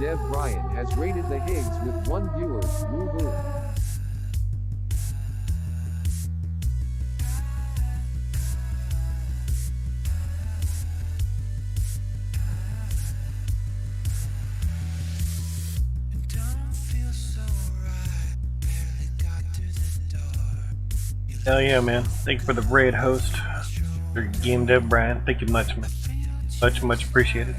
Dev Brian has rated the Higgs with 1 viewer. Woo-hoo. Hell yeah, man. Thank you for the raid host. Your game dev, Brian. Thank you much, man. Much appreciated.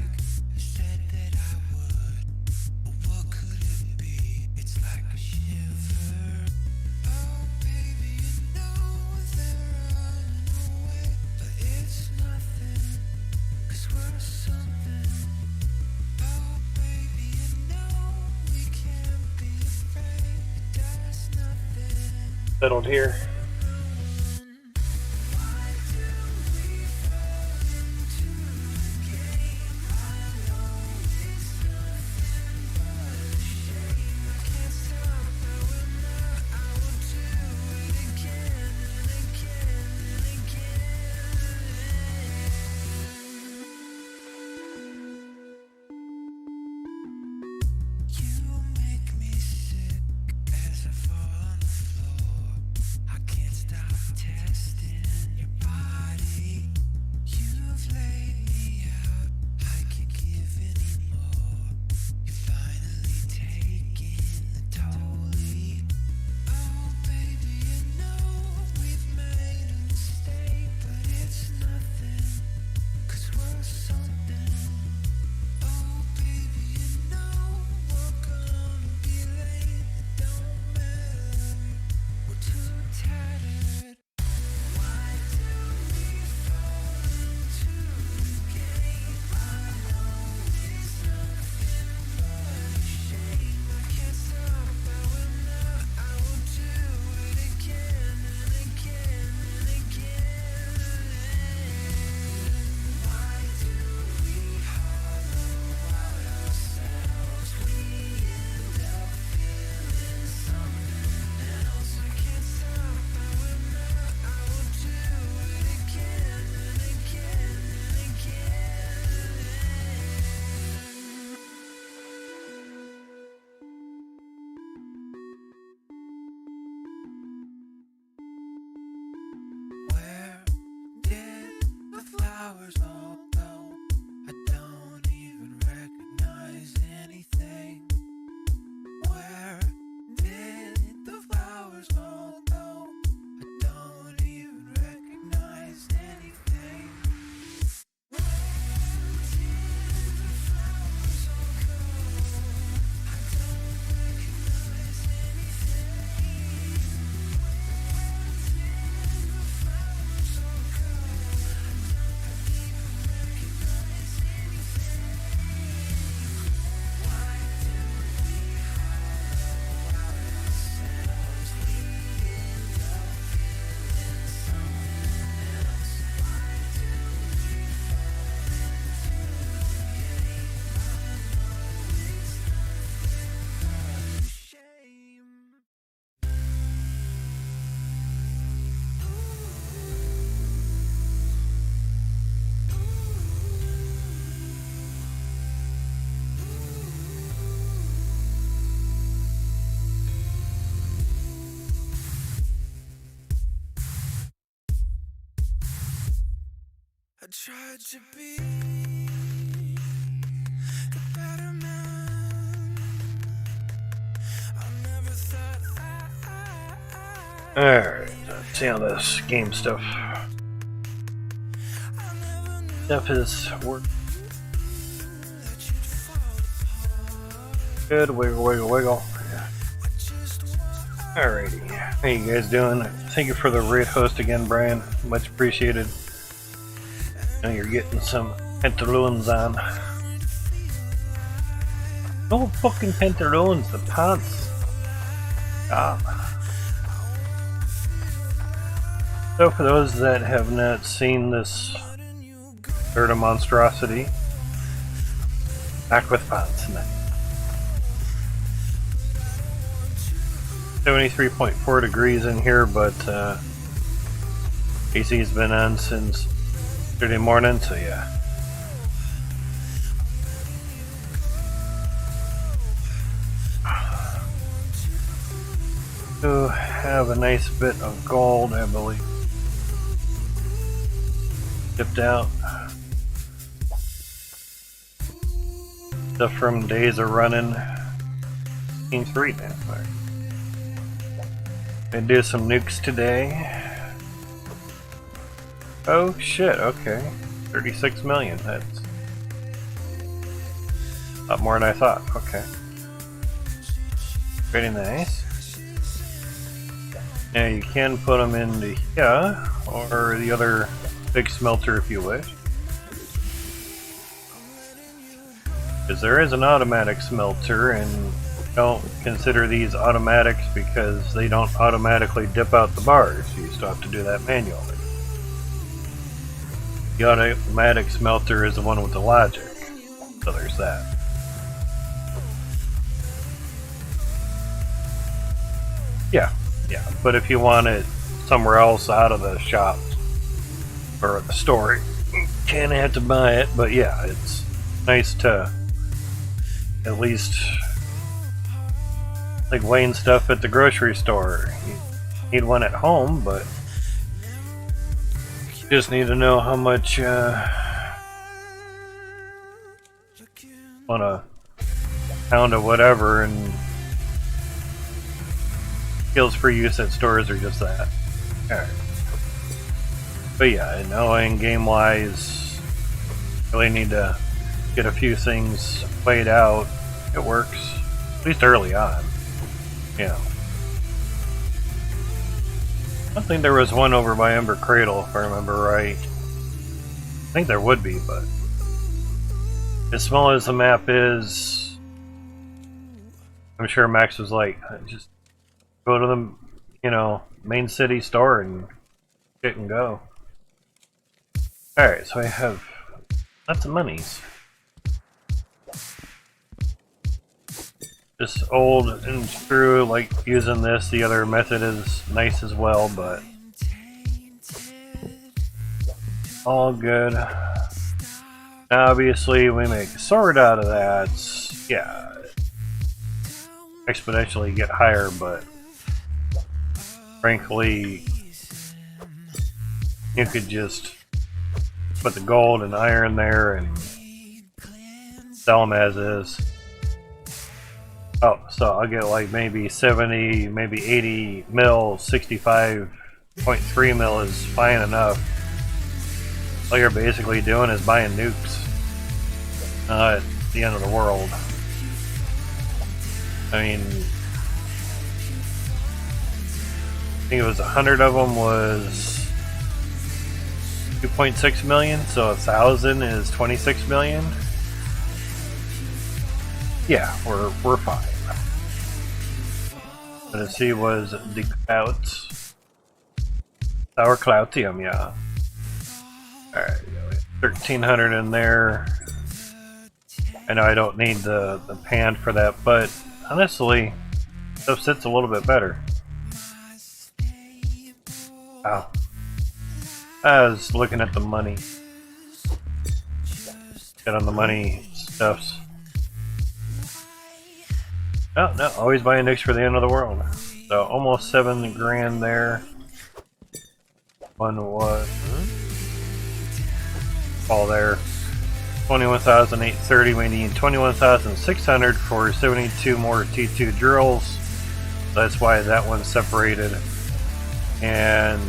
Settled here. I tried to be the better man. I never thought Alright, let's see how this game stuff is working. Good, wiggle. Alrighty, how you guys doing? Thank you for the raid host again, Brian. Much appreciated. Now you're getting some pantaloons on. No fucking pantaloons, the pants. So for those that have not seen this sort of monstrosity, back with pants tonight. 73.4 degrees in here, but AC's been on since Saturday morning, so yeah. to have a nice bit of gold, I believe. Dipped out. Stuff from days of running. Team 3 now. Gonna do some nukes today. Oh shit, okay. 36 million. That's a lot more than I thought. Okay. Pretty nice. Now you can put them into here, or the other big smelter if you wish. Because there is an automatic smelter, and don't consider these automatics because they don't automatically dip out the bars. You still have to do that manually. The automatic smelter is the one with the logic. So there's that. Yeah, but if you want it somewhere else out of the shop or the store, you kind of have to buy it. But yeah, it's nice to at least like weighing stuff at the grocery store. You need one at home, but you just need to know how much on a pound of whatever, and skills for use at stores are just that. Alright. But yeah, knowing game wise, really need to get a few things played out. It works, at least early on. You know. I think there was one over by Ember Cradle, if I remember right. I think there would be, but as small as the map is, I'm sure Max was like, just go to the, you know, main city store and get and go. Alright, so I have lots of monies. Just old and true, like using this. The other method is nice as well, but all good. Obviously, we make a sword out of that. Yeah, exponentially get higher, but frankly, you could just put the gold and iron there and sell them as is. Oh, so I'll get like maybe 70, maybe 80 mil, 65.3 mil is fine enough. All you're basically doing is buying nukes at the end of the world. I mean, I think it was 100 of them was 2.6 million, so 1,000 is 26 million. Yeah, we're fine. Let's see, was the clouds. Sour Cloutium, yeah. Alright, 1,300 in there. I know I don't need the pan for that, but honestly, stuff sits a little bit better. Wow. I was looking at the money. Get on the money stuffs. No, always buying nukes for the end of the world. So almost 7 grand there. One was all there. 21,830. We need 21,600 for 72 more T2 drills. That's why that one's separated. And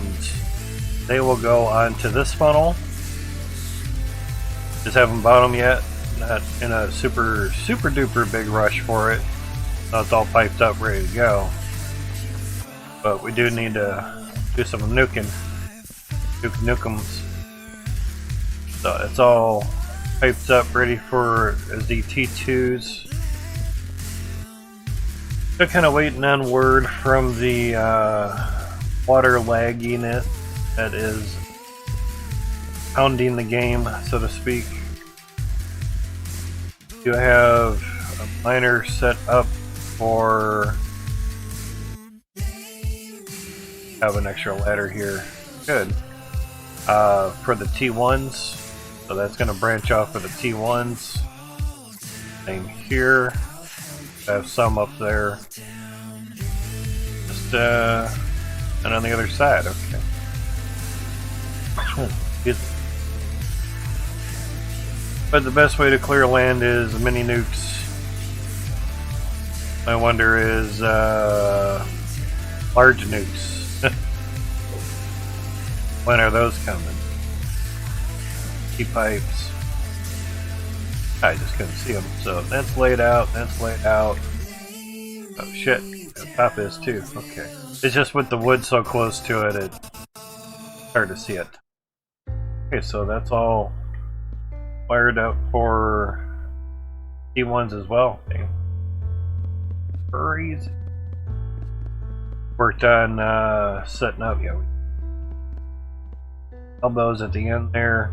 they will go onto this funnel. Just haven't bought them yet. Not in a super duper big rush for it. So it's all piped up, ready to go. But we do need to do some nuking. Nukems. So it's all piped up, ready for the T2s. Still kind of waiting on word from the water lag unit that is pounding the game, so to speak. Do have a miner set up for have an extra ladder here. Good. For the T1s. So that's going to branch off for the T1s. Same here. I have some up there. Just and on the other side. Okay. Excuse me. But the best way to clear land is mini nukes. My wonder is large nukes. When are those coming? Key pipes. I just couldn't see them. So that's laid out. That's laid out. Oh shit. The top is too. Okay. It's just with the wood so close to it, it's hard to see it. Okay, so that's all wired up for T1s as well. Okay. Crazy. Worked on setting up, yeah. Elbows at the end there.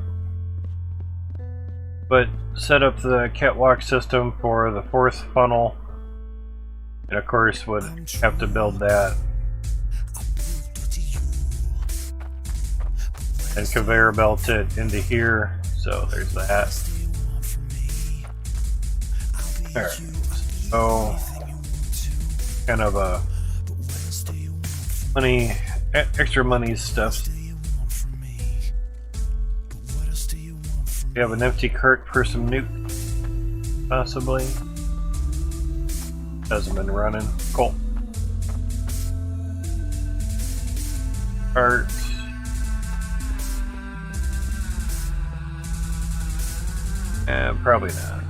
But set up the catwalk system for the fourth funnel. And of course would have to build that. And conveyor belt it into here. So there's that. Alright. So kind of a money, extra money stuff. We have an empty cart for some nuke, possibly. Hasn't been running. Cool. Cart. Probably not.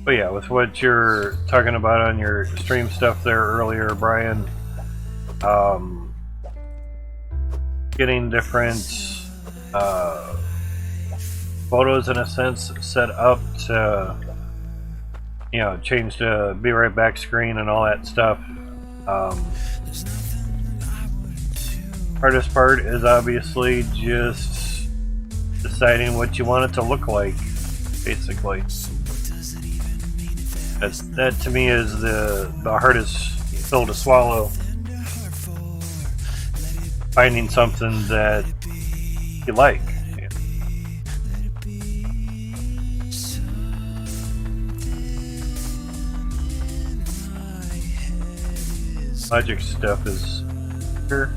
But yeah, with what you're talking about on your stream stuff there earlier, Brian, getting different photos in a sense set up to, you know, change to be right back screen and all that stuff. Hardest part is obviously just deciding what you want it to look like, basically. That to me is the hardest pill to swallow. Finding something that you like. Logic stuff is here.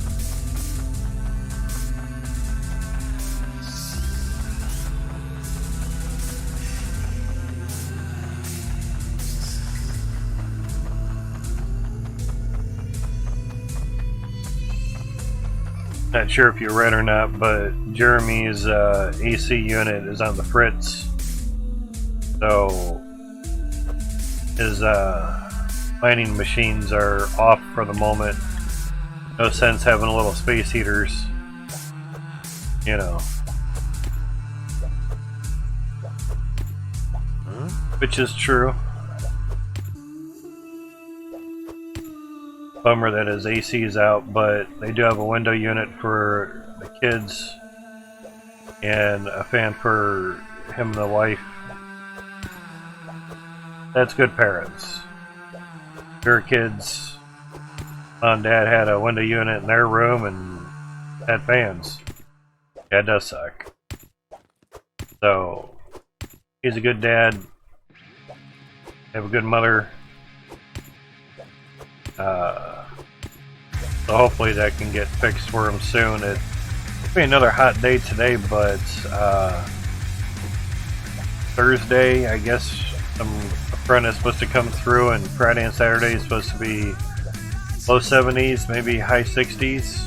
Not sure if you read or not, but Jeremy's AC unit is on the fritz. So his mining machines are off for the moment. No sense having a little space heaters, you know. Which is true. Bummer that his AC is out, but they do have a window unit for the kids and a fan for him and the wife. That's good parents. Their kids, mom and dad had a window unit in their room and had fans. Yeah, it does suck. So, he's a good dad. Have a good mother. So hopefully that can get fixed for him soon. It'll be another hot day today, but Thursday, I guess, a front is supposed to come through, and Friday and Saturday is supposed to be low 70s, maybe high 60s.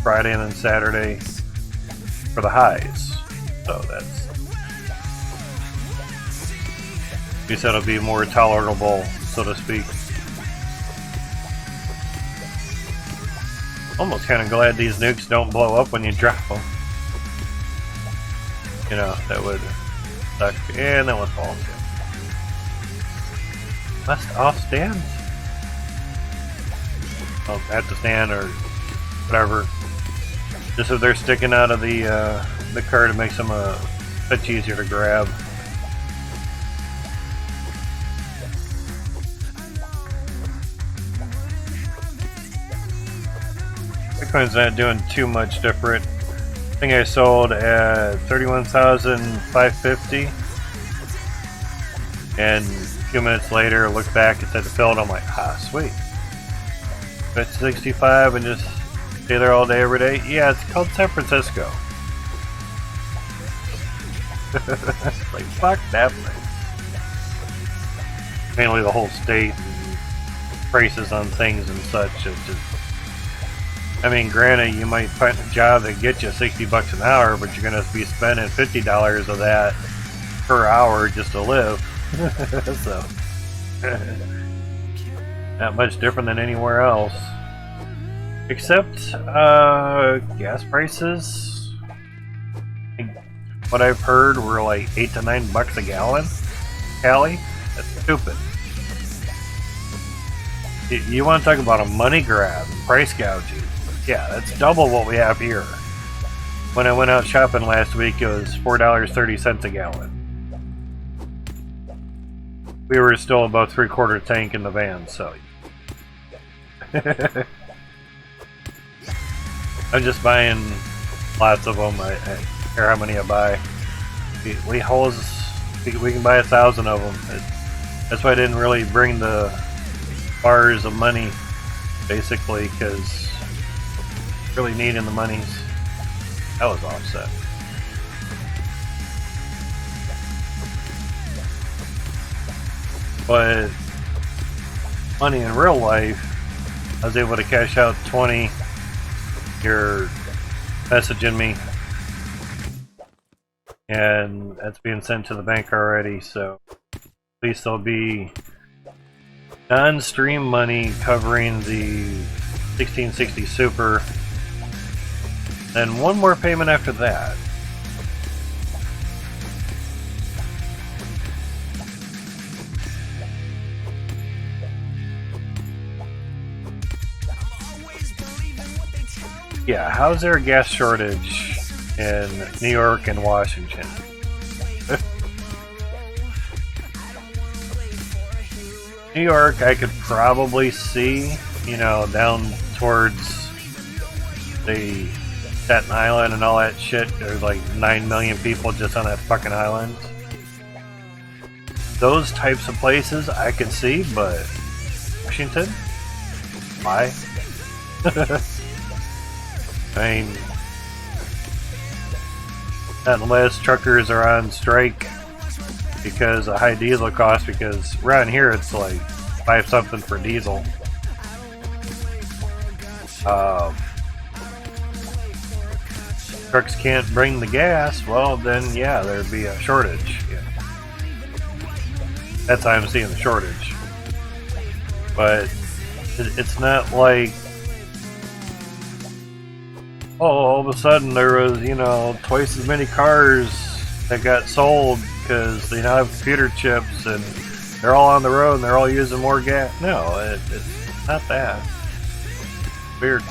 Friday and then Saturday for the highs. So that's, at least that'll be more tolerable, so to speak. Almost kind of glad these nukes don't blow up when you drop them. You know, that would suck. And that one falls. Must off stand? Oh, at the stand or whatever. Just if they're sticking out of the cart, it makes them a bit easier to grab. Bitcoin's not doing too much different. I think I sold at 31,550, and a few minutes later, I looked back, it said filled. I'm like, ah, sweet. It's 65 and just stay there all day, every day. Yeah, it's called San Francisco. Like, fuck that place. Mainly the whole state and prices on things and such. It's just, I mean, granted, you might find a job that gets you $60 an hour, but you're going to be spending $50 of that per hour just to live. So, not much different than anywhere else. Except, gas prices. What I've heard were like $8 to $9 a gallon. Cali? That's stupid. You want to talk about a money grab, price gouging? Yeah, that's double what we have here. When I went out shopping last week, it was $4.30 a gallon. We were still about 3/4 tank in the van, so. I'm just buying lots of them. I don't care how many I buy. We can buy 1,000 of them. That's why I didn't really bring the bars of money, basically, because really needing the monies. That was offset. But money in real life, I was able to cash out 20. You're messaging me, and that's being sent to the bank already, so at least there'll be non-stream money covering the 1660 Super, then one more payment after that. Yeah, how's there a gas shortage in New York and Washington? New York, I could probably see, you know, down towards the Staten Island and all that shit. There's like 9 million people just on that fucking island. Those types of places I can see, but Washington? Why? I mean, unless truckers are on strike because of high diesel costs, because around here it's like 5 something for diesel. Trucks can't bring the gas, well then yeah, there'd be a shortage. Yeah. That's how I'm seeing the shortage. But it's not like, oh, all of a sudden there was, you know, twice as many cars that got sold because they now have computer chips and they're all on the road and they're all using more gas. No, it's not that. Weird.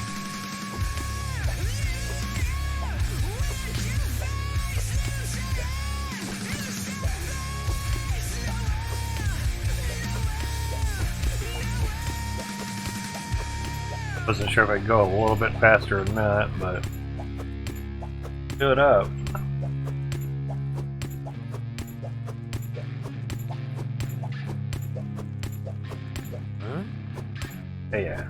Wasn't sure if I could go a little bit faster than that, but do it up. Huh? Yeah.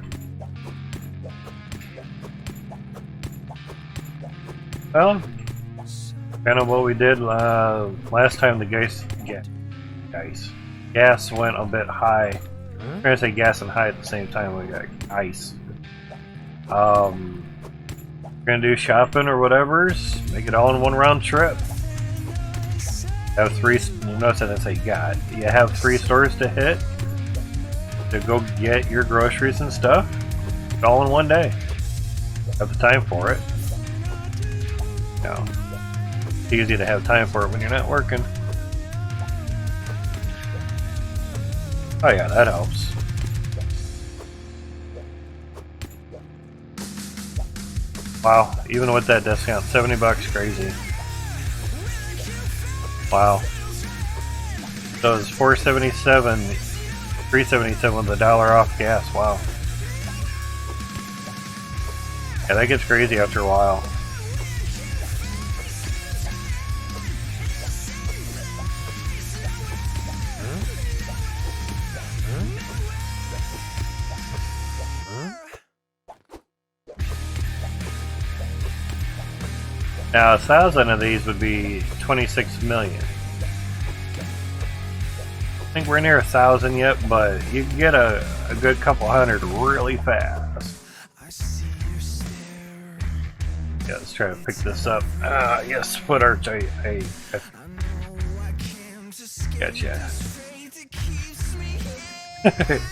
Well, kind of what we did last time. The gas went a bit high. I'm trying to say gas and high at the same time. We got ice. We're gonna do shopping or whatever's, make it all in one round trip. Have 3, notice I didn't say God. You have 3 stores to hit to go get your groceries and stuff, all in one day. Have the time for it. No. It's easy to have time for it when you're not working. Oh yeah, that helps. Wow, even with that discount, $70, crazy. Wow. So it's $4.77, $3.77 with $1 off gas. Wow. Yeah, that gets crazy after a while. Now, 1,000 of these would be 26 million. I think we're near 1,000 yet, but you can get a good couple hundred really fast. Yeah, let's try to pick this up. Yes, foot arch. I gotcha.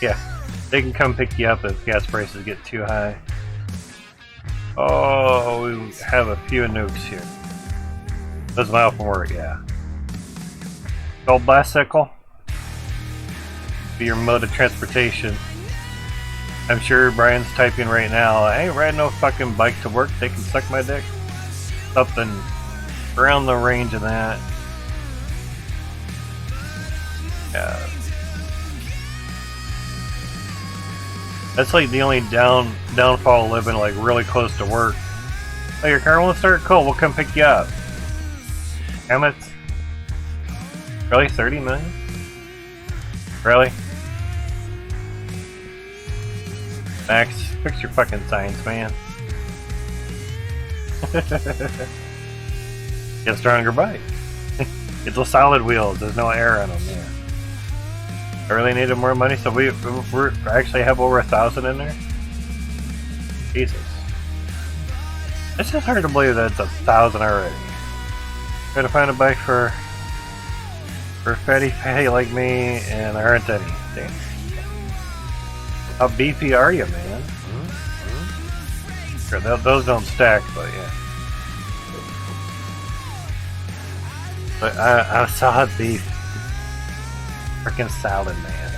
Yeah, they can come pick you up if gas prices get too high. Oh, we have a few nukes here. Doesn't allow for work, yeah. Gold bicycle. Be your mode of transportation. I'm sure Brian's typing right now, I ain't riding no fucking bike to work, they can suck my dick. Something around the range of that. Yeah. That's like the only downfall of living like really close to work. Oh, your car won't start? Cool, we'll come pick you up. Damn it. Really? 30 million? Really? Max, fix your fucking science, man. Get a stronger bike. It's a solid wheels, there's no air in them, yeah. I really needed more money, so we actually have over 1,000 in there. Jesus, it's just hard to believe that it's 1,000 already. Trying to find a bike for fatty like me, and there aren't any. Damn. How beefy are you, man? Sure, those don't stack, but yeah. But I saw beef. Freaking salad, man.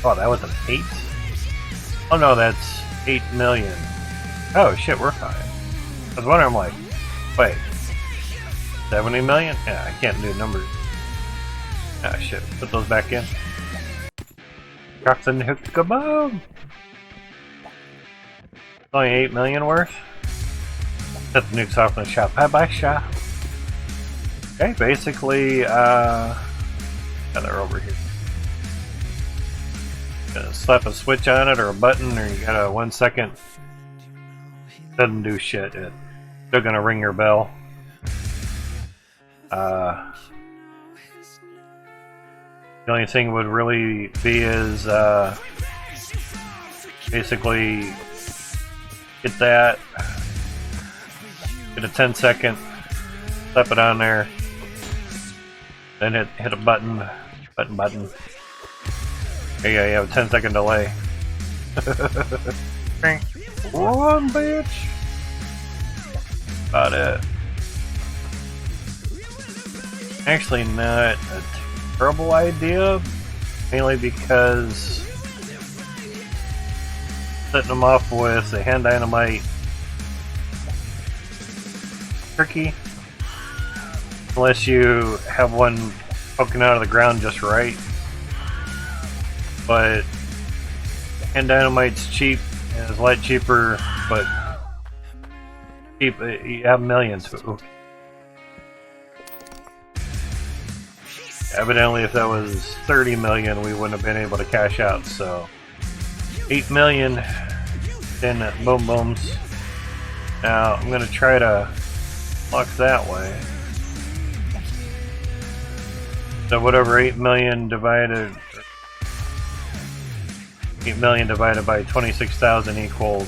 Oh, that was an 8? Oh no, that's 8 million. Oh shit, we're fine. I was wondering, I'm like, wait, 70 million? Yeah, I can't do numbers. Ah shit, put those back in. Trucks and hook to kaboom! Only 8 million worth? Set the nukes off in the shop. Bye bye, shop. Okay, basically, yeah, they're over here. Gonna slap a switch on it or a button, or you got a 1 second. Doesn't do shit. It's still gonna ring your bell. The only thing would really be is basically get that. Get a 10-second, slap it on there, then hit a button. Yeah, you have a 10-second delay. One bitch. About it. Actually, not a terrible idea, mainly because setting them off with the hand dynamite. Tricky unless you have one poking out of the ground just right, but hand dynamite's cheap and it's a lot cheaper, but cheap. You have millions. Ooh. Evidently if that was 30 million we wouldn't have been able to cash out, so 8 million, then boom booms. Now I'm gonna try to lock that way. So whatever 8 million divided by 26,000 equals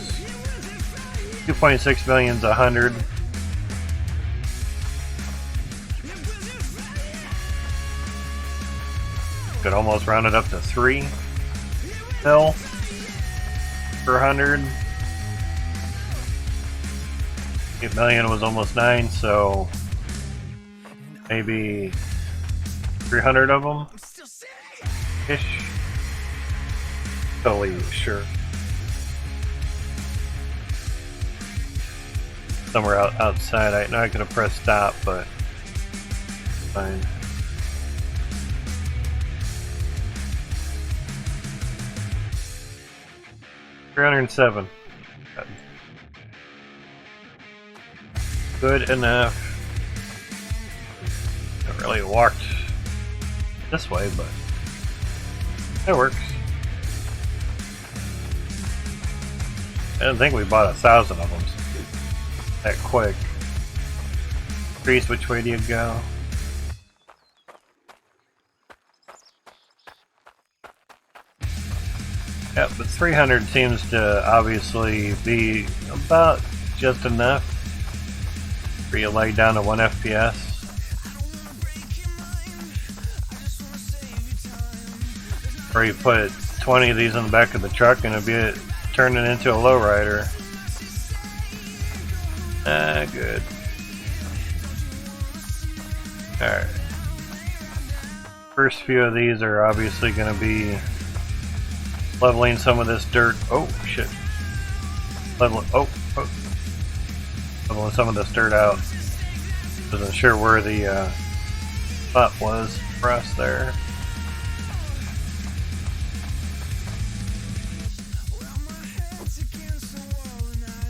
2.6 million's 100. Could almost round it up to 3 mil per 100. 8 million was almost 9, so maybe 300 of them ish. Totally sure. Somewhere outside. I know I could have pressed stop, but fine. 307. Good enough. I really walked this way, but it works. I didn't think we bought 1,000 of them that quick. Priest, which way do you go? Yeah, but 300 seems to obviously be about just enough for you to lay down to 1 FPS. Or you put 20 of these in the back of the truck and it'll be turning into a lowrider. Good. Alright. First few of these are obviously going to be leveling some of this dirt. Oh, shit. Leveling some of this dirt out. Wasn't sure where the spot was for us there.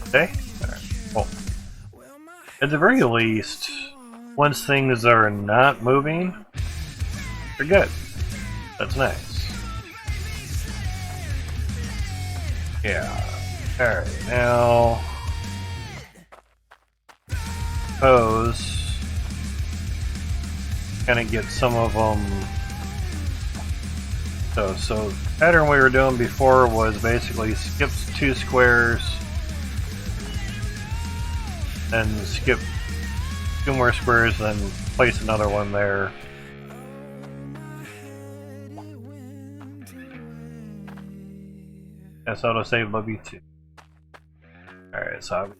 Okay. Alright. Well, at the very least, once things are not moving, they're good. That's nice. Yeah. Alright, now suppose kind of get some of them. So the pattern we were doing before was basically skip 2 squares, then skip 2 more squares, then place another one there. Yes, autosave love you too. Alright, so I'm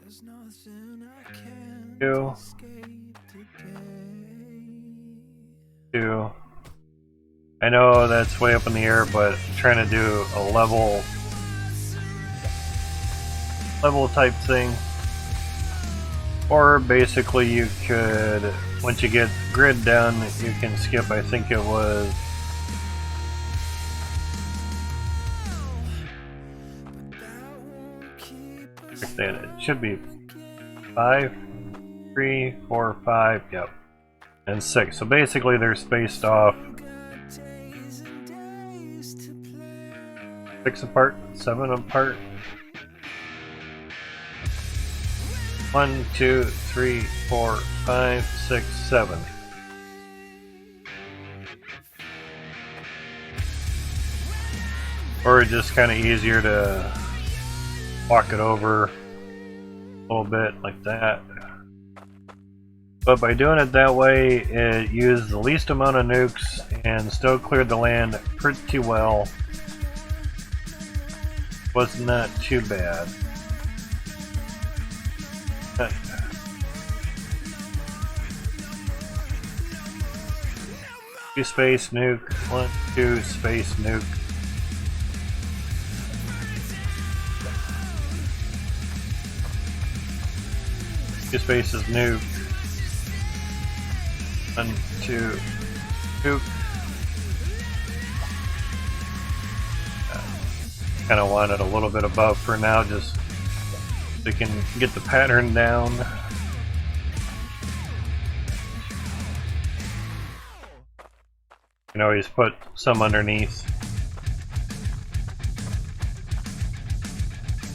two. I know that's way up in the air, but I'm trying to do a level type thing. Or basically you could, once you get grid down, you can skip, I think it was it should be 5, 3, 4, 5, yep, and 6. So basically they're spaced off 6 apart, 7 apart. 1, 2, 3, 4, 5, 6, 7. Or just kind of easier to walk it over a little bit like that. But by doing it that way, it used the least amount of nukes and still cleared the land pretty well. Was not too bad. Two space nuke, 1, 2 space nuke. Two spaces nuke. 1, 2 nuke. Kind of want it a little bit above for now, just so we can get the pattern down. You can always put some underneath.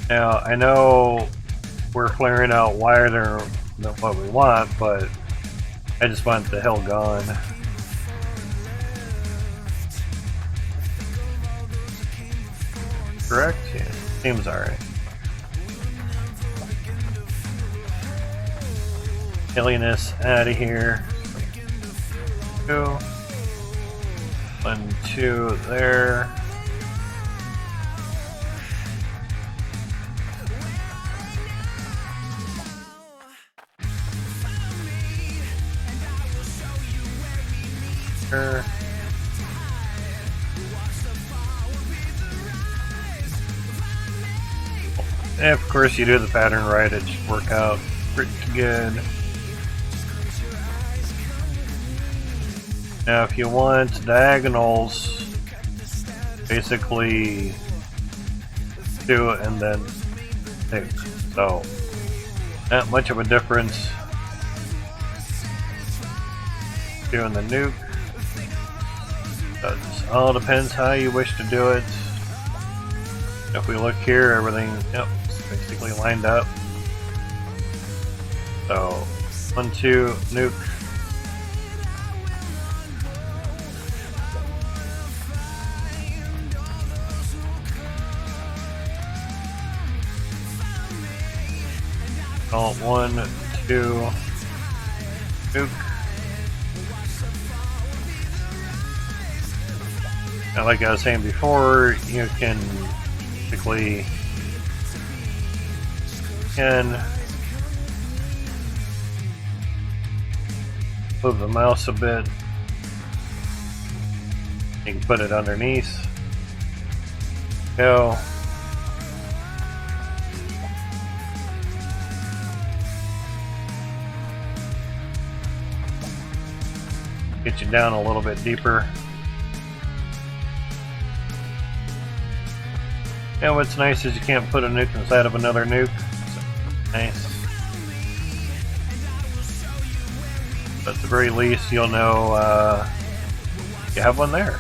Now, I know we're clearing out wider than what we want, but I just want the hill gone. Correct? Yeah, seems alright. Hilliness out of here. 2. 1, 2 there. There. And of course, you do the pattern right, it should work out pretty good. Now, if you want diagonals, basically 2 and then nuke. So not much of a difference doing the nuke. So it just all depends how you wish to do it. If we look here, everything, yep, it's basically lined up. So 1, 2, nuke. Alt 1, 2, nuke. Now, like I was saying before, you can basically move the mouse a bit. You can put it underneath. Go. Get you down a little bit deeper. And what's nice is you can't put a nuke inside of another nuke. So, nice. But at the very least, you'll know you have one there.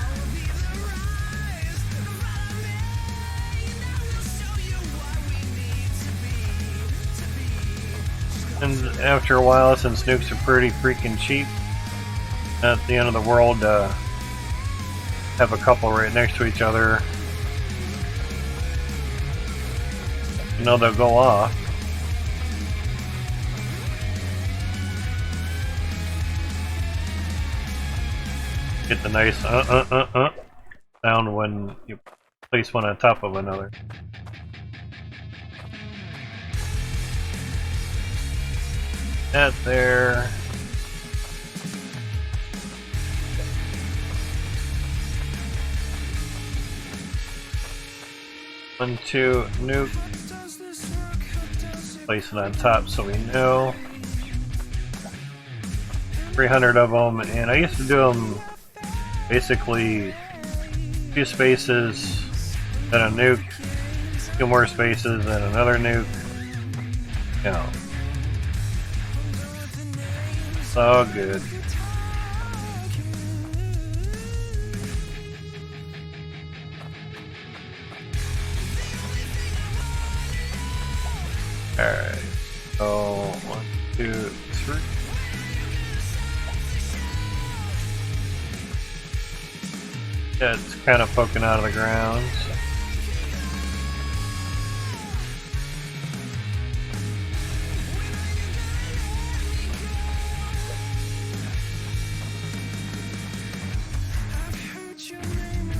And after a while, since nukes are pretty freaking cheap, at the end of the world, have a couple right next to each other. You know they'll go off. Get the nice sound when you place one on top of another. That there. One, 2, nuke. Place it on top so we know. 300 of them, and I used to do them basically 2 spaces, then a nuke, 2 more spaces, then another nuke. You know, it's all good. Alright, so 1, 2, 3. Yeah, it's kind of poking out of the ground. So.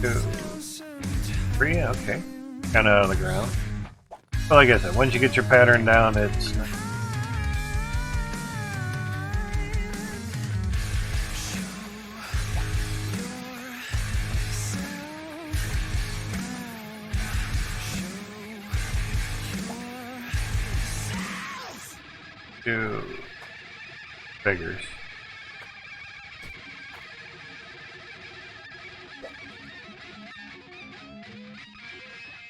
2, 3, okay. Kind of out of the ground. But like I said, once you get your pattern down, it's... Two figures.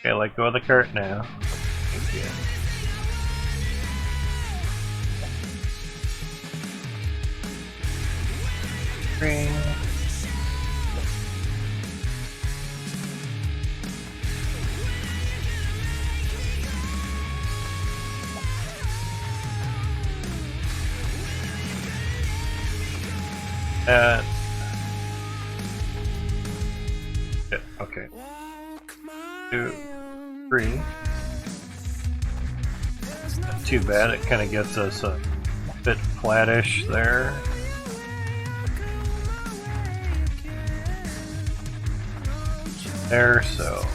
Okay, let go of the cart now. Thank you. Green. Yeah, okay. 2, 3. Not too bad, it kind of gets us a bit flattish there. There, so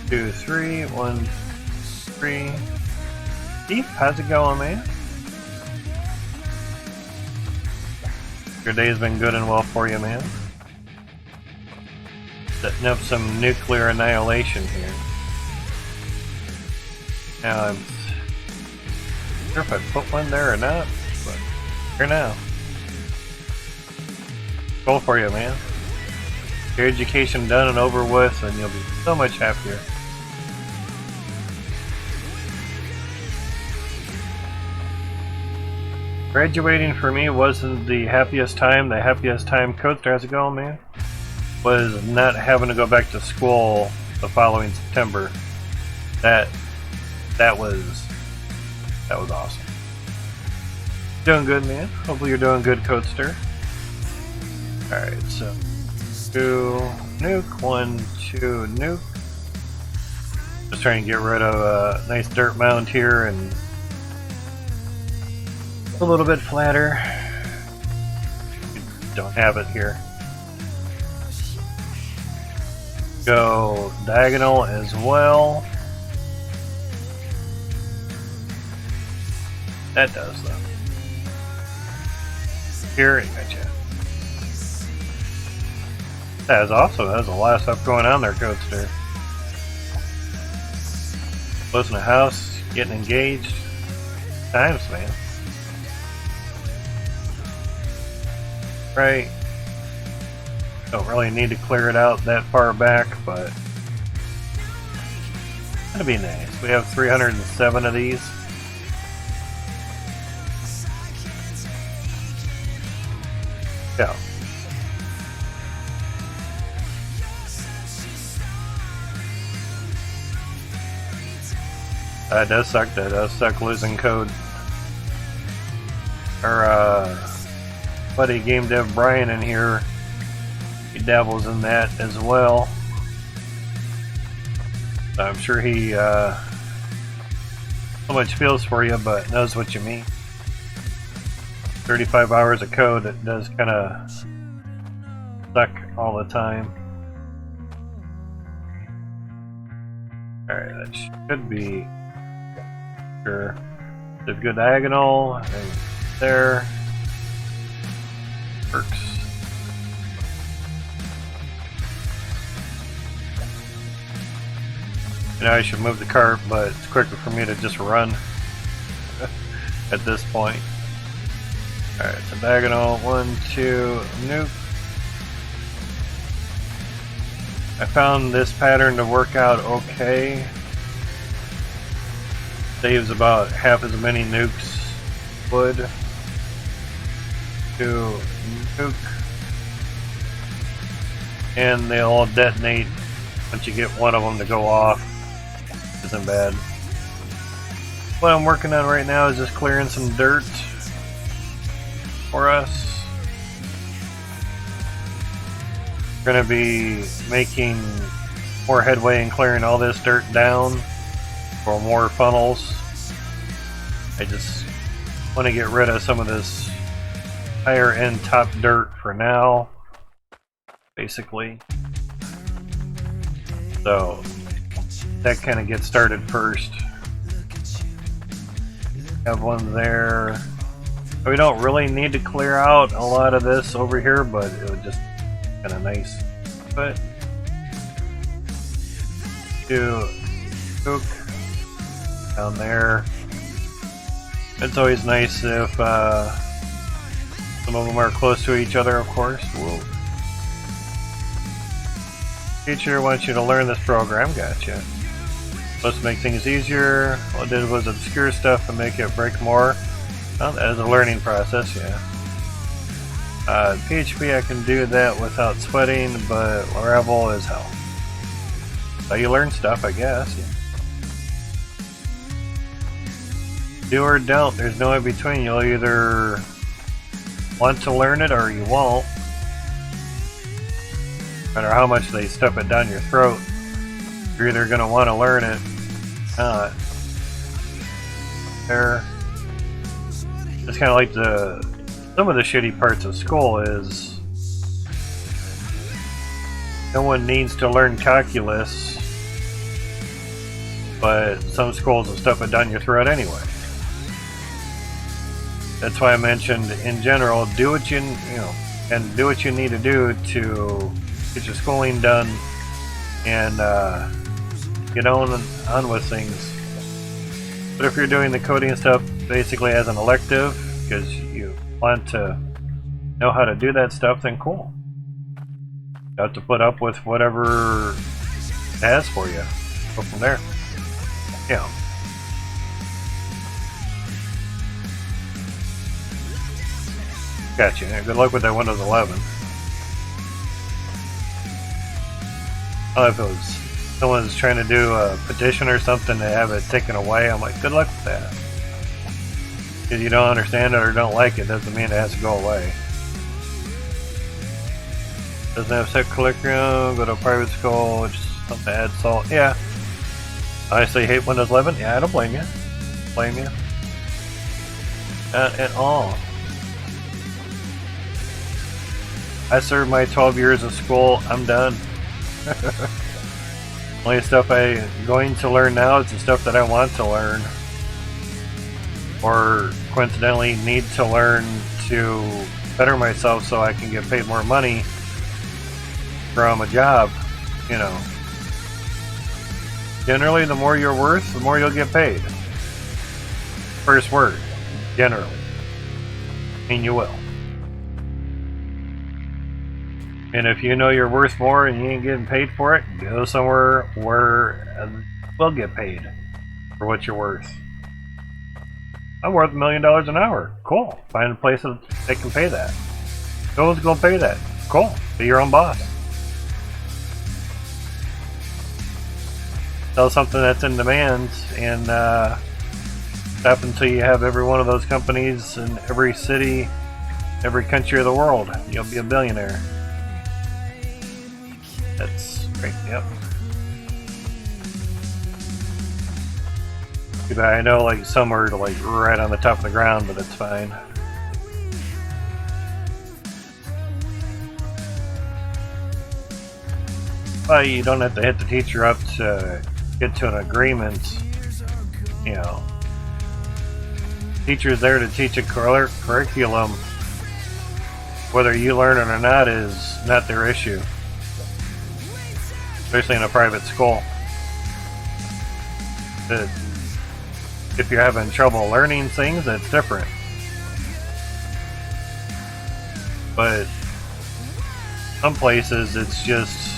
2, 3, 1, 3. Steve, how's it going, man? Your day's been good and well for you, man. Setting up some nuclear annihilation here. Now I'm not sure if I put one there or not, but here now. Go for you, man. your education done and over with, and you'll be so much happier. Graduating for me wasn't the happiest time. The happiest time, Coach, how's it going, man? Was not having to go back to school the following September. That was awesome. Doing good, man. Hopefully you're doing good, Coaster. Alright, so 2 nuke, 1, 2 nuke. Just trying to get rid of a nice dirt mound here and a little bit flatter. Don't have it here. Go diagonal as well. That does though. Here, I gotcha. That's awesome. There's a lot of stuff going on there, Coaster. Closing a house, getting engaged. Times, man. Right. Don't really need to clear it out that far back, but that'd be nice. We have 307 of these. Yeah. That does suck. That does suck losing code. Our buddy game dev Brian in here, he dabbles in that as well. So I'm sure he so much feels for you, but knows what you mean. 35 hours of code, it does kind of suck all the time. Alright, that should be sure. There's a good diagonal, and there. Works. You know, I should move the cart, but it's quicker for me to just run at this point. Alright, so diagonal, 1, 2, nuke. I found this pattern to work out okay. Saves about half as many nukes would. 2 nuke. And they all detonate once you get one of them to go off. Isn't bad. What I'm working on right now is just clearing some dirt for us. We're going to be making more headway in clearing all this dirt down for more funnels. I just want to get rid of some of this higher end top dirt for now, basically. So that kind of gets started first. Have one there. We don't really need to clear out a lot of this over here, but it would just kind of nice. But do hook down there. It's always nice if some of them are close to each other, of course. Whoa. Teacher wants you to learn this program. Gotcha. Supposed to make things easier. All it did was obscure stuff and make it break more. Well, that is a learning process, yeah. PHP, I can do that without sweating, but Laravel is hell. So you learn stuff, I guess. Yeah. Do or don't. There's no in between. You'll either want to learn it or you won't. No matter how much they stuff it down your throat, you're either going to want to learn it or not. It's kind of like some of the shitty parts of school is no one needs to learn calculus, but some schools will stuff it down your throat anyway. That's why I mentioned in general, do what you do what you need to do to get your schooling done and get on with things. But if you're doing the coding stuff basically as an elective because you want to know how to do that stuff, then cool. You have to put up with whatever it has for you. Go from there. Yeah. Gotcha. Yeah, good luck with that Windows 11. Oh, if it was someone's trying to do a petition or something to have it taken away, I'm like, good luck with that. If you don't understand it or don't like it, doesn't mean it has to go away. Doesn't have set curriculum, go to a private school, just something to add salt. Yeah. I say hate Windows 11? Yeah, I don't blame you. Blame you. Not at all. I served my 12 years of school. I'm done. Only stuff I'm going to learn now is the stuff that I want to learn. Or coincidentally need to learn to better myself so I can get paid more money from a job, you know. Generally, the more you're worth, the more you'll get paid. First word, generally. I mean, you will. And if you know you're worth more and you ain't getting paid for it, go somewhere where you will get paid for what you're worth. I'm worth $1 million an hour. Cool. Find a place that they can pay that. Who's going to pay that? Cool. Be your own boss. Sell something that's in demand and stop until you have every one of those companies in every city, every country of the world. You'll be a billionaire. That's great. Yep. Too bad. I know like some are like right on the top of the ground, but it's fine. Well, you don't have to hit the teacher up to get to an agreement. You know, teacher's there to teach a curriculum. Whether you learn it or not is not their issue. Especially in a private school. If you're having trouble learning things, that's different. But some places it's just,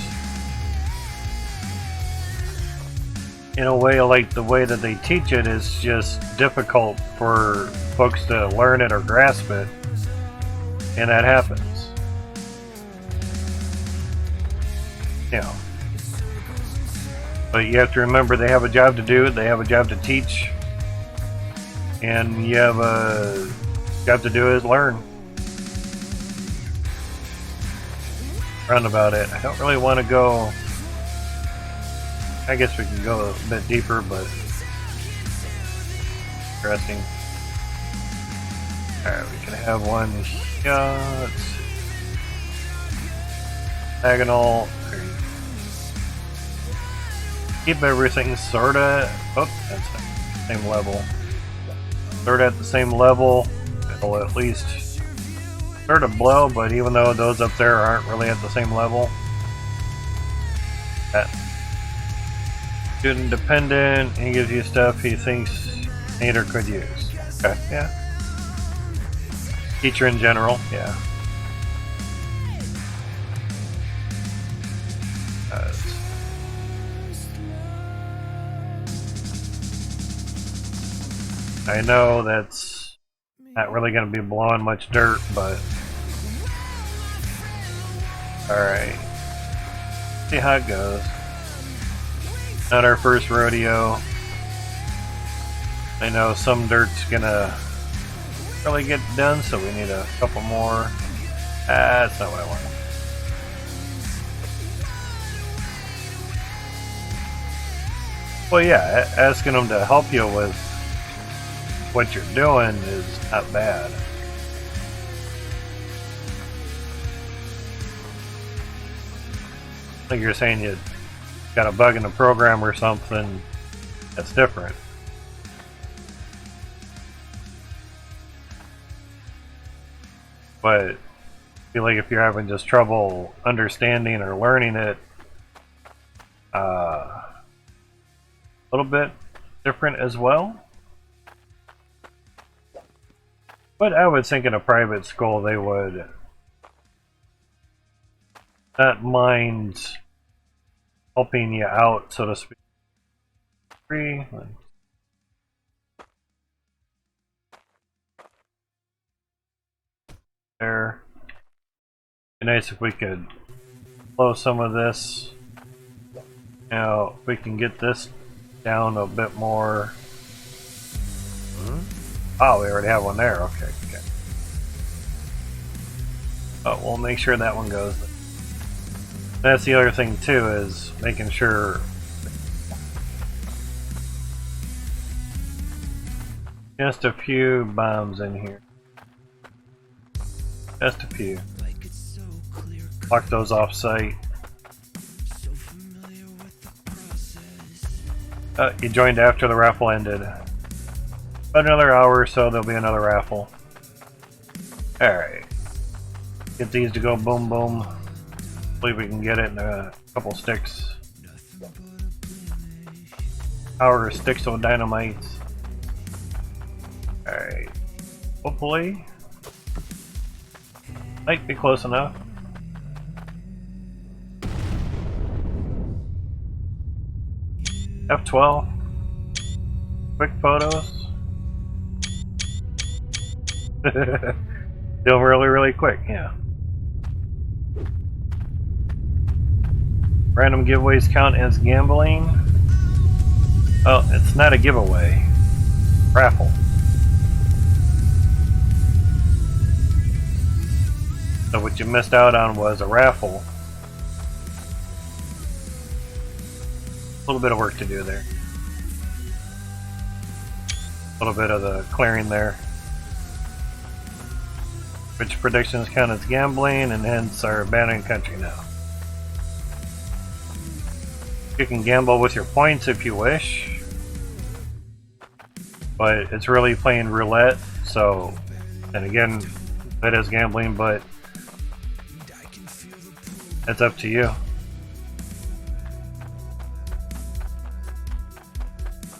in a way, like the way that they teach it is just difficult for folks to learn it or grasp it, and that happens. You know. But you have to remember they have a job to do, they have a job to teach, and you have a job to do is learn. Roundabout it. I don't really want to go, I guess we can go a bit deeper, but interesting. Alright, we can have one here. Let's see. Diagonal. Keep everything sorta. Oh, that's the same level. Sorta at the same level. It'll at least sort of blow, but even though those up there aren't really at the same level. That student dependent, he gives you stuff he thinks need or could use. Okay, yeah. Teacher in general, yeah. I know that's not really going to be blowing much dirt, but alright. See how it goes. Not our first rodeo. I know some dirt's gonna really get done, so we need a couple more. That's not what I want. Well, yeah, asking them to help you with what you're doing is not bad. Like you're saying you got a bug in the program or something, that's different. But I feel like if you're having just trouble understanding or learning it, a little bit different as well. But I would think in a private school they would not mind helping you out, so to speak. Free. There. Be nice if we could close some of this. Now, if we can get this down a bit more. Oh, we already have one there. Okay, okay. Oh, we'll make sure that one goes. That's the other thing too, is making sure just a few bombs in here. Just a few. Lock those off site. You joined after the raffle ended. About another hour or so, there'll be another raffle. Alright. Get these to go boom boom. Hopefully we can get it in a couple sticks. Power sticks of dynamite. Alright. Hopefully. Might be close enough. F12. Quick photos. Still really quick, yeah. Random giveaways count as gambling. Oh, it's not a giveaway. Raffle. So what you missed out on was a raffle. A little bit of work to do there. A little bit of the clearing there. Which predictions count as gambling and hence are banned in country now. You can gamble with your points if you wish, but it's really playing roulette, so, and again, that is gambling, but it's up to you.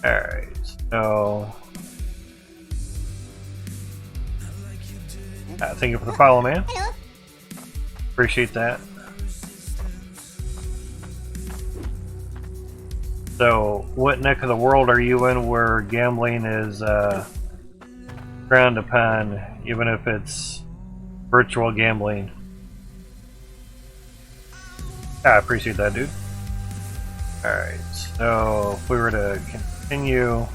Alright, so thank you for the follow, man. Hello. Appreciate that. So, what neck of the world are you in where gambling is frowned upon, even if it's virtual gambling? I appreciate that, dude. Alright, so if we were to continue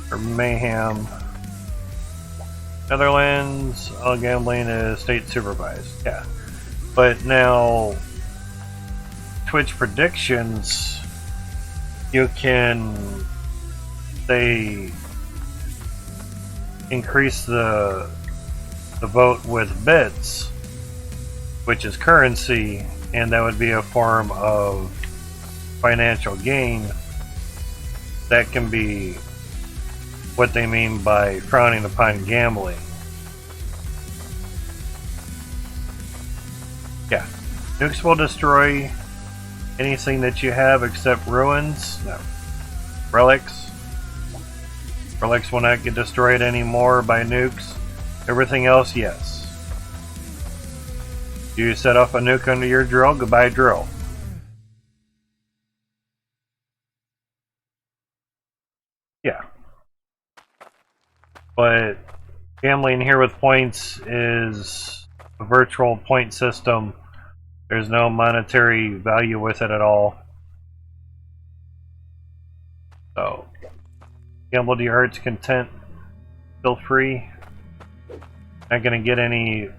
for Mayhem, Netherlands, all gambling is state supervised. Yeah. But now, Twitch predictions, you can, say, increase the vote with bits, which is currency, and that would be a form of financial gain. That can be what they mean by frowning upon gambling. Yeah. Nukes will destroy anything that you have except ruins. No. Relics. Relics will not get destroyed anymore by nukes. Everything else, yes. You set off a nuke under your drill, goodbye drill. Yeah. But gambling here with points is a virtual point system. There's no monetary value with it at all. So, gamble to your heart's content. Feel free. Not gonna get any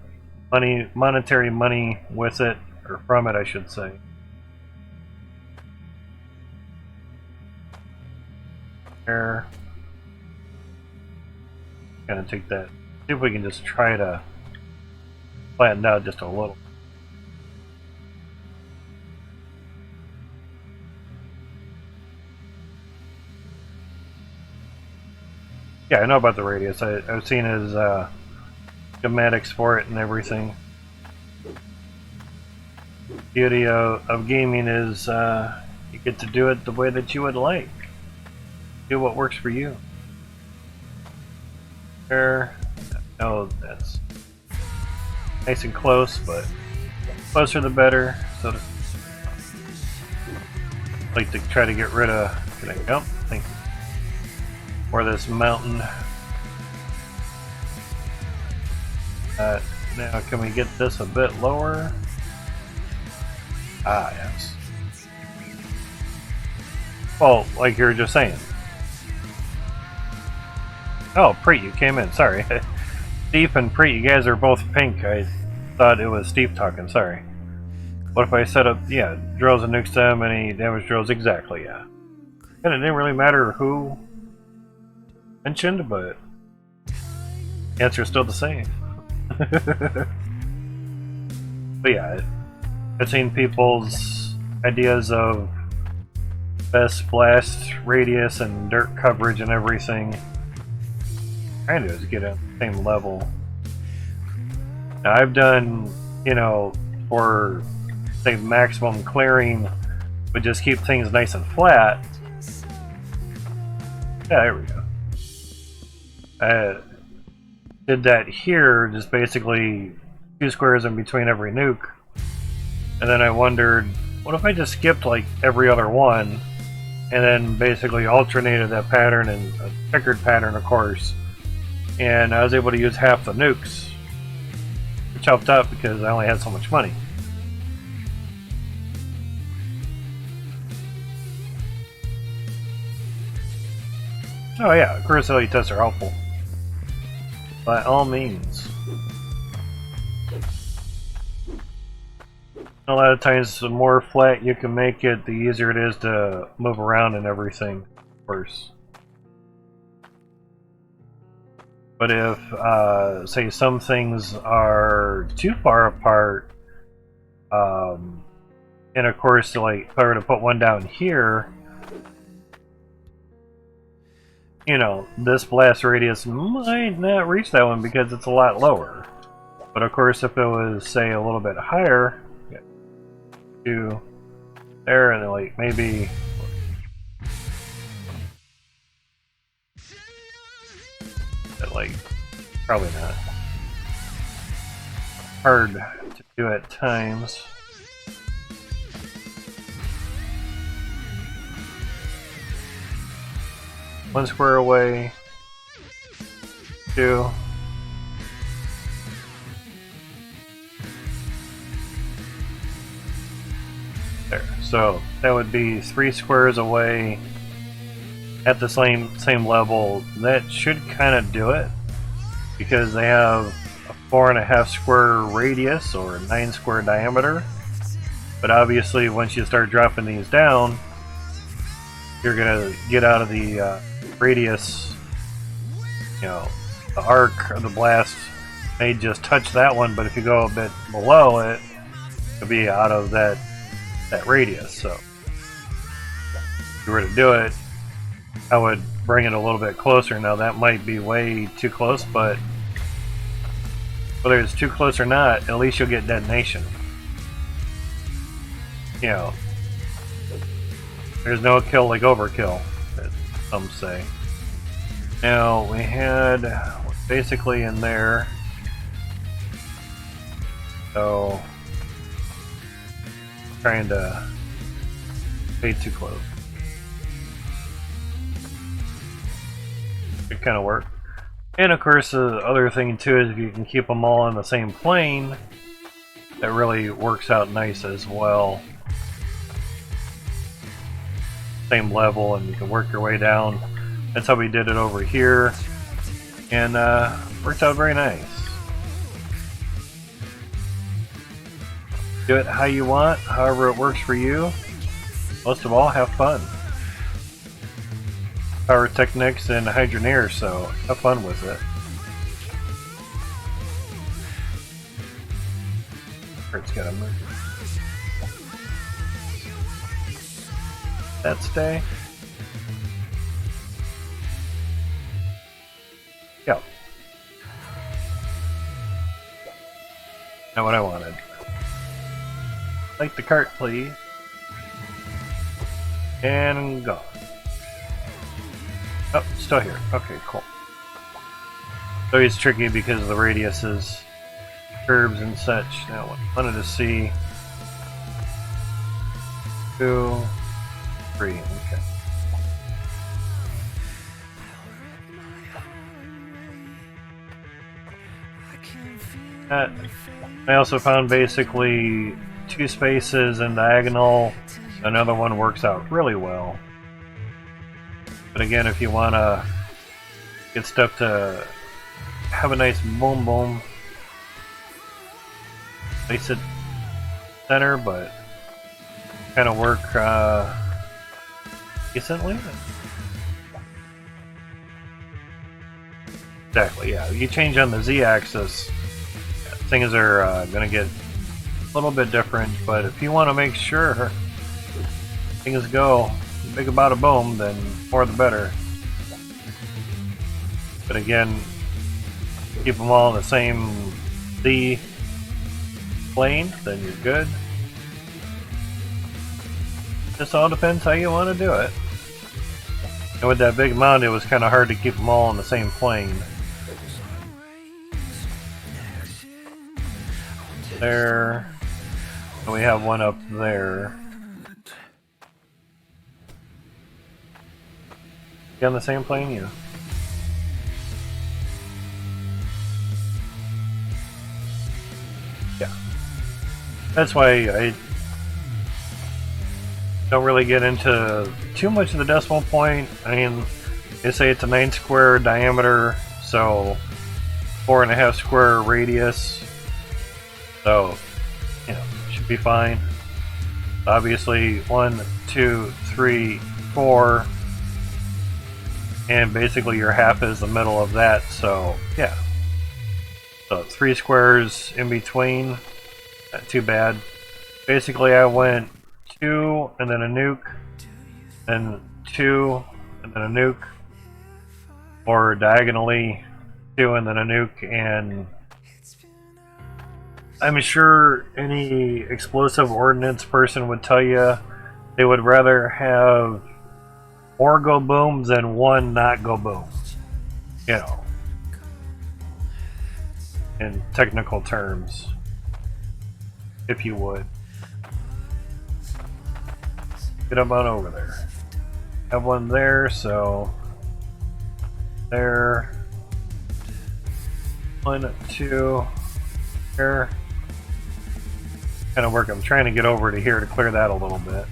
monetary money with it, or from it, I should say. There. Gonna take that. See if we can just try to flatten out just a little. Yeah, I know about the radius. I've seen his schematics for it and everything. Beauty of gaming is you get to do it the way that you would like. Do what works for you. There. No, that's nice and close, but closer the better. So to, like to try to get rid of. Can I jump? Thank you. Or this mountain. Now can we get this a bit lower? Ah, yes. Well, like you were just saying. Oh, Preet, you came in. Sorry. Steve and Preet, you guys are both pink. I thought it was Steve talking. Sorry. What if I set up, yeah, drills and nukes them, any damage drills? Exactly, yeah. And it didn't really matter who mentioned, but the answer is still the same. But yeah, I've seen people's ideas of best blast radius and dirt coverage and everything. Trying to get at the same level. Now I've done, you know, for say maximum clearing, but just keep things nice and flat. Yeah, there we go. I did that here, just basically 2 squares in between every nuke. And then I wondered, what if I just skipped like every other one, and then basically alternated that pattern and a checkered pattern, of course. And I was able to use half the nukes, which helped out because I only had so much money. Oh yeah, versatility tests are helpful. By all means. A lot of times, the more flat you can make it, the easier it is to move around and everything, of course. But if, say, some things are too far apart, and of course, like, if I were to put one down here, you know, this blast radius might not reach that one because it's a lot lower. But of course, if it was, say, a little bit higher, to there, and then, like, maybe like, probably not. Hard to do at times. One square away. 2. There. So that would be 3 squares away at the same level. That should kind of do it, because they have a 4.5 square radius or a 9 square diameter. But obviously, once you start dropping these down, you're gonna get out of the radius. You know, the arc of the blast may just touch that one, but if you go a bit below it, it'll be out of that radius. So if you were to do it, I would bring it a little bit closer. Now that might be way too close, but whether it's too close or not, at least you'll get detonation. You know, there's no kill like overkill, as some say. Now we had basically in there, so trying to stay too close. It kind of work. And of course, the other thing too is if you can keep them all on the same plane, that really works out nice as well. Same level, and you can work your way down. That's how we did it over here, and worked out very nice. Do it how you want, however it works for you. Most of all, have fun. Pyrotechnics and Hydroneer, so have fun with it. It's gotta move. That stay. Go. Not what I wanted. Like the cart, please. And gone. Oh, still here. Okay, cool. So it's tricky because of the radiuses. curves and such. Now I wanted to see 2, 3. Okay. I also found basically 2 spaces and diagonal. Another one works out really well. But again, if you want to get stuff to have a nice boom boom, place it center, but kind of work decently. Exactly, yeah. You change on the z-axis, things are going to get a little bit different, but if you want to make sure things go big about a boom, then more the better. But again, keep them all in the same Z plane, then you're good. Just all depends how you want to do it. And with that big mound, it was kind of hard to keep them all in the same plane. There. And we have one up there. You on the same plane? Yeah. Yeah. That's why I don't really get into too much of the decimal point. I mean, they say it's a 9 square diameter, so 4.5 square radius. So, you know, should be fine. Obviously, 1, 2, 3, 4, and basically your half is the middle of that. So, yeah. So 3 squares in between. Not too bad. Basically, I went 2 and then a nuke, then 2 and then a nuke, or diagonally 2 and then a nuke, and I'm sure any explosive ordnance person would tell you they would rather have more go boom than 1 not go boom. You know, in technical terms, if you would. Get them on over there. Have one there, so there. 1, 2, there. Kind of work. I'm trying to get over to here to clear that a little bit.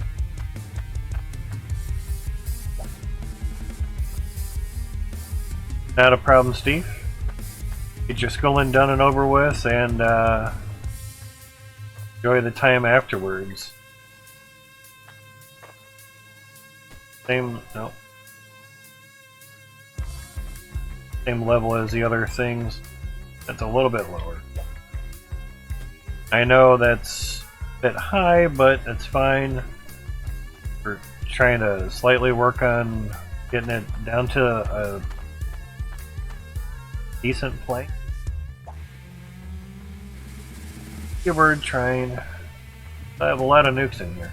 Not a problem, Steve. Get your schooling done and over with, and enjoy the time afterwards. Same, no. Same level as the other things. That's a little bit lower. I know that's a bit high, but that's fine. We're trying to slightly work on getting it down to a decent plane. Keyword trying. I have a lot of nukes in here.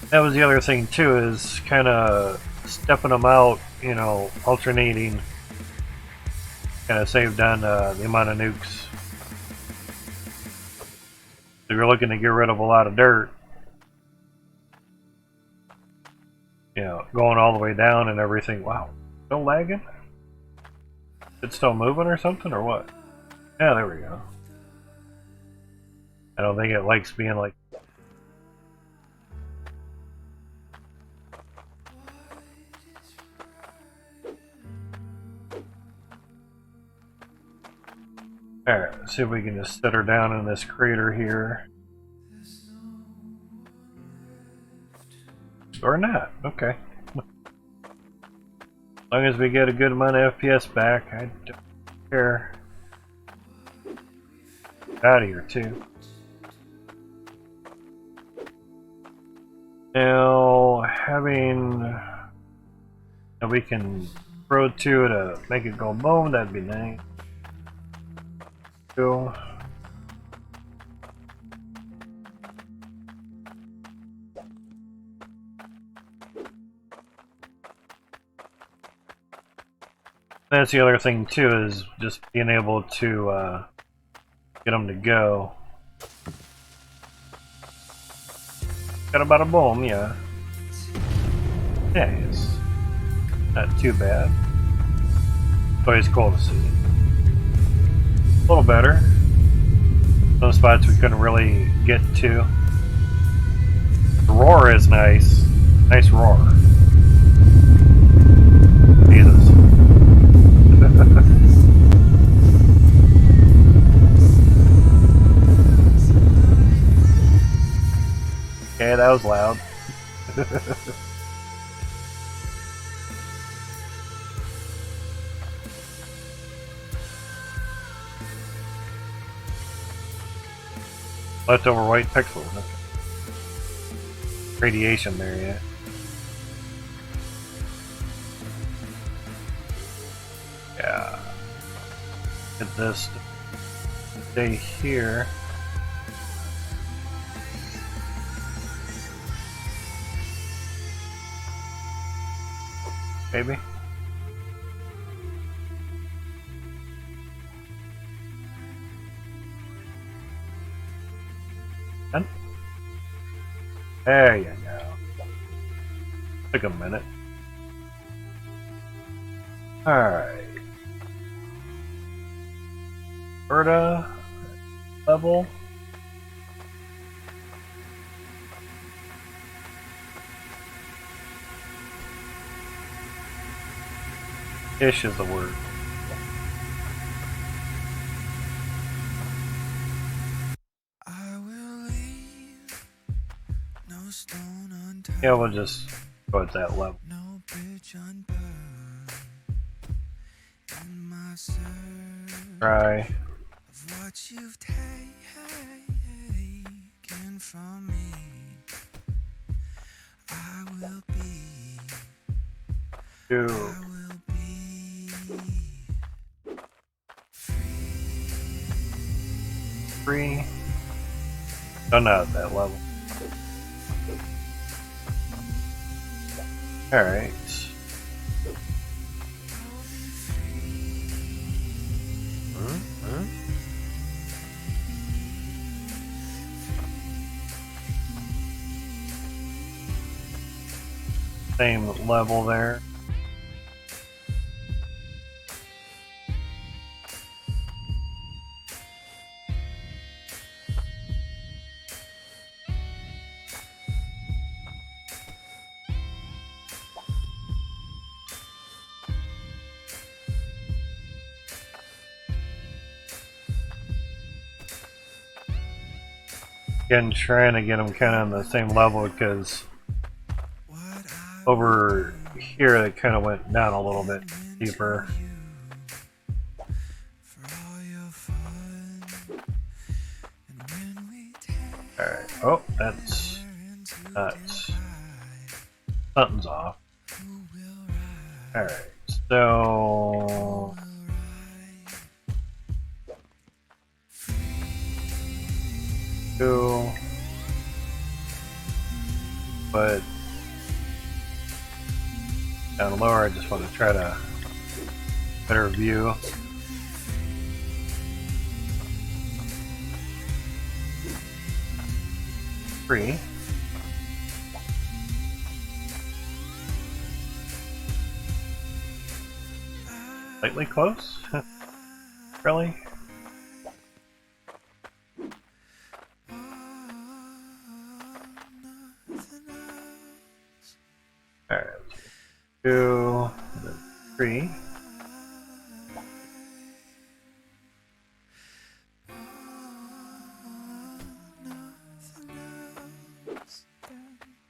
That was the other thing too, is kind of stepping them out, you know, alternating. Kind of saved on the amount of nukes. If you're looking to get rid of a lot of dirt, you know, going all the way down and everything. Wow, still lagging? It's still moving or something, or what? Yeah, there we go. I don't think it likes being like. Alright, let's see if we can just set her down in this crater here. Or not, okay. As long as we get a good amount of FPS back, I don't care. Out of here too. Now, having that we can throw 2 to make it go boom, that'd be nice. Cool. That's the other thing too, is just being able to get them to go. Got about a boom, yeah. Nice. Not too bad. It's always cool to see. A little better. Some spots we couldn't really get to. The roar is nice. Nice roar. Jesus. Okay, that was loud. Leftover white pixels. Okay. Radiation there, yeah. Yeah. Get this to stay here. Maybe. Done. There you go. Took a minute. Alright. Berta level. Ish is the word. I will leave no stone unturned, Yeah, we'll just go at that level. no bridge unburned. In my search Try. of what you've taken from me, I will be, Two. I will be Three. Done out at that level. Alright. Same level there. Again, trying to get them kind of on the same level because what I over here they kind of went down a little bit deeper. for all your fun. And when we take Alright. Oh, that's into nuts. divide, Something's off. who will ride? Alright. So Will ride? two. But down lower I just want to try to better view. Three. Slightly close? Really? Alright. Two, and then three.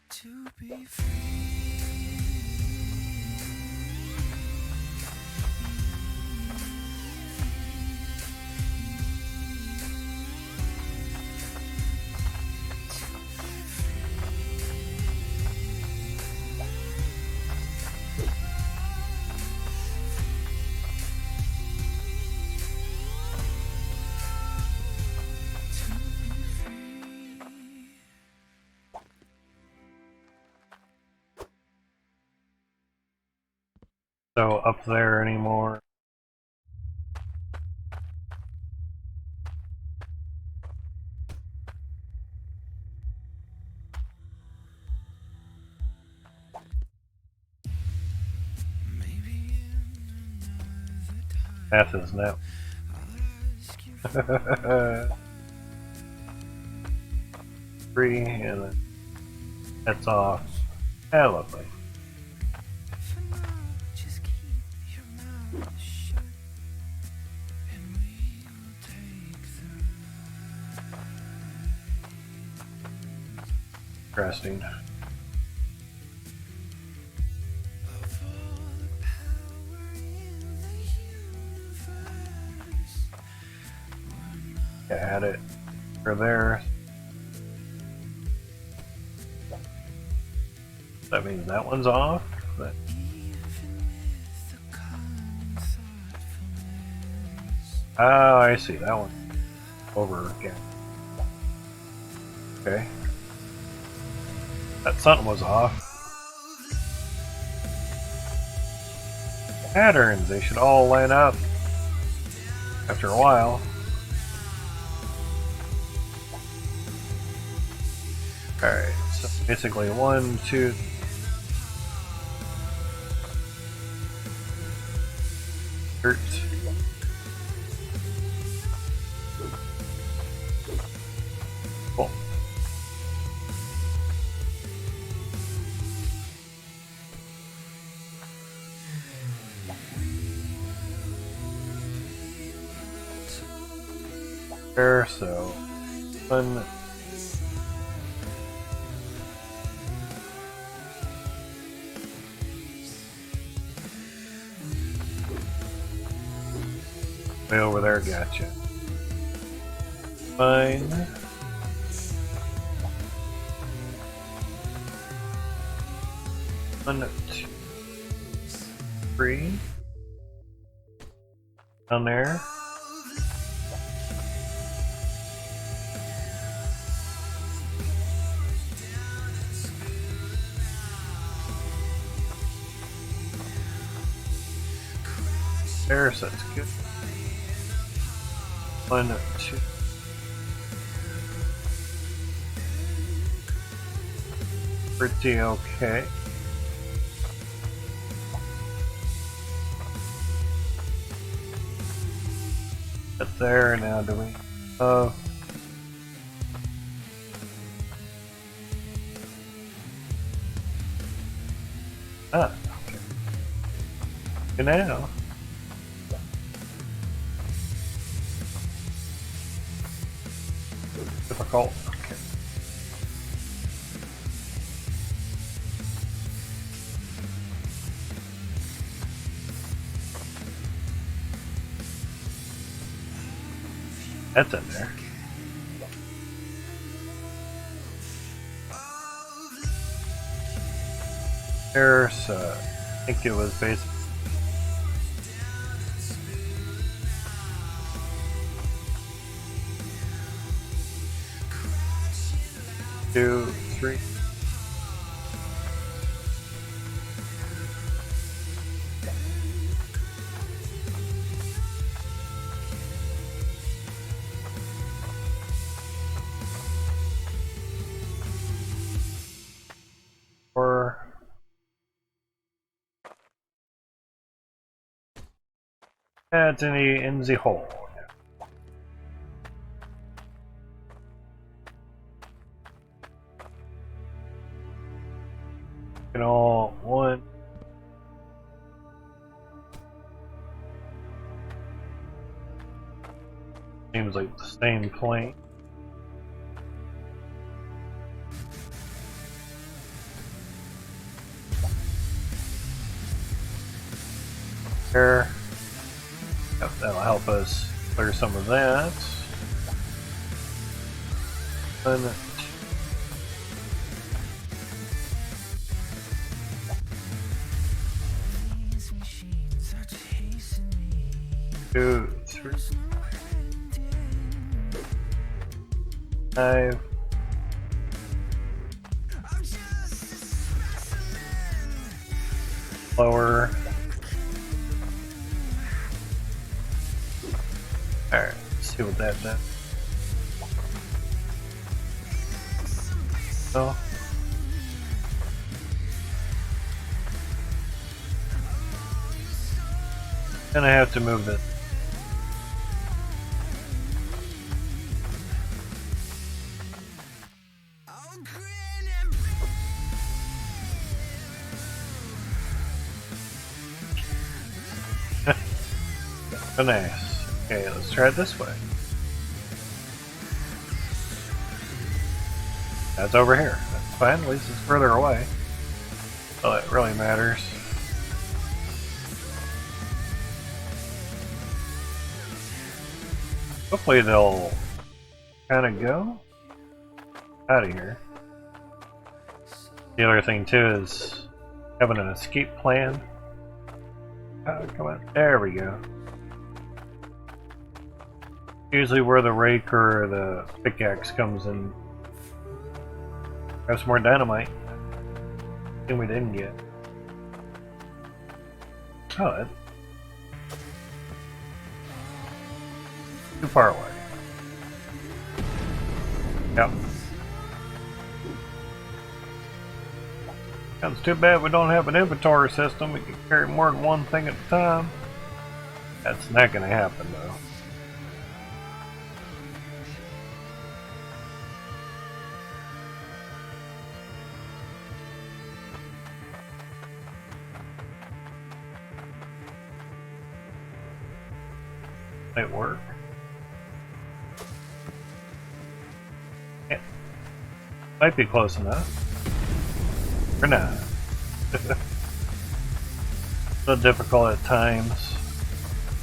To be free. So up there anymore. Math is now. 3 and then that's off. Ah, lovely. Just keep your mouth shut, and we will take the Interesting. of all the power in the universe. Add it for there. That means that one's off. But Even with the common thoughtfulness, oh, I see that one. Over again. Okay. That something was off. Patterns, they should all line up after a while. Alright, so basically 1, 2. Dirt. Cool. There, so 1. Way over there, gotcha. Fine. One, 2, 3. Down there. There, so that's good. 1, 2. Pretty okay. That's there, now do we okay. Good now. Difficult. Okay. That's in there. There's, I think it was basically 2, 3. Or adds any in the hole. You know, 1. Seems like the same plane. There. Yep, that'll help us clear some of that. 1, these machines are chasing me. 2, 3, 5. I'm just a specimen. Lower. Alright, let's see what that does. So. Gonna have to move this Oh, nice. Okay, let's try it this way. That's over here. That's fine, at least it's further away. So it really matters. Hopefully they'll kind of go out of here. The other thing too is having an escape plan. Oh, come on. There we go. Usually where the rake or the pickaxe comes in. Have some more dynamite. Thing we didn't get. Oh, that's too far away. Yep. It's too bad we don't have an inventory system. We can carry more than one thing at a time. That's not going to happen, though. Might work. Yeah. Might be close enough. Or not. So difficult at times.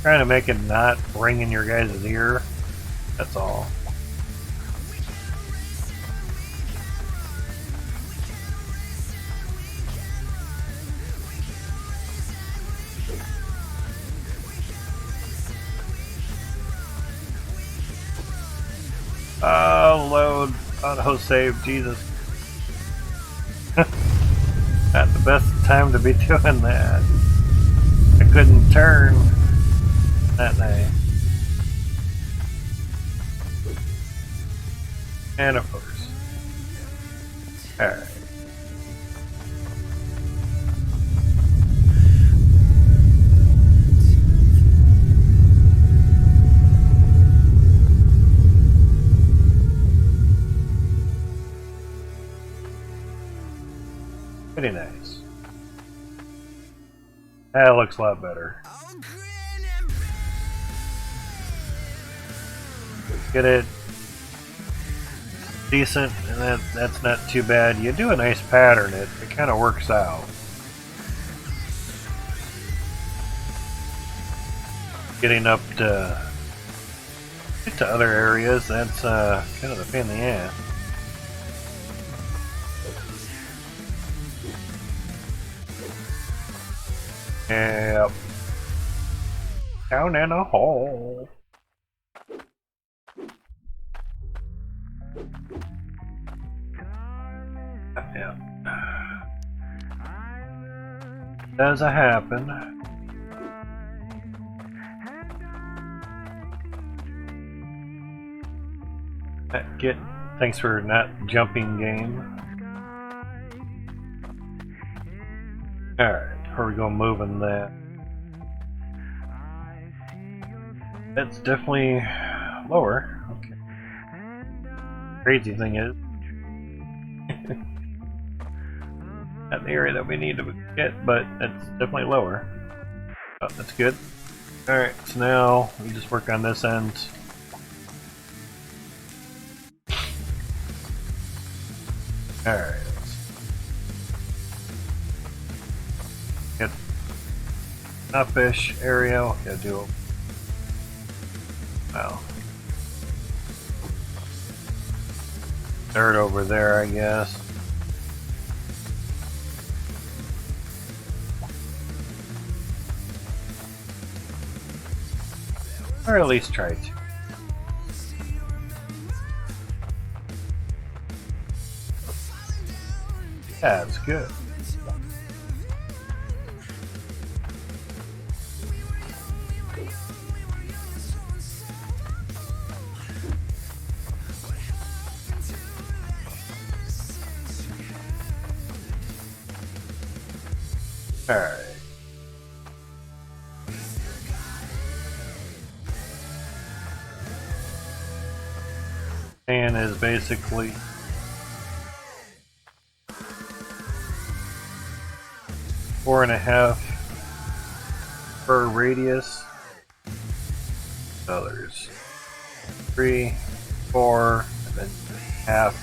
Trying to make it not ring in your guys' ear. That's all. Oh, load. Auto save, Jesus. Not the best time to be doing that. I couldn't turn that night. And of course. Alright. Pretty nice. That looks a lot better. Get it decent, and that's not too bad. You do a nice pattern, it kind of works out. Getting up to other areas, that's kind of a pain in the ass. Yep. Down in a hole. Yeah. Does it happen? Thanks for not jumping game. Alright. Are we going moving that? That's definitely lower. Okay. Crazy thing is, not the area that we need to get, but it's definitely lower. Oh, that's good. Alright, so now we just work on this end. Alright. Get enough-ish area. Okay, do it. Well, dirt over there, I guess. Or at least try to. That's good. Alright. And is basically four and a half per radius. So there's 3, 4, and then half.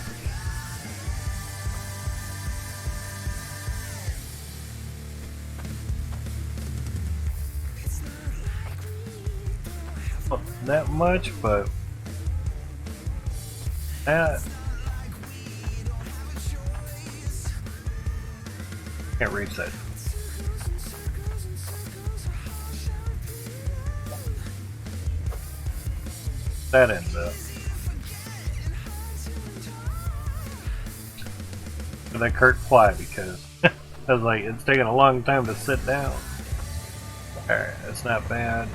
Not that much, but that can't reach that. That ends up. And then Kurt fly because I was like, it's taking a long time to sit down. Alright, that's not bad.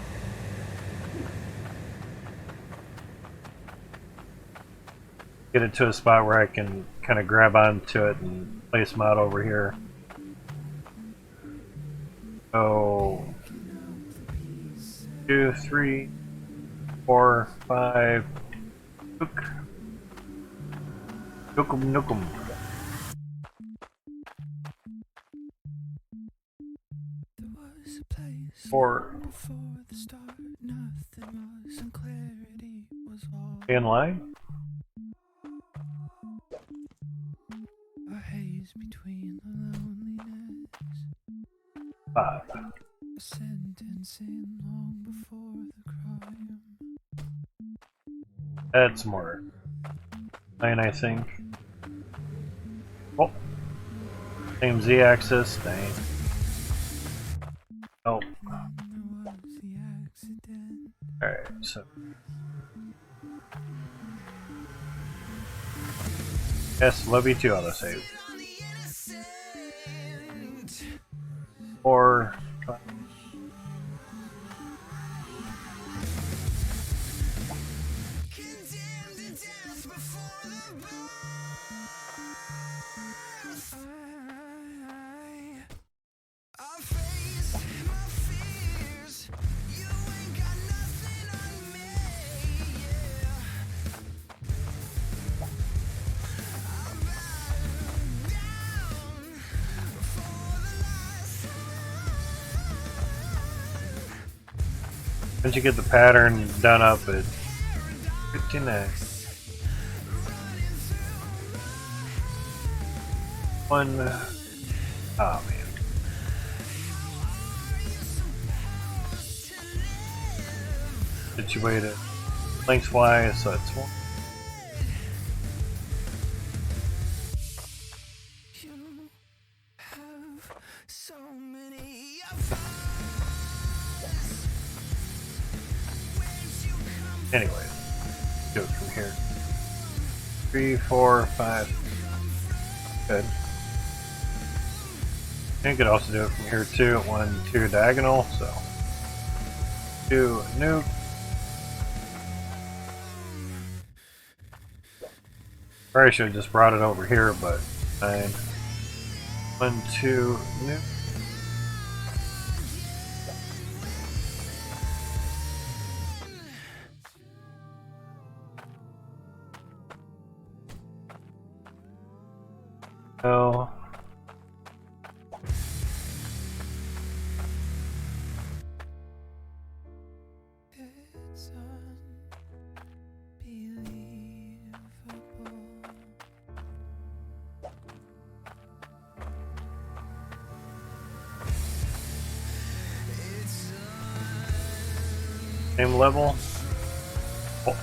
Get it to a spot where I can kind of grab onto it and place them out over here. So 2, 3, 4, 5. Nook. Nookum nookum. There was a place 4. before the start, nothing was, and clarity was all. In line. A haze between the loneliness, 5. a sentencing long before the crime. That's more line, I think. Oh, same Z-axis. Dang. Oh. And then there was the accident. All right. So. Yes, love you too. Autosave. 4, 5. I faced my fears. You ain't got nothing on me. Yeah. I bowed down for the last time. Once you get the pattern done up, it's pretty nice. One. Oh man. Situated lengthwise, so it's one. You have so many Anyway, do it from here. 3, 4, 5. Good. You could also do it from here too. 1, 2 diagonal. So 2 nuke. Probably should have just brought it over here, but fine. 1, 2 nuke. No. It's unbelievable. Same level. Oh.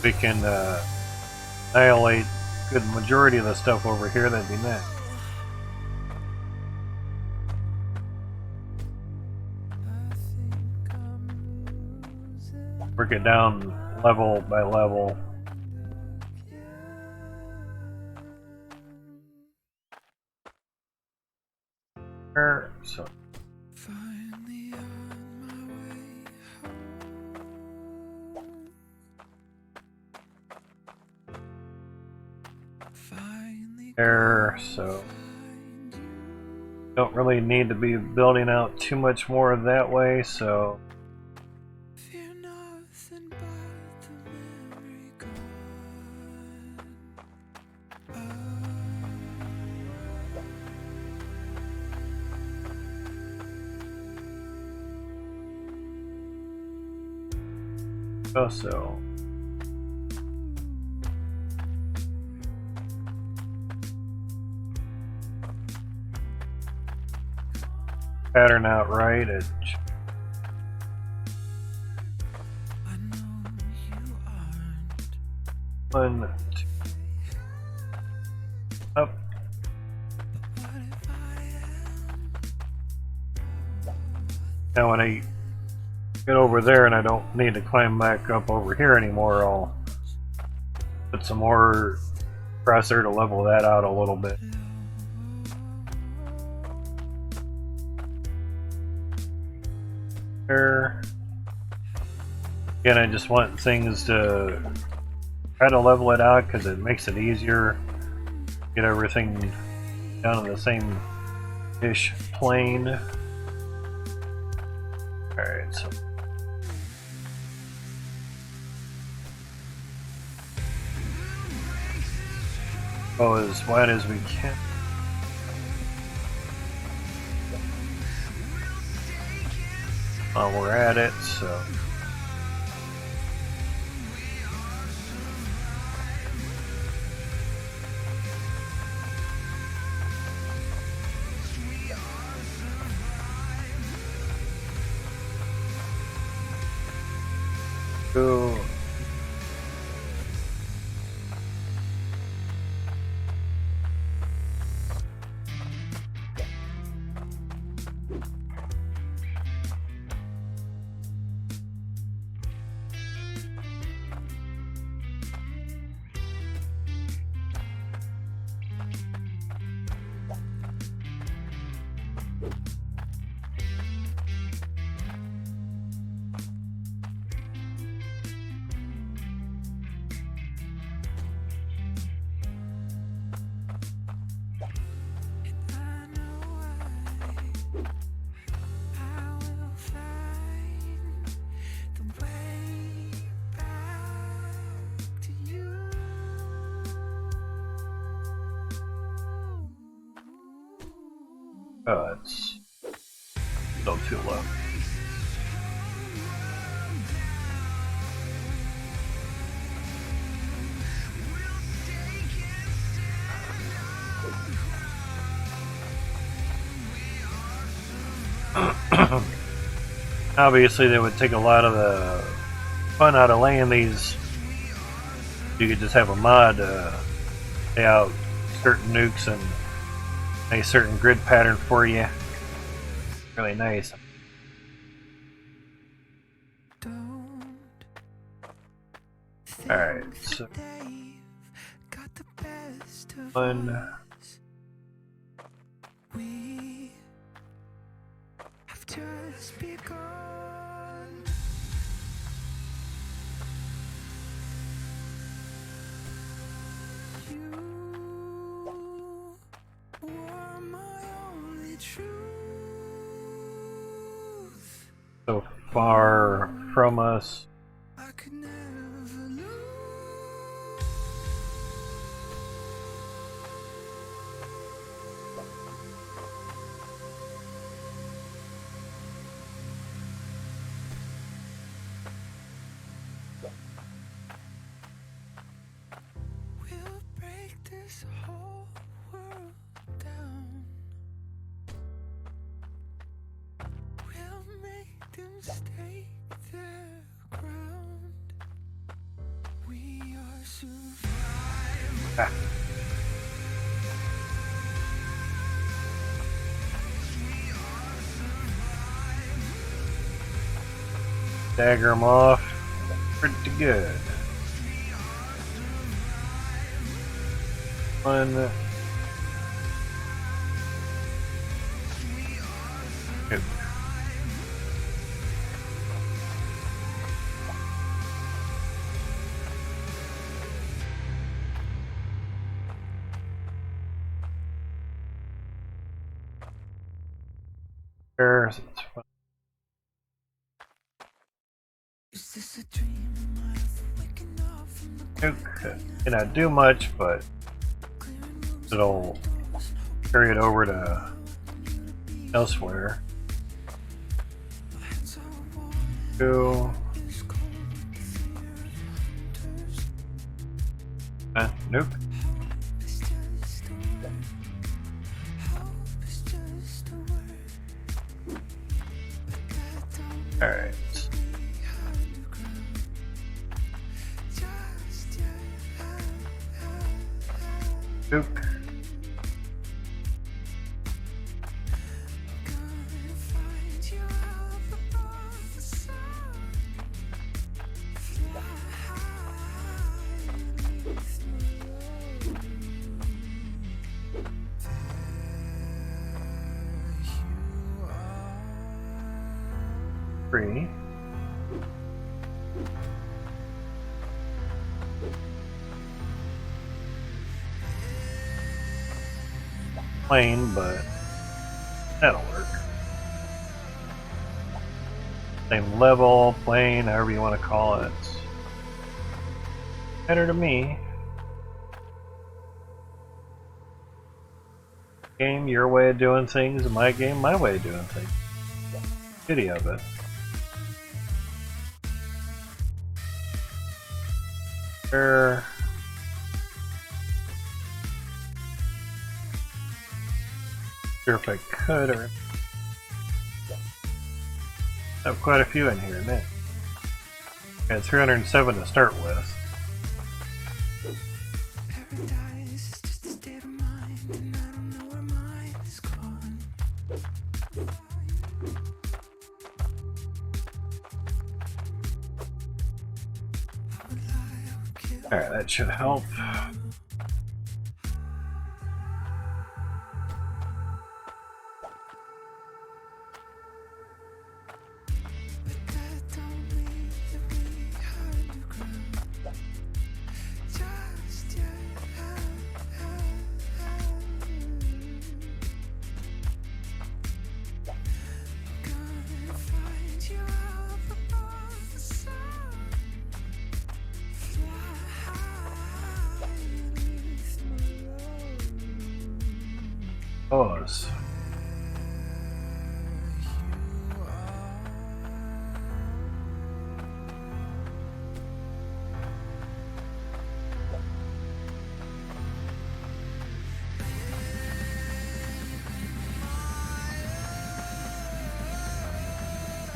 We can annihilate a good majority of the stuff over here. That'd be nice. I think I'm losing. Work it down level by level. There, so Finally on my way home. Finally there, so don't really need to be building out too much more that way, so fear nothing but the memory gone. Also, pattern out right. It I know you aren't. one, two, up. What if I am? Now when I get over there and I don't need to climb back up over here anymore, I'll put some more across there to level that out a little bit. There. Again, I just want things to try to level it out because it makes it easier. Get everything down in the same ish plane. Alright, so go as wide as we can. While we're at it, so go. I know I will find the way back to you. Oh, it's still too low. Obviously, that would take a lot of the fun out of laying these. You could just have a mod lay out certain nukes and a certain grid pattern for you. Really nice. Don't think Alright, so they've got the best of one. us. We have just begun. You were my only truth. So far from us. I could never lose. We'll break this whole world down. We'll make them stake their ground. We are survivors. Ah, dagger them off. Pretty good. One. Two. There. Is this a dream? Am I waking up from the Nuke cannot do much, but clearing rooms? it'll carry it over to elsewhere. My hands are warm, Two. it's cold. Nope. Alright. Nope. Three. Plane, but that'll work. Same level, plane, however you want to call it. Better to me. Game, your way of doing things, my game, my way of doing things. Pity of it. Sure. Sure if I could, or I have quite a few in here, man. I had 307 to start with. Paradise is just a state of mind, and I don't know where mine is gone. I would lie, I would kill. Alright, that should help. But that don't mean that we had to ground. Just yet. Gonna find you up above the sun. Fly high with my love. Pause.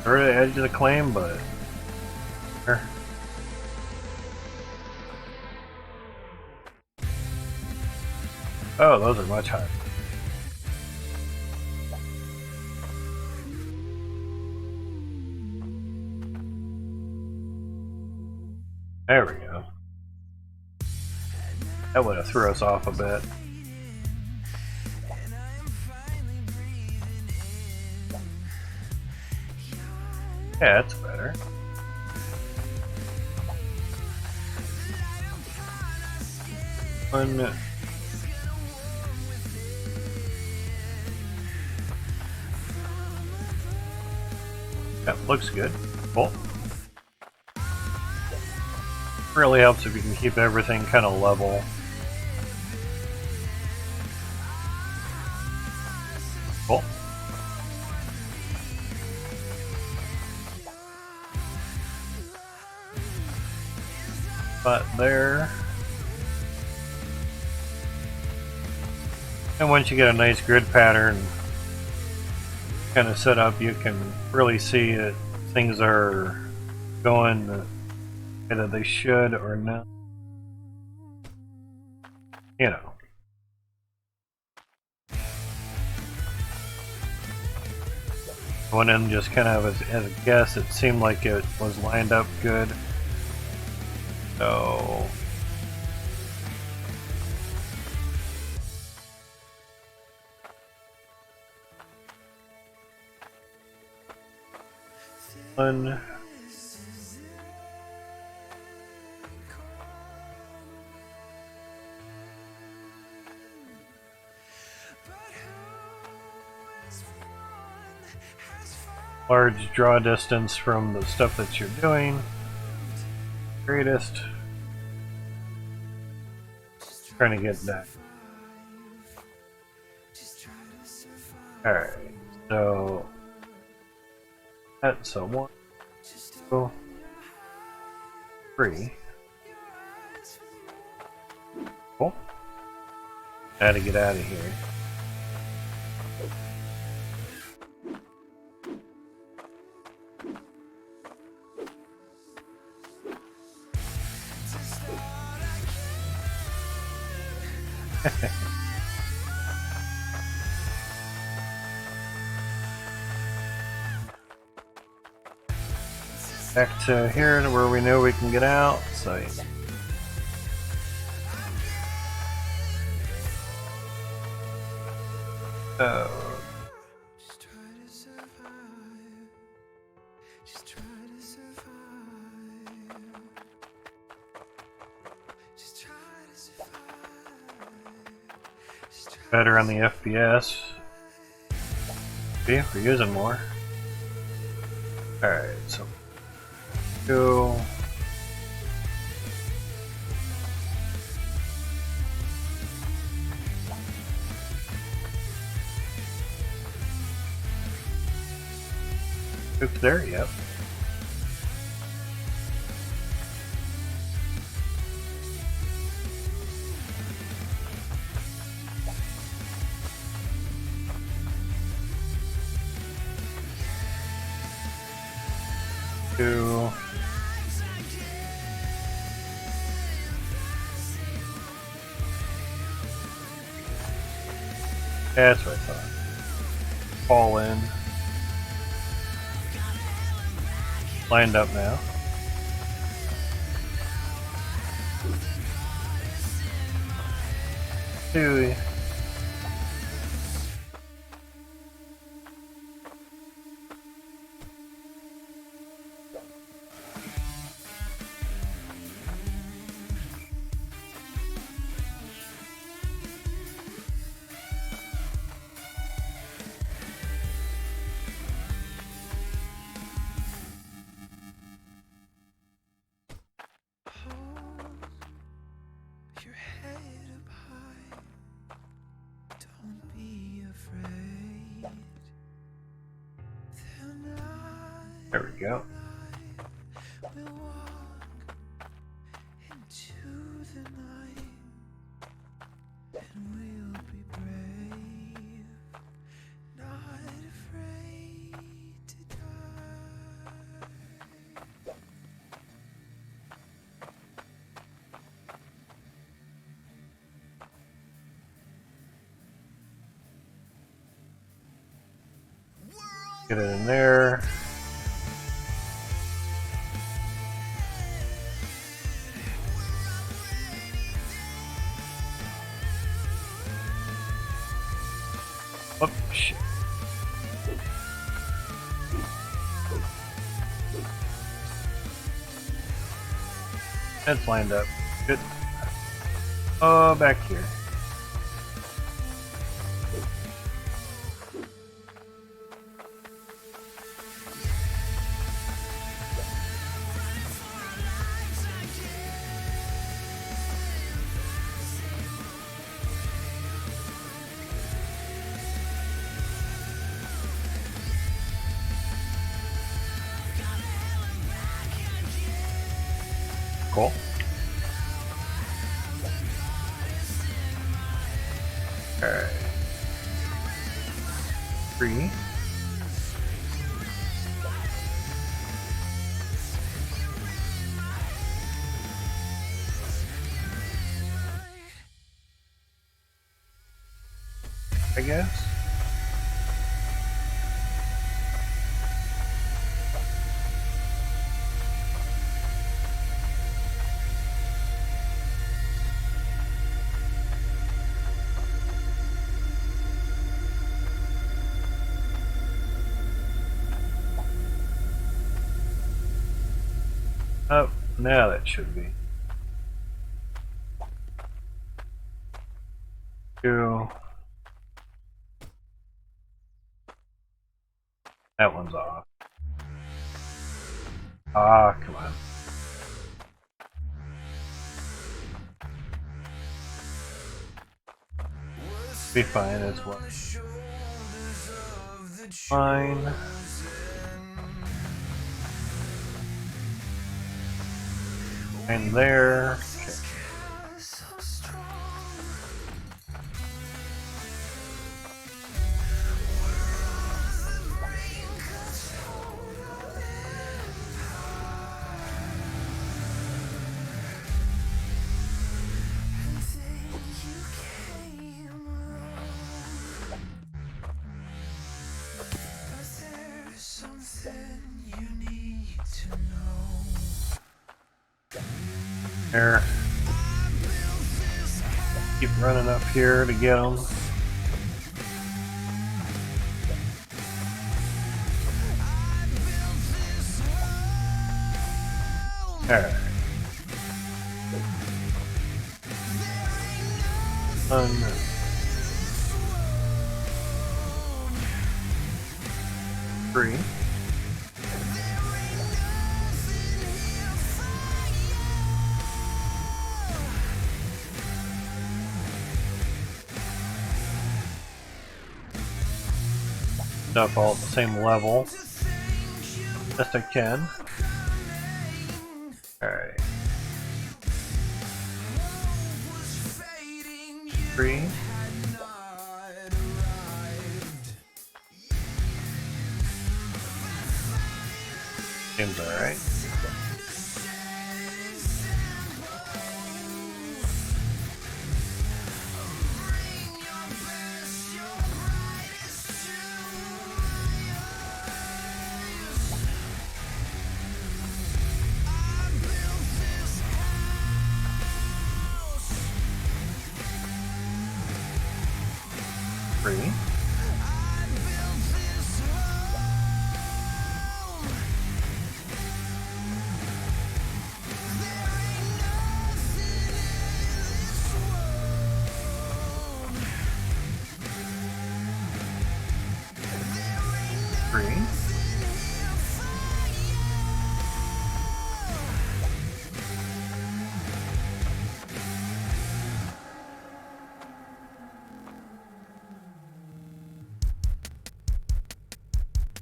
We're at the edge of the claim, but sure. Oh, those are much higher. There we go. That would have threw us off a bit. Yeah, that's better. One. That looks good. Cool. Really helps if you can keep everything kind of level. Cool. But there. And once you get a nice grid pattern kind of set up, you can really see that things are going either they should or not. You know. Went in just kind of as a guess, it seemed like it was lined up good. So one. Large draw distance from the stuff that you're doing. Greatest. Trying to get that. Alright, so that's a 1, 2, 3. Cool. I had to get out of here. Back to here to where we know we can get out. So yeah. Just try to survive. Just try to survive. Just try to survive. Just try Better on the FPS. See, we're using more. Alright, so go. Oops, there, yep. Two. Yeah, that's what I thought. Fall in. Lined up now. Two. your head up high. Don't be afraid. There we go. We'll walk into the night, and we'll be brave, not afraid to die. Get it in there. Oh, shit. That's lined up. Good. Oh, back here. Cool. Alright. 3. I guess. Oh, now that should be. 2. That one's off. Ah, come on. Be fine as well. Fine. And there. Okay. There. Keep running up here to get them. Alright. 1, 3. Up all at the same level. Best I can. Alright. 3. Seems alright.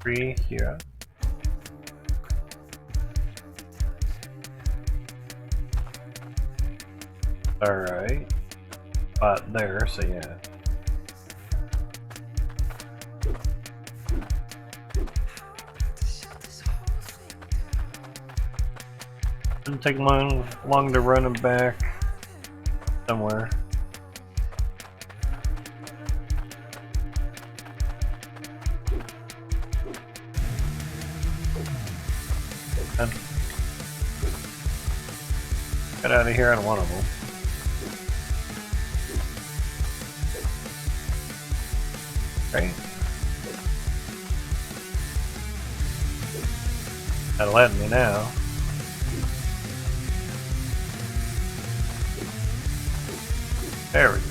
Three here. Alright. Spot there, so yeah. Didn't take long to run him back somewhere. Get out of here on one of them. Great. That'll let me now. There we go.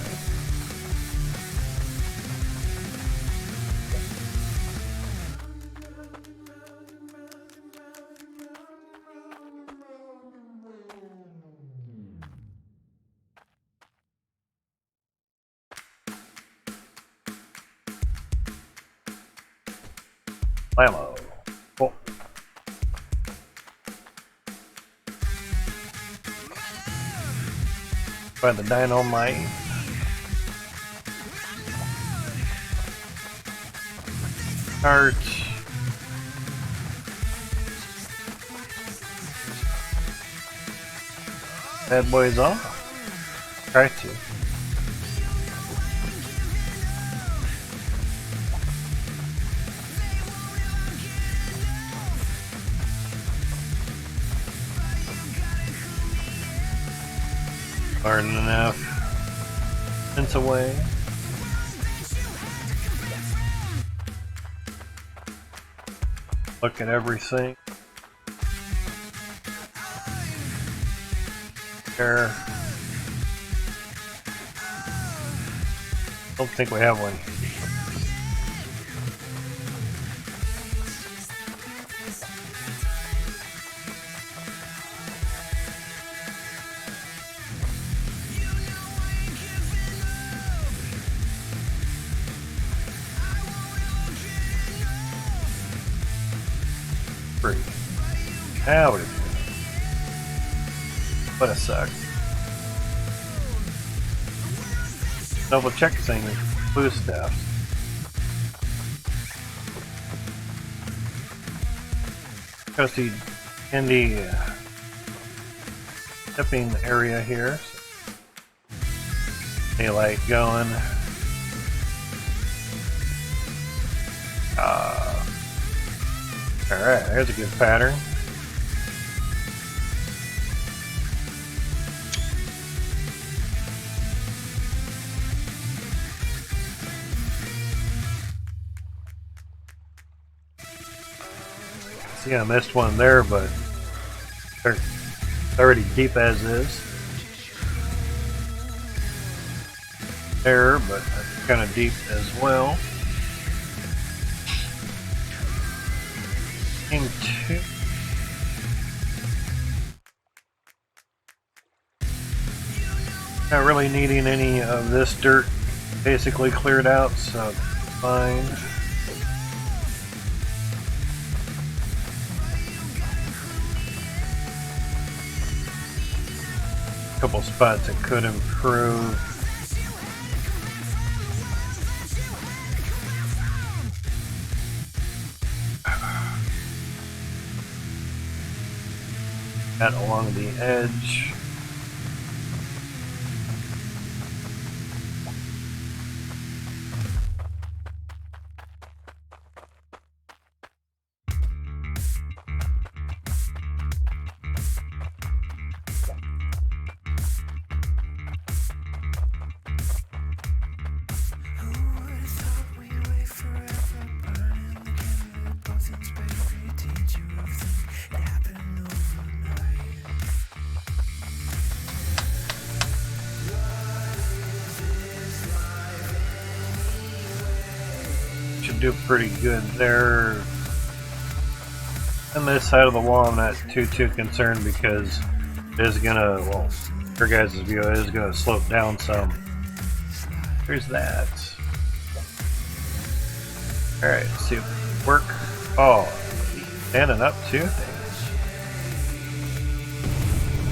Ammo. Cool. By the dynamite. Start. Bad boys off. Try to. Hard enough. Fence away. Look at everything. There. Don't think we have one. Howdy. What a suck. Double check thing blue stuff. Go see in the shipping area here. Daylight going. Alright, there's a good pattern. See, I missed one there, but it's already deep as is. There, but that's kind of deep as well. Game 2. Not really needing any of this dirt basically cleared out, so fine. Couple spots that could improve. That along the edge. Should do pretty good there. On this side of the wall, I'm not too concerned because it is gonna, well, your guys' view, it is gonna slope down some. There's that. Alright, let's see if work. Oh, he's standing up too.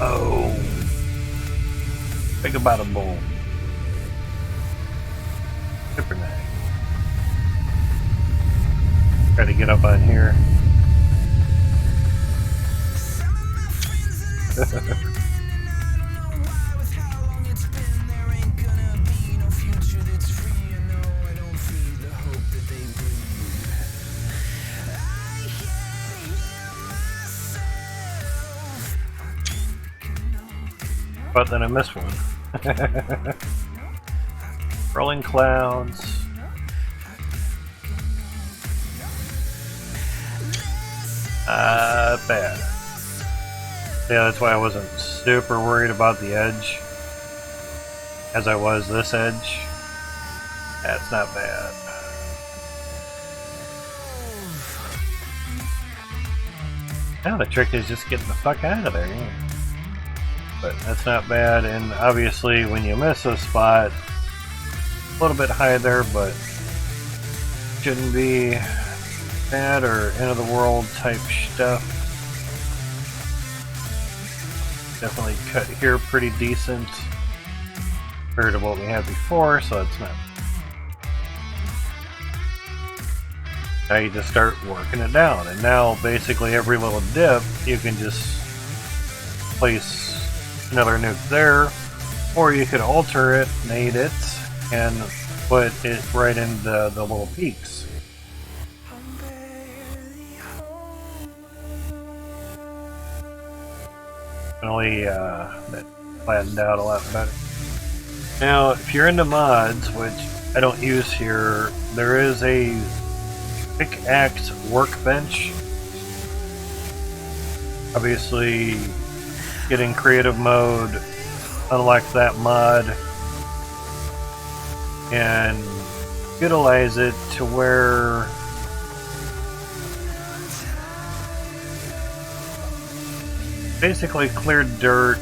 Oh, think about a boom. Super nice. Try to get up on here. But then I missed one. Rolling clouds. Bad. Yeah, that's why I wasn't super worried about the edge as I was this edge. That's not bad. Now the trick is just getting the fuck out of there. Yeah. But that's not bad, and obviously when you miss a spot, a little bit high there, but shouldn't be bad or end of the world type stuff. Definitely cut here pretty decent compared to what we had before, so it's not. Now you just start working it down, and now basically every little dip you can just place another nuke there, or you could alter it, nade it, and put it right in the little peaks. Definitely that flattened out a lot better. Now, if you're into mods, which I don't use here, there is a pickaxe workbench. Obviously, getting creative mode, unlock that mod, and utilize it to where basically clear dirt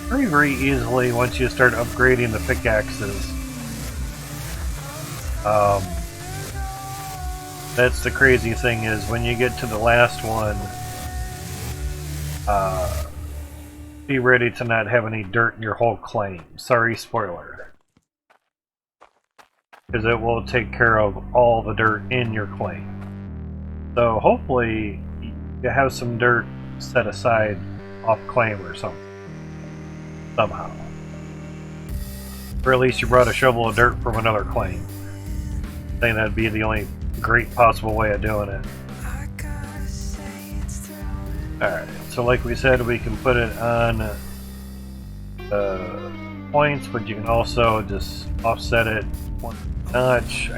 very easily once you start upgrading the pickaxes. That's the crazy thing, is when you get to the last one, be ready to not have any dirt in your whole claim. Sorry, spoiler. Because it will take care of all the dirt in your claim. So hopefully you have some dirt set aside off claim or something. Somehow. Or at least you brought a shovel of dirt from another claim. I think that'd be the only great possible way of doing it. Alright, so like we said, we can put it on points, but you can also just offset it one notch.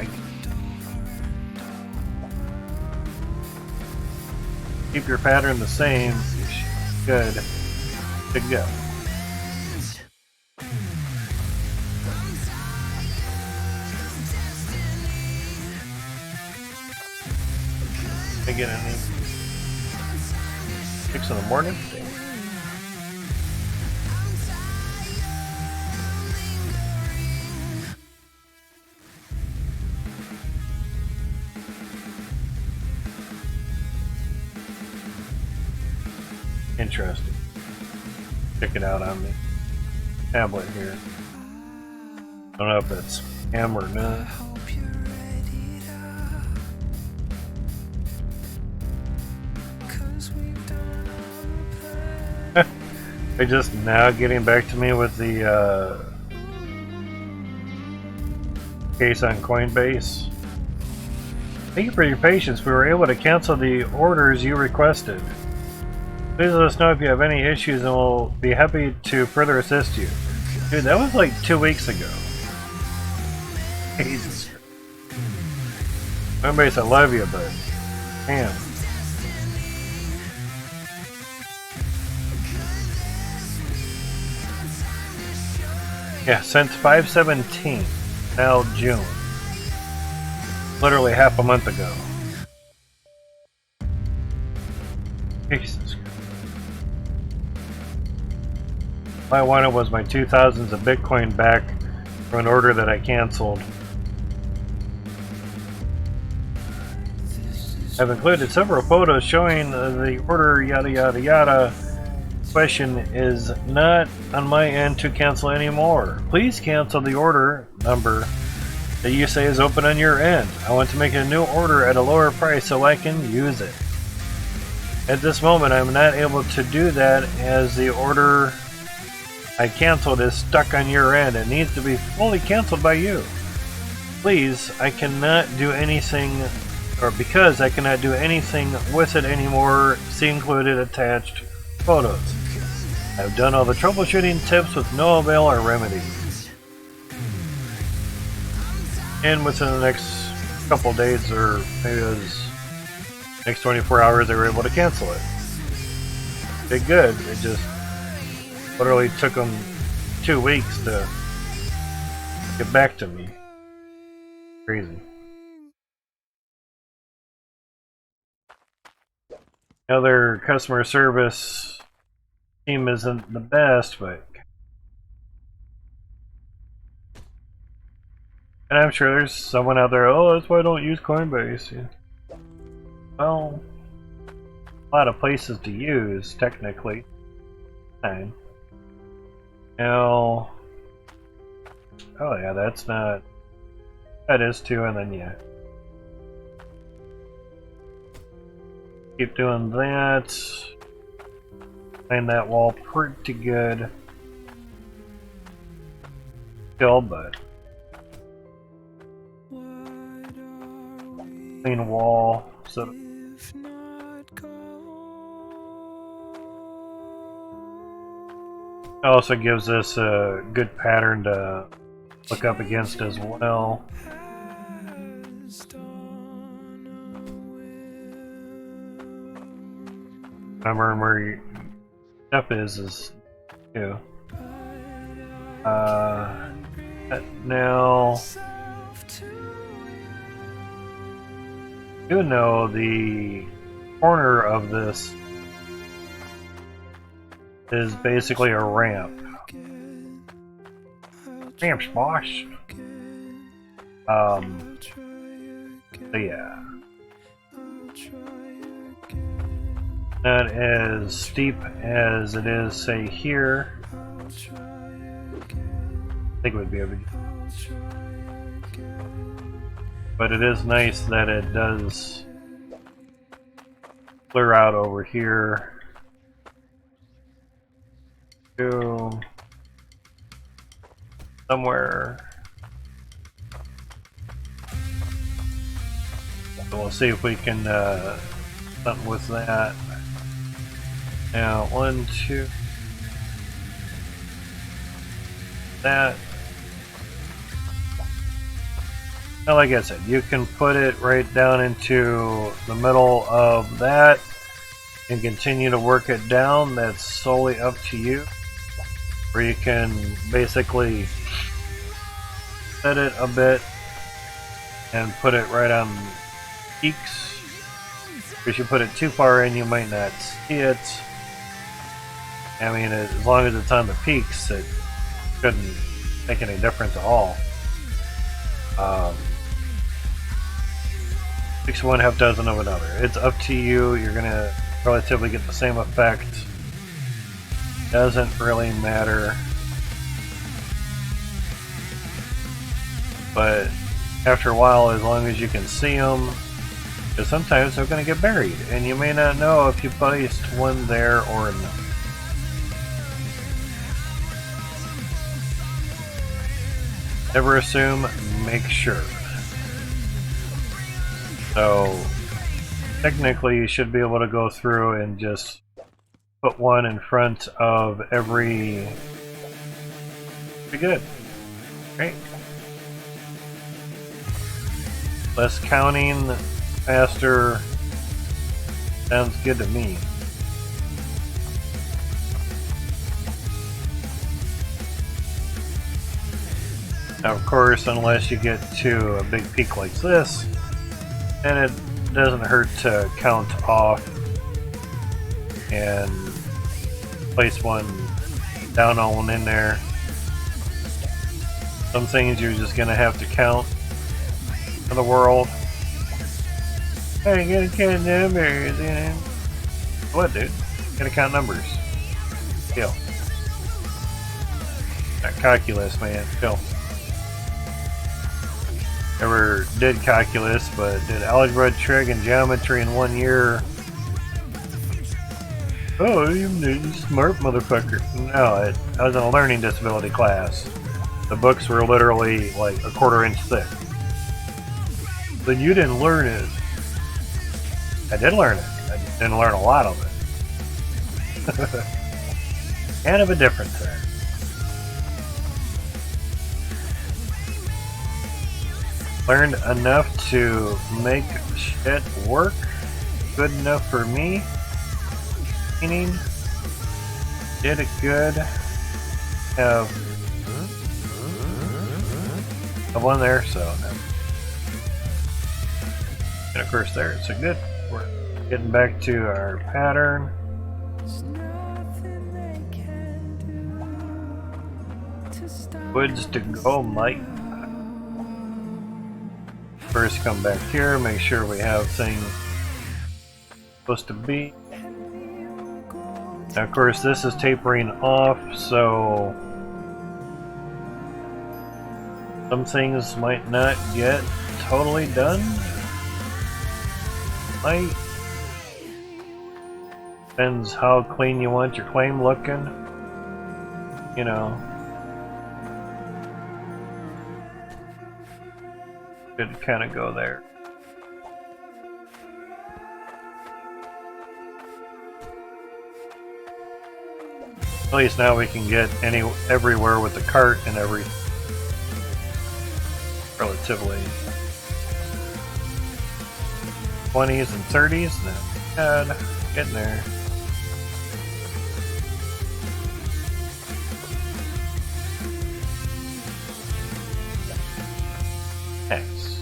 keep your pattern the same, you should be good to go. I get any 6 in the morning? Interesting. Check it out on the tablet here. Don't know if it's ham or not. They're just now getting back to me with the case on Coinbase. Thank you for your patience. We were able to cancel the orders you requested. Please let us know if you have any issues and we'll be happy to further assist you. Dude, that was like 2 weeks ago. Jesus. Coinbase, I love you, but damn. Yeah, since 5/17, now June. Literally half a month ago. Jesus. All I wanted was my 2000s of Bitcoin back for an order that I canceled. I've included several photos showing the order yada yada yada. Question is not on my end to cancel anymore. Please cancel the order number that you say is open on your end. I want to make a new order at a lower price so I can use it. At this moment, I'm not able to do that as the order I canceled is stuck on your end. It needs to be fully canceled by you. Please, I cannot do anything, or because I cannot do anything with it anymore, see included attached photos. I've done all the troubleshooting tips with no avail or remedy. And within the next couple days, or maybe it was next 24 hours, they were able to cancel it. Did good. It just literally took them 2 weeks to get back to me. Crazy. Now their customer service team isn't the best, but and I'm sure there's someone out there, oh, that's why I don't use Coinbase. Yeah. Well, a lot of places to use, technically. Fine. Now, oh yeah, that's not, that is too, and then yeah. Keep doing that. Clean that wall pretty good. Still, but clean wall. So it also gives us a good pattern to look up against as well. Remember where your stuff is too. Now, you know the corner of this is basically a ramp. Ramps, boss. So yeah. Not as steep as it is, say, here. I think it would be a big, but it is nice that it does clear out over here to somewhere. So we'll see if we can something with that. Now, 1, 2, that. Now, like I said, you can put it right down into the middle of that, and continue to work it down, that's solely up to you. Or you can basically set it a bit and put it right on peaks. If you put it too far in, you might not see it. I mean, as long as it's on the peaks, it shouldn't make any difference at all. 6 one, half dozen of another. It's up to you. You're gonna relatively get the same effect. Doesn't really matter. But after a while, as long as you can see them, because sometimes they're going to get buried, and you may not know if you placed one there or not. Never assume, make sure. So, technically you should be able to go through and just put one in front of every... Be good. Great. Less counting, faster. Sounds good to me. Now, of course, unless you get to a big peak like this, then it doesn't hurt to count off and place one down on one in there. Some things you're just gonna have to count for the world. Hey, you gotta count numbers, you know. What, dude? You gotta count numbers. Chill. Not calculus, man. Chill. Never did calculus, but did algebra, trig, and geometry in 1 year. Oh, you smart motherfucker. No, I was in a learning disability class. The books were literally like a quarter-inch thick. Then you didn't learn it. I did learn it. I just didn't learn a lot of it. Kind of a difference there. Learned enough to make shit work. Good enough for me. Meaning, did it good. Have one there, so no. And of course there, so good. We're getting back to our pattern. Woods to go, Mike. First come back here, make sure we have things supposed to be. Now of course this is tapering off, so some things might not get totally done. Might. Depends how clean you want your claim looking. You know. Could kind of go there. At least now we can get everywhere with the cart and everything. Relatively 20s and 30s, not bad. Getting there. Nice.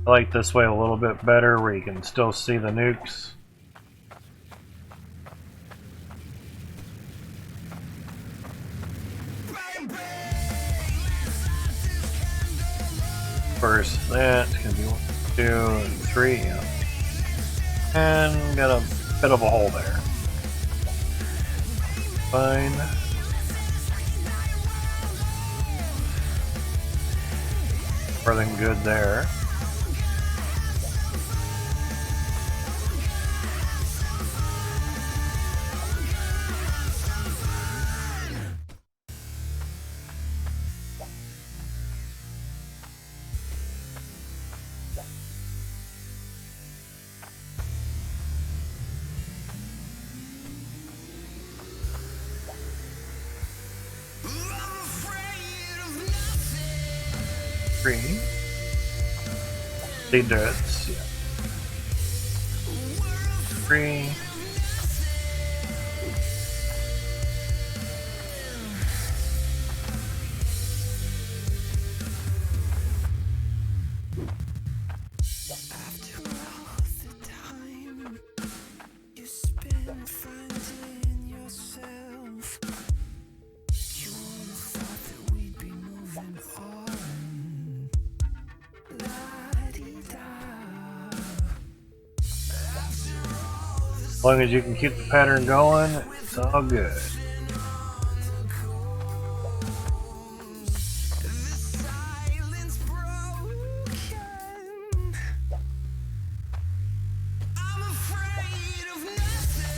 I like this way a little bit better where you can still see the nukes. First that, it's gonna be 1, 2, and 3, yeah. And got a bit of a hole there. Fine. More than good there. Green. Seed dirts, yeah. 3. After all the time you spend finding yourself, you would have thought that we'd be moving on. La-di-da. As long as you can keep the pattern going, it's all good. Silence broken. I'm afraid of nothing.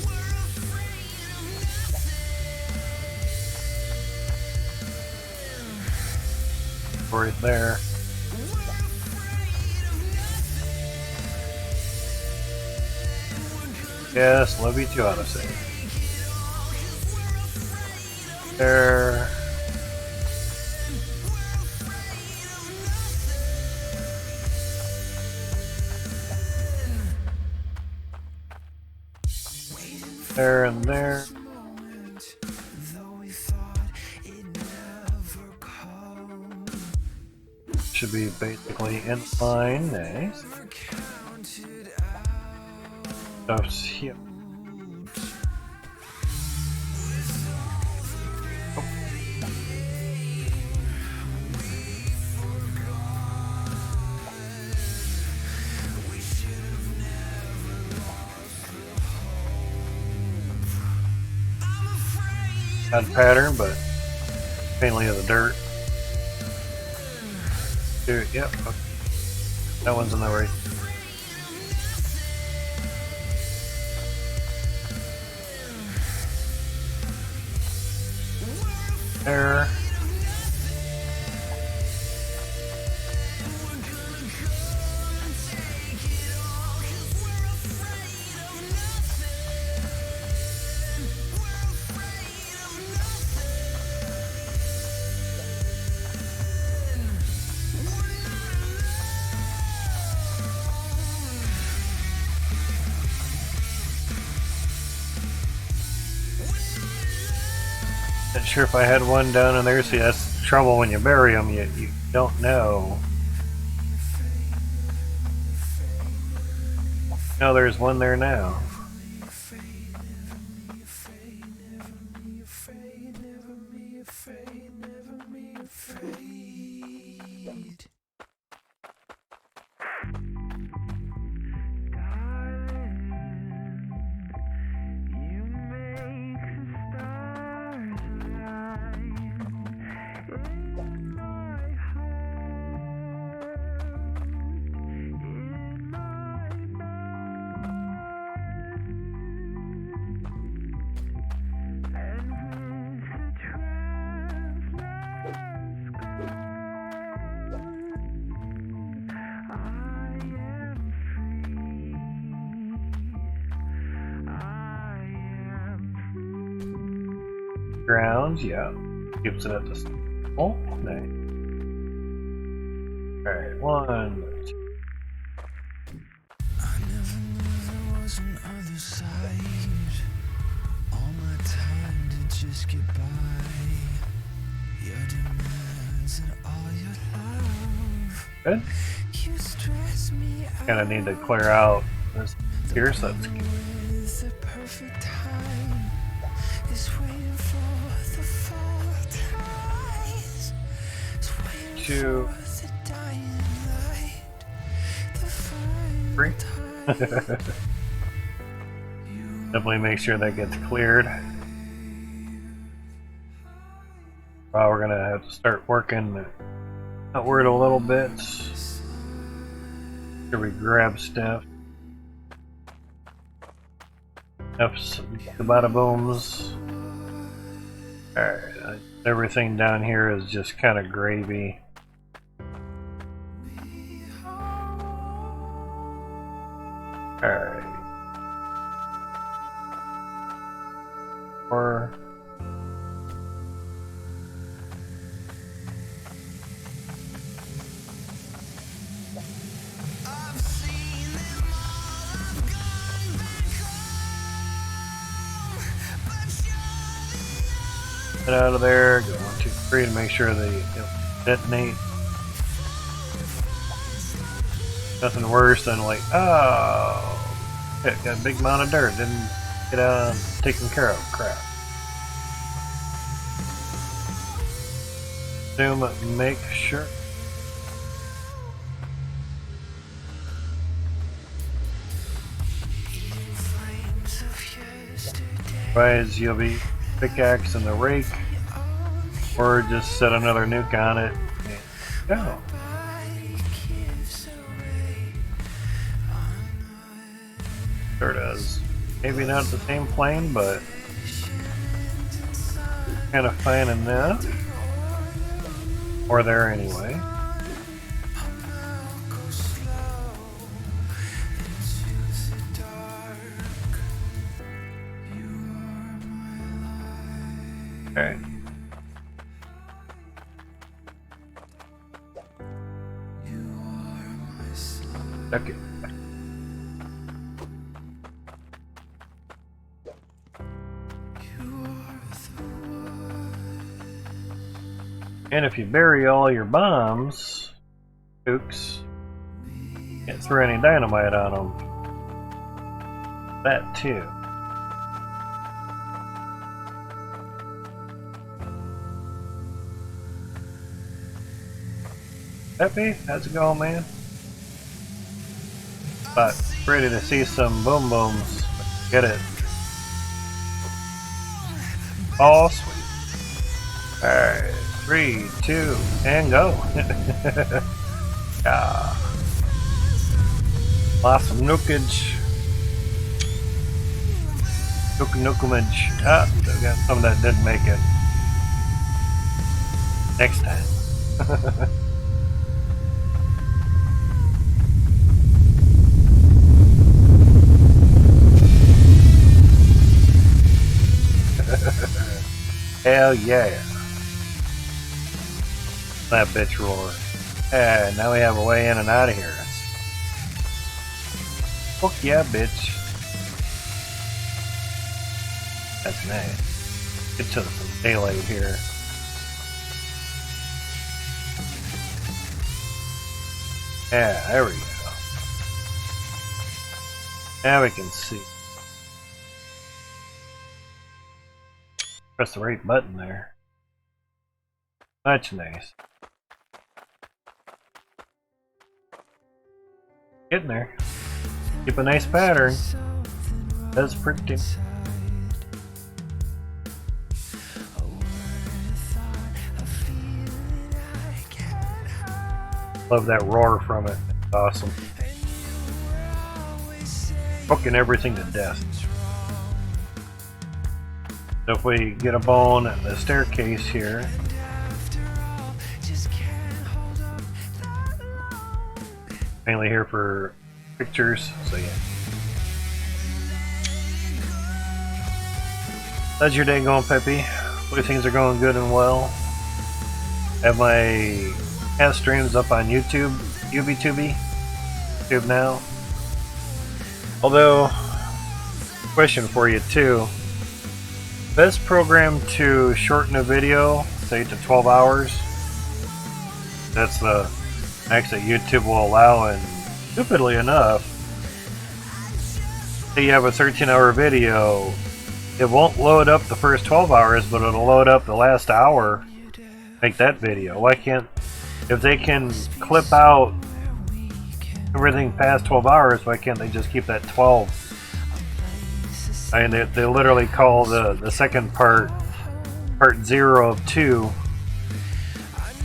We're afraid of nothing. Right there. We're afraid of nothing. Yes, love you too, Odyssey. There. There and there. Moment, though we thought it never come. Should be basically in line. Nice. Never counted Stuff's here. Not pattern, but mainly of the dirt. Here, yep. Okay. That one's in the right. There. Not sure if I had one down in there. See, that's the trouble when you bury them. You don't know. No, there's one there now. Grounds, yeah. Keeps it at the oh, nice. Alright, 1, 2. I never knew there was an other side. All my time to just get by. Your demands and all your love. Good. You stress me out. Kinda need to clear out this here, so that's good. With the perfect time is waiting for the fall times. It's waiting 2, for the dying light. The final 3. time. Definitely make sure that gets cleared. Well, we're gonna have to start working outward a little bit. Here we grab stuff. Up some bada booms. Alright, everything down here is just kind of gravy. Alright. Or Get out of there. Go 1, 2, 3 to make sure they detonate. Nothing worse than like, oh, shit, got a big amount of dirt. Didn't get taken care of. Crap. Zoom, make sure. Otherwise, you'll be pickaxe and the rake, or just set another nuke on it and go. Sure does. Maybe not the same plane, but kind of fine enough. Or there anyway. Okay. Okay. And if you bury all your bombs, nukes, can't throw any dynamite on them. That too. Peppy, how's it going, man? But ready to see some boom booms. Get it. All sweet. Alright, 3, 2, and go. Yeah. Lots of nukage. Nukamage. Ah, we got some that didn't make it. Next time. Hell yeah. That bitch roar. And now we have a way in and out of here. Fuck yeah, bitch. That's nice. Get to some daylight here. Yeah, there we go. Now we can see. Press the right button there. Much nice. Getting there. Keep a nice pattern. That's pretty. Love that roar from it. It's awesome. Fucking everything to death. So if we get a bone at the staircase here, mainly here for pictures, so yeah. How's your day going, Peppy? Hopefully things are going good and well. Have my cast streams up on YouTube, YouTube now. Although, question for you too. Best program to shorten a video, say to 12 hours. That's the max that YouTube will allow, and stupidly enough, say you have a 13-hour video, it won't load up the first 12 hours, but it'll load up the last hour, make that video. Why can't, if they can clip out everything past 12 hours, why can't they just keep that 12? I mean, they literally call the second part 0 of 2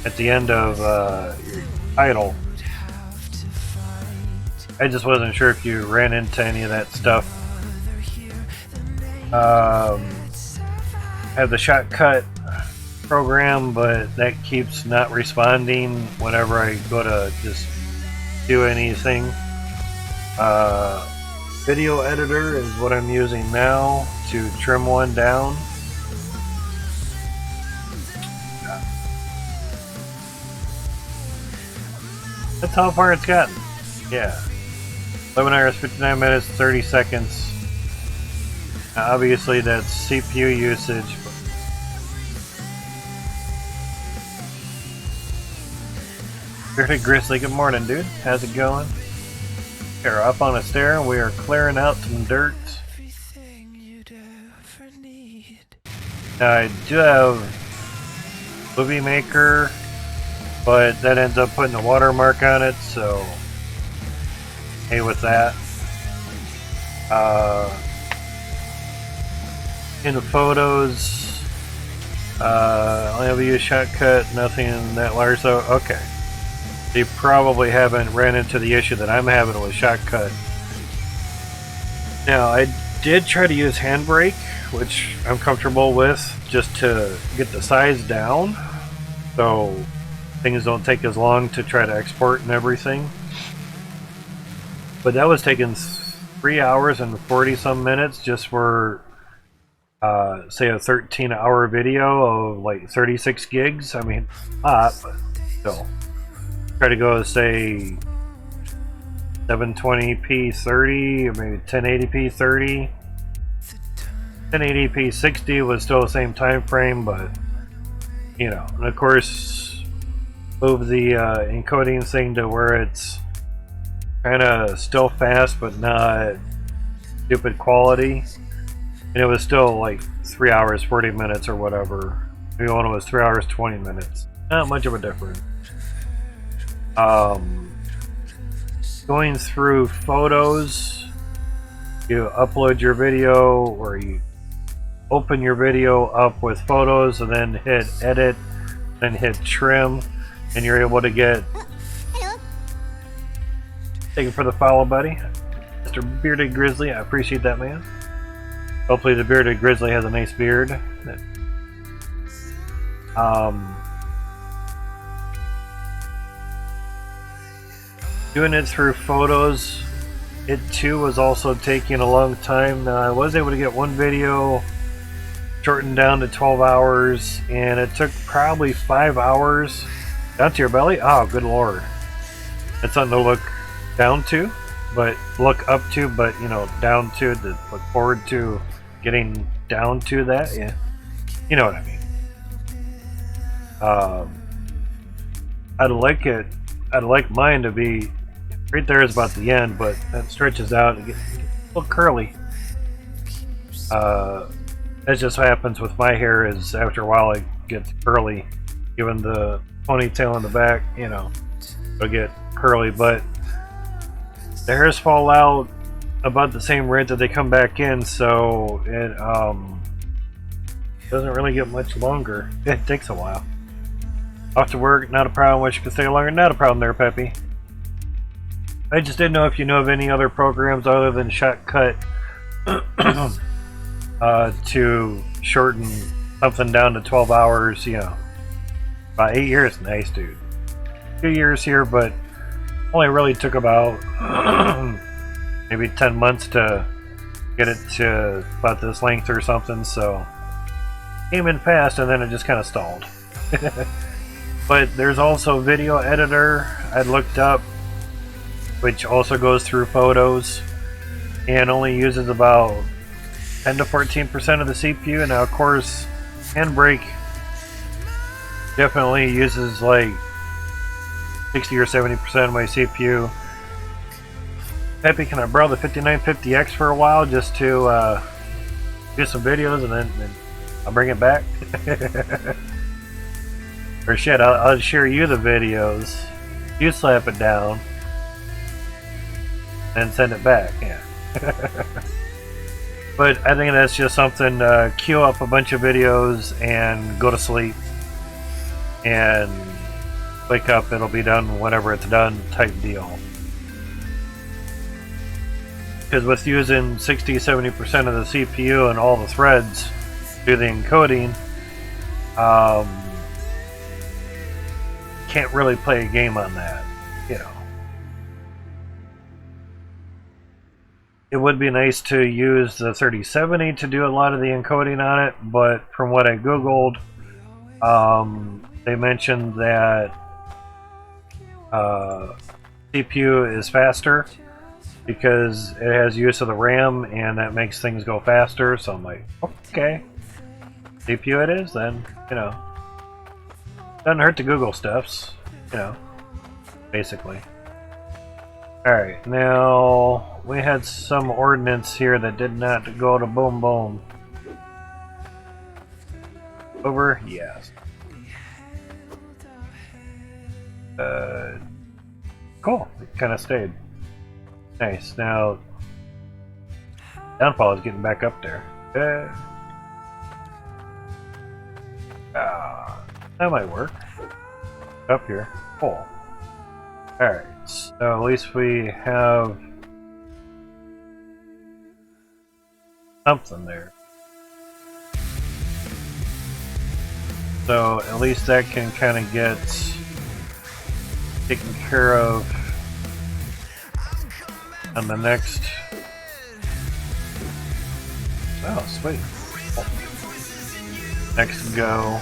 at the end of your title. I just wasn't sure if you ran into any of that stuff. Have the shortcut program, but that keeps not responding whenever I go to just do anything. Video editor is what I'm using now to trim one down. That's how far it's gotten. Yeah. 11 hours, 59 minutes, 30 seconds. Now, obviously that's CPU usage. Bearded Grizzly, good morning, dude. How's it going? We're up on a stair. We are clearing out some dirt. Now, I do have Movie Maker, but that ends up putting a watermark on it, so hey with that. In the photos, I only have used Shotcut, nothing that large though. Okay. You probably haven't ran into the issue that I'm having with Shotcut. Now, I did try to use Handbrake, which I'm comfortable with, just to get the size down, so things don't take as long to try to export and everything. But that was taking 3 hours and 40 some minutes just for, say, a 13-hour video of like 36 gigs. I mean, a lot, but still. Try to go, say, 720p 30 or maybe 1080p 30. 1080p 60 was still the same time frame, but you know, and of course move the encoding thing to where it's kind of still fast but not stupid quality, and it was still like 3 hours 40 minutes or whatever. The one was 3 hours 20 minutes. Not much of a difference. Going through photos, you upload your video or you open your video up with photos and then hit edit, then hit trim, and you're able to get. Thank you for the follow, buddy. Mr. Bearded Grizzly, I appreciate that, man. Hopefully the Bearded Grizzly has a nice beard. Doing it through photos, it too was also taking a long time. I was able to get one video shortened down to 12 hours, and it took probably 5 hours. Down to your belly? Oh, good lord. That's something to look down to, but look up to, but you know, down to, to look forward to getting down to that. Yeah, you know what I mean. I'd like mine to be right there is about the end, but that stretches out and gets a little curly. That just happens with my hair, is after a while it gets curly. Even the ponytail in the back, you know, it'll get curly, but the hairs fall out about the same rate that they come back in, so it doesn't really get much longer. It takes a while. Off to work, not a problem. Wish you could stay longer, not a problem there, Peppy. I just didn't know if you know of any other programs other than Shotcut to shorten something down to 12 hours, you know. About 8 years, nice, dude. 2 years here, but only really took about maybe 10 months to get it to about this length or something, so came in fast and then it just kind of stalled. But there's also video editor I looked up, which also goes through photos and only uses about 10 to 14% of the CPU. Now, of course, Handbrake definitely uses like 60 or 70% of my CPU. Peppy, can I borrow the 5950X for a while just to do some videos and then I'll bring it back? Or shit, I'll share you the videos. You slap it down and send it back. Yeah. But I think that's just something to queue up a bunch of videos and go to sleep and wake up, it'll be done whenever it's done type deal. Because with using 60-70% of the CPU and all the threads do the encoding, can't really play a game on that, you know. It would be nice to use the 3070 to do a lot of the encoding on it, but from what I googled, they mentioned that CPU is faster because it has use of the RAM and that makes things go faster. So I'm like, okay, CPU it is then, you know. Doesn't hurt to Google stuffs, you know. basically. Alright, now we had some ordnance here that did not go to boom boom. Over? Yes. Cool. It kind of stayed. Nice. Now, downfall is getting back up there. That might work. Up here. Cool. Alright, so at least we have something there. So at least that can kind of get taken care of on the next. Oh, sweet. Next go.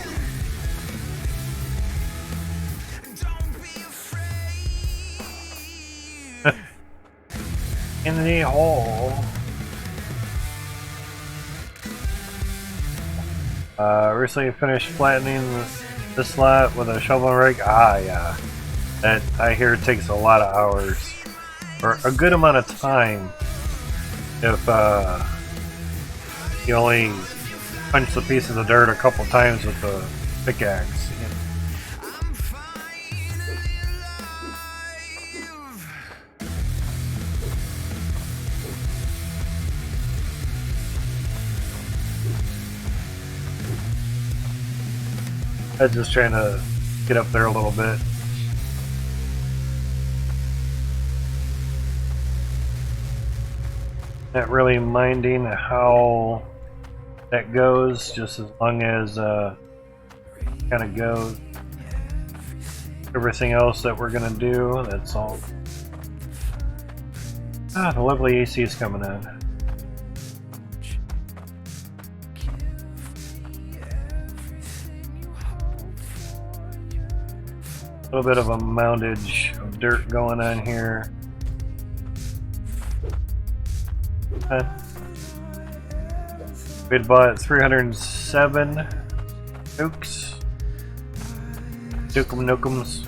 In the hole. Recently finished flattening this lot with a shovel and rake. Ah, yeah. That I hear takes a lot of hours, or a good amount of time. If you only punch the pieces of dirt a couple times with the pickaxe. I'm just trying to get up there a little bit. Not really minding how that goes, just as long as kind of goes. Everything else that we're gonna do, that's all. Ah, the lovely AC is coming in. A little bit of a moundage of dirt going on here. We'd bought 307 nukes. Nukem nukums.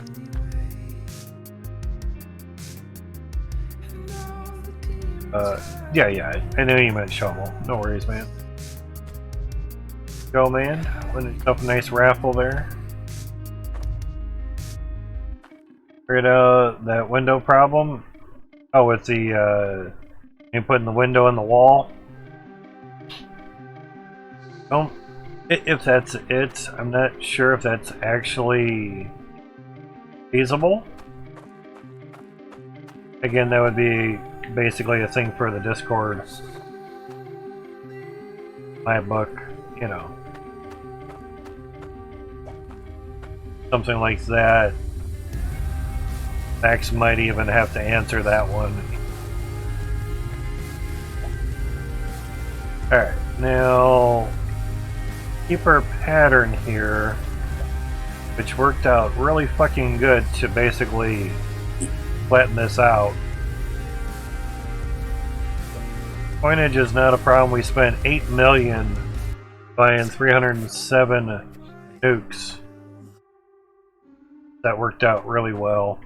Yeah, I know you meant shovel. No worries, man. Go, man. Win yourself a nice raffle there. Figured out that window problem. Oh, with the you putting the window in the wall. Don't. If that's it, I'm not sure if that's actually feasible. Again, that would be basically a thing for the Discord. My book, you know. Something like that. Max might even have to answer that one. Alright, now keep our pattern here, which worked out really fucking good to basically flatten this out. Coinage is not a problem. We spent 8 million buying 307 nukes. That worked out really well.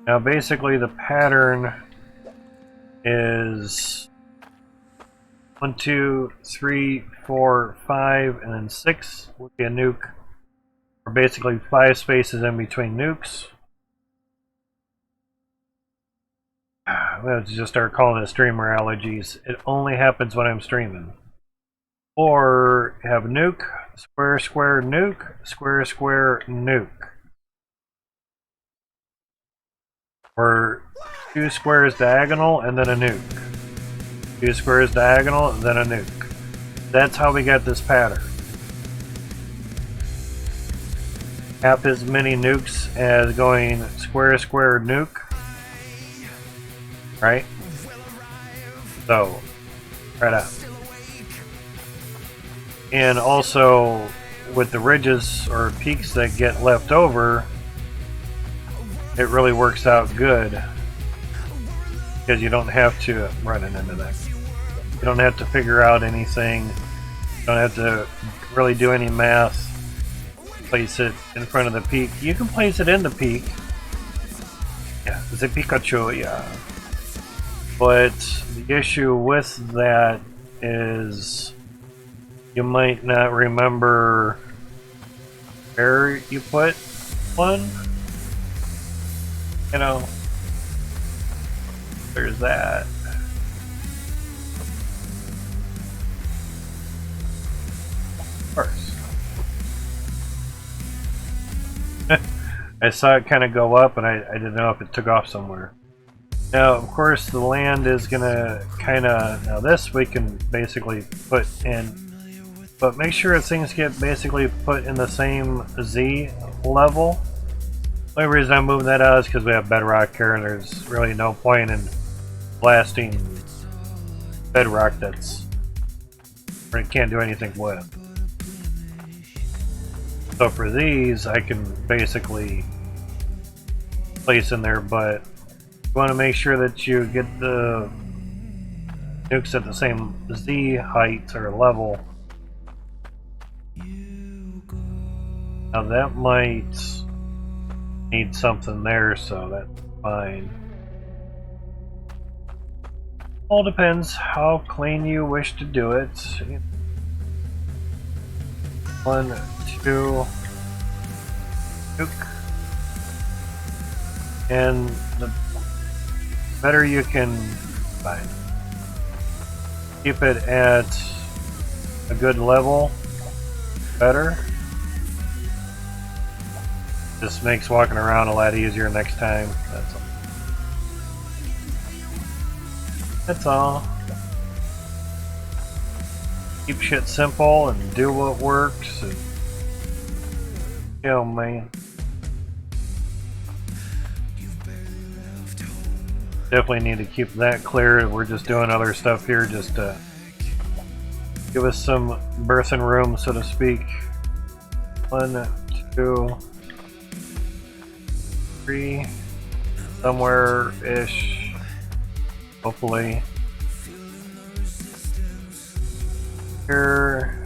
Now basically the pattern is 1, 2, 3, 4, 5, and then 6 would be a nuke. Or basically 5 spaces in between nukes. Let's just start calling it streamer allergies. It only happens when I'm streaming. Or have nuke, square, square, nuke, square, square, nuke. Or 2 squares diagonal and then a nuke. 2 squares diagonal and then a nuke. That's how we got this pattern. Half as many nukes as going square, square, nuke. Right? So, right out. And also, with the ridges or peaks that get left over, it really works out good. Because you don't have to run into that. You don't have to figure out anything. You don't have to really do any math. place it in front of the peak. You can place it in the peak. Yeah, the Pikachu, yeah. But the issue with that is you might not remember where you put one. You know, there's that. Of course. I saw it kind of go up and I didn't know if it took off somewhere. Now, of course, the land is gonna kind of... Now this we can basically put in, but make sure things get basically put in the same Z level. The only reason I'm moving that out is because we have bedrock here and there's really no point in blasting bedrock that's... it can't do anything with. So for these, I can basically place in there, but you want to make sure that you get the nukes at the same Z height or level. Now that might need something there, so that's fine. All depends how clean you wish to do it. 1, 2, nuke. And the better you can find. Keep it at a good level, better. This makes walking around a lot easier next time. That's all. That's all. Keep shit simple and do what works. And, you know, man. Definitely need to keep that clear. We're just doing other stuff here just to give us some birthing room, so to speak. 1, 2, 3, somewhere-ish, hopefully. Here.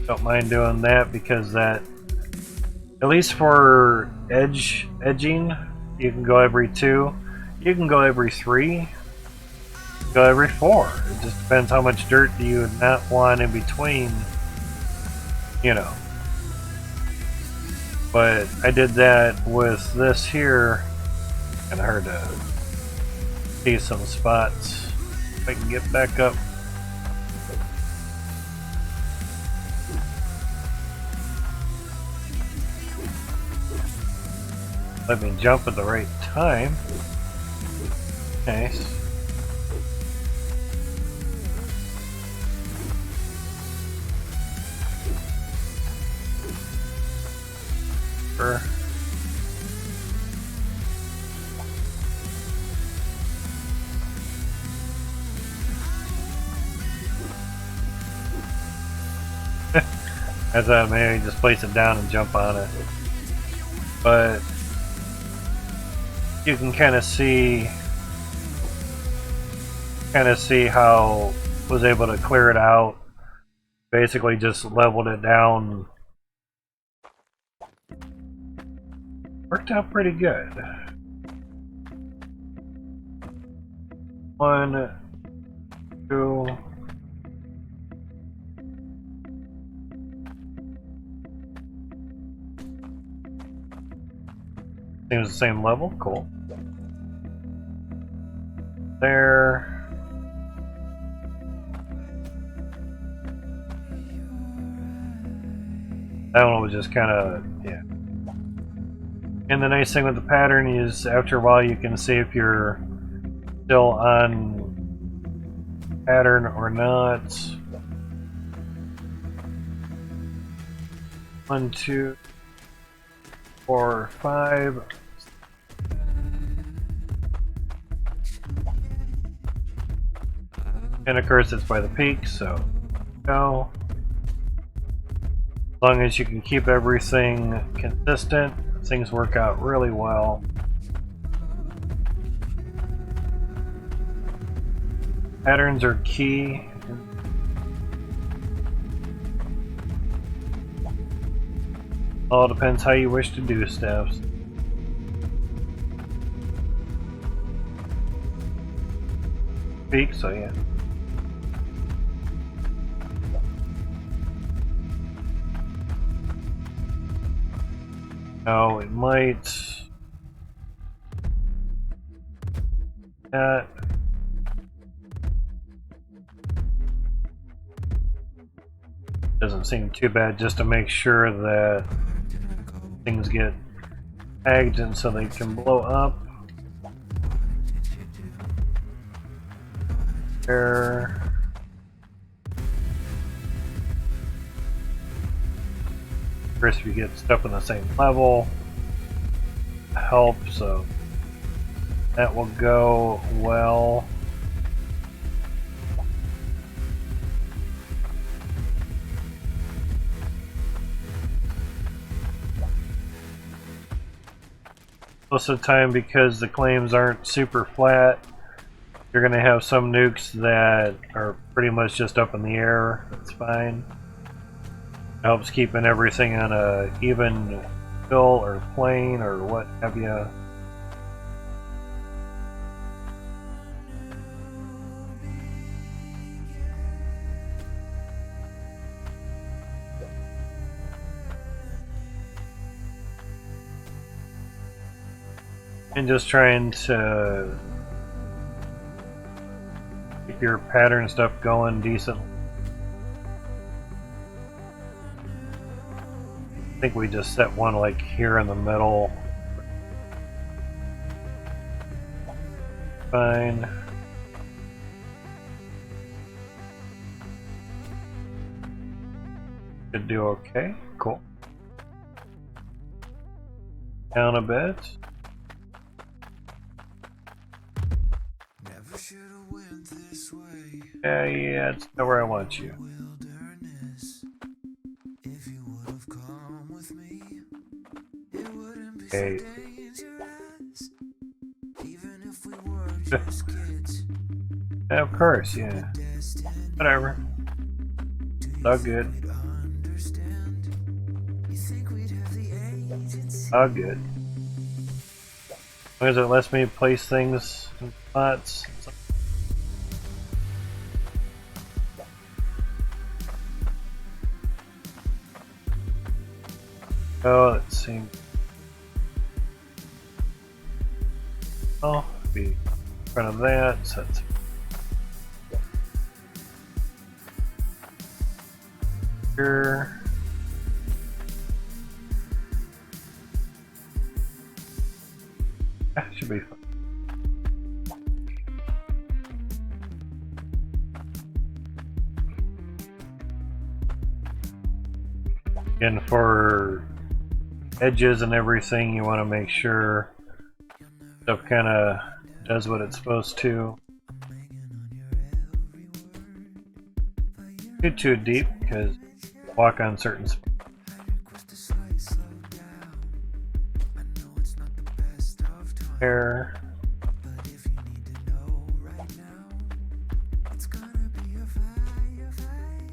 Don't mind doing that because that, at least for edging, you can go every 2, you can go every 3, go every 4. It just depends how much dirt do you not want in between, you know. But I did that with this here, and hard to see some spots. If I can get back up. Let me jump at the right time. Nice. I thought maybe just place it down and jump on it. But you can kind of see how I was able to clear it out. Basically just leveled it down. Worked out pretty good. 1, 2. Seems the same level, cool. There. That one was just kind of, yeah. And the nice thing with the pattern is after a while you can see if you're still on pattern or not. 1, 2, 4, 5. And of course it's by the peak, so go. As long as you can keep everything consistent, things work out really well. Patterns are key. All depends how you wish to do stuff. Speak, so yeah. Now we might. That. Doesn't seem too bad, just to make sure that things get tagged and so they can blow up. There. First, we get stuff on the same level. Help, so that will go well. Most of the time, because the claims aren't super flat, you're going to have some nukes that are pretty much just up in the air. That's fine. It helps keeping everything on a even fill or plane or what have you. And just trying to keep your pattern stuff going decently. I think we just set one like here in the middle. Fine. Should do okay. Cool. Down a bit. Yeah, it's not where I want you. Okay. Of course, yeah. Whatever. It's all good. All good. As long as it lets me place things in spots. Oh, let's see. Oh, be in front of that. So that's here. That should be fun. And for edges and everything, you want to make sure stuff kind of does what it's supposed to. Get too deep because walk on certain spots. There.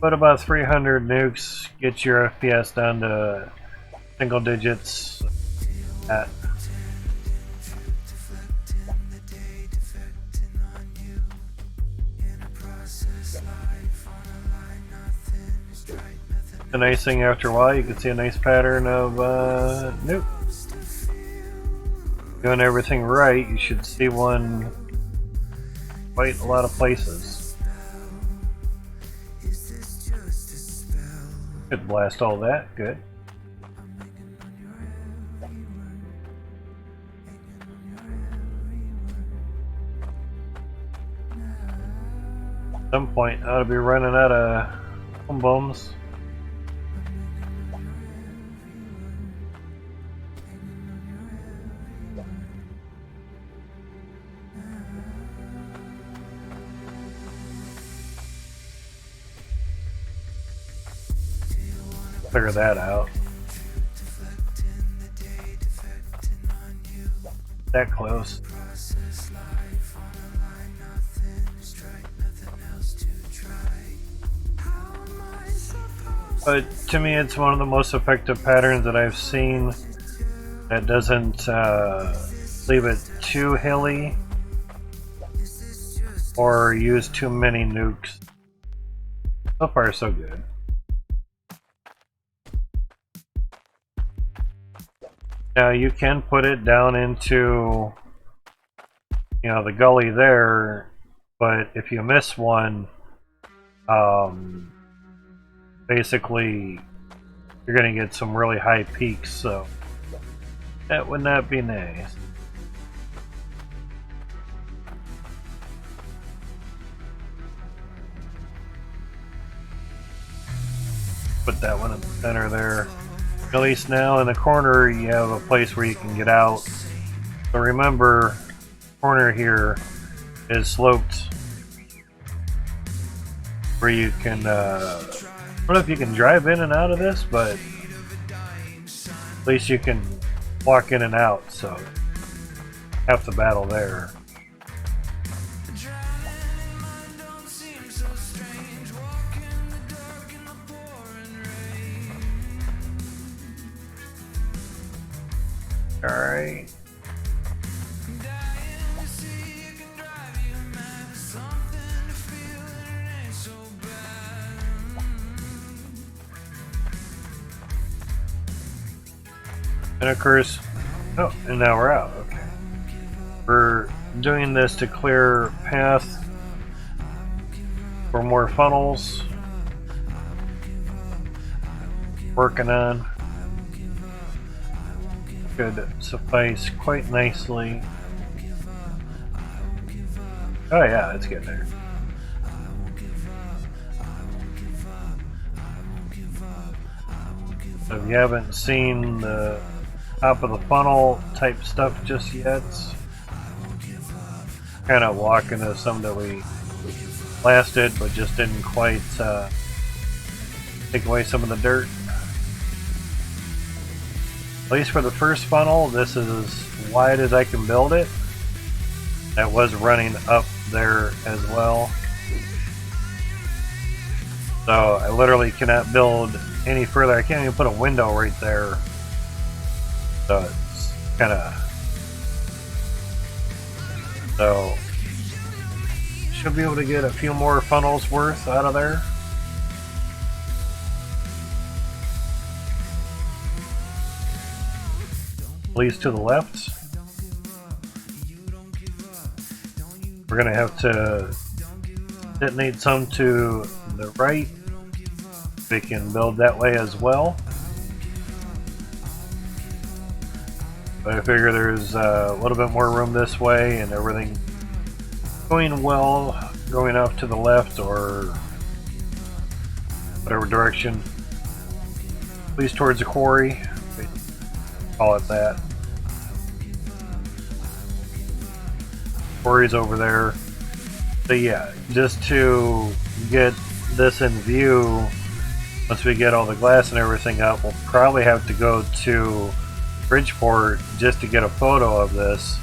But about 300 nukes, get your FPS down to single digits. At the nice thing, after a while, you can see a nice pattern of nuke. Doing everything right, you should see one quite a lot of places. Could blast all that, good. At some point, I ought to be running out of home bombs. Figure that out. That close. But to me, it's one of the most effective patterns that I've seen that doesn't leave it too hilly or use too many nukes. So far, so good. Now you can put it down into, you know, the gully there, but if you miss one, basically you're going to get some really high peaks, so that would not be nice. Put that one in the center there. At least now in the corner you have a place where you can get out. So remember, the corner here is sloped where you can, I don't know if you can drive in and out of this, but at least you can walk in and out, so half the battle there. Alright. And of course, oh, and now we're out. Okay. We're doing this to clear path for more funnels. Working on. Could suffice quite nicely. Oh yeah, it's getting there. So if you haven't seen the top of the funnel type stuff just yet, kind of walk into some that we blasted but just didn't quite take away some of the dirt. At least for the first funnel, this is as wide as I can build it. That was running up there as well. So I literally cannot build any further. I can't even put a window right there. So it's kind of... So should be able to get a few more funnels worth out of there. At least to the left. We're going to have to detonate some to the right. We can build that way as well. But I figure there's a little bit more room this way and everything going well, going off to the left or whatever direction. At least towards the quarry. Call it that. Quarry's over there. So yeah, just to get this in view, once we get all the glass and everything up, we'll probably have to go to Bridgeport just to get a photo of this.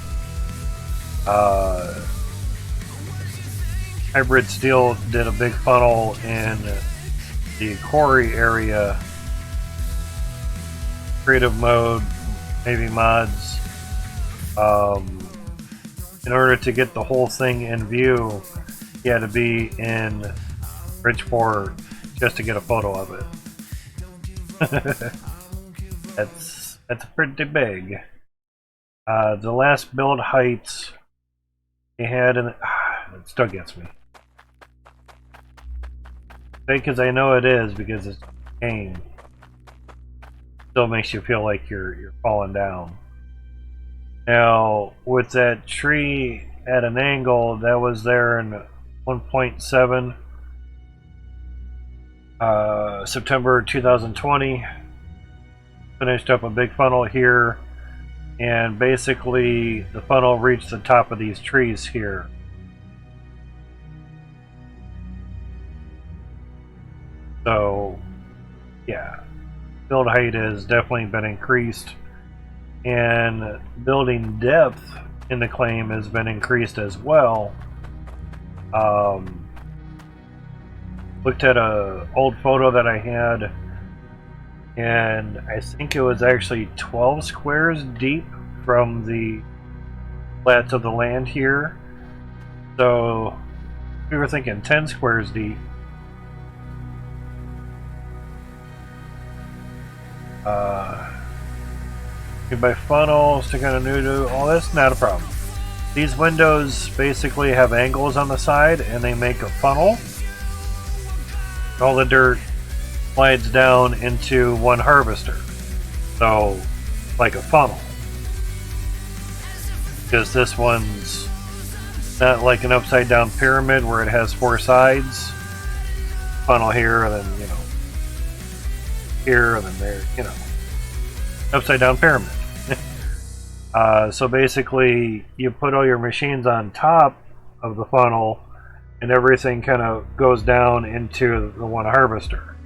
Hybrid Steel did a big funnel in the quarry area. Creative mode, maybe mods. In order to get the whole thing in view, you had to be in Bridgeport just to get a photo of it. That's pretty big. The last build height they had, and it still gets me. Because I know it is, because it's a game. Still makes you feel like you're falling down. Now, with that tree at an angle, that was there in 1.7 September 2020. Finished up a big funnel here, and basically the funnel reached the top of these trees here. So, yeah, build height has definitely been increased, and building depth in the claim has been increased as well. Looked at a old photo that I had and I think it was actually 12 squares deep from the flat of the land here. So we were thinking 10 squares deep. By funnel, stick on a new, oh, that's not a problem. These windows basically have angles on the side and they make a funnel. All the dirt slides down into one harvester. So, like a funnel. Because this one's not like an upside down pyramid where it has 4 sides. Funnel here, and then, you know, here, and then there, you know. Upside down pyramid. So basically, you put all your machines on top of the funnel, and everything kind of goes down into the one harvester.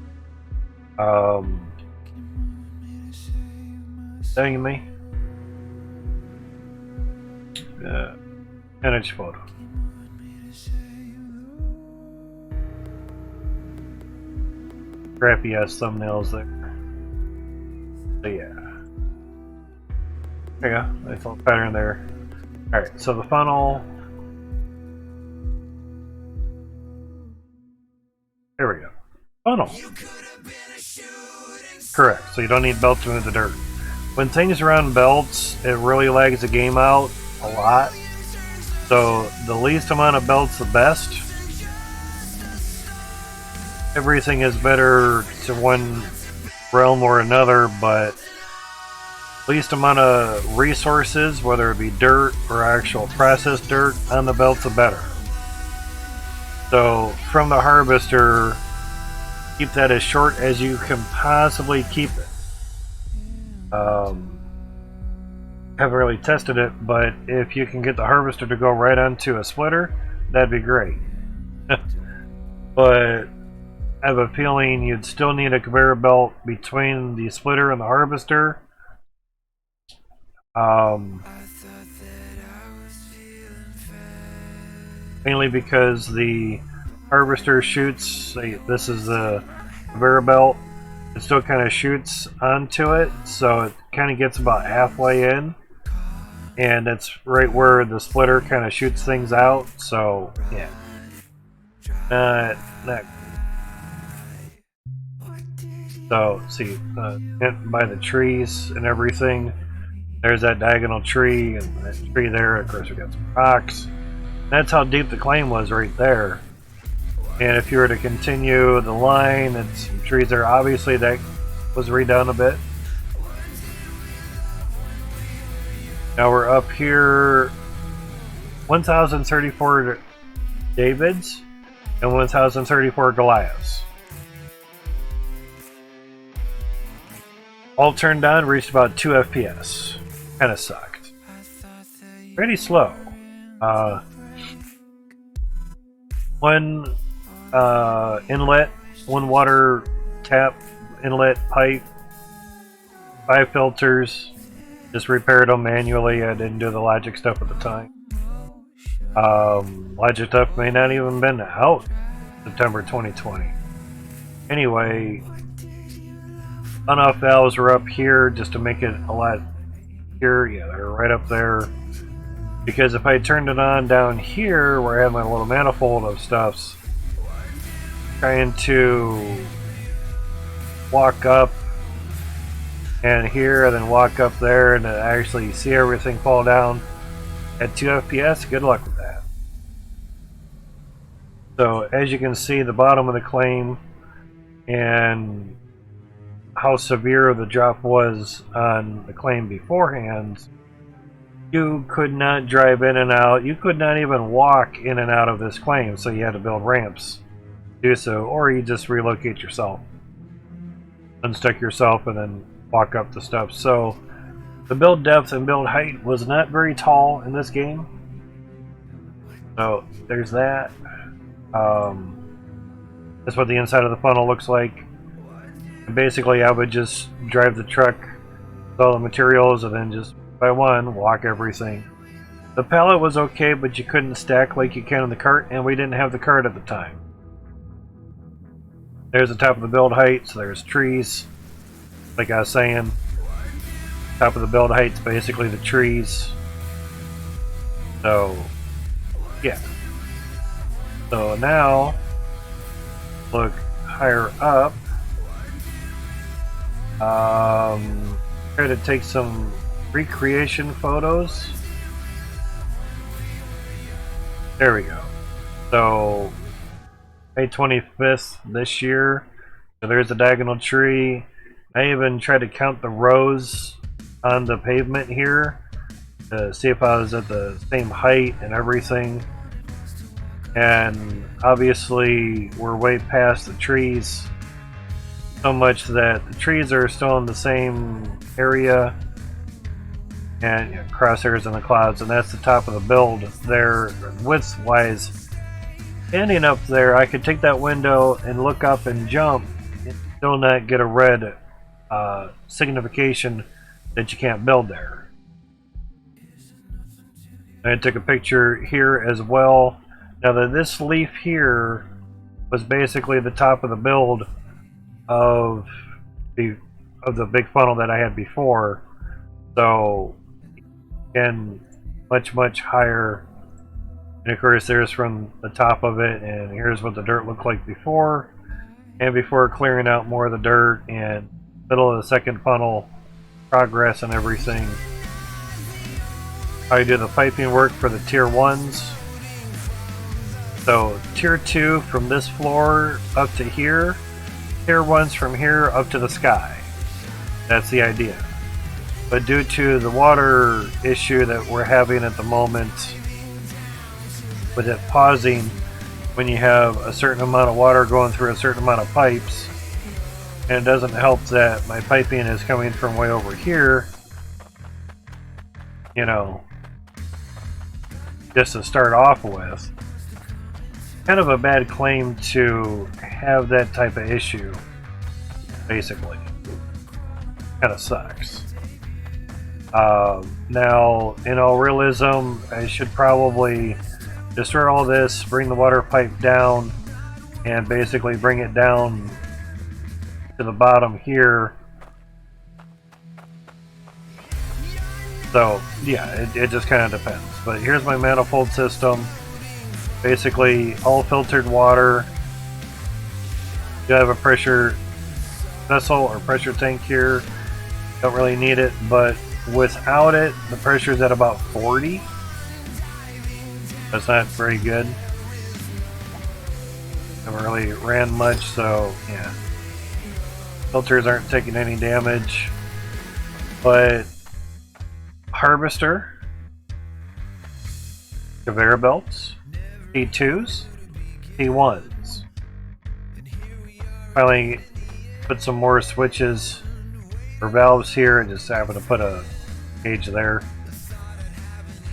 Dang me. Image photo. Crappy ass thumbnails there. So yeah. There you go. Nice little pattern there. Alright, so the funnel. There we go. Funnel. Correct. So you don't need belt to move the dirt. When things are on belts, it really lags the game out a lot. So the least amount of belts, the best. Everything is better to one realm or another, but least amount of resources, whether it be dirt or actual processed dirt, on the belts, the better. So from the harvester, keep that as short as you can possibly keep it. Haven't really tested it, but if you can get the harvester to go right onto a splitter, that'd be great. But I have a feeling you'd still need a conveyor belt between the splitter and the harvester. Mainly because the harvester shoots, this is the conveyor belt, it still kind of shoots onto it, so it kind of gets about halfway in, and that's right where the splitter kind of shoots things out, so yeah. Not so, see, by the trees and everything, there's that diagonal tree, and that tree there, of course we got some rocks. That's how deep the claim was right there. And if you were to continue the line, and some trees there, obviously that was redone a bit. Now we're up here, 1,034 Davids and 1,034 Goliaths. All turned on, reached about 2 FPS. Kinda sucked. Pretty slow. One inlet, one water tap inlet pipe, 5 filters. Just repaired them manually. I didn't do the logic stuff at the time. Logic stuff may not even been out September 2020. Anyway, on-off valves were up here just to make it a lot here. Yeah, they're right up there. Because if I turned it on down here, where I have my little manifold of stuffs, trying to walk up and here, and then walk up there, and then actually see everything fall down at 2 FPS, good luck with that. So, as you can see, the bottom of the claim and how severe the drop was on the claim beforehand, you could not drive in and out. You could not even walk in and out of this claim, so you had to build ramps to do so, or you just relocate yourself, unstuck yourself, and then walk up the stuff. So the build depth and build height was not very tall in this game. So there's that. That's what the inside of the funnel looks like. Basically, I would just drive the truck with all the materials and then just by one walk everything. The pallet was okay, but you couldn't stack like you can in the cart, and we didn't have the cart at the time. There's the top of the build height, so there's trees. like I was saying, top of the build height's basically the trees. So, yeah. So now, look higher up. Try to take some recreation photos. There we go. So, May 25th this year. So there's a diagonal tree. I even tried to count the rows on the pavement here to see if I was at the same height and everything. And obviously we're way past the trees, so much that the trees are still in the same area, and crosshairs in the clouds, and that's the top of the build there. Width wise, standing up there, I could take that window and look up and jump and still not get a red signification that you can't build there. I took a picture here as well. Now that this leaf here was basically the top of the build of the big funnel that I had before, so again, much higher. And of course, there's from the top of it, and here's what the dirt looked like before, and before clearing out more of the dirt and middle of the second funnel progress and everything. I do the piping work for the tier 1s. So tier 2 from this floor up to here, tier 1s from here up to the sky. That's the idea. But due to the water issue that we're having at the moment, with it pausing when you have a certain amount of water going through a certain amount of pipes, and it doesn't help that my piping is coming from way over here, you know, just to start off with. Kind of a bad claim to have that type of issue, basically. Kind of sucks. Now, in all realism, I should probably destroy all this, bring the water pipe down, and basically bring it down to the bottom here. So, yeah, it just kind of depends. But here's my manifold system. Basically, all filtered water. You have a pressure vessel or pressure tank here. Don't really need it, but without it, the pressure's at about 40. That's not very good. Haven't really ran much, so yeah. Filters aren't taking any damage. But harvester, conveyor belts, T2s, T1s. Finally put some more switches or valves here, and just happen to put a gauge there.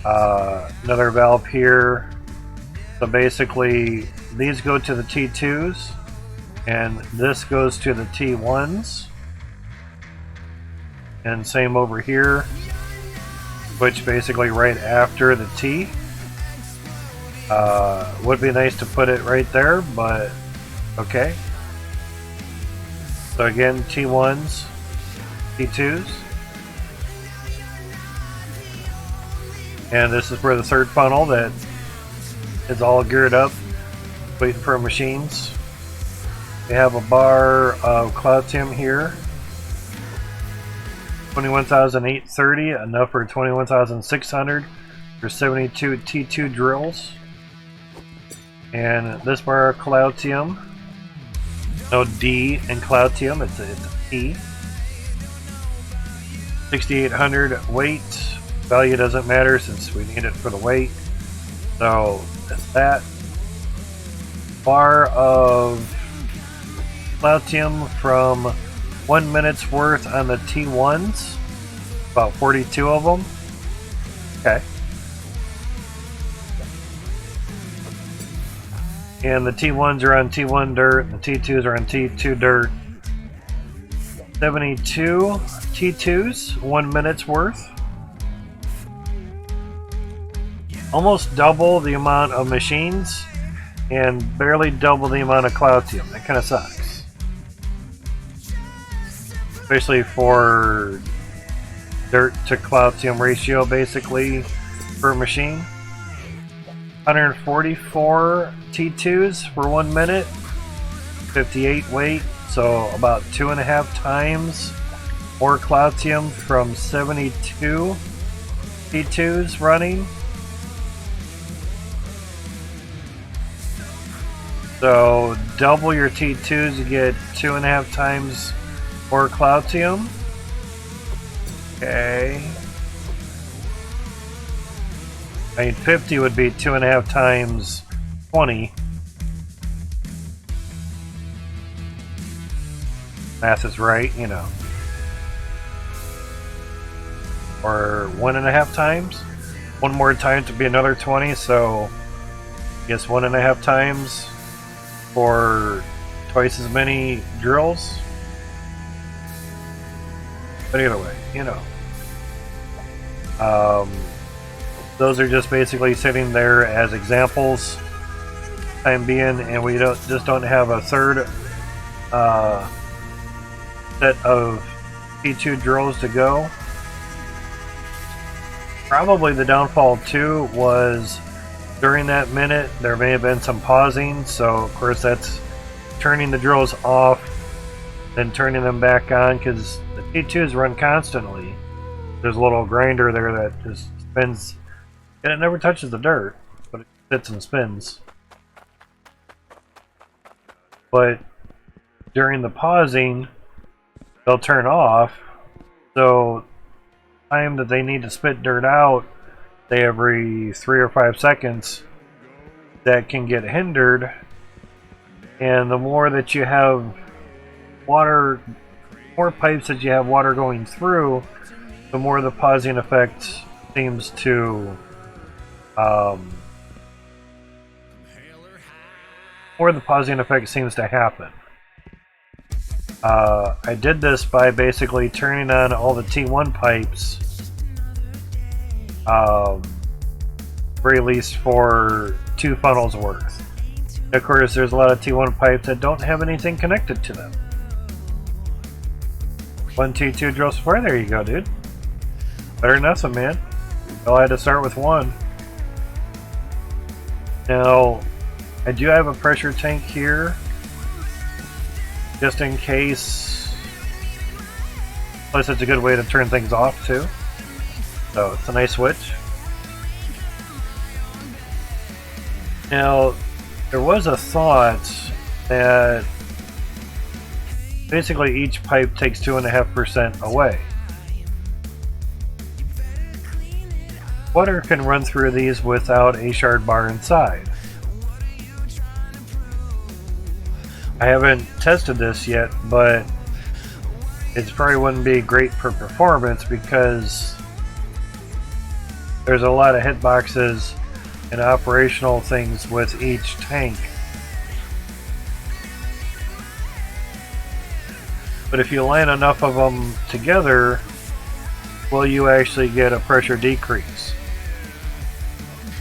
Another valve here. So basically these go to the T2s and this goes to the T1s, and same over here, which basically right after the T. Would be nice to put it right there, but okay. So again, T1s, T2s. And this is for the third funnel that is all geared up, waiting for machines. We have a bar of Cloutium here. 21,830, enough for 21,600 for 72 T2 drills. And this bar of Cloutium, no D in Cloutium, it's a T. 6,800 weight. Value doesn't matter since we need it for the weight. So that's that. Bar of Cloutium from 1 minute's worth on the T1s. About 42 of them. Okay. And the T1s are on T1 dirt, and the T2s are on T2 dirt. 72 T2s, 1 minute's worth. Almost double the amount of machines, and barely double the amount of Cloutium. That kind of sucks. especially for dirt to cloutium ratio, basically, per machine. 144 T2s for 1 minute, 58 weight, so about 2.5 times more cloutium from 72 T2s running. So double your T2s, you get 2.5 times more cloutium. Okay. I mean, 50 would be 2.5 times 20. Math is right, you know. Or 1.5 times. One more time to be another 20, so I guess 1.5 times for twice as many drills. But either way, you know. Those are just basically sitting there as examples time being, and we just don't have a third set of P2 drills to go. Probably the downfall too was during that minute there may have been some pausing, so of course that's turning the drills off then turning them back on, because the T2s run constantly. There's a little grinder there that just spins, and it never touches the dirt, but it sits and spins. But during the pausing, they'll turn off, so the time that they need to spit dirt out, say every 3 or 5 seconds, that can get hindered. And the more that you have water, more pipes that you have water going through, the more the pausing effect seems to happen. I did this by basically turning on all the T1 pipes, very least for 2 funnels worth. And of course, there's a lot of T1 pipes that don't have anything connected to them. 1 T2 drill supply, there you go, dude. Better than nothing, man. Well, I had to start with 1. Now, I do have a pressure tank here, just in case. Plus, it's a good way to turn things off, too. So, it's a nice switch. Now, there was a thought that basically each pipe takes 2.5% away. Water can run through these without a shard bar inside. I haven't tested this yet, but it probably wouldn't be great for performance because there's a lot of hitboxes and operational things with each tank. But if you line enough of them together, will you actually get a pressure decrease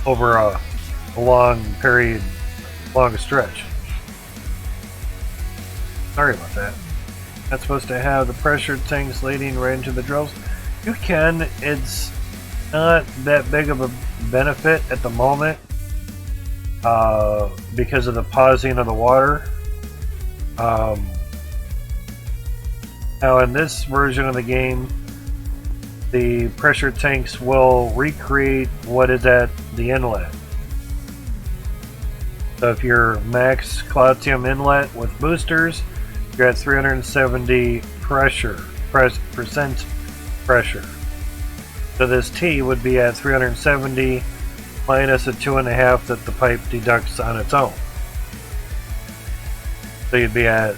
over a long period, long stretch? Sorry about that. Not supposed to have the pressure tanks leading right into the drills. You can. It's not that big of a benefit at the moment because of the pausing of the water. Now in this version of the game, the pressure tanks will recreate what is at the inlet. So if you're max cloutium inlet with boosters, you're at 370 percent pressure. So this T would be at 370 minus a 2.5 that the pipe deducts on its own. So you'd be at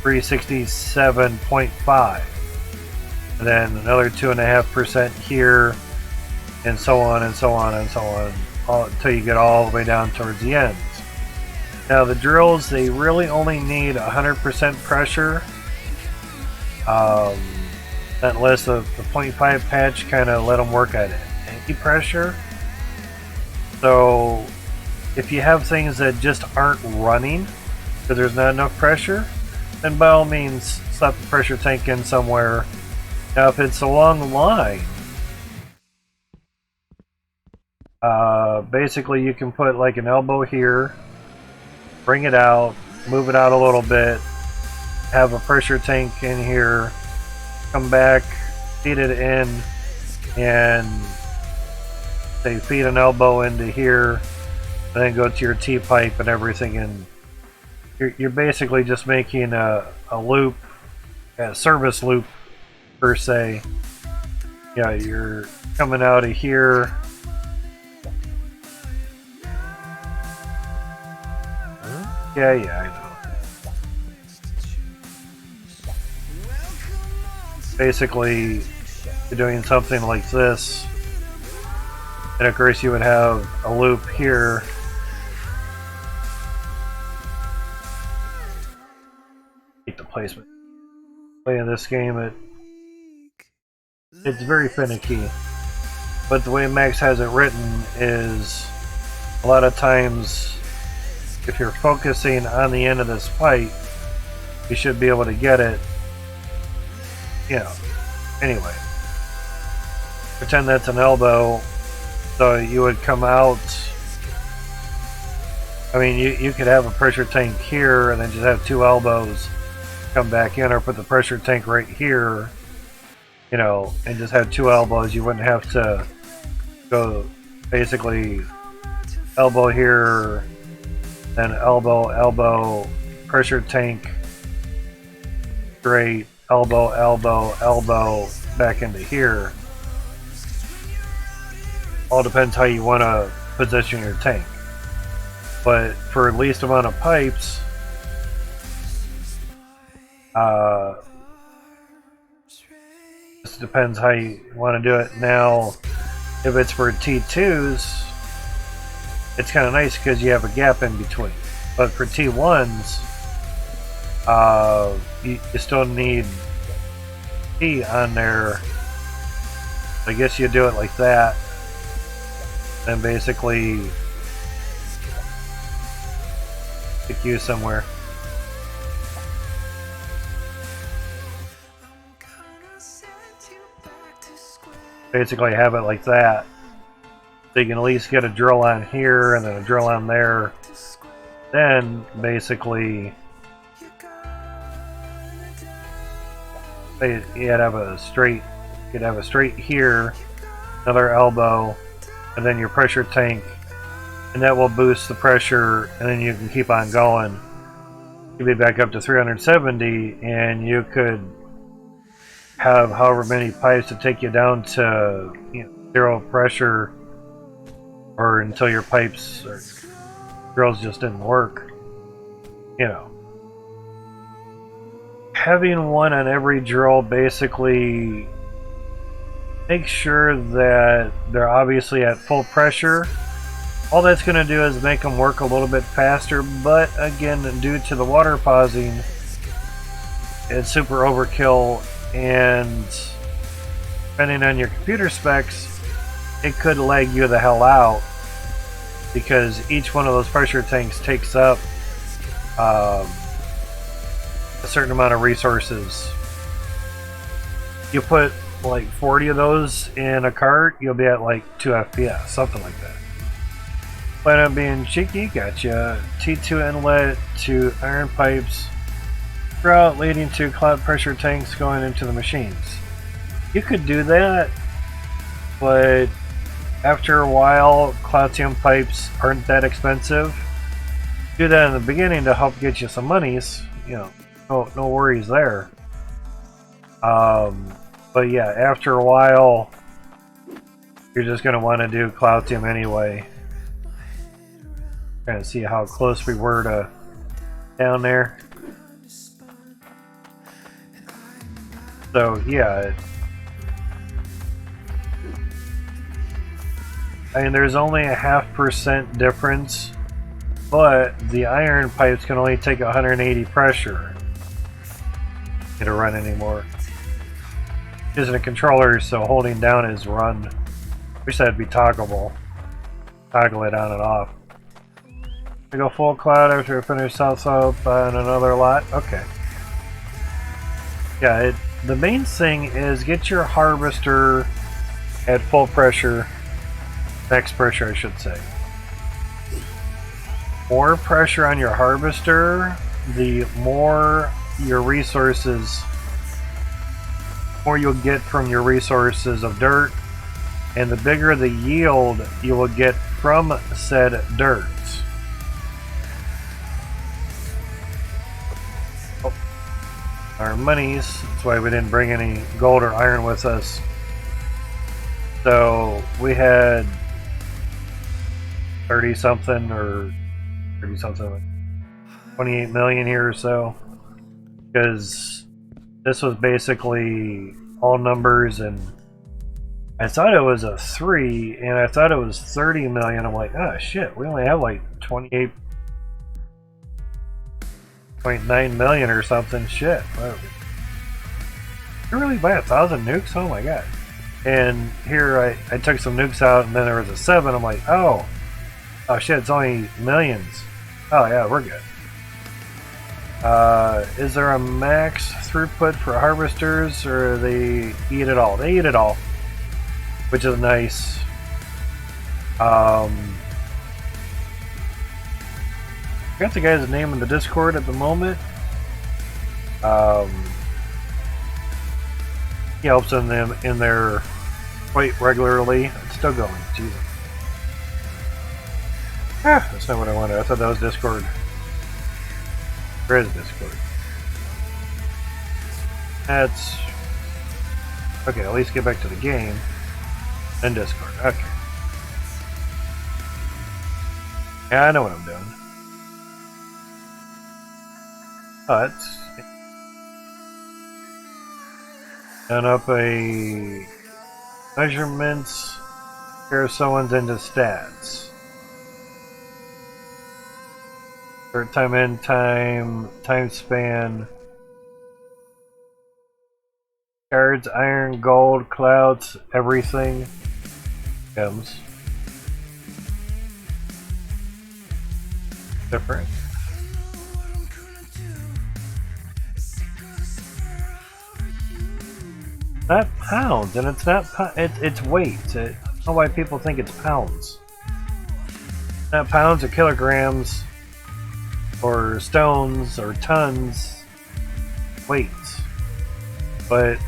367.5. And then another 2.5% here, and so on and so on and so on, until you get all the way down towards the ends. Now the drills, they really only need 100% pressure, unless the 0.5 patch kind of let them work at it. Any pressure. So if you have things that just aren't running because there's not enough pressure, then by all means slap the pressure tank in somewhere. Now if it's along the line, basically you can put like an elbow here, bring it out, move it out a little bit, have a pressure tank in here, come back, feed it in, and say feed an elbow into here, and then go to your T-pipe and everything, and you're basically just making a loop, a service loop per se. Yeah, you're coming out of here. Yeah, I know. Basically, you're doing something like this, and of course you would have a loop here. Hate the placement. Playing this game, it's very finicky. But the way Max has it written is a lot of times, if you're focusing on the end of this pipe, you should be able to get it. You know, anyway. Pretend that's an elbow, so you would come out. I mean, you could have a pressure tank here and then just have two elbows come back in, or put the pressure tank right here, you know, and just have two elbows. You wouldn't have to go basically elbow here, then elbow, pressure tank, straight, elbow, back into here. All depends how you want to position your tank. But for least amount of pipes, this depends how you want to do it. Now, if it's for T2s, it's kind of nice because you have a gap in between. But for T1s, you still need T on there. I guess you do it like that. And basically stick you somewhere. Basically have it like that. So you can at least get a drill on here and then a drill on there. Then basically you'd have a straight here, another elbow, and then your pressure tank, and that will boost the pressure, and then you can keep on going. You'll be back up to 370, and you could have however many pipes to take you down to, you know, zero pressure, or until your pipes or drills just didn't work. You know, having one on every drill basically make sure that they're obviously at full pressure. All that's going to do is make them work a little bit faster, but again, due to the water pausing, it's super overkill, and depending on your computer specs, it could lag you the hell out, because each one of those pressure tanks takes up a certain amount of resources. You put like 40 of those in a cart, you'll be at like 2 FPS, something like that. Plan on being cheeky, gotcha. T2 inlet to iron pipes throughout, leading to cloud pressure tanks going into the machines. You could do that, but after a while, Cloutium pipes aren't that expensive. Do that in the beginning to help get you some monies, you know, no worries there. But yeah, after a while, you're just going to want to do Cloutium anyway. Trying to see how close we were to down there. So yeah, I mean, there's only a 0.5% difference, but the iron pipes can only take 180 pressure to run anymore. Using a controller, so holding down is run. Wish that'd be toggleable. Toggle it on and off. I go full cloud after I finish south slope on another lot. Okay. Yeah, the main thing is get your harvester at full pressure, max pressure I should say. More pressure on your harvester, the more your resources, more you'll get from your resources of dirt, and the bigger the yield you will get from said dirt. Oh, our monies, that's why we didn't bring any gold or iron with us. So we had 30 something or 30 something, 28 million here or so, because this was basically all numbers, and I thought it was a 3 and I thought it was 30 million. I'm like, oh shit, we only have like 28.9 million or something. Shit, you really buy 1,000 nukes? Oh my god. And here I took some nukes out, and then there was a 7. I'm like, oh shit, it's only millions. Oh yeah, we're good. Is there a max throughput for harvesters, or they eat it all? They eat it all, which is nice. I got the guy's name in the Discord at the moment. He helps in there quite regularly. It's still going. Jesus. That's not what I wanted. I thought that was Discord. Where is Discord? That's... Okay, at least get back to the game. And Discord. Okay. Yeah, I know what I'm doing. Oh, that's... Done up a... Measurements. Here someone's into stats. Start time, end time, time span. Cards, iron, gold, clouds, everything. Gems. Different. Not pounds, and it's not it's weight. I don't know why people think it's pounds. Not pounds or kilograms or stones or tons. Weights. But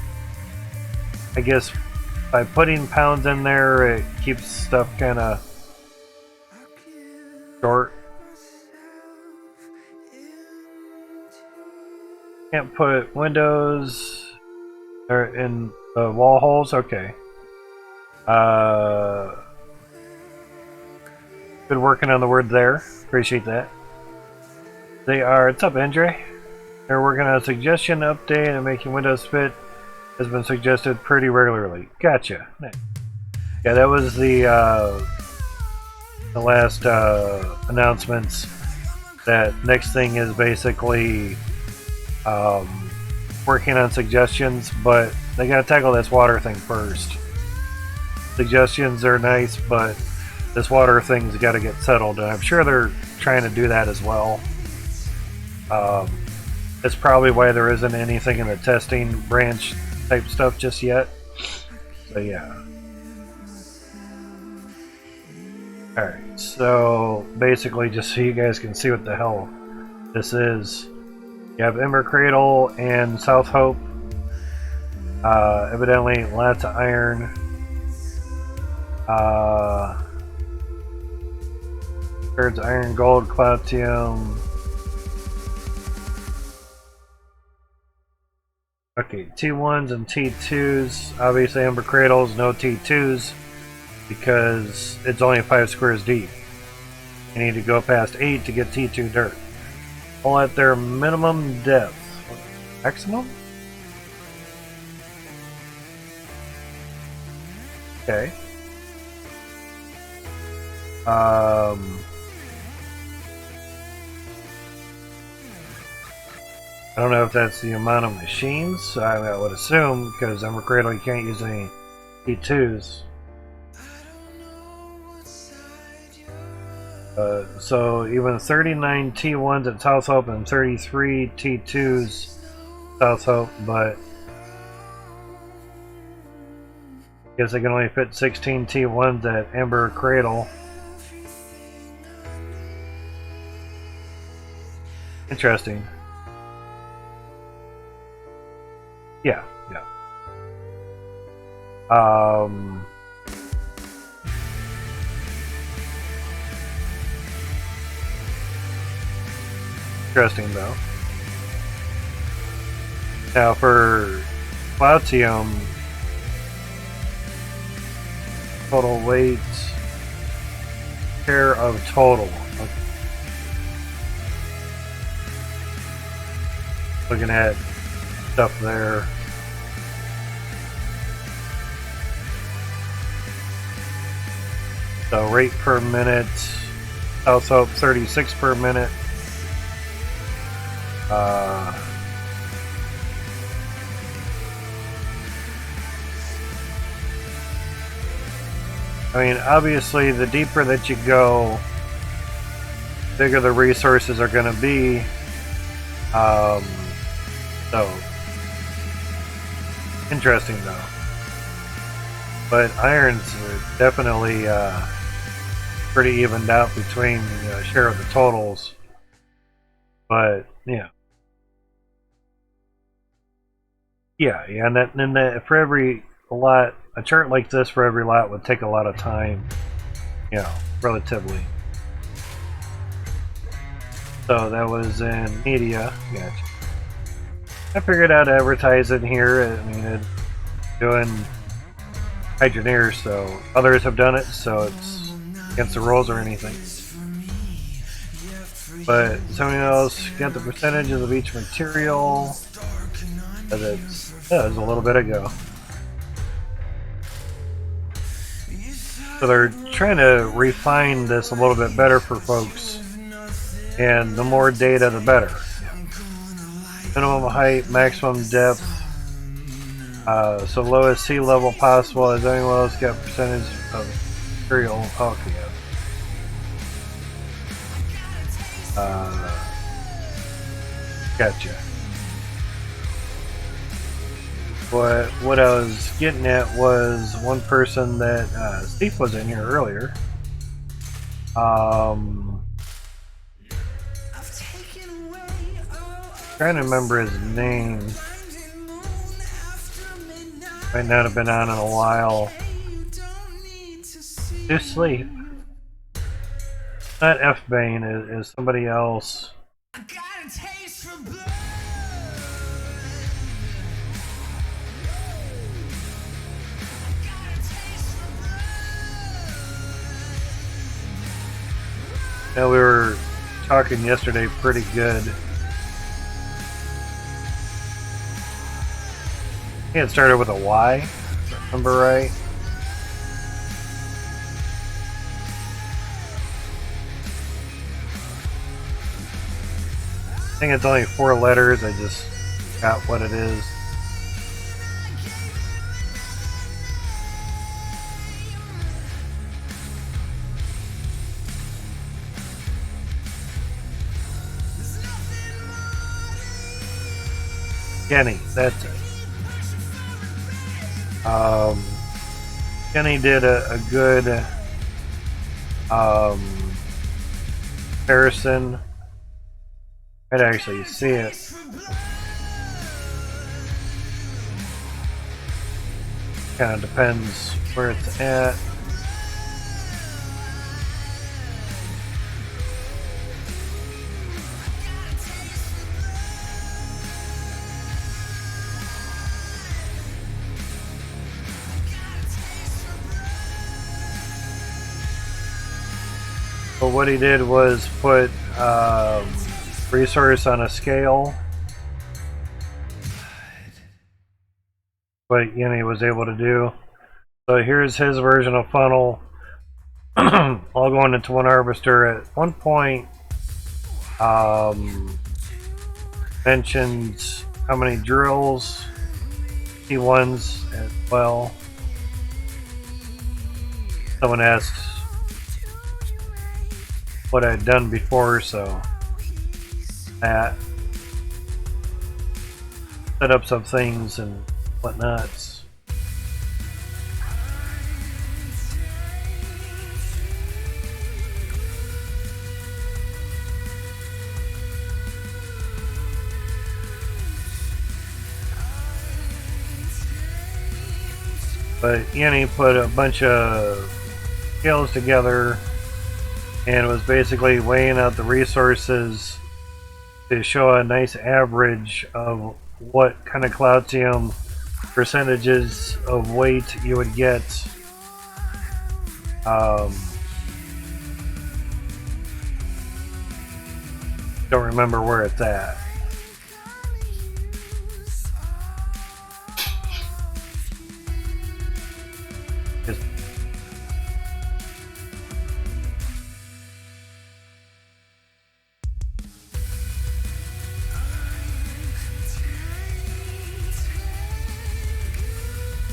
I guess by putting pounds in there, it keeps stuff kind of short. Can't put windows or in the wall holes. Okay. Good working on the word there. Appreciate that. They are. What's up, Andre? They're working on a suggestion update and making Windows fit has been suggested pretty regularly. Gotcha. Yeah, that was the last announcements. That next thing is basically working on suggestions, but they gotta tackle this water thing first. Suggestions are nice, but this water thing's gotta get settled, and I'm sure they're trying to do that as well. That's probably why there isn't anything in the testing branch type stuff just yet. So yeah. Alright, so basically just so you guys can see what the hell this is. You have Ember Cradle and South Hope. Evidently lots of iron. Thirds iron, gold, cloutium. Okay, T1s and T2s. Obviously Ember Cradles, no T2s because it's only 5 squares deep. You need to go past 8 to get T2 dirt. All at their minimum depth. Maximum? Okay. I don't know if that's the amount of machines. I would assume, because Ember Cradle you can't use any T2s. So even 39 T1s at South Hope and 33 T2s South Hope, but I guess they can only fit 16 T1s at Amber Cradle. Interesting. Yeah, yeah. Interesting though. Now for Plautium, total weight, share of total. Okay. Looking at stuff there. So rate per minute, South Hope 36 per minute. I mean, obviously, the deeper that you go, the bigger the resources are going to be. So, interesting though. But irons are definitely pretty evened out between the share of the totals. But yeah. Yeah, and that for every lot, a chart like this for every lot would take a lot of time, you know, relatively. So that was in media. Gotcha. I figured out to advertise it here. I mean, it's doing Hydroneer, so others have done it, so it's against the rules or anything. But somebody else got the percentages of each material. It was a little bit ago. So they're trying to refine this a little bit better for folks, and the more data, the better. Minimum height, maximum depth, so lowest sea level possible. Has anyone else got percentage of material? Okay. Gotcha. But what I was getting at was one person that Steve was in here earlier. Trying to remember his name. Might not have been on in a while. Do sleep. Not F Bane, is somebody else. Now we were talking yesterday pretty good. I think it started with a Y, if I remember right. I think it's only 4 letters, I just got what it is. Kenny, that's it. Kenny did a good comparison. I'd actually see it. Kind of depends where it's at. But what he did was put resource on a scale. What Yeni was able to do. So here's his version of funnel. All going into one harvester. At one point, mentioned how many drills, T1s as well. Someone asked what I'd done before, so that. setups of things and whatnots. But Yanni put a bunch of scales together and was basically weighing out the resources to show a nice average of what kind of cloutium percentages of weight you would get. Don't remember where it's at.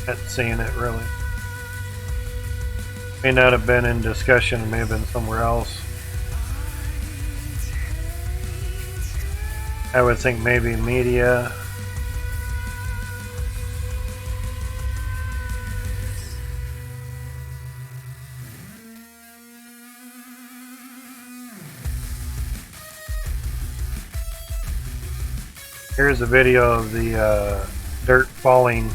Not seeing it really. May not have been in discussion, it may have been somewhere else. I would think maybe media. Here's a video of the dirt falling.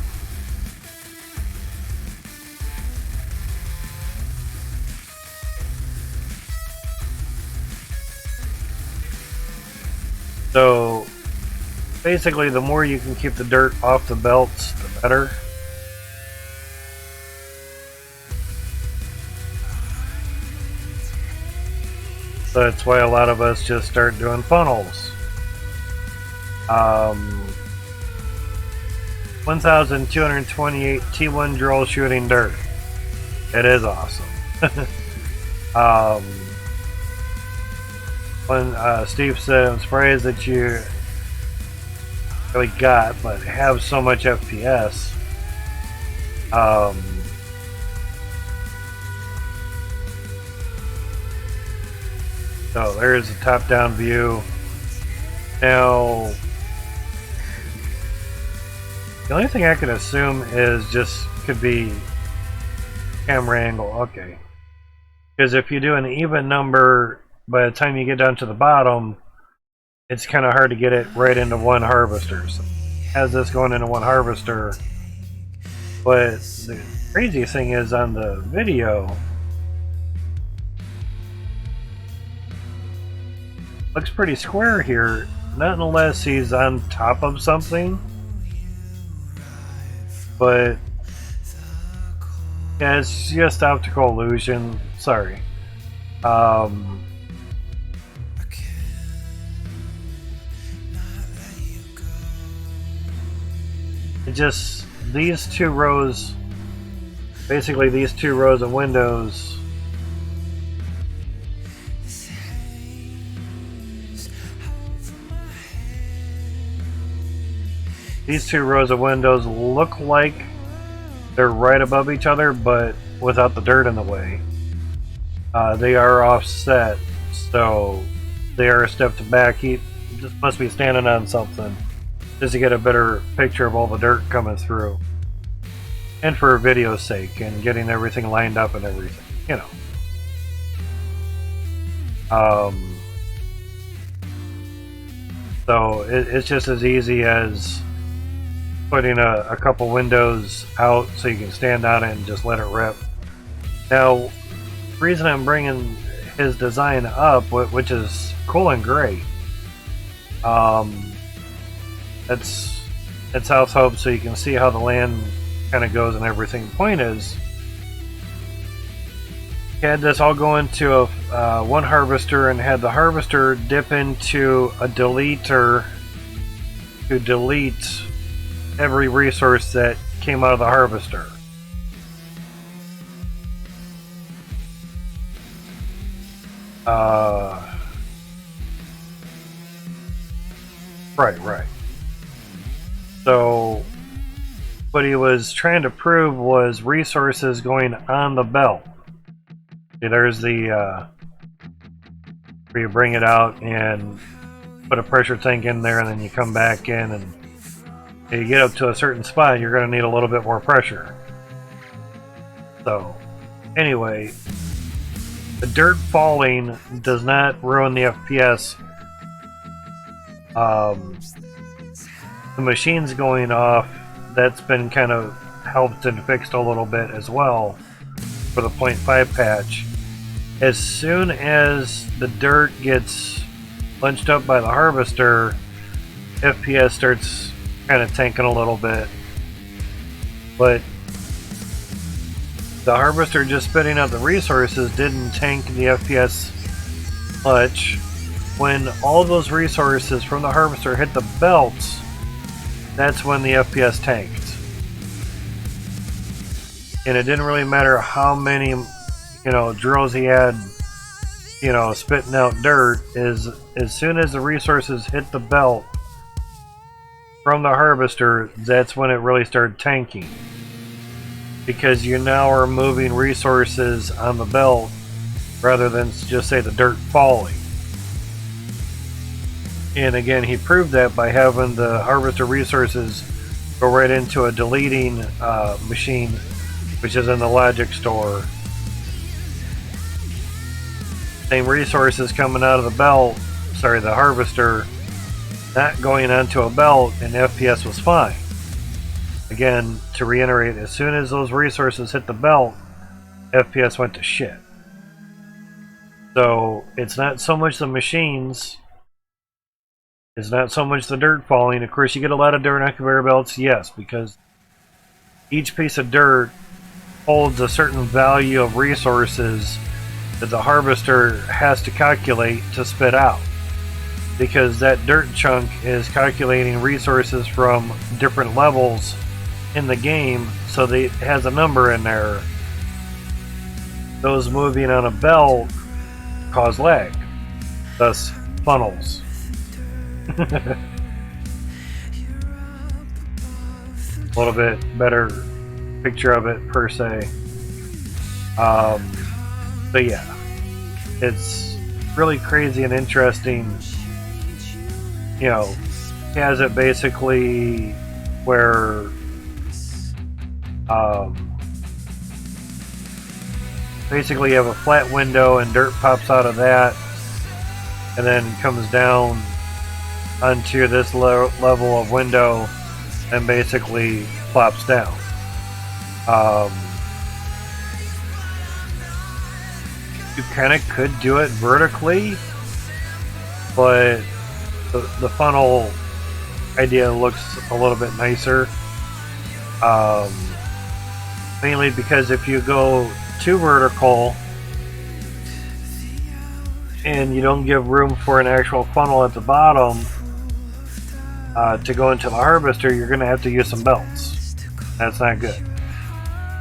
So basically, the more you can keep the dirt off the belts, the better. So that's why a lot of us just start doing funnels. 1,228 T1 drill shooting dirt. It is awesome. When Steve said, I'm surprised that you really got, but have so much FPS. So there's a top-down view. Now, the only thing I can assume is just could be camera angle. Okay, because if you do an even number, by the time you get down to the bottom, it's kind of hard to get it right into one harvester. So has this going into one harvester, but the crazy thing is on the video, looks pretty square here, not unless he's on top of something. But yeah, it's just optical illusion. Sorry. It just, these two rows, basically these two rows of windows, look like they're right above each other, but without the dirt in the way. They are offset, so they are stepped back. He just must be standing on something just to get a better picture of all the dirt coming through. And for video's sake, and getting everything lined up and everything, you know. So it's just as easy as putting a couple windows out so you can stand on it and just let it rip. Now, the reason I'm bringing his design up, which is cool and great, it's South Hope, so you can see how the land kind of goes and everything. The point is, had this all go into one harvester and had the harvester dip into a deleter to delete every resource that came out of the harvester. Right. So what he was trying to prove was resources going on the belt. See, there's the where you bring it out and put a pressure tank in there, and then you come back in and you get up to a certain spot, you're going to need a little bit more pressure. So, anyway, the dirt falling does not ruin the FPS. The machines going off, that's been kind of helped and fixed a little bit as well for the 0.5 patch. As soon as the dirt gets bunched up by the harvester, FPS starts kind of tanking a little bit. But the harvester just spitting out the resources didn't tank the FPS much. When all those resources from the harvester hit the belts, that's when the FPS tanked. And it didn't really matter how many, drills he had, spitting out dirt. As soon as the resources hit the belt from the harvester, that's when it really started tanking. Because you now are moving resources on the belt rather than just say the dirt falling. And again, he proved that by having the harvester resources go right into a deleting machine, which is in the logic store. Same resources coming out of the the harvester, not going onto a belt, and FPS was fine. Again, to reiterate, as soon as those resources hit the belt, FPS went to shit. So, it's not so much the machines, it's not so much the dirt falling. Of course, you get a lot of dirt on conveyor belts, yes, because each piece of dirt holds a certain value of resources that the harvester has to calculate to spit out. Because that dirt chunk is calculating resources from different levels in the game, so that it has a number in there. Those moving on a belt cause lag, thus funnels. A little bit better picture of it per se. But yeah, it's really crazy and interesting. He has it basically where basically you have a flat window and dirt pops out of that and then comes down onto this level of window and basically plops down. You kind of could do it vertically, but the funnel idea looks a little bit nicer. Mainly because if you go too vertical and you don't give room for an actual funnel at the bottom to go into the harvester, you're going to have to use some belts. That's not good.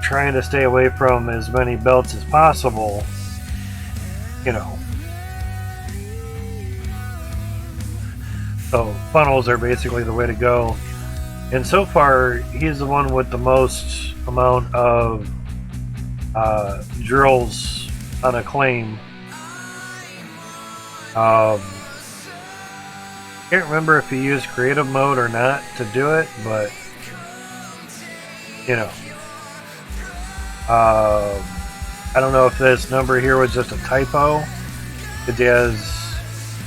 Trying to stay away from as many belts as possible, So funnels are basically the way to go. And so far, he's the one with the most amount of drills on a claim. Can't remember if he used creative mode or not to do it, but I don't know if this number here was just a typo. It has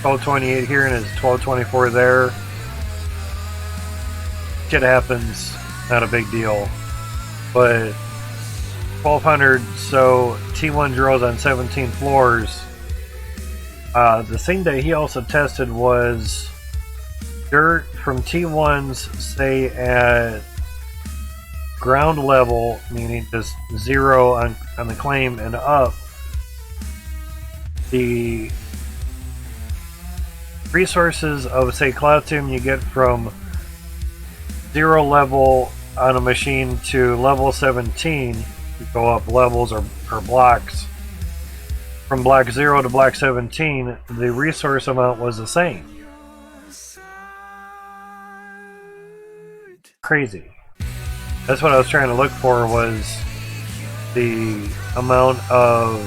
1228 here and it's 1224 there. Shit happens, not a big deal. But 1200, so T1 drills on 17 floors. The thing that he also tested was dirt from T1s, say at ground level, meaning just 0 on the claim and up. The resources of, say, Cloudtium you get from 0 level on a machine to level 17, you go up levels or blocks. From block 0 to block 17, the resource amount was the same. Crazy. That's what I was trying to look for, was the amount of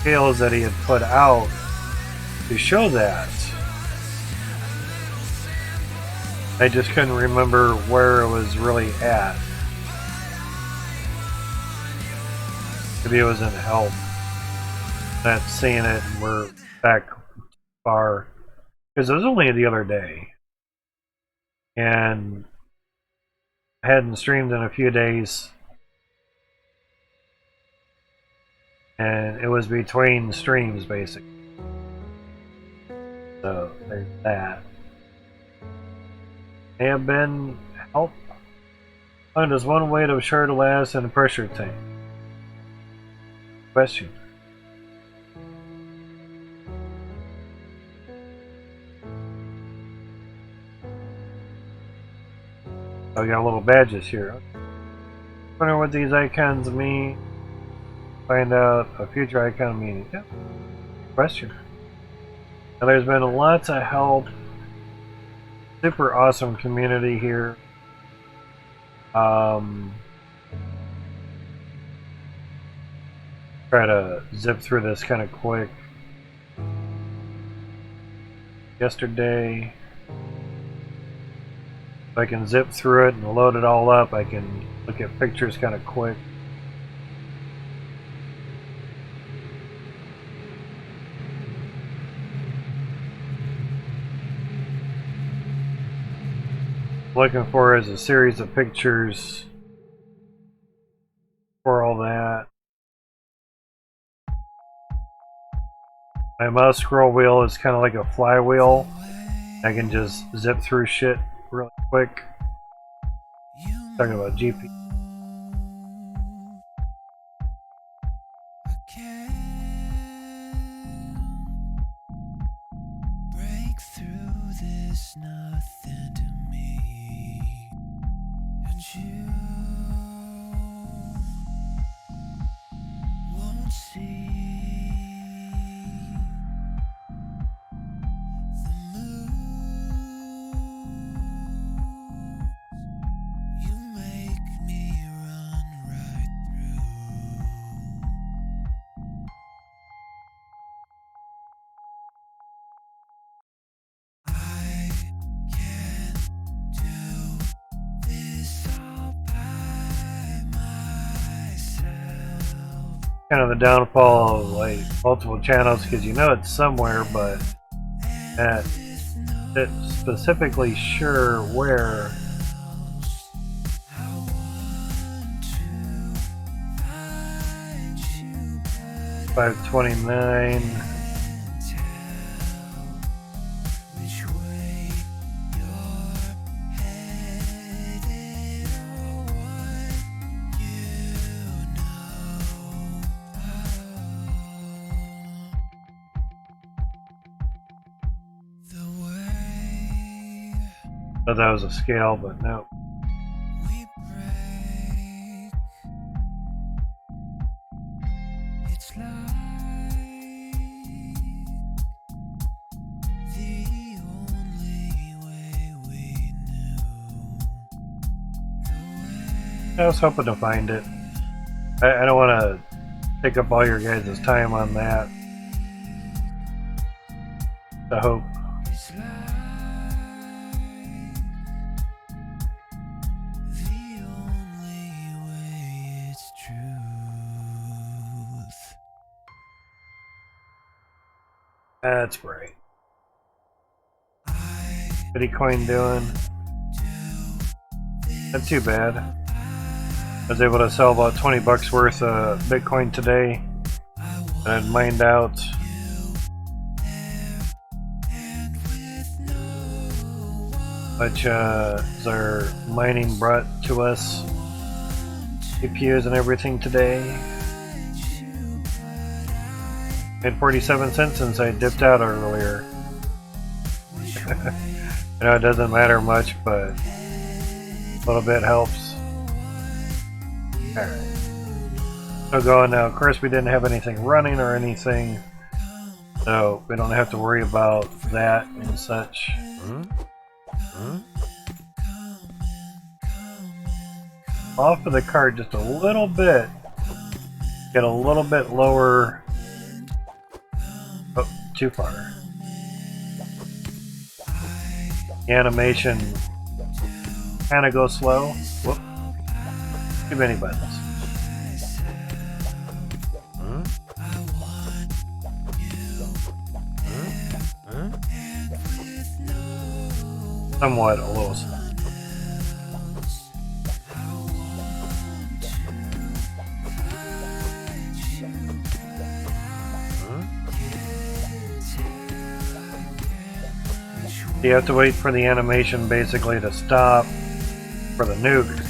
scales that he had put out to show that. I just couldn't remember where it was really at. Maybe it was in help. Not seeing it, and we're back far. Because it was only the other day. And I hadn't streamed in a few days. And it was between streams, basically. So, there's that. May have been help. Oh, does one weight of shard last in a pressure tank? Question. Oh, we got little badges here. Wonder what these icons mean. Find out a future icon meaning. Yeah. Question. Now, there's been lots of help. Super awesome community here. Try to zip through this kind of quick. Yesterday, if I can zip through it and load it all up, I can look at pictures kind of quick. Looking for is a series of pictures for all that. My mouse scroll wheel is kind of like a flywheel. I can just zip through shit real quick. Talking about GP. Break through this nothing to me, and you won't see the moves you make me run right through. I can't do this all by myself. Kind of the downfall of like multiple channels, because you know it's somewhere, but not specifically sure where. I want to find you, but 529. which way you're headed or what you know. The way Thought that was a scale, but no. we break, it's like the only way we knew. I was hoping to find it. I don't want to take up all your guys' time on that. I hope. It's like the only way, it's truth. That's right. I Bitcoin doing? Not too bad. I was able to sell about 20 bucks worth of Bitcoin today. And I'd mined out. Which our mining brought to us. GPUs and everything today. Made 47 cents since I dipped out earlier. I know it doesn't matter much, but a little bit helps. Alright. So going now, of course we didn't have anything running or anything, so we don't have to worry about that and such. Off of the cart just a little bit. Get a little bit lower. Oh, too far. The animation kind of go slow. Whoop. Too many buttons. Somewhat a little slow. You have to wait for the animation basically to stop for the nuke.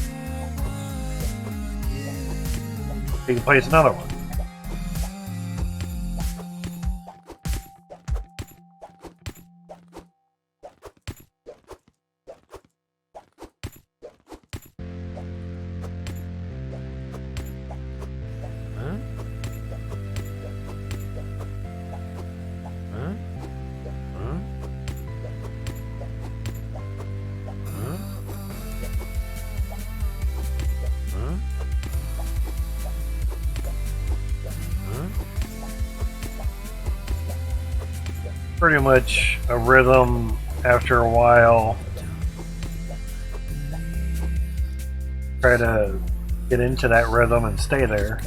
You can place another one. Pretty much a rhythm after a while. Try to get into that rhythm and stay there.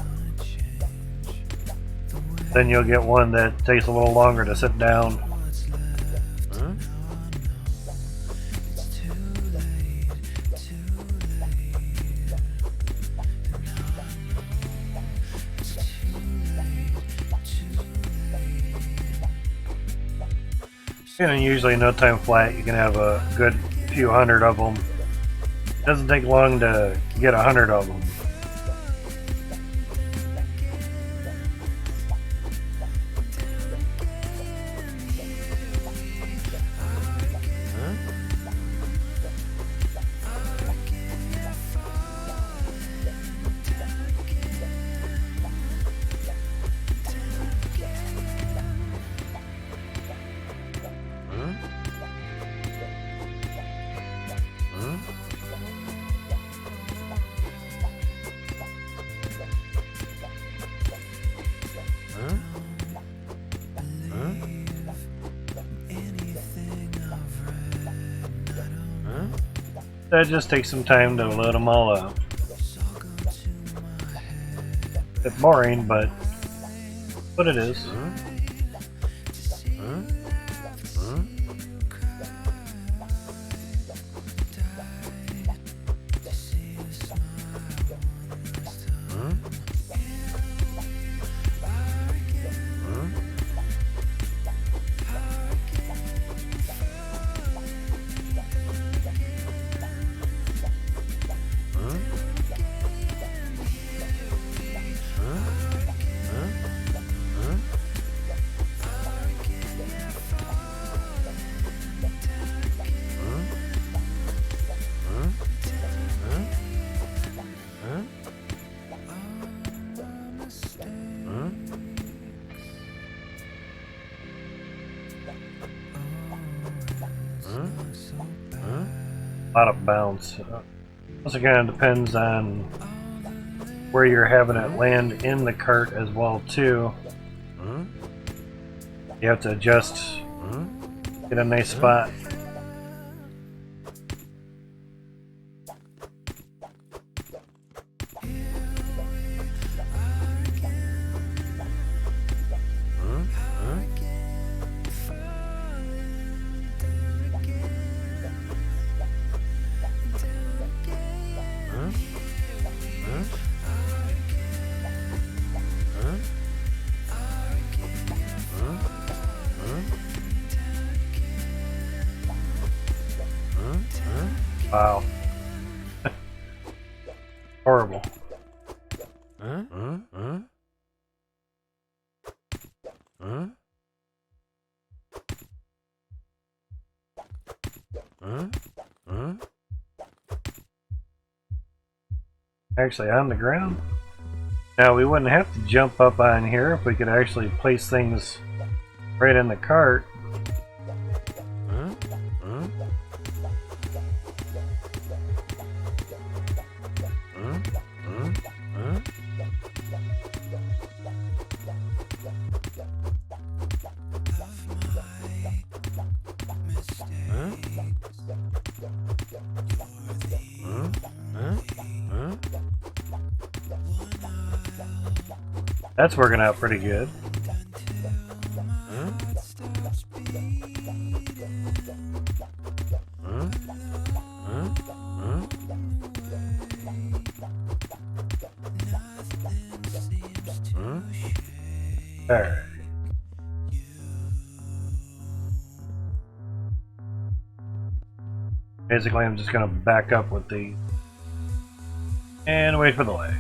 Then you'll get one that takes a little longer to sit down. And usually no time flat, you can have a good few hundred of them. It doesn't take long to get 100 of them. That just takes some time to load them all up. It's boring, but what it is. A lot of bounce. Also kind of depends on where you're having it land in the cart as well too. You have to adjust, get a nice spot. Wow. Horrible. Actually on the ground. Now we wouldn't have to jump up on here if we could actually place things right in the cart. That's working out pretty good. Alright. Basically, I'm just going to back up with the and wait for the leg.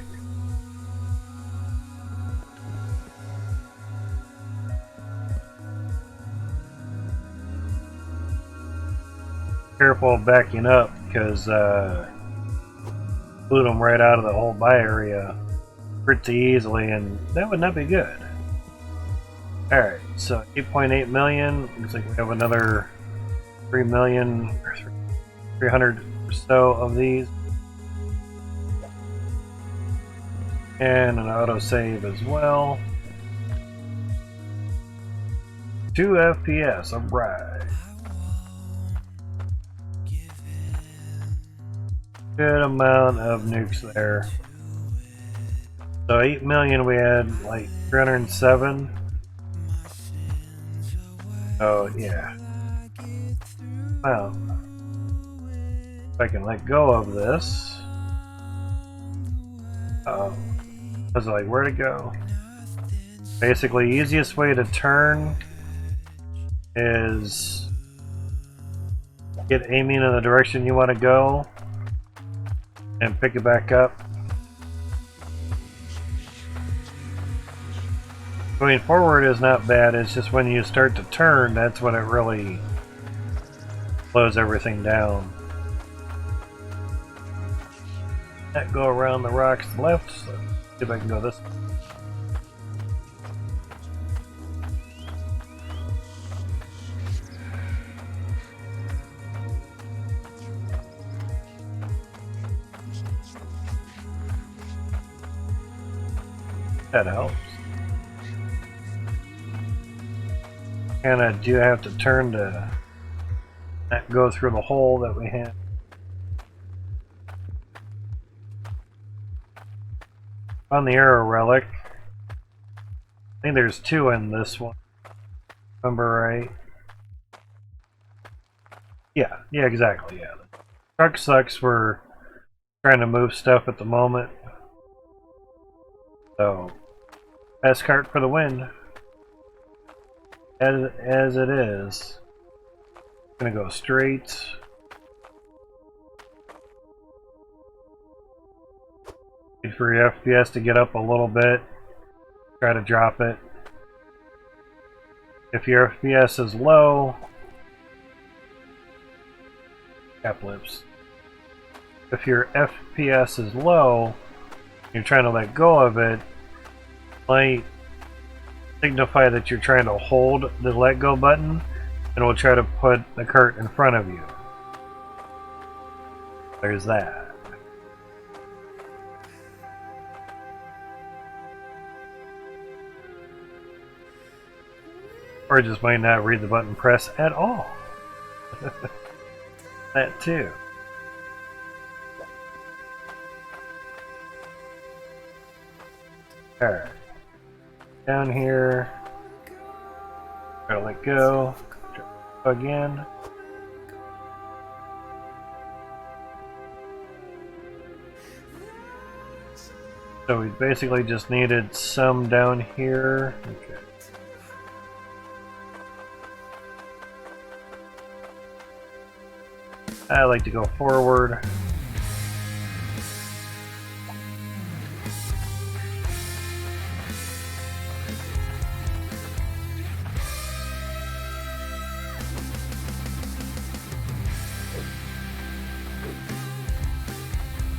Careful backing up because blew them right out of the whole buy area pretty easily, and that would not be good. Alright, so 8.8 million. Looks like we have another 3 million, 300 or so of these. And an autosave as well. 2 FPS, alright. Good amount of nukes there. So 8 million, we had like 307. Oh yeah. Wow. If I can let go of this. I was like, where to go? Basically, easiest way to turn is get aiming in the direction you want to go and pick it back up. Going forward is not bad, it's just when you start to turn, that's when it really slows everything down. That go around the rocks to the left, so see if I can go this way. That helps. And I do have to turn to not go through the hole that we had. On the arrow relic, I think there's 2 in this one. Remember right? Yeah, exactly, yeah. The truck sucks. We're trying to move stuff at the moment. So, fast cart for the win. As it is. Gonna go straight. Wait for your FPS to get up a little bit. Try to drop it. If your FPS is low, cap lips. If your FPS is low, you're trying to let go of it, might signify that you're trying to hold the let go button, and we'll try to put the cart in front of you. There's that. Or just might not read the button press at all. That too. Alright. Down here. Gotta let go. Again. So we basically just needed some down here. Okay. I like to go forward.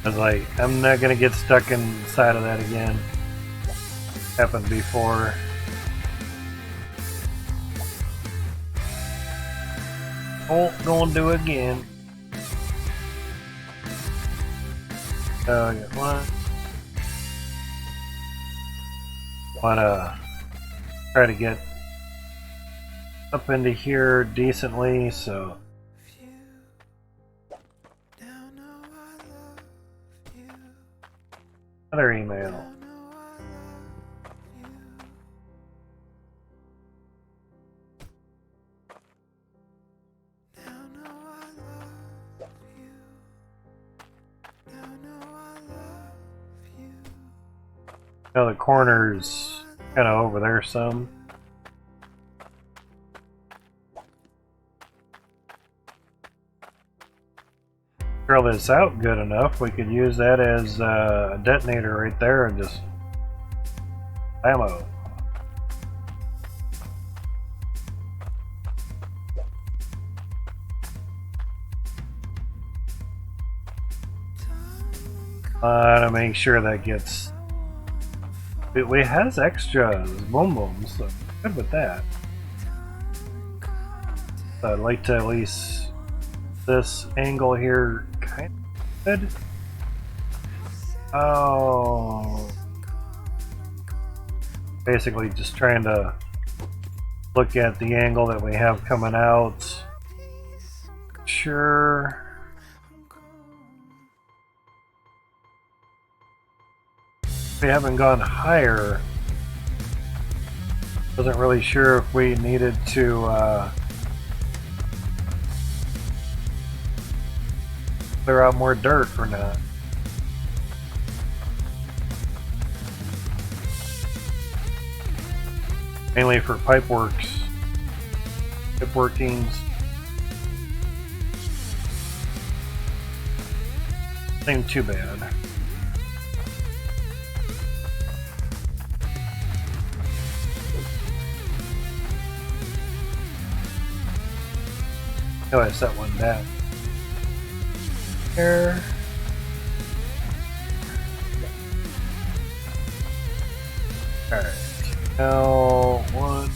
I was like, I'm not gonna get stuck inside of that again. Happened before. Oh, gonna do it again. So I got one. Wanna try to get up into here decently, so another email. Now the corner's kind of over there some. Drill this out good enough, we could use that as a detonator right there and just ammo. To make sure that gets. It has extra boom booms, so good with that. So I'd like to at least this angle here kind of good. Oh, basically just trying to look at the angle that we have coming out. Sure. We haven't gone higher. Wasn't really sure if we needed to clear out more dirt or not. Mainly for pipe workings. Seemed too bad. Oh, I set one down. Here. Alright. Now, one.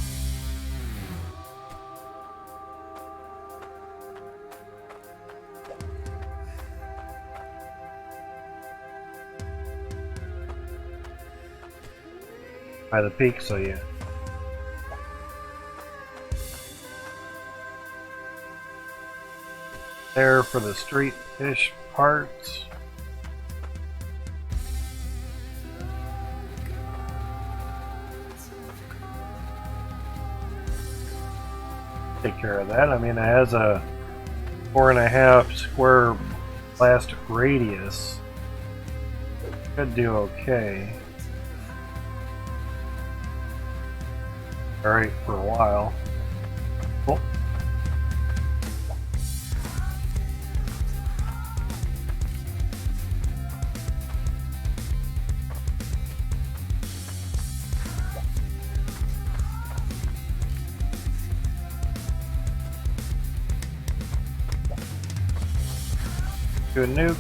By the peak, so yeah. There for the street-ish parts. Take care of that. I mean, it has a 4.5 square blast radius. Could do okay. Alright, for a while. Cool. To a nuke.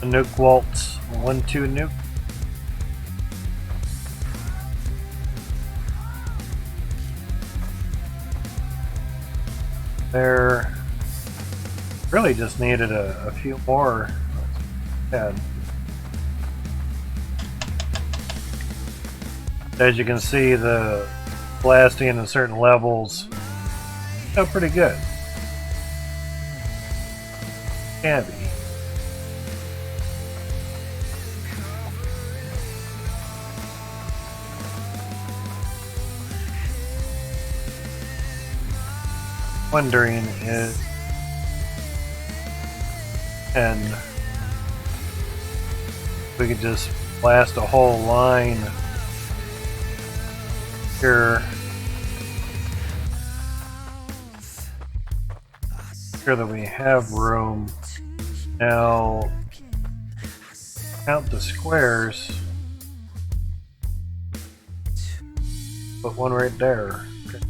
A nuke waltz. 1-2 nuke. There. Really just needed a few more. Bad. As you can see, the blasting in certain levels felt pretty good. Can be. Wondering if we could just blast a whole line here. Sure that we have room. Now count the squares. Put one right there. Okay.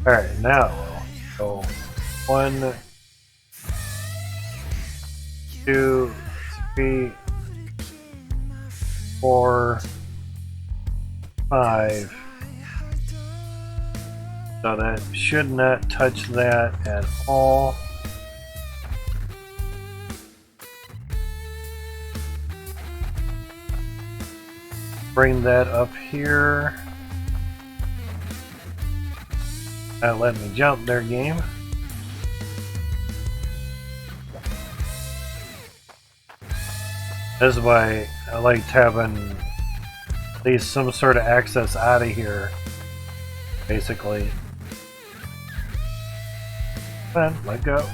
Alright, now so 1, 2, 3, 4, 5. So that should not touch that at all. Bring that up here. Let me jump there, game. This is why I liked having at least some sort of access out of here, basically. Come on, let go.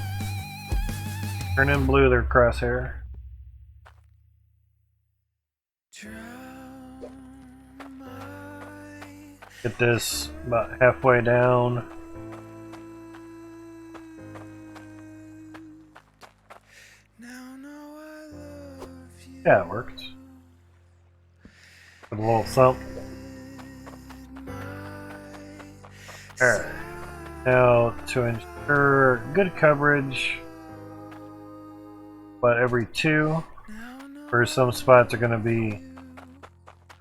Turn in blue their crosshair. Get this about halfway down. Yeah, it worked. With a little thump. Alright. Now, to ensure good coverage, but every 2, or some spots are going to be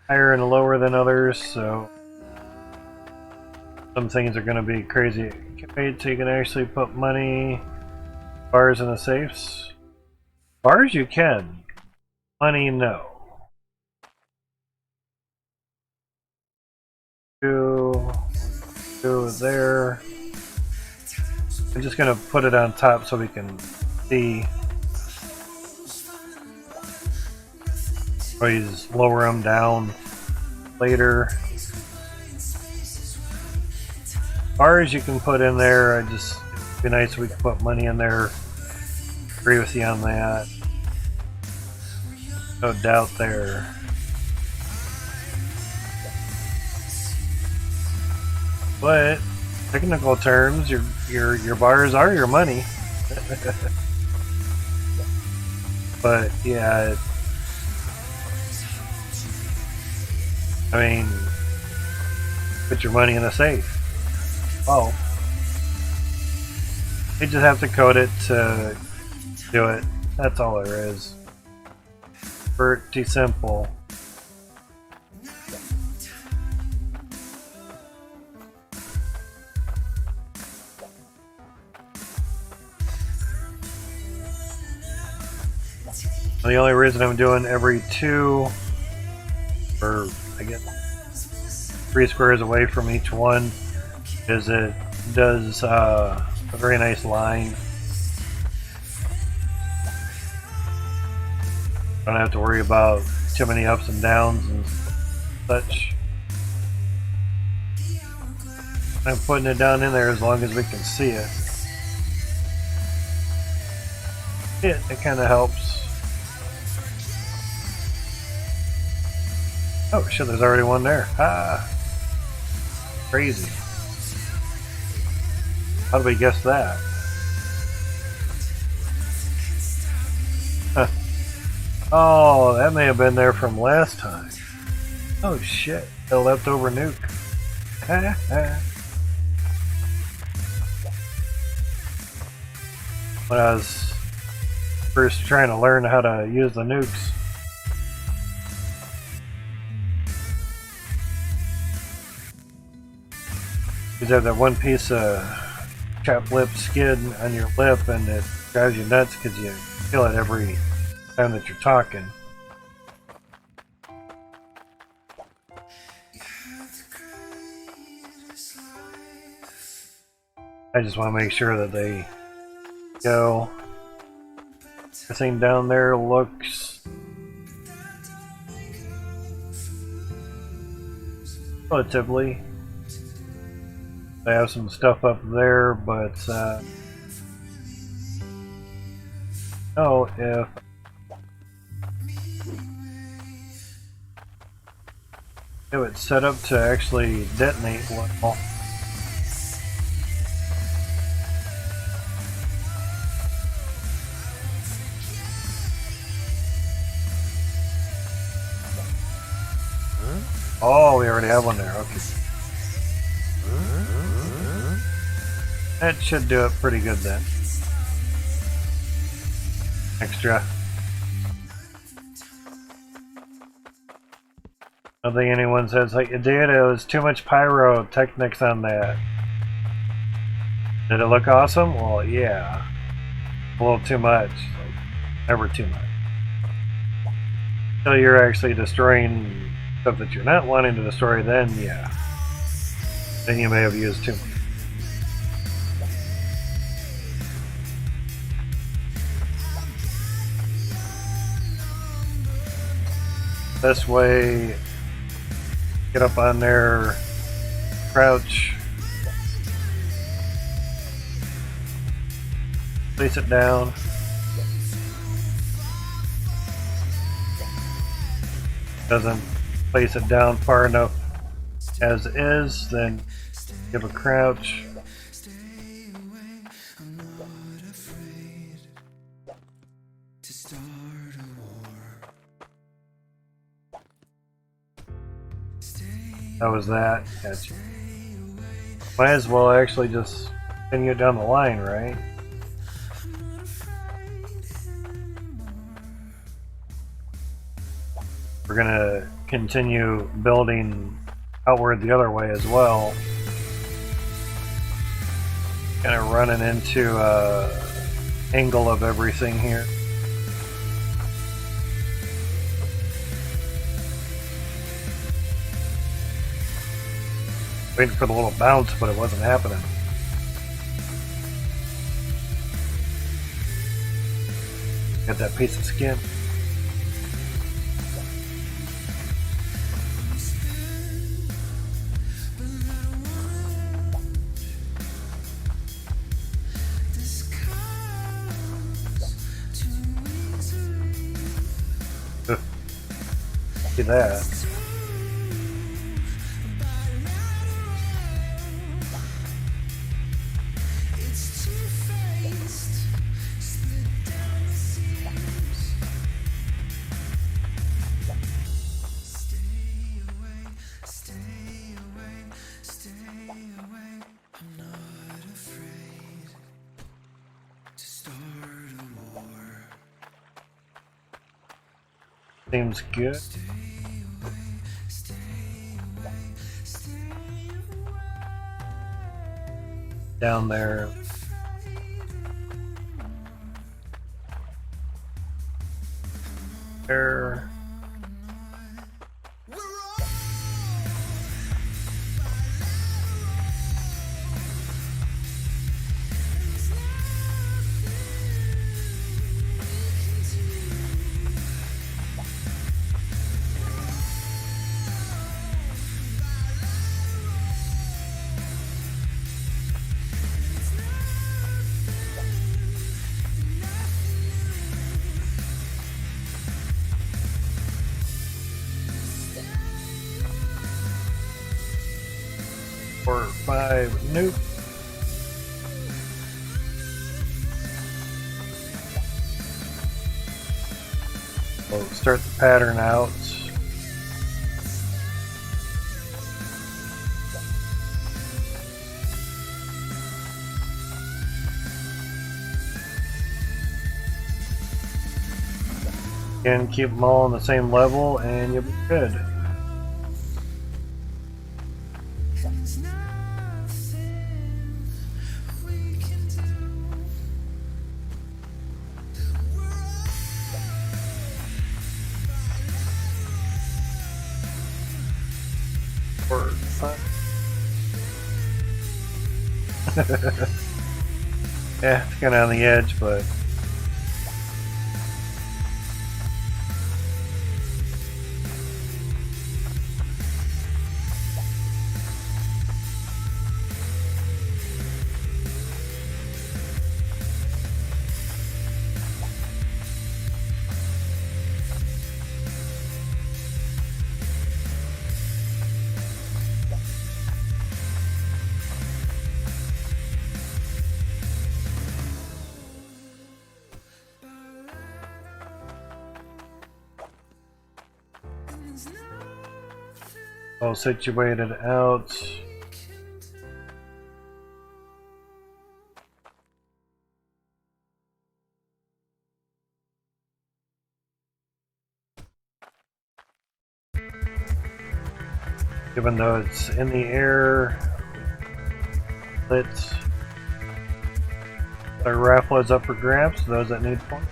higher and lower than others, so some things are going to be crazy. Wait till you can actually put money, bars in the safes. Bars you can. Money, no. Two there. I'm just gonna put it on top so we can see. Always lower them down later. Bars you can put in there. It'd be nice if we could put money in there. Agree with you on that. No doubt there. But technical terms, your bars are your money. But yeah, I mean, put your money in a safe. Oh, you just have to code it to do it. That's all there is. Pretty simple. The only reason I'm doing every 2, or I guess 3 squares away from each one, is it does a very nice line. Don't have to worry about too many ups and downs and such. I'm putting it down in there as long as we can see it. It kind of helps. Oh shit, there's already one there. Ah, crazy. How do we guess that? Huh. Oh, that may have been there from last time. Oh shit, the leftover nuke. When I was first trying to learn how to use the nukes, you have that one piece of chapped lip skin on your lip, and it drives you nuts because you feel it every time that you're talking. I just want to make sure that they go. Everything down there looks relatively. I have some stuff up there, but oh, if it's set up to actually detonate well. Oh, we already have one there. Okay. That should do it pretty good then. Extra. I don't think anyone says like you did. It was too much pyrotechnics on that. Did it look awesome? Well, yeah. A little too much. Like, never too much. Until you're actually destroying stuff that you're not wanting to destroy, then yeah. Then you may have used too much. This way, get up on there, crouch, place it down. Doesn't place it down far enough as is, then give a crouch. That was that. Gotcha. Might as well actually just continue down the line, right? We're gonna continue building outward the other way as well. Kind of running into angle of everything here. Waiting for the little bounce, but it wasn't happening. Get that piece of skin. See that. Seems good. Down there. There. Four, five, nope. We'll start the pattern out. Again, keep them all on the same level and you'll be good. Yeah, it's kind of on the edge, but all situated out. Even though it's in the air, let's our raffle is up for grabs. Those that need one.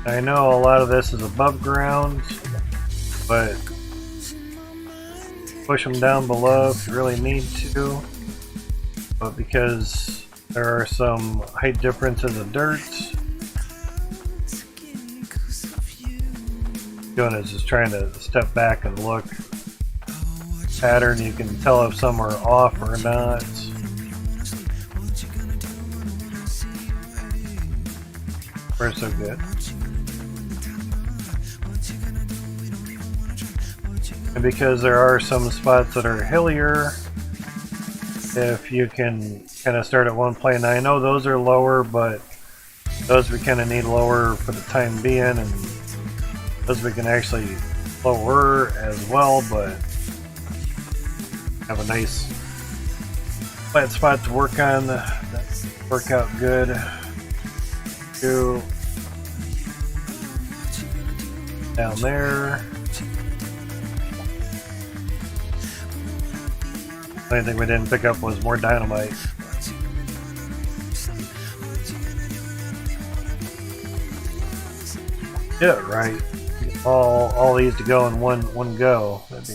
I know a lot of this is above ground, but push them down below if you really need to. But because there are some height differences of dirt, doing is just trying to step back and look. Pattern, you can tell if some are off or not. We're so good. And because there are some spots that are hillier, if you can kind of start at one plane. Now I know those are lower, but those we kind of need lower for the time being, and those we can actually lower as well, but have a nice flat spot to work on. That work out good. Go down there. The only thing we didn't pick up was more dynamite. Get it right. Get all these to go in one go. That'd be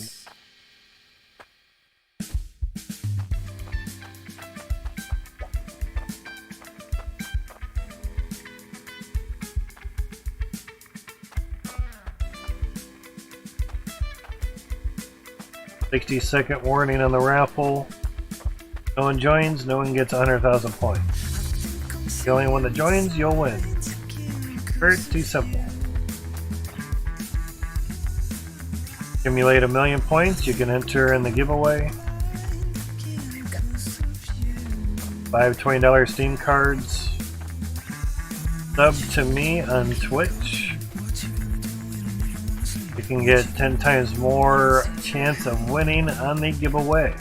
60-second warning on the raffle. No one joins, no one gets 100,000 points. The only one that joins, you'll win. Pretty simple. Accumulate 1,000,000 points, you can enter in the giveaway. 5 $20 Steam cards. Sub to me on Twitch. You can get 10 times more chance of winning on the giveaway.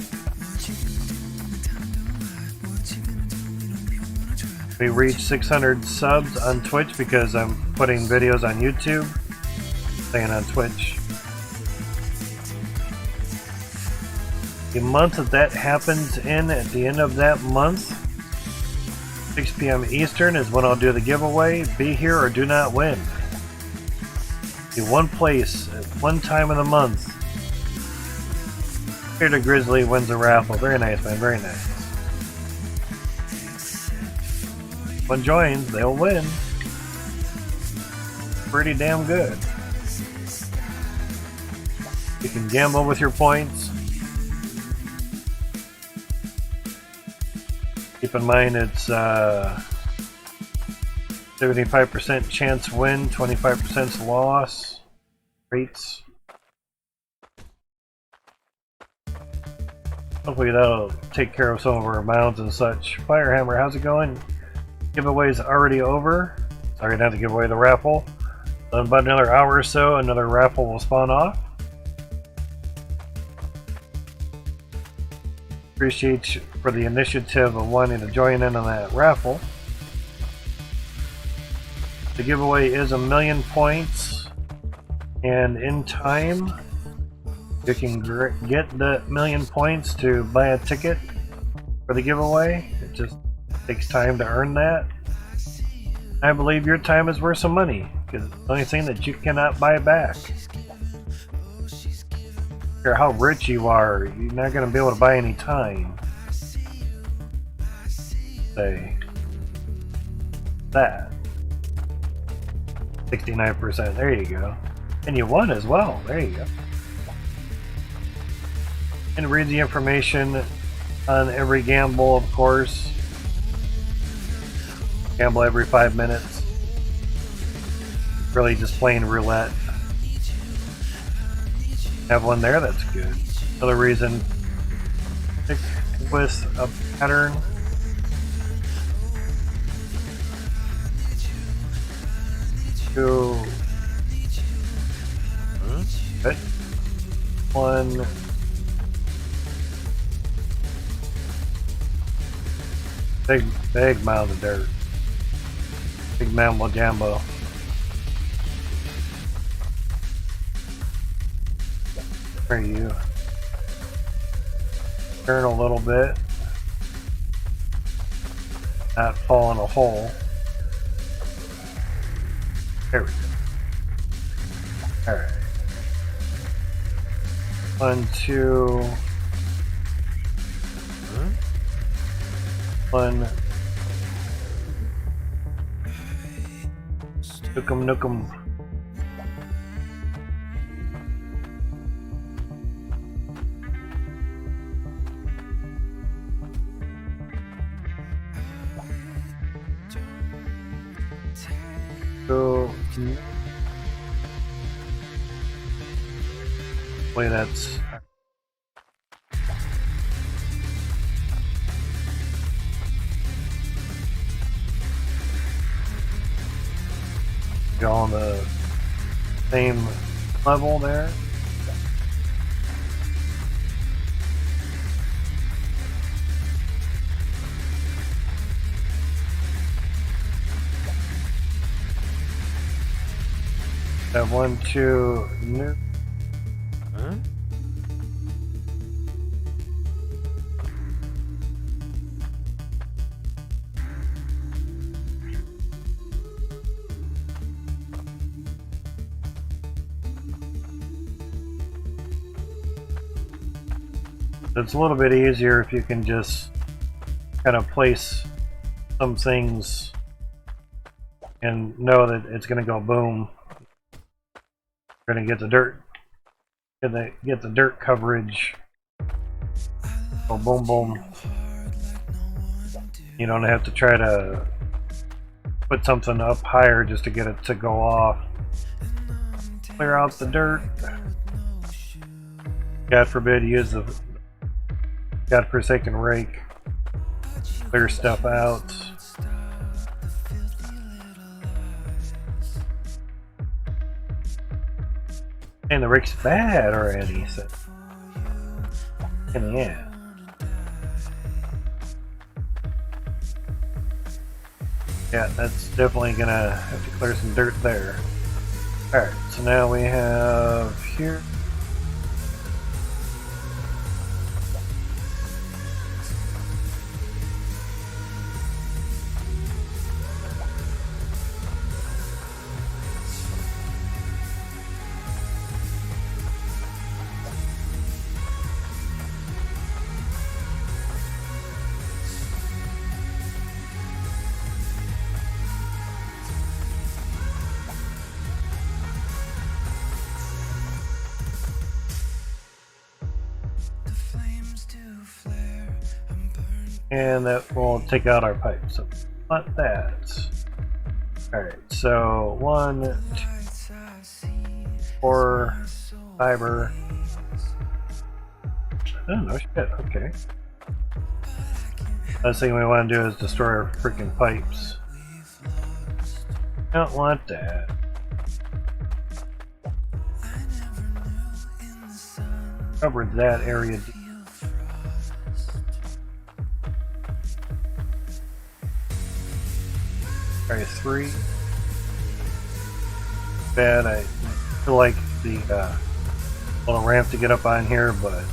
We reached 600 subs on Twitch because I'm putting videos on YouTube, staying on Twitch. The month that happens in, at the end of that month, 6 p.m. Eastern is when I'll do the giveaway. Be here or do not win. In one place at one time of the month. Here to Grizzly wins a raffle. Very nice, man. Very nice. One joins, they'll win. Pretty damn good. You can gamble with your points. Keep in mind it's 75% chance win, 25% loss rates. Hopefully that'll take care of some of our amounts and such. Firehammer, how's it going? Giveaway's already over. Sorry not to give away the raffle. So in about another hour or so, another raffle will spawn off. Appreciate you for the initiative of wanting to join in on that raffle. The giveaway is 1,000,000 points, and in time you can get the 1,000,000 points to buy a ticket for the giveaway. It just takes time to earn that. I believe your time is worth some money because it's the only thing that you cannot buy back. No matter how rich you are, you're not going to be able to buy any time. Say that. 69%. There you go. And you won as well. There you go. And read the information on every gamble, of course. Gamble every 5 minutes. Really just playing roulette. Have one there, that's good. Another reason, stick with a pattern. Two. Good. One. Big mound of dirt. Big mambo jambo. Where are you? Turn a little bit. Not fall in a hole. There we go. Alright. 1, 2. 1. Nookum nookum. Hopefully that's go on the same level there. That 1, 2, new. Huh? It's a little bit easier if you can just kind of place some things and know that it's going to go boom. We're going to get the dirt, get the dirt coverage. Oh, boom, boom. You don't have to try to put something up higher just to get it to go off. Clear out the dirt. God forbid, use the godforsaken rake. Clear stuff out. And the rake's bad already, so. And yeah. Yeah, that's definitely gonna have to clear some dirt there. Alright, so now we have here. And that will take out our pipe, so not that. Alright, so 1, 2, 4 fiber. Oh no shit, okay. Last thing we want to do is destroy our freaking pipes. Don't want that. Covered that area. Alright, 3. Bad. I feel like the little ramp to get up on here, but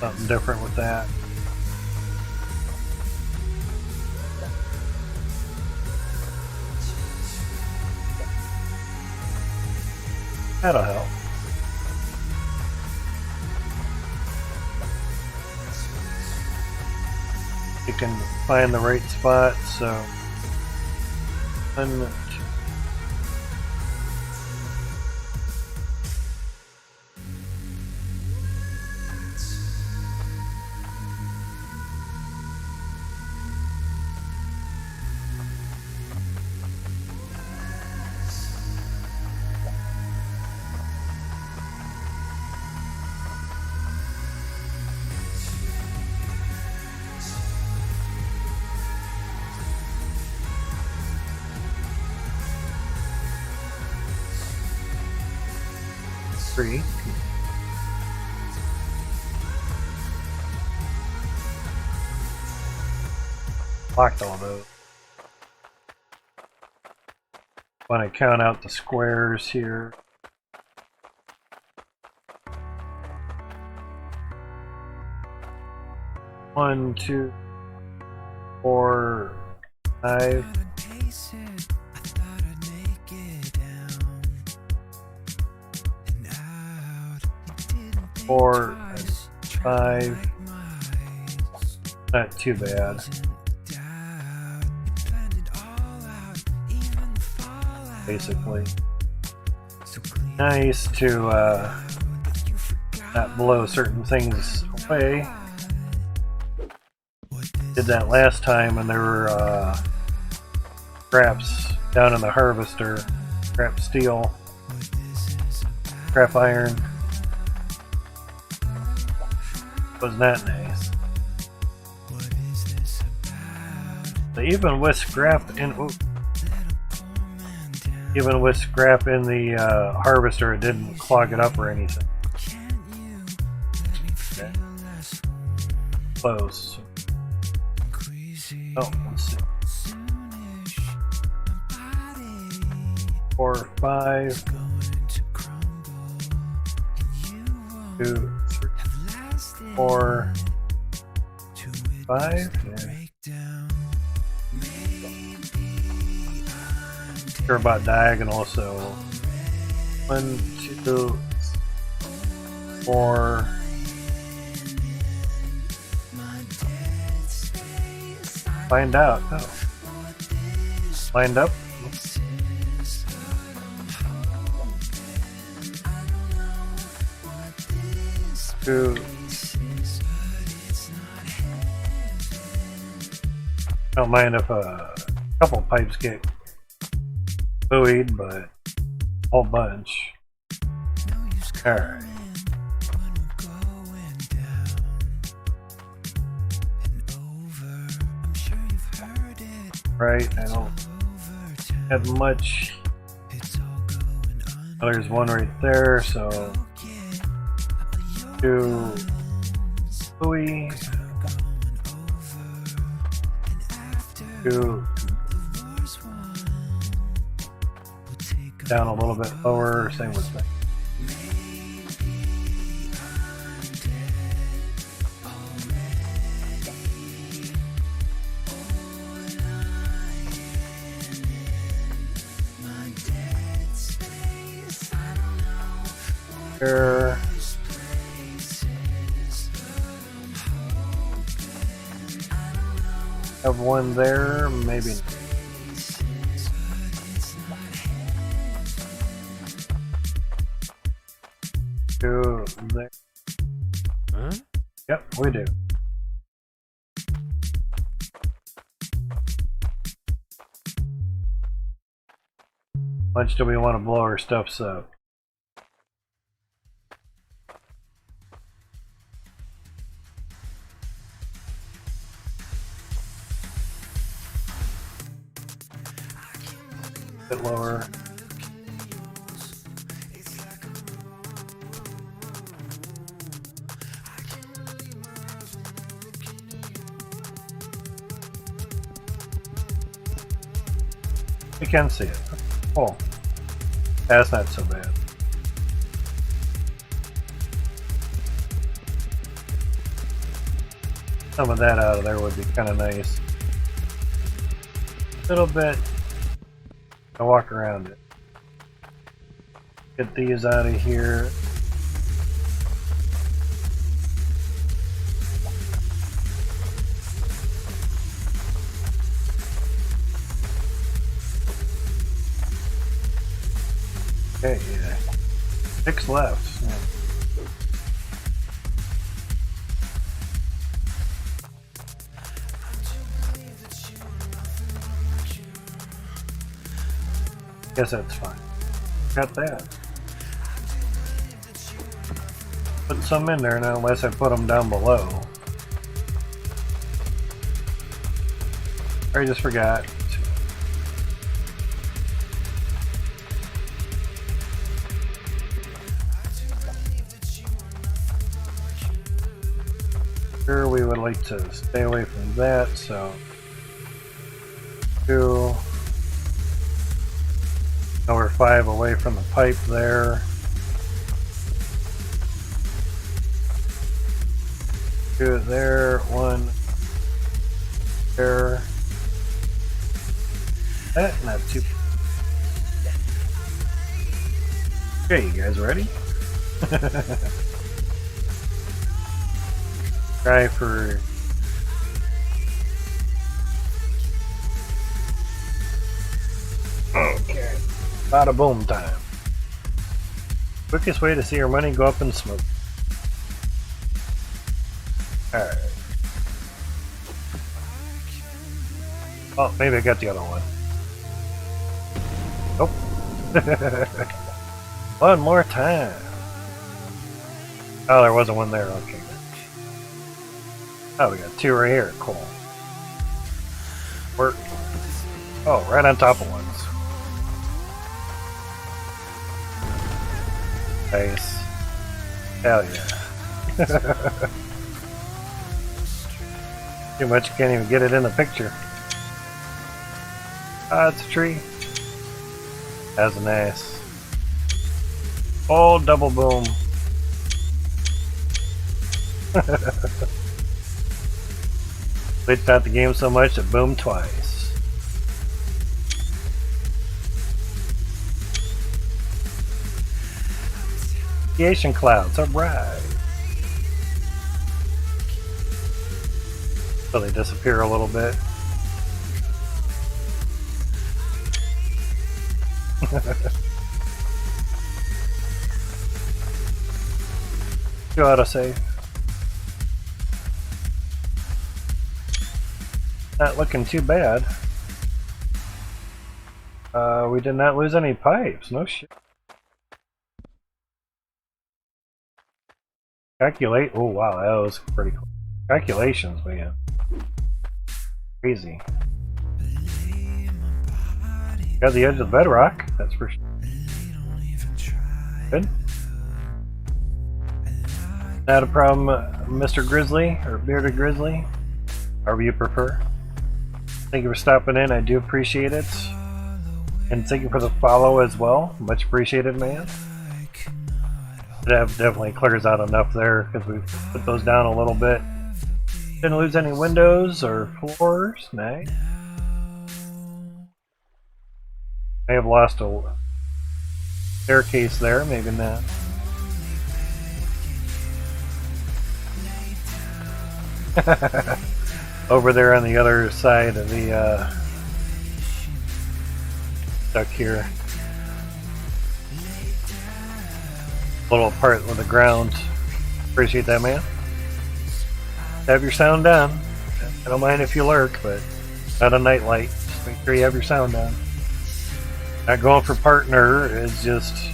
something different with that. That'll help. You can find the right spot, so 1, 2. Locked all those. Want to count out the squares here. 1, 2, 4, 5. 4, 5. Not too bad. Basically, nice to not blow certain things away. Did that last time, and there were scraps down in the harvester. Scrap steel, scrap iron. Wasn't that nice? So even with scrap in, even with scrap in the harvester, it didn't clog it up or anything. Okay. Close. Oh, let's see. 4, 5, 2, 3, 4, 5. Yeah. Sure about diagonal, so 1, 2, 4. Find out. Oh. Lined up. Two. Don't mind if a couple pipes get buoyed, but a whole bunch. Alright. Right, I don't have much. Oh, there's one right there, so 2 buoy, 2 down a little bit lower, same with that. Here. Have one there, maybe. Two there. Huh? Yep, we do. How much do we want to blow our stuffs up? Bit lower. You can see it. Oh, that's not so bad. Some of that out of there would be kind of nice. A little bit. I walk around it. Get these out of here. Okay, yeah. 6 left. Yeah. Guess that's fine. Got that. Put some in there now, unless I put them down below. I just forgot. Sure, we would like to stay away from that, so 2. Now we're 5 away from the pipe there. 2 there, 1 there. Not too. Okay, you guys ready? Try for. Okay. Bada boom time. Quickest way to see your money go up in smoke. Alright. Oh, maybe I got the other one. One more time. Oh, there wasn't one there. Okay. Oh, we got two right here. Cool. Work. Oh, right on top of ones. Nice. Hell yeah. Too much, you can't even get it in the picture. Ah, it's a tree. That's nice. Oh, double boom. Glitched out the game so much it boomed twice. Radiation clouds, alright. So they disappear a little bit. You autosave. Not looking too bad. We did not lose any pipes, no shit. Calculate, oh wow, that was pretty cool. Calculations, man. Crazy. Got the edge of the bedrock, that's for sure. Good. Not a problem, Mr. Grizzly, or Bearded Grizzly, however you prefer. Thank you for stopping in, I do appreciate it. And thank you for the follow as well, much appreciated, man. That definitely clears out enough there, because we put those down a little bit. Didn't lose any windows or floors, nice. May have lost a staircase there, maybe not. Over there on the other side of the stuck here. Little part with the ground. Appreciate that, man. Have your sound down. I don't mind if you lurk, but not a nightlight. Just make sure you have your sound down. Not going for partner, it's just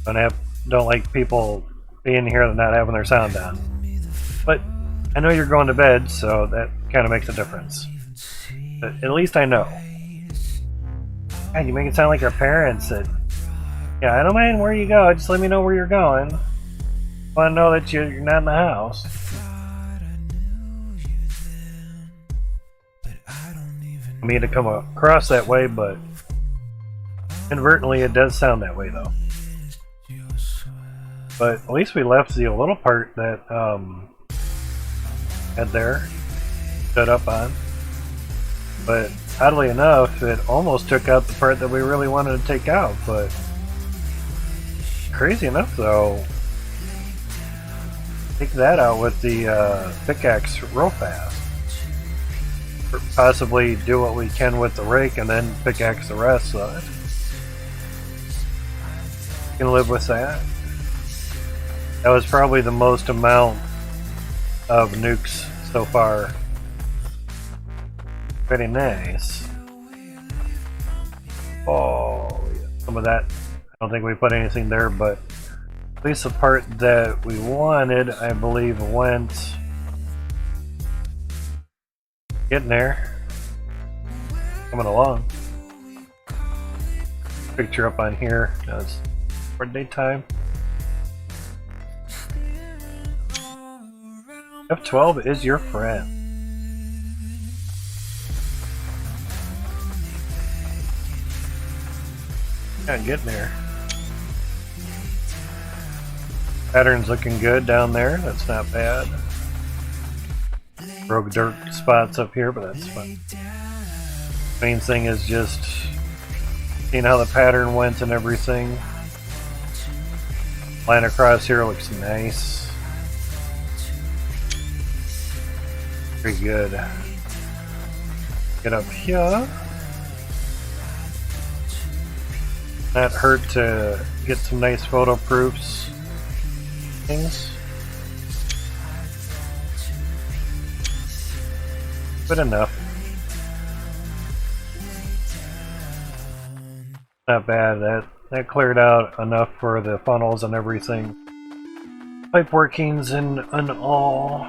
don't like people being here and not having their sound down. But I know you're going to bed, so that kind of makes a difference. But at least I know. God, you make it sound like our parents that, yeah, I don't mind where you go, just let me know where you're going. I want to know that you're not in the house. I mean to come across that way, but inadvertently it does sound that way though. But at least we left the little part that had there stood up on. But oddly enough, it almost took out the part that we really wanted to take out. But crazy enough though, take that out with the pickaxe real fast. Possibly do what we can with the rake and then pickaxe the rest of it. Can live with that. That was probably the most amount of nukes so far. Very nice. Oh, yeah. Some of that, I don't think we put anything there, but at least the part that we wanted, I believe, went. Getting there. Coming along. Picture up on here. It's for daytime. F12 is your friend. Yeah, getting there. Pattern's looking good down there. That's not bad. Broke dirt spots up here, but that's fine. Main thing is just seeing how the pattern went and everything. Line across here looks nice. Pretty good. Get up here. Not hurt to get some nice photo proofs. Things. Good enough. Not bad. That cleared out enough for the funnels and everything. Pipe workings and all.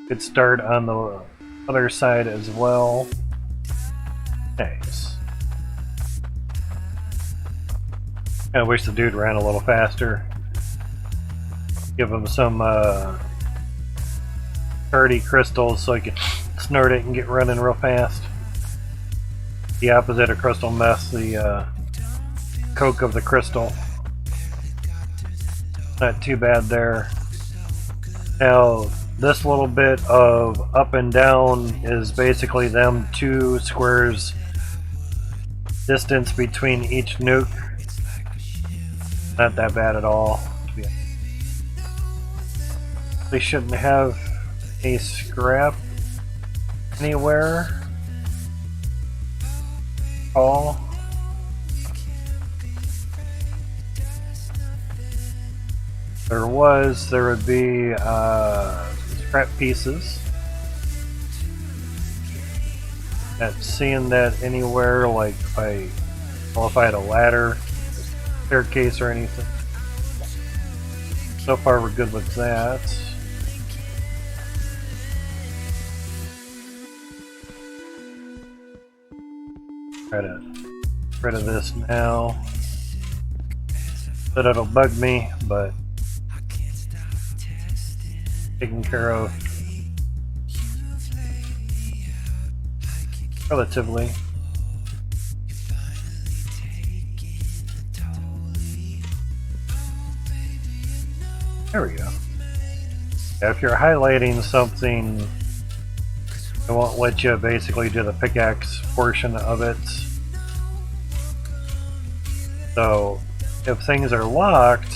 Good start on the other side as well. Nice. I wish the dude ran a little faster. Give him some hardy crystals so he can snort it and get running real fast. The opposite of crystal meth, the coke of the crystal. Not too bad there. Now, this little bit of up and down is basically them 2 squares distance between each nuke. Not that bad at all. They shouldn't have a scrap anywhere. All. There would be scrap pieces. Not seeing that anywhere, like if I had a ladder, staircase or anything. So far we're good with that. Try to get rid of this now. But it'll bug me, but taken care of relatively. There we go. Yeah, if you're highlighting something, it won't let you basically do the pickaxe portion of it. So if things are locked,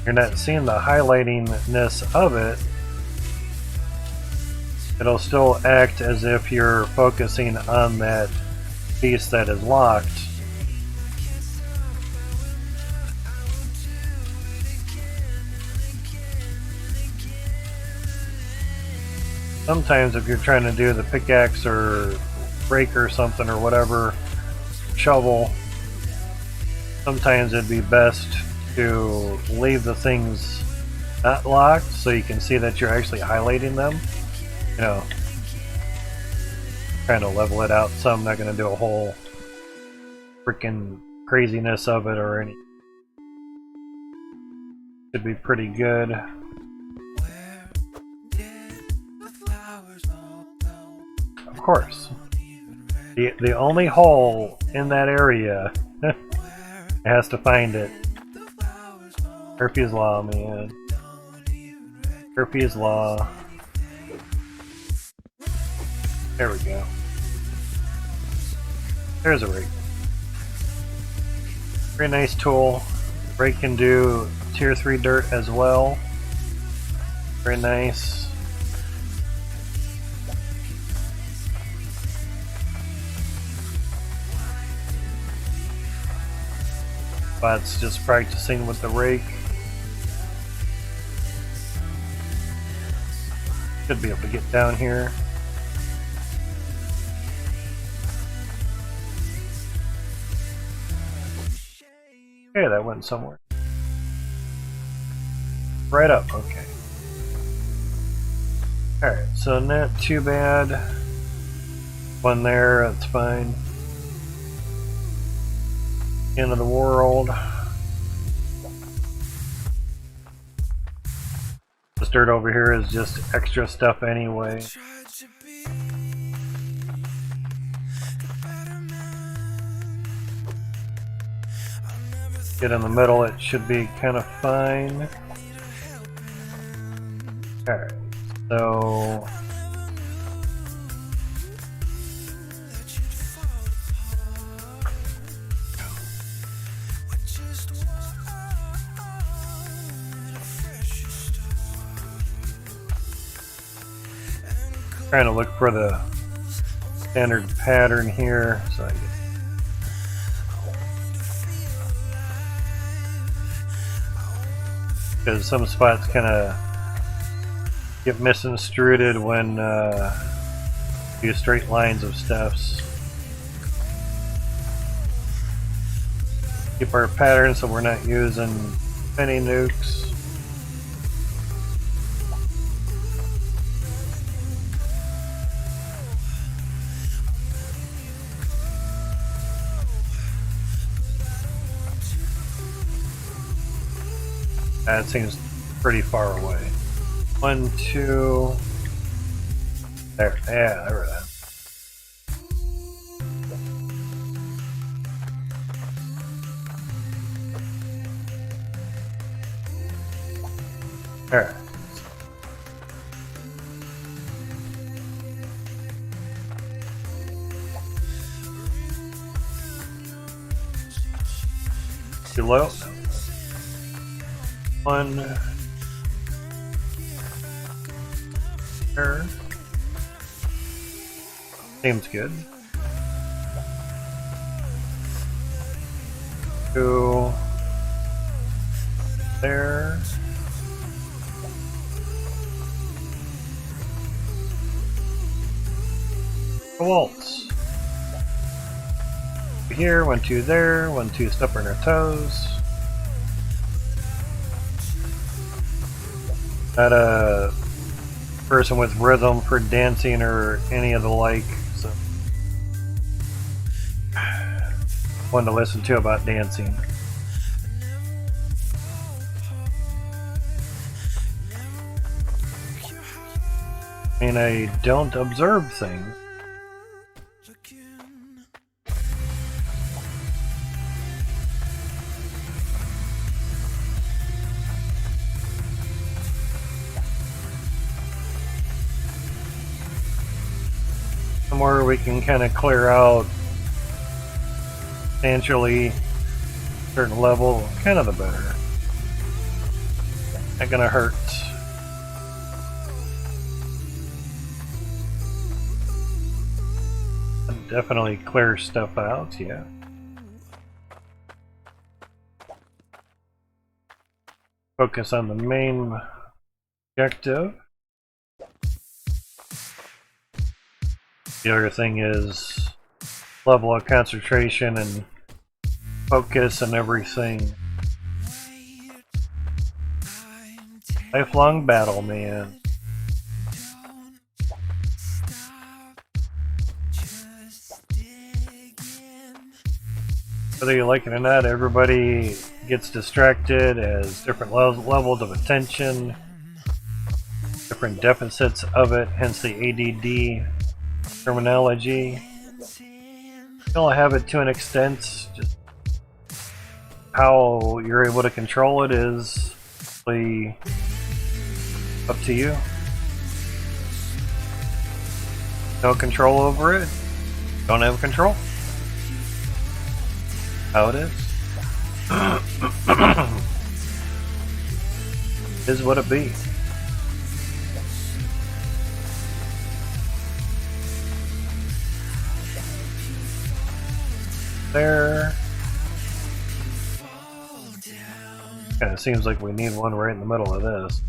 you're not seeing the highlightingness of it. It'll still act as if you're focusing on that piece that is locked. Sometimes if you're trying to do the pickaxe or rake or something or whatever, shovel, sometimes it'd be best to leave the things not locked so you can see that you're actually highlighting them. You know, trying to level it out some, not going to do a whole freaking craziness of it or any. Should be pretty good. Of course. The only hole in that area has to find it. Murphy's Law, man. Murphy's Law. There we go. There's a rake. Very nice tool. Rake can do tier 3 dirt as well. Very nice. Spots just practicing with the rake. Should be able to get down here. Okay, that went somewhere. Right up, okay. Alright, so not too bad. One there, that's fine. End of the world. This dirt over here is just extra stuff anyway. Get in the middle, it should be kind of fine. Alright, so trying to look for the standard pattern here, so I get because some spots kind of get misconstrued when do straight lines of steps. Keep our pattern so we're not using penny nukes. That seems pretty far away. 1, 2. There, yeah, there we go. There. Too low? No. 1. There. Seems good. 2. There. A waltz. Here, 1, 2 there, 1, 2 step on our toes. Not a person with rhythm for dancing or any of the like, so one to listen to about dancing. And I don't observe things. The more we can kind of clear out substantially a certain level, kind of the better. Not gonna hurt. Definitely clear stuff out, yeah. Focus on the main objective. The other thing is level of concentration and focus and everything. Lifelong battle, man. Whether you like it or not, everybody gets distracted, has different levels of attention, different deficits of it, hence the ADD terminology. You all have it to an extent, just how you're able to control it is really up to you. No control over it, don't have control. How it is. Is what it be. There. Kind of seems like we need one right in the middle of this.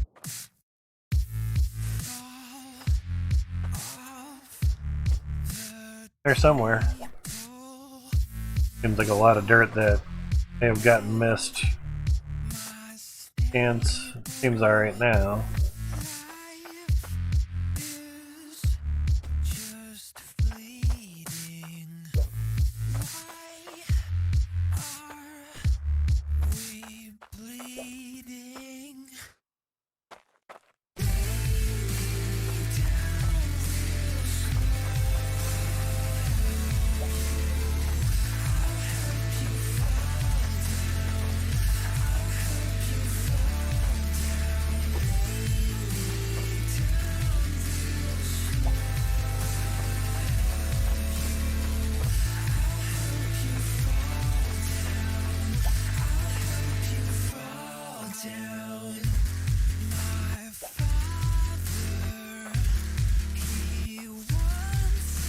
There somewhere. Seems like a lot of dirt that may have gotten missed. Chance seems alright now.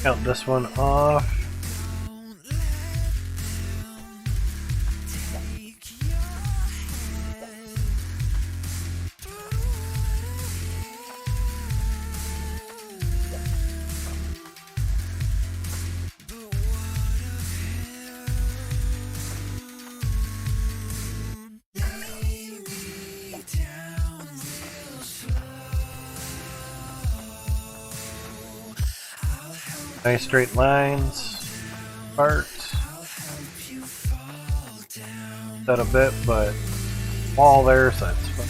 Count this one off. Nice straight lines. Apart. That a bit, but wall there, so that's fine.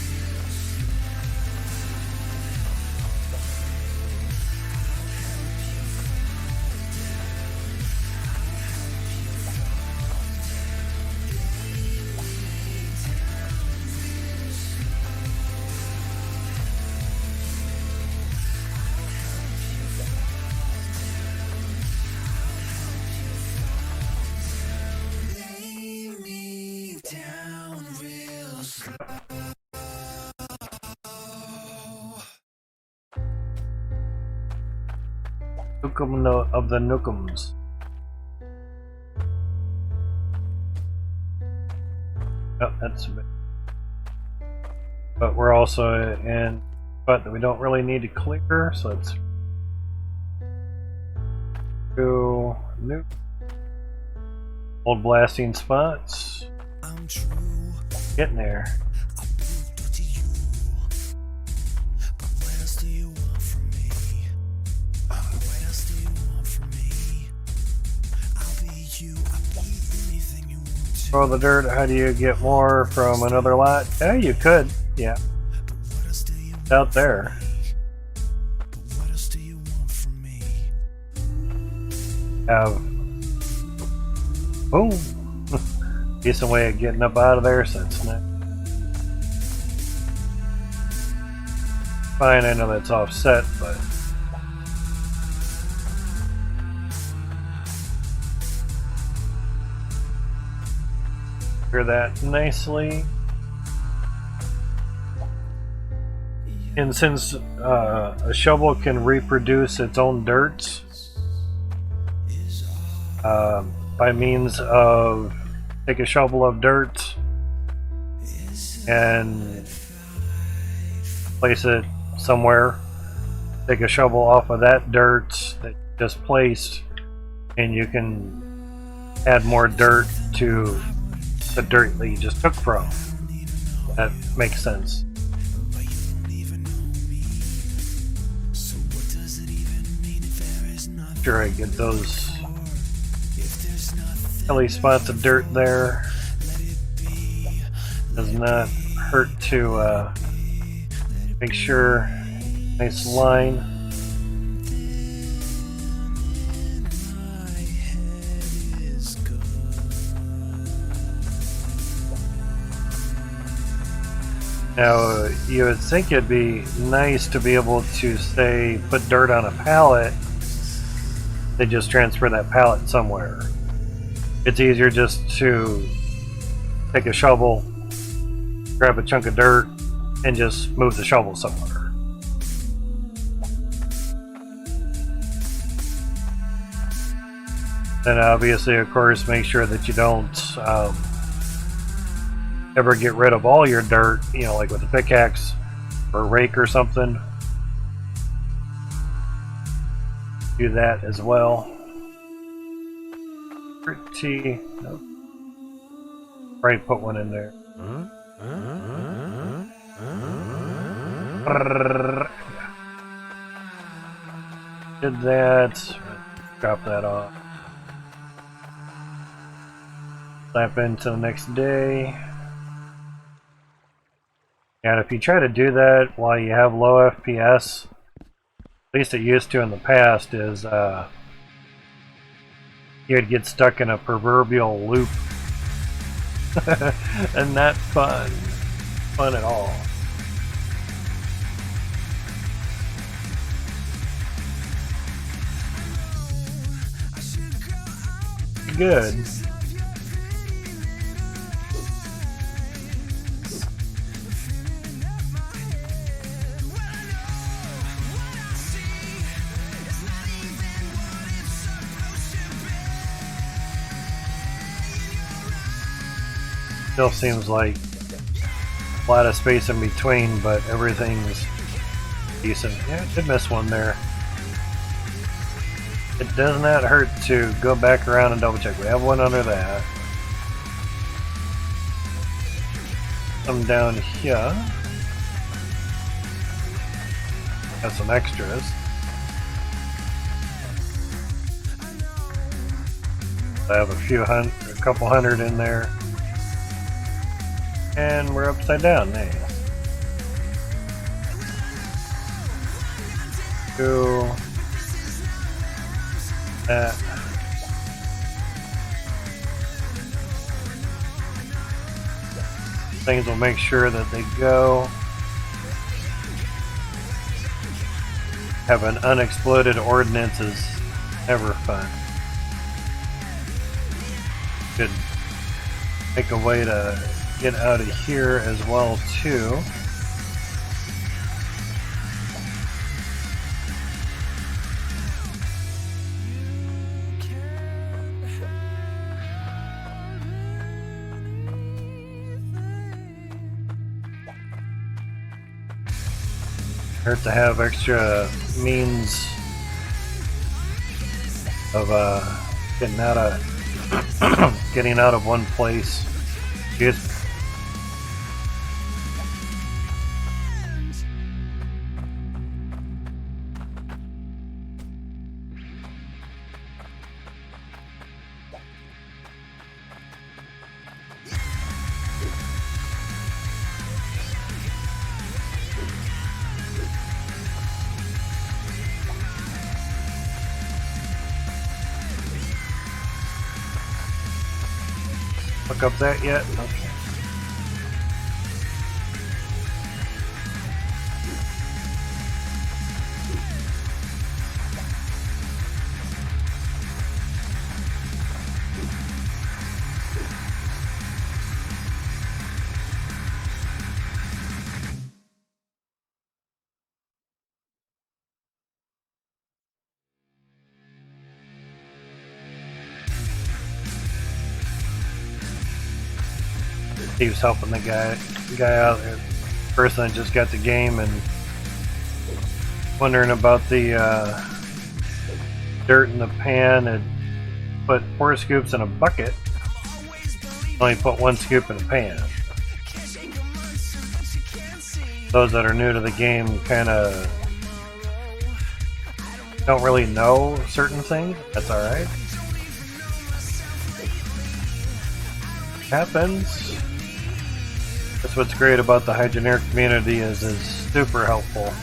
Nukem of the Nukums. Oh, that's a bit. But we're also in spot that we don't really need to clear, so let's go nuke. Old blasting spots. Getting there. Throw the dirt, how do you get more from another lot? Yeah, you could, yeah. It's out there. Have boom. Decent way of getting up out of there, so it's not fine. I know that's offset, but clear that nicely. And since a shovel can reproduce its own dirt by means of take a shovel of dirt and place it somewhere, take a shovel off of that dirt that you just placed, and you can add more dirt to the dirt that you just took from. That makes sense. Sure, I get those hilly spots of dirt there. Does not hurt to make sure nice line. Now, you would think it'd be nice to be able to, say, put dirt on a pallet. They just transfer that pallet somewhere. It's easier just to take a shovel, grab a chunk of dirt, and just move the shovel somewhere. And obviously, of course, make sure that you don't ever get rid of all your dirt, you know, like with a pickaxe or a rake or something. Do that as well. Pretty. Nope. Right, put one in there. Did that. Drop that off. Slap into the next day. And if you try to do that while you have low FPS, at least it used to in the past, is you'd get stuck in a proverbial loop. And not fun. Fun at all. Good. Still seems like a lot of space in between, but everything's decent. Yeah, I did miss one there. It does not hurt to go back around and double check. We have one under that. Some down here. Got some extras. I have a couple hundred in there. And we're upside down, nice. Do that. Things will make sure that they go. Having unexploded ordnance is never fun. Could make a way to get out of here as well too. Hurt to have extra means of getting out of one place. Just look up that yet? Okay. He was helping the guy out there. Person that just got the game and wondering about the dirt in the pan and put 4 scoops in a bucket. Only put 1 scoop in a pan. Those that are new to the game kind of don't really know certain things. That's alright. Happens. That's what's great about the Hydroneer community is it's super helpful.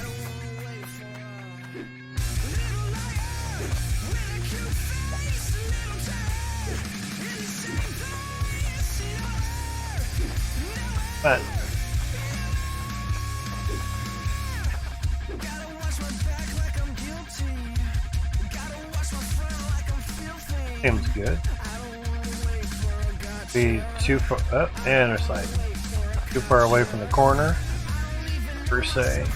But seems good. Be too far up and there's like too far away from the corner, per se.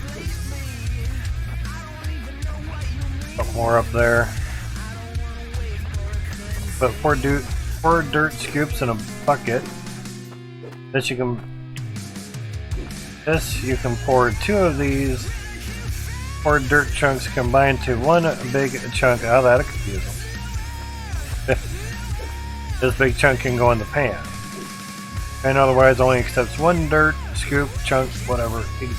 Couple more up there. But 4 dirt scoops in a bucket. This you can pour 2 of these 4 dirt chunks combined to 1 big chunk. Oh, that'll confuse them. This big chunk can go in the pan. And otherwise only accepts 1 dirt, scoop, chunk, whatever. Easy.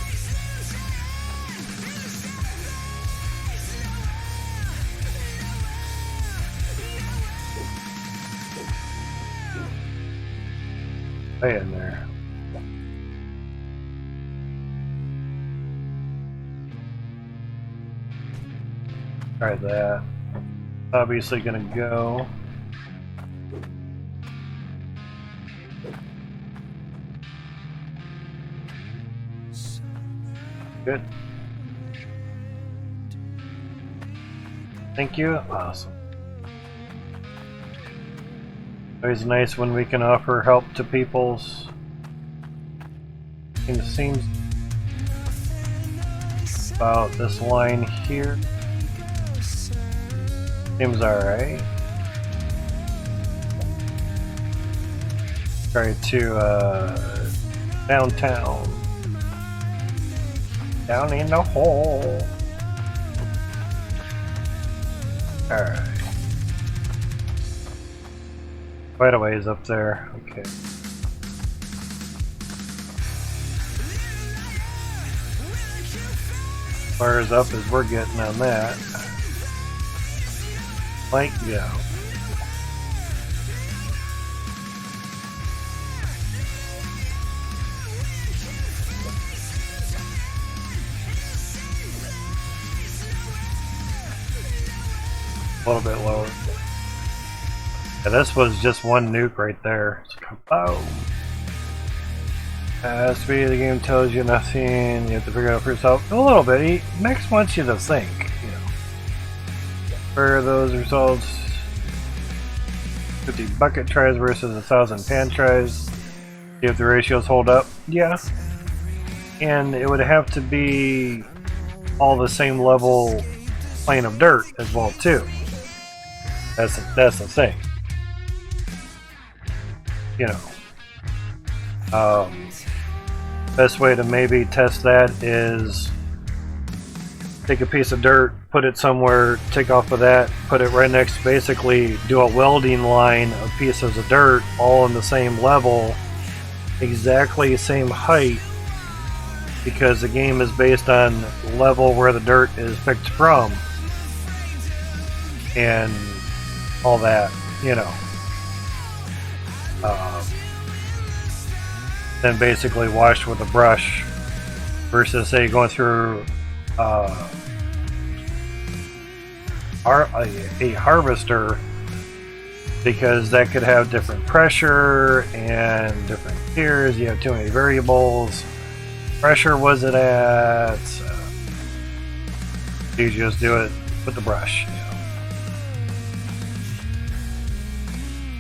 Stay in there. Try that. Obviously gonna go. Good. Thank you. Awesome. Always nice when we can offer help to people's. It seems about this line here. Seems alright. Try to downtown. Down in the hole. Alright. Quite a ways up there. Okay. As far as up as we're getting on that. Might go. A little bit lower. Yeah, this was just one nuke right there. Oh. Has to be the game tells you nothing. You have to figure it out for yourself. A little bit. Max wants you to think. You know. For those results, 50 bucket tries versus 1,000 pan tries. See if the ratios hold up. Yeah. And it would have to be all the same level plane of dirt as well too. That's the thing. You know. Best way to maybe test that is take a piece of dirt, put it somewhere, take off of that, put it right next to, basically do a welding line of pieces of dirt all in the same level, exactly same height, because the game is based on the level where the dirt is picked from and all that, you know. Then basically washed with a brush versus say going through a harvester, because that could have different pressure and different tiers. You have too many variables. Pressure was it at? You just do it with the brush. You know.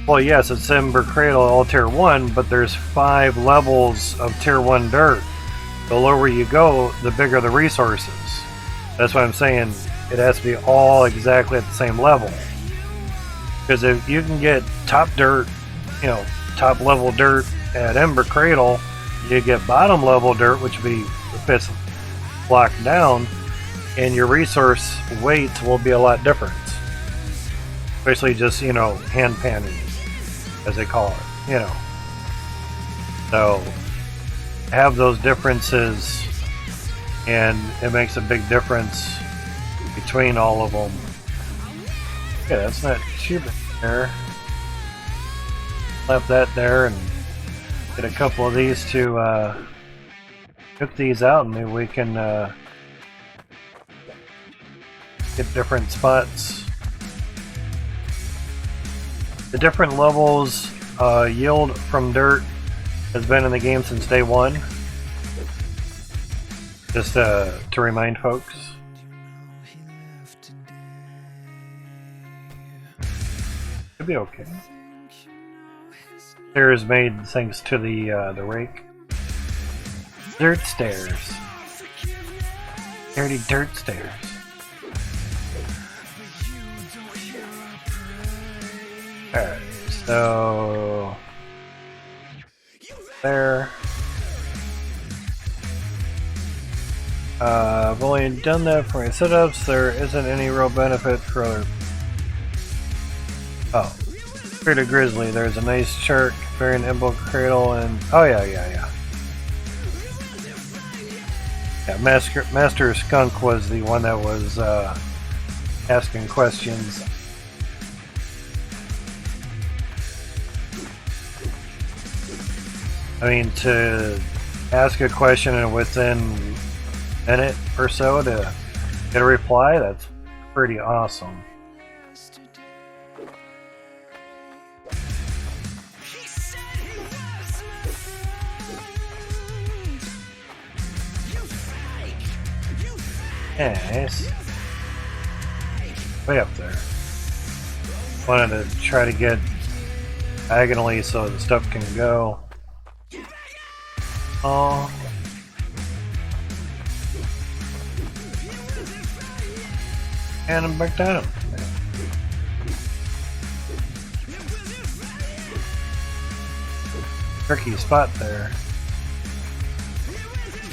Well, yes, it's Ember Cradle, all tier 1, but there's 5 levels of tier 1 dirt. The lower you go, the bigger the resources. That's why I'm saying it has to be all exactly at the same level. Because if you can get top dirt, you know, top level dirt at Ember Cradle, you get bottom level dirt, which would be the 5th block down, and your resource weights will be a lot different. Especially just, you know, hand panning, as they call it, you know. So, have those differences, and it makes a big difference between all of them. Yeah, that's not too bad there. Slap that there and get a couple of these to cook these out, and maybe we can get different spots. The different levels yield from dirt has been in the game since day 1. Just to remind folks. Should be okay. Stairs made thanks to the rake. Dirt stairs. Dirty dirt stairs. Alright, so there. I've only done that for my setups. There isn't any real benefit for other. Oh, Spirit Grizzly. There's a nice shark, very Ember Cradle, and oh yeah. Yeah, Master Skunk was the one that was asking questions. I mean, to ask a question and within a minute or so to get a reply, that's pretty awesome. Nice. Way up there. Wanted to try to get diagonally so the stuff can go. Oh. And I'm back down. Tricky spot there.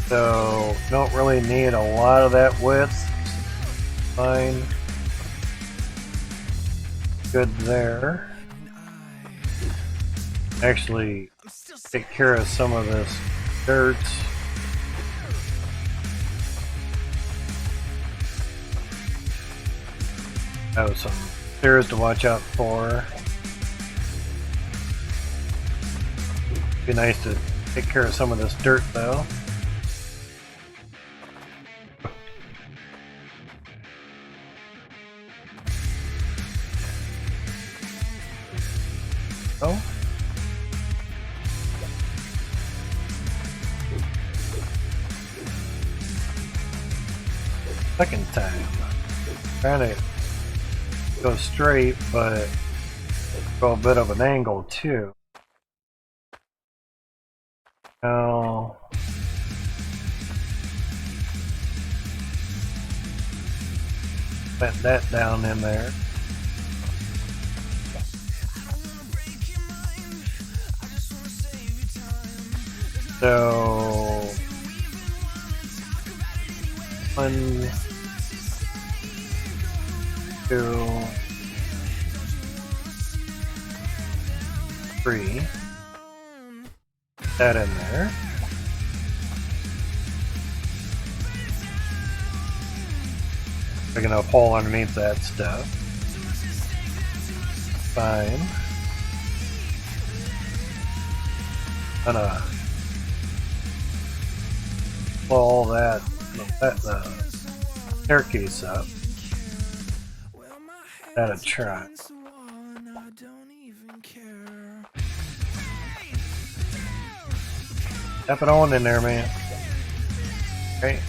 So, don't really need a lot of that width. Fine. Good there. Actually, take care of some of this dirt. Oh, some stairs to watch out for. Be nice to take care of some of this dirt though. second time. Trying to go straight, but go a bit of an angle too. Now, let that down in there. So 1, 2, 3. That in there. Picking a hole underneath that stuff. Fine. Gonna pull that staircase up. That'll try. Tap it on in there, man. Right.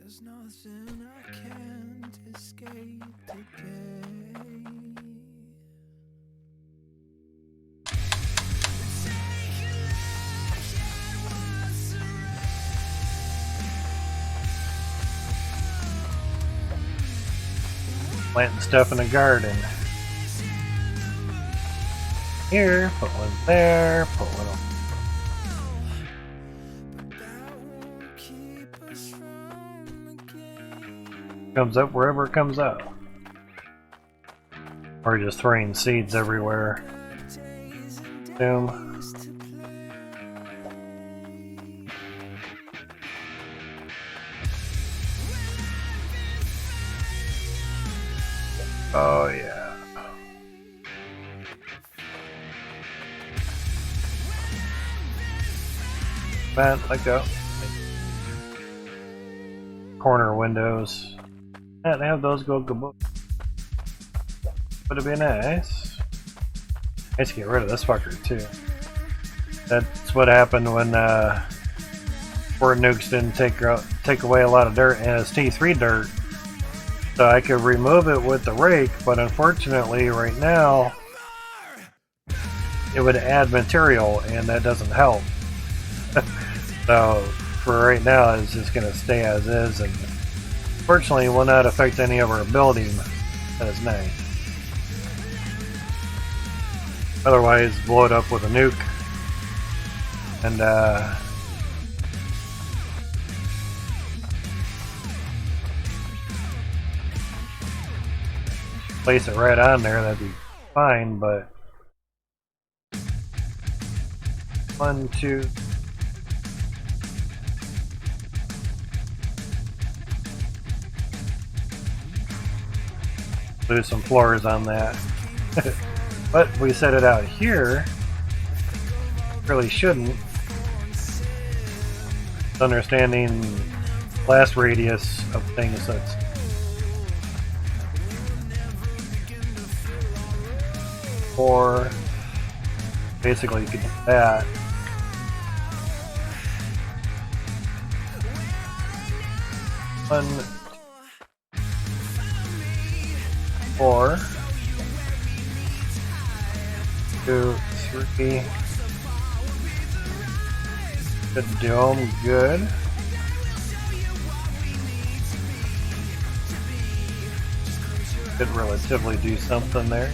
There's nothing I can't escape today. Planting stuff in the garden. Here, put one there, put one on. Comes up wherever it comes up. Or just throwing seeds everywhere. Boom. Oh yeah. Man, let go. Corner windows. And have those go kaboom. Would it be nice? I have to get rid of this fucker too. That's what happened when Fort Nukes didn't take away a lot of dirt, and it's T3 dirt. So I could remove it with the rake, but unfortunately right now it would add material, and that doesn't help. So for right now it's just going to stay as is, and fortunately it will not affect any of our building. That is nice. Otherwise blow it up with a nuke and place it right on there, that'd be fine, but 1, 2. Do some floors on that. But we set it out here. Really shouldn't. Understanding blast radius of things, that's or basically you could do that. One, 4, 2, 3. The dome, good. Could relatively do something there.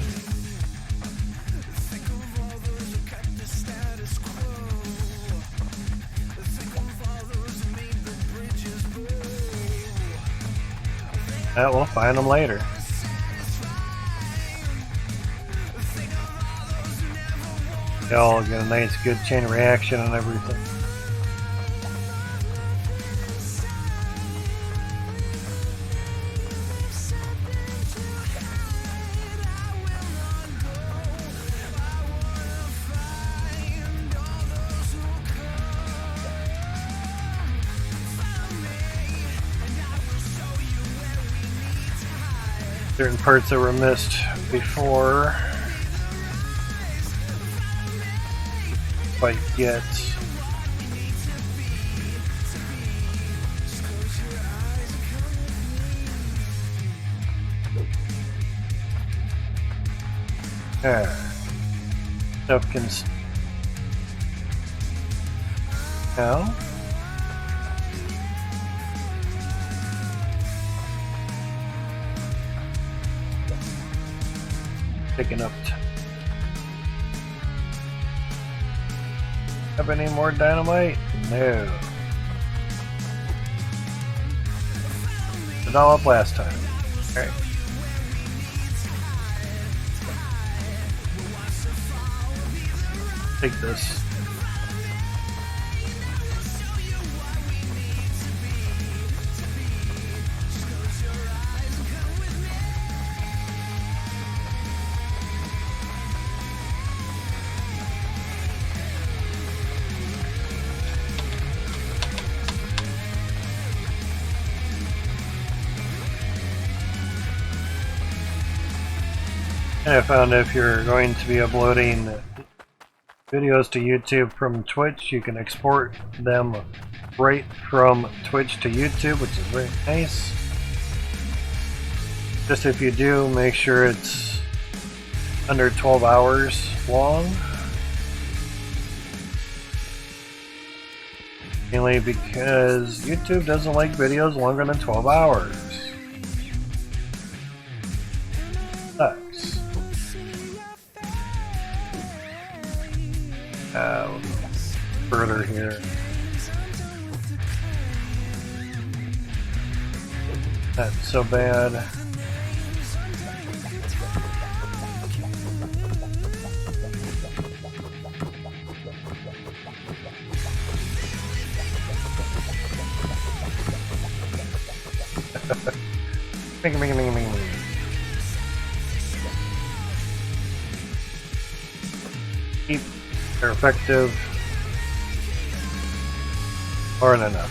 We'll find them later. Y'all get a nice good chain reaction and everything. certain parts that were missed before. Quite yet. Stuff can now. Picking up. Have any more dynamite? No. It all up last time. Alright. Take this. And I found if you're going to be uploading videos to YouTube from Twitch, you can export them right from Twitch to YouTube, which is very nice. Just if you do, make sure it's under 12 hours long. Mainly because YouTube doesn't like videos longer than 12 hours. Sucks. Further here. Not so bad. Keep they're effective. Aren't enough.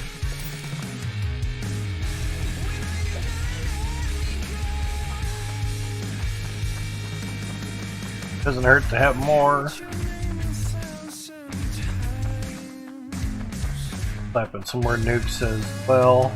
Doesn't hurt to have more. Slapping some more nukes as well.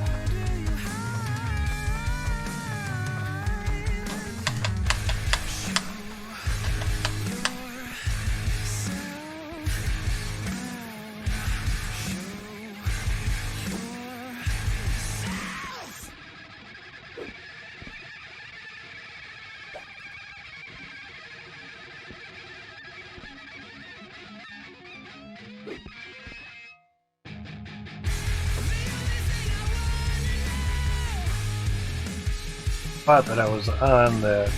Spot that I was on that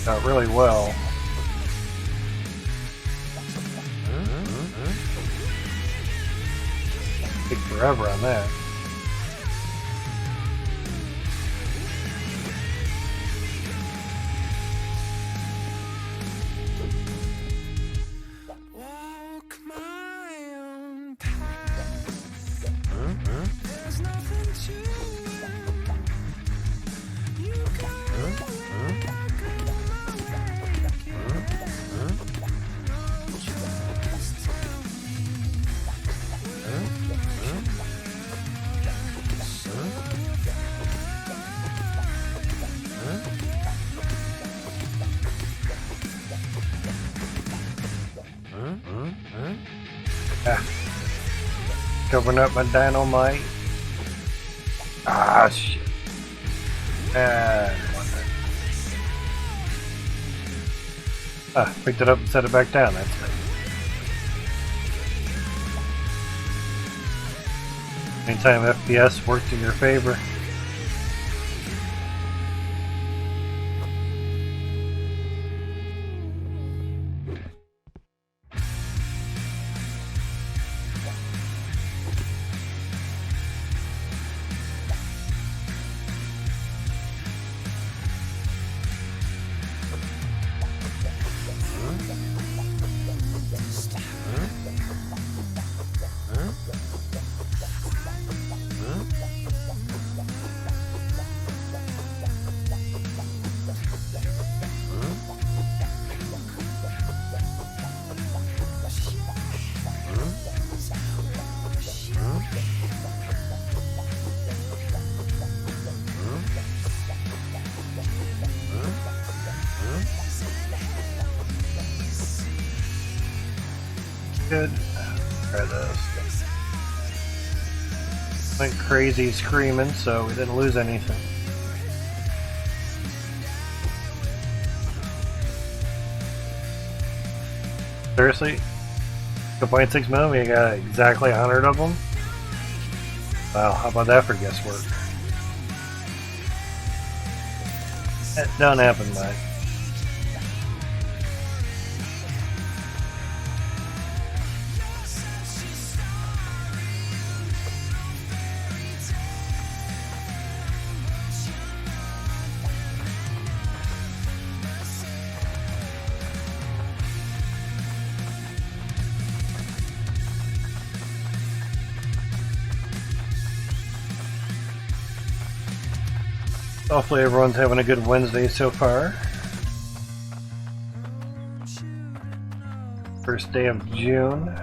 got really well. Take forever on that. Walk my own path. There's nothing to it. Covering up my dynamite. Ah, shit. Picked it up and set it back down. That's it. Anytime FPS works in your favor. Good. Try this. Went crazy screaming, so we didn't lose anything. Seriously? 2.6 mil, we got exactly 100 of them? Wow, how about that for guesswork? That don't happen much. Hopefully everyone's having a good Wednesday so far. First day of June.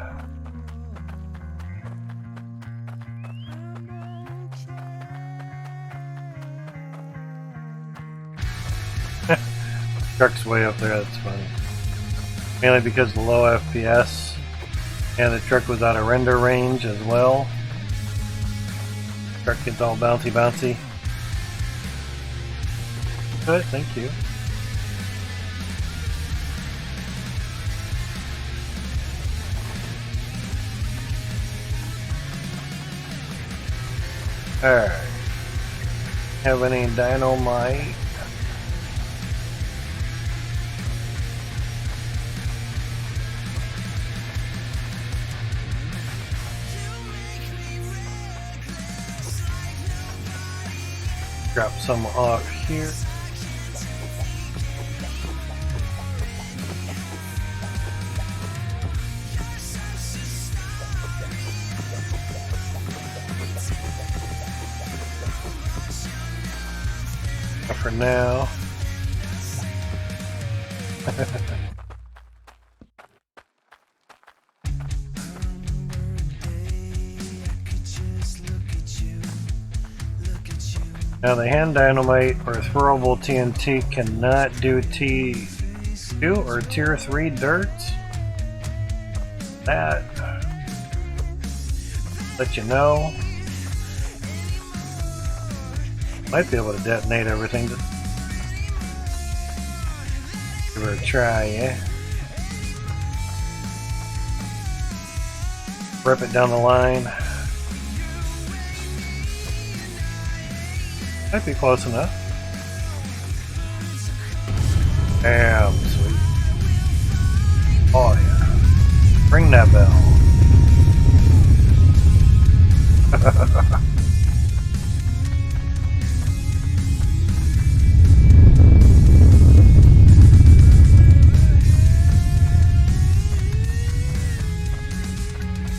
Truck's way up there, that's funny. Mainly because of the low FPS and the truck was out of render range as well. Truck gets all bouncy. Good, thank you. Alright. Have any dynamite? Drop some off here. For now. Now the hand dynamite or throwable TNT cannot do T2 or tier 3 dirt. That let you know. Might be able to detonate everything. Give her a try, yeah. Rip it down the line. Might be close enough. Damn, sweet. Oh yeah. Ring that bell.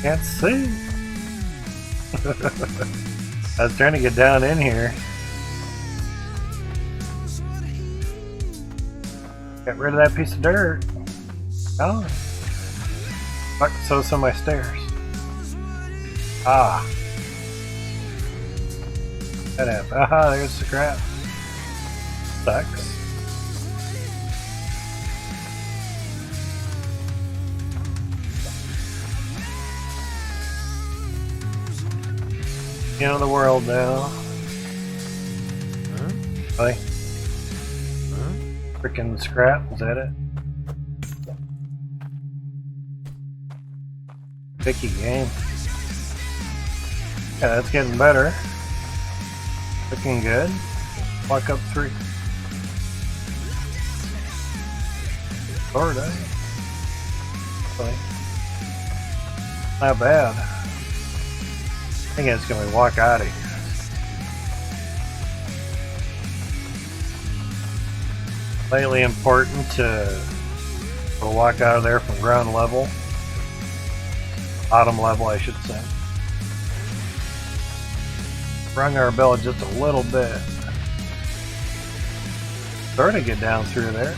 Can't see. I was trying to get down in here. Get rid of that piece of dirt. Oh. Fuck, so some of my stairs. Ah. That happened. Aha, there's the crap. Sucks. End of the world now. Huh? Really? Huh? Freaking scrap, is that it? Picky game. Yeah, that's getting better. Looking good. Walk up 3. Sorta. Really. Not bad. I think it's going to walk out of here. Slightly important to walk out of there from ground level. Bottom level, I should say. Rung our bell just a little bit. Starting to get down through there.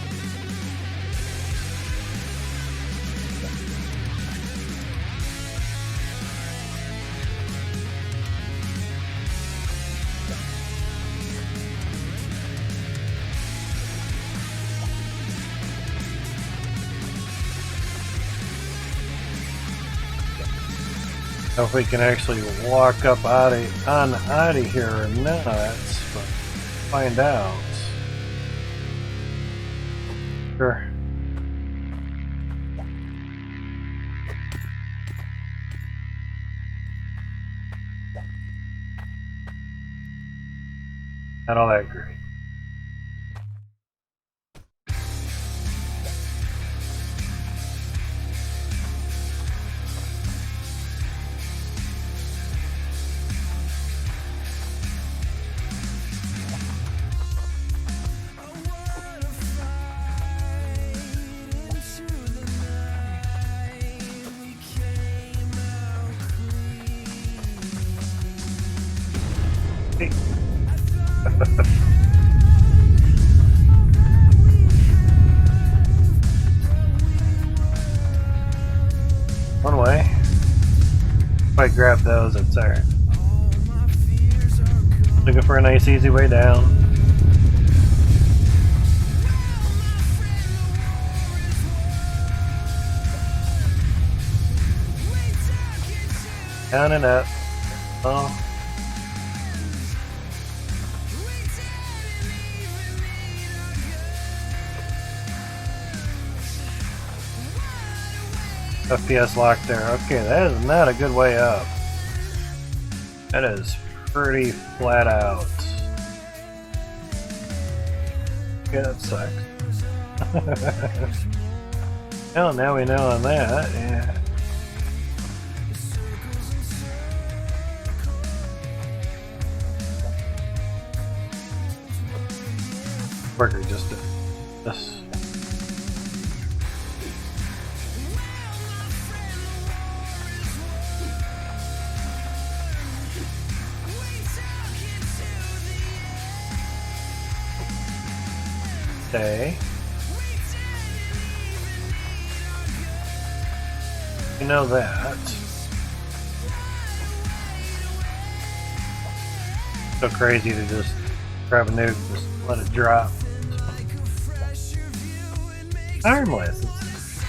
Know if we can actually walk up out of here or not, but find out. Sure. Not all that great. Hey. One way. If I grab those, it's alright. Looking for a nice easy way down. Down and up. Oh. FPS lock there. Okay, that is not a good way up. That is pretty flat out. Okay, that sucks. Well, now we know on that. Yeah. Worker just did this. Okay. You know that. So crazy to just grab a nuke, just let it drop. Harmless. It's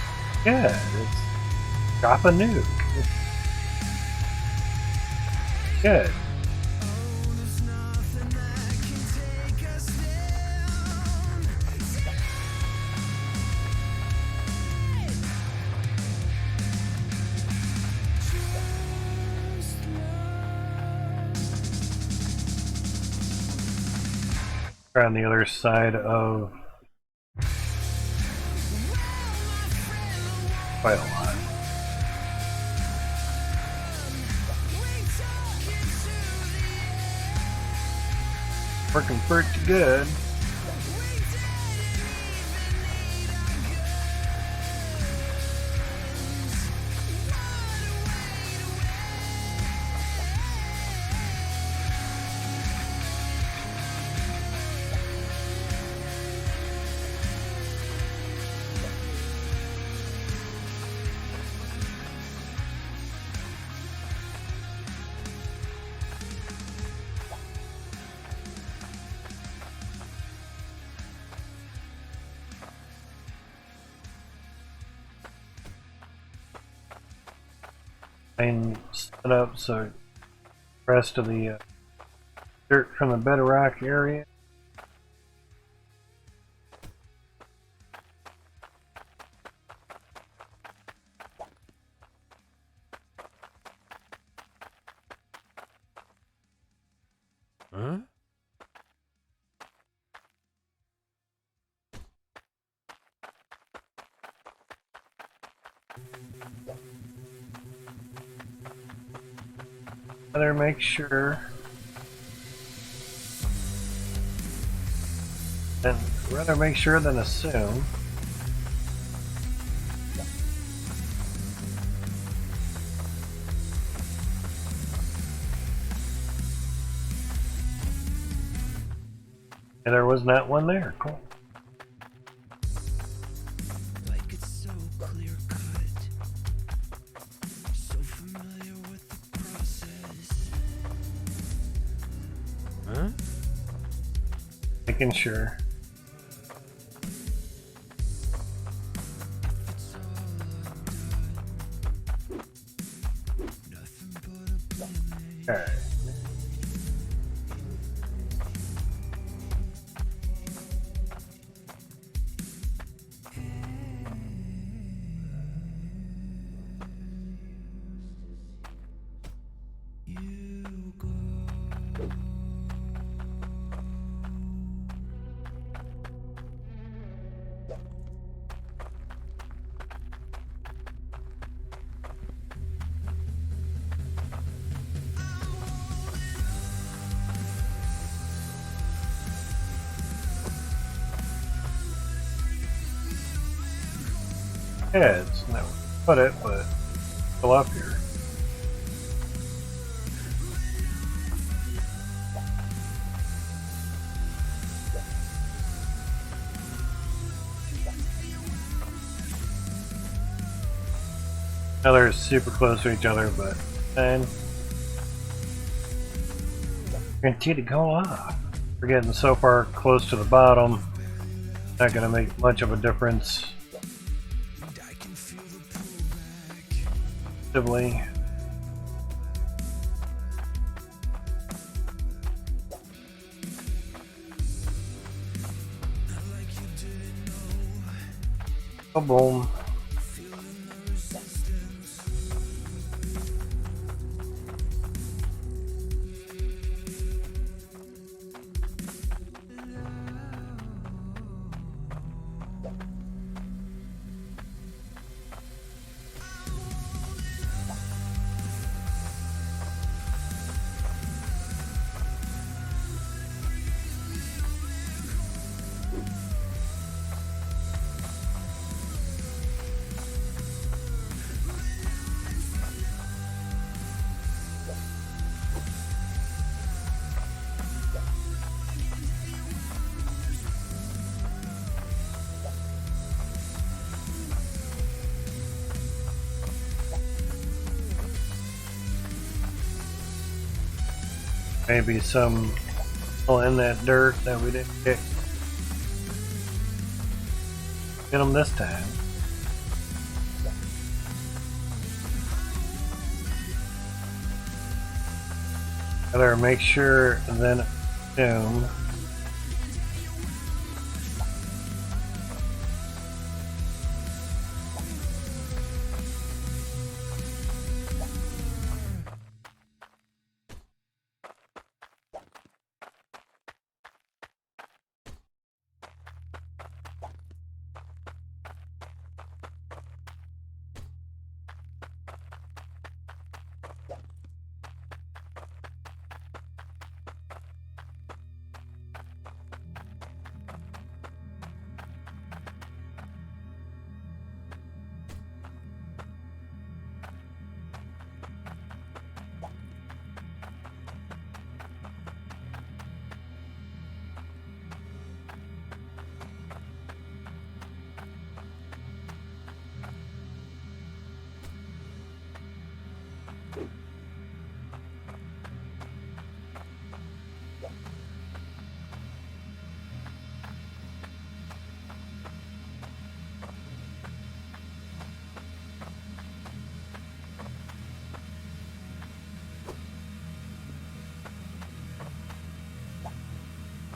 good. It's drop a nuke. Good. On the other side of quite a lot. Working pretty good. And set up so the rest of the dirt from the bedrock area. Huh? Better make sure, and rather make sure than assume. And there was not one there. Cool. Making sure. Okay. Yeah, it's never put it, but it's still up here. Now they're super close to each other, but then guaranteed to go off. We're getting so far close to the bottom, not gonna make much of a difference. Possibly. Oh, boom. Maybe some in that dirt that we didn't get them this time. Better make sure and then assume.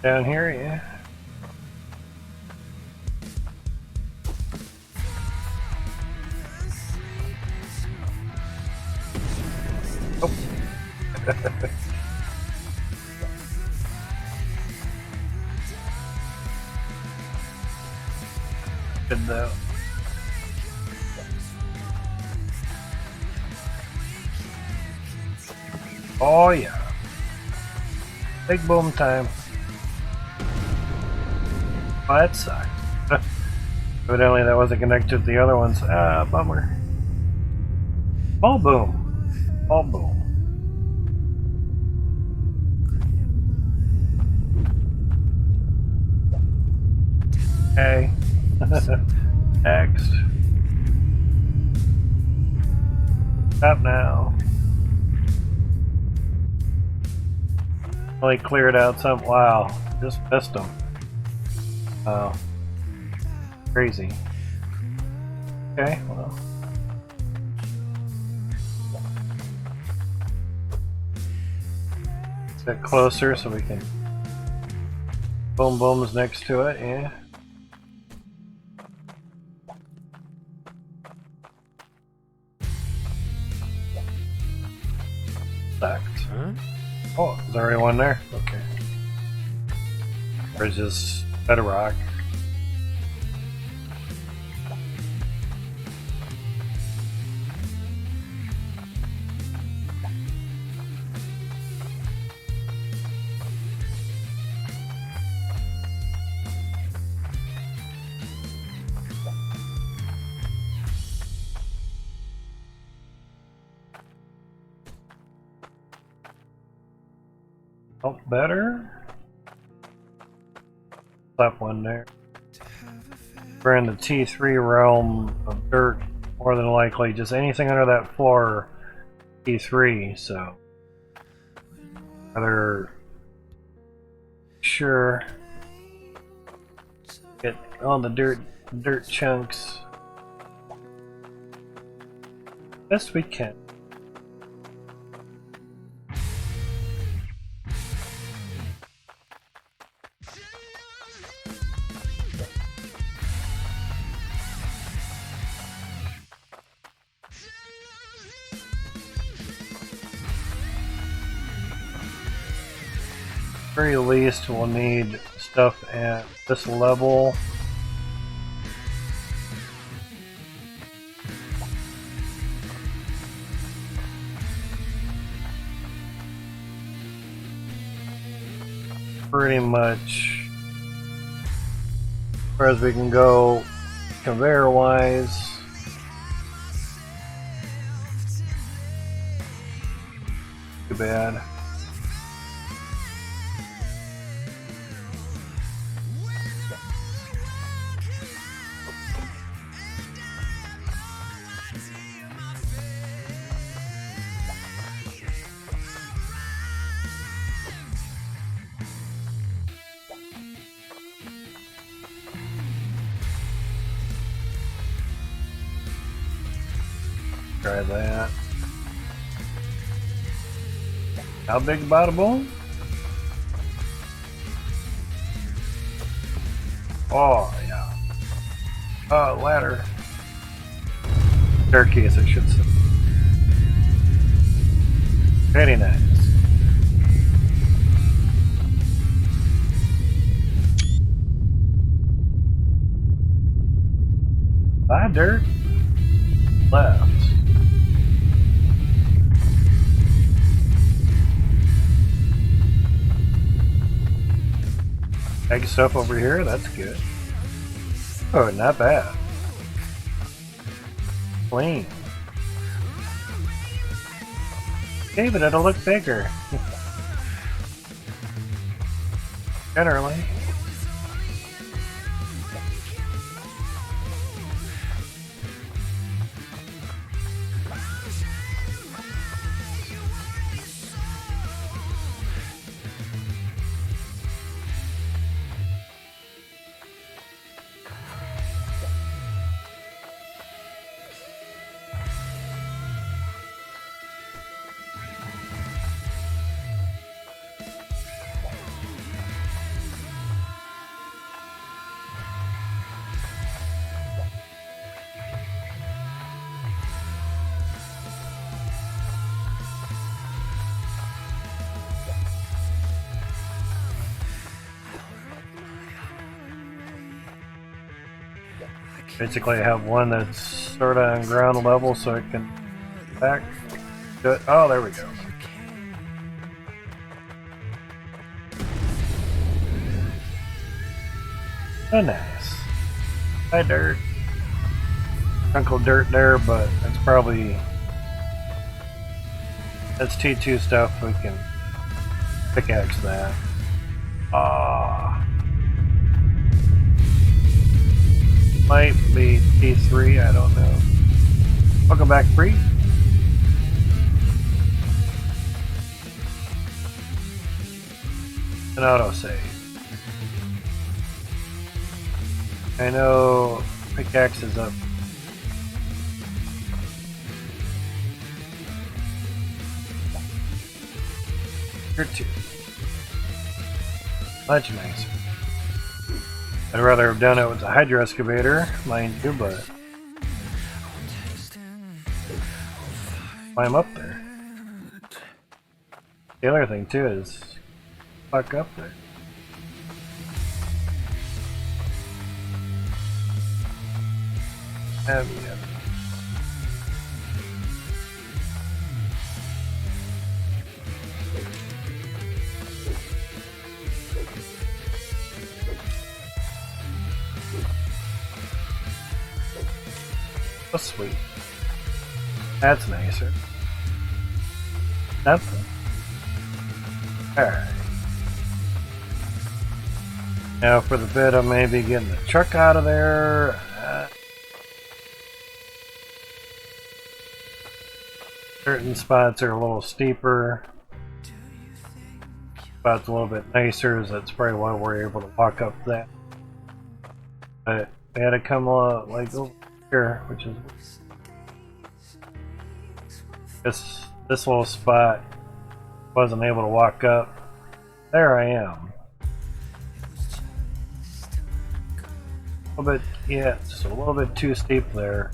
Down here, yeah. Oh. Good though. Oh yeah. Big boom time. Oh, that sucked. Evidently that wasn't connected to the other ones. Ah, bummer. Ball boom. Ball boom. Okay. Next. Stop now. Only cleared out some. Wow. Just missed them. Oh. Crazy. Okay, well. Get closer so we can boom booms next to it, yeah. Stacked. Huh? Oh, is there already one there? Okay. Or is this bedrock? Oh, better. Slap one there. We're in the T3 realm of dirt, more than likely. Just anything under that floor, T3. So, rather sure get all the dirt chunks best we can. Very least we'll need stuff at this level. Pretty much as far as we can go conveyor wise. Too bad. Try that. How big bada boom? Oh yeah. Ladder. Staircase, I should say. Very nice. Bye, dirt. Left. Egg stuff over here, that's good. Oh, not bad. Clean. Okay, but it'll look bigger. Generally. Basically, I have one that's sort of on ground level, so it can back. Oh, there we go. Oh, nice. Hi, dirt. Uncle dirt there, but that's probably that's T2 stuff. We can pickaxe that. Might be T3, I don't know. Welcome back, Free. An autosave. I know pickaxe is up. Here too. Much nicer. I'd rather have done it with a hydro excavator, mind you, but climb up there. The other thing too is fuck up there. Heavy. Oh, sweet. That's nicer. Nothing. Alright. Now for the bit of maybe getting the truck out of there. Certain spots are a little steeper. Spots a little bit nicer, so that's probably why we're able to walk up that. But we had to come like over here, which is this little spot. Wasn't able to walk up. There I am. A little bit, yeah, just a little bit too steep there.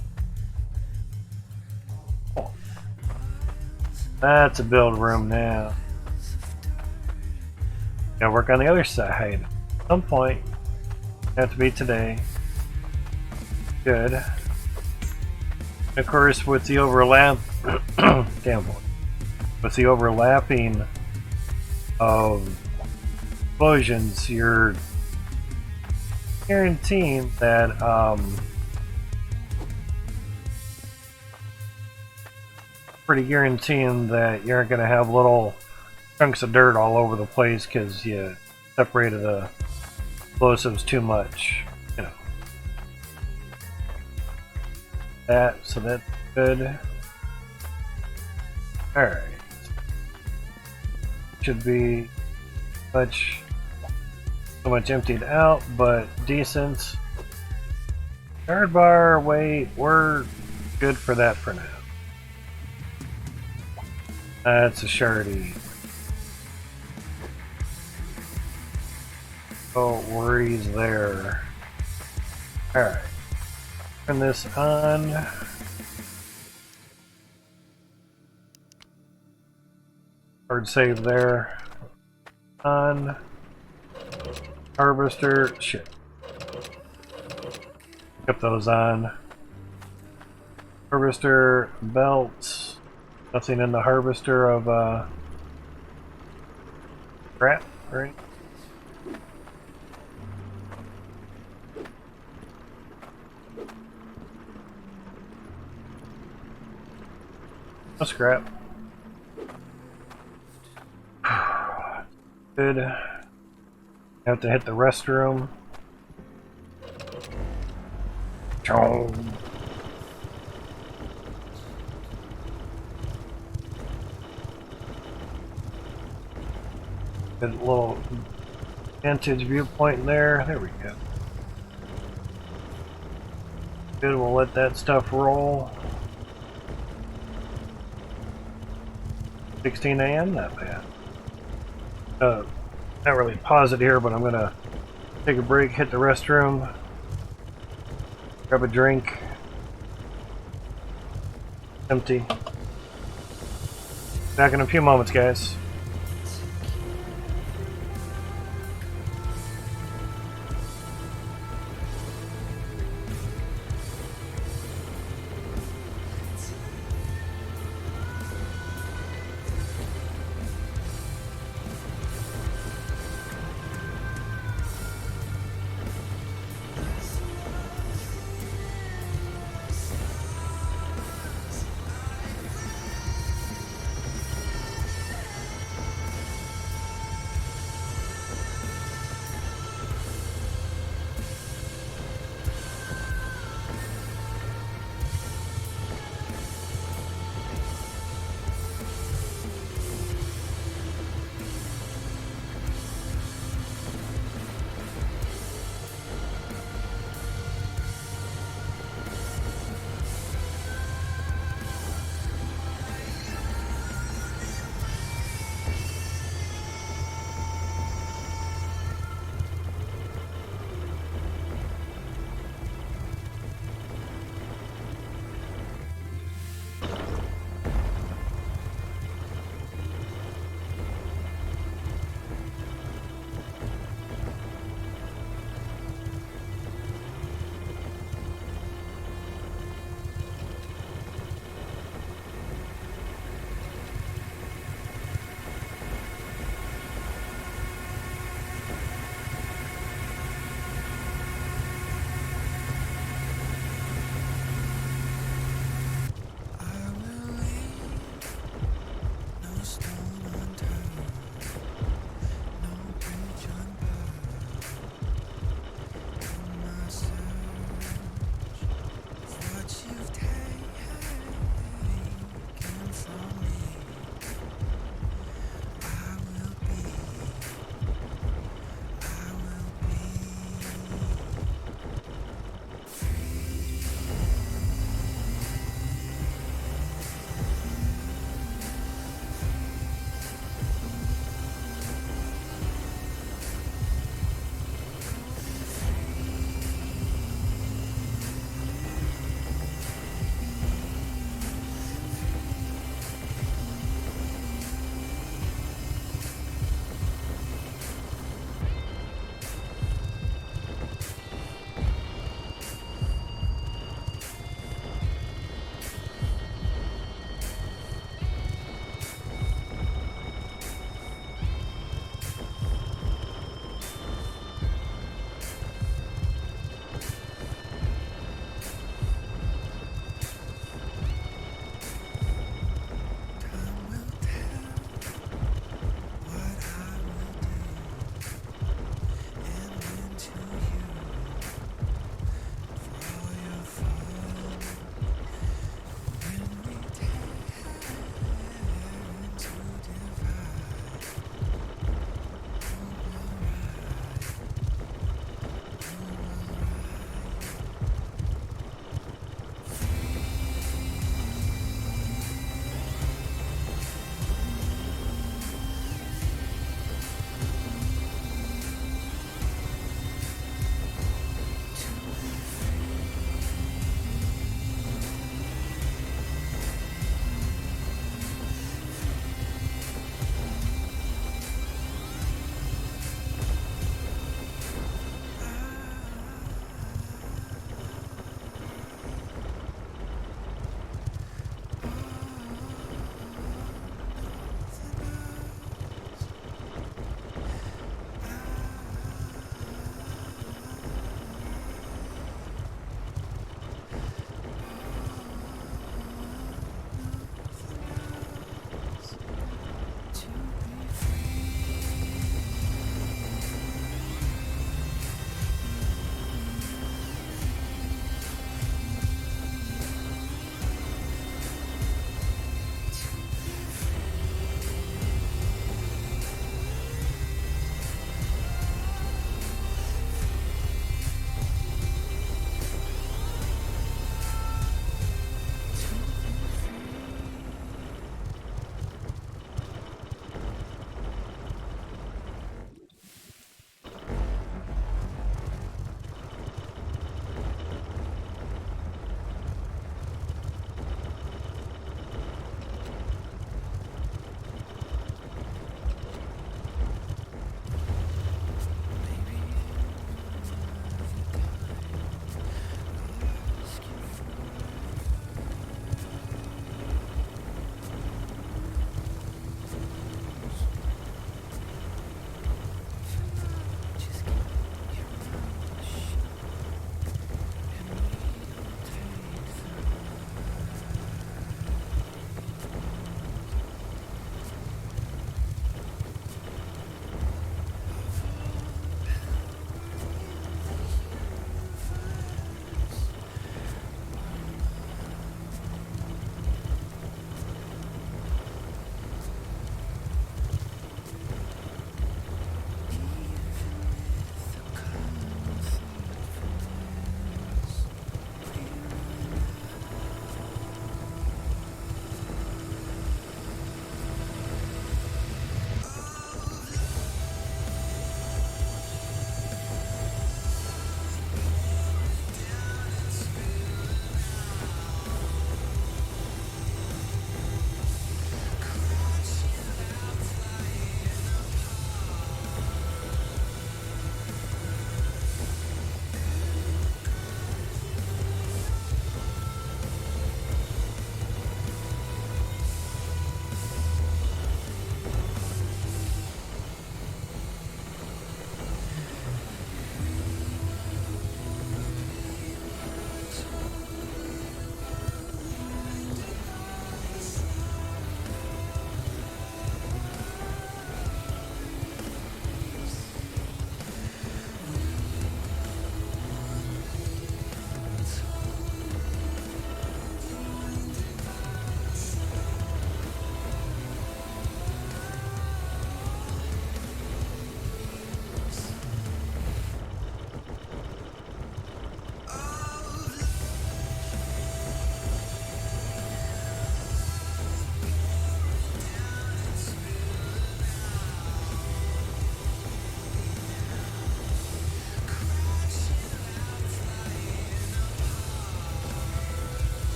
Oh. That's a build room now. Gotta work on the other side. At some point. Have to be today. Good. And of course, with the overlap, damn boy. With the overlapping of explosions, you're guaranteeing that pretty guaranteeing that you aren't going to have little chunks of dirt all over the place because you separated the explosives too much, you know. So that's good. Alright. Should be so much emptied out, but decent. Guard bar, wait, we're good for that for now. That's a shardy. No worries there. Alright. Turn this on. Hard save there. On. Harvester. Shit. Kept those on. Harvester. Belts. Nothing in the harvester of crap, right? No scrap. Good. Have to hit the restroom. Chow. Good little vantage viewpoint there. There we go. Good, we'll let that stuff roll. 16 a.m. Not bad. Not really pause it here, but I'm gonna take a break, hit the restroom, grab a drink. Empty. Back in a few moments, guys.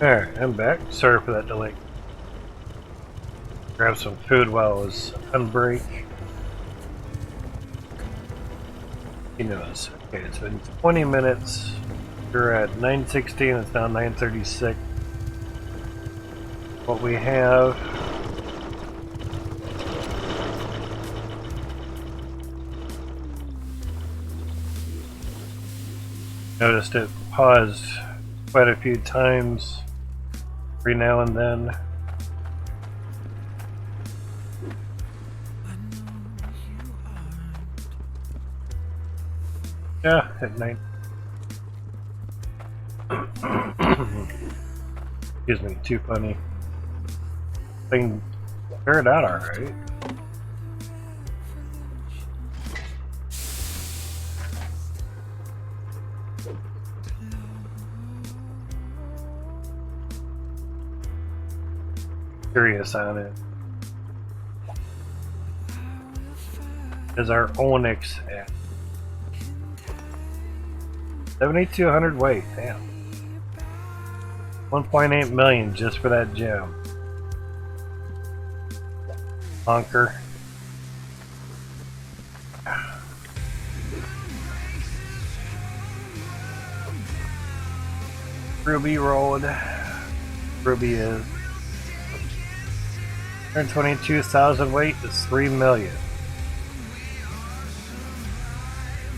Alright, I'm back. Sorry for that delay. Grab some food while I was on break. He knows. Okay, it's been 20 minutes. We're at 9:16, it's now 9:36. What we have... Noticed it paused quite a few times every now and then. Yeah, at night. Excuse me, too funny. Thing figured out alright. Curious on it. Is our Onyx at 7,200 weight? Damn. 1.8 million just for that gem. Honker. Ruby Road. Ruby is 122,000 weight is 3 million.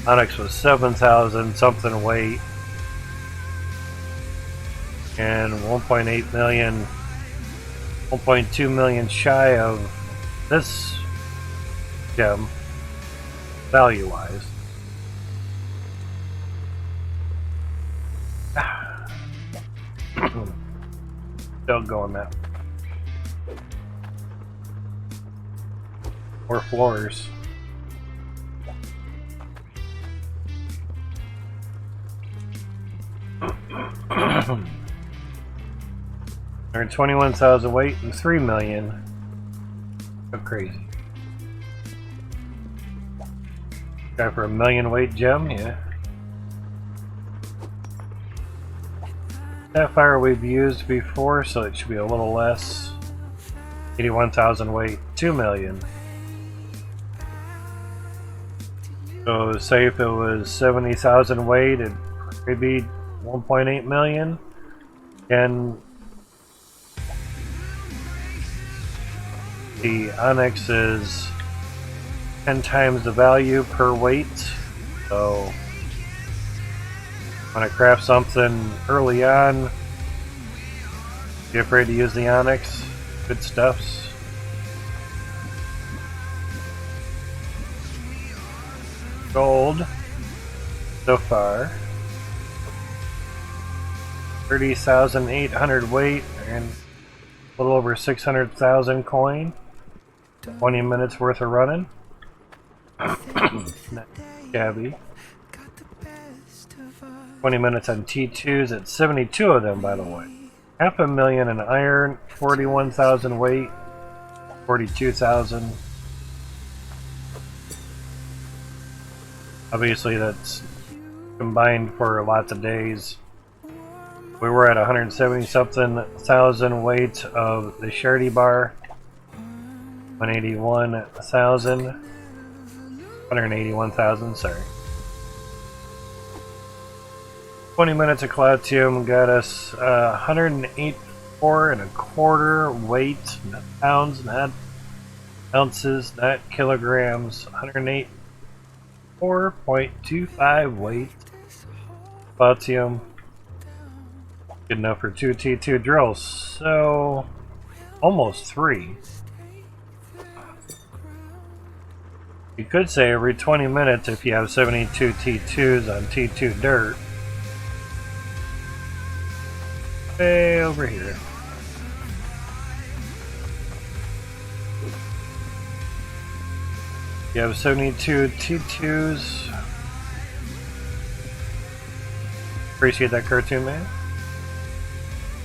Onyx was 7,000 something weight. And 1.8 million, 1.2 million shy of this gem, value-wise. Still going that way. More floors. They're 21,000 weight and 3 million. So crazy. Guy for a million weight gem, yeah. Sapphire we've used before, so it should be a little less. 81,000 weight, 2 million. So say if it was 70,000 weight, it'd maybe 1.8 million. And the Onyx is 10 times the value per weight. So when I craft something early on, be afraid to use the Onyx. Good stuffs. Gold so far. 30,800 weight and a little over 600,000 coin. 20 minutes worth of running. Not shabby. 20 minutes on T2s at 72 of them, by the way. 500,000 in iron, 41,000 weight, 42,000. Obviously that's combined for lots of days. We were at 170 something thousand weight of the Shardy bar. 181,000, sorry. 20 minutes of Cloutium got us 108.4 and a quarter weight, not pounds, not ounces, not kilograms. 108.4.25 weight. Cloutium. Good enough for 2 T2 drills, so almost 3. You could say every 20 minutes if you have 72 T2s on T2 dirt. Way over here. You have 72 T2s. Appreciate that, cartoon man.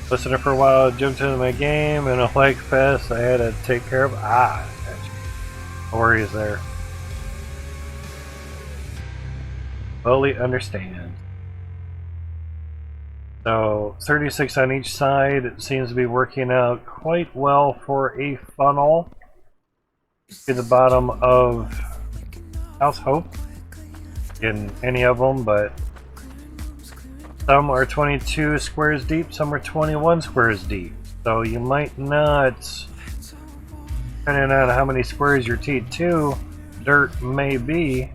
Listening for a while, jumped into my game and a like fest I had to take care of. Ah, no worries there. Fully understand. So 36 on each side. It seems to be working out quite well for a funnel to the bottom of House Hope in any of them, but some are 22 squares deep, some are 21 squares deep. So you might not, depending on how many squares your T2 dirt may be,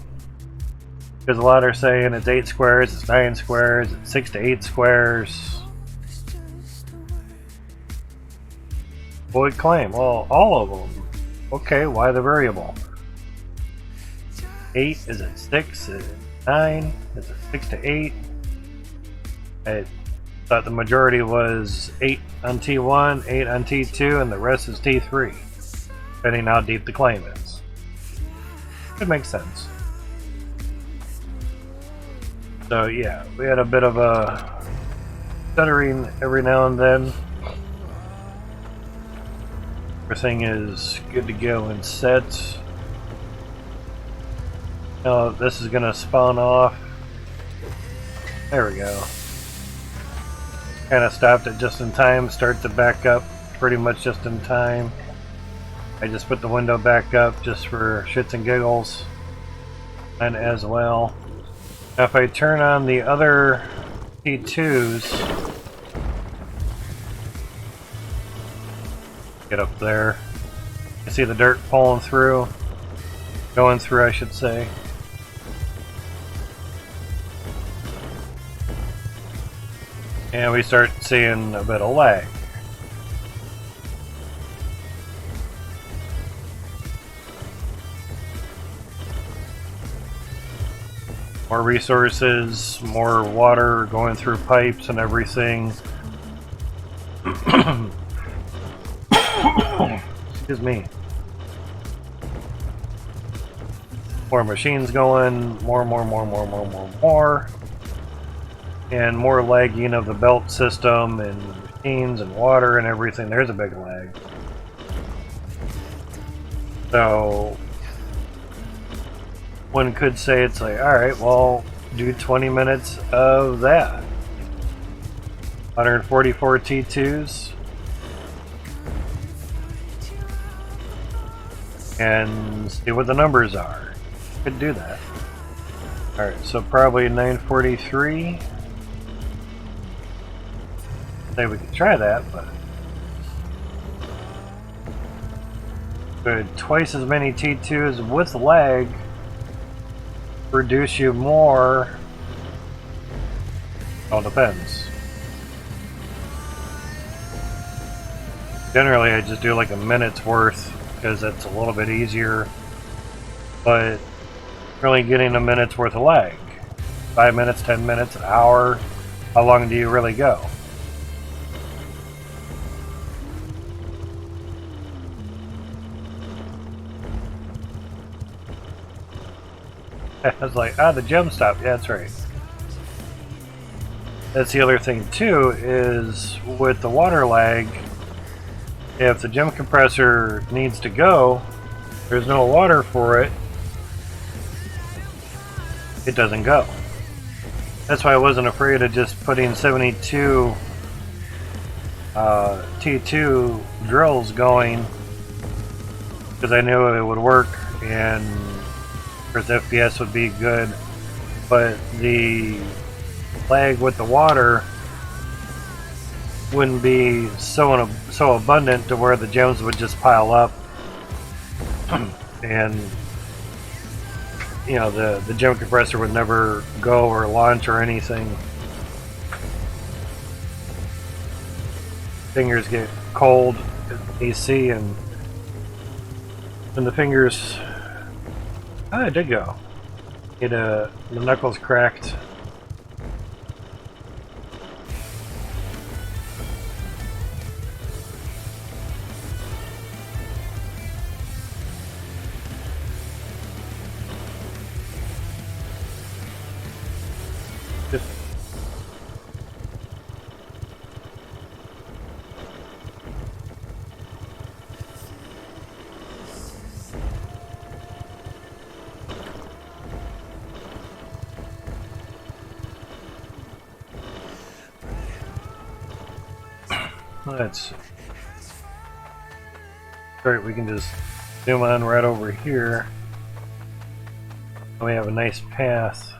because a lot are saying it's 8 squares, it's 9 squares, it's 6 to 8 squares. Void claim, well, all of them. Okay, why the variable? 8, is it 6, is it 9, is it 6 to 8? I thought the majority was 8 on T1, 8 on T2, and the rest is T3, depending how deep the claim is. It makes sense. So yeah, we had a bit of a stuttering every now and then. Everything is good to go and set. Now this is gonna spawn off. There we go. Kind of stopped it just in time, start to back up pretty much just in time. I just put the window back up just for shits and giggles, and as well. Now if I turn on the other T2s, get up there, you see the dirt pulling through, going through I should say. And we start seeing a bit of lag. More resources, more water going through pipes and everything. Excuse me. More machines going, more. And more lagging of the belt system and machines and water and everything. There's a big lag. So one could say it's like, alright, well, do 20 minutes of that. 144 T2s. And see what the numbers are. Could do that. Alright, so probably 943. Say we could try that, but good. Twice as many T2s with lag produce you more. All depends. Generally, I just do like a minute's worth because that's a little bit easier, but really getting a minute's worth of lag. 5 minutes, 10 minutes, an hour. How long do you really go? I was like, the gem stopped. Yeah, that's right. That's the other thing too, is with the water lag, if the gem compressor needs to go, there's no water for it, it doesn't go. That's why I wasn't afraid of just putting 72 T2 drills going, because I knew it would work, and FPS would be good, but the lag with the water wouldn't be so abundant to where the gems would just pile up, and you know the gem compressor would never go or launch or anything. Fingers get cold, AC, and the fingers. It did go. The knuckles cracked. let's see. Alright, we can just zoom on right over here. We have a nice path.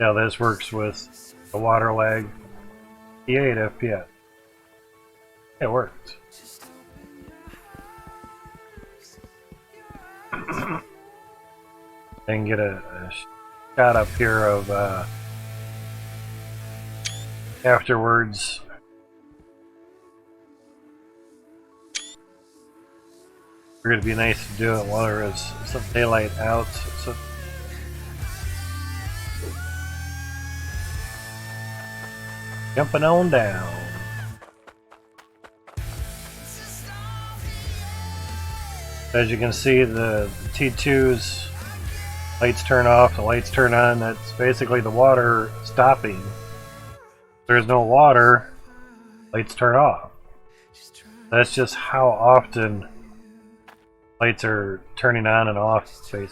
Now this works with the water lag. 8 FPS. It worked. And get a shot up here of afterwards. We're gonna be nice to do it while there is some daylight out. So jumping on down. As you can see, the T2's lights turn off, the lights turn on. That's basically the water stopping. If there's no water, lights turn off. That's just how often lights are turning on and off, basically.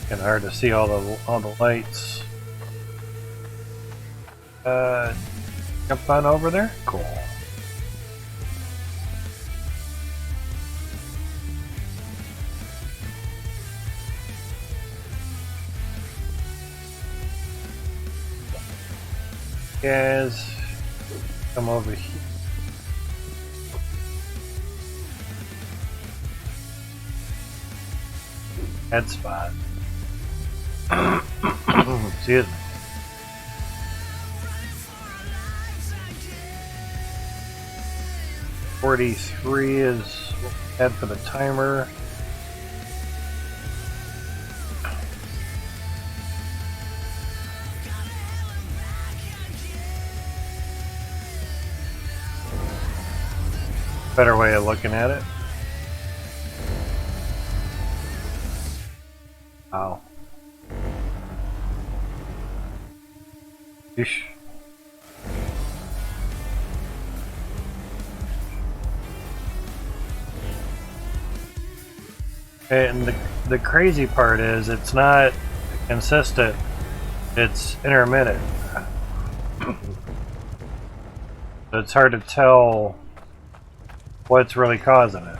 Kind of hard to see all the lights. Jump on over there? Cool. Guys, come over here. Head spot. Excuse me. .43 is what we had for the timer. Better way of looking at it. Wow. Ish. And the crazy part is it's not consistent, it's intermittent. So it's hard to tell what's really causing it.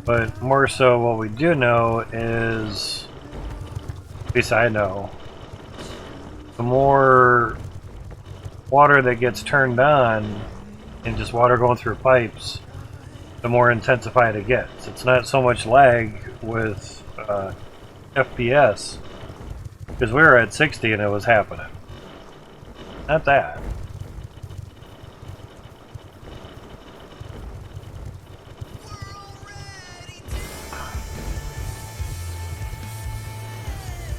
But more so what we do know is, at least I know, the more water that gets turned on and just water going through pipes, the more intensified it gets. It's not so much lag with FPS, because we were at 60 and it was happening. Not that.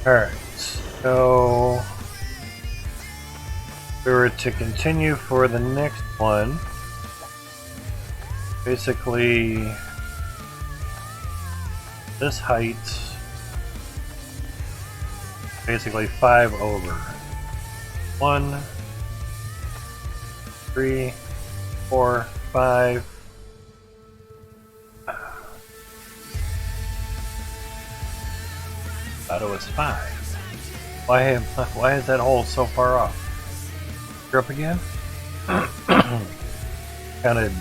Alright, so if we were to continue for the next one, basically this height, basically 5 over. 1, 3, 4, 5. Thought it was 5. Why is that hole so far off? You're up again? Counted.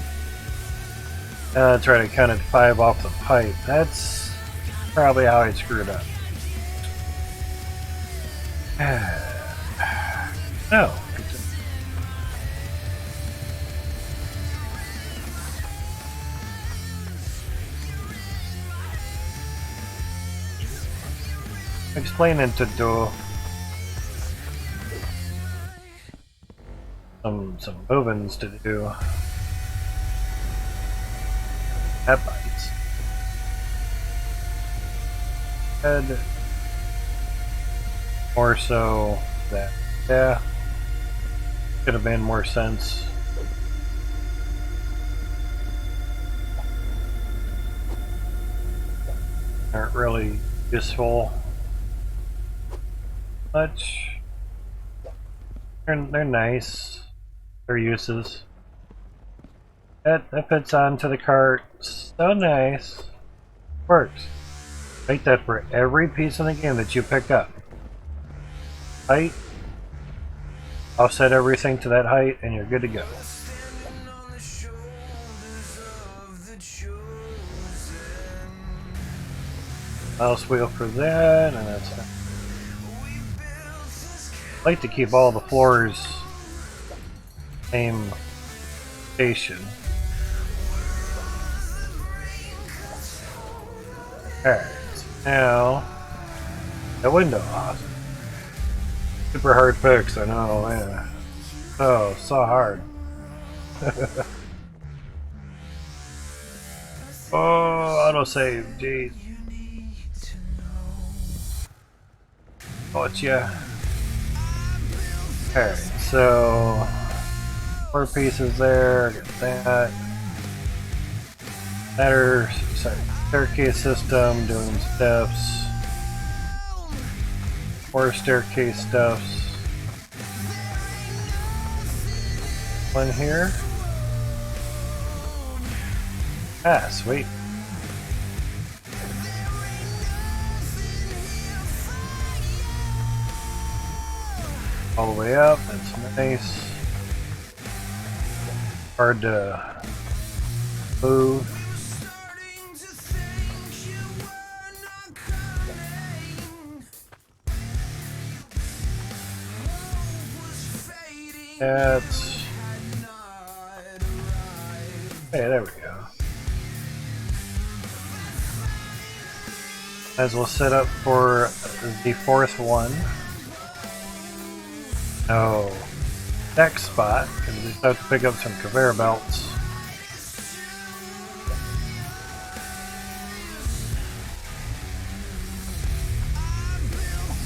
That's right, I counted 5 off the pipe. That's probably how I screwed up. No. Explaining to do some movings to do. That bites. Head. More so that, yeah, could have made more sense. Aren't really useful much. They're nice. Their uses. That fits onto the cart. So nice. Works. Make that for every piece in the game that you pick up. Height. Offset everything to that height and you're good to go. Mouse wheel for that, and that's it. I like to keep all the floors same station. Alright, so now the window. Awesome. Super hard fix, I know, man. Oh, so hard. Oh, autosave, jeez. Gotcha. Alright, so 4 pieces there, get that. Ladder, sorry, staircase system, doing steps. 4 staircase steps. One here. Ah, sweet. All the way up, that's nice. Hard to move. That's... Hey, there we go. As we'll set up for the 4th one. No deck spot, because we just have to pick up some conveyor belts.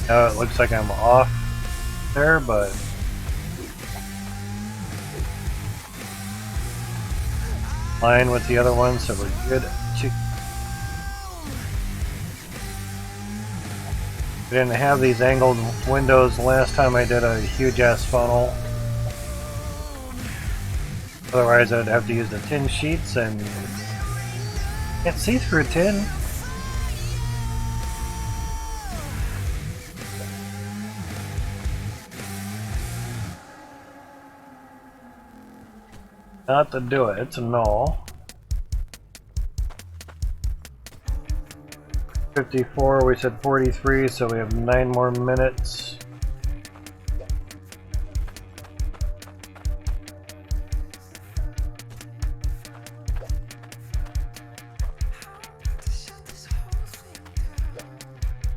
Now it looks like I'm off there, but line with the other one, so we're good. We didn't have these angled windows last time I did a huge ass funnel. Otherwise I'd have to use the tin sheets and can't see through tin. Not to do it, it's a null. 54, we said 43, so we have 9 more minutes.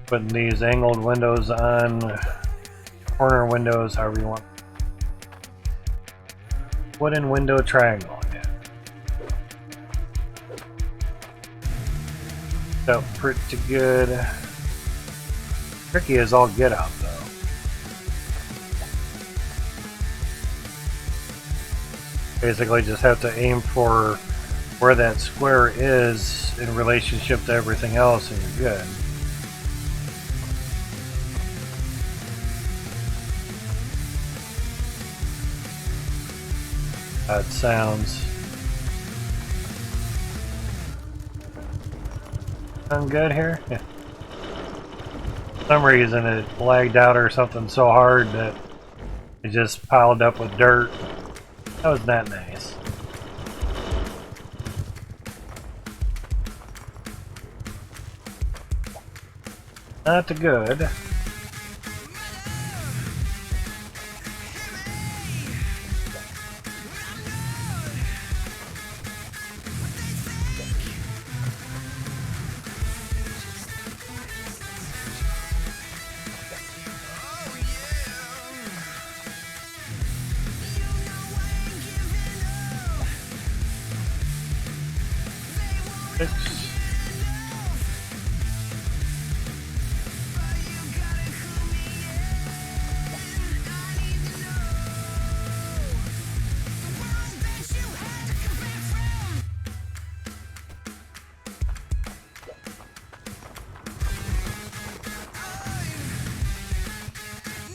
Putting these angled windows on, corner windows, however you want. Wooden window triangle. So pretty good. Tricky as all get out though. Basically just have to aim for where that square is in relationship to everything else and you're good. How it sounds. Sound good here? Yeah. For some reason it lagged out or something so hard that it just piled up with dirt. That was not nice. Not good.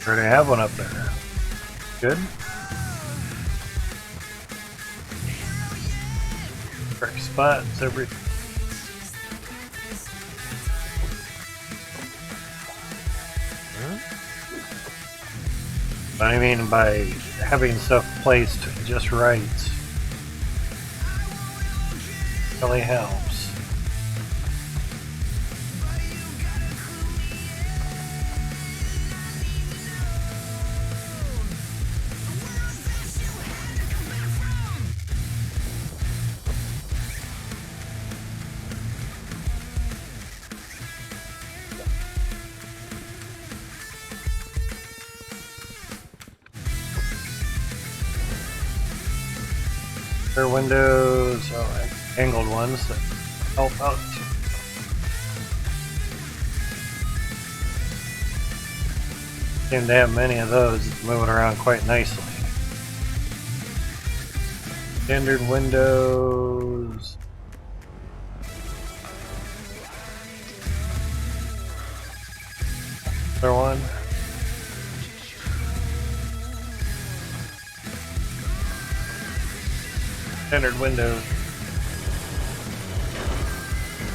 Already have one up there. Good. Dark spots, everything. But I mean by having stuff placed just right really helps. There are windows, oh, angled ones that help out. Seem to have many of those. It's moving around quite nicely. Standard windows. Another one. Standard windows.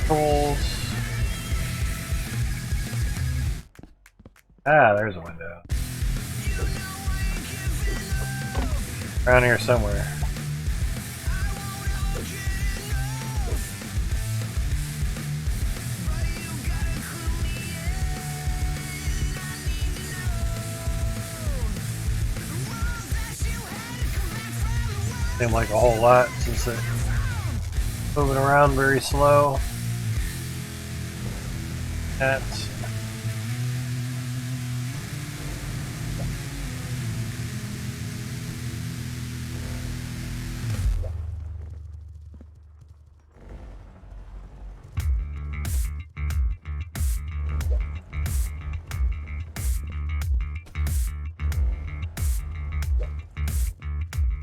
Controls. Ah, there's a window. Around here somewhere. Seemed like a whole lot since it's moving around very slow. That's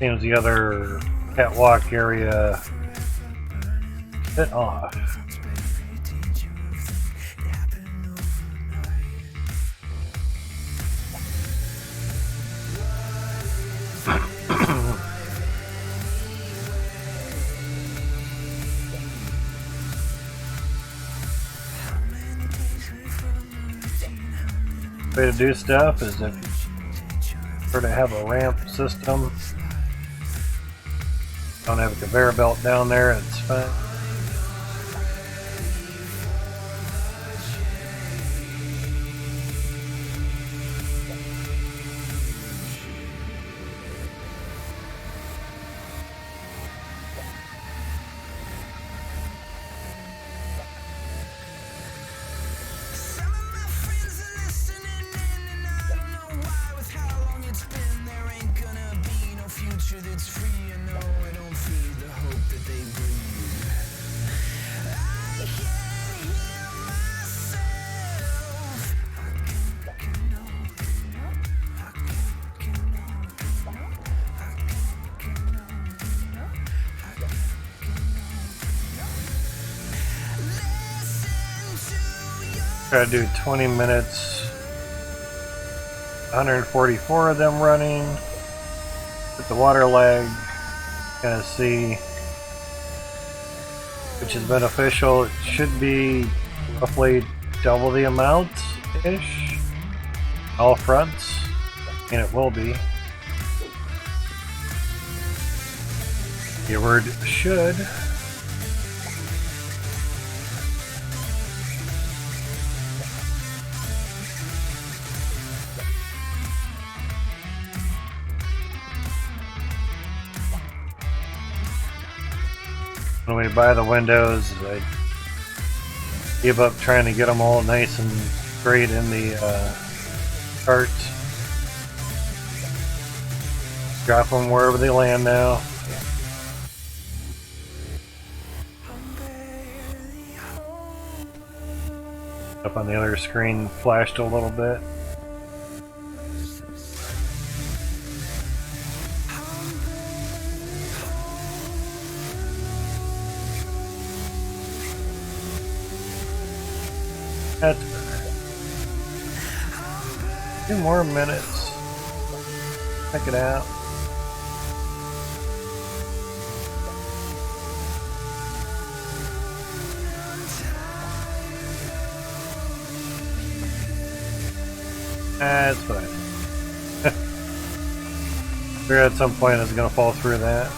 seems the other catwalk area a bit off. Way to do stuff is if you prefer to have a ramp system. Don't have a conveyor belt down there, it's fine. Try to do 20 minutes, 144 of them running. With the water lag, kind of see which is beneficial. It should be roughly double the amount-ish. All fronts, and it will be. Your word should. When we buy the windows, I give up trying to get them all nice and straight in the cart. Drop them wherever they land now. Up on the other screen, flashed a little bit. At 2 more minutes. Check it out. That's fine. Figure at some point it's gonna fall through that.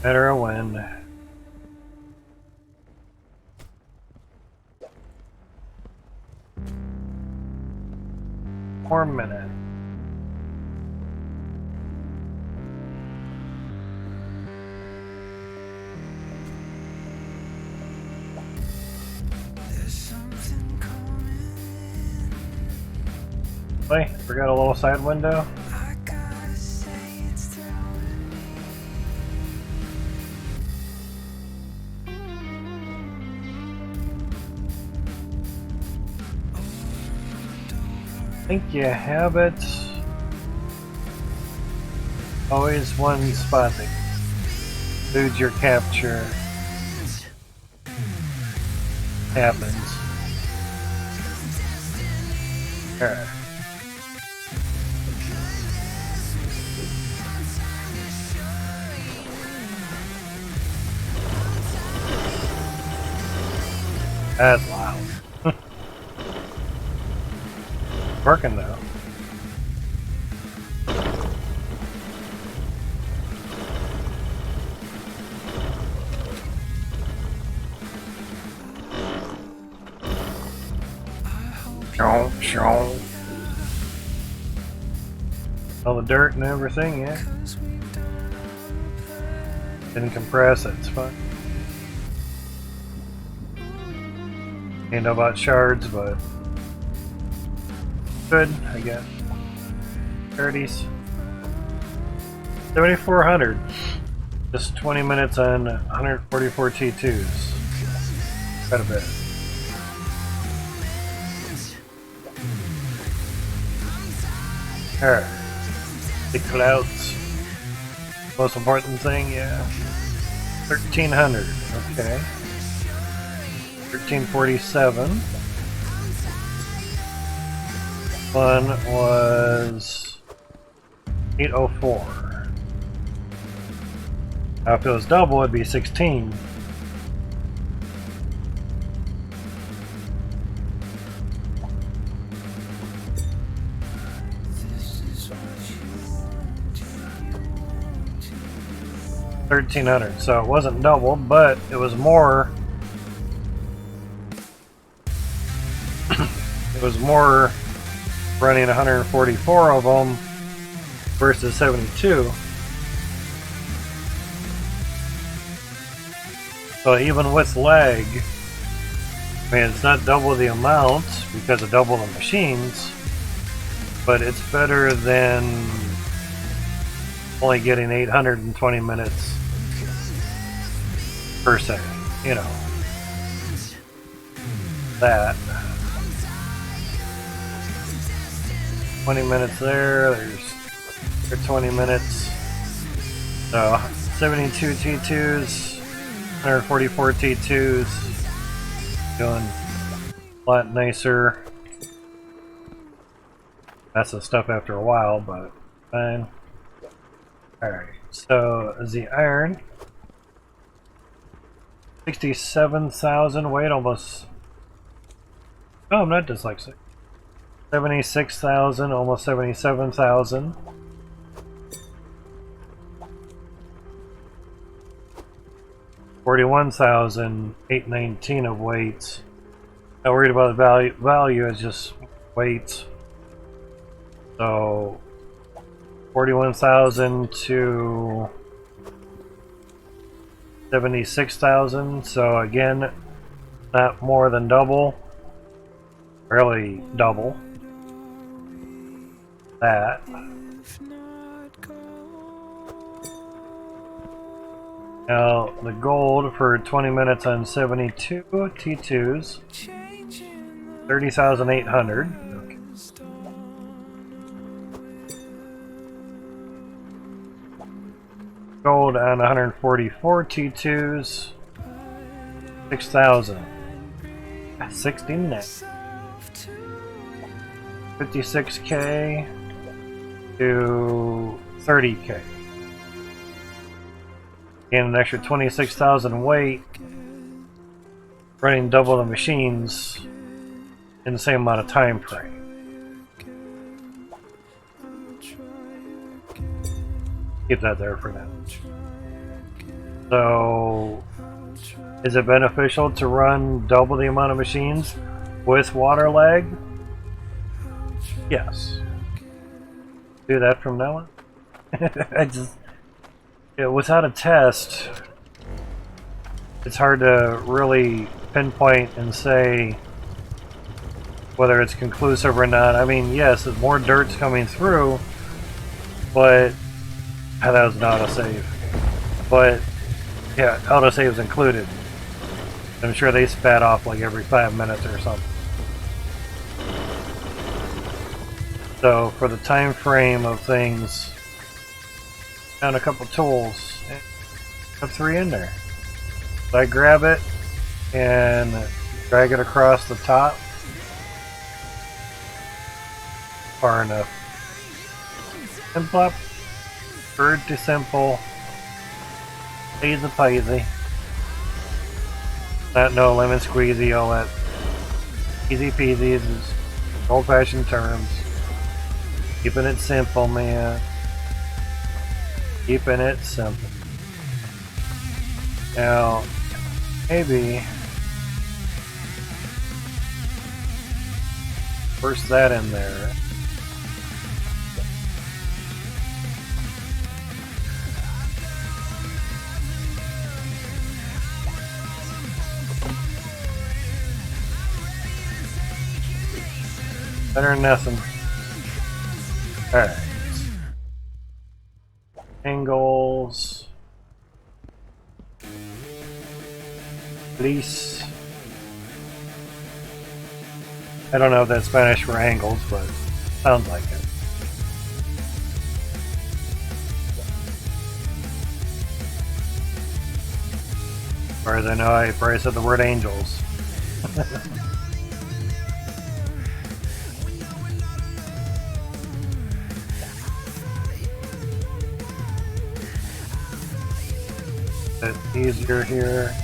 Better a win. More minute. Wait, forgot a little side window. I think you have it. Always one spot that eludes your capture. Happens. Alright. That's loud. Working though. All the dirt and everything, yeah. Didn't compress it, it's fine. Ain't know about shards, but good, I guess. 30s. 7,400. Just 20 minutes on 144 T2s. Quite a bit. Alright. The clouds. Most important thing, yeah. 1,300. Okay. 1347. One was 804. Now if it was double, it'd be 16. $1,300. So it wasn't double, but it was more. It was more running 144 of them versus 72. So even with lag, I mean, it's not double the amount because of double the machines, but it's better than only getting 820 minutes per second, you know. That. 20 minutes there, there's 20 minutes. So 72 T2s, 144 T2s, doing a lot nicer. That's the stuff after a while, but fine. Alright, so the iron, 67,000 weight, almost. Oh, I'm not dyslexic. 76,000, almost 77,000. $41,819 of weight. Not worried about the value, it's just weight. So 41,000 to 76,000. So again, not more than double. Really double that. Now the gold for 20 minutes on 72 T2s, 30,800. Okay. Gold on 144 T2s, 6,000. 60 net. 56K to 30K. gain an extra 26,000 weight, running double the machines in the same amount of time frame. Keep that there for now. So, is it beneficial to run double the amount of machines with water lag? Yes. Do that from now on. Without a test, it's hard to really pinpoint and say whether it's conclusive or not. I mean, yes, more dirt's coming through, but that was an autosave. But yeah, autosave's included. I'm sure they spat off like every 5 minutes or something. So for the time frame of things, found a couple tools. Have 3 in there. So I grab it and drag it across the top. Far enough. Simple. Pretty simple. Easy peasy. Not no lemon squeezy, all that. Easy peasy is old-fashioned terms. Keeping it simple, man. Keeping it simple. Now, maybe first that in there. Better than nothing. Alright. Angles. Police. I don't know if that's Spanish for angles, but sounds like it. As far as I know, I probably said the word angels. It's easier here.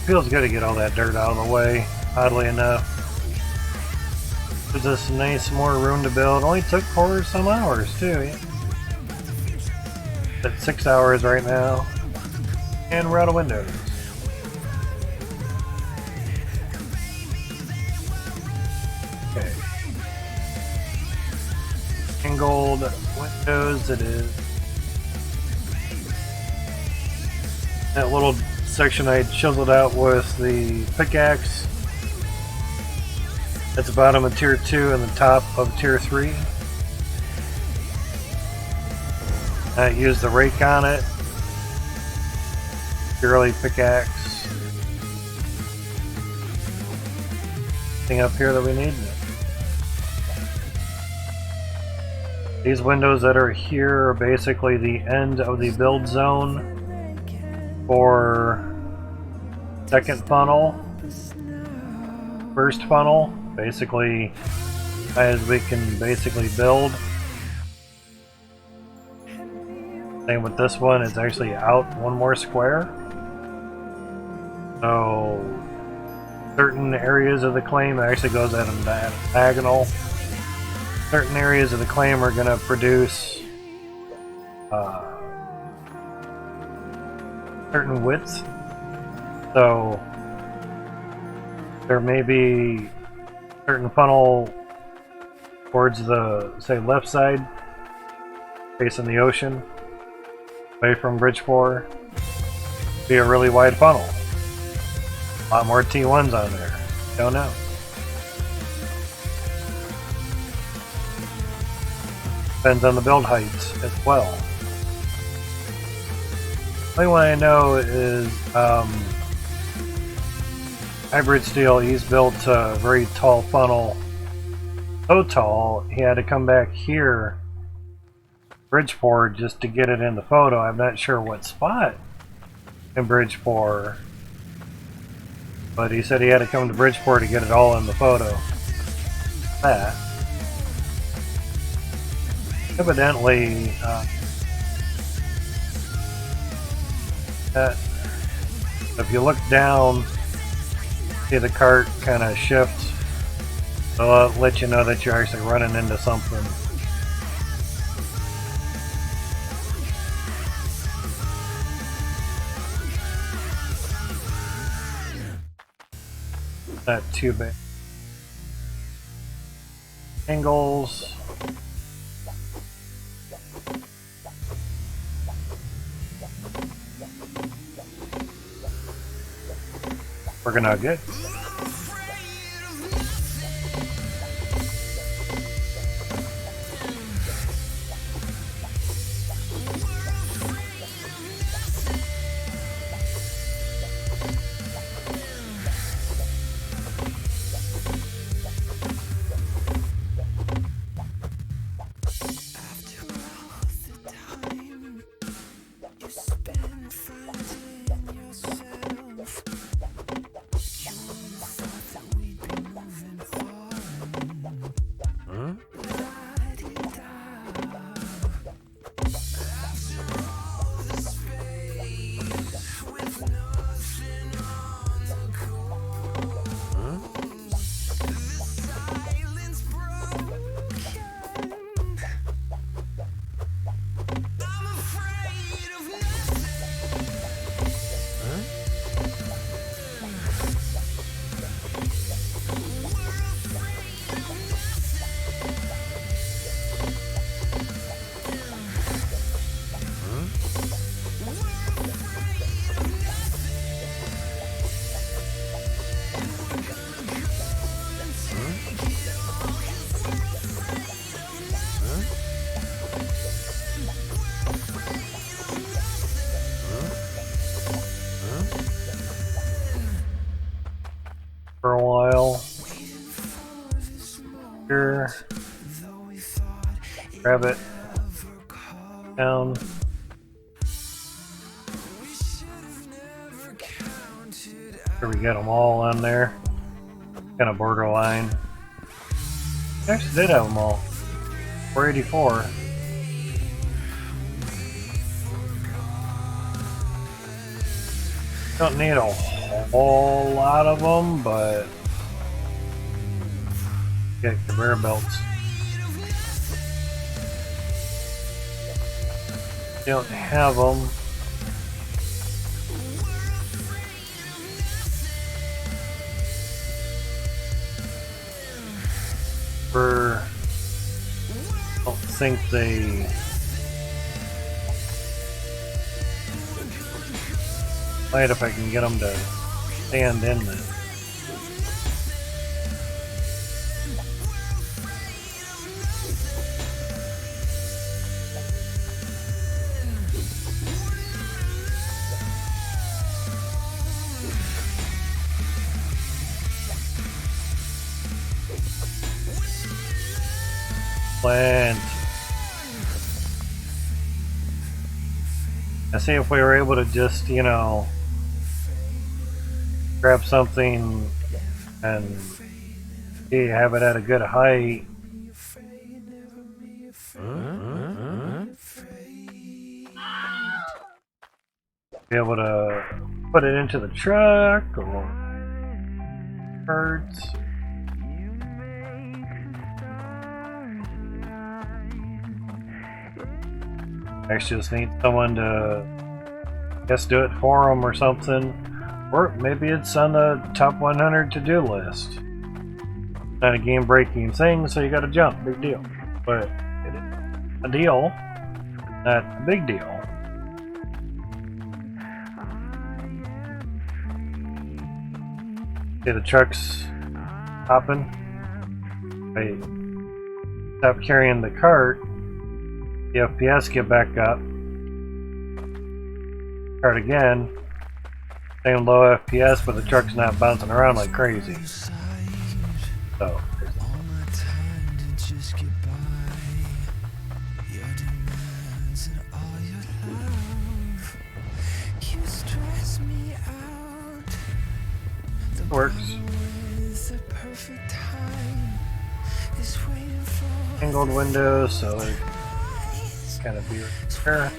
Feels good to get all that dirt out of the way, oddly enough. Gives us nice more room to build. Only took 4 some hours too. Yeah. At 6 hours right now. And we're out of windows. Okay. Angled windows it is. That little section I chiseled out with the pickaxe. At the bottom of tier 2 and the top of tier 3. I used the rake on it. Purely pickaxe. Anything up here that we need? These windows that are here are basically the end of the build zone for second funnel, first funnel, basically as we can basically build. Same with this one, it's actually out 1 more square. So certain areas of the claim actually goes at a diagonal. Certain areas of the claim are going to produce certain width. So there may be certain funnel towards the, say, left side, facing the ocean, away from Bridge 4, be a really wide funnel. A lot more T1s on there. Don't know. Depends on the build heights as well. The only one I know is Hybrid Steel. He's built a very tall funnel. So tall, he had to come back here Bridgeport just to get it in the photo. I'm not sure what spot in Bridgeport, but he said he had to come to Bridgeport to get it all in the photo. That evidently if you look down, see the cart kind of shifts, so it'll let you know that you're actually running into something. Not too bad. Angles. Working out good. For a while. Here. Grab it. Down. Here we get them all on there. Kind of borderline. I actually did have them all. 484. Don't need a whole lot of them, but get conveyor belts. Don't have them. I don't think they might if I can get them to stand in there. Plant. I see if we were able to just, you know, grab something and have it at a good height. Be able to put it into the truck or birds. I just need someone to, I guess, do it for them or something. Or maybe it's on the top 100 to-do list. Not a game-breaking thing, so you gotta jump. Big deal. But it is a deal, not a big deal. See the truck's hopping. I stop carrying the cart. The FPS get back up. Start again. Same low FPS, but the truck's not bouncing around like crazy. So. Works. Angled windows, so it's kind of be there.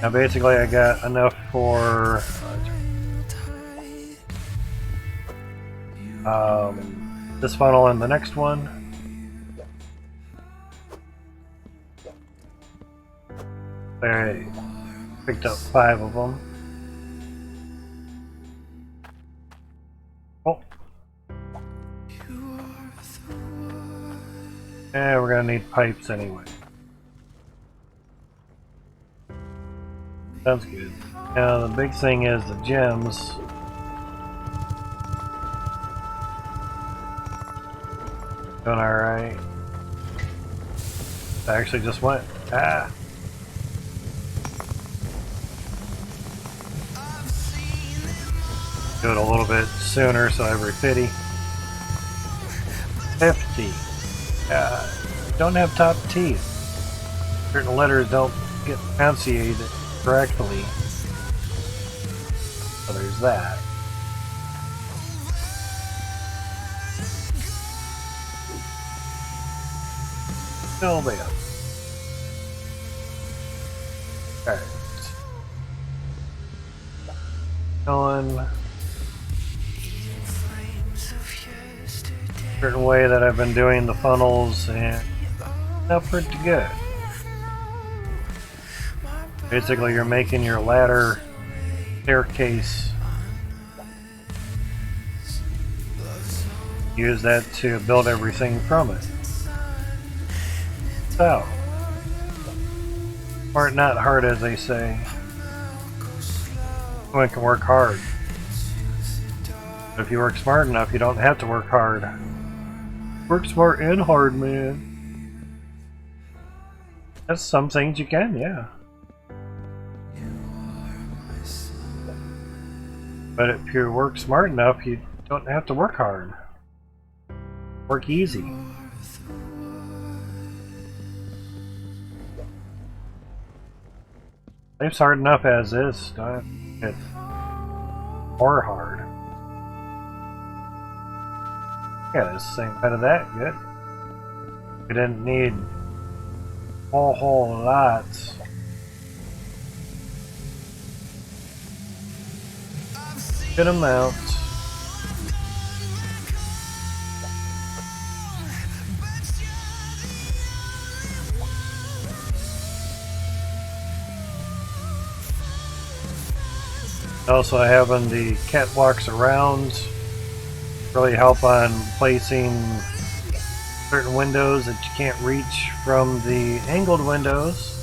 Now basically I got enough for this funnel and the next one. I picked up 5 of them. Oh. And we're gonna need pipes anyway. Sounds good. Now the big thing is the gems. Doing alright. I actually just went. Ah! Do it a little bit sooner, so every 50. Don't have top teeth. Certain letters don't get pronunciated correctly. So there's that. Still there. Alright. Going certain way that I've been doing the funnels, and not pretty good. Basically, you're making your ladder staircase. Use that to build everything from it. So, smart, not hard, as they say. One can work hard. But if you work smart enough, you don't have to work hard. Work smart and hard, man. That's some things you can, yeah. But if you work smart enough, you don't have to work hard. Work easy. Life's hard enough as is. Don't have to get more hard. Yeah, it's the same kind of that. Good. We didn't need a whole lot. Good amount. Also having the catwalks around really help on placing certain windows that you can't reach from the angled windows,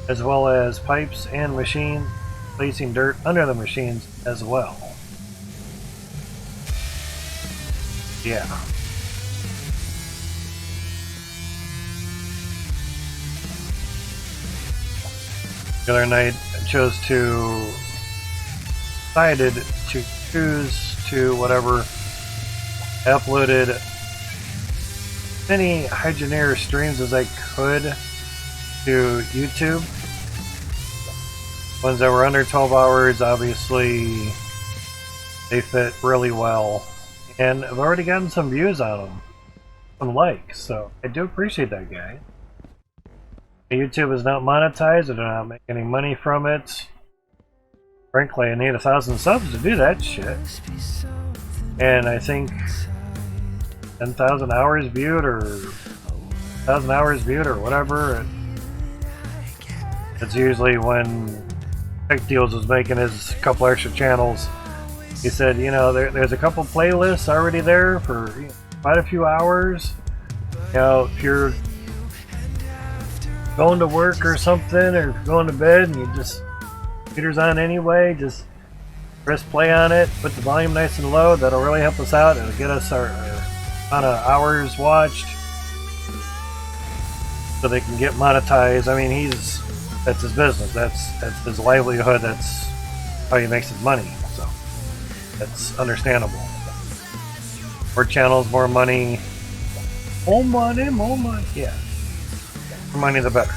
as well as pipes and machines, placing dirt under the machines as well. Yeah. The other night I chose to decided to choose to whatever. I uploaded as many Hydroneer streams as I could to YouTube. Ones that were under 12 hours, obviously, they fit really well. And I've already gotten some views on them. Some likes, so I do appreciate that, guy. YouTube is not monetized, I do not make any money from it. Frankly, I need 1,000 subs to do that shit. And I think 10,000 hours viewed or 1,000 hours viewed or whatever. It's usually when Tech Deals was making his couple extra channels. He said, you know, there's a couple playlists already there for quite a few hours. You know, if you're going to work or something or going to bed and you just computer's on anyway, just press play on it, put the volume nice and low. That'll really help us out. It'll get us our amount of hours watched so they can get monetized. I mean, that's his business, that's his livelihood, that's how he makes his money, so that's understandable. More channels, more money. More money, yeah. More money the better.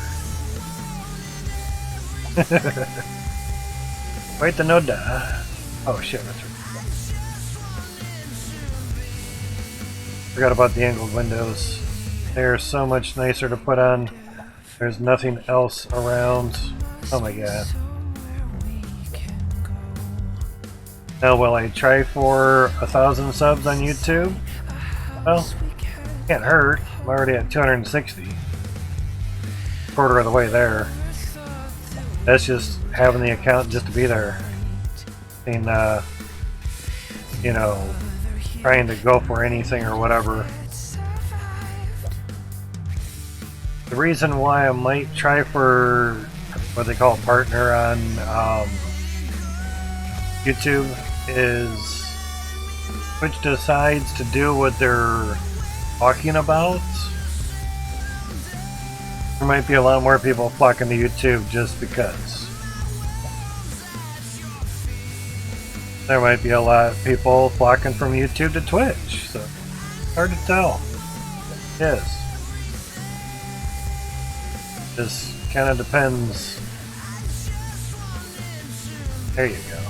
Wait, the no da. Oh shit, that's right. Forgot about the angled windows. They're so much nicer to put on. There's nothing else around. Oh my god. Now will I try for 1,000 subs on YouTube? Well, can't hurt. I'm already at 260. Quarter of the way there. That's just having the account just to be there. And, you know, trying to go for anything or whatever. The reason why I might try for what they call a partner on YouTube is Twitch decides to do what they're talking about. There might be a lot more people flocking to YouTube just because. There might be a lot of people flocking from YouTube to Twitch, so hard to tell. Yes. Just kind of depends. There you go.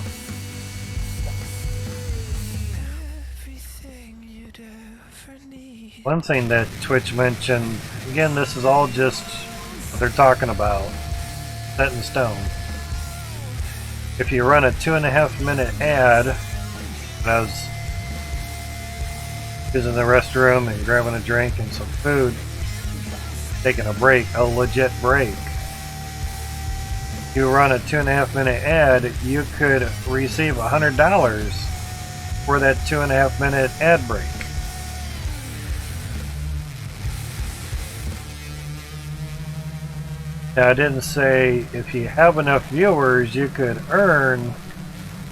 One thing that Twitch mentioned, again, this is all just what they're talking about, set in stone. If you run a 2.5-minute ad, and I was using the restroom and grabbing a drink and some food, taking a break, a legit break. You run a 2.5-minute ad, you could receive $100 for that 2.5-minute ad break. Now, I didn't say if you have enough viewers, you could earn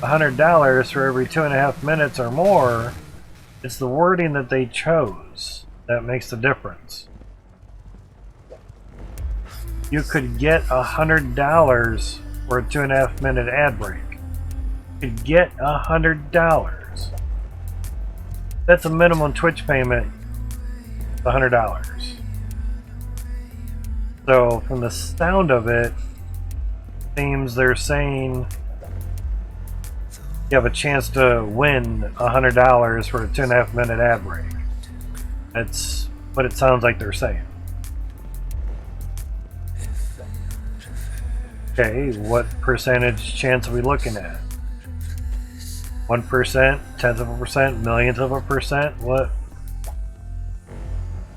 $100 for every 2.5 minutes or more. It's the wording that they chose that makes the difference. You could get $100 for a 2.5-minute ad break. You could get $100. That's a minimum Twitch payment, $100. So, from the sound of it, seems they're saying you have a chance to win $100 for a 2.5-minute ad break. That's what it sounds like they're saying. Okay, what percentage chance are we looking at? 1%, tenth of a percent, millionth of a percent? What?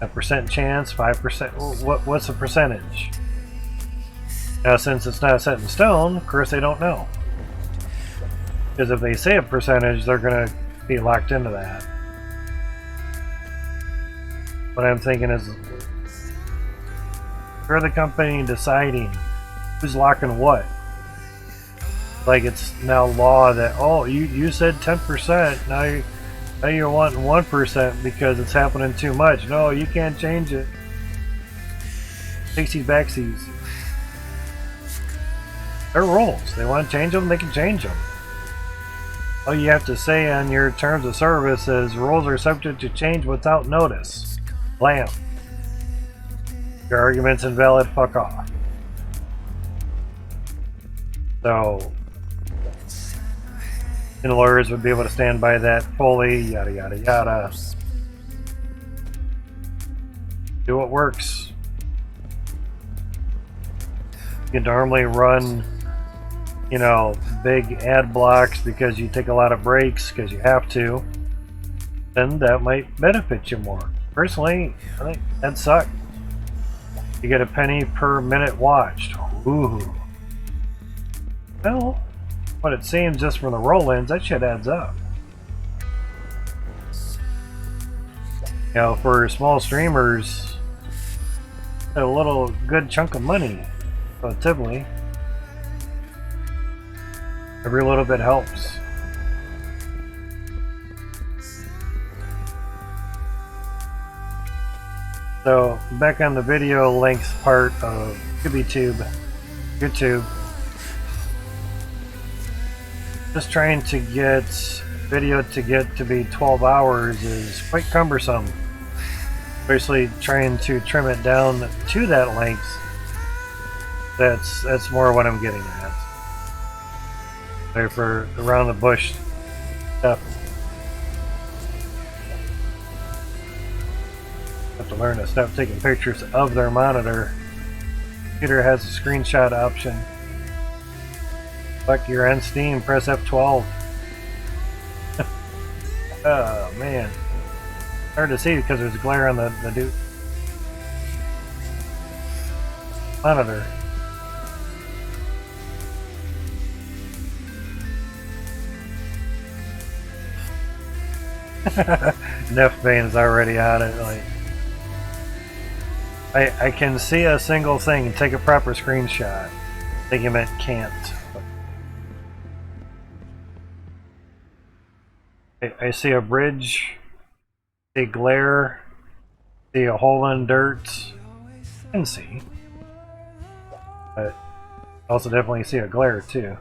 A percent chance, 5%? What's the percentage? Now, since it's not set in stone, of course they don't know. Because if they say a percentage, they're going to be locked into that. What I'm thinking is, for the company deciding who's locking what. Like it's now law that, oh, you said 10%, now you're wanting 1% because it's happening too much. No, you can't change it. Takesies backsies. They're rules. They want to change them, they can change them. All you have to say on your terms of service is rules are subject to change without notice. Blam. Your argument's invalid, fuck off. So, and lawyers would be able to stand by that fully, yada yada yada. Do what works. You normally run, you know, big ad blocks because you take a lot of breaks because you have to, then that might benefit you more. Personally, I think that sucks. You get a penny per minute watched. Ooh. Well, what it seems just from the roll-ins, that shit adds up. You know, for small streamers, a little good chunk of money, relatively. Every little bit helps. So, back on the video length part of YouTube. Just trying to get video to get to be 12 hours is quite cumbersome. Especially trying to trim it down to that length. That's more what I'm getting at. Sorry for around the bush stuff. Have to learn to stop taking pictures of their monitor. Computer has a screenshot option. Select you're on Steam, press F12. Oh man. Hard to see because there's glare on the dude monitor. Neff Bane's already on it. Like, I can see a single thing and take a proper screenshot. I think you meant can't. I see a bridge, see glare, see a hole in dirt. I can see. But also definitely see a glare too.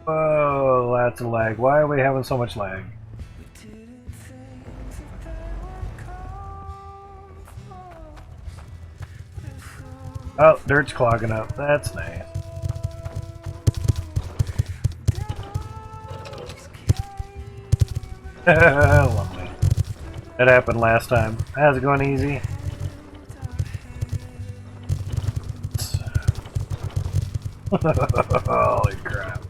Whoa, lots of lag. Why are we having so much lag? Oh, dirt's clogging up. That's nice. Lovely. That happened last time. How's it going, easy? Holy crap.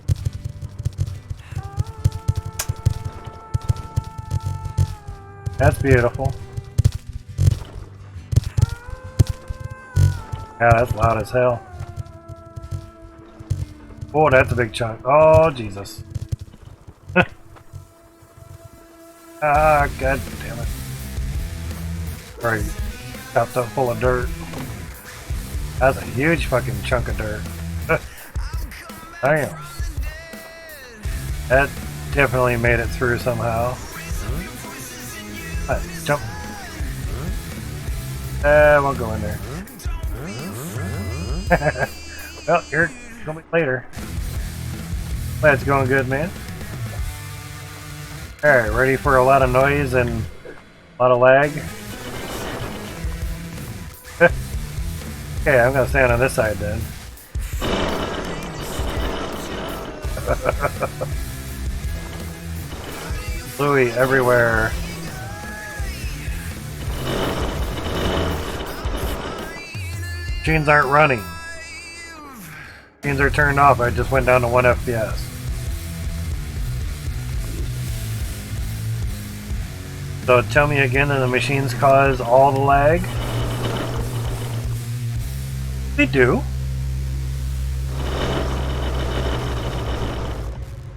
That's beautiful. Yeah, that's loud as hell. Oh, that's a big chunk. Oh, Jesus. Ah, god damn it. Alright, chopped up full of dirt. That's a huge fucking chunk of dirt. Damn. That definitely made it through somehow. Jump. We'll go in there. Well, you're gonna be later. That's going good, man. Alright, ready for a lot of noise and a lot of lag? Okay, I'm gonna stand on this side then. Bluey everywhere. Machines aren't running. Machines are turned off. I just went down to 1 FPS. So tell me again that the machines cause all the lag? They do.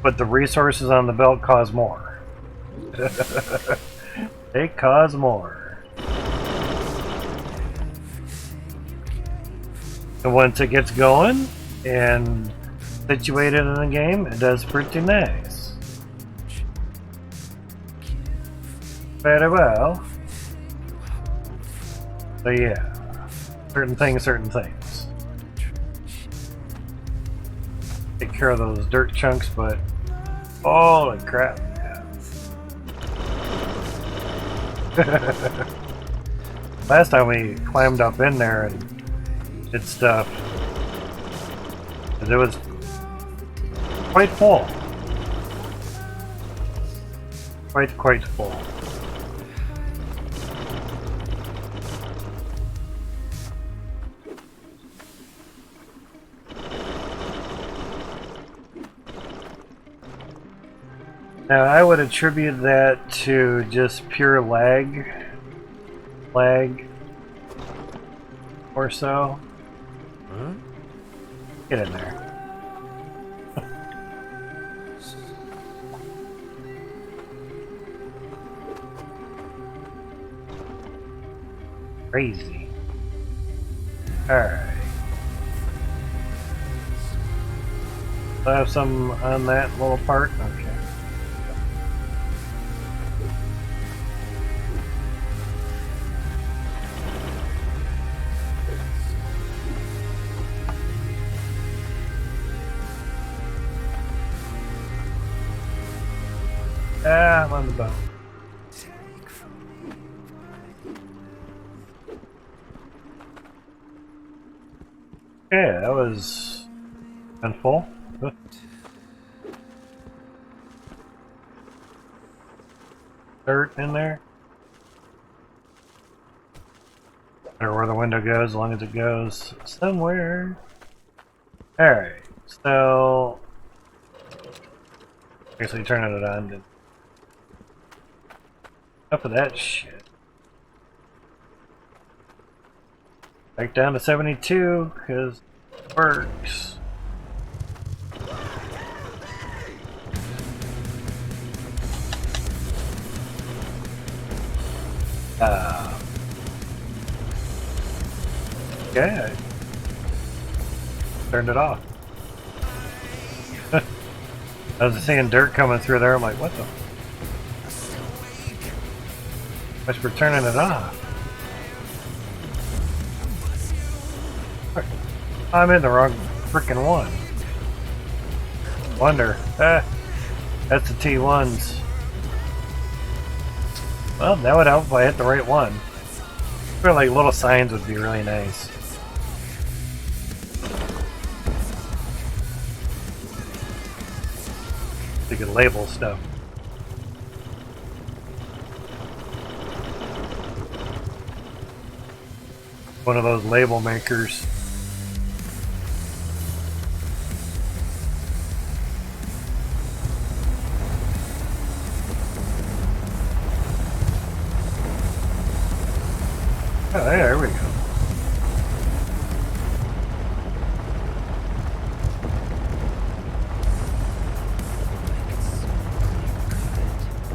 But the resources on the belt cause more. They cause more. And once it gets going and situated in the game, it does pretty nice. Very well. So yeah, certain things. Take care of those dirt chunks, but holy crap. Last time we climbed up in there and did stuff, it was quite full. Quite full. Now I would attribute that to just pure lag or so. Huh? Get in there. Crazy. Alright. I have some on that little part? Okay. Ah, I'm on the boat. Yeah, that was full. Dirt in there. matter where the window goes, as long as it goes somewhere. Alright, so basically turning it on. Enough of that shit. Back down to 72, because it works. Okay. Turned it off. I was seeing dirt coming through there. I'm like, what the? Much for turning it off. I'm in the wrong freaking one. Wonder. That's the T1s. Well, that would help if I hit the right one. I feel like little signs would be really nice. You could label stuff. One of those label makers. Oh, there we go.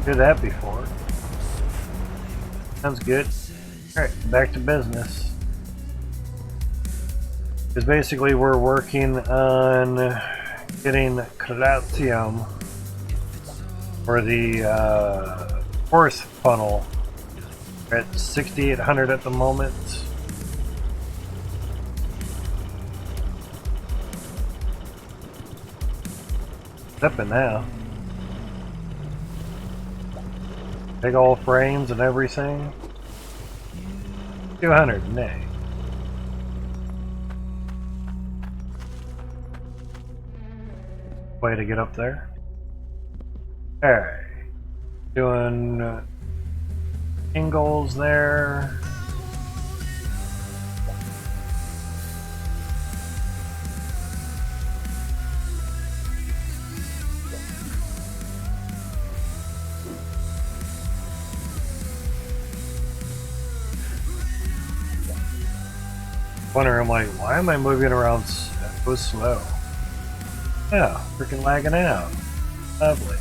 Did that before. Sounds good. Alright, back to business. Because basically we're working on getting calcium for the fourth funnel. We're at 6,800 at the moment. It's up and now. Big old frames and everything. 200, nay. Way to get up there. Alright. Doing angles there. I'm like, why am I moving around so slow? Yeah, freaking lagging out. Lovely.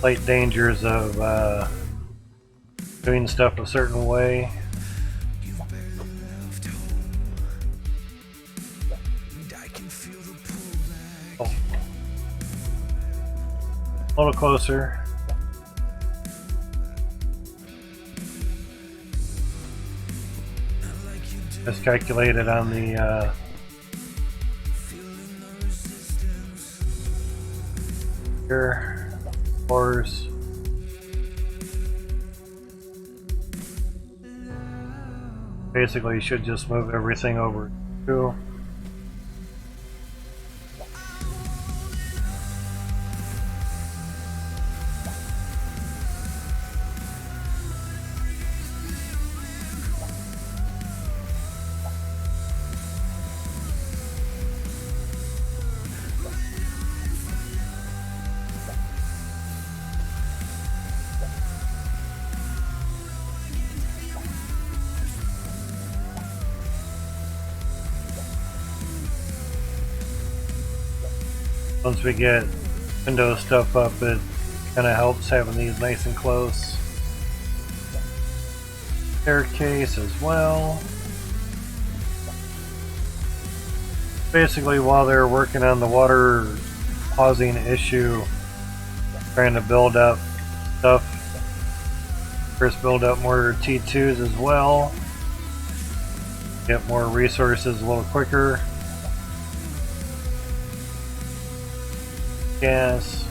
Slight dangers of doing stuff a certain way. Oh. A little closer. Miscalculated on the here, floors. Basically, you should just move everything over to. Once we get window stuff up, it kind of helps having these nice and close. Staircase as well. Basically, while they're working on the water pausing issue, trying to build up stuff. First, build up more T2s as well. Get more resources a little quicker. Gas.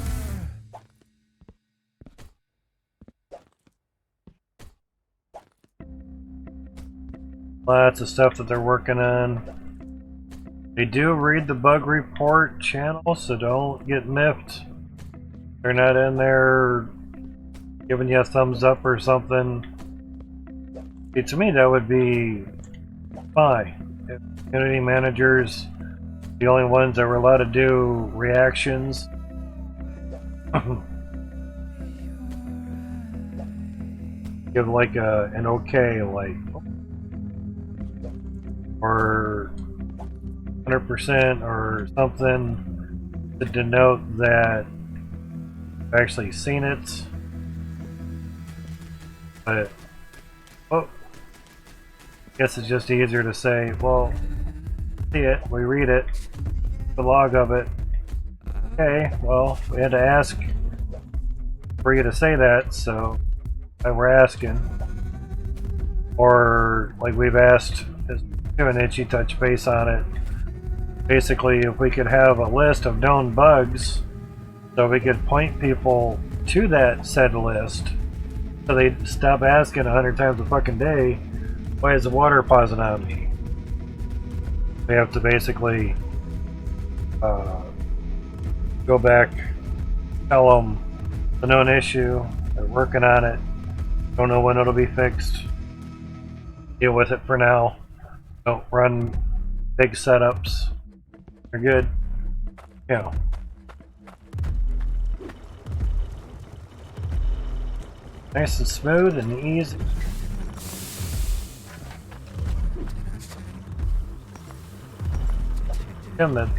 Lots of stuff that they're working on. They do read the bug report channel, so don't get miffed. They're not in there giving you a thumbs up or something. See, to me, that would be fine. If community managers, the only ones that were allowed to do reactions. Give like an okay, like, or 100% or something to denote that I've actually seen it. But, oh, I guess it's just easier to say, well, see it, we read it, the log of it. Okay, well, we had to ask for you to say that, so we're asking. Or, like we've asked, do an itchy touch base on it. Basically, if we could have a list of known bugs, so we could point people to that said list, so they'd stop asking 100 times a fucking day, why is the water pausing on me? We have to basically go back, tell them the known issue, they're working on it, don't know when it'll be fixed, deal with it for now, don't run big setups, they're good, you know. Nice and smooth and easy. Getting that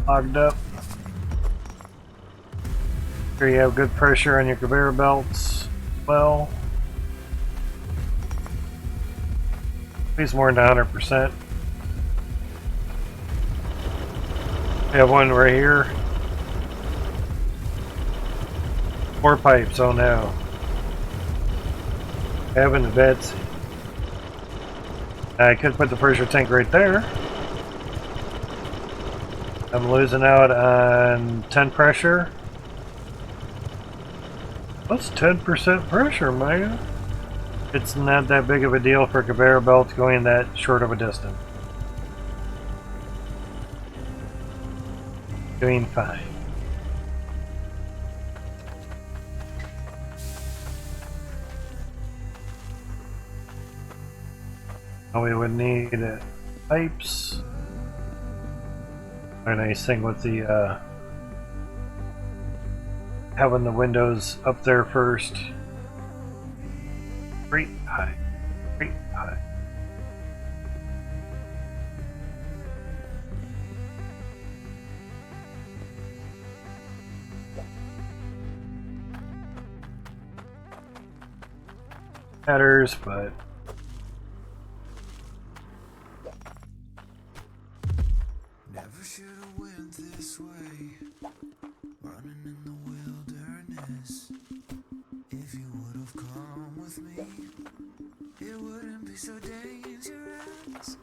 clogged up. Make sure you have good pressure on your conveyor belts. Well, please more than 100%. We have one right here. 4 pipes, oh no. Having the beds. I could put the pressure tank right there. I'm losing out on 10 pressure. What's 10% pressure, man? It's not that big of a deal for conveyor belts going that short of a distance. Doing fine. Now we would need pipes. A nice thing with the having the windows up there first. Great high. Great high. Matters, but Never should have went this way, running in the wilderness. If you would have come with me, it wouldn't be so dangerous.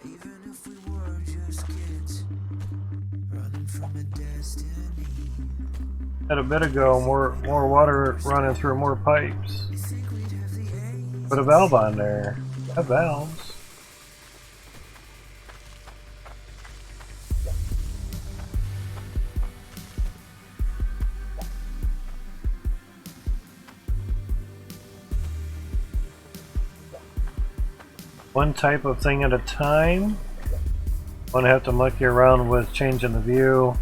Even if we were just kids, running from a destiny. had a bit ago, more water running through more pipes. You think we'd have the AIDS? Put a valve on there. Have valves. One type of thing at a time. Won't have to monkey around with changing the view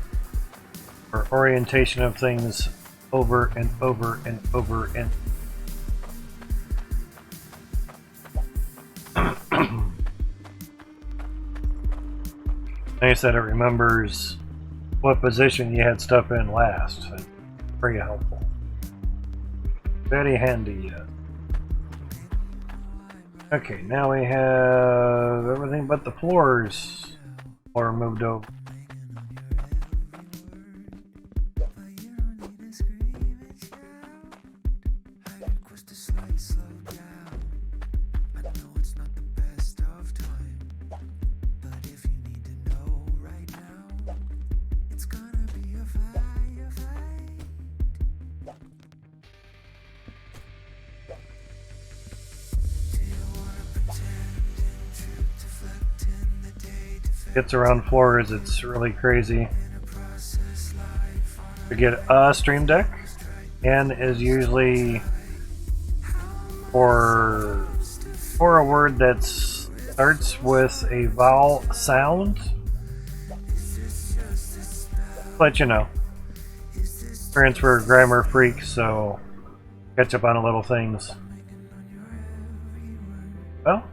or orientation of things over and over and over and nice that it remembers what position you had stuff in last. Very helpful. Very handy. Okay, now we have everything but the floors are moved over. Gets around floors, it's really crazy. To get a stream deck, N is usually for a word that starts with a vowel sound. But you know, parents were grammar freaks, so catch up on the little things. Well,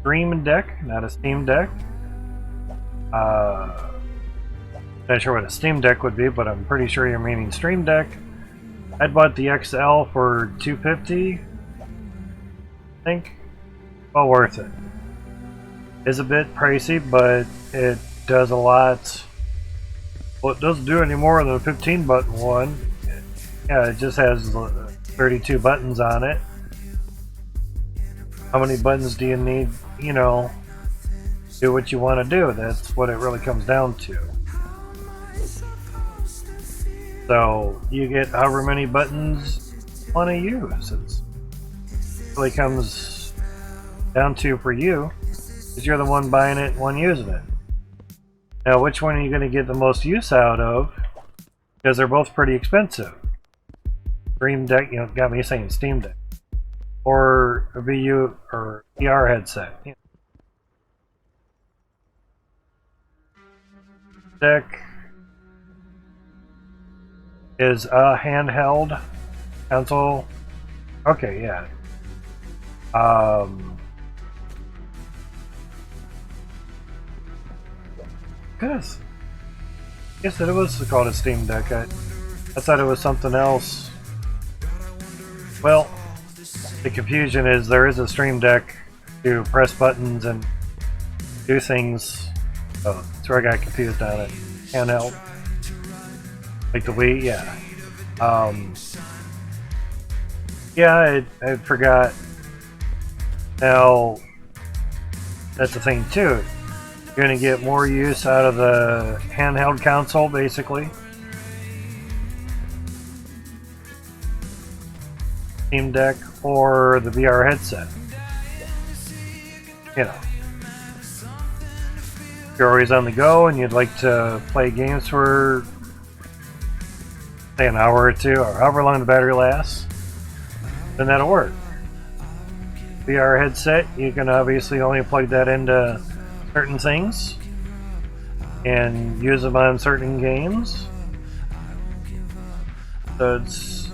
Stream Deck, not a Steam Deck. Not sure what a Steam Deck would be, but I'm pretty sure you're meaning Stream Deck. I bought the XL for $250. I think. Well worth it. It's a bit pricey, but it does a lot. Well, it doesn't do any more than a 15 button one. Yeah, it just has 32 buttons on it. How many buttons do you need? You know, do what you want to do. That's what it really comes down to. So you get however many buttons you want to use. It really comes down to for you, because you're the one buying it and one using it. Now, which one are you going to get the most use out of? Because they're both pretty expensive. Stream Deck, you know, got me saying Steam Deck, or a VU or VR headset. Yeah. Deck is a handheld console. Okay, yeah. Guess that it was called a Steam Deck. I thought it was something else. Well, the confusion is there is a Stream Deck to press buttons and do things. Oh, that's where I got confused on it. Handheld. Like the Wii, yeah. Yeah, I forgot. Now, that's the thing too. You're going to get more use out of the handheld console, basically. Steam Deck or the VR headset. You know. If you're always on the go and you'd like to play games for say an hour or two, or however long the battery lasts, then that'll work. VR headset, you can obviously only plug that into certain things and use them on certain games. So the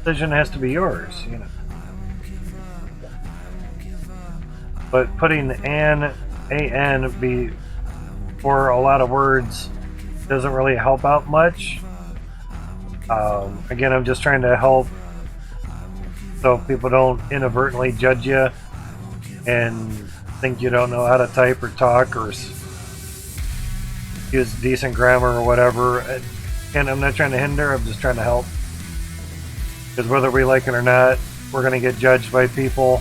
decision has to be yours, you know. But putting an before a lot of words doesn't really help out much. Again, I'm just trying to help so people don't inadvertently judge you and think you don't know how to type or talk or use decent grammar or whatever. And I'm not trying to hinder, I'm just trying to help. Because whether we like it or not, we're going to get judged by people.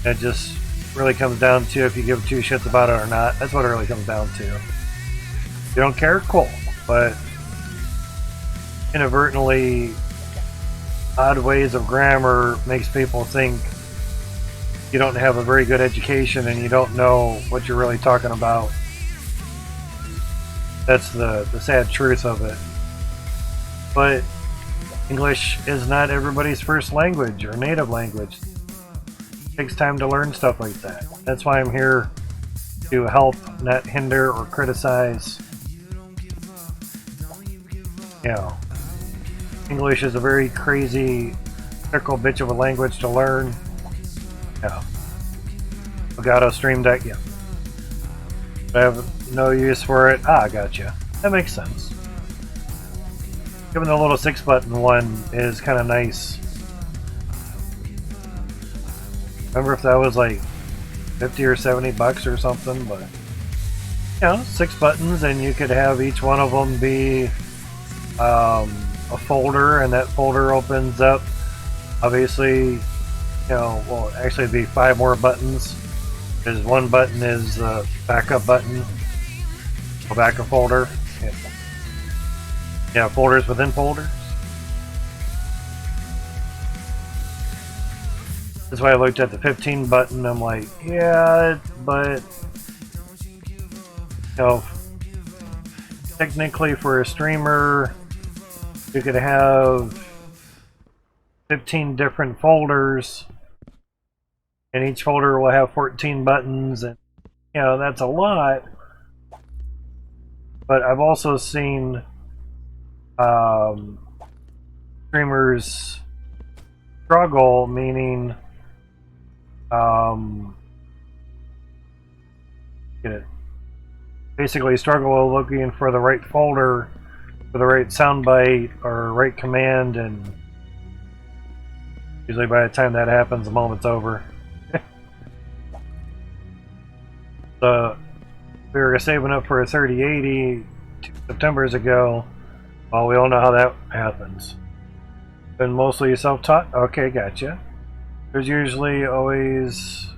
It just really comes down to if you give two shits about it or not. That's what it really comes down to. If you don't care, cool. But inadvertently, odd ways of grammar makes people think you don't have a very good education and you don't know what you're really talking about. That's the sad truth of it. But English is not everybody's first language or native language. It takes time to learn stuff like that. That's why I'm here to help, not hinder or criticize. You know, English is a very crazy, fickle bitch of a language to learn. Yeah. Elgato Stream Deck, yeah. I have no use for it. Ah, gotcha. That makes sense. Even the little 6-button one is kind of nice. Remember if that was like 50 or 70 bucks or something, but you know, 6 buttons, and you could have each one of them be a folder, and that folder opens up. Obviously, you know, well, actually, it'd be 5 more buttons. Because one button is the backup button, a backup folder. Yeah, folders within folders. That's why I looked at the 15 button. I'm like, yeah, but you know, technically for a streamer, you could have 15 different folders, and each folder will have 14 buttons, and you know, that's a lot. But I've also seen streamers struggle, meaning get it, basically struggle looking for the right folder for the right soundbite or right command, and usually by the time that happens, the moment's over. So we were saving up for a 3080 2 Septembers ago. Well, we all know how that happens. Been mostly self-taught? Okay, gotcha. There's usually always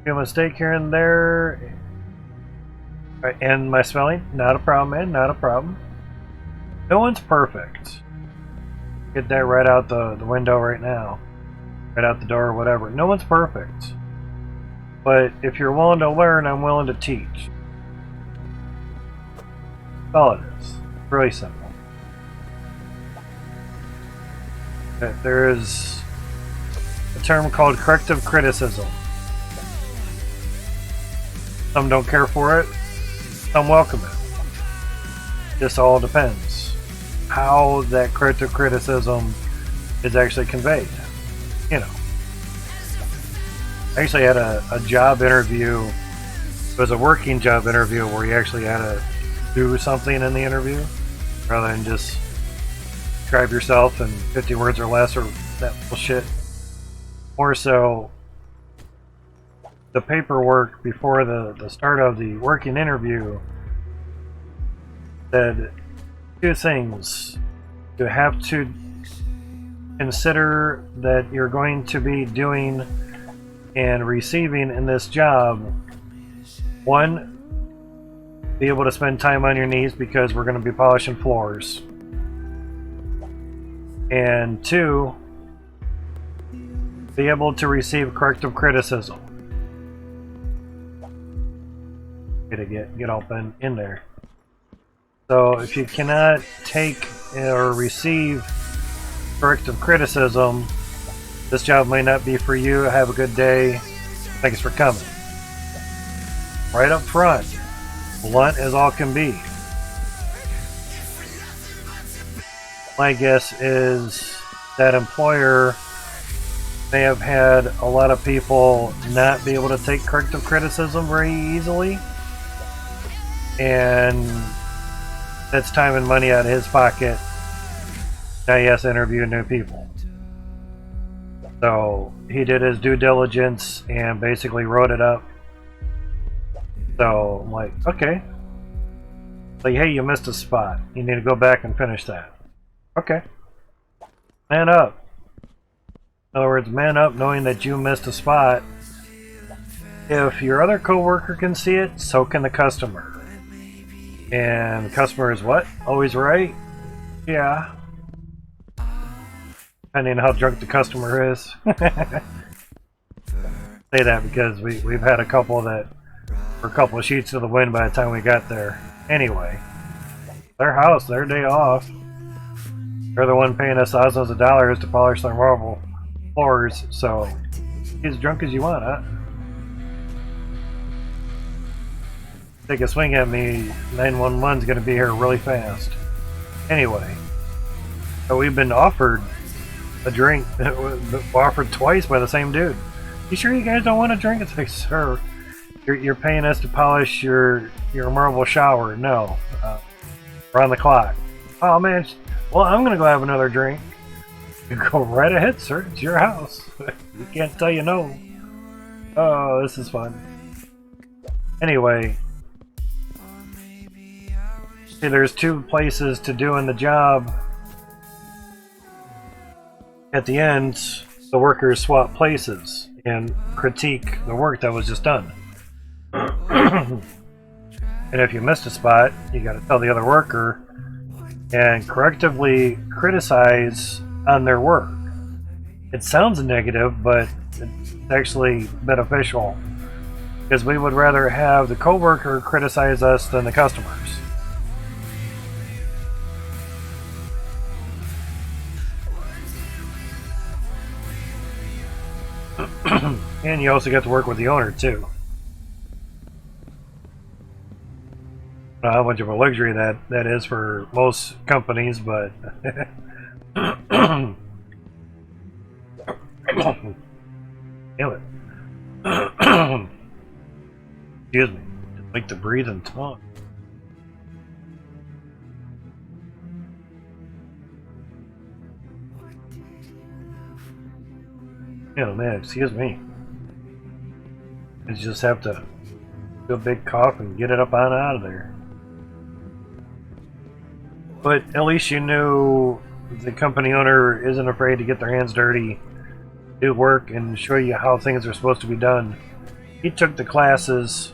a mistake here and there. And my spelling? Not a problem, man, not a problem. No one's perfect. Get that right out the window right now. Right out the door or whatever. No one's perfect. But if you're willing to learn, I'm willing to teach. That's all it is. Really simple. There is a term called corrective criticism. Some don't care for it, some welcome it. This all depends how that corrective criticism is actually conveyed. You know, I actually had a job interview. It was a working job interview where you actually had to do something in the interview rather than just describe yourself in 50 words or less, or that bullshit. More so, the paperwork before the start of the working interview said two things. You have to consider that you're going to be doing and receiving in this job. One, be able to spend time on your knees because we're going to be polishing floors. And two, be able to receive corrective criticism. Get all in there. So if you cannot take or receive corrective criticism, this job may not be for you. Have a good day. Thanks for coming. Right up front, blunt as all can be. My guess is that employer may have had a lot of people not be able to take corrective criticism very easily, and that's time and money out of his pocket. Now he has to interview new people. So he did his due diligence and basically wrote it up. So I'm like, okay. Like, hey, you missed a spot. You need to go back and finish that. Okay. Man up. In other words, man up knowing that you missed a spot. If your other coworker can see it, so can the customer. And the customer is what? Always right? Yeah. Depending on how drunk the customer is. Say that because we've had a couple that were a couple of sheets to the wind by the time we got there. Anyway, their house, their day off. They're the one paying us thousands of dollars to polish their marble floors, so get as drunk as you want, huh? Take a swing at me, 911's gonna be here really fast. Anyway, so we've been offered a drink, offered twice by the same dude. You sure you guys don't want a drink? It's like, sir, you're paying us to polish your marble shower. No, we're on the clock. Oh man, well I'm gonna go have another drink. You go right ahead, sir. It's your house. We can't tell you no. Oh, this is fun. Anyway, see, there's two places to doing the job. At the end, the workers swap places and critique the work that was just done. And if you missed a spot, you got to tell the other worker and correctively criticize on their work. It sounds negative, but it's actually beneficial because we would rather have the coworker criticize us than the customers. And you also get to work with the owner too. I don't know how much of a luxury that is for most companies, but damn it. Excuse me. Just like to breathe and talk. Yeah, man, excuse me. You just have to do a big cough and get it up on out of there. But at least you knew the company owner isn't afraid to get their hands dirty, do work, and show you how things are supposed to be done. He took the classes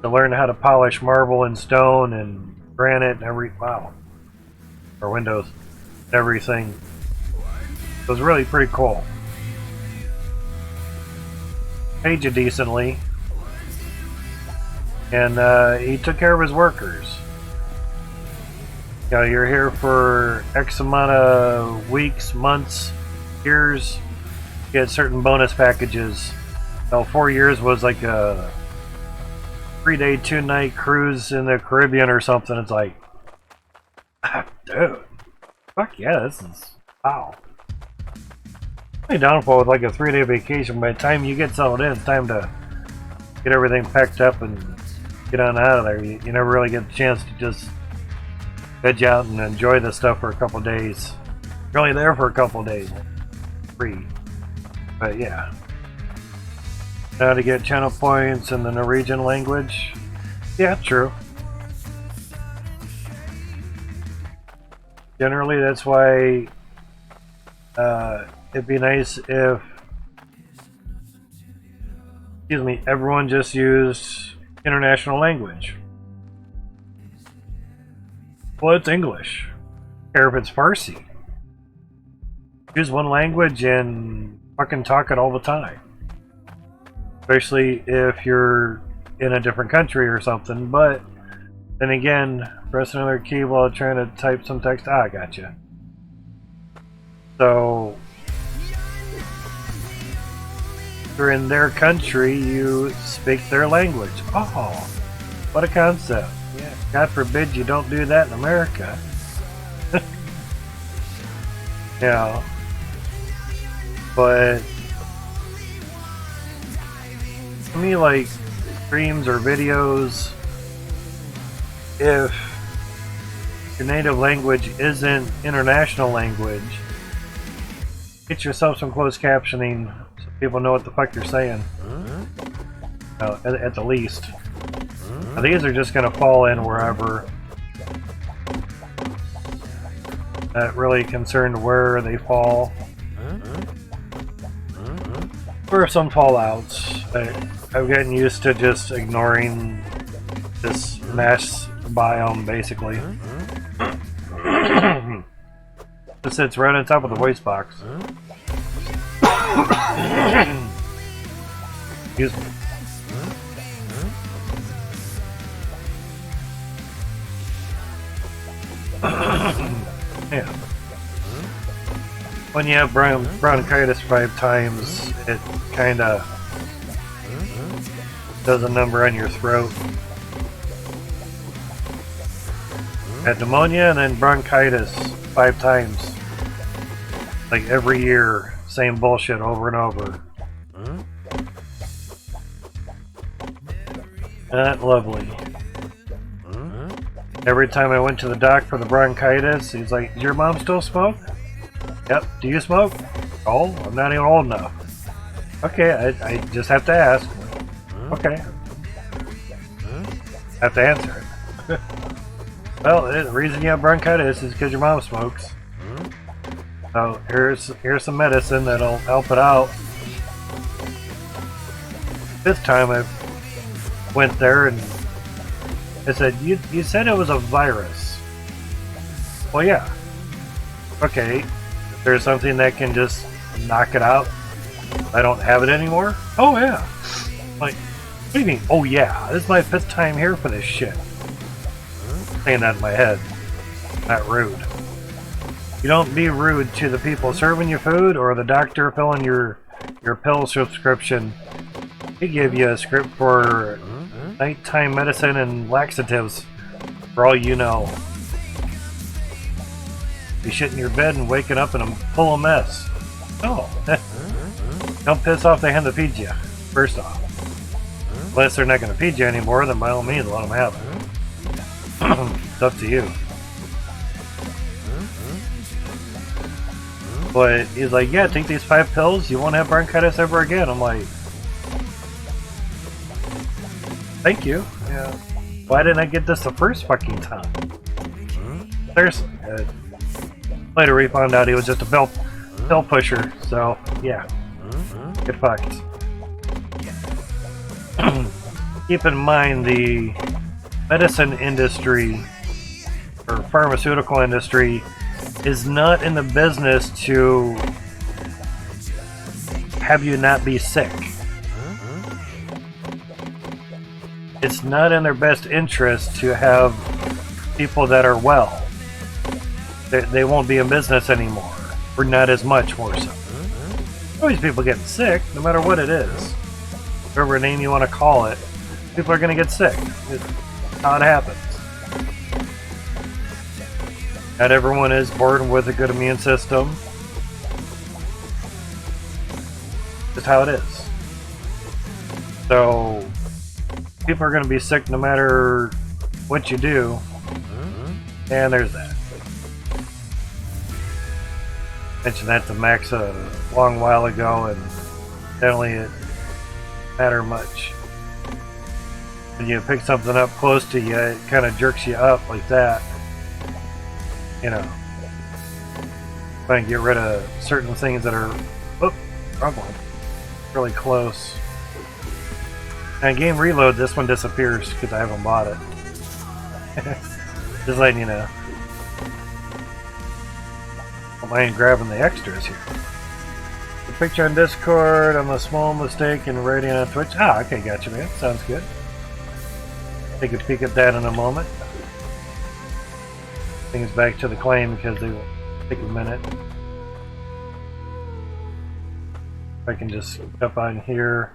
to learn how to polish marble and stone and granite and or windows, everything. It was really pretty cool. Paid you decently, and he took care of his workers. You know, you're here for X amount of weeks, months, years. You get certain bonus packages. Well, 4 years was like a 3-day, 2-night cruise in the Caribbean or something. It's like, dude, fuck yeah, this is wow. Only downfall with like a 3-day vacation. By the time you get settled in, it's time to get everything packed up and get on out of there. You never really get the chance to just veg out and enjoy the stuff for a couple days. You're only there for a couple days. Free. But yeah. Now to get channel points in the Norwegian language. Yeah, true. Generally, that's why it'd be nice if, everyone just used international language. Well, it's English. I don't care if it's Farsi. Use one language and fucking talk it all the time. Especially if you're in a different country or something, but then again, press another key while trying to type some text. I gotcha. So, if you're in their country, you speak their language. Oh, what a concept. Yeah, God forbid you don't do that in America. Yeah. But to me, like streams or videos, if your native language isn't international language, get yourself some closed captioning so people know what the fuck you're saying. At the least. Now, these are just going to fall in wherever. Not really concerned where they fall. There are some fallouts. I've gotten used to just ignoring this mesh biome, basically. This sits right on top of the voice box. Excuse me. Yeah. When you have bronchitis 5 times, it kinda does a number on your throat. Had pneumonia and then bronchitis 5 times. Like every year, same bullshit over and over. Not lovely. Every time I went to the doc for the bronchitis, he's like, "Does your mom still smoke?" "Yep." "Do you smoke?" "Oh, I'm not even old enough." "Okay, I just have to ask." "Okay." Have to answer it. "Well, the reason you have bronchitis is because your mom smokes. So here's some medicine that'll help it out." This time I went there and I said, you said it was a virus." "Well, yeah." "Okay, if there's something that can just knock it out, I don't have it anymore?" "Oh, yeah." Like, what do you mean, "Oh, yeah"? This is my 5th time here for this shit. Saying that in my head. Not rude. You don't be rude to the people serving you food or the doctor filling your pill subscription They give you a script for nighttime medicine and laxatives, for all you know. You shit in your bed and waking up in a full of mess. Oh, don't piss off the hand that feeds you, first off. Unless they're not going to feed you anymore, then by all means let them have it. It's up to you. But he's like, yeah, take these 5 pills, you won't have bronchitis ever again. I'm like, thank you. Yeah. Why didn't I get this the first fucking time? Seriously. Later we found out he was just a pill pusher, so yeah. Get fucked. Keep in mind the medicine industry or pharmaceutical industry is not in the business to have you not be sick. It's not in their best interest to have people that are well. They won't be in business anymore, or not as much more so. Always people getting sick, no matter what it is. Whatever name you want to call it, people are going to get sick. It's how it happens. Not everyone is born with a good immune system. Just how it is. So, people are going to be sick no matter what you do. And there's that. Mentioned that to Max a long while ago, and generally it matter much. When you pick something up close to you, it kind of jerks you up like that. You know, trying to get rid of certain things that are, whoop, wrong one, really close. And game reload, this one disappears because I haven't bought it. Just letting you know. Don't mind grabbing the extras here. The picture on Discord, I'm a small mistake in writing on Twitch. Ah, okay, gotcha, man. Sounds good. Take a peek at that in a moment. Things back to the claim because they will take a minute. If I can just step on here,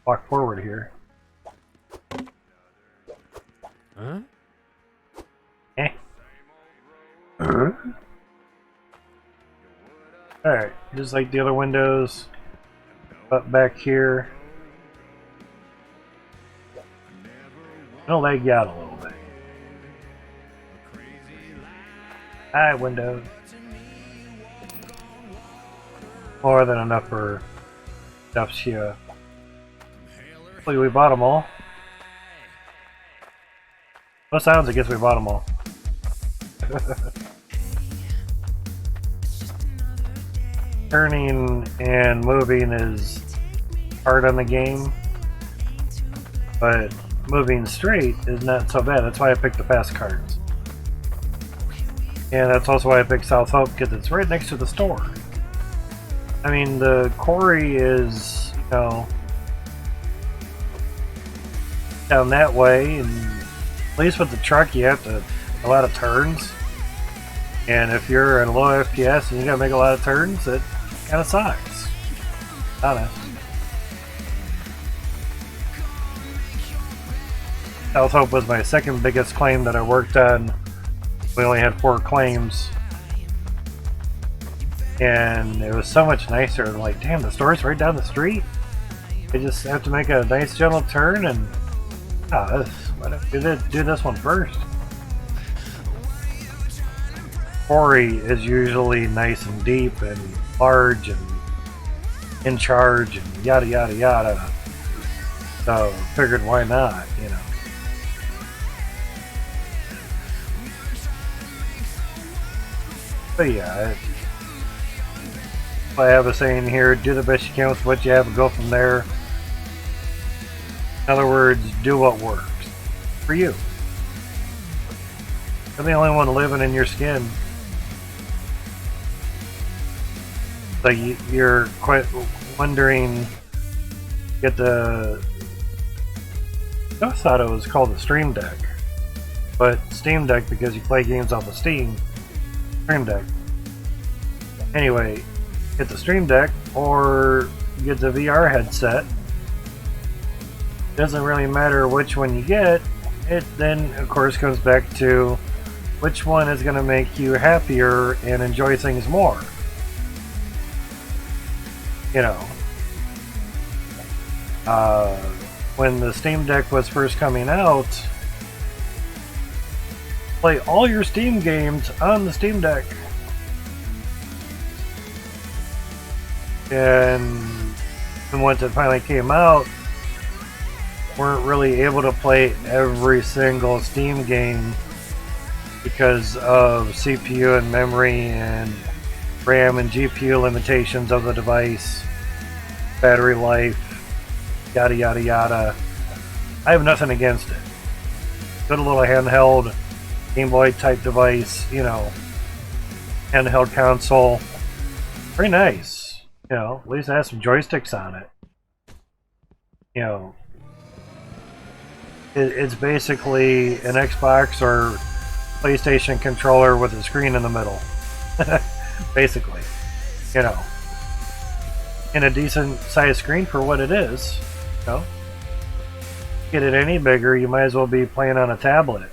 walk forward here. Huh? Eh. Alright, just like the other windows, but back here. It'll lag you out a little bit. Hi, windows. More than enough for stuff here. Hopefully we bought them all. No sounds, I guess we bought them all. Turning and moving is hard on the game, but moving straight is not so bad. That's why I picked the fast cards. And that's also why I picked South Hope, because it's right next to the store. I mean, the quarry is, you know, down that way, and at least with the truck you have to a lot of turns. And if you're at a low FPS and you gotta make a lot of turns, it kind of sucks. Honest. South Hope was my second biggest claim that I worked on. We only had 4 claims. And it was so much nicer. I'm like, damn, the store's right down the street. I just have to make a nice gentle turn and why don't we do this one first? Quarry is usually nice and deep and large and in charge and yada yada yada. So figured why not, you know. But yeah, I have a saying here, do the best you can with what you have and go from there. In other words, do what works for you. You're the only one living in your skin. So you're quite wondering, get the, I thought it was called the Stream Deck, but Steam Deck because you play games off of Steam. Stream Deck. Anyway, get the Stream Deck or gets a VR headset. Doesn't really matter which one you get. It then, of course, comes back to which one is going to make you happier and enjoy things more. You know, when the Steam Deck was first coming out, play all your Steam games on the Steam Deck. And once it finally came out, weren't really able to play every single Steam game because of CPU and memory and RAM and GPU limitations of the device, battery life, yada yada yada. I have nothing against it. Good little handheld Game Boy type device, you know, handheld console. Very nice. You know, at least it has some joysticks on it. You know, it's basically an Xbox or PlayStation controller with a screen in the middle. Basically, you know, and a decent sized screen for what it is. You know, get it any bigger, you might as well be playing on a tablet,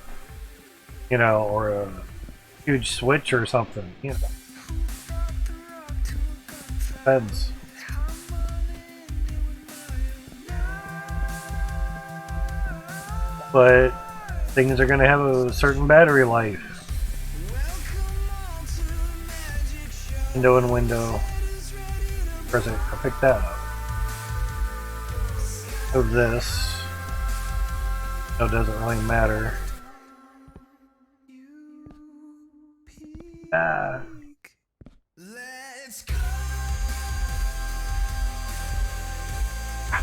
you know, or a huge Switch or something. You know, depends. But things are going to have a certain battery life. Window and window. Of course, I picked that up. Of this. So it doesn't really matter.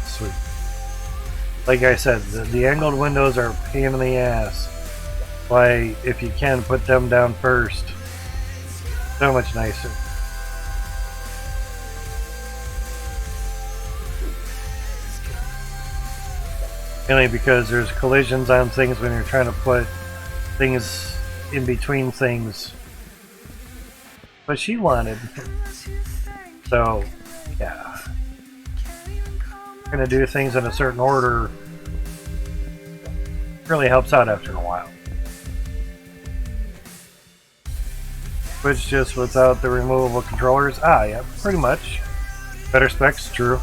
Sweet. Like I said, the angled windows are a pain in the ass. Why, if you can, put them down first. So much nicer. Mainly because there's collisions on things when you're trying to put things in between things. But she wanted. So, yeah. Going to do things in a certain order really helps out after a while. Which just without the removable controllers. Yeah, pretty much. Better specs, true.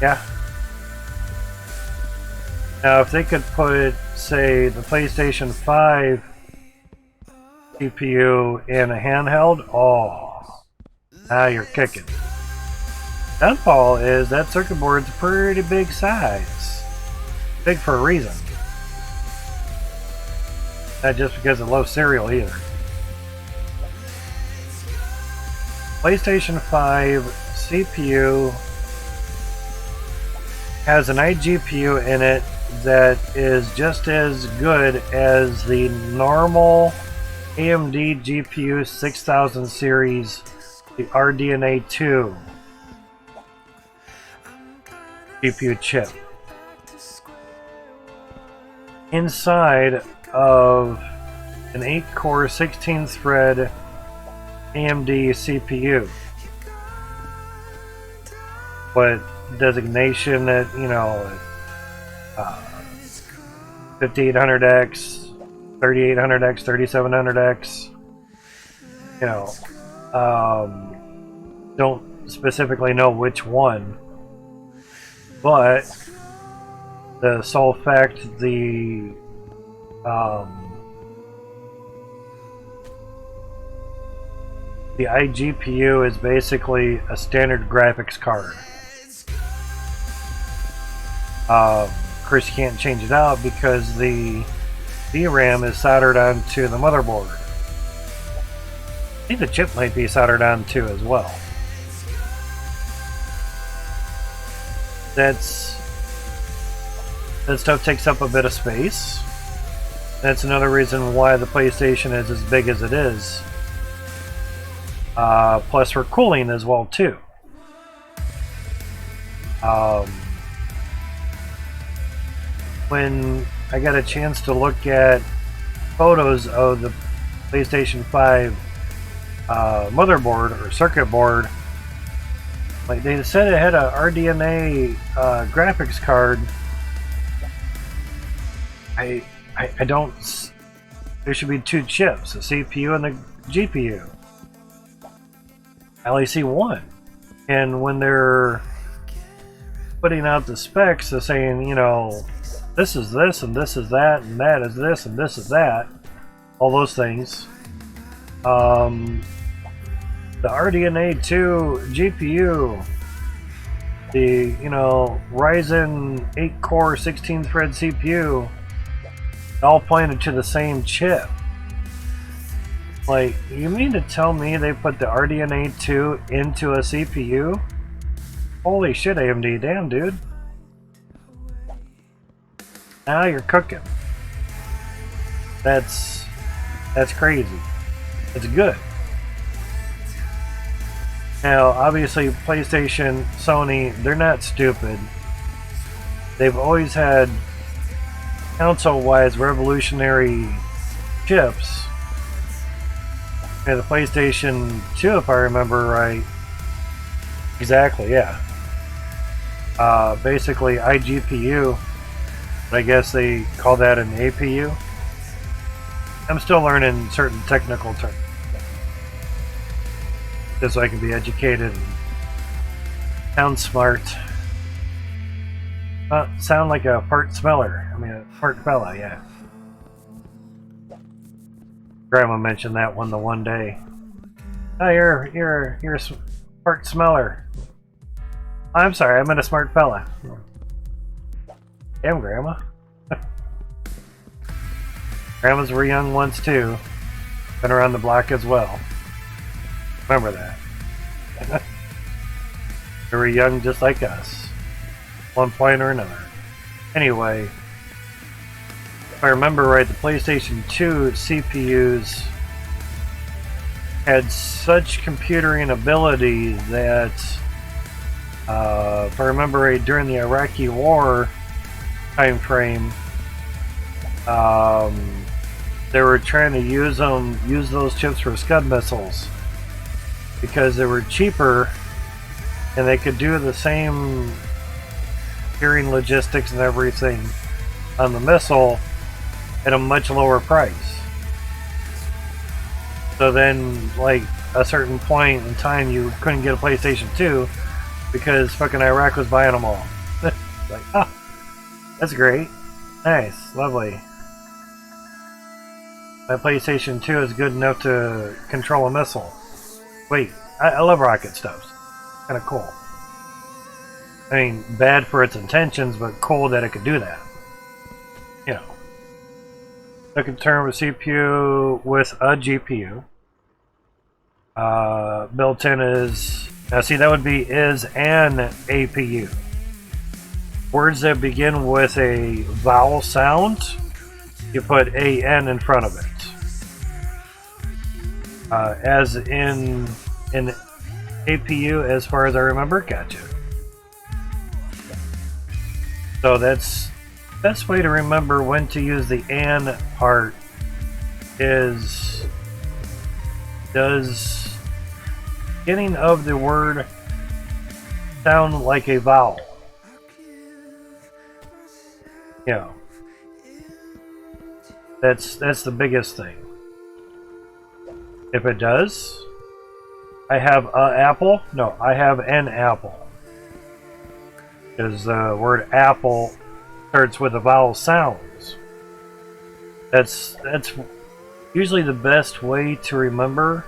Yeah. Now, if they could put, say, the PlayStation 5 CPU in a handheld, now you're kicking. Downfall is that circuit board's pretty big size. Big for a reason. Not just because of low serial either. PlayStation 5 CPU has an iGPU in it that is just as good as the normal AMD GPU 6000 series, the RDNA 2 GPU chip. Inside of an 8-core 16-thread AMD CPU. What designation that, you know, 5800X, 3800X, 3700X, you know, don't specifically know which one, but the sole fact the iGPU is basically a standard graphics card. Of course, you can't change it out because the VRAM is soldered onto the motherboard. I think the chip might be soldered onto as well. That stuff takes up a bit of space. That's another reason why the PlayStation is as big as it is. Plus for cooling as well too. When I got a chance to look at photos of the PlayStation 5 motherboard or circuit board, Like they said it had a RDNA graphics card. I don't. There should be two chips, the CPU and the GPU. I only see one. And when they're putting out the specs, they're saying, you know, this is this and this is that and that is this and this is that. All those things. The RDNA 2 GPU, the, you know, Ryzen 8 core 16 thread CPU, all pointed to the same chip. Like, you mean to tell me they put the RDNA 2 into a CPU? Holy shit, AMD, damn dude. Now you're cooking. That's crazy. It's good. Now, obviously, PlayStation, Sony, they're not stupid. They've always had console-wise revolutionary chips. And the PlayStation 2, if I remember right. Exactly, yeah. Basically, iGPU. I guess they call that an APU. I'm still learning certain technical terms. Just so I can be educated and sound smart. Sound like a fart smeller. I mean, a fart fella, yeah. Grandma mentioned that one the one day. Oh, you're a fart smeller. I'm sorry, I meant a smart fella. Damn, Grandma. Grandmas were young once too. Been around the block as well. Remember that. They were young just like us. One point or another. Anyway, if I remember right, the PlayStation 2 CPUs had such computering ability that, if I remember right, during the Iraqi War time frame, they were trying to use those chips for Scud missiles because they were cheaper and they could do the same hearing logistics and everything on the missile at a much lower price. So then, like, a certain point in time, you couldn't get a PlayStation 2 because fucking Iraq was buying them all. Like, oh, that's great. Nice, lovely. My PlayStation 2 is good enough to control a missile. Wait, I love rocket stuff. Kind of cool. I mean, bad for its intentions, but cool that it could do that. You know. I can turn a CPU with a GPU. Built-in is... Now see, that would be is an APU. Words that begin with a vowel sound, you put AN in front of it. As in an APU, as far as I remember, gotcha. So that's best way to remember when to use the AN part is does beginning of the word sound like a vowel? Yeah. That's the biggest thing. If it does, I have a apple. No, I have an apple. Because the word apple starts with the vowel sounds. That's usually the best way to remember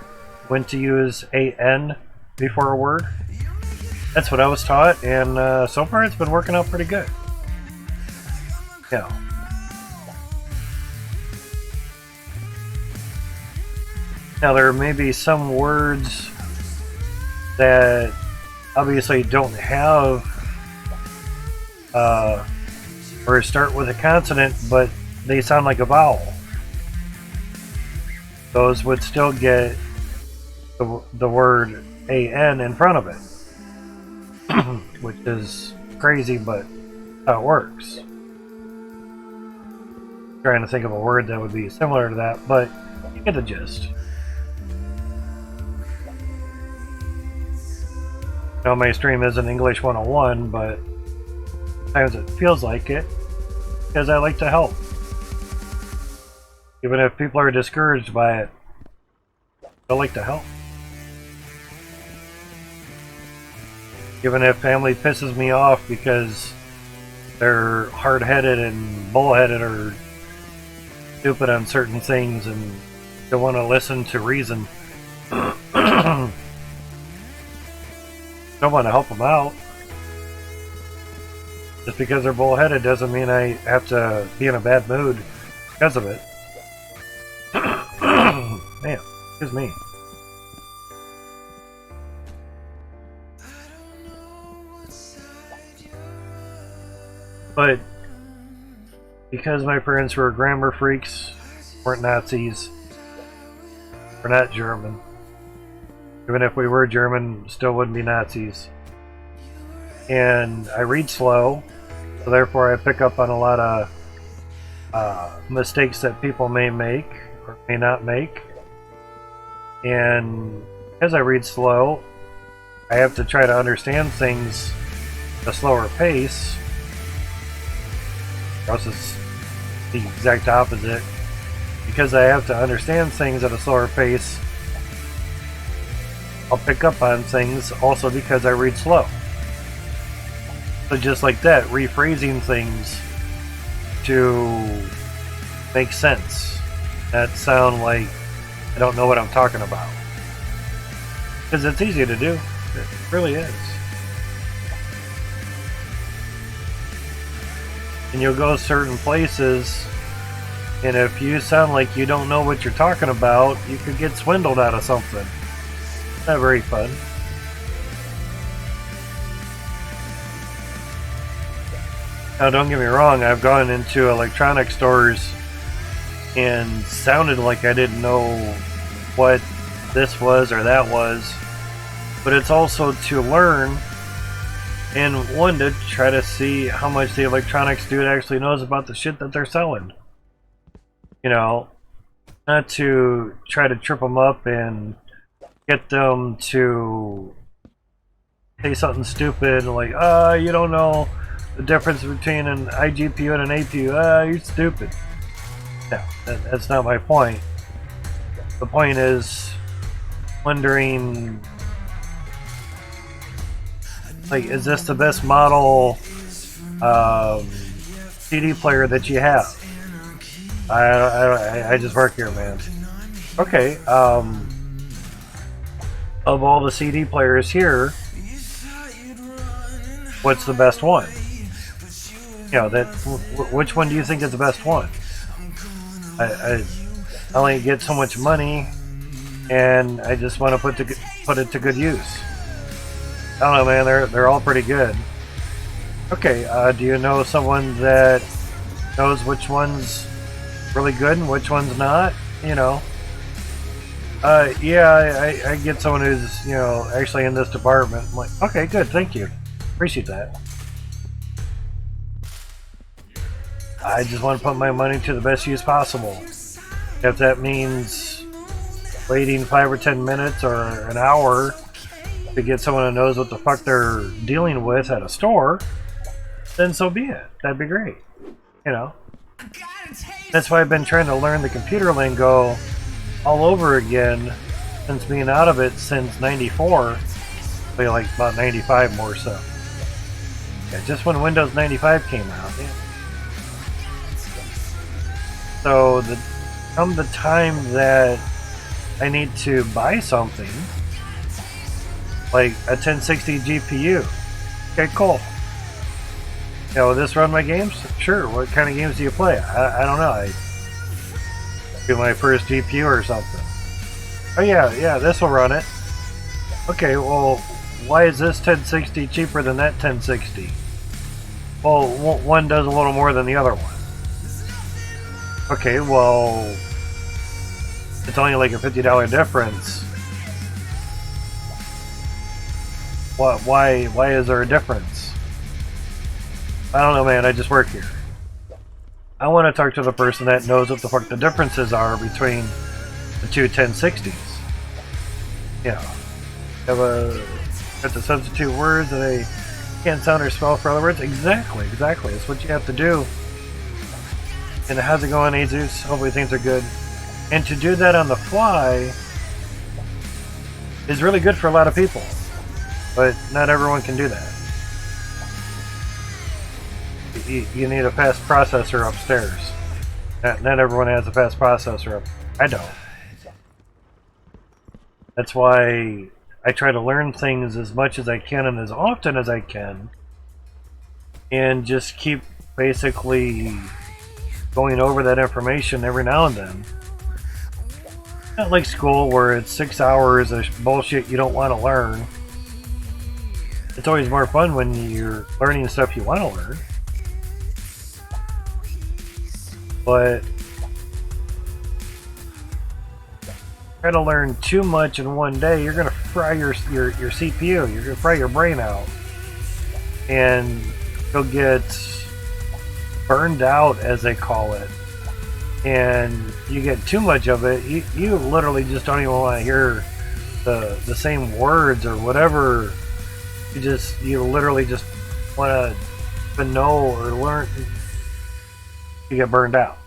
when to use an before a word. That's what I was taught, and so far it's been working out pretty good. Yeah. Now there may be some words that obviously don't have or start with a consonant, but they sound like a vowel. Those would still get the word an in front of it, which is crazy, but how it works. Trying to think of a word that would be similar to that, but you get the gist. know, my stream isn't English 101, but sometimes it feels like it because I like to help. Even if people are discouraged by it, I like to help. Even if family pisses me off because they're hard-headed and bullheaded or stupid on certain things and don't want to listen to reason. Don't want to help them out. Just because they're bullheaded doesn't mean I have to be in a bad mood because of it. Man, excuse me. But because my parents were grammar freaks, weren't Nazis, we're not German. Even if we were German, still wouldn't be Nazis. And I read slow, so therefore I pick up on a lot of mistakes that people may make or may not make. And as I read slow, I have to try to understand things at a slower pace. Or else it's the exact opposite. Because I have to understand things at a slower pace, I'll pick up on things also because I read slow. So just like that, rephrasing things to make sense. That sound like I don't know what I'm talking about. Because it's easy to do. It really is. And you'll go certain places, and if you sound like you don't know what you're talking about, you could get swindled out of something. Not very fun. Now don't get me wrong, I've gone into electronic stores and sounded like I didn't know what this was or that was, but it's also to learn, and one, to try to see how much the electronics dude actually knows about the shit that they're selling. You know, not to try to trip them up and get them to say something stupid like, you don't know the difference between an iGPU and an APU. You're stupid. No, that's not my point. The point is wondering, like, is this the best model CD player that you have? I just work here, man. Okay, of all the CD players here, what's the best one? You know, which one do you think is the best one? I only get so much money, and I just want to put it to good use. I don't know, man. They're all pretty good. Okay, do you know someone that knows which one's really good and which one's not? You know. Yeah, I get someone who's, you know, actually in this department. I'm like, okay, good, thank you. Appreciate that. I just want to put my money to the best use possible. If that means waiting 5 or 10 minutes or an hour to get someone who knows what the fuck they're dealing with at a store, then so be it. That'd be great. You know? That's why I've been trying to learn the computer lingo all over again since being out of it since 94. Maybe like about 95 more so. Yeah, just when Windows 95 came out. Yeah. So come the time that I need to buy something, like a 1060 GPU. Okay, cool. You know, will this run my games? Sure. What kind of games do you play? I don't know. I do my first GPU or something. Oh yeah, this will run it. Okay, well, why is this 1060 cheaper than that 1060? Well, one does a little more than the other one. Okay, well, it's only like a $50 difference. Why is there a difference? I don't know, man. I just work here. I want to talk to the person that knows what the fuck the differences are between the two 1060s. You know, have a have to substitute words that they can't sound or spell for other words. Exactly. That's what you have to do. And how's it going, Jesus? Hopefully things are good. And to do that on the fly is really good for a lot of people. But not everyone can do that. You need a fast processor upstairs. Not everyone has a fast processor up. I don't. That's why I try to learn things as much as I can and as often as I can. And just keep basically going over that information every now and then. Not like school where it's 6 hours of bullshit you don't want to learn. It's always more fun when you're learning stuff you want to learn. But try to learn too much in one day, you're gonna fry your CPU. You're gonna fry your brain out, and you'll get burned out, as they call it. And you get too much of it, you literally just don't even want to hear the same words or whatever. You literally just want to know or learn. You get burned out.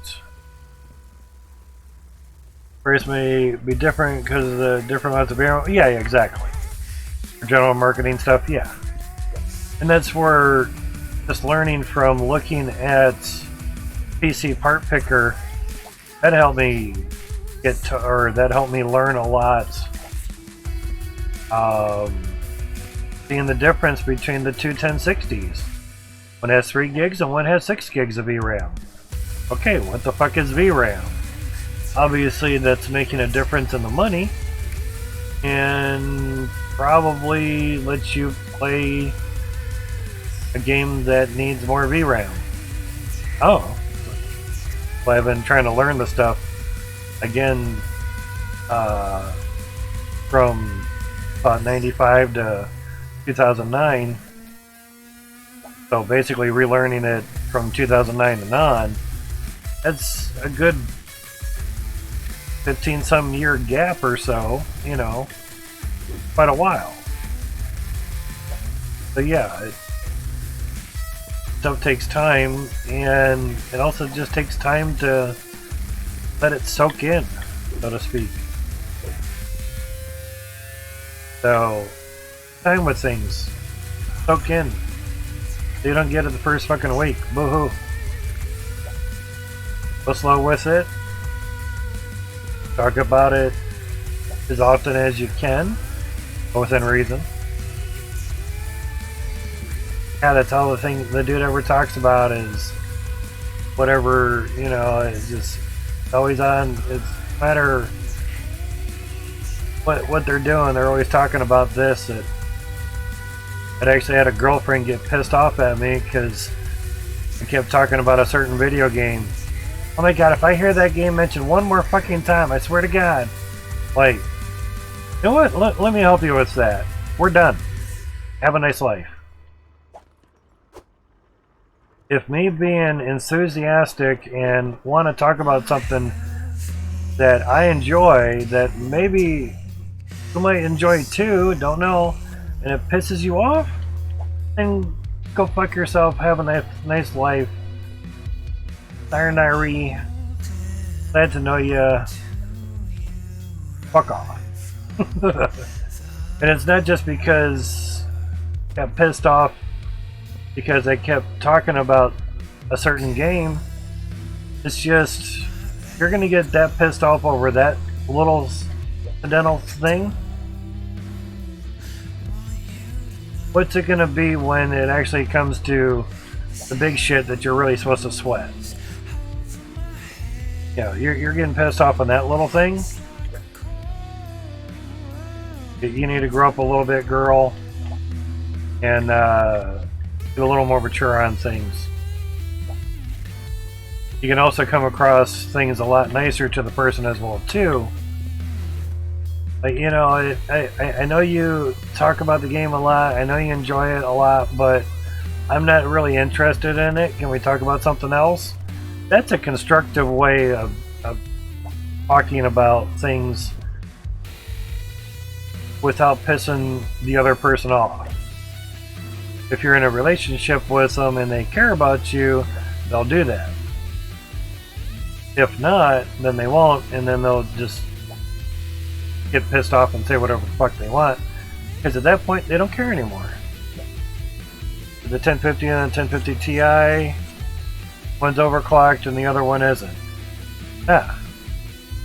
Race may be different because of the different amounts of ammo. Yeah, exactly. For general marketing stuff, yeah. And that's where just learning from looking at PC Part Picker, that helped me that helped me learn a lot. Seeing the difference between the two 1060s. One has 3 gigs and one has 6 gigs of VRAM. Okay, what the fuck is VRAM? Obviously, that's making a difference in the money, and probably lets you play a game that needs more VRAM. Oh, well, I've been trying to learn the stuff again from about 95 to 2009. So basically, relearning it from 2009 and on. That's a good 15-some year gap or so, you know, quite a while. But yeah, stuff takes time, and it also just takes time to let it soak in, so to speak. So, time with things. Soak in. So you don't get it the first fucking week. Boo-hoo. Go slow with it. Talk about it as often as you can, within reason. Yeah, that's all the dude ever talks about is whatever, you know, it's just always on. It's no matter what they're doing, they're always talking about this. It actually had a girlfriend get pissed off at me because I kept talking about a certain video game. Oh my god, if I hear that game mentioned one more fucking time, I swear to god. Like, you know what? Let me help you with that. We're done. Have a nice life. If me being enthusiastic and want to talk about something that I enjoy, that maybe you might enjoy too, don't know, and it pisses you off, then go fuck yourself, have a nice life. Sayonara. Glad to know you. Fuck off. And it's not just because I got pissed off because I kept talking about a certain game. It's just, you're gonna get that pissed off over that little incidental thing. What's it gonna be when it actually comes to the big shit that you're really supposed to sweat? Yeah, you're getting pissed off on that little thing. You need to grow up a little bit, girl, and be a little more mature on things. You can also come across things a lot nicer to the person as well too. Like, you know, I know you talk about the game a lot. I know you enjoy it a lot, but I'm not really interested in it. Can we talk about something else? That's a constructive way of talking about things without pissing the other person off. If you're in a relationship with them and they care about you, they'll do that. If not, then they won't, and then they'll just get pissed off and say whatever the fuck they want. Because at that point, they don't care anymore. The 1050 and the 1050 Ti, one's overclocked and the other one isn't. Yeah.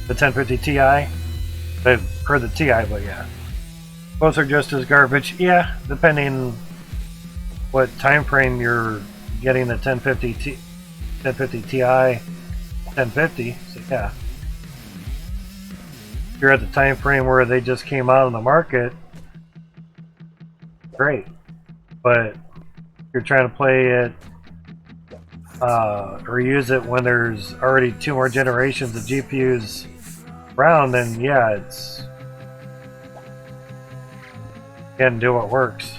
The 1050 Ti, I've heard the Ti, but yeah. Both are just as garbage. Yeah, depending what time frame you're getting the 1050 Ti 1050. So yeah. If you're at the time frame where they just came out on the market, great. But if you're trying to play it or use it when there's already 2 more generations of GPUs around, then yeah, it's can do what works.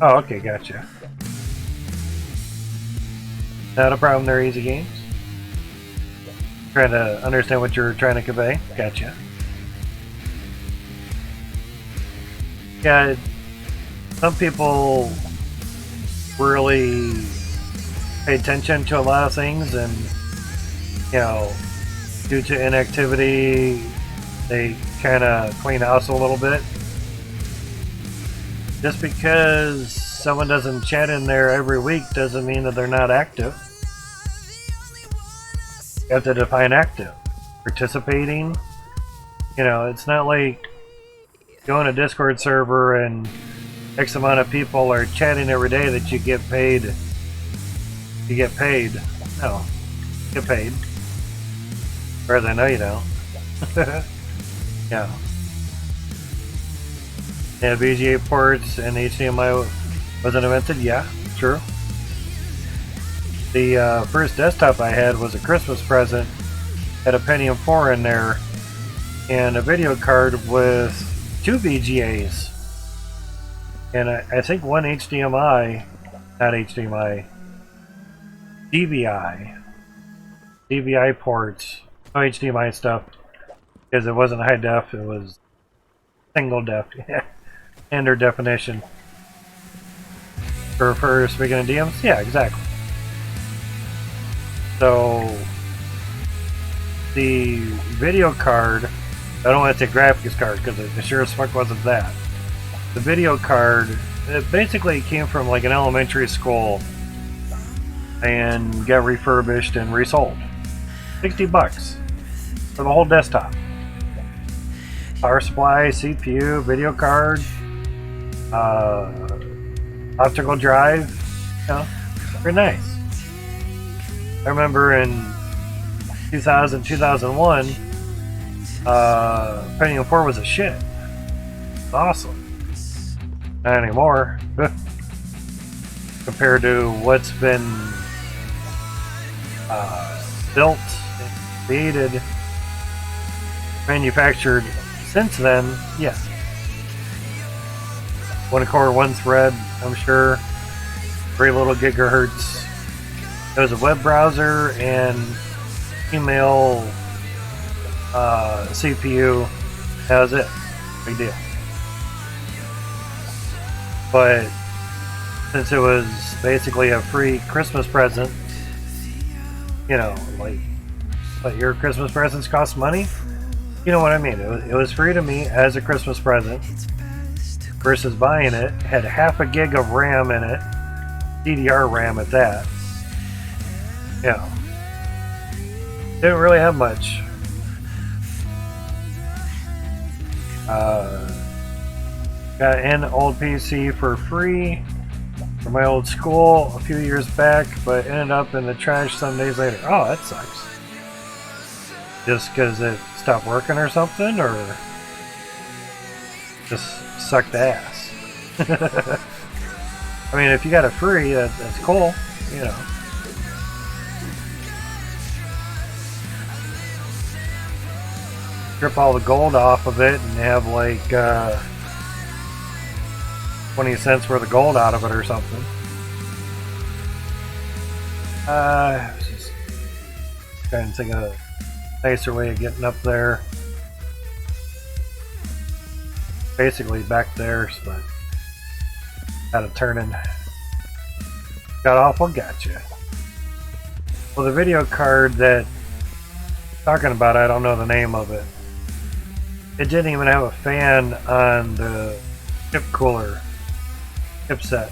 Oh, okay, gotcha. Not a problem, they're easy games. Trying to understand what you're trying to convey. Gotcha. Yeah, some people really pay attention to a lot of things, and you know, due to inactivity, they kind of clean house a little bit. Just because someone doesn't chat in there every week doesn't mean that they're not active. You have to define active. Participating, you know, it's not like go in a Discord server and X amount of people are chatting every day that you get paid. You get paid. No, you get paid. Whereas I know you don't. Yeah. Yeah, VGA ports and HDMI wasn't invented? Yeah, true. The first desktop I had was a Christmas present. Had a Pentium 4 in there and a video card with 2 VGAs. And I think one HDMI, not HDMI, DVI ports, no HDMI stuff, because it wasn't high def, it was single def, standard definition. For speaking of DMs, yeah, exactly. So the video card, I don't want to say graphics card because it sure as fuck wasn't that. The video card, it basically came from like an elementary school and got refurbished and resold. $60 for the whole desktop. Power supply, CPU, video card, optical drive, you know, very nice. I remember in 2000, 2001, Pentium 4 was a shit. It's awesome. Not anymore. Compared to what's been built, created, manufactured since then, yeah. 1 core, 1 thread, I'm sure. Very little gigahertz. It was a web browser and email CPU. That was it. Big deal. But since it was basically a free Christmas present, you know, like your Christmas presents cost money? You know what I mean? It was free to me as a Christmas present versus buying it. Had half a gig of RAM in it, DDR RAM at that. Yeah. Didn't really have much. Got an old PC for free from my old school a few years back, but ended up in the trash some days later. Oh, that sucks. Just because it stopped working or something, or just sucked ass? I mean, if you got it free, that's cool, you know. Strip all the gold off of it and have like 20 cents worth of gold out of it or something. Just trying to think of a nicer way of getting up there. Basically back there, but had a turning. Got off, well, gotcha. Well, the video card that I'm talking about, I don't know the name of it. It didn't even have a fan on the chip cooler chipset.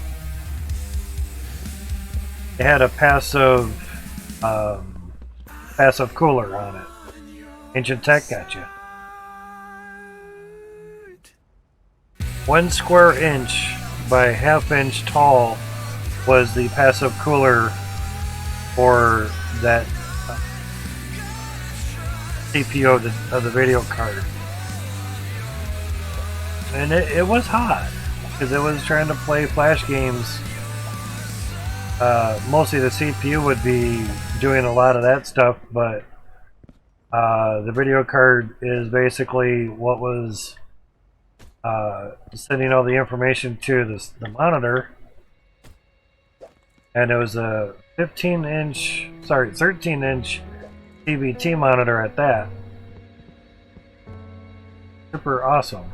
It had a passive cooler on it. Ancient Tech, gotcha. 1 square inch by ½ inch tall was the passive cooler for that CPU of the video card. And it was hot because it was trying to play flash games. Mostly the CPU would be doing a lot of that stuff, but the video card is basically what was sending all the information to the monitor. And it was a 13-inch CBT monitor at that. Super awesome.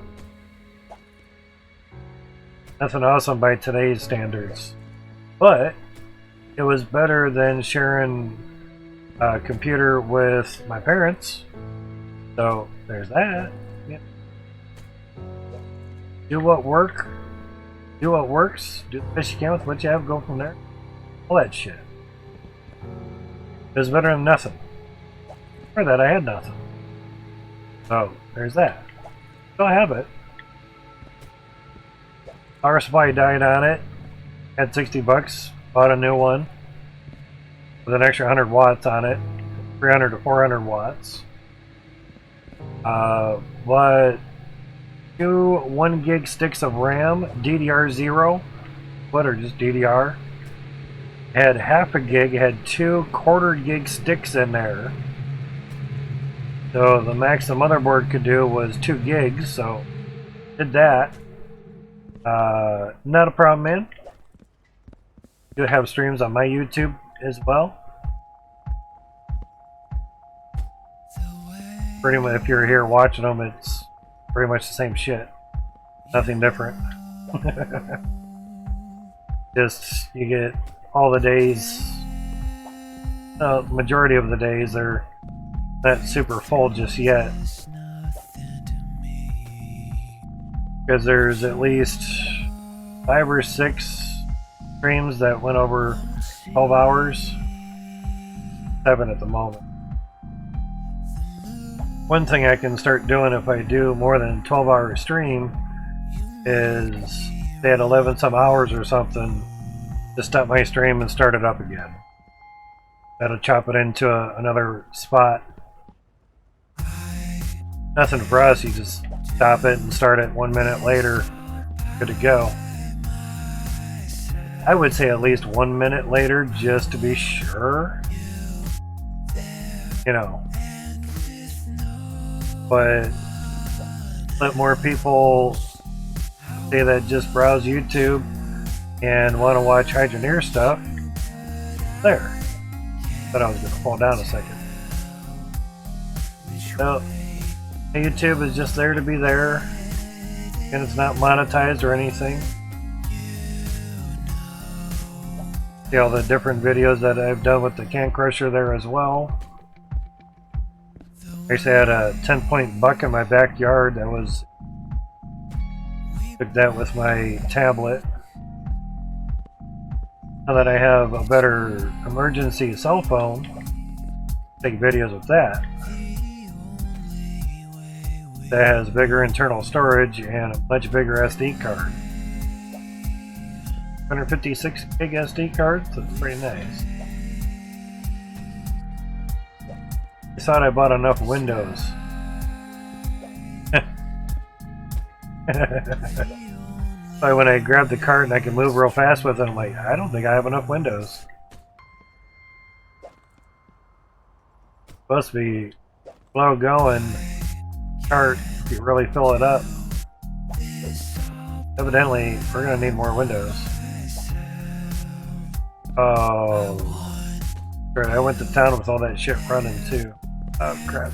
Nothing awesome by today's standards. But it was better than sharing a computer with my parents. So there's that. Yeah. Do what works. Do the best you can with what you have. Go from there. All that shit. It was better than nothing. For that, I had nothing. So there's that. Still have it. Power supply died on it. Had 60 bucks. Bought a new one with an extra 100 watts on it. 300 to 400 watts. But 2 1 gig sticks of RAM, DDR0, or just DDR. Had half a gig, had 2 1/4 gig sticks in there. So the max the motherboard could do was 2 gigs, so did that. Not a problem, man. Do have streams on my YouTube as well. Pretty much, if you're here watching them, it's pretty much the same shit. Nothing different. Just you get all the days. Majority of the days they're not super full just yet. Because there's at least 5 or 6 streams that went over 12 hours. 7 at the moment. One thing I can start doing if I do more than 12-hour stream is say at 11 some hours or something, to stop my stream and start it up again. That'll chop it into another spot. Nothing for us, you just stop it and start it 1 minute later. Good to go. I would say at least 1 minute later just to be sure. You know. But let more people say that just browse YouTube and want to watch Hydroneer stuff. There. Thought I was going to fall down a second. So, YouTube is just there to be there, and it's not monetized or anything. See all the different videos that I've done with the can crusher there as well. I actually had a 10-point buck in my backyard that was... Took that with my tablet. Now that I have a better emergency cell phone, take videos with that. That has bigger internal storage and a much bigger SD card. 156 gig SD card, so it's pretty nice. I thought I bought enough windows. So when I grabbed the cart and I can move real fast with it, I'm like, I don't think I have enough windows. Supposed to be slow going cart if you really fill it up. Evidently, we're gonna need more windows. Oh, right, I went to town with all that shit running too. Oh crap.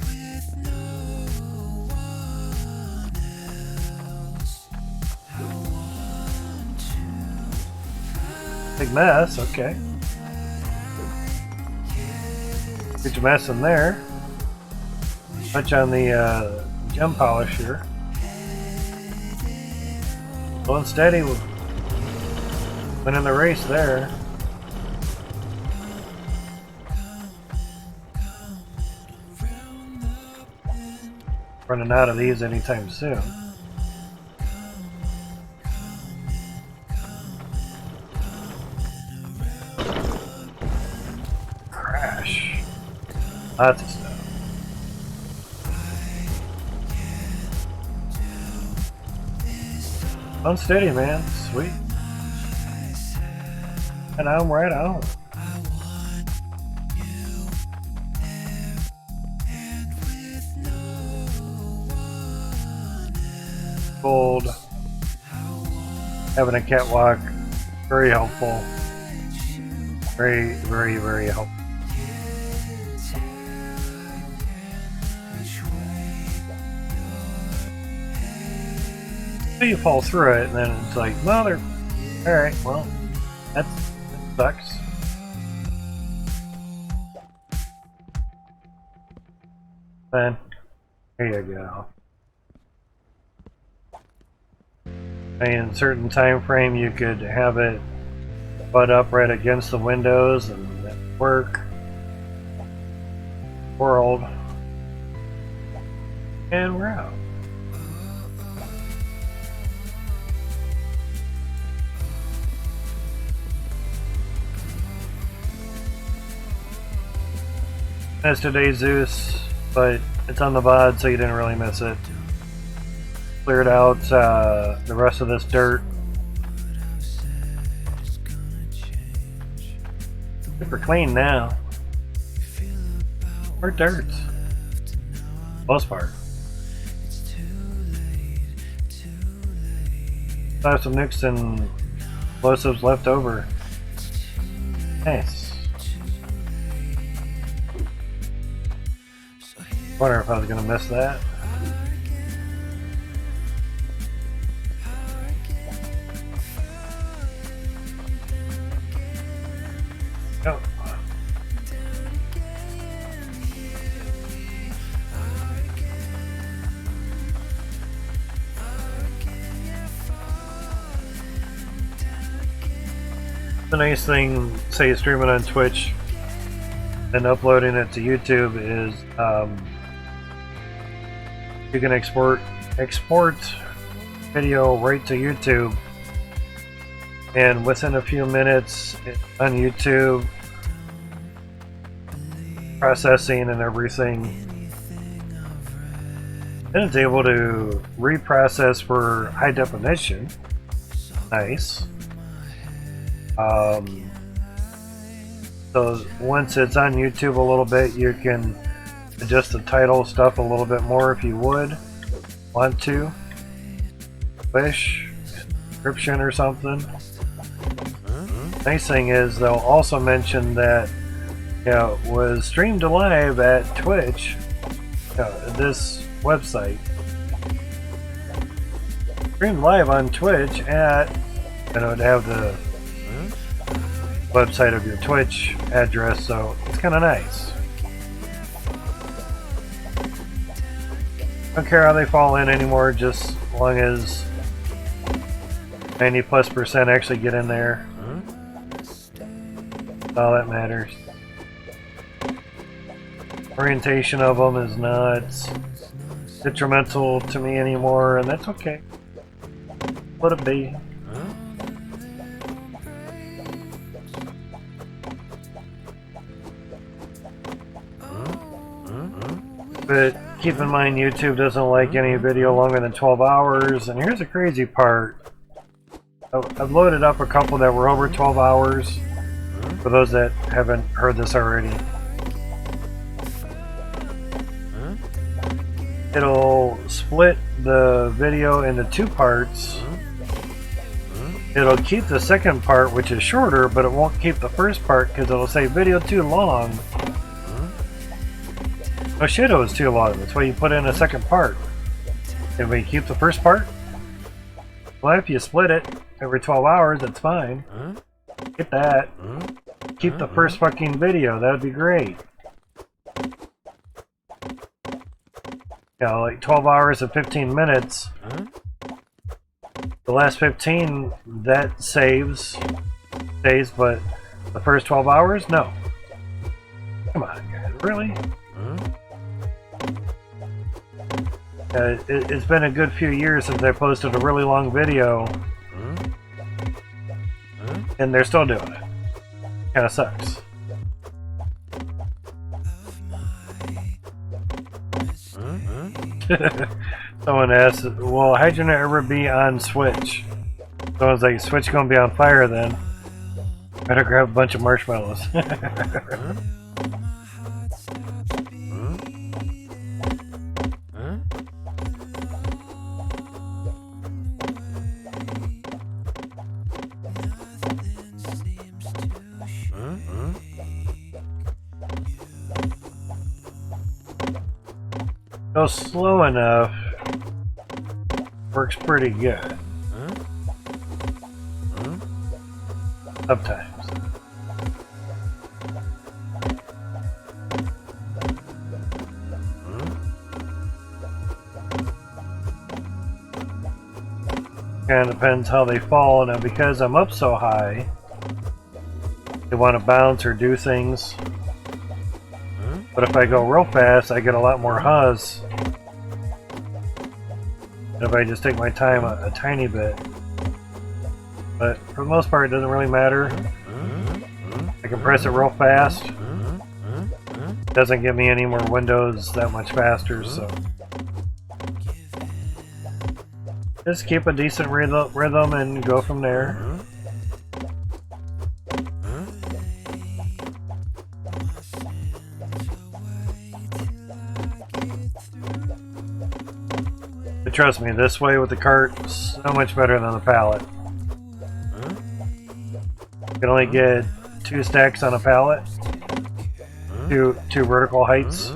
Big mess, okay. Get your mess in there. Touch on the gem polish here. Going steady. Winning the race there. Running out of these anytime soon. Crash. Lots of stuff. Unsteady, man. Sweet. And I'm right on. Gold. Having a catwalk. Very helpful. Very, very, very helpful. So you fall through it, and then it's like, well, they're alright, well, that sucks. Then, here you go. In a certain time frame, you could have it butt up right against the windows, and that would work. World. And we're out. That's today's Zeus, but it's on the VOD, so you didn't really miss it. Cleared out the rest of this dirt. Super clean now. Or dirt. Most part. I have some nukes and explosives left over. Nice. Wonder if I was gonna miss that. Oh. The nice thing, say streaming on Twitch and uploading it to YouTube is you can export video right to YouTube, and within a few minutes on YouTube, processing and everything, and it's able to reprocess for high definition. Nice. So once it's on YouTube a little bit, you can adjust the title stuff a little bit more if you want to. Wish, description or something. Nice thing is they'll also mention that it was streamed live at Twitch, this website. Streamed live on Twitch at, to have the website of your Twitch address, so it's kind of nice. Don't care how they fall in anymore, just as long as 90+% actually get in there. That's all that matters. Orientation of them is not detrimental to me anymore, and that's okay. Let it be. But keep in mind, YouTube doesn't like any video longer than 12 hours. And here's the crazy part. I've loaded up a couple that were over 12 hours. For those that haven't heard this already. It'll split the video into two parts. It'll keep the second part, which is shorter, but it won't keep the first part because it'll say video too long. Oh shit, it was too long. That's why you put in a second part. Can we keep the first part? Well, if you split it every 12 hours, that's fine. Get that. Keep the first fucking video. That would be great. You know, like 12 hours and 15 minutes. The last 15, that stays, but the first 12 hours, no. Come on, guys, really? It's been a good few years since I posted a really long video, and they're still doing it. Kinda sucks. Someone asked, will Hydroneer ever be on Switch? Someone's like, Switch gonna be on fire then. Better grab a bunch of marshmallows. Go slow enough. Works pretty good. Sometimes. Kind of depends how they fall. Now, because I'm up so high, they want to bounce or do things. But if I go real fast, I get a lot more Ha's. If I just take my time a tiny bit. But for the most part, it doesn't really matter. I can press it real fast. It doesn't give me any more windows that much faster, so. Just keep a decent rhythm and go from there. But trust me, this way with the cart, so much better than the pallet. You can only get 2 stacks on a pallet, two vertical heights.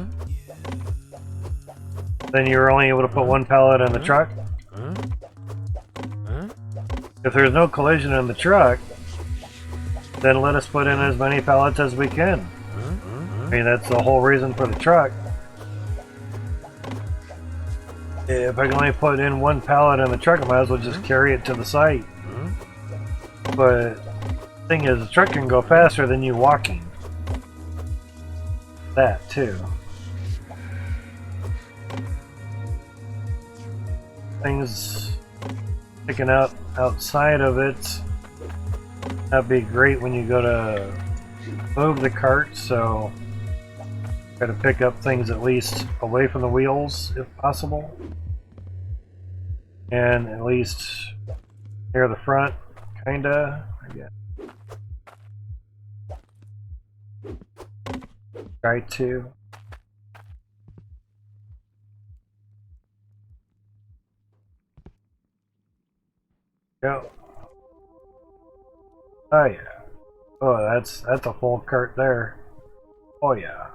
Then you're only able to put 1 pallet in the truck. If there's no collision in the truck, then let us put in as many pallets as we can. I mean, that's the whole reason for the truck. If I can only put in 1 pallet in the truck, I might as well just carry it to the site. But the thing is, the truck can go faster than you walking. That too. Things sticking out outside of it. That'd be great when you go to move the cart, so got to pick up things at least away from the wheels if possible, and at least near the front, kinda. Yeah. Try to. Go. Oh yeah. Oh, that's a full cart there. Oh yeah.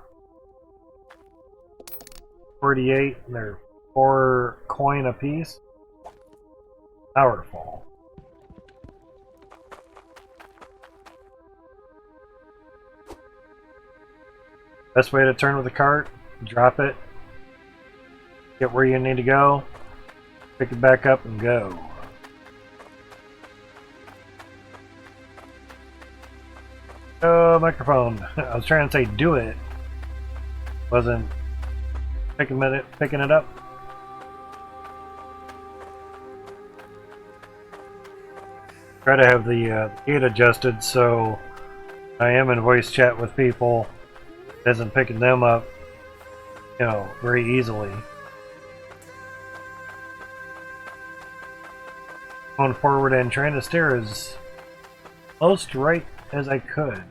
48, and they're 4 coin a piece. Powerful. Best way to turn with the cart, drop it, get where you need to go, pick it back up and go. Oh, microphone. I was trying to say do it. Wasn't picking it up. Try to have the gate adjusted so I am in voice chat with people. It isn't picking them up, you know, very easily. Going forward and trying to steer as close to right as I could.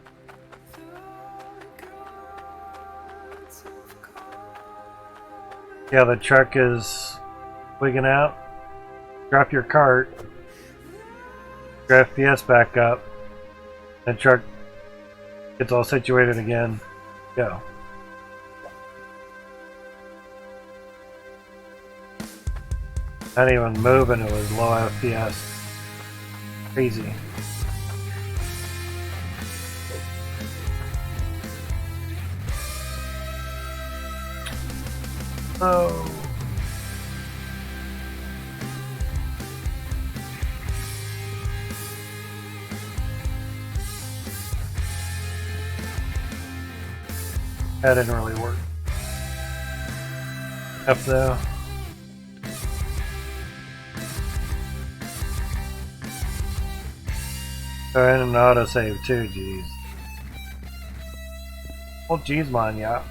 Yeah, the truck is wigging out. Drop your cart. your FPS back up, and truck gets all situated again. Go. Not even moving, it was low FPS. Crazy. Oh. That didn't really work. Up though. Oh, and an autosave too, jeez. Well, jeez, man, yeah.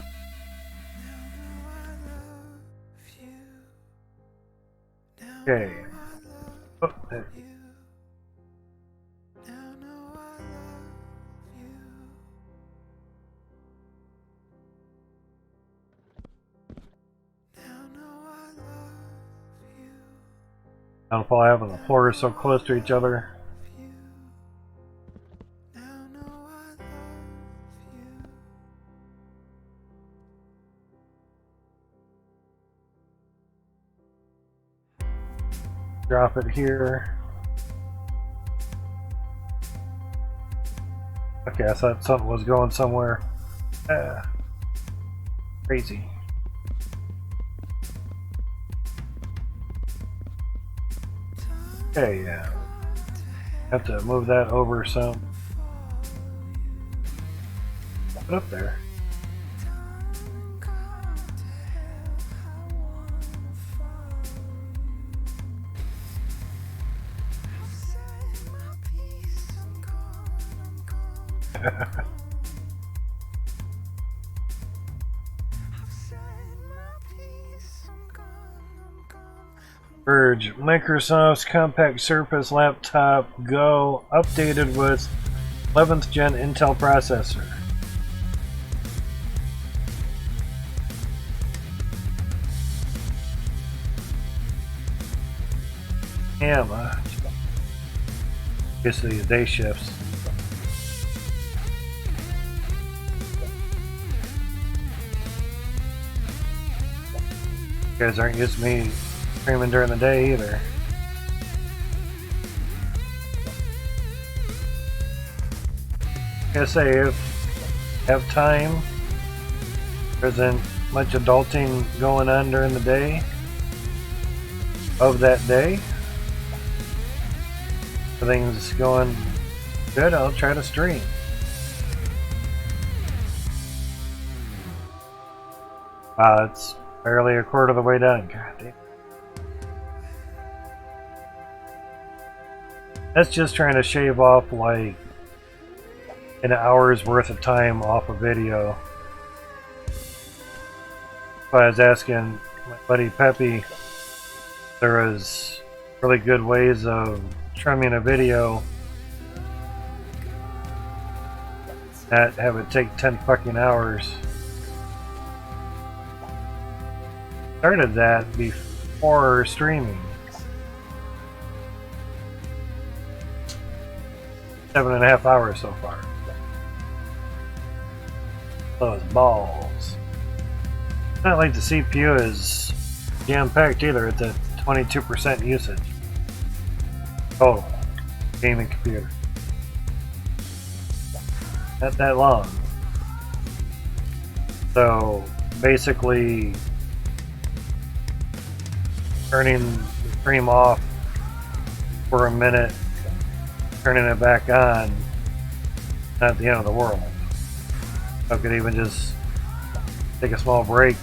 Okay. Oh, there. Downfall having the floors so close to each other. Drop it here. Okay, I thought something was going somewhere. Crazy. Okay, yeah. Have to move that over some. Put it up there. Verge, Microsoft's compact Surface Laptop Go updated with 11th gen Intel processor. Damn, guess these day shifts. You guys aren't used to me streaming during the day either. Like I say, if you have time, there isn't much adulting going on during the day of that day. Everything's going good, I'll try to stream. Wow, it's barely a quarter of the way done. God damn. That's just trying to shave off like an hour's worth of time off a video. So I was asking my buddy Peppy if there was really good ways of trimming a video not have it take 10 fucking hours. Started that before streaming. 7.5 hours so far. Those balls. Not like the CPU is jam-packed either. It's at 22% usage. Total. Gaming computer. Not that long. So basically turning the stream off for a minute, turning it back on, not the end of the world. I could even just take a small break,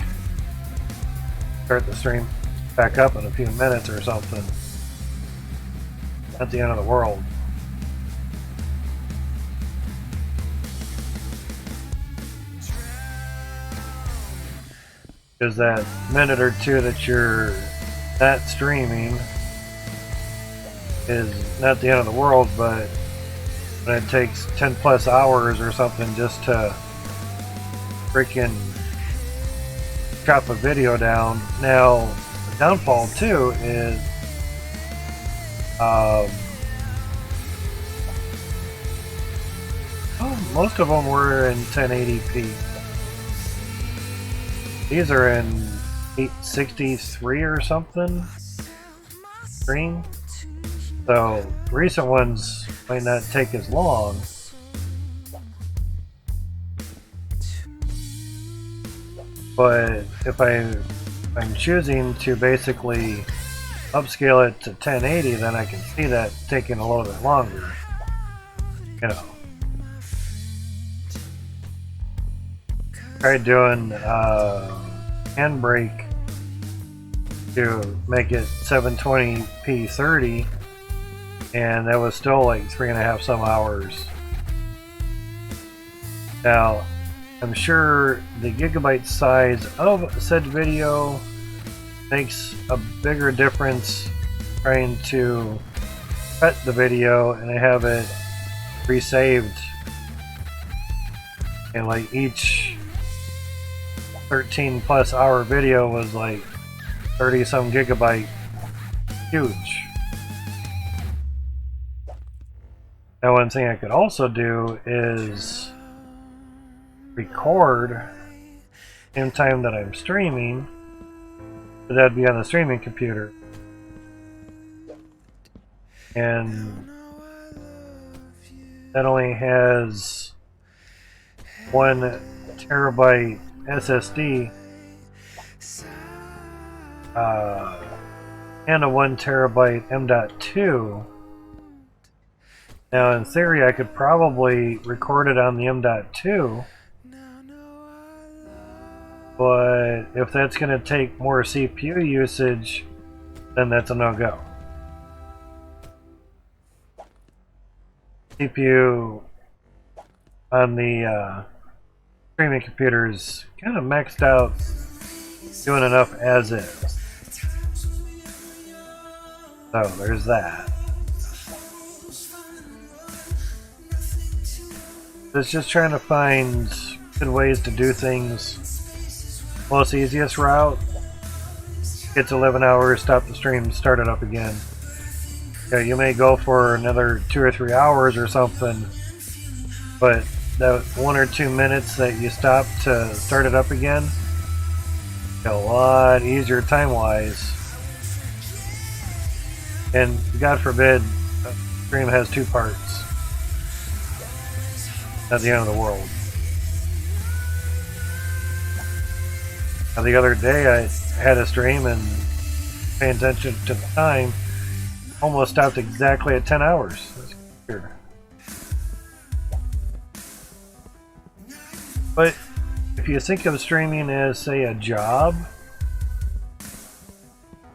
start the stream back up in a few minutes or something. Not the end of the world. Because that minute or two that you're not streaming is not the end of the world, but when it takes 10 plus hours or something just to freaking chop a video down. Now, the downfall too is most of them were in 1080p. These are in 863 or something screen. So recent ones might not take as long. But if I'm choosing to basically upscale it to 1080, then I can see that taking a little bit longer. You know. Tried doing handbrake to make it 720p 30, and that was still like 3.5 some hours. Now, I'm sure the gigabyte size of said video makes a bigger difference trying to cut the video and have it resaved. And like each 13 plus hour video was like 30 some gigabyte huge. Now one thing I could also do is record in time that I'm streaming, but that'd be on the streaming computer, and that only has 1 terabyte SSD and a 1 terabyte M.2. Now in theory I could probably record it on the M.2, but if that's going to take more CPU usage, then that's a no-go. CPU on the streaming computer is kind of maxed out, doing enough as is. So there's that. It's just trying to find good ways to do things. Most easiest route, get to 11 hours, stop the stream, start it up again. Yeah, you may go for another 2 or 3 hours or something, but that 1 or 2 minutes that you stop to start it up again, a lot easier time-wise. And God forbid, a stream has 2 parts. Not the end of the world. Now, the other day I had a stream and paying attention to the time, almost stopped exactly at 10 hours. That's weird. But if you think of streaming as, say, a job,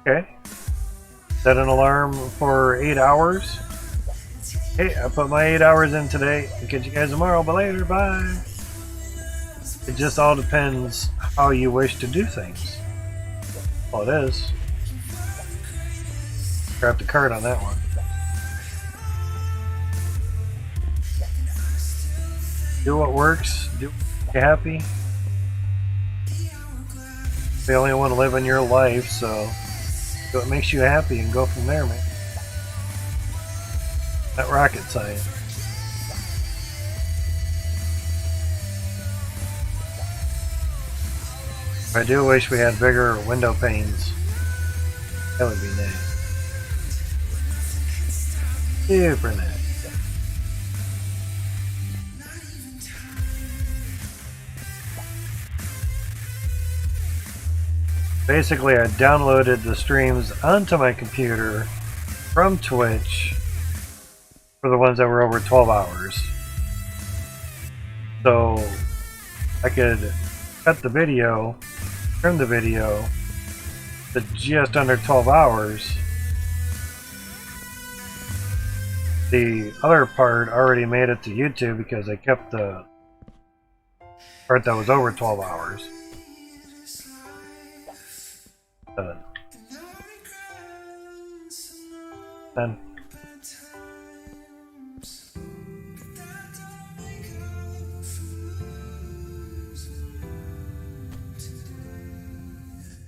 okay, set an alarm for 8 hours. Hey, I put my 8 hours in today. I'll catch you guys tomorrow, but later, bye. It just all depends how you wish to do things. Well, it is. Grab the card on that one. Do what works. Do what makes you happy. You only want to live in your life, so do what makes you happy and go from there, man. Not rocket science. I do wish we had bigger window panes. That would be nice. Super nice. Basically, I downloaded the streams onto my computer from Twitch for the ones that were over 12 hours. So I could cut the video, trim the video to just under 12 hours. The other part already made it to YouTube because I kept the part that was over 12 hours. Then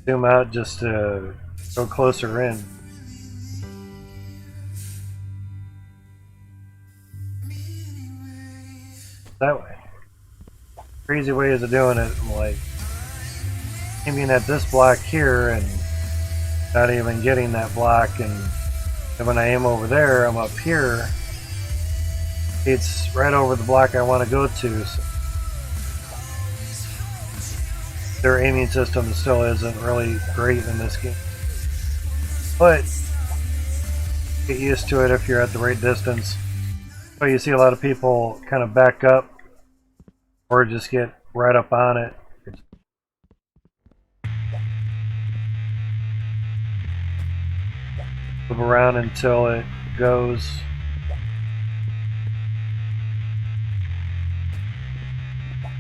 zoom out just to go closer in. that way. Crazy ways of doing it, like aiming at this block here and not even getting that block, and when I aim over there, I'm up here. It's right over the block I want to go to. So their aiming system still isn't really great in this game, but get used to it if you're at the right distance. But you see a lot of people kind of back up or just get right up on it. Move around until it goes.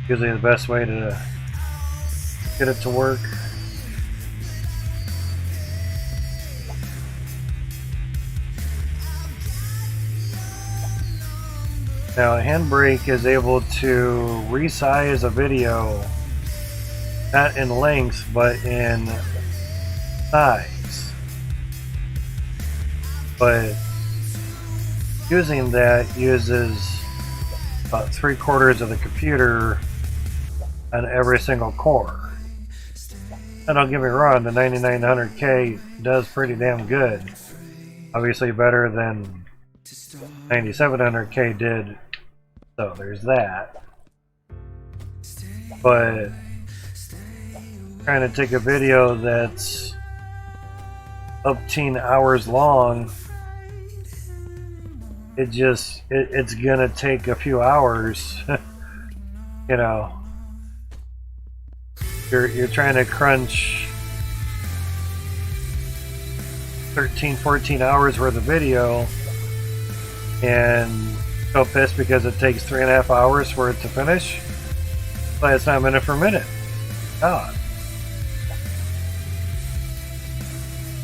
Usually the best way to get it to work. Now, a handbrake is able to resize a video, not in length, but in size. But using that uses about 3/4 of the computer on every single core. And don't get me wrong, the 9900K does pretty damn good. Obviously better than 9700K did, so there's that. But trying to take a video that's up 10 hours long, it's gonna take a few hours. You know, you're trying to crunch 13-14 hours worth of video, and so pissed because it takes 3.5 hours for it to finish. But it's not minute for minute. God.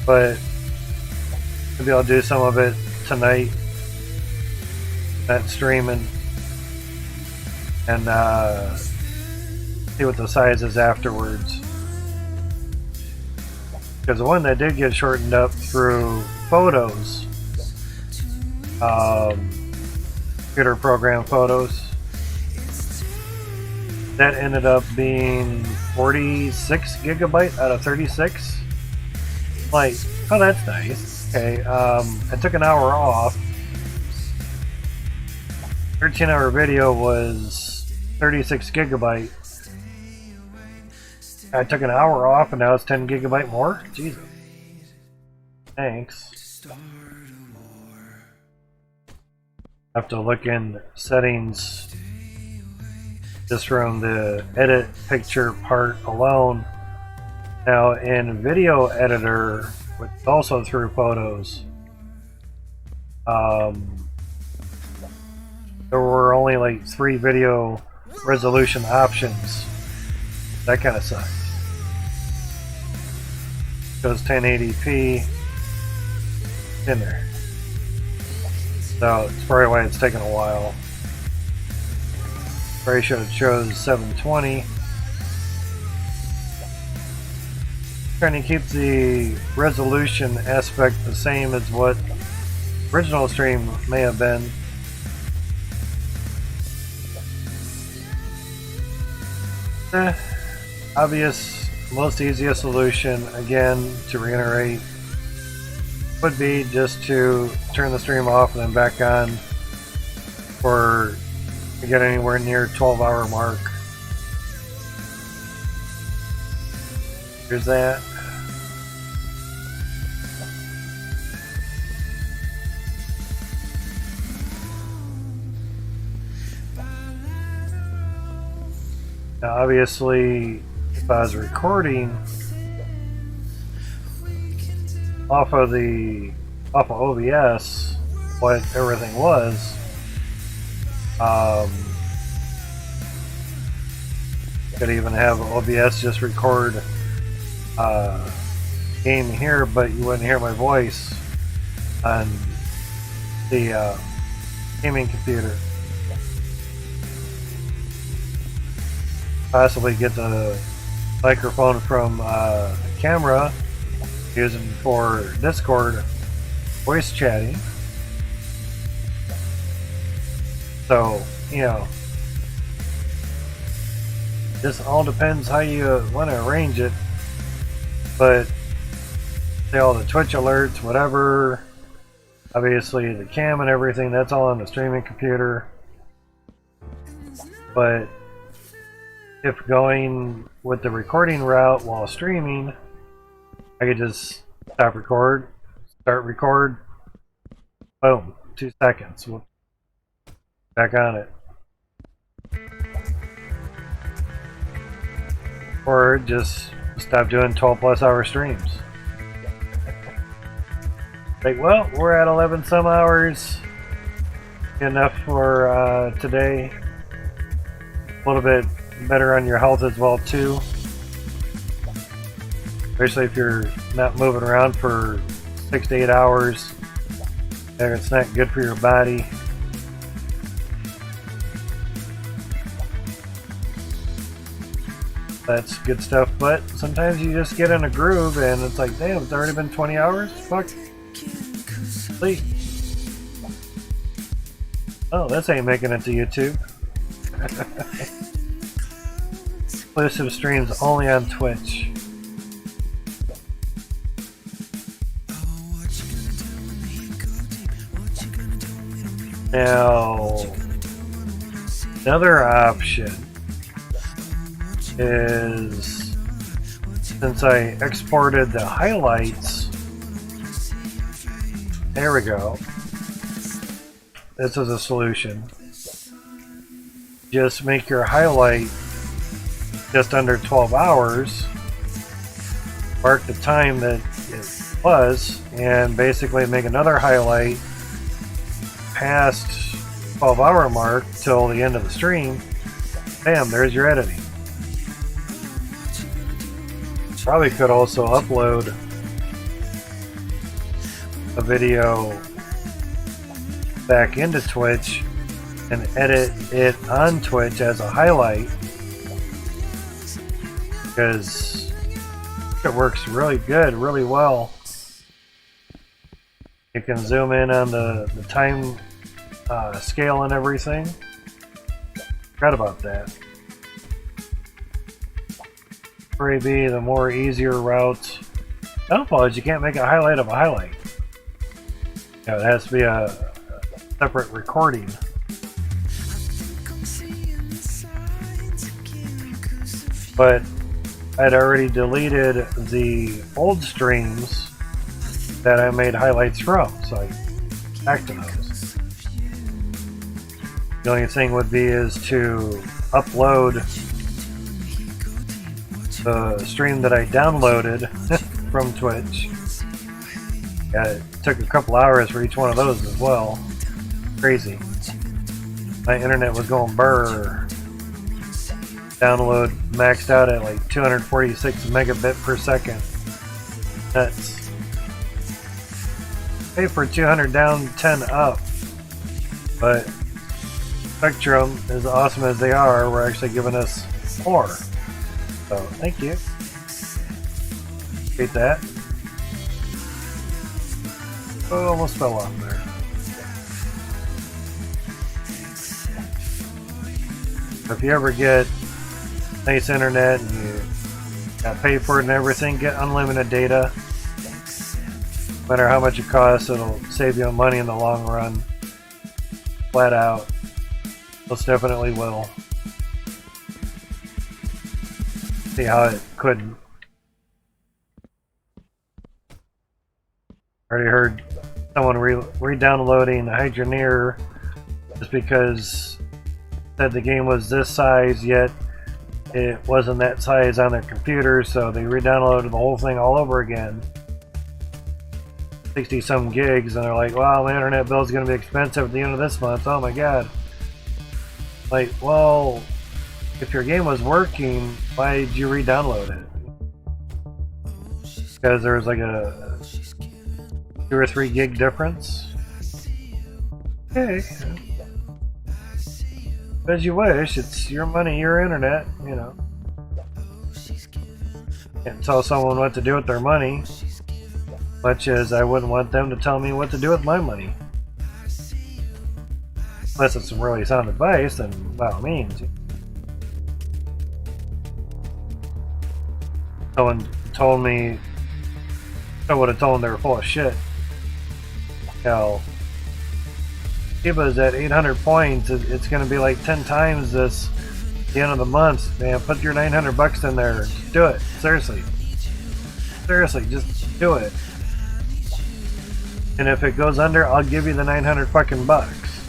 But maybe I'll do some of it tonight. That streaming, and see what the size is afterwards. Because the one that did get shortened up through photos, computer program photos, that ended up being 46 gigabyte out of 36. Like, oh, that's nice. Okay, I took an hour off. 13-hour video was 36 gigabyte. I took an hour off and now it's 10 gigabyte more? Jesus. Thanks. I have to look in settings just from the edit picture part alone. Now in video editor, which is also through photos, there were only like 3 video resolution options. That kind of sucks. Goes 1080p in there. So it's probably why it's taken a while. Probably should have chose 720. Trying to keep the resolution aspect the same as what original stream may have been. Obvious, most easiest solution, again, to reiterate, would be just to turn the stream off and then back on for to get anywhere near 12-hour mark. Here's that. Now obviously, if I was recording off of OBS what everything was, could even have OBS just record game here, but you wouldn't hear my voice on the gaming computer. Possibly get the microphone from the camera using for Discord voice chatting. So, you know, This all depends how you want to arrange it. But say all the Twitch alerts, whatever, obviously the cam and everything, that's all on the streaming computer. But if going with the recording route while streaming, I could just stop record, start record, boom, 2 seconds, back on it. Or just stop doing 12 plus hour streams. Like, well, we're at 11 some hours. Enough for today. A little bit better on your health as well too. Especially if you're not moving around for 6 to 8 hours. And it's not good for your body. That's good stuff, but sometimes you just get in a groove and it's like, damn, it's already been 20 hours? Fuck. Sleep. Oh, this ain't making it to YouTube. Exclusive streams only on Twitch. Now, another option is, since I exported the highlights, there we go. This is a solution. Just make your highlight just under 12 hours, mark the time that it was, and basically make another highlight past 12-hour mark till the end of the stream. Bam, there's your editing. Probably could also upload a video back into Twitch and edit it on Twitch as a highlight, because it works really good, really well. You can zoom in on the time scale and everything. Forgot about that. Maybe the more easier route. Downfall is you can't make a highlight of a highlight. You know, it has to be a separate recording. But I'd already deleted the old streams that I made highlights from, so I back to those. The only thing would be is to upload the stream that I downloaded from Twitch. It took a couple hours for each one of those as well. Crazy. My internet was going burr. Download maxed out at like 246 megabit per second. Nuts. Pay for 200 down, 10 up. But Spectrum, as awesome as they are, we're actually giving us more. So, thank you. Appreciate that. Oh, almost fell off there. If you ever get nice internet and you got to pay for it and everything, get unlimited data. No matter how much it costs, it'll save you money in the long run. Flat out. Most definitely will. See how it couldn't. Already heard someone re-downloading Hydroneer just because said the game was this size, yet it wasn't that size on their computer, so they re-downloaded the whole thing all over again. 60 some gigs, and they're like, wow, my internet bill is going to be expensive at the end of this month. Oh my god. Like, well, if your game was working, why did you re-download it? Because there was like a 2 or 3 gig difference. Okay. As you wish, it's your money, your internet, you know. Can't tell someone what to do with their money, much as I wouldn't want them to tell me what to do with my money. Unless it's some really sound advice, then by all means. Someone told me, I would have told them they were full of shit. Hell, Kiba's at 800 points. It's going to be like 10 times this at the end of the month. Man, put your 900 bucks in there. Just do it. Seriously. Seriously, just do it. And if it goes under, I'll give you the 900 fucking bucks.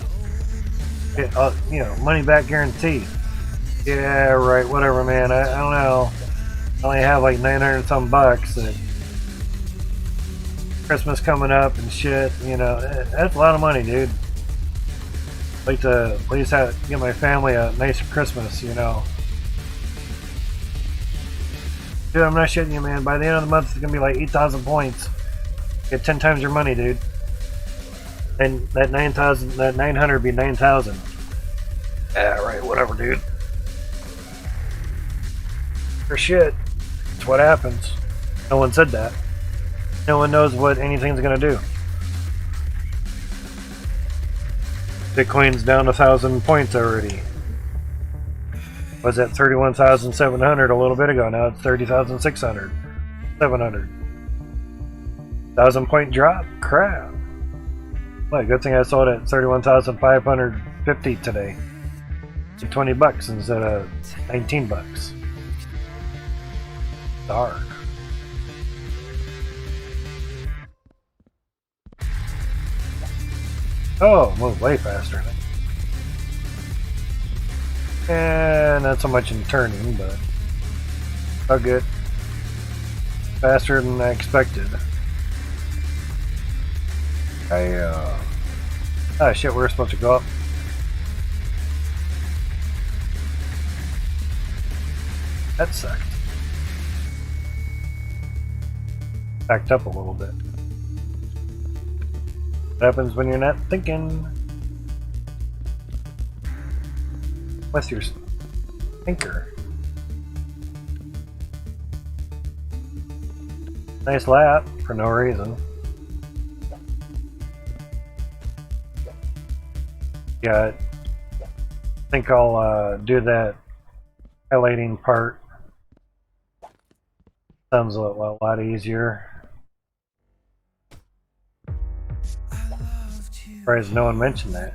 You know, money back guarantee. Yeah, right, whatever, man. I don't know. I only have like 900 some bucks. And Christmas coming up and shit, you know, that's a lot of money, dude. I'd like to at least give my family a nice Christmas, you know. Dude, I'm not shitting you, man. By the end of the month, it's gonna be like 8,000 points. Get 10 times your money, dude. And that 9,000, that 900 would be 9,000. Yeah, right, whatever, dude. For shit. That's what happens. No one said that. No one knows what anything's gonna do. Bitcoin's down 1,000 points already. Was at 31,700 a little bit ago. Now it's 30,600, 700. 1,000 point drop. Crap. Well, good thing I sold at 31,550 today. 20 bucks instead of 19 bucks. Dark. Oh, move way faster. And not so much in turning, but all good. Faster than I expected. Ah shit, we're supposed to go up. That sucked. Backed up a little bit. What happens when you're not thinking? What's your thinker? Nice lap for no reason. Yeah, I think I'll do that highlighting part. Sounds a lot easier. Surprised no one mentioned that.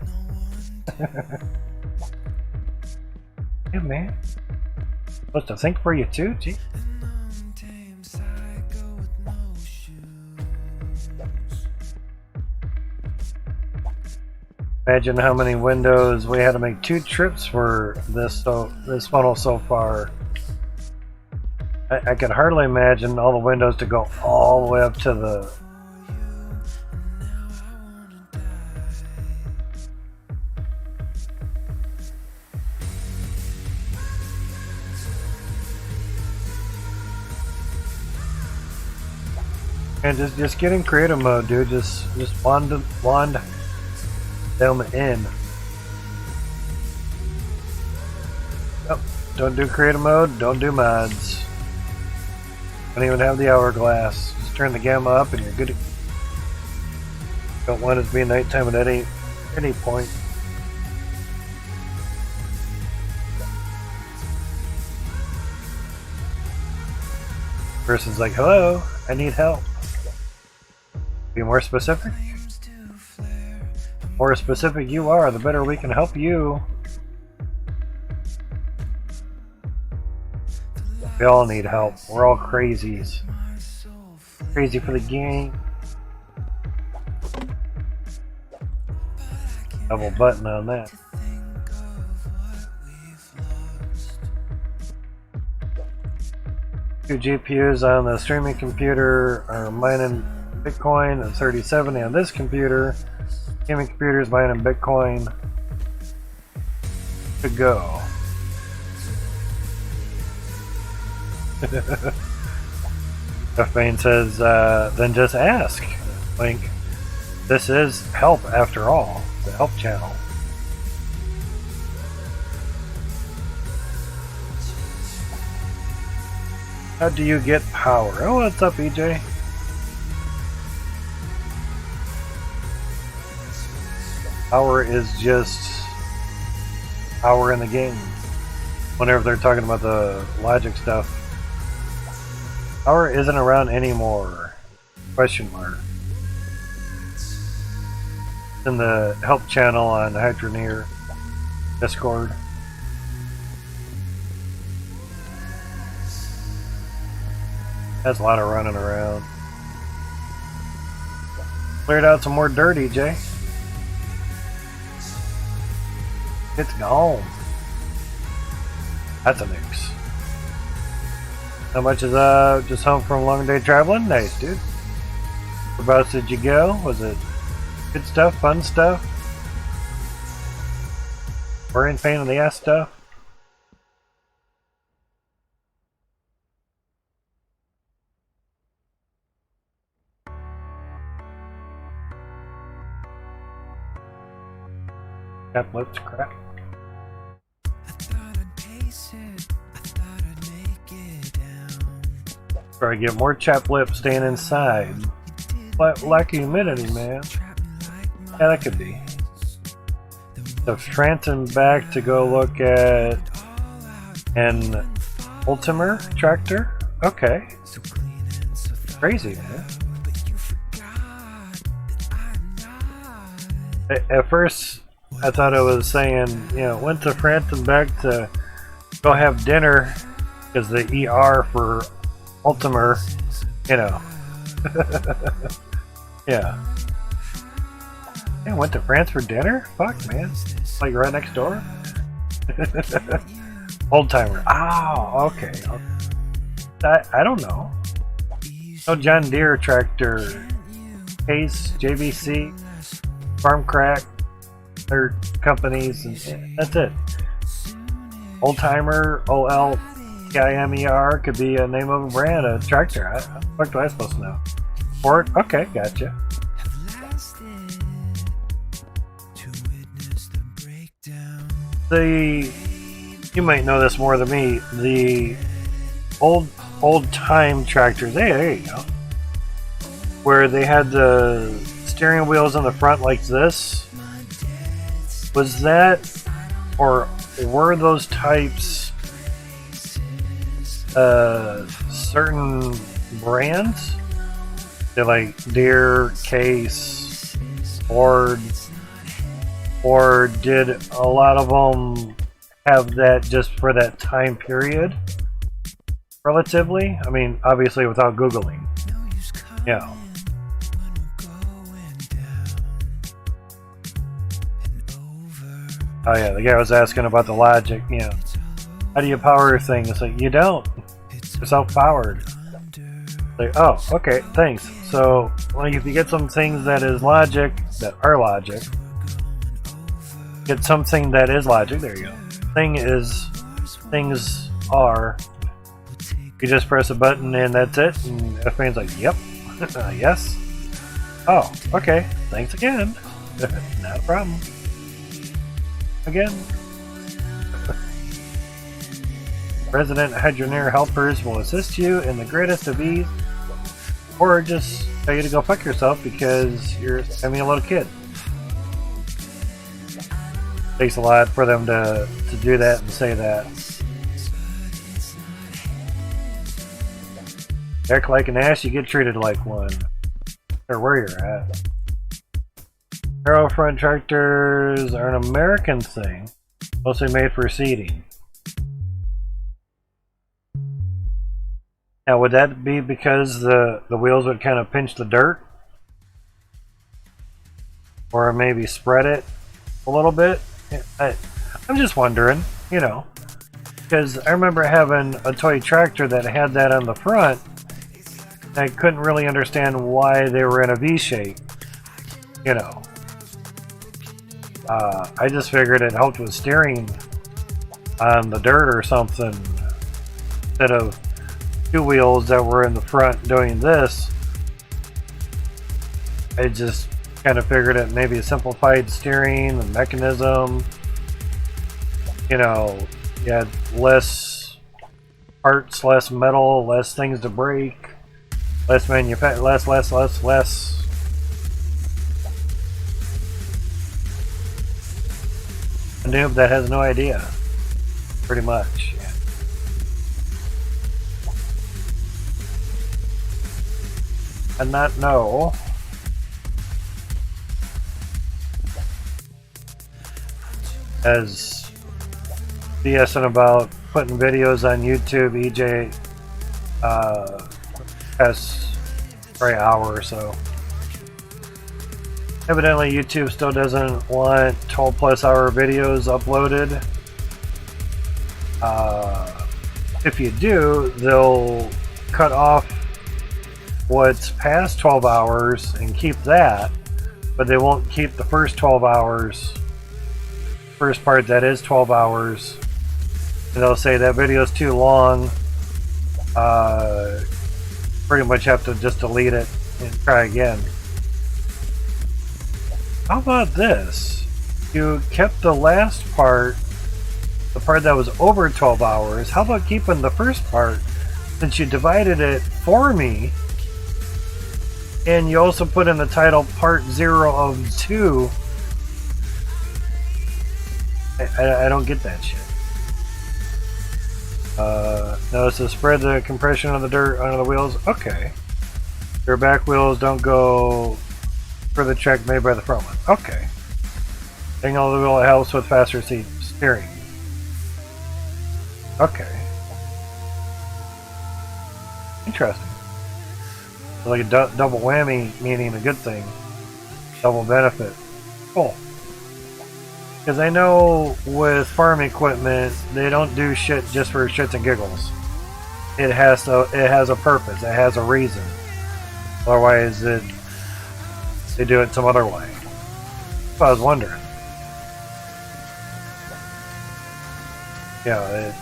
Hey man, supposed to think for you too, gee. Imagine how many windows we had to make 2 trips for this funnel so far. I could hardly imagine all the windows to go all the way up to the. And just get in creative mode, dude. Just wand them in. Oh, don't do creative mode. Don't do mods. Don't even have the hourglass. Just turn the gamma up, and you're good. Don't want it to be nighttime at any point. Person's like, hello, I need help. Be more specific? The more specific you are, the better we can help you. We all need help. We're all crazies. Crazy for the game. Double button on that. Two GPUs on the streaming computer are mining Bitcoin, and 3070 on this computer. Gaming computer is mining Bitcoin. To go. Duffbane says, then just ask. Link. This is help after all. The help channel. How do you get power? Oh, what's up, EJ? Power is just power in the game. Whenever they're talking about the logic stuff. Power isn't around anymore. Question mark. In the help channel on Hydroneer Discord. That's a lot of running around. Cleared out some more dirt, EJ. It's gone. That's a nix. How much is just home from a long day traveling? Nice, dude. Whereabouts did you go? Was it good stuff, fun stuff? Boring, pain in the ass stuff? That lips crap. Or I get more chapped lips staying inside. Lack of humidity, man. Yeah, that could be. So Tranton back to go look at an Ultimer tractor? Okay. Crazy, man. At first, I thought it was saying, you know, went to Frampton back to go have dinner because the ER for Ultimer, you know. Yeah. Yeah, went to France for dinner? Fuck, man. Like right next door? Old timer. Oh, okay. I don't know. No John Deere tractor. Case, JBC, Farm Crack. Their companies, and that's it. Old timer, OLTIMER could be a name of a brand, a tractor. What do I supposed to know? Ford? Okay, gotcha. You might know this more than me. The old time tractors. Hey, there you go. Where they had the steering wheels on the front like this. Was that, or were those types certain brands? They're like Deere, Case, Ford, or did a lot of them have that just for that time period? Relatively? I mean, obviously without Googling. Yeah. Oh yeah, the guy was asking about the logic, you know. How do you power things? It's like, you don't. They're self-powered. Like, oh, okay, thanks. So, like, if you get some things that is logic, that are logic, get something that is logic, there you go. Things are, you just press a button and that's it, and everything's like, yep, yes. Oh, okay, thanks again. Not a problem. Again. Resident Hydroneer helpers will assist you in the greatest of ease, or just tell you to go fuck yourself because you're having a little kid. Takes a lot for them to do that and say that. Act like an ass, you get treated like one. Or where you're at. Aero front tractors are an American thing, mostly made for seating. Now, would that be because the wheels would kind of pinch the dirt? Or maybe spread it a little bit? I'm just wondering, you know. Because I remember having a toy tractor that had that on the front. And I couldn't really understand why they were in a V shape, you know. I just figured it helped with steering on the dirt or something instead of two wheels that were in the front doing this. I just kind of figured it maybe a simplified steering, the mechanism, you know, you had less parts, less metal, less things to break, less less. A noob that has no idea, pretty much. Yeah. and not know. As BSing about putting videos on YouTube, EJ has probably an hour or so. Evidently YouTube still doesn't want 12 plus hour videos uploaded. If you do, they'll cut off what's past 12 hours and keep that, but they won't keep the first 12 hours, first part that is 12 hours, and they'll say that video is too long. Pretty much have to just delete it and try again. How about this? You kept the last part, the part that was over 12 hours. How about keeping the first part, since you divided it for me, and you also put in the title part 0 of 2. I don't get that shit. Notice to spread the compression of the dirt under the wheels. Okay. Your back wheels don't go for the check made by the front one. Okay. Angle of the wheel helps with faster steering. Okay. Interesting. Like a double whammy, meaning a good thing. Double benefit. Cool. Because I know with farm equipment, they don't do shit just for shits and giggles. It has a purpose. It has a reason. Otherwise, they do it some other way. So I was wondering. Yeah,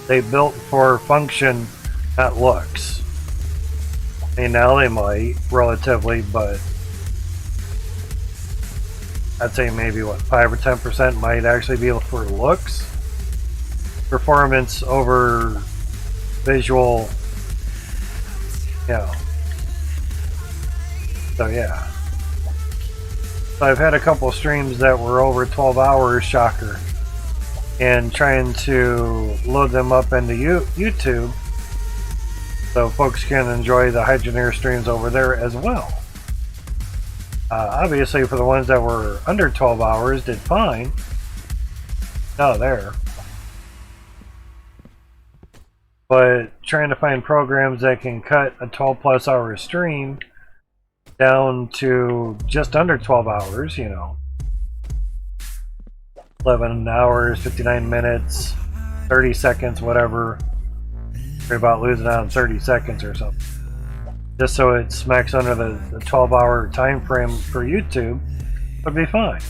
they built for function, not looks. I mean, now they might, relatively, but I'd say maybe, what, 5 or 10% might actually be for looks. Performance over visual, you know. So, yeah. So I've had a couple streams that were over 12 hours, shocker. And trying to load them up into YouTube so folks can enjoy the Hydroneer streams over there as well. Obviously, for the ones that were under 12 hours, did fine. No, there. But trying to find programs that can cut a 12 plus hour stream down to just under 12 hours, you know. 11 hours, 59 minutes, 30 seconds, whatever. Worry about losing out on 30 seconds or something. Just so it smacks under the 12-hour time frame for YouTube, would be fine.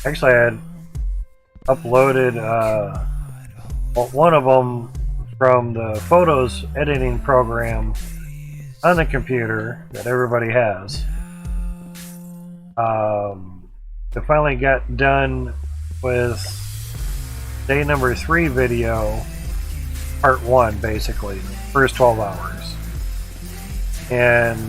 Actually, I had uploaded one of them from the photos editing program on the computer that everybody has. It finally got done with day number 3 video, part 1, basically, first 12 hours. And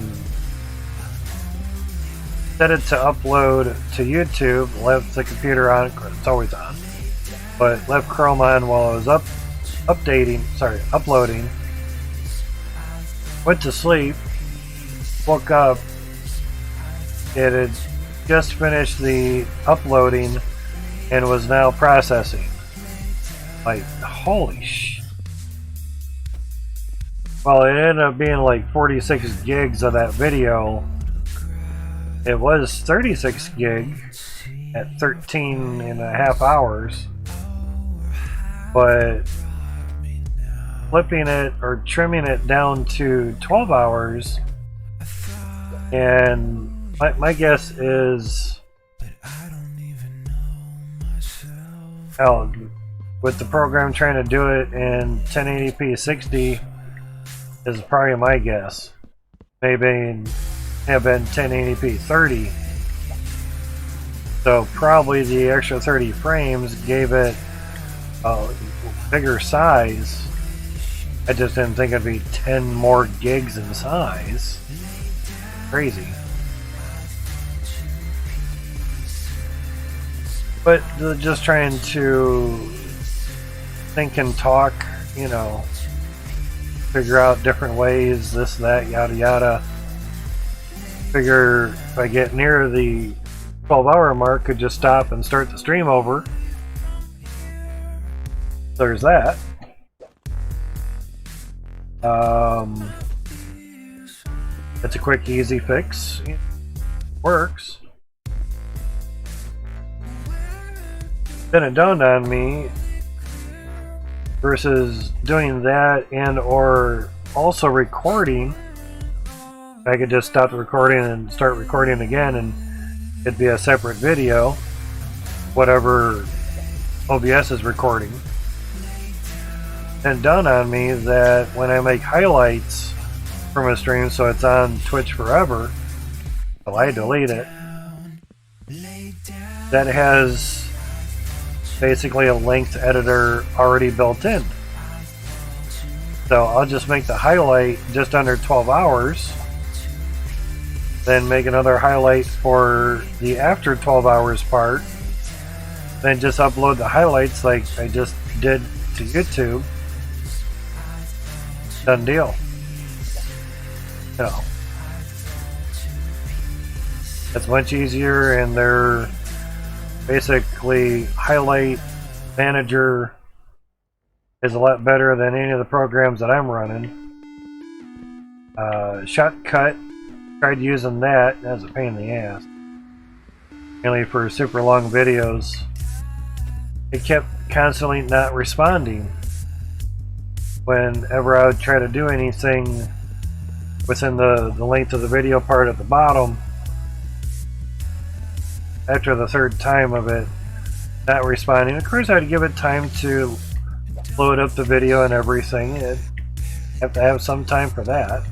set it to upload to YouTube, left the computer on, it's always on, but left Chrome on while I was uploading, went to sleep, woke up, it had just finished the uploading and was now processing. Like, holy sh... Well, it ended up being like 46 gigs of that video. It was 36 gig at 13 and a half hours. But flipping it or trimming it down to 12 hours, and my guess is, with the program trying to do it in 1080p 60 is probably my guess. Maybe have been 1080p 30. So probably the extra 30 frames gave it a bigger size. I just didn't think it'd be 10 more gigs in size. Crazy. But just trying to think and talk, you know, figure out different ways, this, that, yada yada. Figure if I get near the 12-hour mark, could just stop and start the stream over. There's that. It's a quick, easy fix. Works. Then it dawned on me, versus doing that and or also recording, I could just stop the recording and start recording again, and it'd be a separate video, whatever OBS is recording. And it dawned on me that when I make highlights from a stream so it's on Twitch forever, till I delete it, that has basically a length editor already built in. So I'll just make the highlight just under 12 hours, then make another highlight for the after 12 hours part, then just upload the highlights like I just did to YouTube. Done deal. You know, it's much easier, and they're basically highlight manager is a lot better than any of the programs that I'm running. Shotcut, tried using that. That's a pain in the ass, mainly for super long videos. It kept constantly not responding whenever I would try to do anything within the length of the video part at the bottom. After the third time of it not responding, of course I'd give it time to load up the video and everything. I'd have to have some time for that.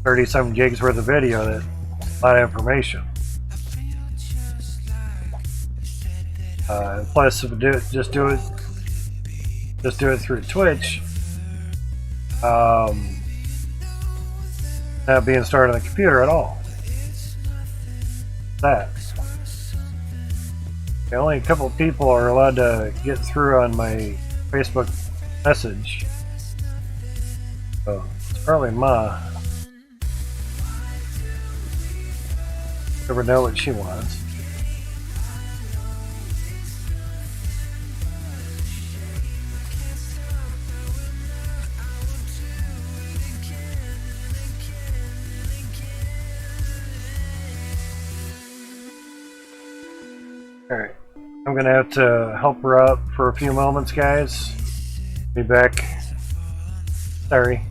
30-some gigs worth of video, that's a lot of information. Plus, if we just do it through Twitch, not being started on the computer at all. That. Only a couple of people are allowed to get through on my Facebook message. So it's probably Ma. Never know what she wants. Alright, I'm gonna have to help her out for a few moments, guys. Be back. Sorry.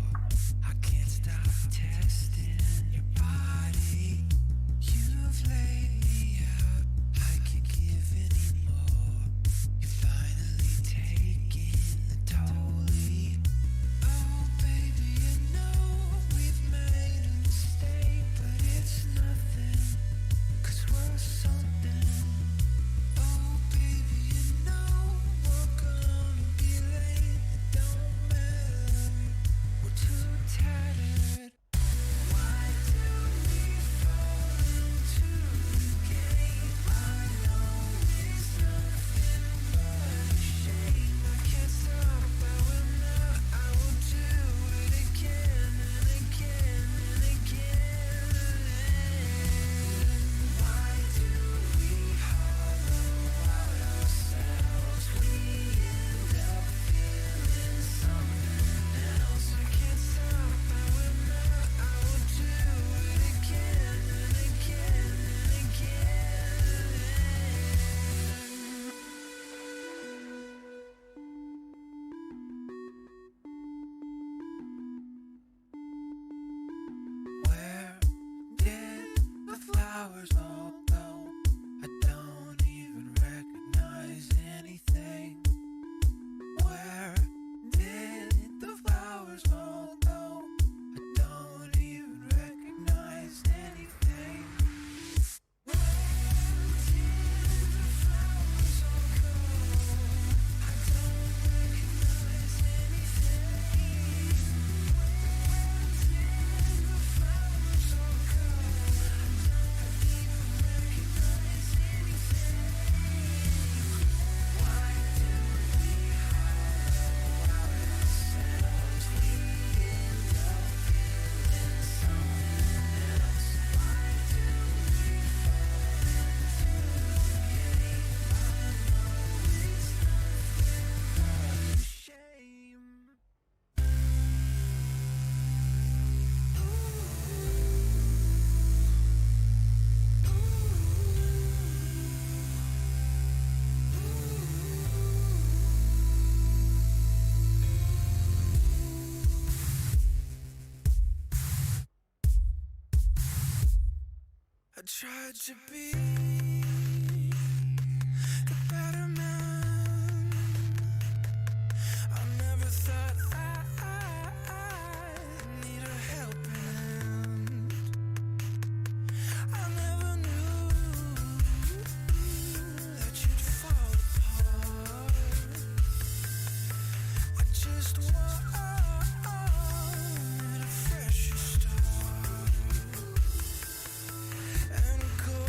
tried to be a better man. I never thought I'd need a helping hand. I never knew that you'd fall apart. I just wanted a fresher start. And go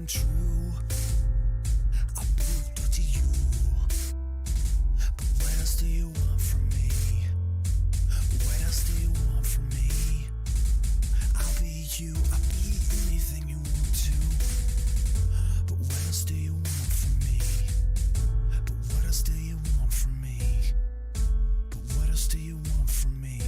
true. I'll be looked up to you. But what else do you want from me? What else do you want from me? I'll be you, I'll be anything you want to. But what else do you want from me? But what else do you want from me? But what else do you want from me?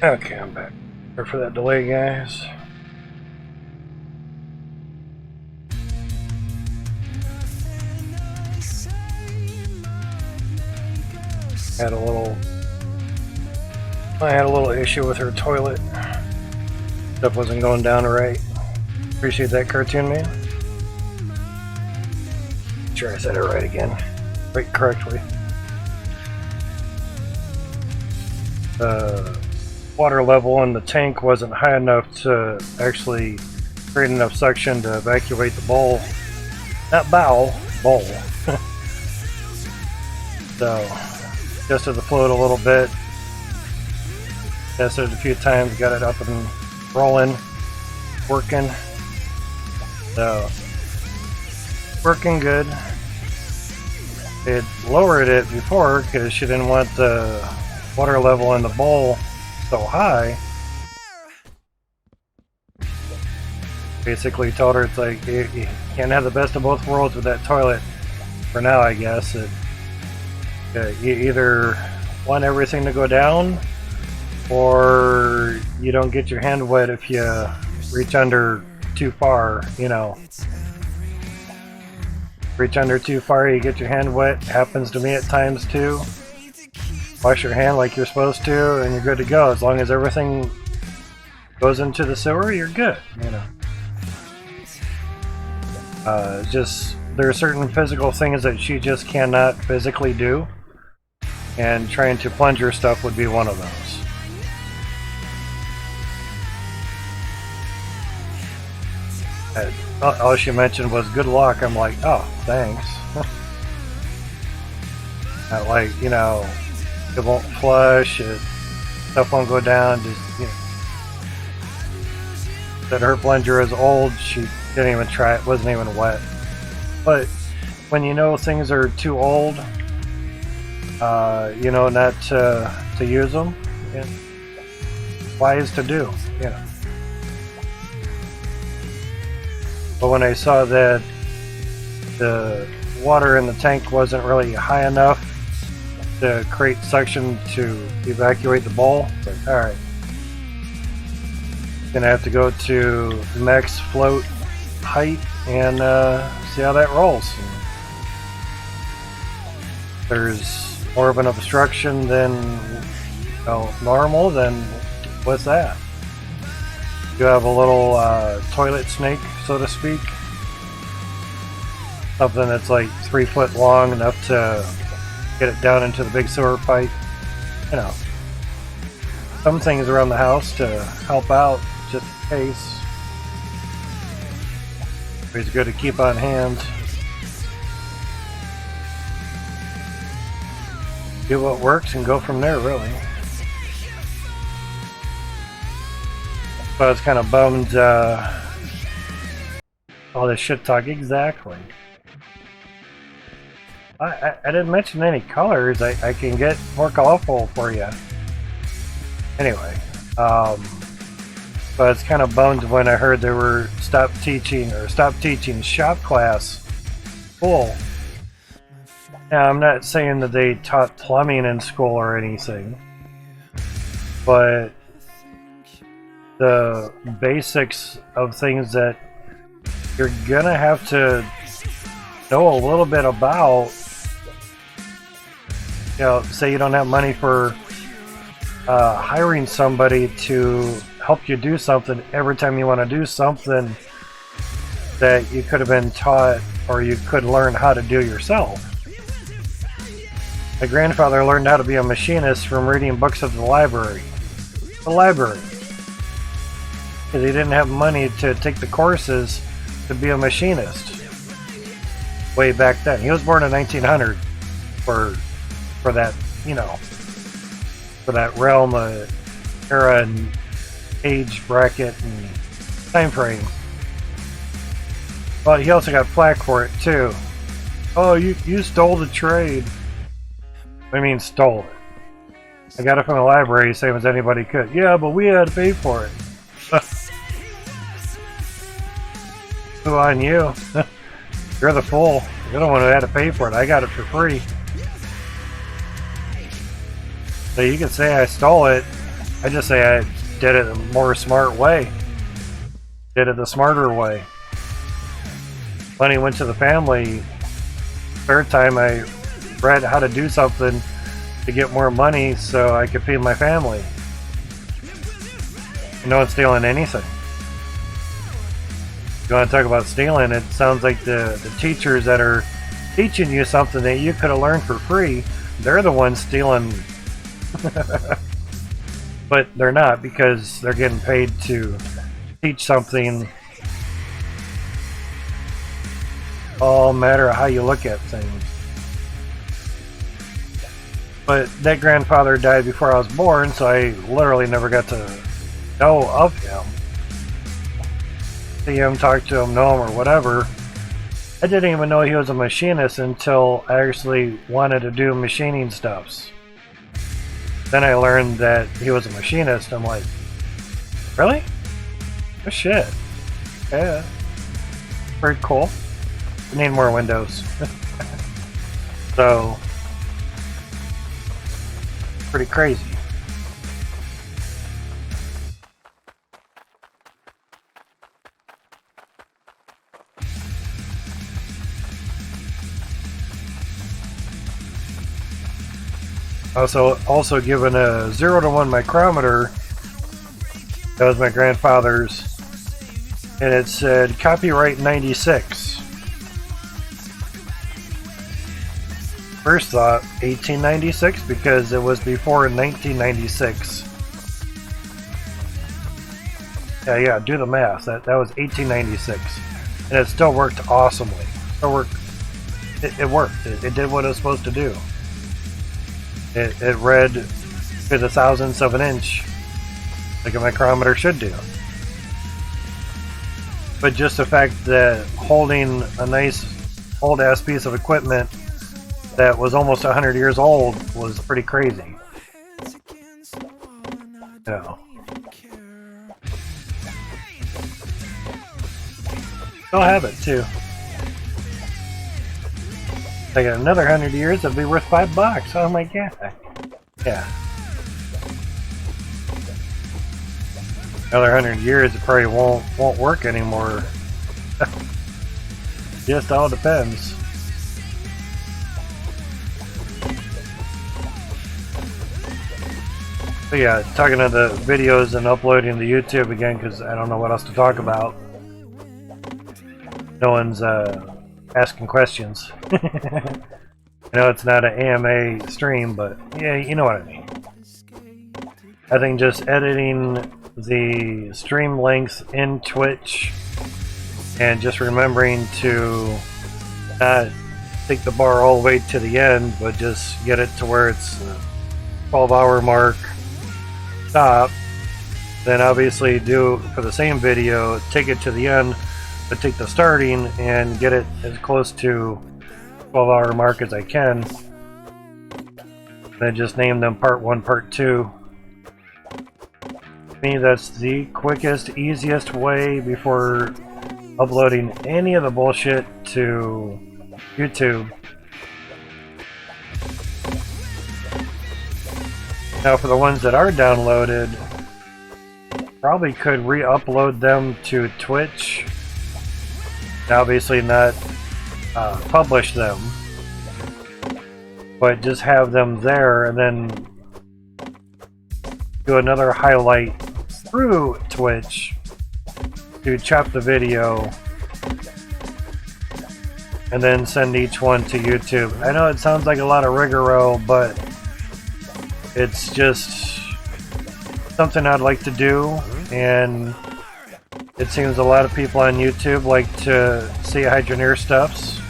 Okay, I'm back. Sorry for that delay, guys. I had a little issue with her toilet. Stuff wasn't going down right. Appreciate that, Cartoon Man. Sure I said it right again. Right, correctly. The water level in the tank wasn't high enough to actually create enough suction to evacuate the bowl. Not bowl, bowl. So, adjusted the float a little bit. Tested it a few times, got it up and rolling, working. So, working good. It lowered it before because she didn't want the water level in the bowl so high. Basically told her it's like you can't have the best of both worlds with that toilet. For now, I guess you either want everything to go down, or you don't get your hand wet if you reach under too far. You know, reach under too far, you get your hand wet. Happens to me at times too. Wash your hand like you're supposed to, and you're good to go. As long as everything goes into the sewer, you're good. You know. Just there are certain physical things that she just cannot physically do, and trying to plunge her stuff would be one of those. All she mentioned was good luck. I'm like, oh, thanks. Not like, you know, it won't flush, stuff won't go down. Just, you know, that her plunger is old. She didn't even try it. Wasn't even wet. But when you know things are too old, you know, not to use them, and wise to do, you know. But when I saw that the water in the tank wasn't really high enough to create suction to evacuate the bowl, it's like, alright. Gonna have to go to max float height and see how that rolls. If there's more of an obstruction than, you know, normal, then what's that? You have a little toilet snake, so to speak. Something that's like 3 foot long, enough to get it down into the big sewer pipe. You know, some things around the house to help out, just in case. Always good to keep on hand. Do what works and go from there, really. But I was kind of bummed, all this shit talk, exactly. I didn't mention any colors. I can get more colorful for you. Anyway, but I was kind of bummed when I heard they were stop teaching shop class full. Now, I'm not saying that they taught plumbing in school or anything, but the basics of things that you're gonna have to know a little bit about. You know, say you don't have money for hiring somebody to help you do something every time you want to do something that you could have been taught or you could learn how to do yourself. My grandfather learned how to be a machinist from reading books at the library. Because he didn't have money to take the courses to be a machinist way back then. He was born in 1900 for that, you know, for that realm, era and age bracket and time frame. But he also got flack for it too. Oh, you stole the trade. What do you mean stole it? I got it from the library, same as anybody could. Yeah, but we had to pay for it. Who on you? You're the fool. You're the one who had to pay for it. I got it for free. So you can say I stole it, I just say I did it a more smart way. Did it the smarter way. Money went to the family. Third time I read how to do something to get more money so I could feed my family. No one's stealing anything. If you want to talk about stealing, it sounds like the teachers that are teaching you something that you could have learned for free, they're the ones stealing. But they're not, because they're getting paid to teach something. All matter how you look at things. But that grandfather died before I was born, so I literally never got to know of him. See him, talk to him, know him, or whatever. I didn't even know he was a machinist until I actually wanted to do machining stuffs. Then I learned that he was a machinist. I'm like, really? Oh shit. Yeah. Pretty cool. We need more windows. So, pretty crazy. Also given a 0 to 1 micrometer. That was my grandfather's, and it said copyright 96. First thought 1896 because it was before 1996. Yeah, do the math. That was 1896, and it still worked awesomely. It worked. It did what it was supposed to do. It read to the thousandths of an inch, like a micrometer should do. But just the fact that holding a nice old-ass piece of equipment that was almost 100 years old was pretty crazy. Yeah. Still have it too. I got another 100 years, it'll be worth $5. Oh my god. Yeah. Another 100 years, it probably won't work anymore. Just all depends. But yeah, talking to the videos and uploading to YouTube again because I don't know what else to talk about. No one's asking questions. I know it's not an AMA stream, but yeah, you know what I mean. I think just editing the stream length in Twitch and just remembering to not take the bar all the way to the end, but just get it to where it's 12-hour mark, stop, then obviously do for the same video, take it to the end, but take the starting and get it as close to 12-hour mark as I can. Then just name them part 1, part 2. To me, that's the quickest, easiest way before uploading any of the bullshit to YouTube. Now for the ones that are downloaded, probably could re-upload them to Twitch. Obviously not publish them, but just have them there and then do another highlight through Twitch to chop the video and then send each one to YouTube. I know it sounds like a lot of rigmarole, but it's just something I'd like to do, and it seems a lot of people on YouTube like to see Hydroneer stuffs.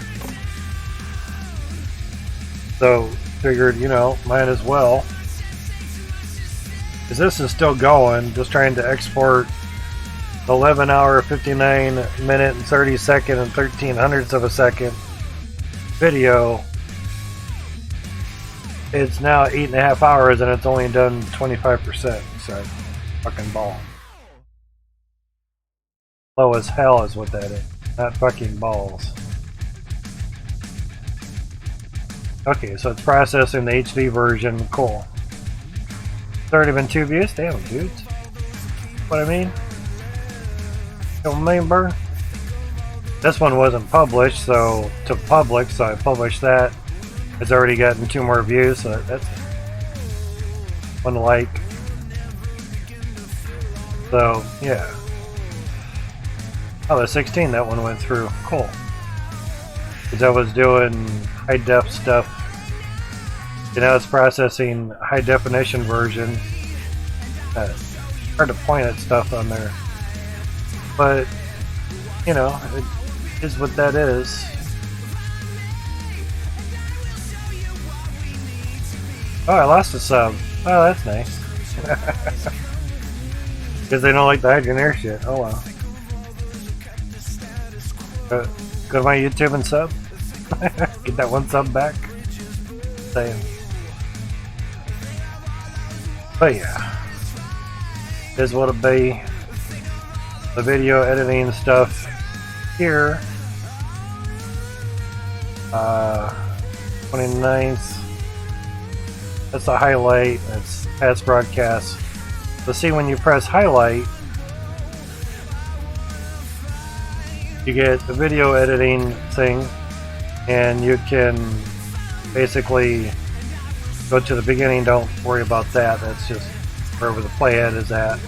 So figured, you know, might as well. Because this is still going, just trying to export 11 hour, 59 minute and 30 second and 13 hundredths of a second video. It's now 8.5 hours and it's only done 25%, so fucking ball. Low as hell is what that is, not fucking balls. Okay, so it's processing the HD version, cool. It's already been 2 views? Damn, dudes. What I mean? Don't remember. This one wasn't published, so to public, so I published that. It's already gotten 2 more views, so that's one like. So, yeah. Oh, the 16, that one went through. Cool. Because I was doing high def stuff. You know, it's processing high definition version. Hard to point at stuff on there. But, you know, it is what that is. Oh, I lost a sub. Oh, that's nice. Because they don't like the Hydroneer shit. Oh, well. Go to my YouTube and sub. Get that 1 sub back. Same. But yeah. Is what it'll be. The video editing stuff here. 29th. That's a highlight. That's past broadcast. So see, when you press highlight, you get the video editing thing, and you can basically go to the beginning. Don't worry about that. That's just wherever the playhead is at.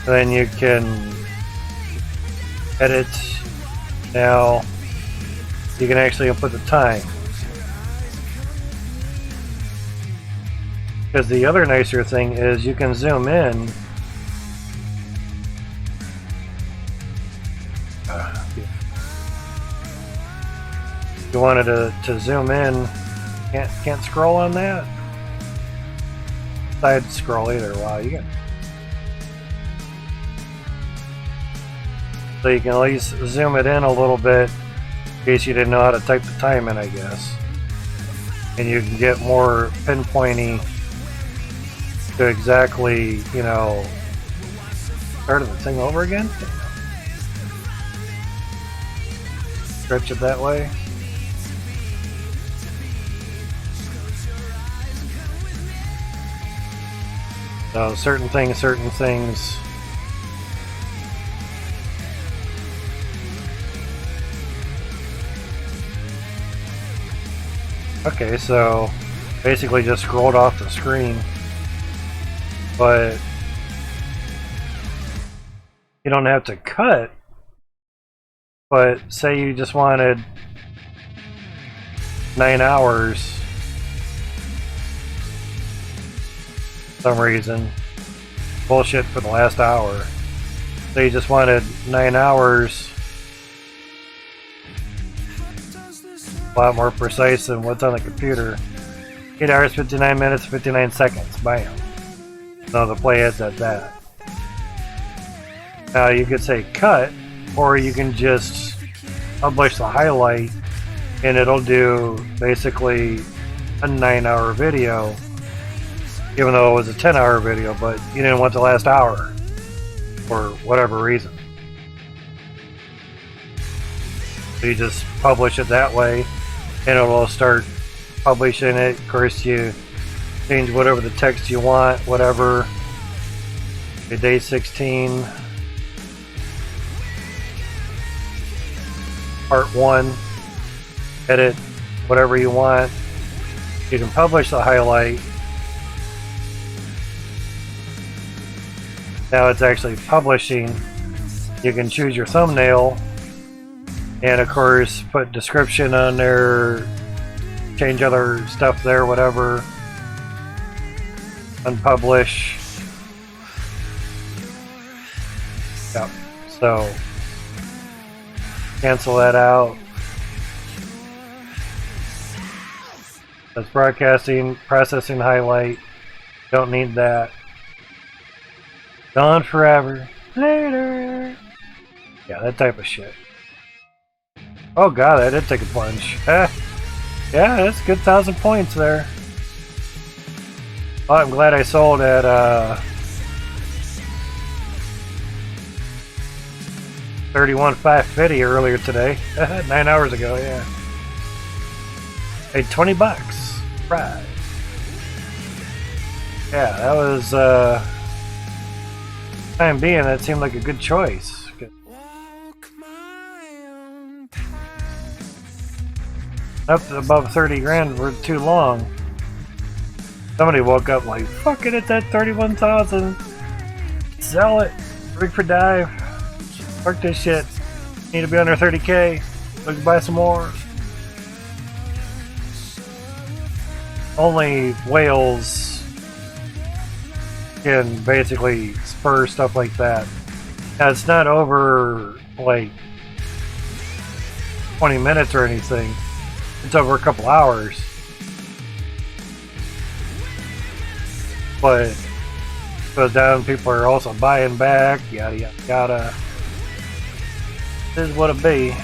And then you can edit. Now you can actually input the time. Because the other nicer thing is you can zoom in. If you wanted to zoom in, can't scroll on that. Side scroll either. Wow, you can. So you can at least zoom it in a little bit in case you didn't know how to type the time in, I guess. And you can get more pinpointy to exactly, you know, started the thing over again? Stretch it that way. So certain things. Okay, so basically just scrolled off the screen. But you don't have to cut. But say you just wanted 9 hours for some reason. Bullshit for the last hour. So you just wanted 9 hours. A lot more precise than what's on the computer. 8 hours, 59 minutes, 59 seconds. Bam. So the playhead's at that. Now you could say cut, or you can just publish the highlight and it'll do basically a 9-hour video, even though it was a 10-hour video, but you didn't want the last hour for whatever reason. So you just publish it that way and it will start publishing it. Of course, you change whatever the text you want, whatever. Okay, day 16, part 1, edit whatever you want. You can publish the highlight. Now it's actually publishing. You can choose your thumbnail and of course put description on there, change other stuff there, whatever. Unpublish. Yep. So cancel that out. That's broadcasting, processing highlight. Don't need that. Gone forever. Later. Yeah, that type of shit. Oh god, I did take a plunge. Yeah, that's a good 1,000 points there. Oh, I'm glad I sold at 31,550 earlier today. 9 hours ago, yeah. Paid $20. Right. Yeah, that was time being. That seemed like a good choice. Up to above 30 grand for too long. Somebody woke up like, fuck it, it's at 31,000. Sell it. Rig for dive. Fuck this shit. Need to be under 30K. Let's buy some more. Only whales can basically spur stuff like that. Now, it's not over like 20 minutes or anything. It's over a couple hours. But it goes down, people are also buying back, yada yada yada. This is what it be.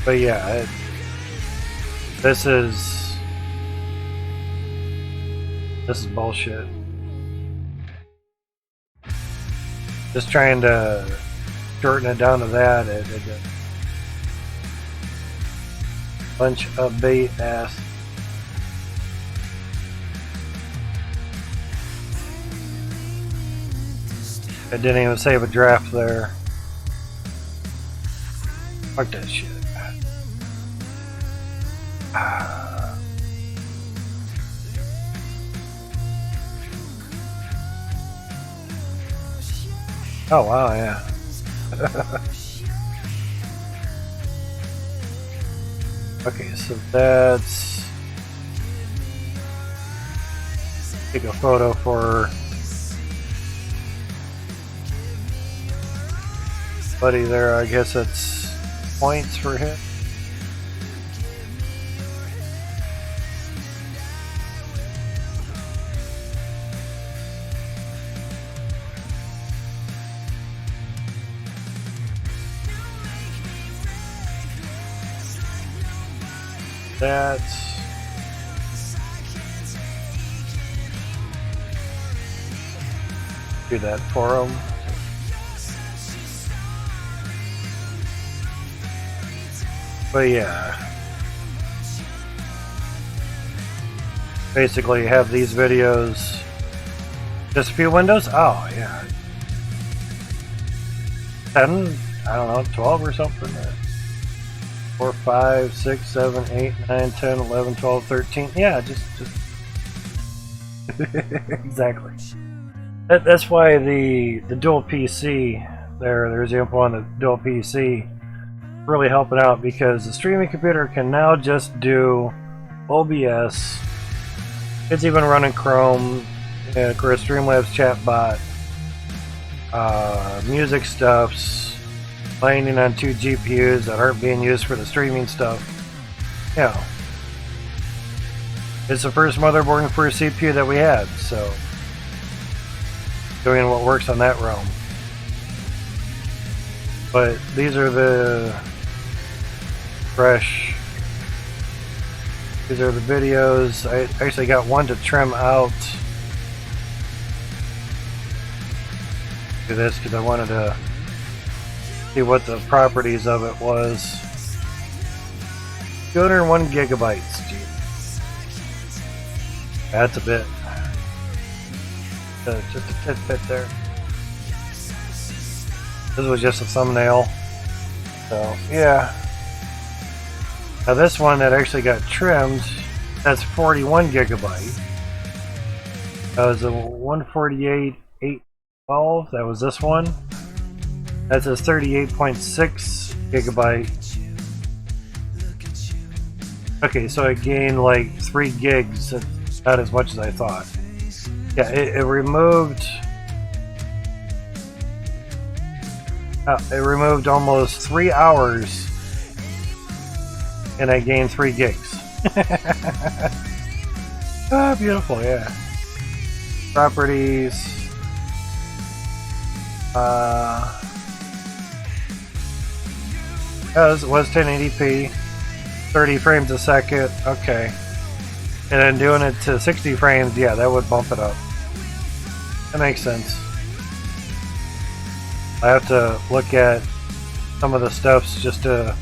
But yeah, this is bullshit. Just trying to shorten it down to that. Bunch of bait ass. I didn't even save a draft there. Fuck that shit. Oh wow, yeah. Okay, so that's... Take a photo for buddy there. I guess it's points for him. That's do that for him. But yeah, basically have these videos. Just a few windows? Oh yeah, 10, I don't know, 12 or something. 4, 5, 6, 7, 8, 9, 10, 11, 12, 13. Yeah, just exactly. That's why the dual PC there's the info on the dual PC really helping out, because the streaming computer can now just do OBS. It's even running Chrome, and of course Streamlabs chatbot, music stuffs. Landing on 2 GPUs that aren't being used for the streaming stuff. Yeah. It's the first motherboard and first CPU that we had, so doing what works on that realm. But these are the fresh. These are the videos. I actually got one to trim out. Do this because I wanted to see what the properties of it was. 201 gigabytes, dude. That's a bit. Just a tidbit there. This was just a thumbnail. So, yeah. Now this one that actually got trimmed, that's 41 gigabyte. That was a 148, 812. That was this one. That's a 38.6 gigabyte. Okay, so I gained like 3 gigs. That's not as much as I thought. Yeah, it removed. It removed almost 3 hours, and I gained 3 gigs. Ah, beautiful, yeah. Properties. It was 1080p, 30 frames a second, okay. And then doing it to 60 frames, yeah, that would bump it up. That makes sense. I have to look at some of the stuffs just to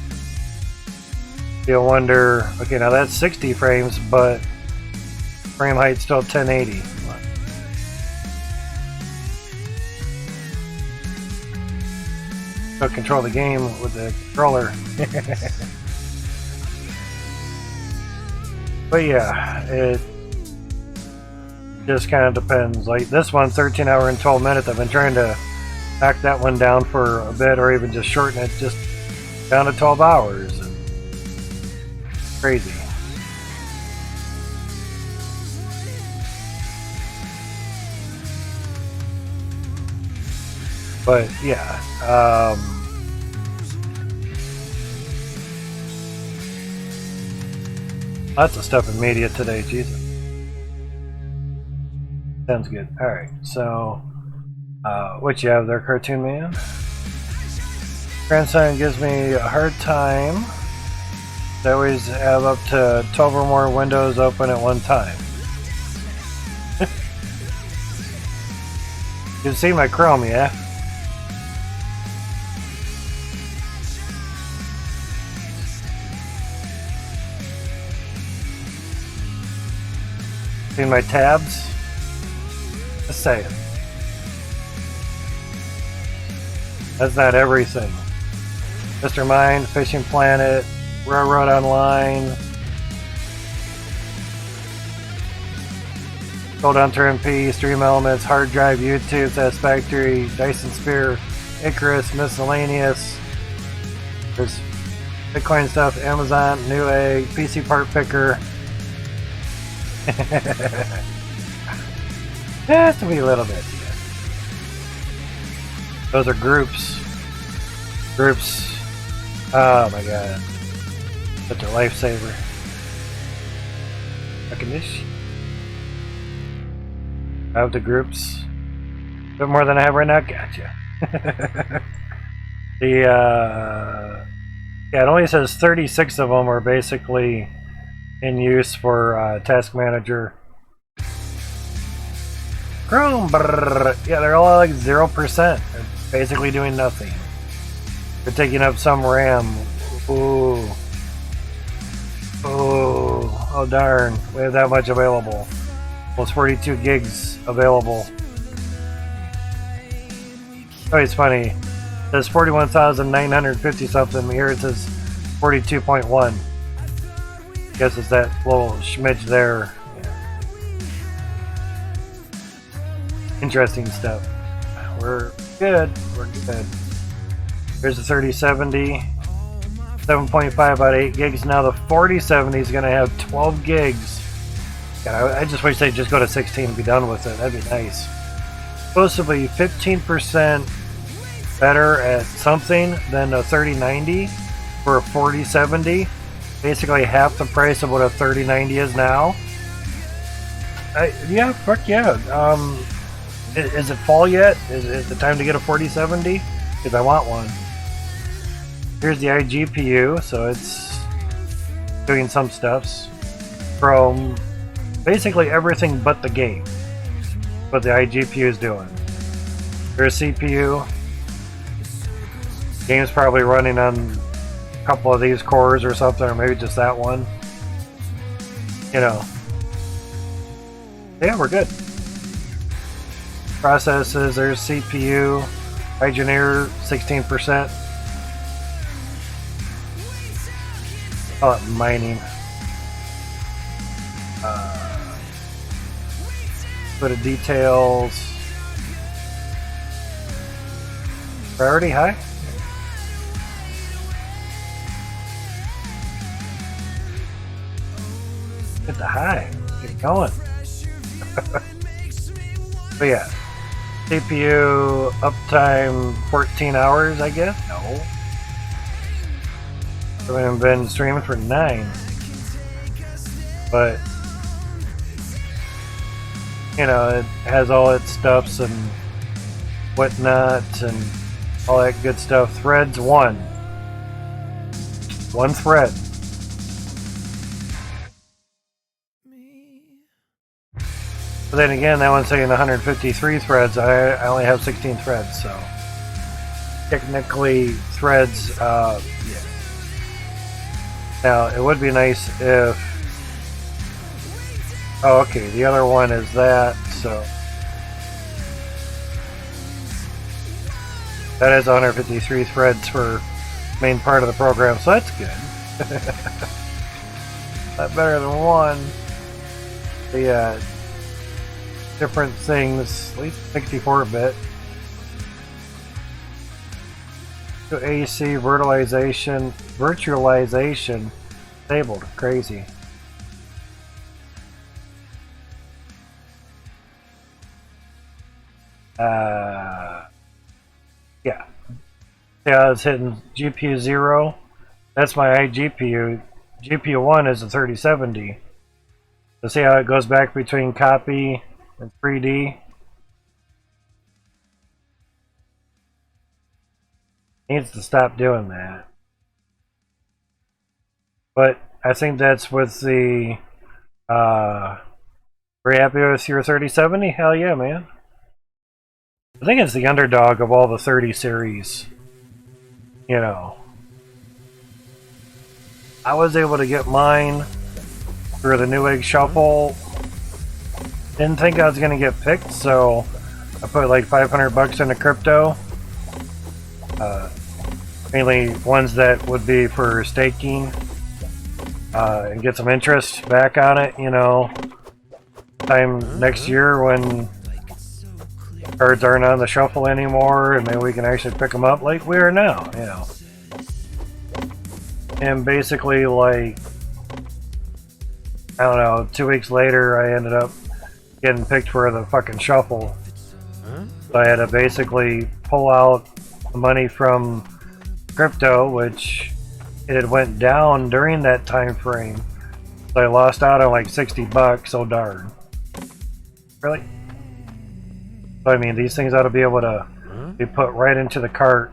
wonder, okay, now that's 60 frames, but Frame height still 1080. Still control the game with the controller. But yeah, it just kind of depends. Like this one, 13 hour and 12 minutes. I've been trying to back that one down for a bit, or even just shorten it just down to 12 hours. And crazy. But yeah, lots of stuff in media today, Jesus. Sounds good. Alright, so what you have there, Cartoon Man? Grandson gives me a hard time. They always have up to 12 or more windows open at one time. You can see my Chrome, yeah? See my tabs? Just saying. That's not everything. Mr. Mind, Fishing Planet, Railroad Online, Gold Hunter MP, Stream Elements, Hard Drive, YouTube, Satisfactory, Dyson Sphere, Icarus, Miscellaneous. There's Bitcoin stuff, Amazon, Newegg, PC Part Picker. Just a wee little bit. Yeah. Those are groups. Groups. Oh my god. Such a lifesaver. Recognition. I have the groups. A bit more than I have right now. Gotcha. Yeah, it only says 36 of them are basically in use for Task Manager. Chrome, yeah, they're all like 0%. They're basically doing nothing. They're taking up some RAM. Ooh. Ooh. Oh darn. We have that much available. Almost 42 gigs available. Oh, it's funny. It says 41,950 something. Here it says 42.1. Guess it's that little schmidge there. Yeah. Interesting stuff. We're good. We're good. Here's the 3070. 7.5 about 8 gigs. Now the 4070 is going to have 12 gigs. God, I just wish they'd just go to 16 and be done with it. That'd be nice. Supposed to be 15% better at something than a 3090 for a 4070. Basically half the price of what a 3090 is now. Yeah, fuck yeah. Is it fall yet? Is it the time to get a 4070? Because I want one. Here's the iGPU, so it's doing some stuffs. Chrome, basically everything but the game. What the iGPU is doing. There's a CPU. Game's probably running on a couple of these cores or something, or maybe just that one. You know. Yeah, we're good. Processes, there's CPU. Hydroneer, 16%. Call it mining. Bit of details. Priority high. Get the high. Get it going. But yeah. CPU uptime 14 hours, I guess? No. I've been streaming for 9. But you know, it has all its stuffs and whatnot and all that good stuff. Threads 1. 1 thread. But then again, that one's saying 153 threads. I only have 16 threads, so technically threads, yeah. Now, it would be nice if Oh, okay, the other one is that, so that has 153 threads for main part of the program, so that's good. Not better than one. The different things, at least 64-bit. So AC virtualization disabled. Crazy. Yeah. Yeah, I was hitting GPU 0. That's my iGPU. GPU 1 is a 3070. So see how it goes back between copy and 3D? Needs to stop doing that. But I think that's with the are you happy with your 3070? Hell yeah, man. I think it's the underdog of all the 30 series. You know. I was able to get mine through the Newegg Shuffle. Didn't think I was going to get picked, so I put like 500 bucks into crypto. Mainly ones that would be for staking. And get some interest back on it, you know. Time next year when cards aren't on the shuffle anymore, and maybe we can actually pick them up like we are now, you know. And basically, like, I don't know, 2 weeks later, I ended up getting picked for the fucking shuffle. So I had to basically pull out the money from crypto, which it had went down during that time frame. So I lost out on like 60 bucks, so darn. Really? So I mean, these things ought to be able to be put right into the cart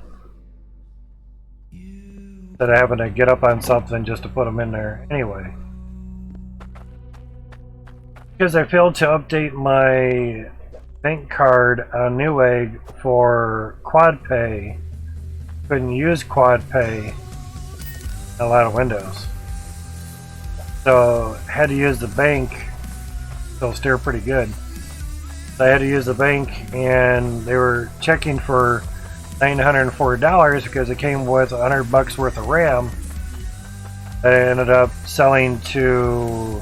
instead of having to get up on something just to put them in there. Anyway. Because I failed to update my bank card on Newegg for QuadPay. Couldn't use QuadPay in a lot of windows. So had to use the bank. They'll steer pretty good. So I had to use the bank, and they were checking for $904 because it came with 100 bucks worth of RAM. I ended up selling to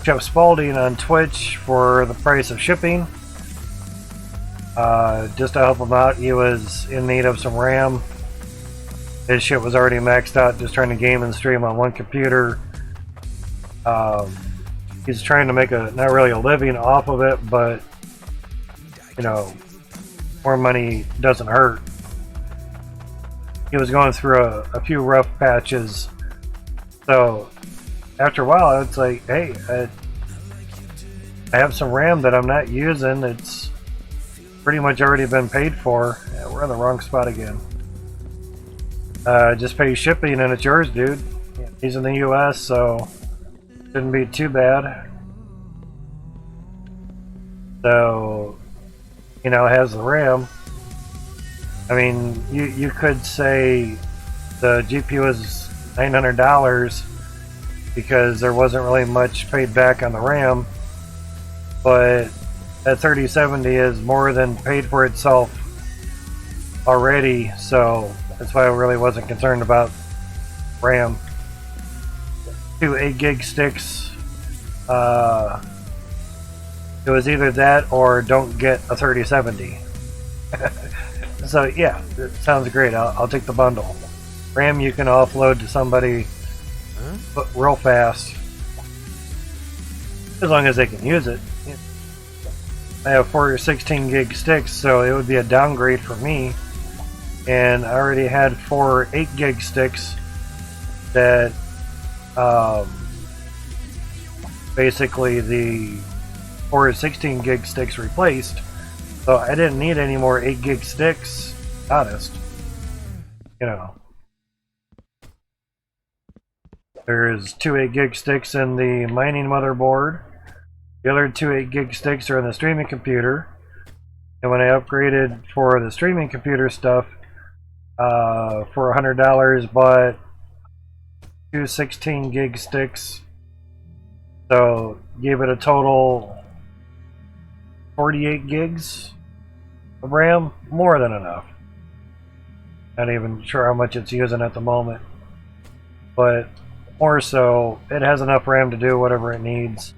Jeff Spalding on Twitch for the price of shipping. Just to help him out, he was in need of some RAM. His shit was already maxed out, just trying to game and stream on one computer. He's trying to make not really a living off of it, but you know, more money doesn't hurt. He was going through a few rough patches, so after a while, it's like, hey, I have some RAM that I'm not using. It's pretty much already been paid for. Yeah, we're in the wrong spot again. Just pay shipping and it's yours, dude. He's in the US, so shouldn't be too bad. So, you know, has the RAM. I mean, you could say the GPU is $900 because there wasn't really much paid back on the RAM, but that 3070 is more than paid for itself already, so that's why I really wasn't concerned about RAM. 2 8 gig sticks. It was either that or don't get a 3070. So yeah, it sounds great. I'll take the bundle. RAM you can offload to somebody but real fast, as long as they can use it. I have 4 or 16 gig sticks, so it would be a downgrade for me. And I already had 4 8 gig sticks that basically the 4 or 16 gig sticks replaced. So I didn't need any more 8 gig sticks, honest. You know. There's 2 8 gig sticks in the mining motherboard. The other 2 8 gig sticks are in the streaming computer. And when I upgraded for the streaming computer stuff, for $100, bought 2 16 gig sticks So gave it a total 48 gigs of RAM, more than enough. Not even sure how much it's using at the moment, but more so, it has enough RAM to do whatever it needs.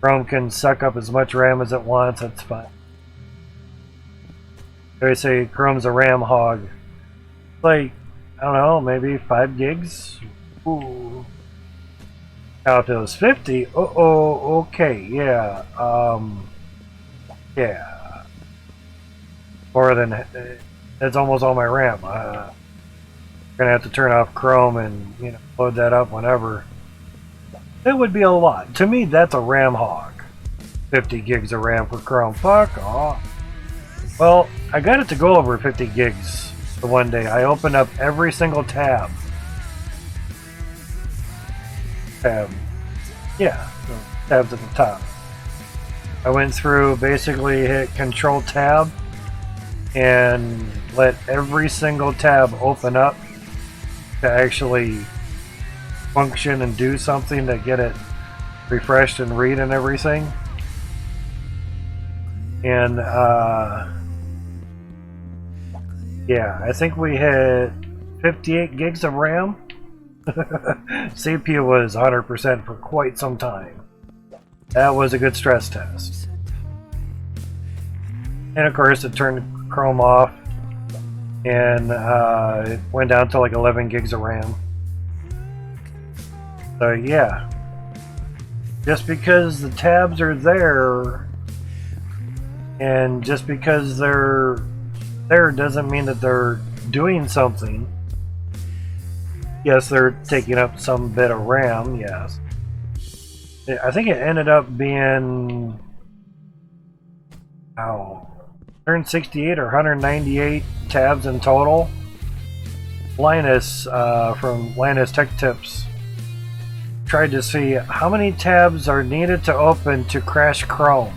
Chrome can suck up as much RAM as it wants, that's fine. They say Chrome's a RAM hog. Like, I don't know, maybe 5 gigs? Ooh. Now if it was 50, okay, yeah, yeah. More than, that's almost all my RAM. Gonna have to turn off Chrome and, you know, load that up whenever. It would be a lot. To me, that's a RAM hog. 50 gigs of RAM for Chrome. Fuck off. Well, I got it to go over 50 gigs the one day. I opened up every single tab. Yeah, tabs at the top. I went through, basically hit Control Tab and let every single tab open up to actually function and do something to get it refreshed and read and everything. And yeah, I think we hit 58 gigs of RAM. CPU was 100% for quite some time. That was a good stress test. And of course it turned Chrome off and it went down to like 11 gigs of RAM. So yeah, just because the tabs are there and just because they're there doesn't mean that they're doing something. Yes, they're taking up some bit of RAM, yes. I think it ended up being 168 or 198 tabs in total. Linus from Linus Tech Tips tried to see how many tabs are needed to open to crash Chrome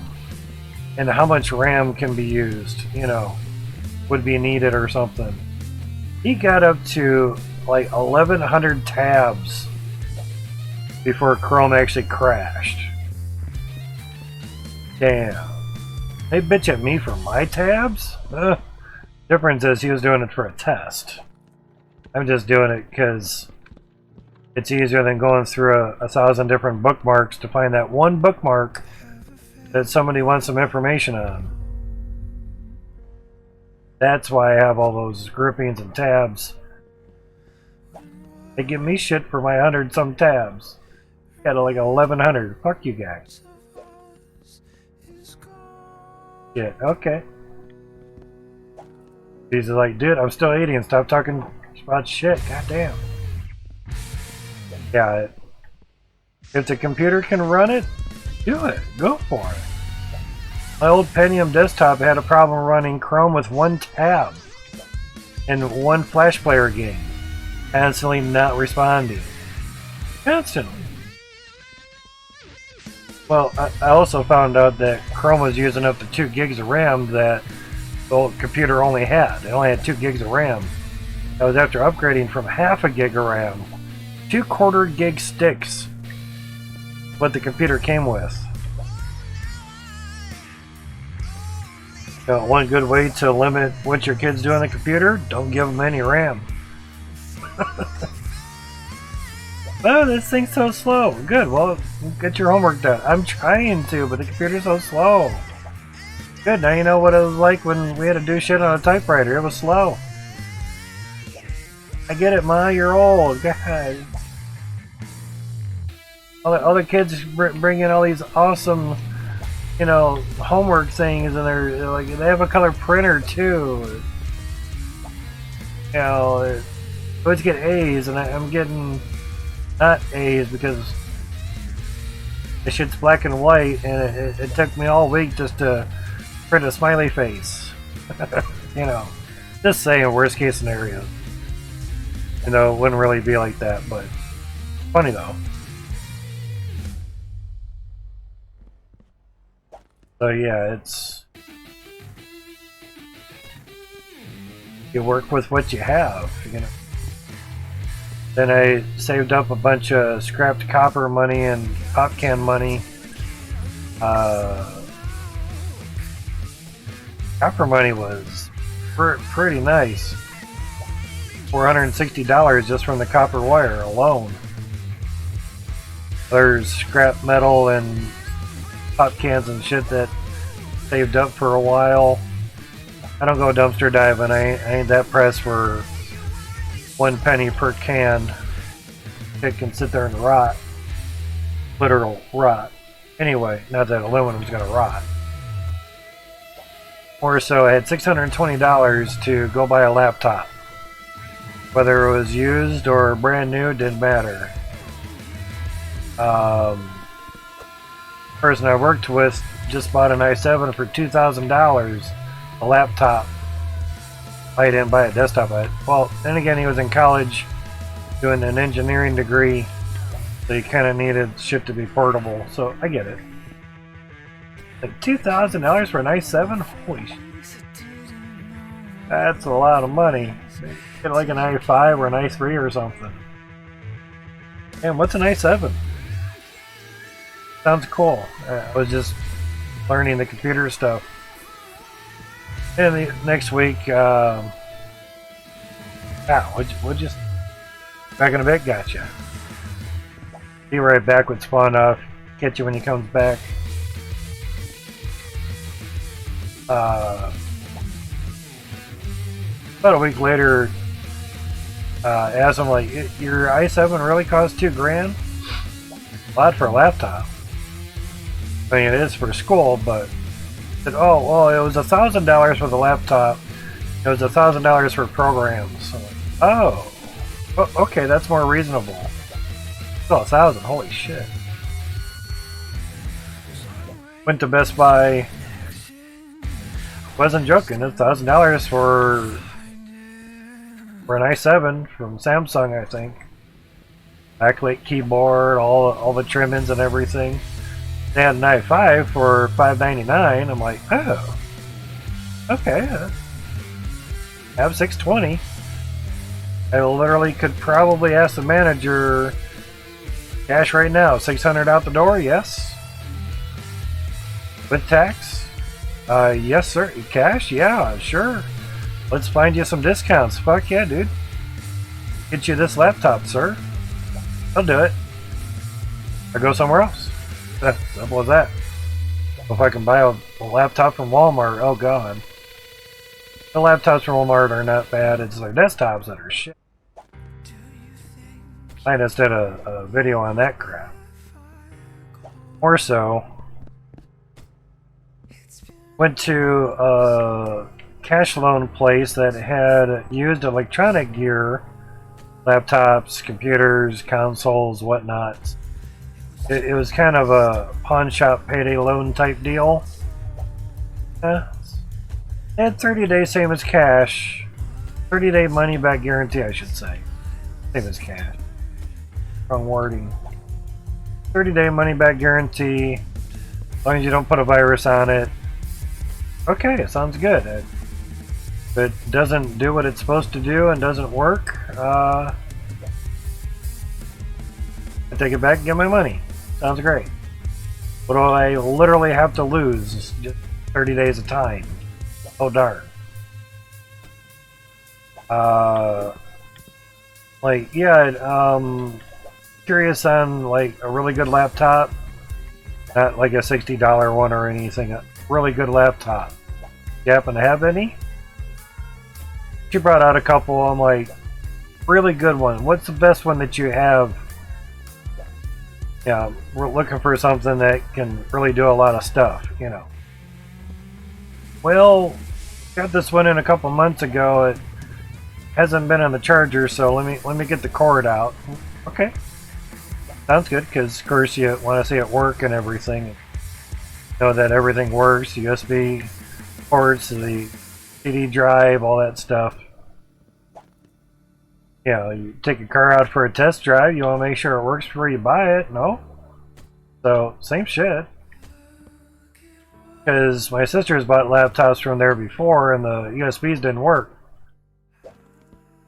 and how much RAM can be used, you know, would be needed or something. He got up to like 1,100 tabs before Chrome actually crashed. Damn. They bitch at me for my tabs? Difference is he was doing it for a test. I'm just doing it because it's easier than going through 1,000 different bookmarks to find that one bookmark that somebody wants some information on. That's why I have all those groupings and tabs. They give me shit for my 100-some tabs. Got like 1,100. Fuck you guys. Yeah, okay. He's like, dude, I'm still eating and stop talking about shit. Goddamn. Yeah, if the computer can run it, do it. Go for it. My old Pentium desktop had a problem running Chrome with one tab and one Flash Player game. Constantly not responding. Constantly. Well, I also found out that Chrome was using up the 2 gigs of RAM that the old computer only had. It only had 2 gigs of RAM. That was after upgrading from half a gig of RAM. 2/4 gig sticks. What the computer came with. One good way to limit what your kids do on the computer, don't give them any RAM. Oh, this thing's so slow. Good, well, get your homework done. I'm trying to, but the computer's so slow. Good, now you know what it was like when we had to do shit on a typewriter. It was slow. I get it, Ma, you're old. God. All the kids bring in all these awesome, you know, homework things, and they're like, they have a color printer too. You know, I always get A's, and I'm getting not A's because the shit's black and white, and it took me all week just to print a smiley face. You know, just saying, worst case scenario. You know, it wouldn't really be like that, but funny though. So yeah, it's, you work with what you have, you know. Then I saved up a bunch of scrapped copper money and pop can money. Copper money was pretty nice. $460 just from the copper wire alone. There's scrap metal and pop cans and shit that saved up for a while. I don't go dumpster diving. I ain't that pressed for 1 penny per can. It can sit there and rot. Literal rot. Anyway, not that aluminum's gonna rot. Or so I had $620 to go buy a laptop. Whether it was used or brand new, didn't matter. Person I worked with just bought an i7 for $2,000. A laptop. I didn't buy a desktop. Well, then again, he was in college doing an engineering degree, so he kind of needed shit to be portable. So I get it. Like $2,000 for an i7? Holy shit. That's a lot of money. Get like an i5 or an i3 or something. Man, what's an i7? Sounds cool. I was just learning the computer stuff. And the next week, we'll just back in a bit. Gotcha. Be right back with Spawn Off. Catch you when he comes back. About a week later, asked him like, "Your i7 really cost $2,000? A lot for a laptop." I mean, it is for school, but. Said, oh, well, it was $1,000 for the laptop. It was $1,000 for programs. So, oh, okay, that's more reasonable. Oh, 1,000, holy shit. Went to Best Buy. Wasn't joking. It's $1,000 for an i7 from Samsung, I think. Backlit keyboard, all the trimmings and everything. They had an i5 for $599. I'm like, oh, okay. I have 620. I literally could probably ask the manager, cash right now, $600 out the door. Yes. With tax? Yes, sir. Cash? Yeah, sure. Let's find you some discounts. Fuck yeah, dude. Get you this laptop, sir. I'll do it. Or go somewhere else. Simple as that. If I can buy a laptop from Walmart, oh god. The laptops from Walmart are not bad, it's their desktops that are shit. I just did a video on that crap. More so, went to a cash loan place that had used electronic gear, laptops, computers, consoles, whatnot. It was kind of a pawn shop payday loan type deal. It had 30 days, same as cash. 30-day money back guarantee, I should say. Same as cash. Wrong wording. 30-day money back guarantee. As long as you don't put a virus on it. Okay, it sounds good. If it doesn't do what it's supposed to do and doesn't work, I take it back and get my money. Sounds great. What do I literally have to lose? Just 30 days of time. Oh darn. Like, yeah, curious on like a really good laptop. Not like a $60 one or anything. A really good laptop. You happen to have any? She brought out a couple. I'm like, really good one. What's the best one that you have? Yeah, we're looking for something that can really do a lot of stuff, you know. Well, got this one in a couple months ago. It hasn't been on the charger, so let me get the cord out. Okay, sounds good. Because of course you want to see it work and everything. Know that everything works. USB ports, the CD drive, all that stuff. You know, you take a car out for a test drive, you want to make sure it works before you buy it, no? So, same shit. Because my sister's bought laptops from there before and the USBs didn't work.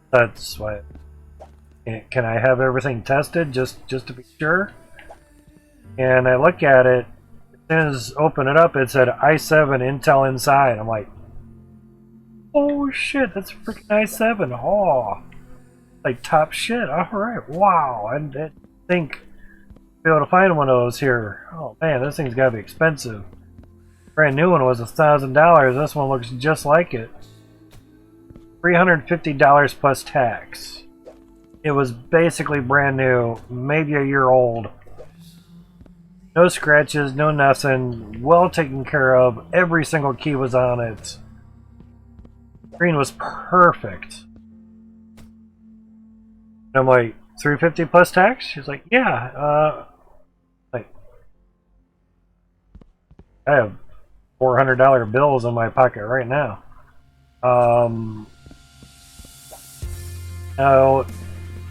That's why. can I have everything tested just to be sure? And I look at it, as soon as I open it up, it said i7 Intel inside. I'm like, oh shit, that's a freaking i7. Oh, like top shit. Alright, wow. I didn't think I'd be able to find one of those here. Oh man, this thing's gotta be expensive. Brand new one was $1,000. This one looks just like it. $350 plus tax. It was basically brand new, maybe a year old. No scratches, no nothing. Well taken care of. Every single key was on it. Screen was perfect. And I'm like, $350 plus tax? She's like, yeah. Like, I have $400 bills in my pocket right now. Now,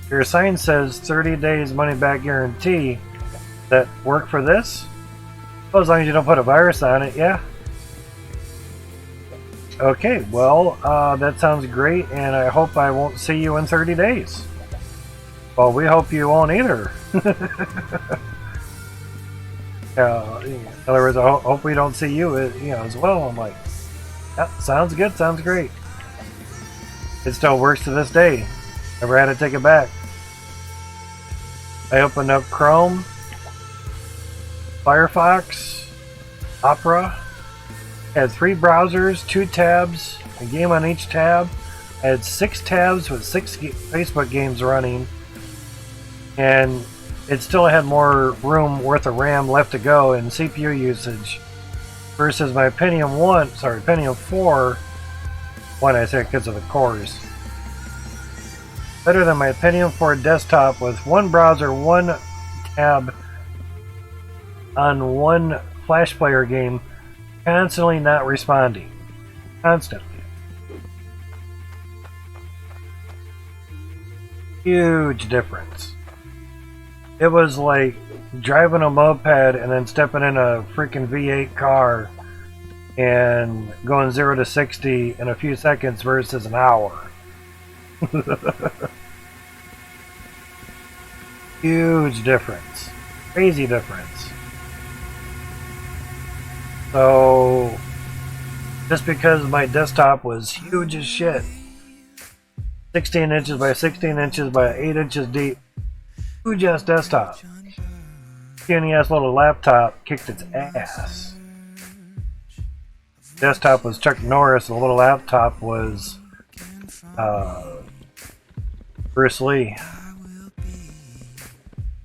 your sign says 30 days money back guarantee. That work for this? Well, as long as you don't put a virus on it, yeah. Okay, well, that sounds great, and I hope I won't see you in 30 days. Well, we hope you won't either. In other words, I hope we don't see you, as well. I'm like, yeah, sounds good, sounds great. It still works to this day. Never had to take it back. I opened up Chrome, Firefox, Opera. I had 3 browsers, 2 tabs, a game on each tab. I had 6 tabs with 6 Facebook games running, and it still had more room worth of RAM left to go in CPU usage versus my Pentium 4, one I say because of the cores. Better than my Pentium 4 desktop with 1 browser, 1 tab on 1 Flash Player game, constantly not responding. Constantly. Huge difference. It was like driving a moped and then stepping in a freaking V8 car and going 0 to 60 in a few seconds versus an hour. Huge difference. Crazy difference. So, just because my desktop was huge as shit, 16 inches by 16 inches by 8 inches deep, huge ass desktop, skinny ass little laptop kicked its ass. Desktop was Chuck Norris, the little laptop was Bruce Lee.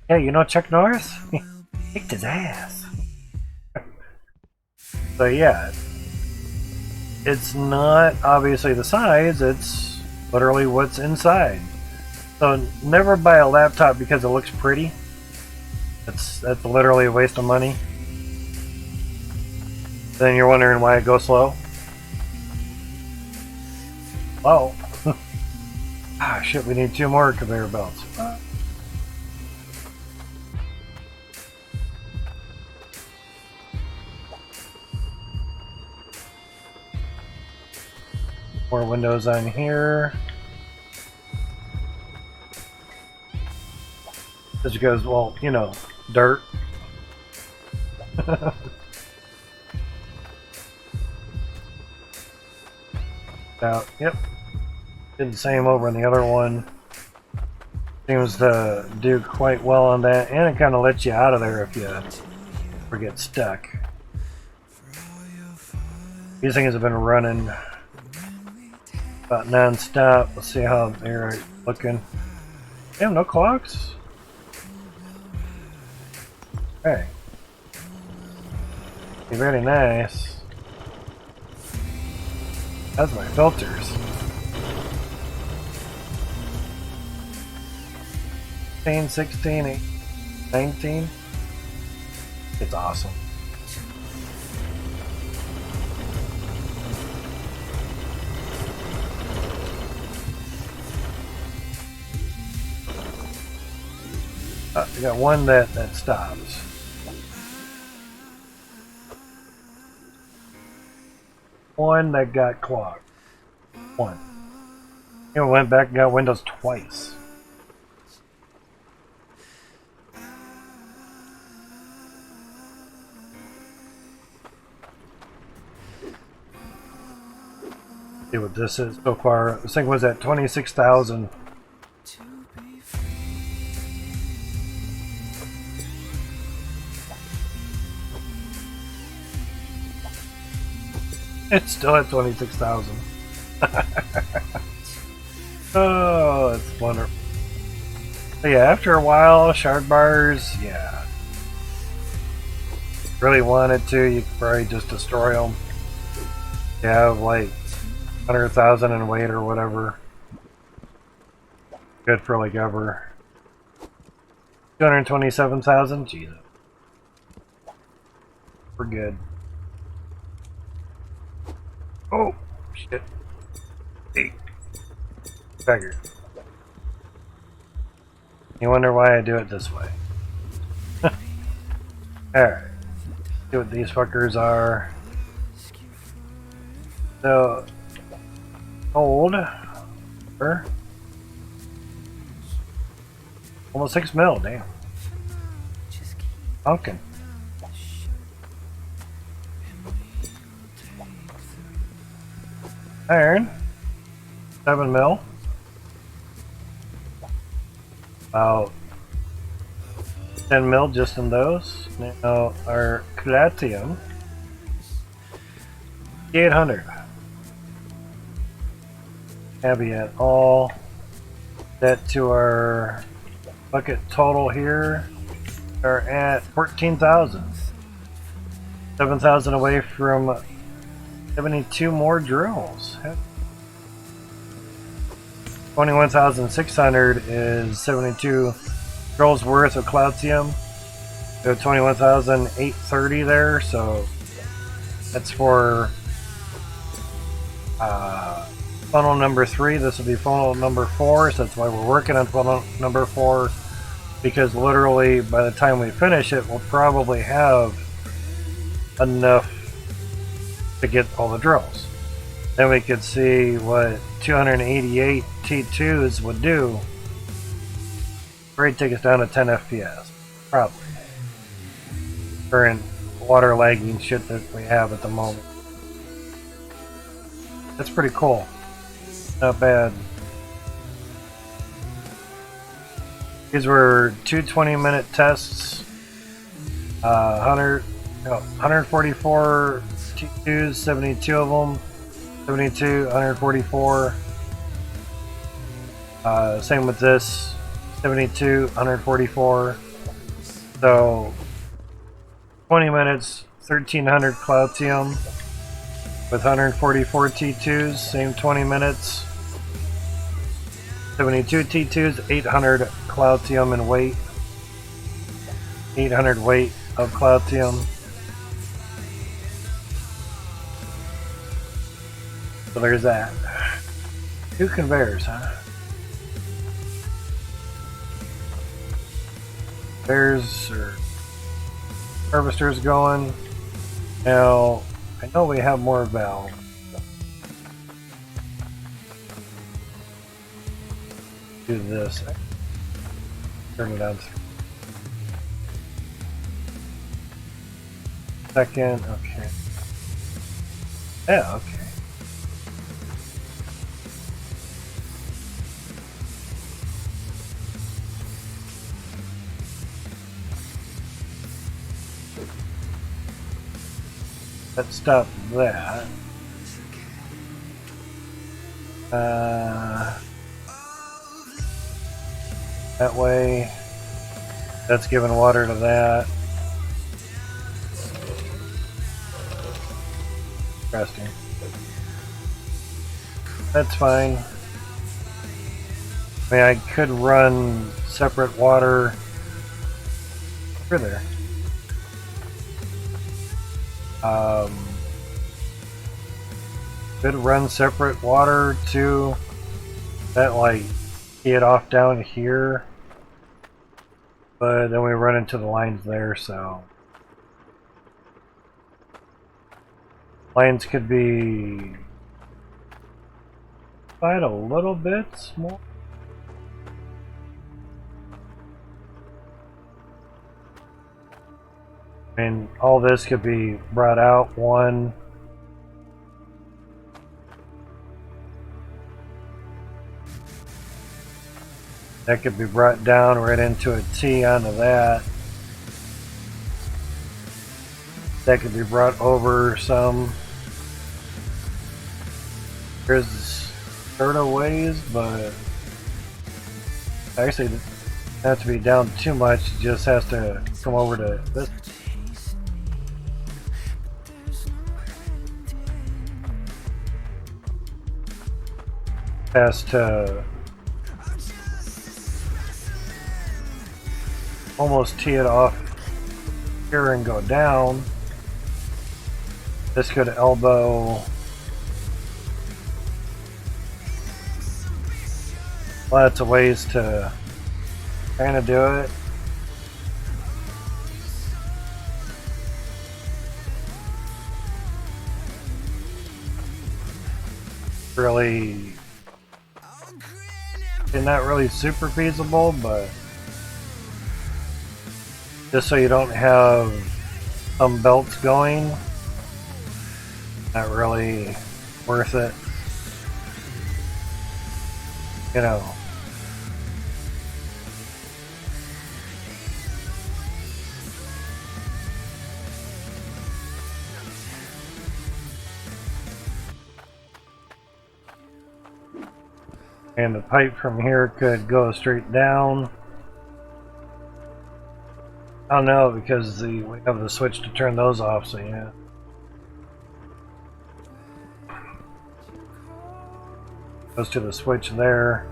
Hey, you know Chuck Norris? Kicked his ass. So yeah, it's not obviously the size, it's literally what's inside. So never buy a laptop because it looks pretty. That's literally a waste of money. Then you're wondering why it goes slow. Oh. Ah shit, we need 2 more conveyor belts. More windows on here. Just because, well, dirt. Yep. Did the same over on the other one. Seems to do quite well on that, and it kind of lets you out of there if you ever get stuck. These things have been running about non-stop. Let's see how they're looking. Damn, no clocks? Hey. Be very nice. That's my filters. 15, 16, 18, 19. It's awesome. I got one that stops. One that got clogged. One. Went back and got Windows twice. See what this is so far. This thing was at 26,000. It's still at 26,000. Oh, it's wonderful. But yeah, after a while, shard bars, yeah. Really wanted to, you could probably just destroy them. You have like 100,000 in weight or whatever. Good for like ever. 227,000? Jesus. We're good. Oh, shit. Hey. Beggar. You wonder why I do it this way. Alright. See what these fuckers are. So, gold. Almost 6 mil, damn. Pumpkin. Iron. 7 mil. About 10 mil just in those. Now our calcium. 800. Happy at all. That to our bucket total here are at 14,000. 7,000 away from 72 more drills. 21,600 is 72 drills worth of calcium. So 21,830 there, so that's for funnel number 3. This will be funnel number 4, so that's why we're working on funnel number 4, because literally by the time we finish it, we'll probably have enough to get all the drills. Then we could see what 288 T2s would do. Probably take us down to 10 FPS. Probably. Current water lagging shit that we have at the moment. That's pretty cool. Not bad. These were two 20-minute tests. 144 T2s, 72 of them. 72, 144. Same with this. 72, 144. So 20 minutes, 1300 calcium with 144 T2s, same 20 minutes. 72 T2s, 800 calcium in weight. 800 weight of calcium. So there's that. 2 conveyors, huh? There's our harvesters going. Now, I know we have more valve. Do this. Turn it on. Second, okay. Yeah, okay. Let's stop that. That way, that's giving water to that. Interesting. That's fine. I mean, I could run separate water through there. Could run separate water to that, like, key it off down here, but then we run into the lines there, so lines could be quite a little bit more. I mean, all this could be brought out one. That could be brought down right into a T onto that. That could be brought over some. There's sort of ways, but actually it doesn't have to be down too much. It just has to come over to this. Has to almost tee it off here and go down. This could elbow lots of ways to kind of do it. Really, not really super feasible, but just so you don't have some belts going, not really worth it, you know. And the pipe from here could go straight down. I don't know, because we have the switch to turn those off, so yeah. Goes to the switch there.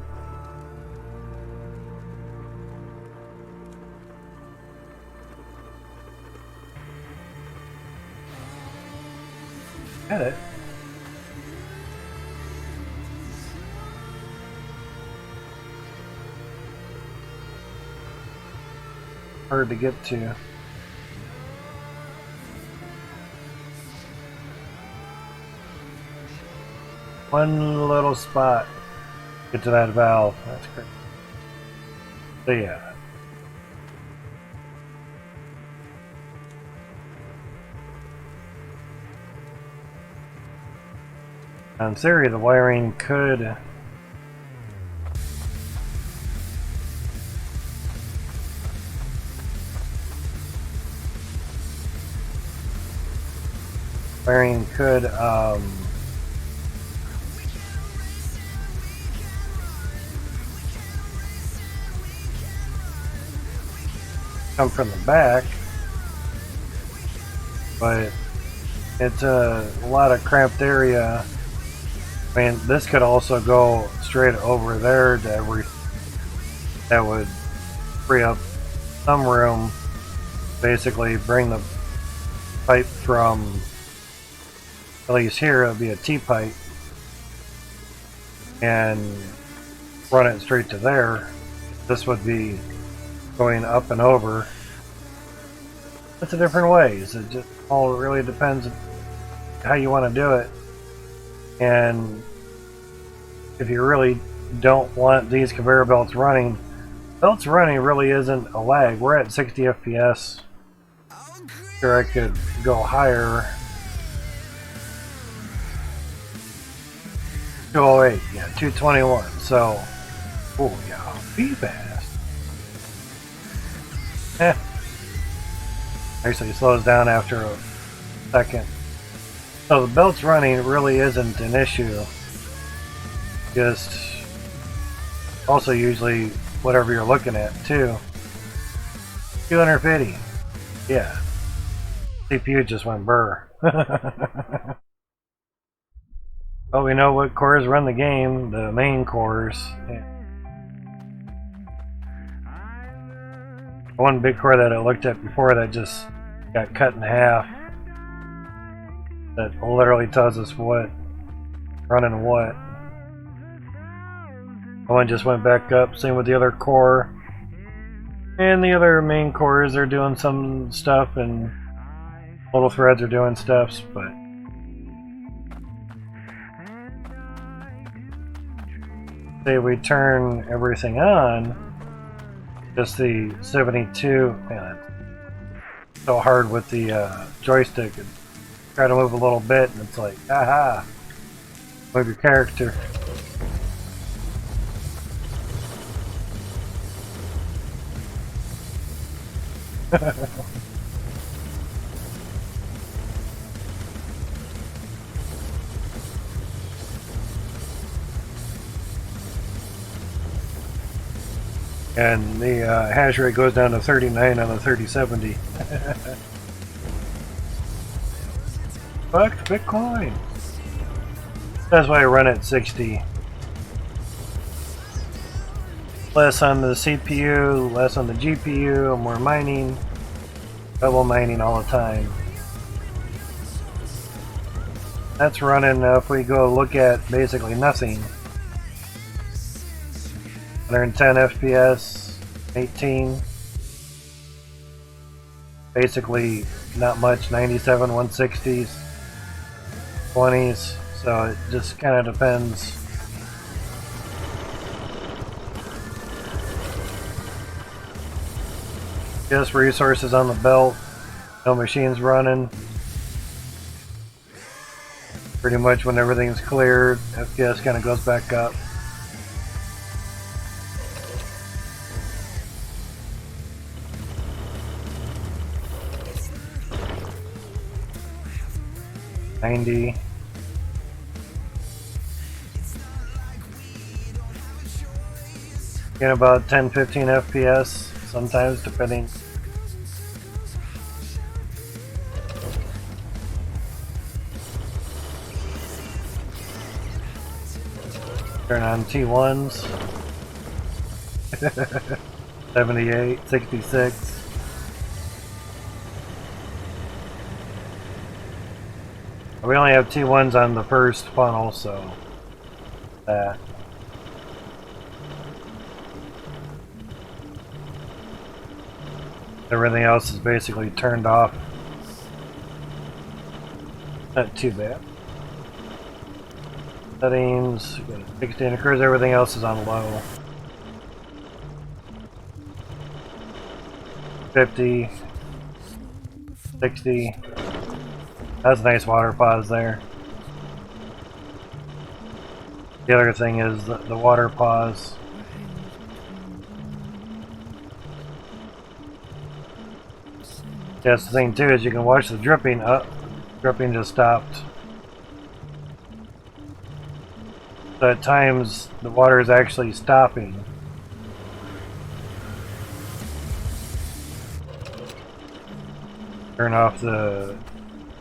Got it. Hard to get to. One little spot. Get to that valve. That's great. So yeah. In theory, the wiring could come from the back, but it's a lot of cramped area. I mean, this could also go straight over there to that would free up some room. Basically, bring the pipe from at least here, it'll be a T pipe, and run it straight to there. This would be going up and over. It's a different ways. It just all really depends how you want to do it. And if you really don't want these conveyor belts running really isn't a lag. We're at 60 FPS. Sure, I could go higher. 208, yeah, 221. So, oh yeah, be fast. Actually, it slows down after a second. So the belts running really isn't an issue. Just also usually whatever you're looking at too. 250. Yeah. CPU just went burr. Well, we know what cores run the game, the main cores. One big core that I looked at before that just got cut in half. That literally tells us what running what. One just went back up, same with the other core. And the other main cores are doing some stuff, and little threads are doing stuff, but say we turn everything on, just the 72, man, it's so hard with the joystick. Try to move a little bit, and it's like, aha, move your character. And the hash rate goes down to 39 on the 3070. Fuck Bitcoin! That's why I run at 60. Less on the CPU, less on the GPU, more mining. Double mining all the time. That's running, if we go look at basically nothing. 110 FPS, 18. Basically not much, 97, 160s, 20s. So it just kind of depends. Just resources on the belt, no machines running. Pretty much when everything's cleared, FPS kind of goes back up. $90. Get about 10-15 FPS sometimes, depending. Turn on T1s. 78, 66. We only have T1s on the first funnel, so everything else is basically turned off. Not too bad. Settings, 16 occurs, everything else is on low. 50, 60. That's a nice water pause there. The other thing is the water pause. That's the thing too, is you can watch the dripping. Dripping just stopped. So at times the water is actually stopping. Turn off the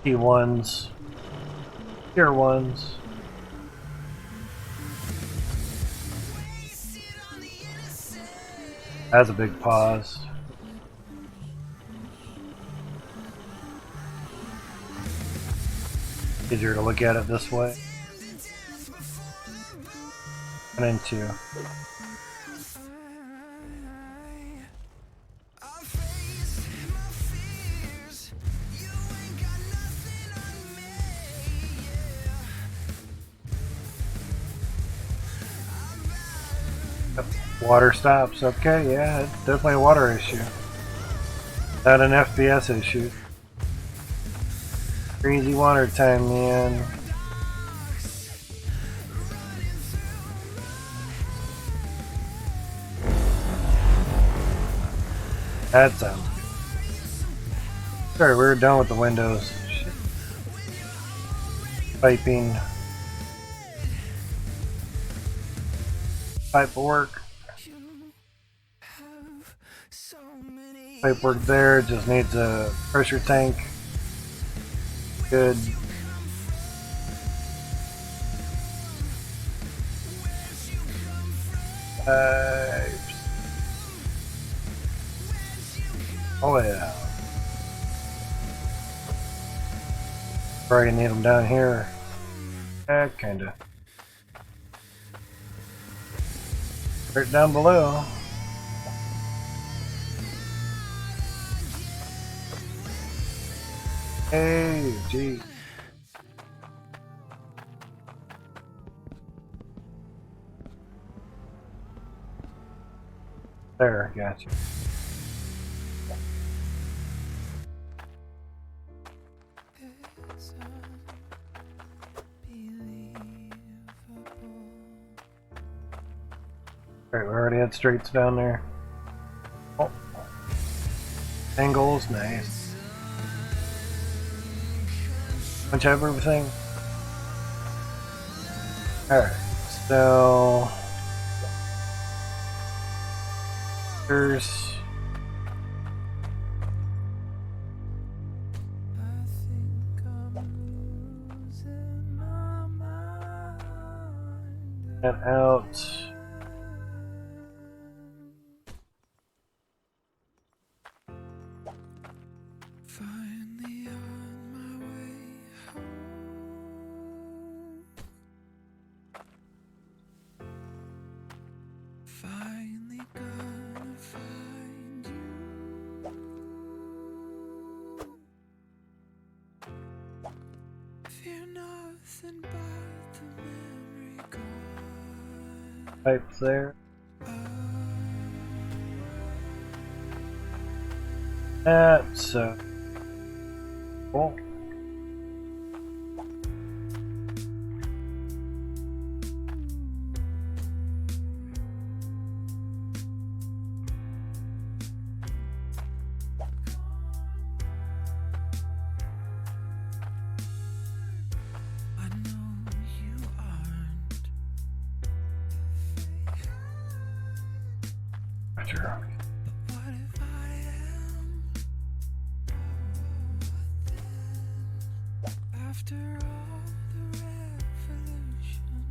T1s, tier 1s. That's a big pause. Easier to look at it this way. 1 and 2. Water stops. Okay, yeah, it's definitely a water issue. Not an FPS issue. Crazy water time, man. That sounds good. Sorry, we were done with the windows. Shit. Piping. Pipe work. Pipe work there, just needs a pressure tank. Good. Oh yeah. Probably need them down here. Kinda. Right down below. Hey, gee. There, gotcha. Alright, we already had straights down there. Oh. Angles, nice. Bunch of everything. Alright, so there's that out. Finally on my way home. Finally gonna find you. Fear nothing but the memory gone. Pipes there. That's cool. I know you aren't. Sure. But what if I am? After all the revolutions,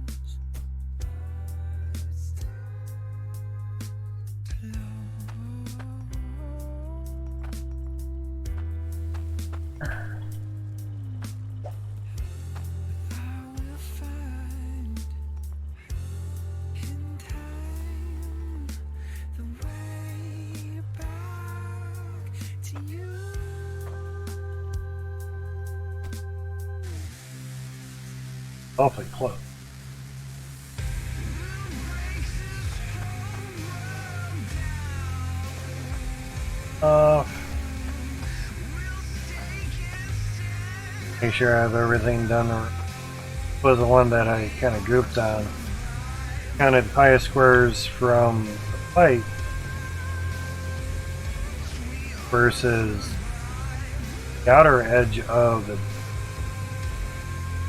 I will find in time the way back to you. Awfully close. Make sure I have everything done. Was the one that I kind of goofed on. Counted pi squares from the pipe versus the outer edge of the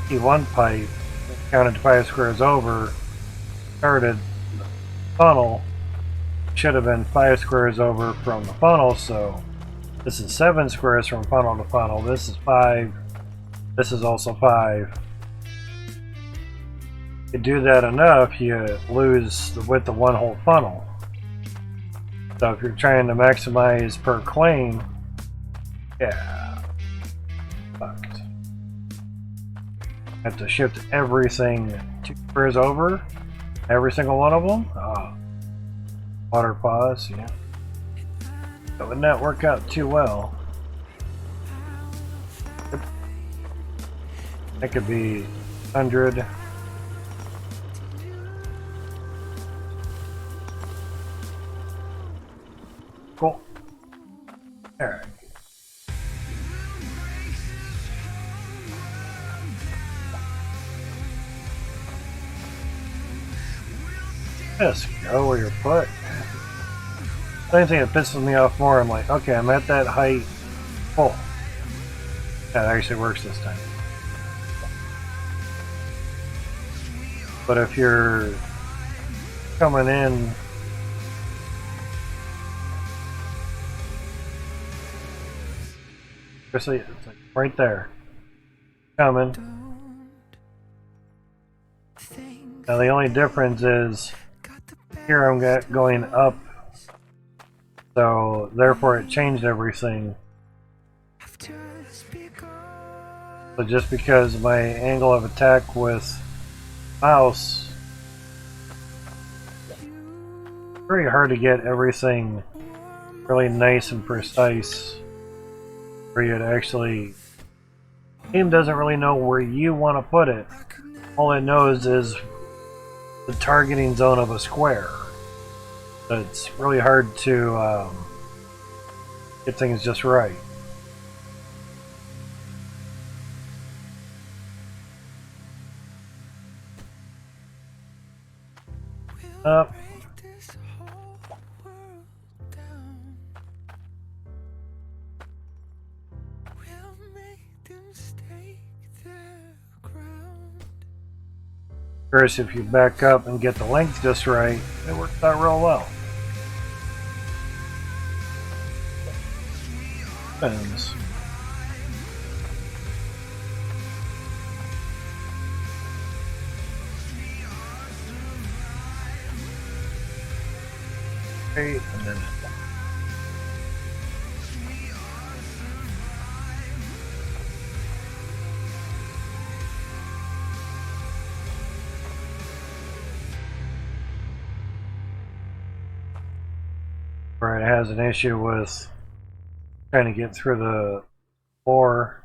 T1 pipe. Counted pi squares over. Started the funnel. Should have been 5 squares over from the funnel, so this is 7 squares from funnel to funnel. This is 5. This is also 5. If you do that enough, you lose the width of one whole funnel. So if you're trying to maximize per claim, yeah, fucked. Have to shift everything 2 squares over, every single one of them. Water pause, yeah. That would not work out too well. That could be 100. Cool. Alright. Just go where your foot. The only thing that pisses me off more, I'm like, okay, I'm at that height. Full. That actually works this time. But if you're coming in especially it's like right there. Coming. Now the only difference is here I'm going up, so therefore it changed everything. So just because my angle of attack with mouse, very hard to get everything really nice and precise for you to actually. The game doesn't really know where you want to put it. All it knows is the targeting zone of a square. So it's really hard to get things just right. Up. course, if you back up and get the length just right, it works out real well. Depends. And then where it has an issue with trying to get through the floor.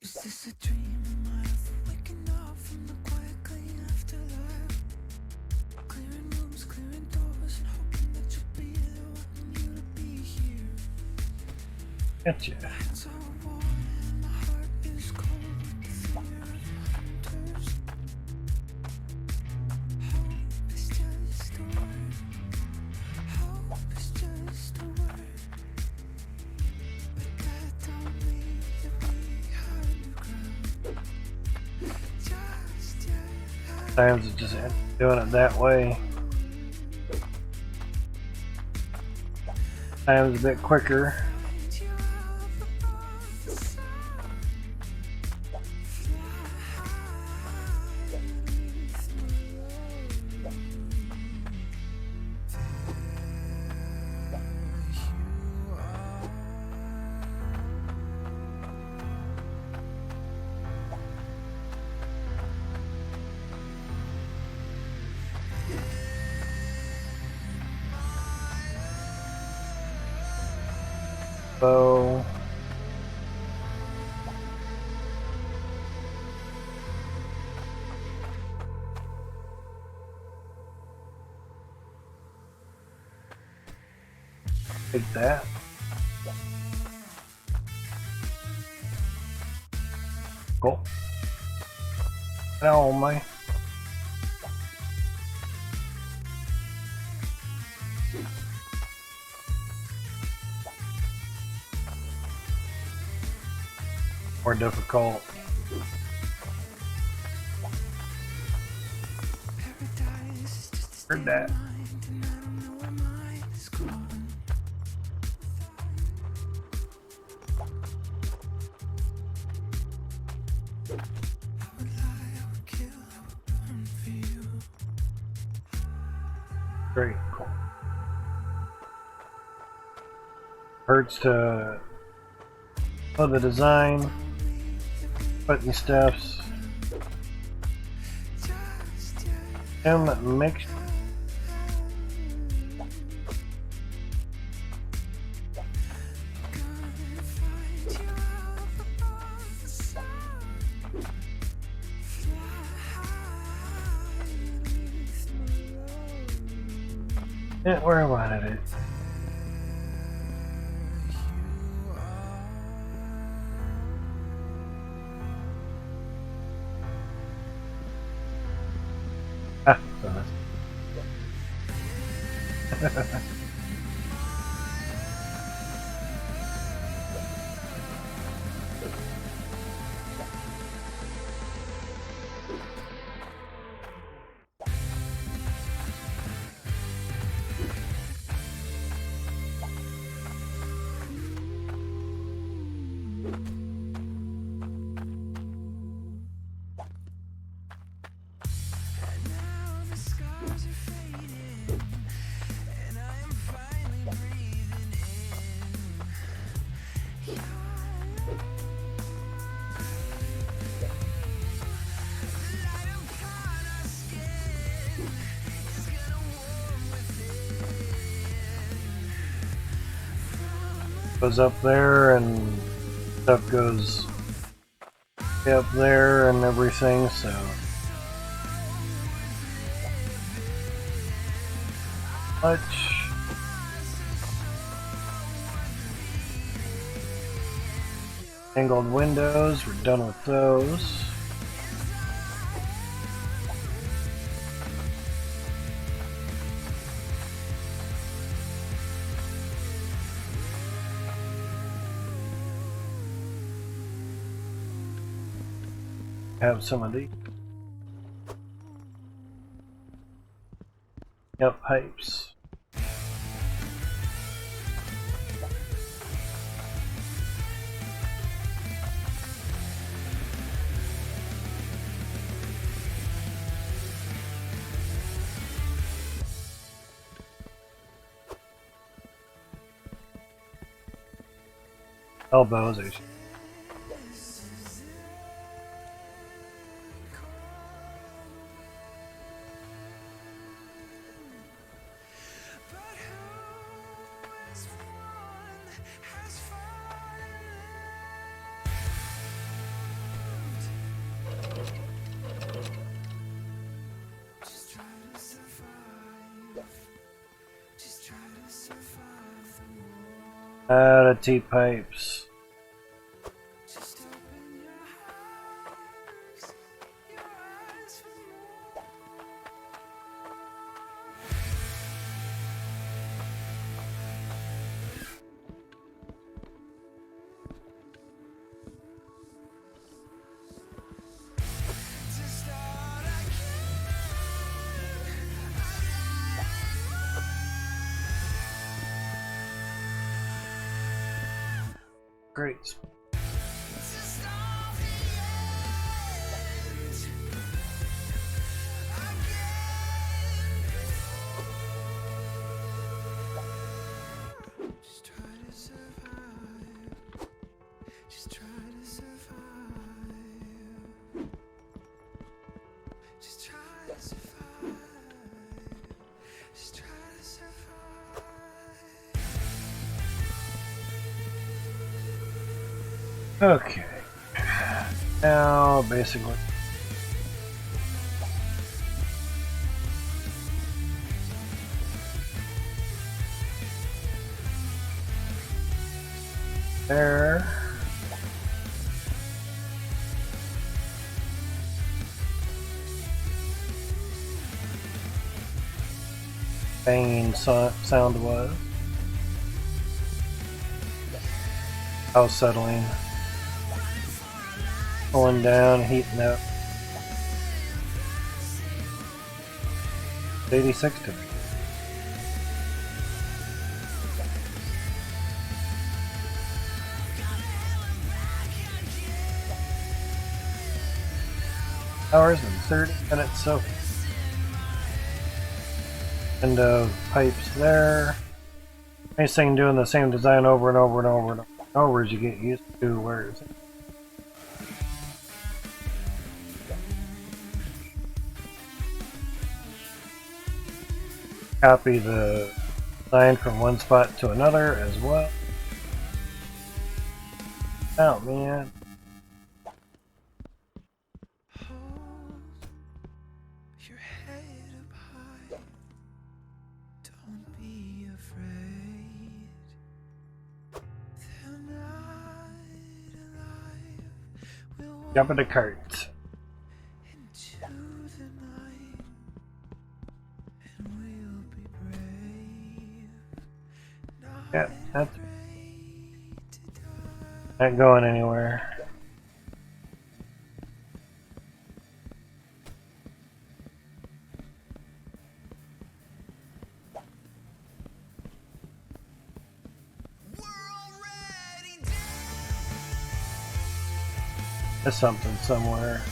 Is this a dream? Am I ever waking up from the quiet clean afterlife? Clearing rooms, clearing doors, and hoping that you'll be there, wanting you to be here. Gotcha. Hands are warm and my heart is cold with the fear of hunters. Hope is just a word. Hope is just a word. But that don't mean that we have new ground. Just yet. Sometimes it just ends up doing it that way. Sometimes a bit quicker. So take that. Cool. Oh my. More difficult. Heard that. Very cool. Hurts to know the design, button steps, and mix. Yeah, where I wanted it. Ah, so that's goes up there and stuff goes up there and everything, so much. Angled windows, we're done with those. Have some of these. Yep, pipes. Elbows. Out of T-pipes. Great. Okay. Now, basically, there. Banging sound was. House settling. Pulling down, heating up. 86 degrees. Hours and 30 minutes so. End of pipes there. Nice thing doing the same design over and over and over and over as you get used to where it's. Copy the design from one spot to another as well. Oh man. Your head up high. Don't be afraid. The night alive will Jump in the cart. into the night, and we'll be brave. Not Yeah, that's afraid to die. not going anywhere. There's something somewhere.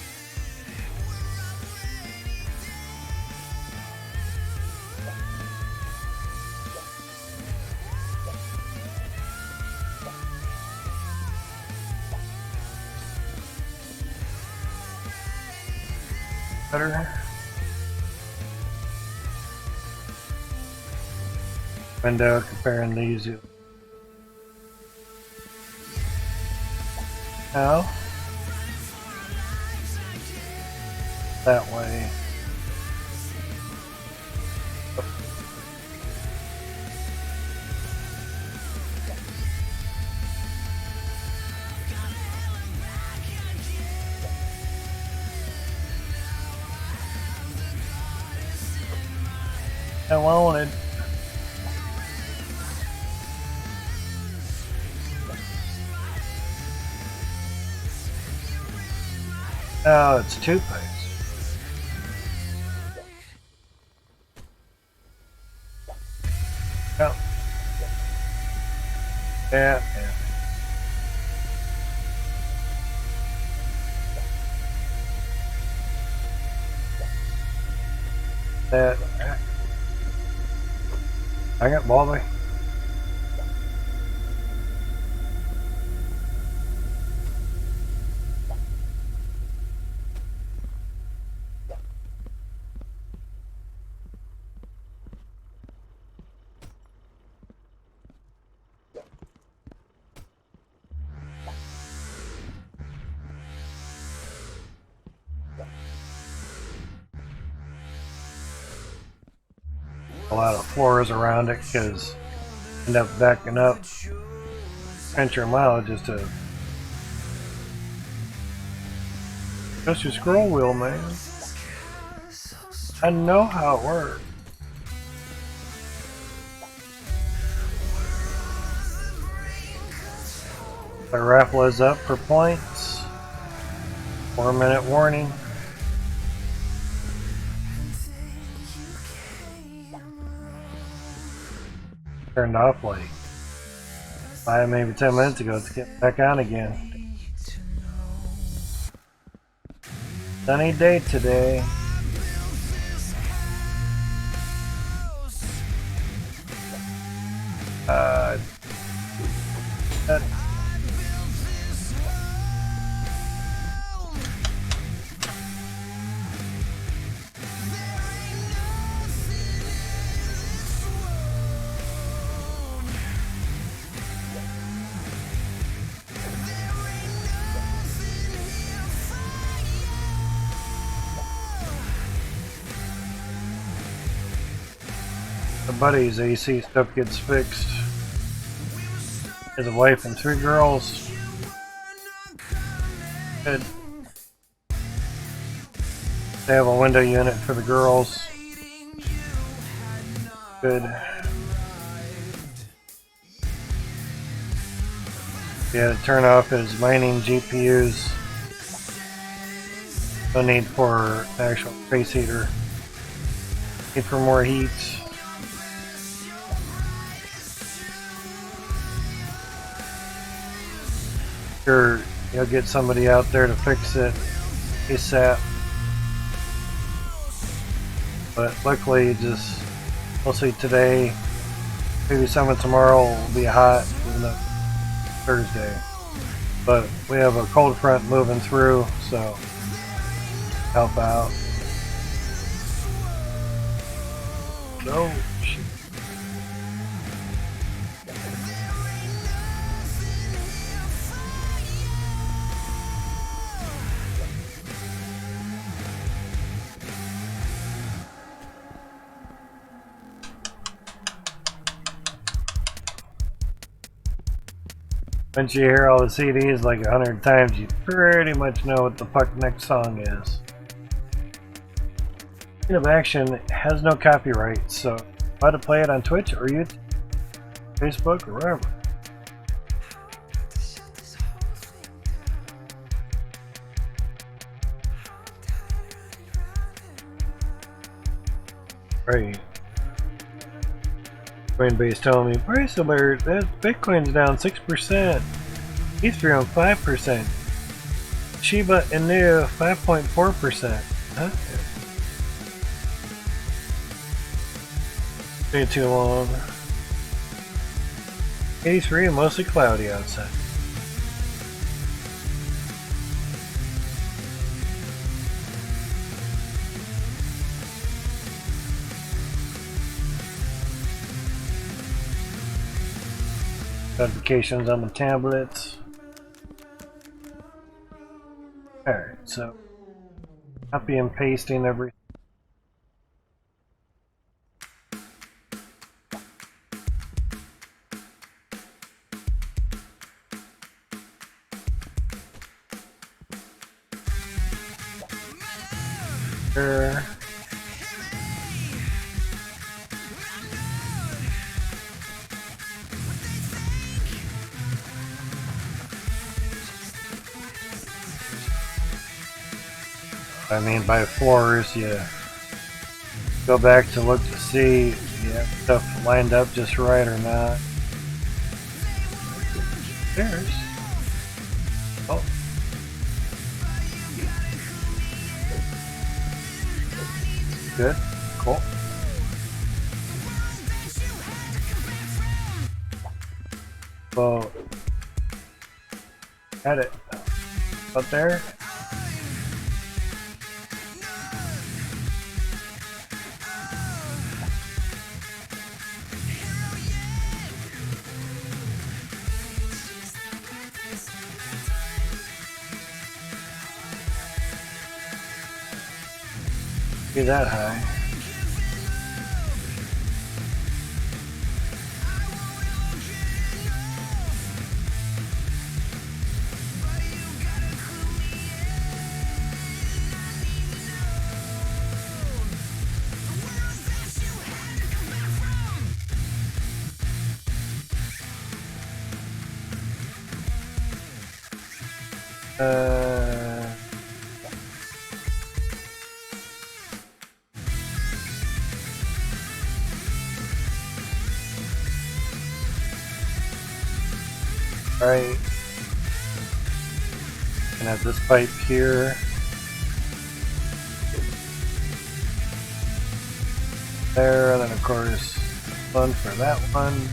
Better. Window comparing these. Now. That way. I wanted. Oh, it's two pipes. Yep. Yeah, yeah. That. I got Bobby. A lot of floors around it because end up backing up enter a mile just to just your scroll wheel, man. I know how it works. The raffle is up for points. 4-minute warning. Turned off like 5, maybe 10 minutes ago to get back on again. Sunny day today. The buddy's AC stuff gets fixed. His wife and 3 girls. Good. They have a window unit for the girls. Good. Yeah, to turn off his mining GPUs. No need for an actual space heater. Need for more heat. Sure, you'll get somebody out there to fix it ASAP. But luckily, just mostly today, maybe some of tomorrow will be hot, even though Thursday. But we have a cold front moving through, so help out. No shit. Once you hear all the CDs like 100 times, you pretty much know what the fuck next song is. SceneOfAction has no copyright, so try to play it on Twitch or YouTube, Facebook, or wherever. Right. Coinbase telling me, price alert, that Bitcoin's down 6%, Ethereum 5%, Shiba Inu 5.4%. Huh? Ain't too long. 83 and mostly cloudy outside. Notifications on the tablets. Alright, so copy and pasting everything. Sure. I mean, by floors, you go back to look to see Yeah, stuff lined up just right or not. There's. Oh. Good. Cool. So, got it. Up there. Be that high. Right. And have this pipe here. There, and then of course one for that one.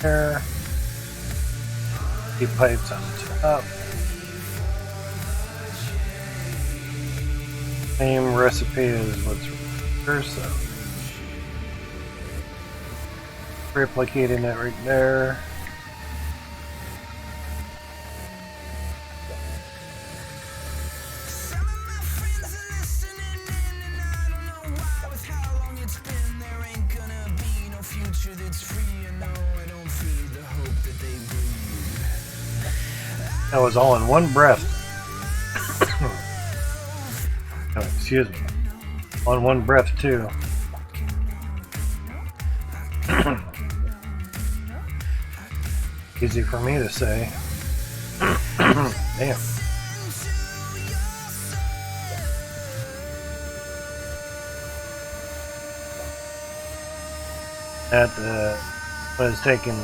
There. Keep pipes on top. Same recipe as what's here, so replicating it right there. That was all in one breath. Oh, excuse me. On one breath, too. Easy for me to say. Damn. When I was taking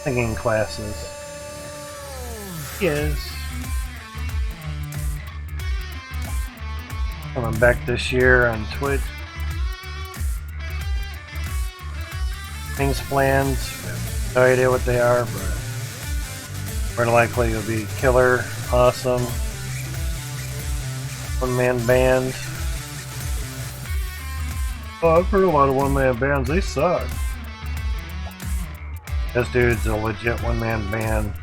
singing classes. Yes. Coming back this year on Twitch. Things planned. No idea what they are, but more than likely it'll be killer, awesome. One-man band. Oh, I've heard a lot of one-man bands. They suck. This dude's a legit one-man band.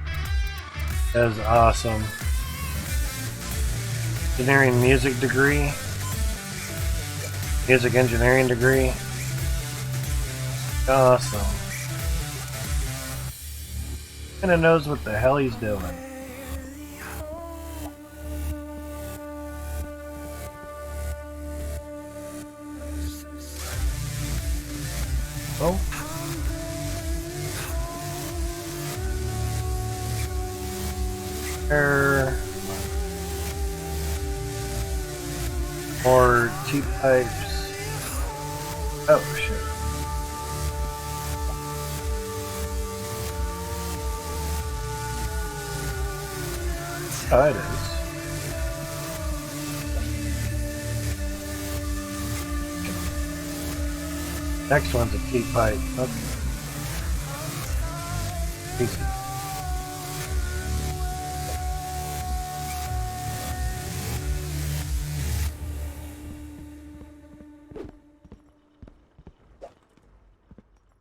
That is awesome. Engineering music degree. Music engineering degree. Awesome. Kinda knows what the hell he's doing. Oh. There. More cheap pipes. Oh shit. Oh, it is. Next one's a T pipe. Okay. Easy.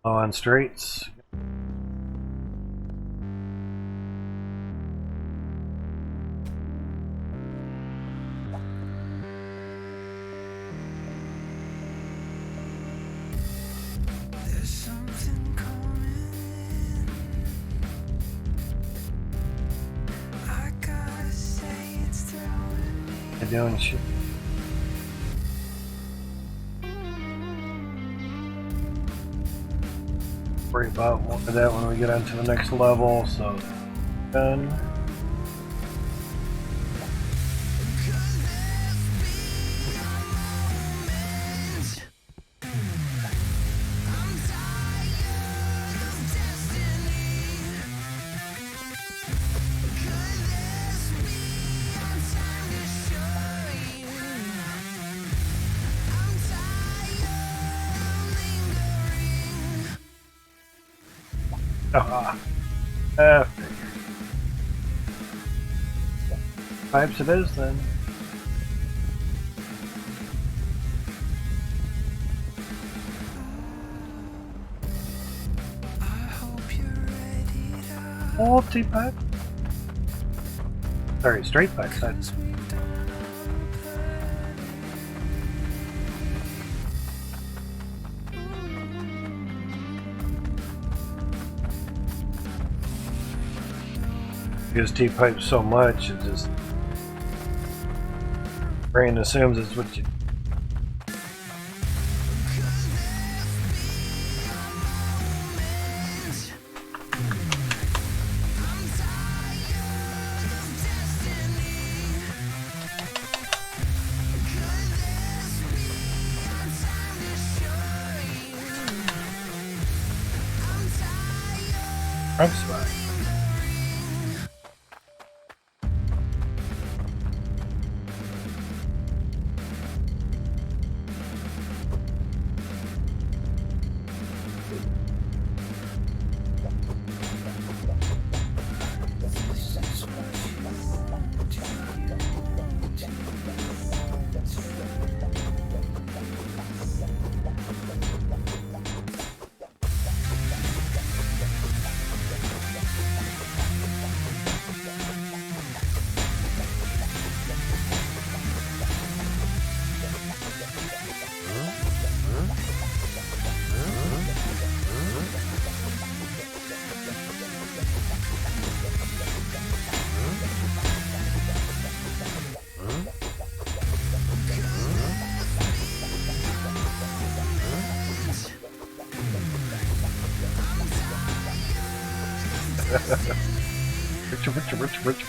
On straights. There's something coming. I gotta say it's throwing me. You're doing shit. Worry about more of that when we get onto the next level, so done. Pipes it is then. I hope you're ready to. Multi pipe. Sorry, straight pipe side. Cause we don't Use T pipe so much, it just brain assumes it's what you. I'm sorry. Rich.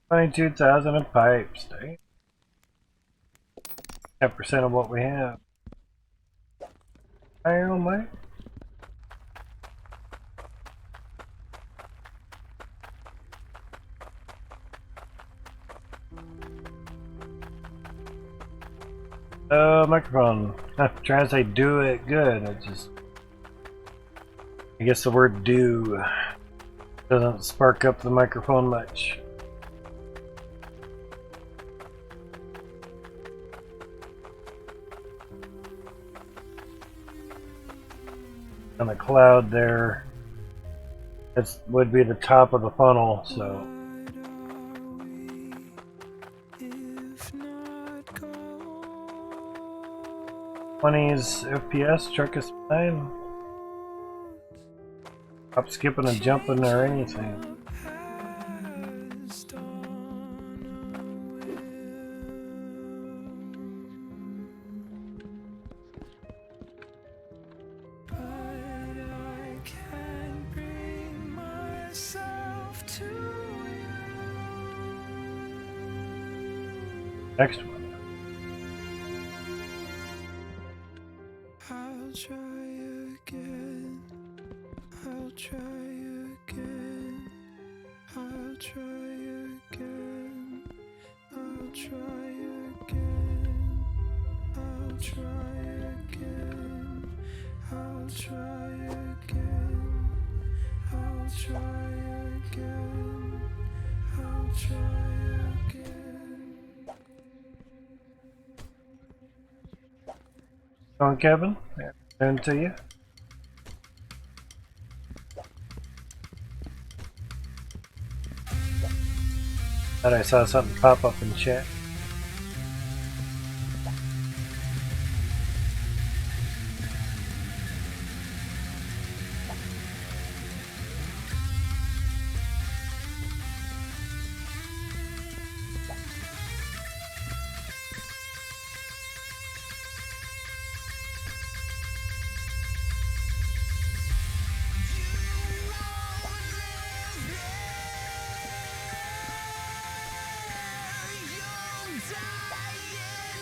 22,000 of pipes, dang. 10% of what we have. I don't know, mate. Microphone. Trying to say do it good. It just. I guess the word do doesn't spark up the microphone much. And the cloud there, it would be the top of the funnel, so 20s FPS, truck is fine. Stop skipping and jumping or anything. Next one. I'll try again. I'll try again. I'll try again. I'll try again. I'll try again. I'll try again. I'll try again. I'll try again. Go on, Kevin. Turn to you. Thought I saw something pop up in chat.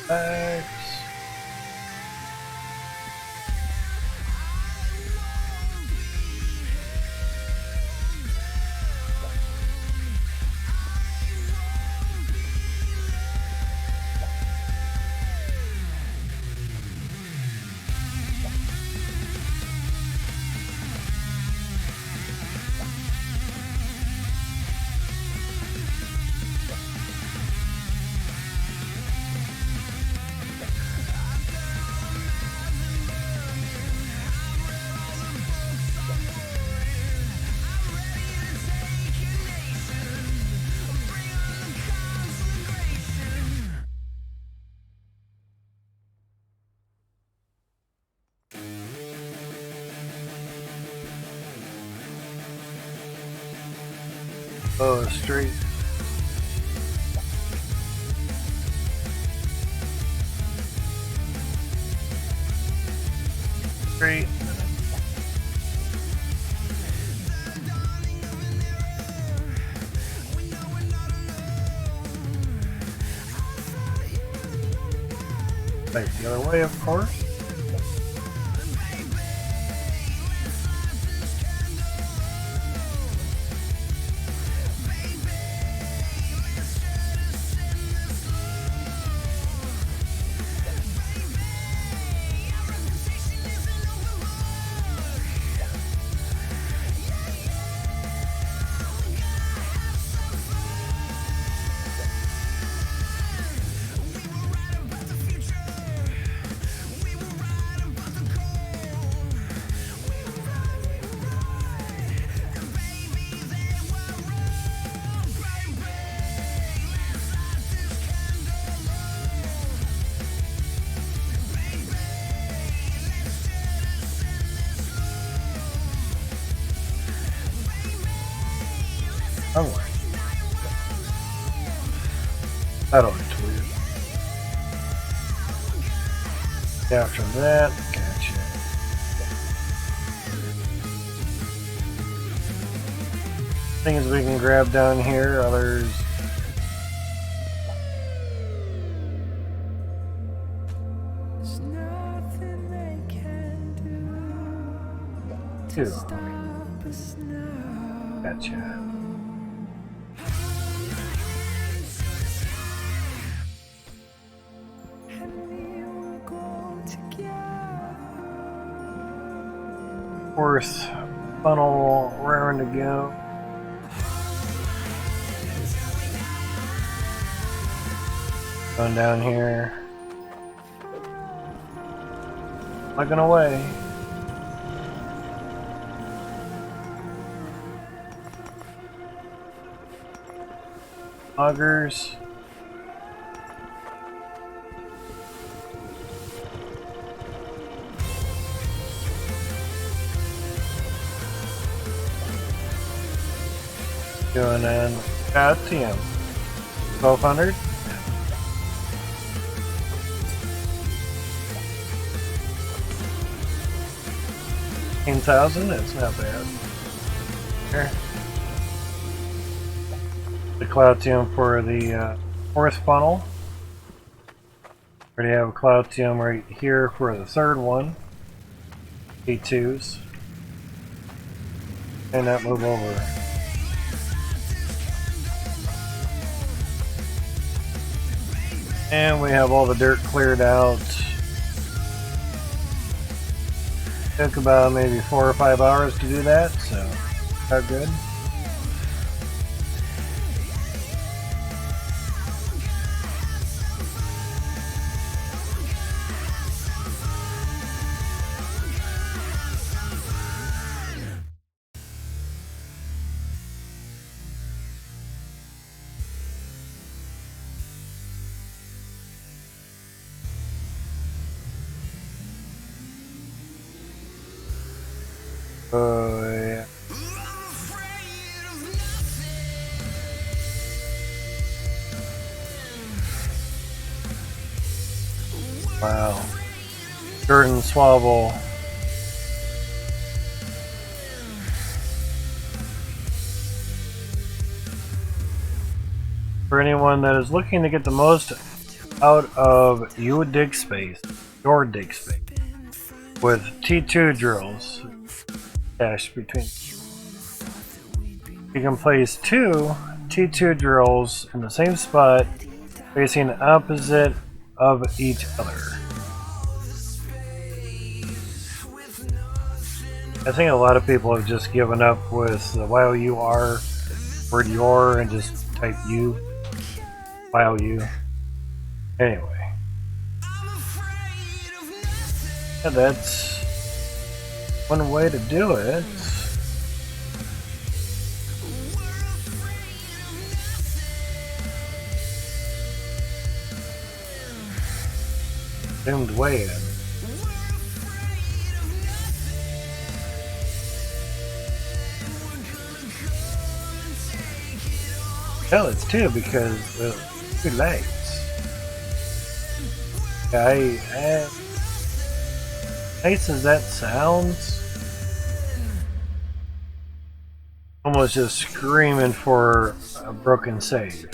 Thanks. Oh, straight. Straight. Right, the other way, of course. Oh, that already tweeted. After that, gotcha. Things we can grab down here, others. There's nothing they can do to Two. stop us now. Gotcha. Fourth funnel raring to go. Going down here. Plugging away. Augers. Doing an ATM. 1200. 10,000. That's not bad. Here. The Cloutium for the fourth funnel. Already have a Cloutium right here for the third one. T2s. And that move over. And we have all the dirt cleared out. Took about maybe 4 or 5 hours to do that, so not good. Oh yeah. Wow. Dirt and swabble. For anyone that is looking to get the most out of your dig space, with T2 drills dashed between. You can place 2 T2 drills in the same spot, facing opposite of each other. I think a lot of people have just given up with the YOUR word your and just type U. YOU. Anyway. Yeah, that's one way to do it. Zoomed way in. Hell, it's 2 because the 2 lights. Nice as that sounds, almost just screaming for a broken save.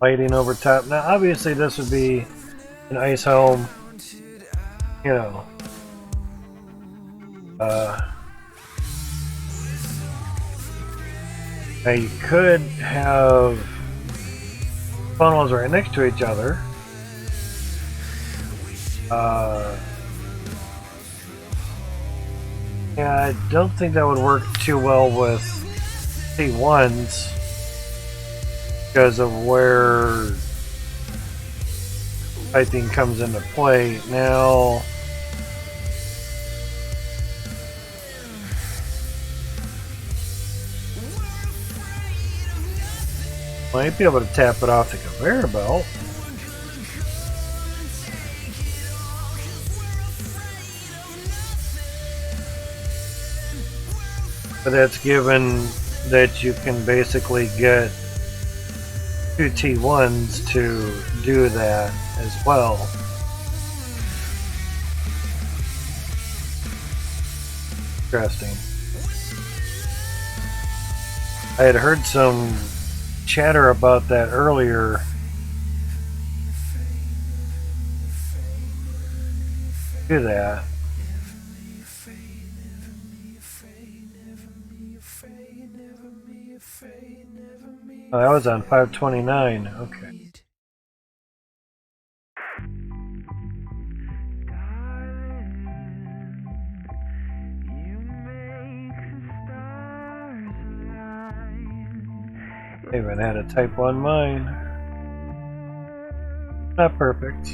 Lighting over top. Now, obviously, this would be an ice home, you know. Now, you could have funnels right next to each other. Yeah, I don't think that would work too well with T1s because of where piping comes into play. Now, might be able to tap it off the conveyor belt. But that's given that you can basically get 2 T1s to do that as well. Interesting. I had heard some chatter about that earlier. Do that. Oh, that was on 529. Okay. I even had a Type 1 mine. Not perfect.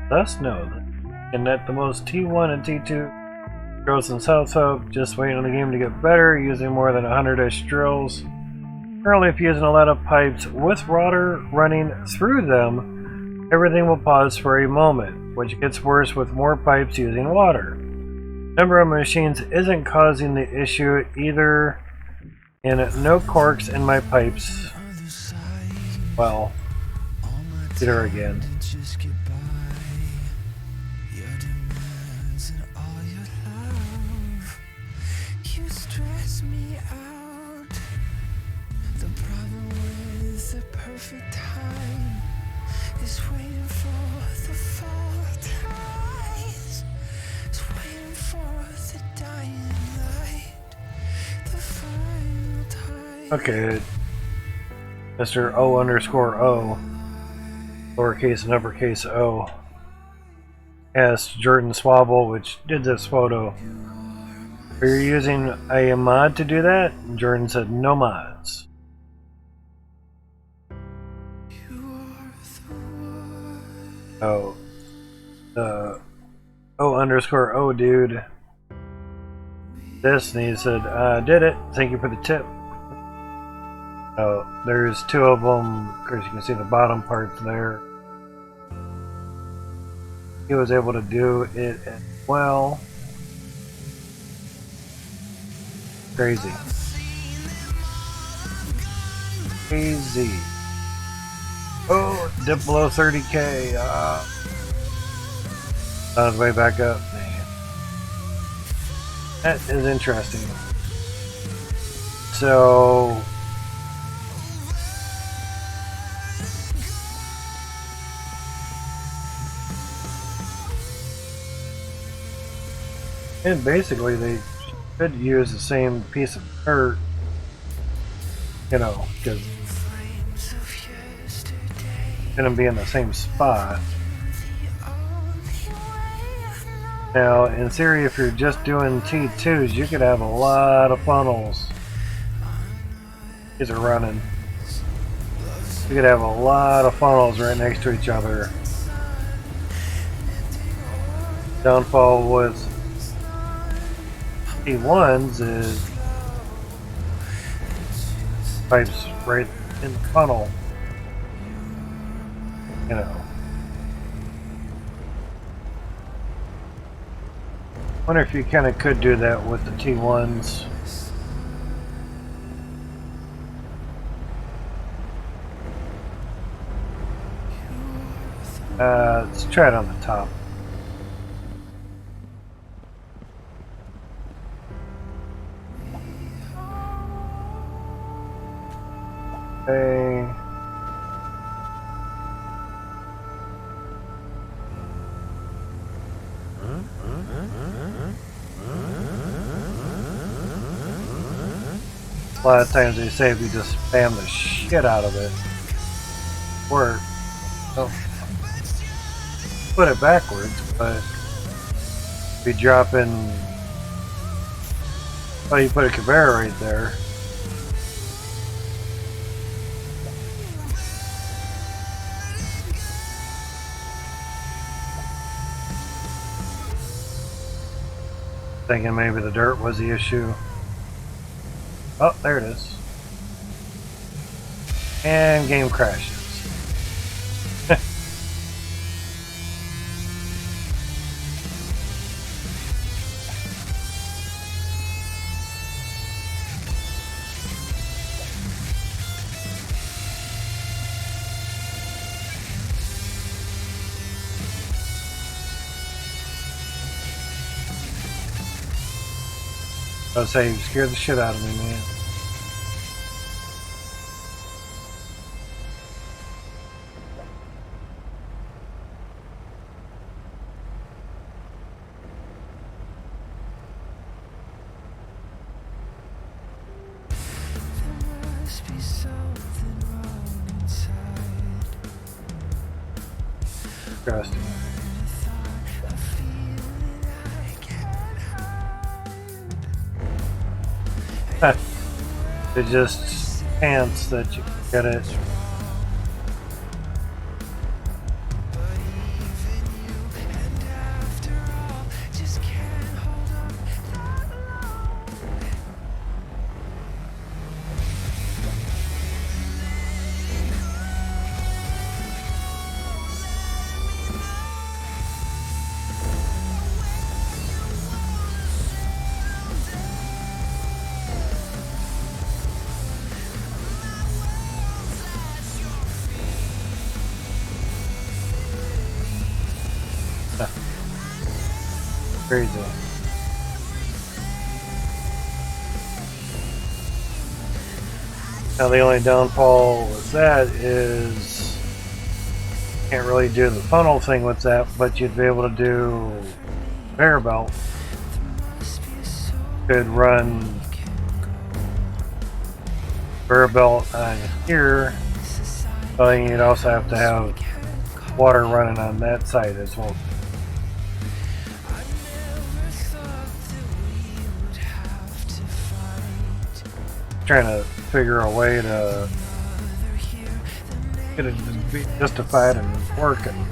Thus, no. And at the most T1 and T2 drills in South Hub, just waiting on the game to get better, using more than 100-ish drills. Currently, if using a lot of pipes with water running through them, everything will pause for a moment, which gets worse with more pipes using water. Number of machines isn't causing the issue either, and no corks in my pipes. Well, either again. Perfect time is waiting for the fall tides. It's waiting for the dying light. The final tide. Okay. Mr. O_O, lowercase and uppercase O, asked Jordan Swabble, which did this photo, "Are you using a mod to do that?" And Jordan said, "No mods." Oh, the O_O dude, this, and he said, "Did it. Thank you for the tip." Oh, there's two of them. Of course, you can see the bottom parts there. He was able to do it as well. Crazy. Crazy. Oh, dip below 30k. On his way back up. Man. That is interesting. So, and basically they should use the same piece of dirt, you know, because it's going to be in the same spot. Now, in theory, if you're just doing T2s, you could have a lot of funnels. These are running. You could have a lot of funnels right next to each other. Downfall with T1s is pipes right in the funnel. You know. Wonder if you kind of could do that with the T1s. Let's try it on the top. Okay. A lot of times they say if you just spam the shit out of it, or oh, put it backwards, but if you drop in, oh, you put a conveyor right there. Thinking maybe the dirt was the issue. Oh, there it is. And game crashes. I was saying, you scared the shit out of me, man. Interesting. It's just pants that you get it. Crazy. Now the only downfall with that is can't really do the funnel thing with that, but you'd be able to do conveyor belt. Could run conveyor belt on here, but you'd also have to have water running on that side as well. Trying to figure a way to get it to be justified and working.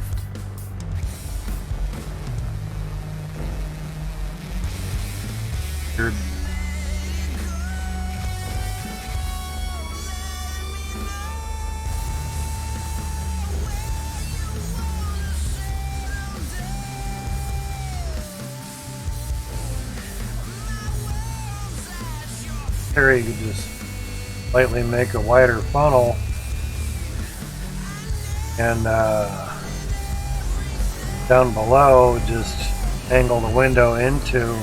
Weird. Here you could just lightly make a wider funnel and down below just angle the window into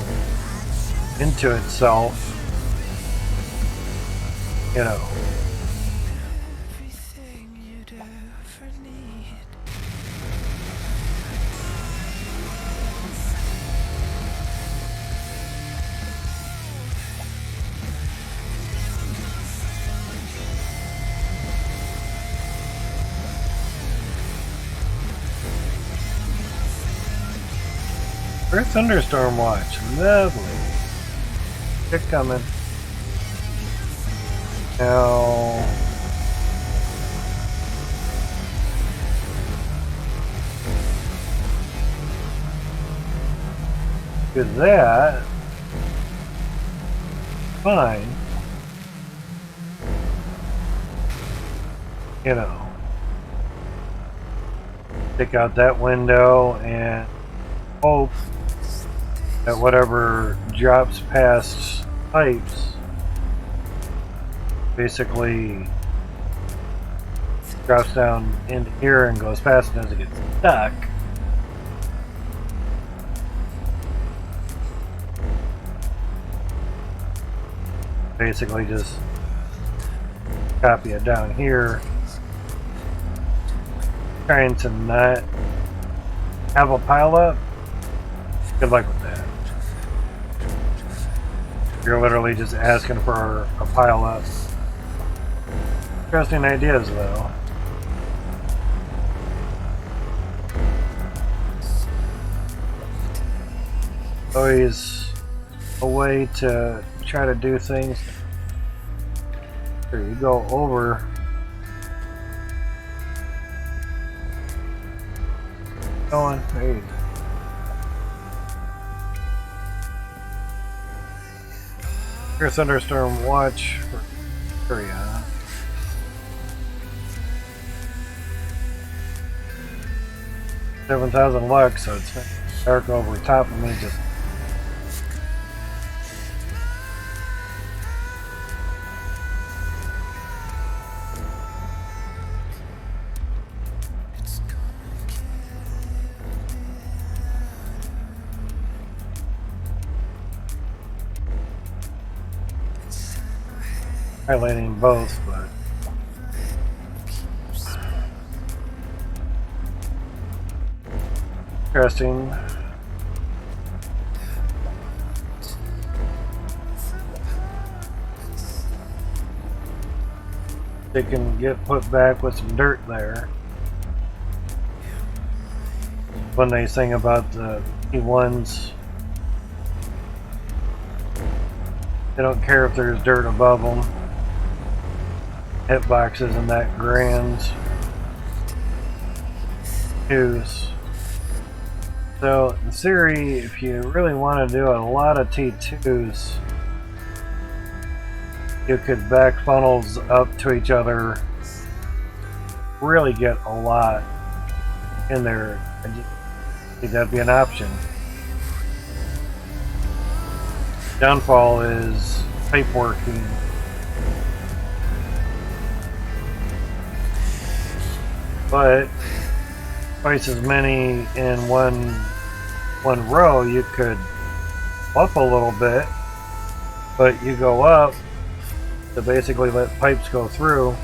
itself, you know. Earth thunderstorm watch, lovely. They're coming. Now, do that. Fine. You know, take out that window and hope that whatever drops past pipes basically drops down into here and goes past and doesn't get stuck. Basically just copy it down here, trying to not have a pile up. Good luck with that. You're literally just asking for a pile up. Interesting ideas though. Always a way to try to do things. Here you go over. Going. There you go. Here, thunderstorm watch for area. $7,000 lux, so it's dark over top of me. Just highlighting both, but interesting. They can get put back with some dirt there. One nice thing about the E1s, they don't care if there's dirt above them. Hitbox isn't that grand use. So in theory, if you really want to do a lot of T2s, you could back funnels up to each other, really get a lot in there. I think that'd be an option. Downfall is pipe working. But twice as many in one one row, you could up a little bit, but you go up to basically let pipes go through.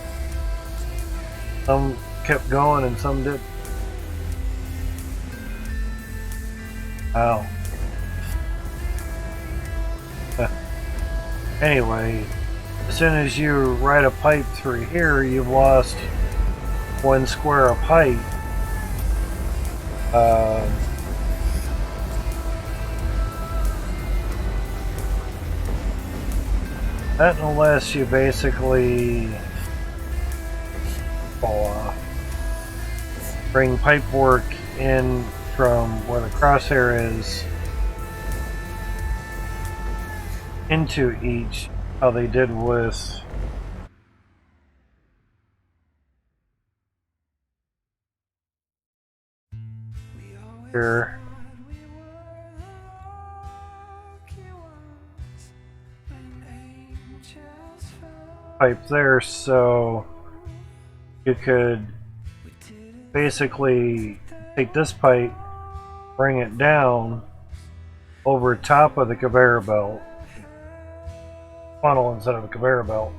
Some kept going and some did. Ow. Anyway, as soon as you ride a pipe through here, you've lost 1 square of height. That unless you basically bring pipe work in from where the crosshair is into each, how they did with here. Pipe there, so you could basically take this pipe, bring it down over top of the conveyor belt, funnel instead of a conveyor belt.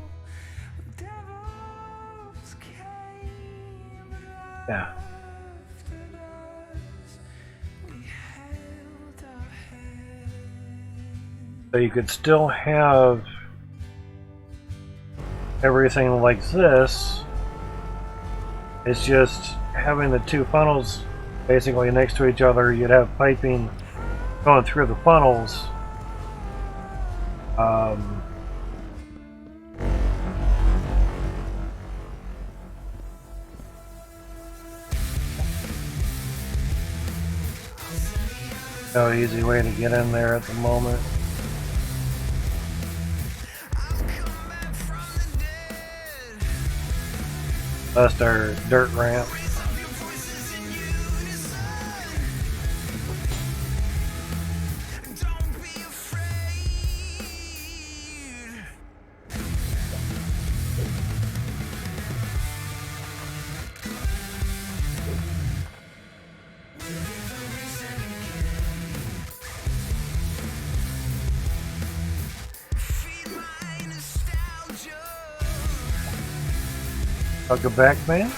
Yeah. So you could still have everything like this. It's just having the 2 funnels basically next to each other. You'd have piping going through the funnels. No easy way to get in there at the moment. That's our dirt ramp. Welcome back, man.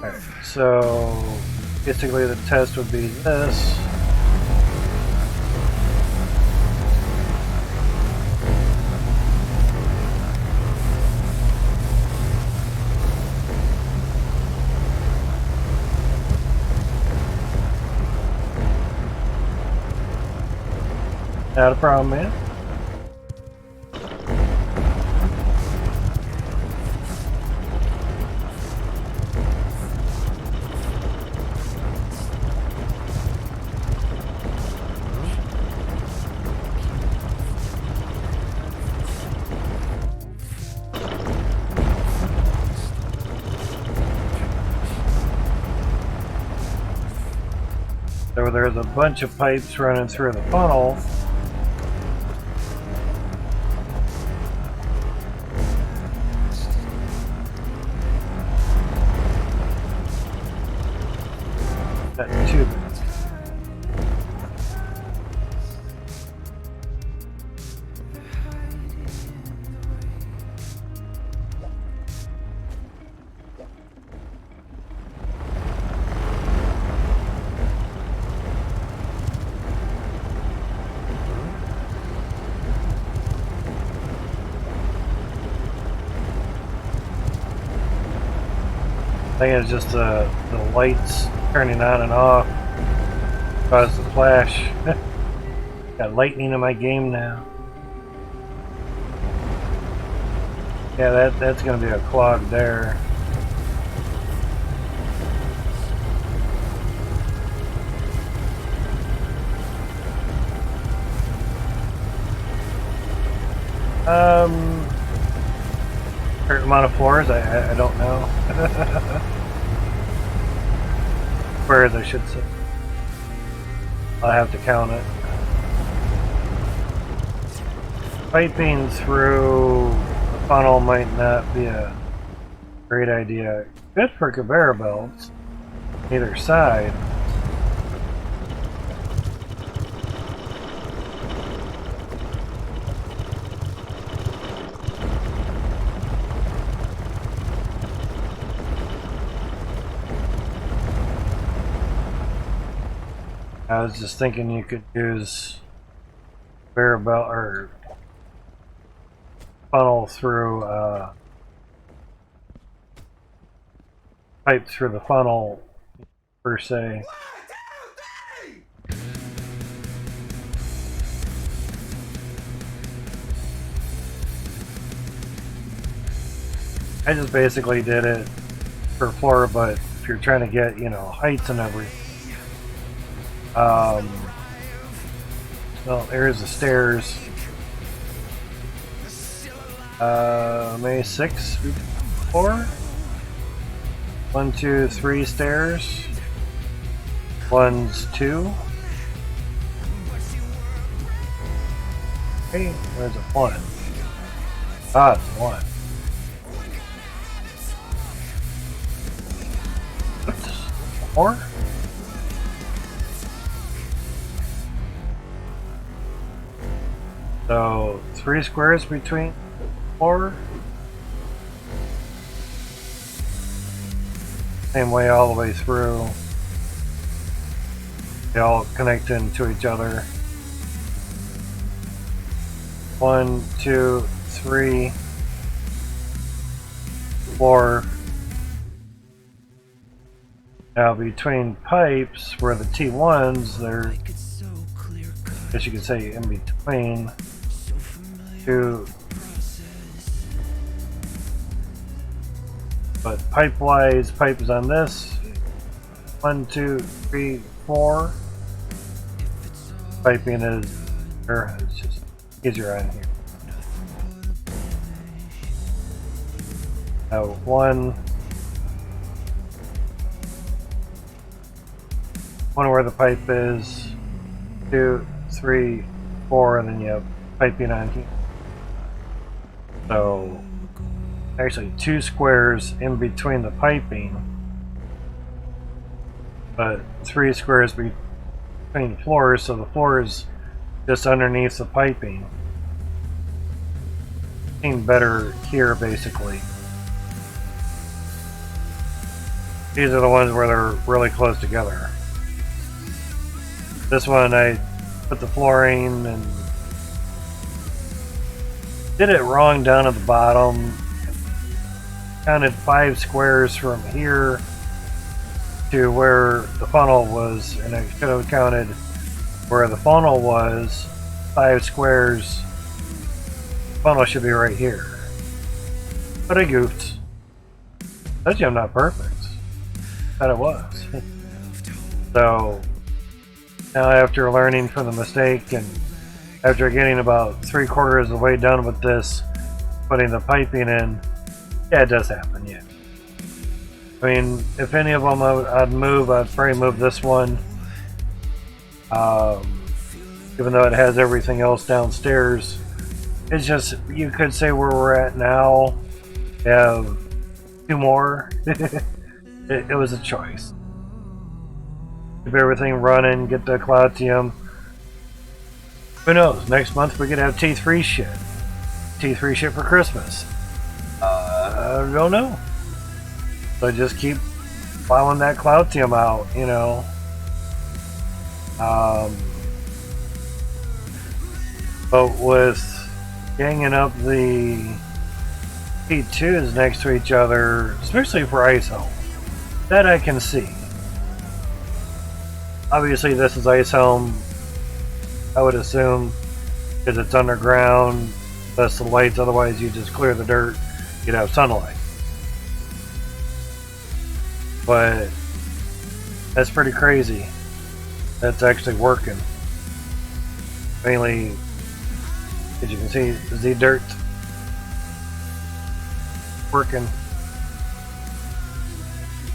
Alright, so basically the test would be this. Not a problem, man. So there's a bunch of pipes running through the funnel. That tube. I think it's just the lights turning on and off caused the flash. Got lightning in my game now. Yeah, that's gonna be a clog there. Certain amount of floors, I don't know. Squares, I should say. I'll have to count it. Piping through the funnel might not be a great idea. Good for conveyor belts, either side. I was just thinking you could use conveyor belt or funnel through pipe through the funnel per se. I just basically did it per floor, but if you're trying to get, you know, heights and everything. Well, there's the stairs. Maybe 6 floor. 1, 2, 3 stairs. 1's 2. Hey, where's a 1? Ah, it's 1. Oops. 4? So 3 squares between 4. Same way all the way through. They all connect into each other. 1, 2, 3, 4. Now between pipes, where the T1s, they're, I guess you could say in between. 2. But pipe-wise, pipe is on this. 1, 2, 3, 4. Piping is, or it's just easier on here. Now 1 where the pipe is. 2, 3, 4, and then you have piping on here. So actually 2 squares in between the piping, but 3 squares between floors, so the floor is just underneath the piping. Seen better here basically. These are the ones where they're really close together. This one I put the flooring and did it wrong down at the bottom. Counted 5 squares from here to where the funnel was, and I should have counted where the funnel was 5 squares. The funnel should be right here. But I goofed. Told you I'm not perfect. Thought it was. So now after learning from the mistake and after getting about 3/4 of the way done with this, putting the piping in, yeah, it does happen, yeah. I mean, if any of them I'd move, I'd probably move this one. Even though it has everything else downstairs. It's just, you could say where we're at now, we have 2 more. It was a choice. Keep everything running, get the Cloutium. Who knows, next month we could have T3 shit. T3 shit for Christmas. I don't know. So just keep plowing that Cloutium out, you know. But with ganging up the T2s next to each other, especially for ice home, that I can see. Obviously this is ice home, I would assume, because it's underground, that's the lights, otherwise you just clear the dirt, you'd have sunlight. But that's pretty crazy. That's actually working. Mainly, as you can see, the dirt working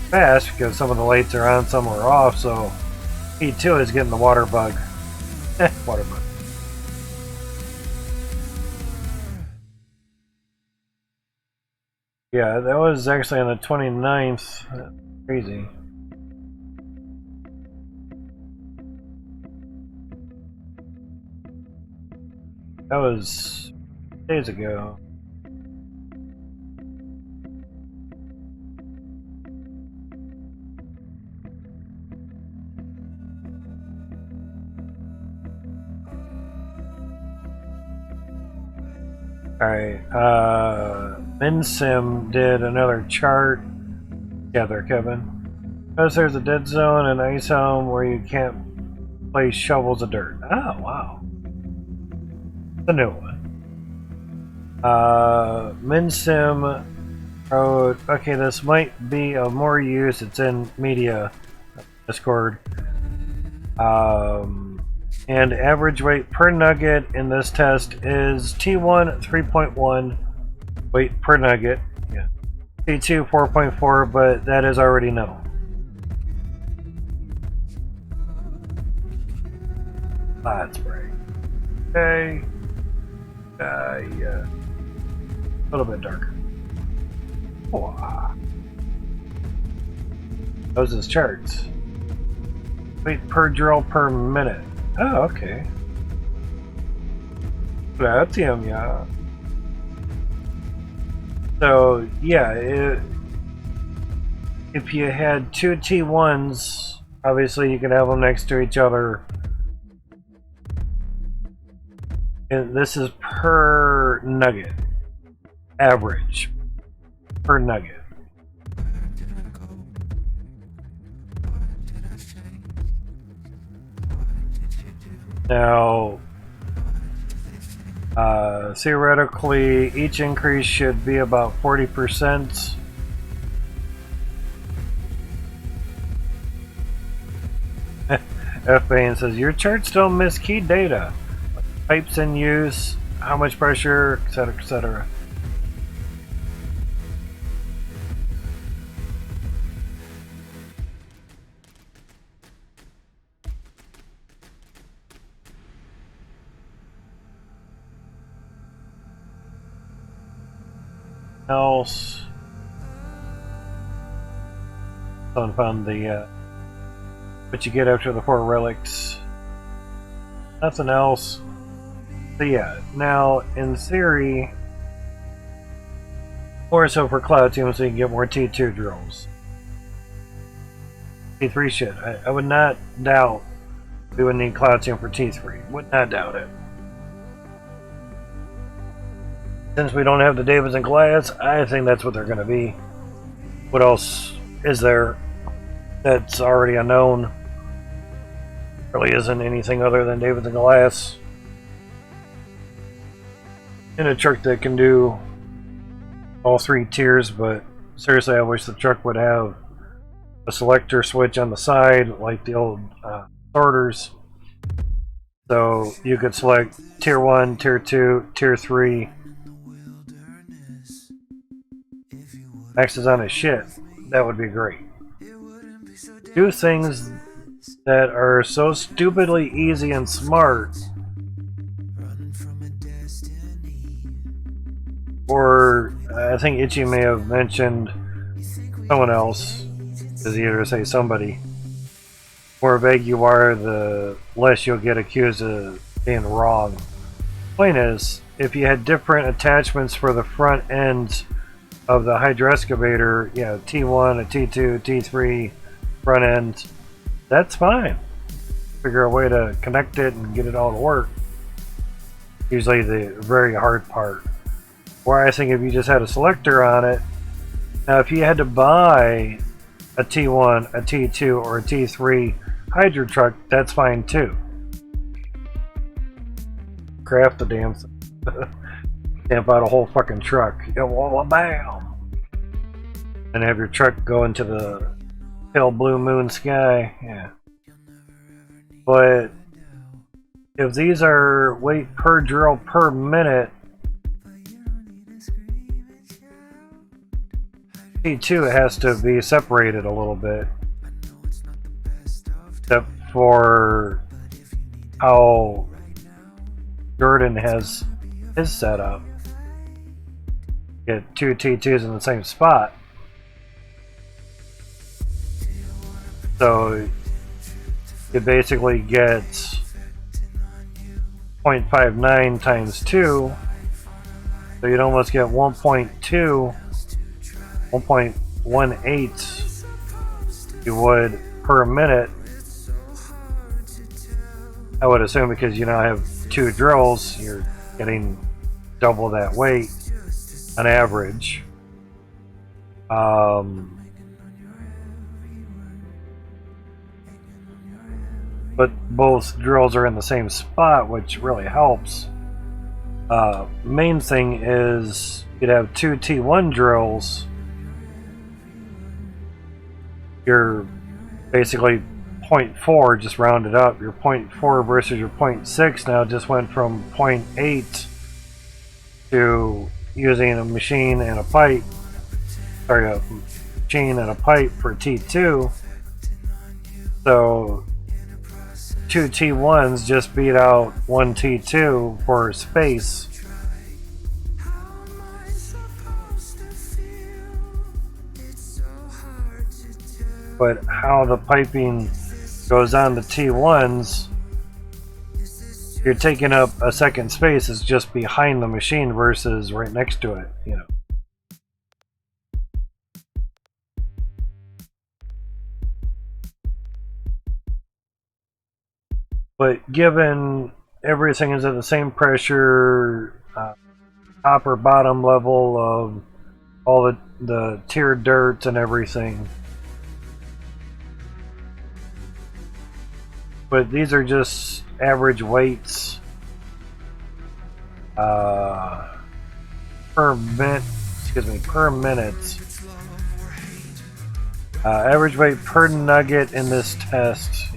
fast because some of the lights are on, some are off, so E2 is getting the water bug. Water bug. Yeah, that was actually on the 29th. Crazy. That was days ago. Alright, MinSim did another chart together, Kevin. Notice there's a dead zone and ice home where you can't place shovels of dirt. Oh, wow. The new one. MinSim wrote, okay, this might be of more use. It's in media Discord. And average weight per nugget in this test is T1 3.1 weight per nugget. Yeah. T2 4.4, but that is already known. That's right. Okay. Yeah. A little bit darker. Wow. Those is charts. Weight per drill per minute. Oh, okay. Platinum, yeah. So, yeah, if you had two T1s, obviously you can have them next to each other. And this is per nugget. Average. Per nugget. Now, theoretically, each increase should be about 40%. F-Bane says, your charts don't miss key data. Pipes in use, how much pressure, etc., etc. Else, someone found the what you get after the 4 relics. Nothing else. So yeah, now in theory, more so for Cloud Team, so you can get more T2 drills. T3 shit. I would not doubt we would need Cloud Team for T3. Would not doubt it. Since we don't have the Davids and Goliaths, I think that's what they're going to be. What else is there that's already unknown? Really isn't anything other than Davids and Goliaths. In a truck that can do all 3 tiers, but seriously, I wish the truck would have a selector switch on the side like the old sorters. So you could select tier 1, tier 2, tier 3. Max is on his shit. That would be great. Do things that are so stupidly easy and smart. Or I think Itchy may have mentioned someone else, because he either say somebody. The more vague you are, the less you'll get accused of being wrong. Point is, if you had different attachments for the front ends of the hydro excavator, you know, T1, a T2, T3 front end, that's fine. Figure a way to connect it and get it all to work. Usually the very hard part. Where I think if you just had a selector on it, now if you had to buy a T1, a T2, or a T3 hydro truck, that's fine too. Craft the damn thing. Stamp out a whole fucking truck. You know, bam! And have your truck go into the pale blue moon sky. Yeah. But if these are weight per drill per minute, T2 has to be separated a little bit. Except for how Jordan has his setup. get two T2s in the same spot. So you basically get 0.59 times 2, so you'd almost get 1.18 you would per minute. I would assume because you now have 2 drills, you're getting double that weight on average. But both drills are in the same spot, which really helps. Main thing is you'd have 2 T1 drills. You're basically 0.4, just rounded up. Your 0.4 versus your 0.6 now just went from 0.8 to using a machine and a pipe. Sorry, a machine and a pipe for T2. So 2 T1s just beat out 1 T2 for space. But how the piping goes on the T1s, you're taking up a second space is just behind the machine versus right next to it, you know. But given everything is at the same pressure, top or bottom level of all the tiered dirt and everything. But these are just average weights per minute. Per minute. Average weight per nugget in this test.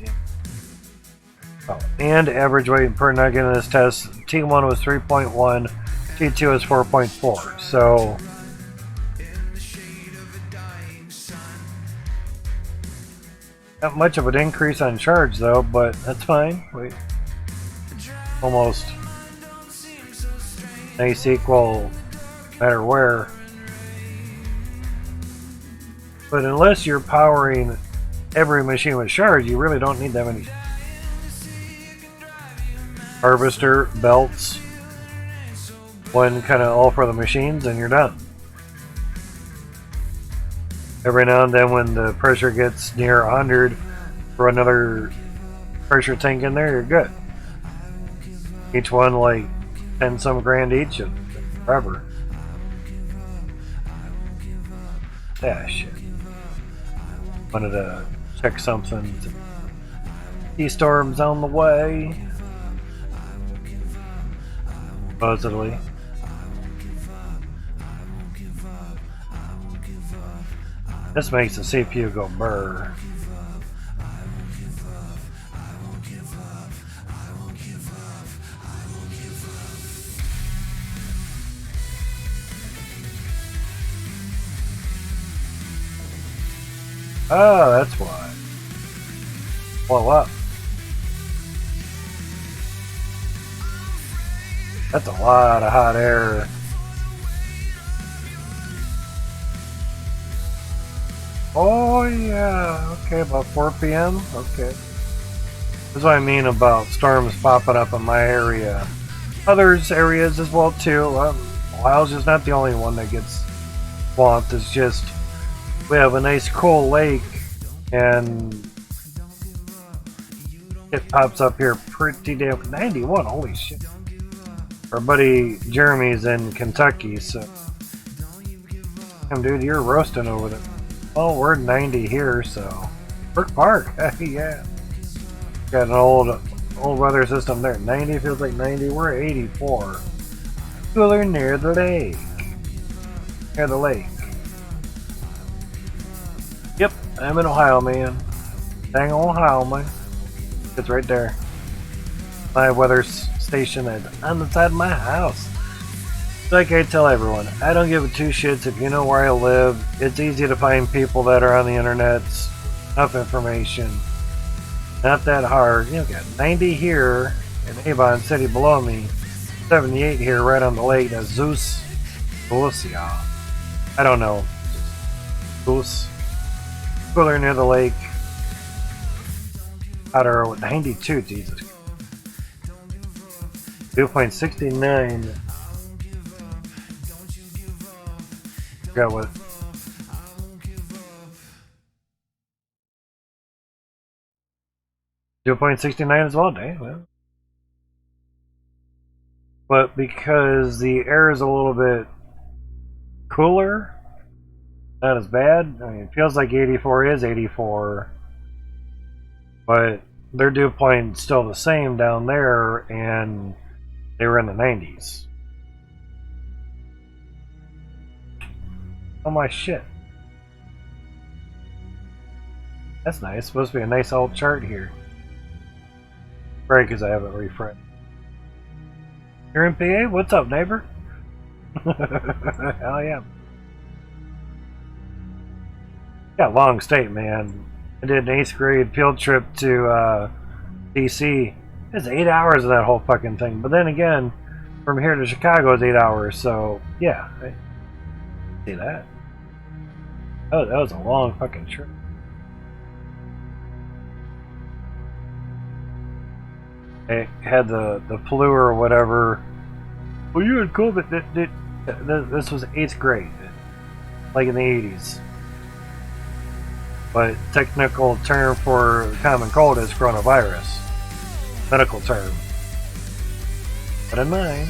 Oh, and average weight per nugget in this test. T1 was 3.1, T2 is 4.4. So not much of an increase on charge though, but that's fine. We almost nice equal no matter where. But unless you're powering every machine with charge, you really don't need that many. Harvester, belts, one kind of all for the machines, and you're done. Every now and then when the pressure gets near 100, throw another pressure tank in there, you're good. Each one like 10 some grand each and forever. Yeah, shit. Wanted to check something. T-storm's on the way. Supposedly. This makes the CPU go brr. Oh, that's why. Blow up. That's a lot of hot air. Oh yeah, okay, about 4 p.m. Okay. That's what I mean about storms popping up in my area. Others areas as well too. Ohio's just not the only one that gets swamped. It's just we have a nice cool lake and it pops up here pretty damn 91. Holy shit. Our buddy Jeremy's in Kentucky, so damn dude, you're roasting over there. Well, we're 90 here, so Brook Park, yeah. Got an old weather system there. 90 feels like 90. We're at 84. Cooler near the lake. Near the lake. Yep, I'm in Ohio, man. Dang Ohio, man. It's right there. My weather station is on the side of my house. Like I tell everyone, I don't give a two shits if you know where I live. It's easy to find people that are on the internet. Enough information. Not that hard. You know, got 90 here in Avon City below me. 78 here right on the lake. That's Zeus Coolest, yeah. I don't know. Coolest. Cooler near the lake. Hotter 92, Jesus. 2.69. Forgot what. .69 as well, dang. Well. But because the air is a little bit cooler, not as bad. I mean, it feels like 84 is 84, but their dew point still the same down there, and they were in the 90s. Oh my shit. That's nice. Supposed to be a nice old chart here. Right, because I haven't refreshed. You're in PA? What's up, neighbor? Hell yeah. Yeah, long state, man. I did an 8th grade field trip to DC. It's 8 hours of that whole fucking thing. But then again, from here to Chicago is 8 hours, so yeah. I see that. Oh, that was a long fucking trip. I had the flu or whatever. Well, you had COVID. This was 8th grade, like in the 80s. But technical term for the common cold is coronavirus. Medical term. But in mine,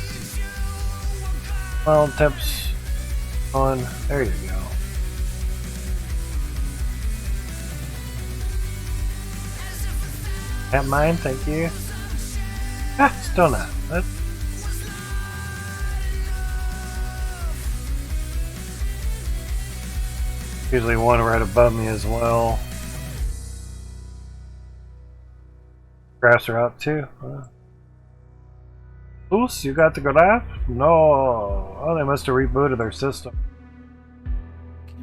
mild temps on. There you go. At mine, thank you. Ah, still not. That's usually one right above me as well. Graphs are out too. Oops, you got the graph? No. Oh, they must have rebooted their system.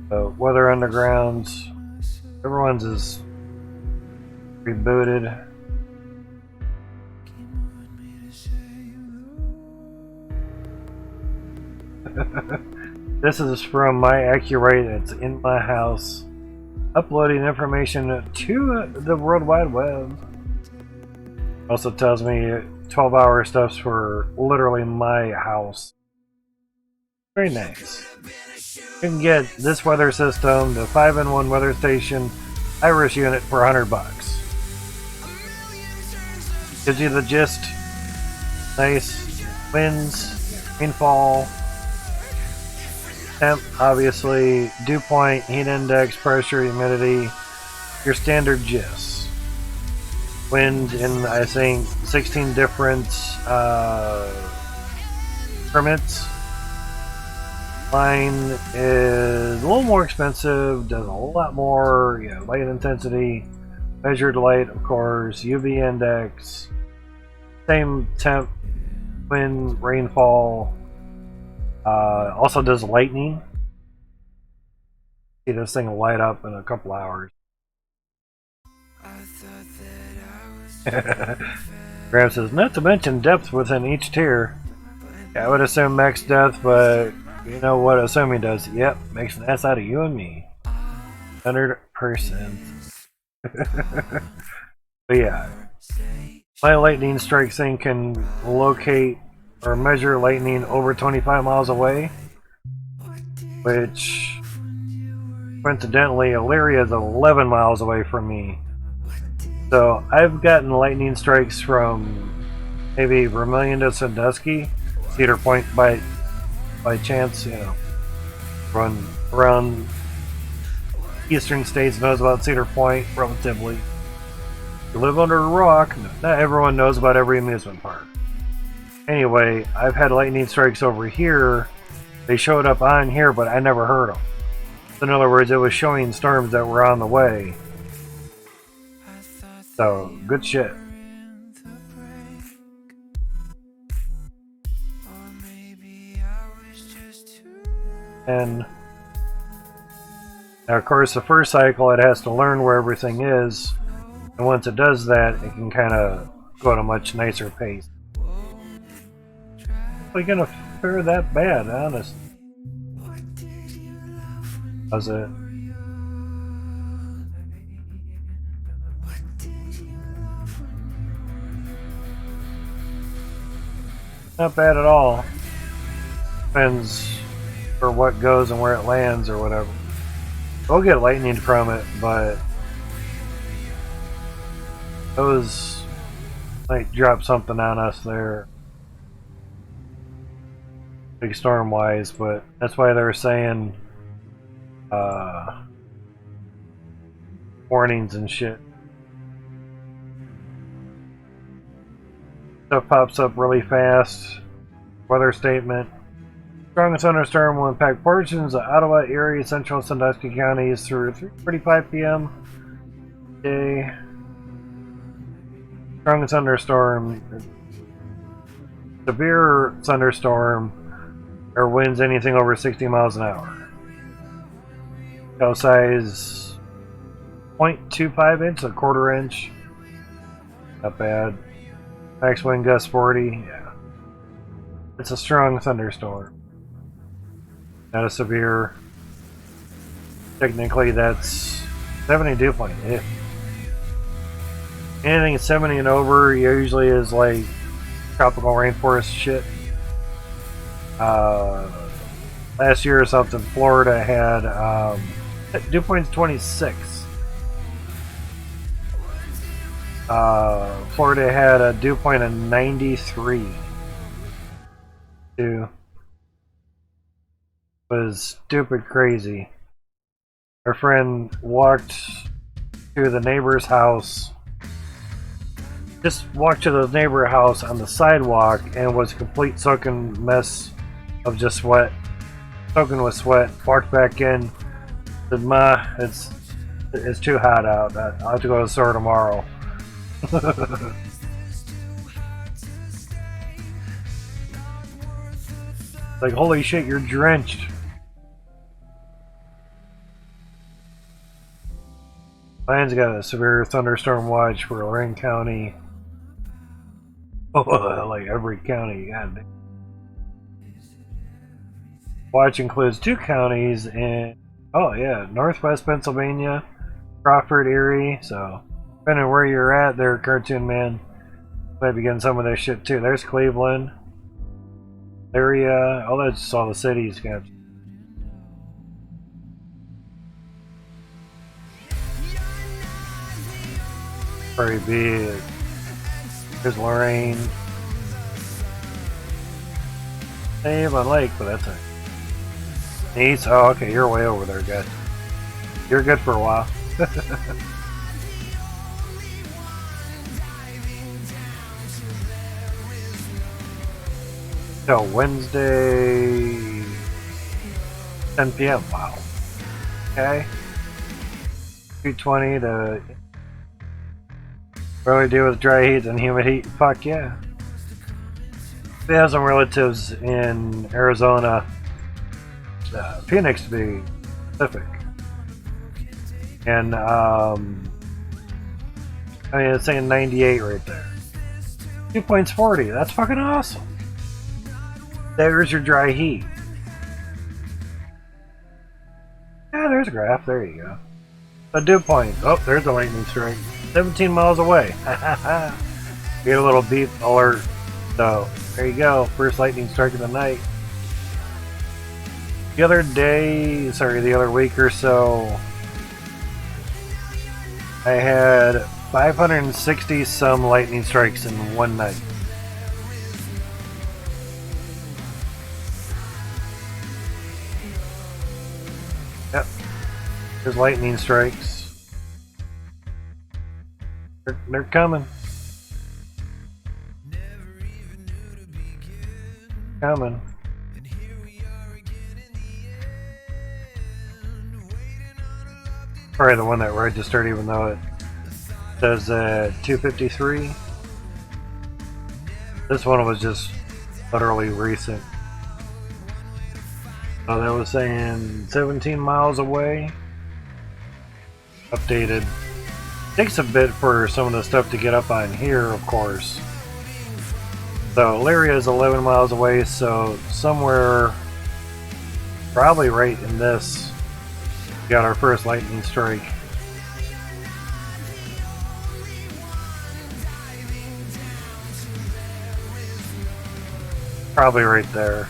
So, Weather Undergrounds. Everyone's is rebooted. This is from my Accurate. It's in my house, uploading information to the World Wide Web. Also tells me 12-hour stuffs for literally my house. Very nice. You can get this weather system, the 5-in-1 weather station, Irish unit for $100. Gives you the gist. Nice winds, rainfall. Temp, obviously, dew point, heat index, pressure, humidity, your standard gist. Wind in, I think, 16 different permits. Line is a little more expensive, does a whole lot more, you know, light intensity, measured light, of course, UV index, same temp, wind, rainfall. Also does lightning. See, this thing will light up in a couple hours. Graham says, not to mention depth within each tier. Yeah, I would assume max depth, but you know what assuming does? Yep, makes an ass out of you and me. 100%. But yeah, my lightning strike thing can locate or measure lightning over 25 miles away, which coincidentally Elyria is 11 miles away from me. So I've gotten lightning strikes from maybe Vermilion to Sandusky, Cedar Point by chance, you know, run around eastern states knows about Cedar Point relatively. You live under a rock, not everyone knows about every amusement park. Anyway, I've had lightning strikes over here. They showed up on here, but I never heard them. In other words, it was showing storms that were on the way. So, good shit. And now, of course, the first cycle, it has to learn where everything is. And once it does that, it can kind of go at a much nicer pace. We're gonna fare that bad, honestly. How's it? Not bad at all. Depends for what goes and where it lands or whatever. We'll get lightning from it, but those might drop something on us there. Big storm wise, but that's why they were saying warnings and shit. Stuff pops up really fast. Weather statement. Strongest thunderstorm will impact portions of Ottawa, Erie, Central, and Sandusky counties through 3:45 p.m. today. Strongest thunderstorm. Severe thunderstorm or winds anything over 60 miles an hour. Gale size 0.25 inch, a quarter inch. Not bad. Max wind gust 40. Yeah. It's a strong thunderstorm. Not a severe. Technically, that's 70 dew point. Yeah. Anything 70 and over usually is like tropical rainforest shit. Last year or something, Florida had dew point's 26. Florida had a dew point of 93. It was stupid crazy. Our friend walked to the neighbor's house. Just walked to the neighbor house on the sidewalk and was a complete soaking mess of just sweat. Soaking with sweat. Walked back in. Said, "Ma, it's too hot out. I'll have to go to the store tomorrow." Like, holy shit, you're drenched. Mine's got a severe thunderstorm watch for Lorraine County. Oh, like every county. God. Watch includes 2 counties in, oh yeah, Northwest Pennsylvania, Crawford, Erie. So, depending on where you're at there, Cartoon Man, might be getting some of this shit too. There's Cleveland. Area, oh, that's all the cities. Got very big. There's Lorraine. Avon Lake, but that's a East. Oh, okay, you're way over there, guys. You're good for a while. So Wednesday, 10 p.m. Wow. Okay. 220 to really deal with dry heat and humid heat. Fuck yeah. We have some relatives in Arizona, Phoenix to be specific, and I mean it's saying 98 right there. 2 points 40. That's fucking awesome. There's your dry heat. Yeah, there's a graph. There you go. A dew point. Oh, there's a lightning strike. 17 miles away. Get a little beep alert. So, there you go. First lightning strike of the night. The other week or so, I had 560 some lightning strikes in one night. Yep. There's lightning strikes. They're coming. Coming. Probably the one that registered, even though it says 253. This one was just literally recent. So that was saying 17 miles away. Updated. Takes a bit for some of the stuff to get up on here, of course. So Lyria is 11 miles away, so somewhere probably right in this Got our first lightning strike. Probably right there.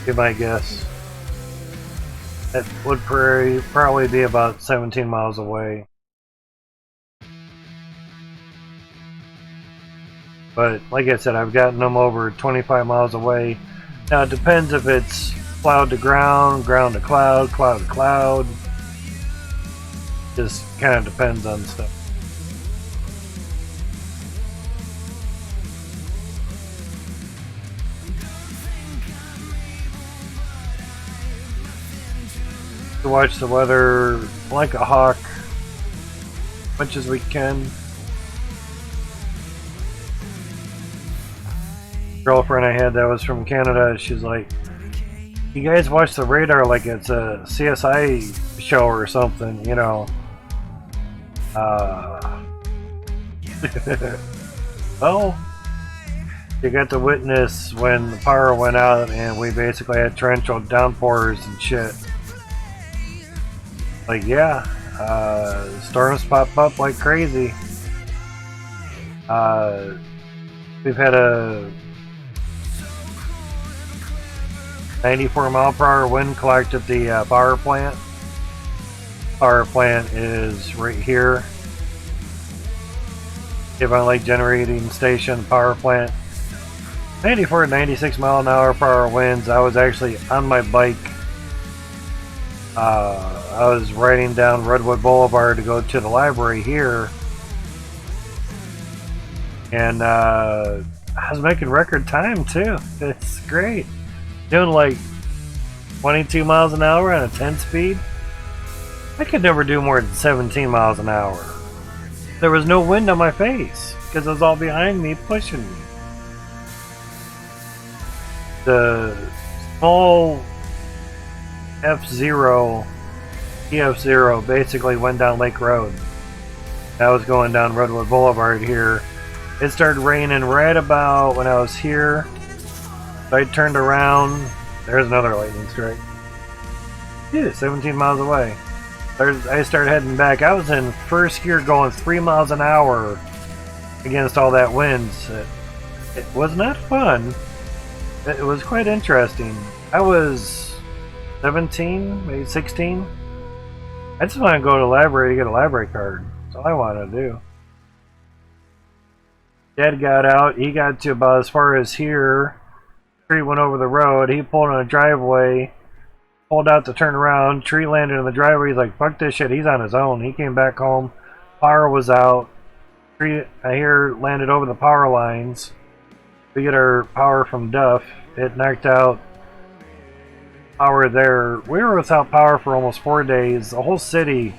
Be my guess. It would probably be about 17 miles away. But like I said, I've gotten them over 25 miles away. Now it depends if it's cloud to ground, ground to cloud, cloud to cloud. Just kind of depends on stuff. To watch the weather like a hawk as much as we can. Girlfriend I had that was from Canada, she's like, you guys watch the radar like it's a CSI show or something, you know. Well, you got to witness when the power went out and we basically had torrential downpours and shit. Like, yeah, storms pop up like crazy. We've had a 94-mile-per-hour wind collect at the power plant. Power plant is right here. Avon Lake Generating Station power plant. 94 to 96 mile an hour per hour winds. I was actually on my bike. I was riding down Redwood Boulevard to go to the library here, and I was making record time too. It's great. Doing like 22 miles an hour on a 10 speed. I could never do more than 17 miles an hour. There was no wind on my face because it was all behind me pushing me. The small F0, EF0 basically went down Lake Road. I was going down Redwood Boulevard here. It started raining right about when I was here. So I turned around. There's another lightning strike. Yeah, 17 miles away. I started heading back. I was in first gear going 3 miles an hour against all that wind. It was not fun. It was quite interesting. I was 17, maybe 16. I just want to go to the library to get a library card. That's all I wanted to do. Dad got out. He got to about as far as here. Tree went over the road. He pulled on a driveway. Pulled out to turn around. Tree landed in the driveway. He's like, fuck this shit. He's on his own. He came back home. Power was out. Tree, I hear, landed over the power lines. We get our power from Duff. It knocked out power there. We were without power for almost 4 days. The whole city,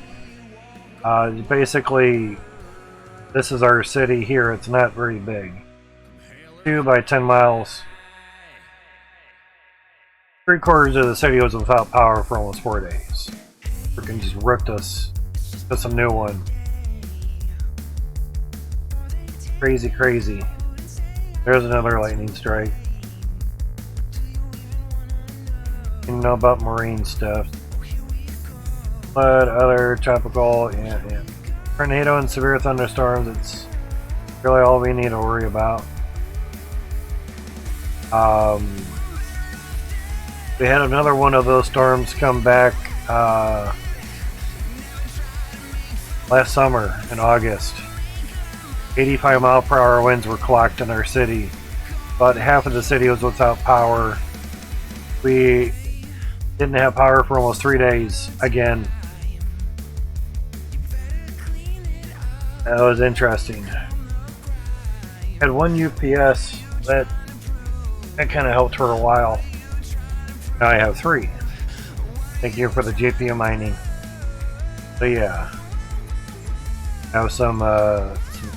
basically, this is our city here. It's not very big. 2 by 10 miles. 3/4 of the city was without power for almost 4 days. Freaking just ripped us. That's a new one. Crazy, crazy. There's another lightning strike. You know about marine stuff. But other tropical and tornado and severe thunderstorms, it's really all we need to worry about. We had another one of those storms come back last summer in August. 85-mile-per-hour winds were clocked in our city. About half of the city was without power. We didn't have power for almost 3 days again. That was interesting. Had one UPS that kind of helped for a while. Now I have 3. Thank you for the JPM mining. So yeah, have some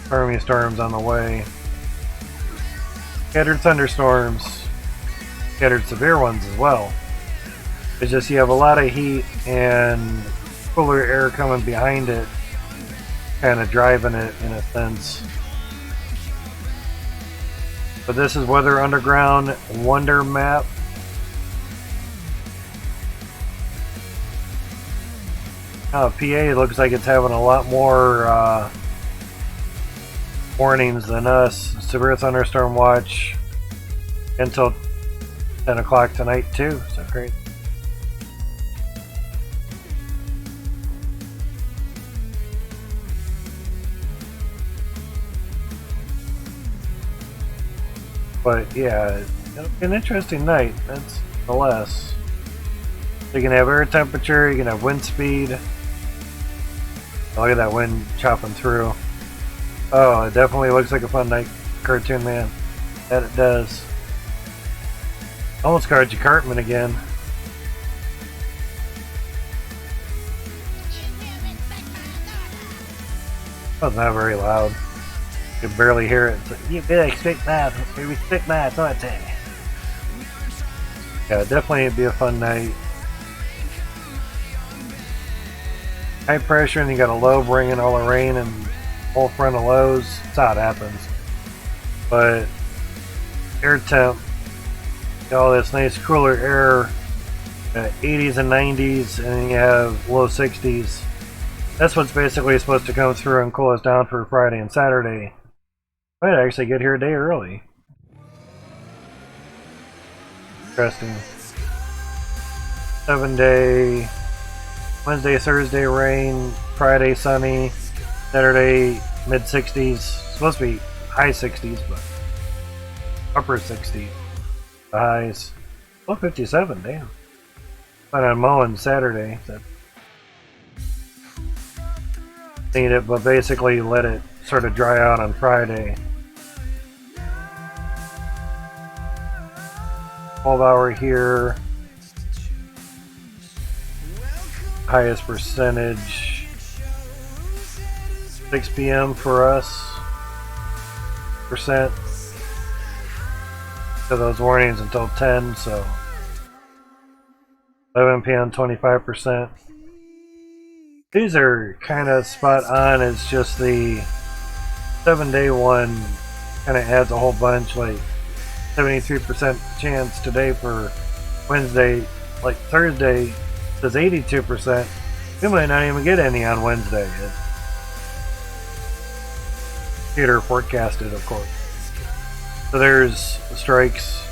stormy storms on the way. Scattered thunderstorms, scattered severe ones as well. It's just you have a lot of heat and cooler air coming behind it, kind of driving it in a sense. But this is Weather Underground Wonder Map. PA looks like it's having a lot more warnings than us. Severe thunderstorm watch until 10 o'clock tonight too, so great. But yeah, it'll be an interesting night, that's the less. You can have air temperature, you can have wind speed. Look at that wind chopping through. Oh, it definitely looks like a fun night, Cartoon Man. That it does. Almost called you Cartman again. Wasn't that very loud. You could barely hear it. So, you better expect that. You expect that, don't you? Yeah, definitely it'd be a fun night. High pressure, and you got a low bringing all the rain and whole front of lows. That's how it happens. But air temp, all this nice cooler air, 80s and 90s, and then you have low 60s. That's what's basically supposed to come through and cool us down for Friday and Saturday. Might actually get here a day early. Interesting. 7-day. Wednesday, Thursday rain, Friday sunny, Saturday mid 60s. Supposed to be high 60s, but upper 60s. The highs. Oh, 57, damn. Went on mowing Saturday. So need it, but basically let it sort of dry out on Friday. 12-hour here. Highest percentage 6 p.m. for us percent, so those warnings until 10, so 11 p.m. 25%. These are kind of spot on. It's just the 7-day one kind of adds a whole bunch, like 73% chance today for Wednesday. Like Thursday says 82%. We might not even get any on Wednesday. Theater forecasted, of course. So there's the strikes.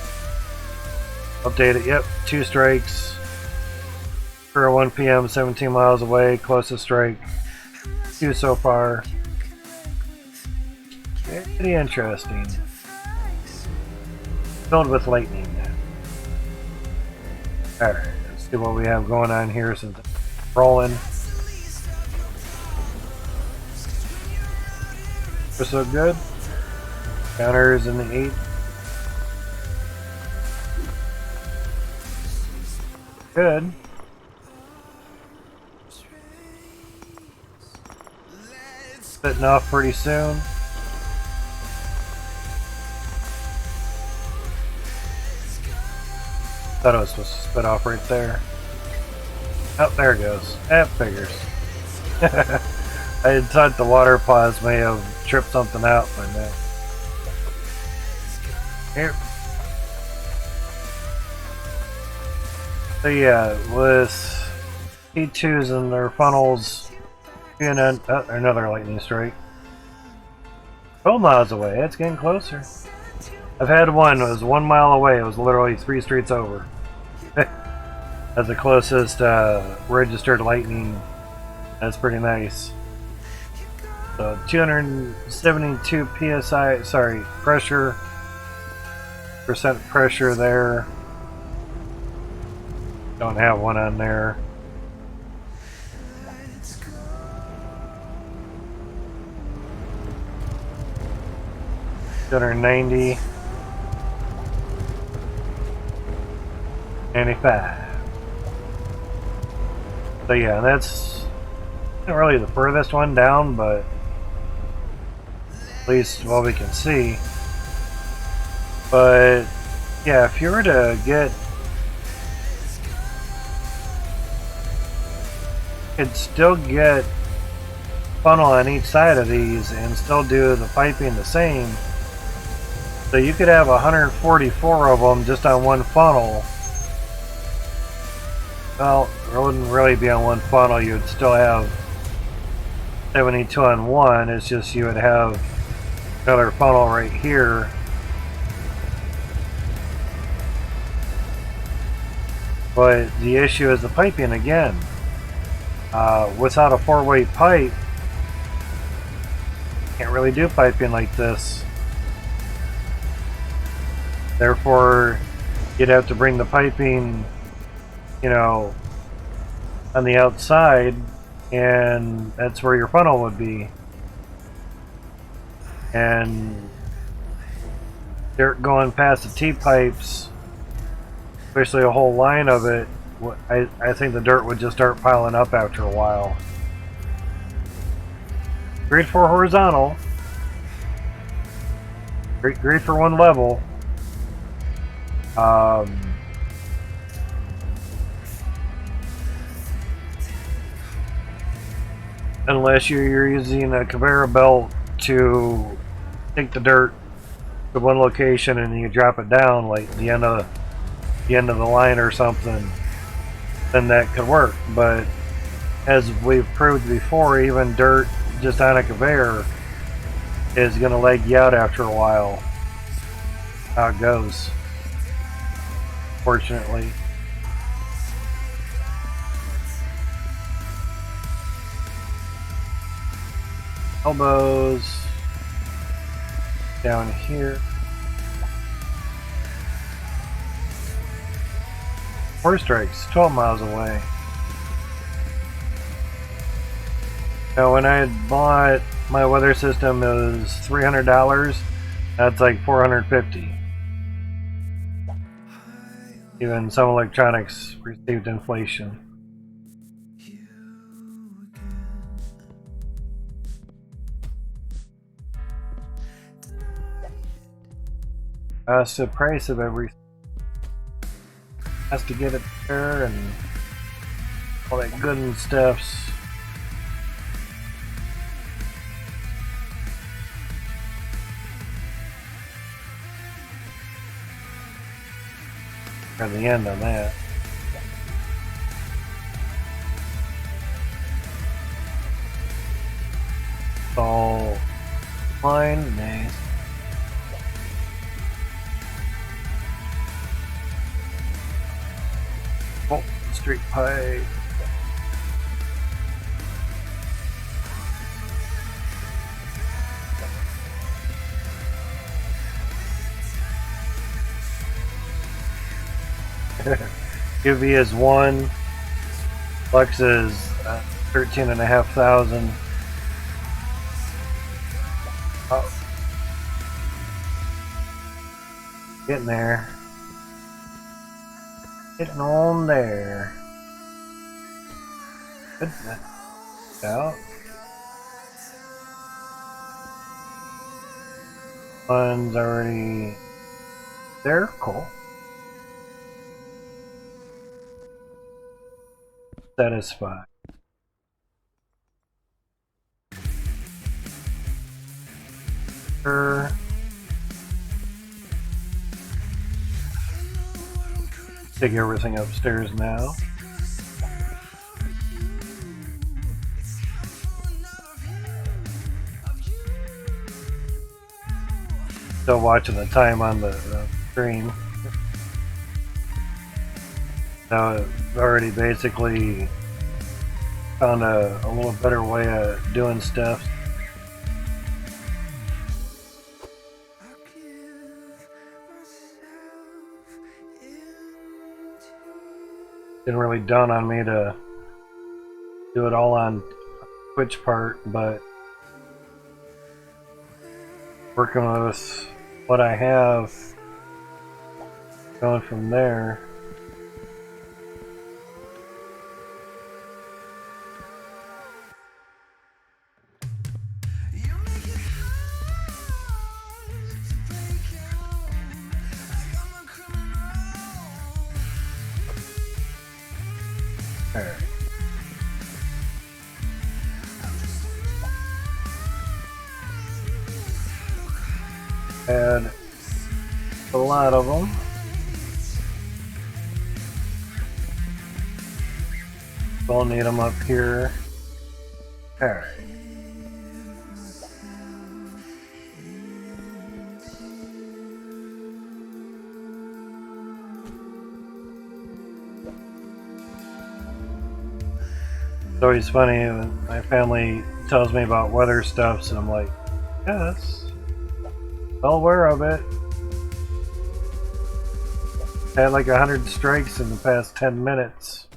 Updated. Yep, 2 strikes. For 1 p.m., 17 miles away. Closest strike. 2 so far. Pretty interesting. Filled with lightning. Alright, let's see what we have going on here since it's rolling. We're so good. Counters in the 8. Good. Setting off pretty soon. Thought it was supposed to spit off right there. Oh, there it goes. That figures. I thought the water pause may have tripped something out, but no. Here. So yeah, with T2s and their funnels being another lightning strike. 12 miles away, it's getting closer. I've had one, it was 1 mile away, it was literally 3 streets over. That's the closest registered lightning. That's pretty nice. So 272 psi, sorry, pressure, percent pressure there. Don't have one on there. $290. 95. So yeah, that's not really the furthest one down, but at least what we can see. But yeah, if you were to get, you could still get funnel on each side of these and still do the piping the same. So you could have 144 of them just on one funnel. Well, it wouldn't really be on one funnel. You'd still have 72 on one. It's just you would have another funnel right here. But the issue is the piping again. Without a four-way pipe, can't really do piping like this. Therefore, you'd have to bring the piping, you know, on the outside, and that's where your funnel would be. And dirt going past the T-pipes, especially a whole line of it, I think the dirt would just start piling up after a while. Great for horizontal. Great for one level. Unless you're using a conveyor belt to take the dirt to one location and you drop it down like the end of the line or something, then that could work. But as we've proved before, even dirt just on a conveyor is going to leg you out after a while. How it goes, fortunately. Elbows down here. Four strikes, 12 miles away. Now, when I had bought my weather system, it was $300. That's like $450. Even some electronics received inflation. That's the price of everything. Has to get it there and all that good and stuffs. At the end on that. It's all fine, nice. Oh, street pipe. QV is 1. Lux is 13,500. Oh. Getting there. Getting on there. Good. Out. One's already there. Cool. Satisfied. Take everything upstairs now. Still watching the time on the screen. Now I've already basically found a little better way of doing stuff. Didn't really dawn on me to do it all on Twitch part, but working with what I have, going from there. There. Had a lot of them. We'll need them up here. Alright. It's always funny when my family tells me about weather stuff, so I'm like, yes, well aware of it. Had like 100 strikes in the past 10 minutes.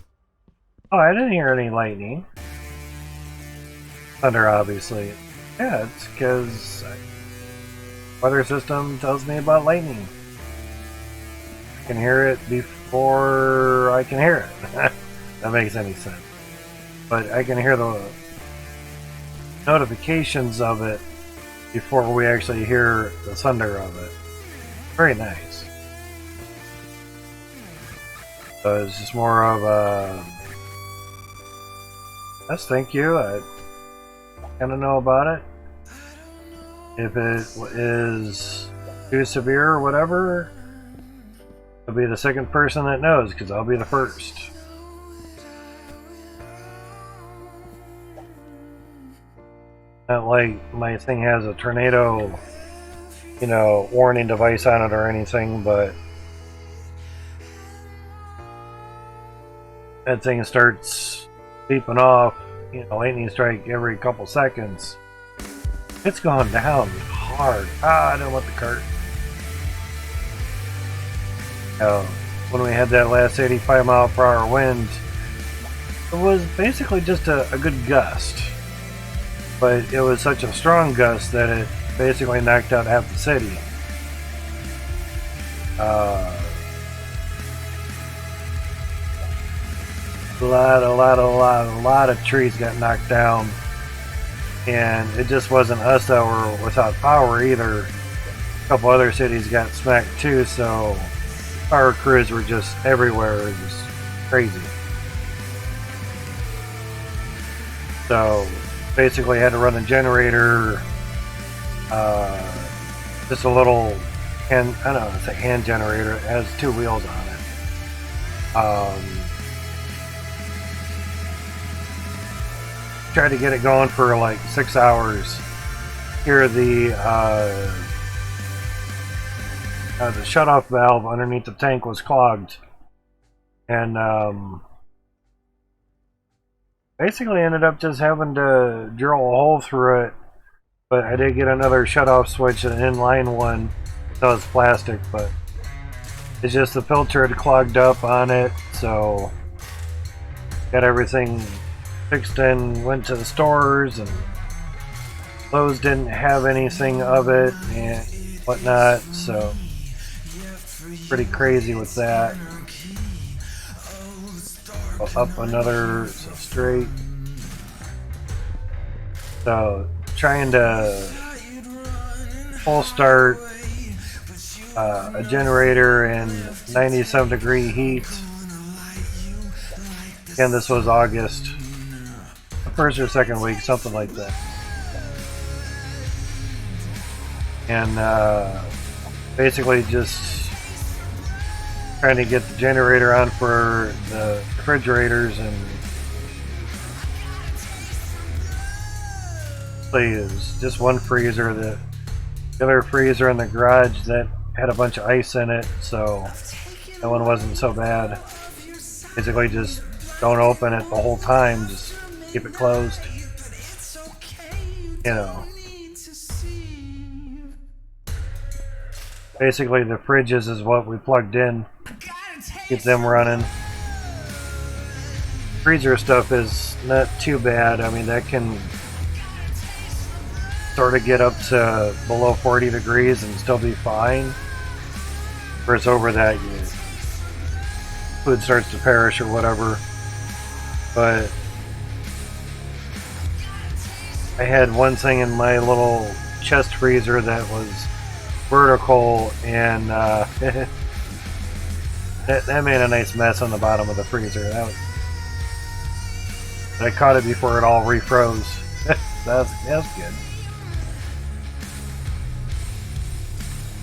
Oh, I didn't hear any lightning. Thunder, obviously. Yeah, it's because weather system tells me about lightning. I can hear it before I can hear it. That makes any sense. But I can hear the notifications of it before we actually hear the thunder of it. Very nice. So it's just more of a yes, thank you. I kind of know about it. If it is too severe or whatever, I'll be the second person that knows because I'll be the first. Not like my thing has a tornado, you know, warning device on it or anything, but that thing starts beeping off, you know, lightning strike every couple seconds. It's going down hard. I don't want the cart. When we had that last 85-mile-per-hour wind, it was basically just a good gust. But it was such a strong gust that it basically knocked out half the city. A lot of trees got knocked down, and it just wasn't us that were without power either. A couple other cities got smacked too, so power crews were just everywhere. It was crazy. So basically had to run a generator, just a little hand, I don't know, it's a hand generator. It has two wheels on it. Tried to get it going for like 6 hours. Here the shutoff valve underneath the tank was clogged, and basically ended up just having to drill a hole through it. But I did get another shutoff switch, an inline one. That was plastic, but it's just the filter had clogged up on it, so got everything fixed and went to the stores, and Lowe's didn't have anything of it and whatnot, so pretty crazy with that. Up another, so straight. So trying to full start a generator in 97-degree heat. Again, this was August, the first or second week, something like that. And basically just trying to get the generator on for the refrigerators, and it was just one freezer. The other freezer in the garage that had a bunch of ice in it, so that one wasn't so bad. Basically just don't open it the whole time, just keep it closed, you know. Basically the fridges is what we plugged in, keep them running. Freezer stuff is not too bad. I mean, that can sort of get up to below 40 degrees and still be fine. Where it's over that, food starts to perish or whatever. But I had one thing in my little chest freezer that was vertical, and that made a nice mess on the bottom of the freezer. I caught it before it all refroze. That's good.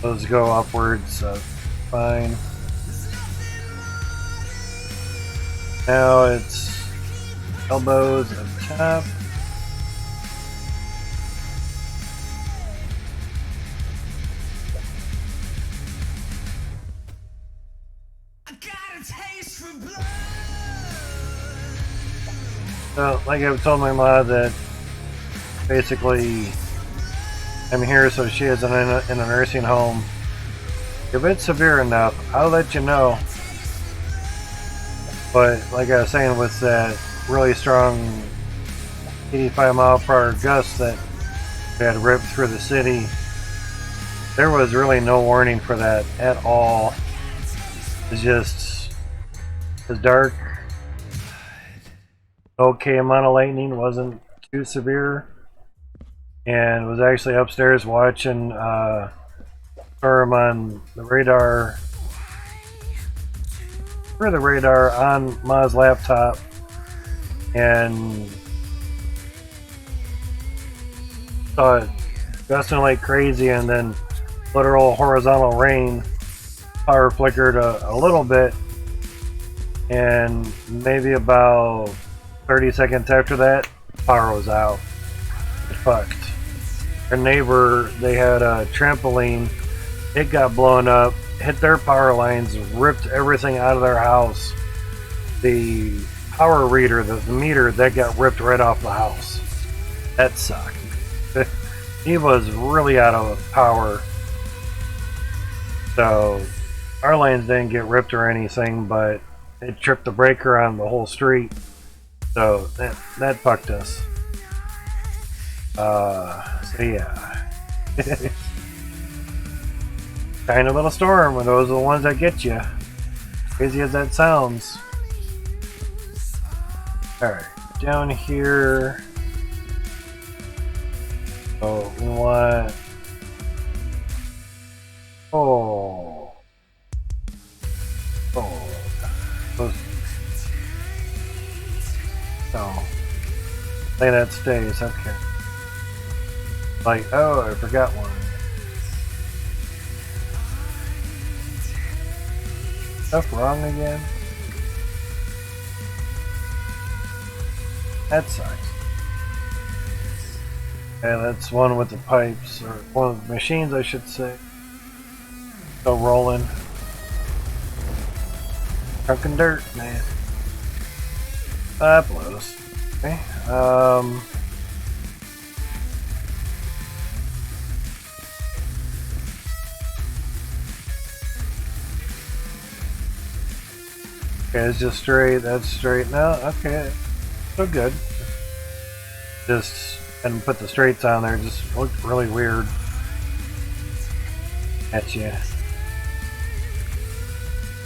Those go upwards, so fine. Now it's elbows up top. So, like I've told my mom that basically I'm here so she is in a nursing home. If it's severe enough, I'll let you know. But like I was saying, with that really strong 85 mile per hour gust that had ripped through the city, there was really no warning for that at all. It was dark. Okay amount of lightning, wasn't too severe, and was actually upstairs watching storm on the radar, through the radar on Ma's laptop, and saw it gusting like crazy, and then literal horizontal rain. Power flickered a little bit, and maybe about 30 seconds after that, power was out. It fucked. Our neighbor, they had a trampoline. It got blown up, hit their power lines, ripped everything out of their house. The power reader, the meter, that got ripped right off the house. That sucked. He was really out of power. So, our lines didn't get ripped or anything, but it tripped the breaker on the whole street. So that fucked us. So yeah. Kind of little storm, and those are the ones that get you. Crazy as that sounds. Alright, down here. Oh, we want. Oh. Those. Oh. Say that stays, okay. Like, oh, I forgot one. Stuff wrong again? That sucks. Yeah, that's one with the pipes, or one of the machines, I should say. Still rolling. Trucking dirt, man. That blows. Okay. Okay, it's just straight. That's straight now. Okay, so good. Just and put the straights on there. Just looked really weird at you.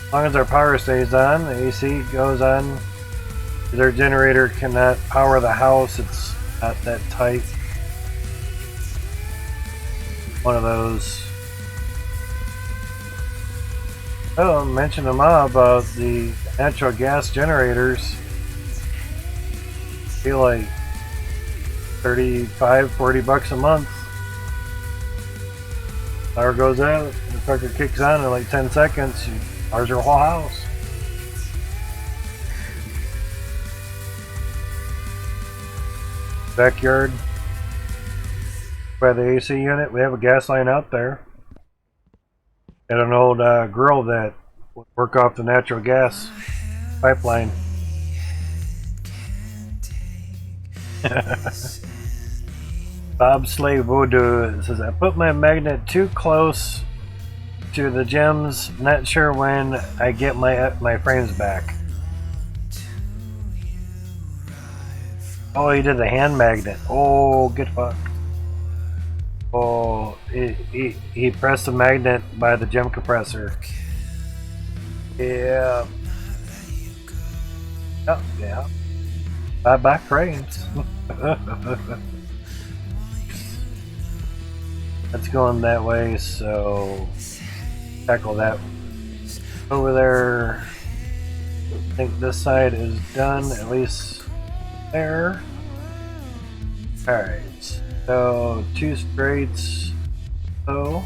As long as our power stays on, the AC goes on. Their generator cannot power the house. It's not that tight. One of those. Oh, I mentioned to Ma about the natural gas generators. I feel like 35, 40 bucks a month. Power goes out, the fucker kicks on in like 10 seconds, you powers your whole house. Backyard by the AC unit, we have a gas line out there. Got an old grill that would work off the natural gas pipeline. Bob Slave Voodoo says, I put my magnet too close to the gems, not sure when I get my frames back. Oh, he did the hand magnet. Oh, get fucked. Oh, he pressed the magnet by the gem compressor. Yeah. Oh, yeah. Bye-bye frames. That's going that way, so tackle that over there. I think this side is done, at least there. Alright, so 2 straights. So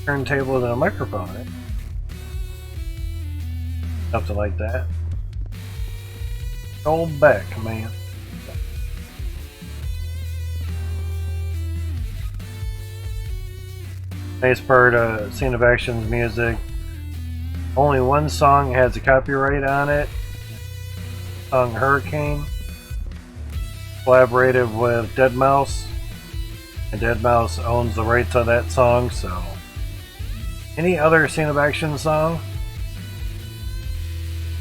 turntables and a microphone, right? Something like that. Old back, man. Nice part of SceneOfAction's music. Only one song has a copyright on it. Song Hurricane. Collaborated with deadmau5. And deadmau5 owns the rights of that song, so. Any other SceneOfAction song,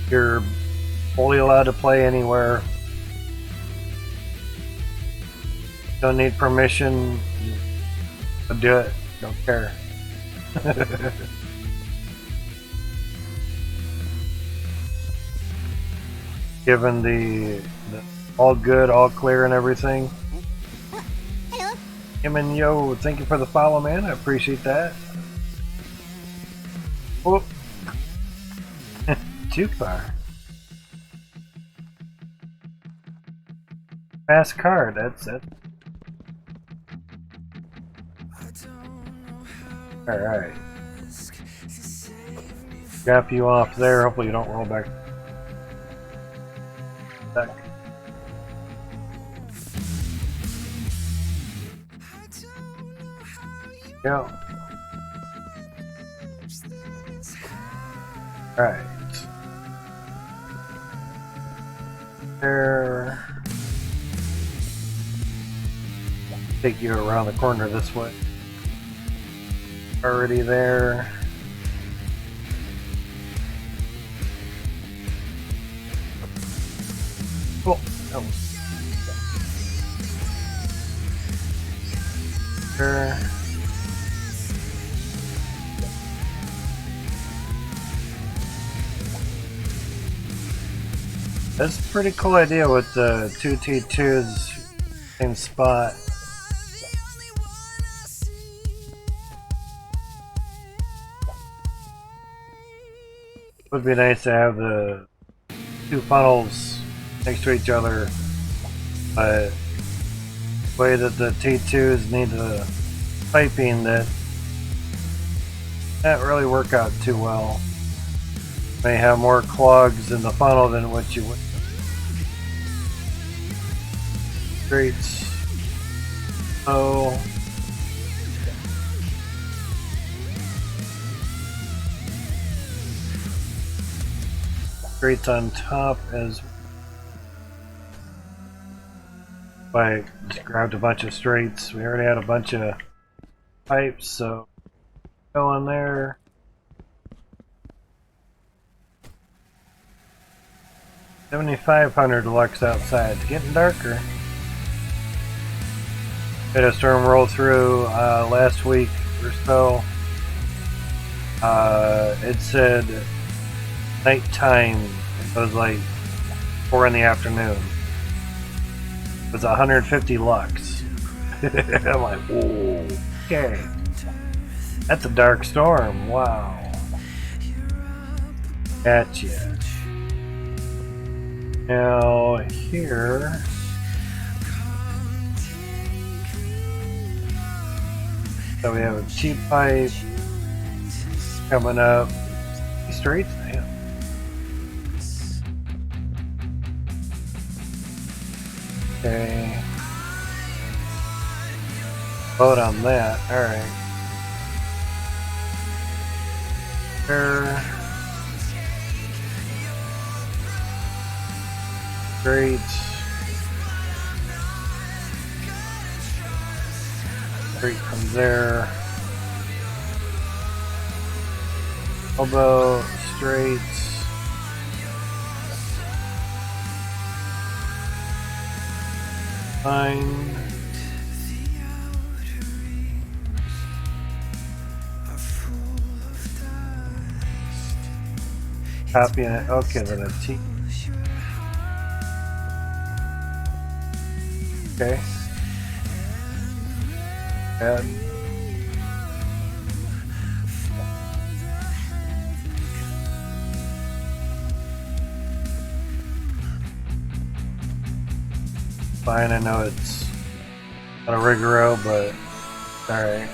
you're fully allowed to play anywhere. Don't need permission. Just do it. Don't care. Given the all good, all clear and everything. Hello. Him and yo, thank you for the follow, man. I appreciate that. Whoop. Too far. Fast card, that's it. Alright. Drop you off there, hopefully you don't roll back. Go. Alright. There. Take you around the corner this way. Already there. Cool. Oh. There. That's a pretty cool idea with the two T2s same spot. Would be nice to have the two funnels next to each other, but the way that the T2s need the piping, that really work out too well. May have more clogs in the funnel than what you would. Great. So straights on top as I just grabbed a bunch of straights. We already had a bunch of pipes, so go on there. $7,500 deluxe outside. It's getting darker. Had a storm roll through last week or so. It said nighttime. It was like 4 in the afternoon. It was 150 lux. I'm like, whoa, okay. That's a dark storm. Wow. Gotcha. Now here, so we have a cheap pipe coming up. Straight, man. Okay. Vote on that. All right. There. Great. Straight from there. Elbow, straight. Fine. Copying it. Okay, then a T. Okay. Add. Fine, I know it's not a rigoro, but alright.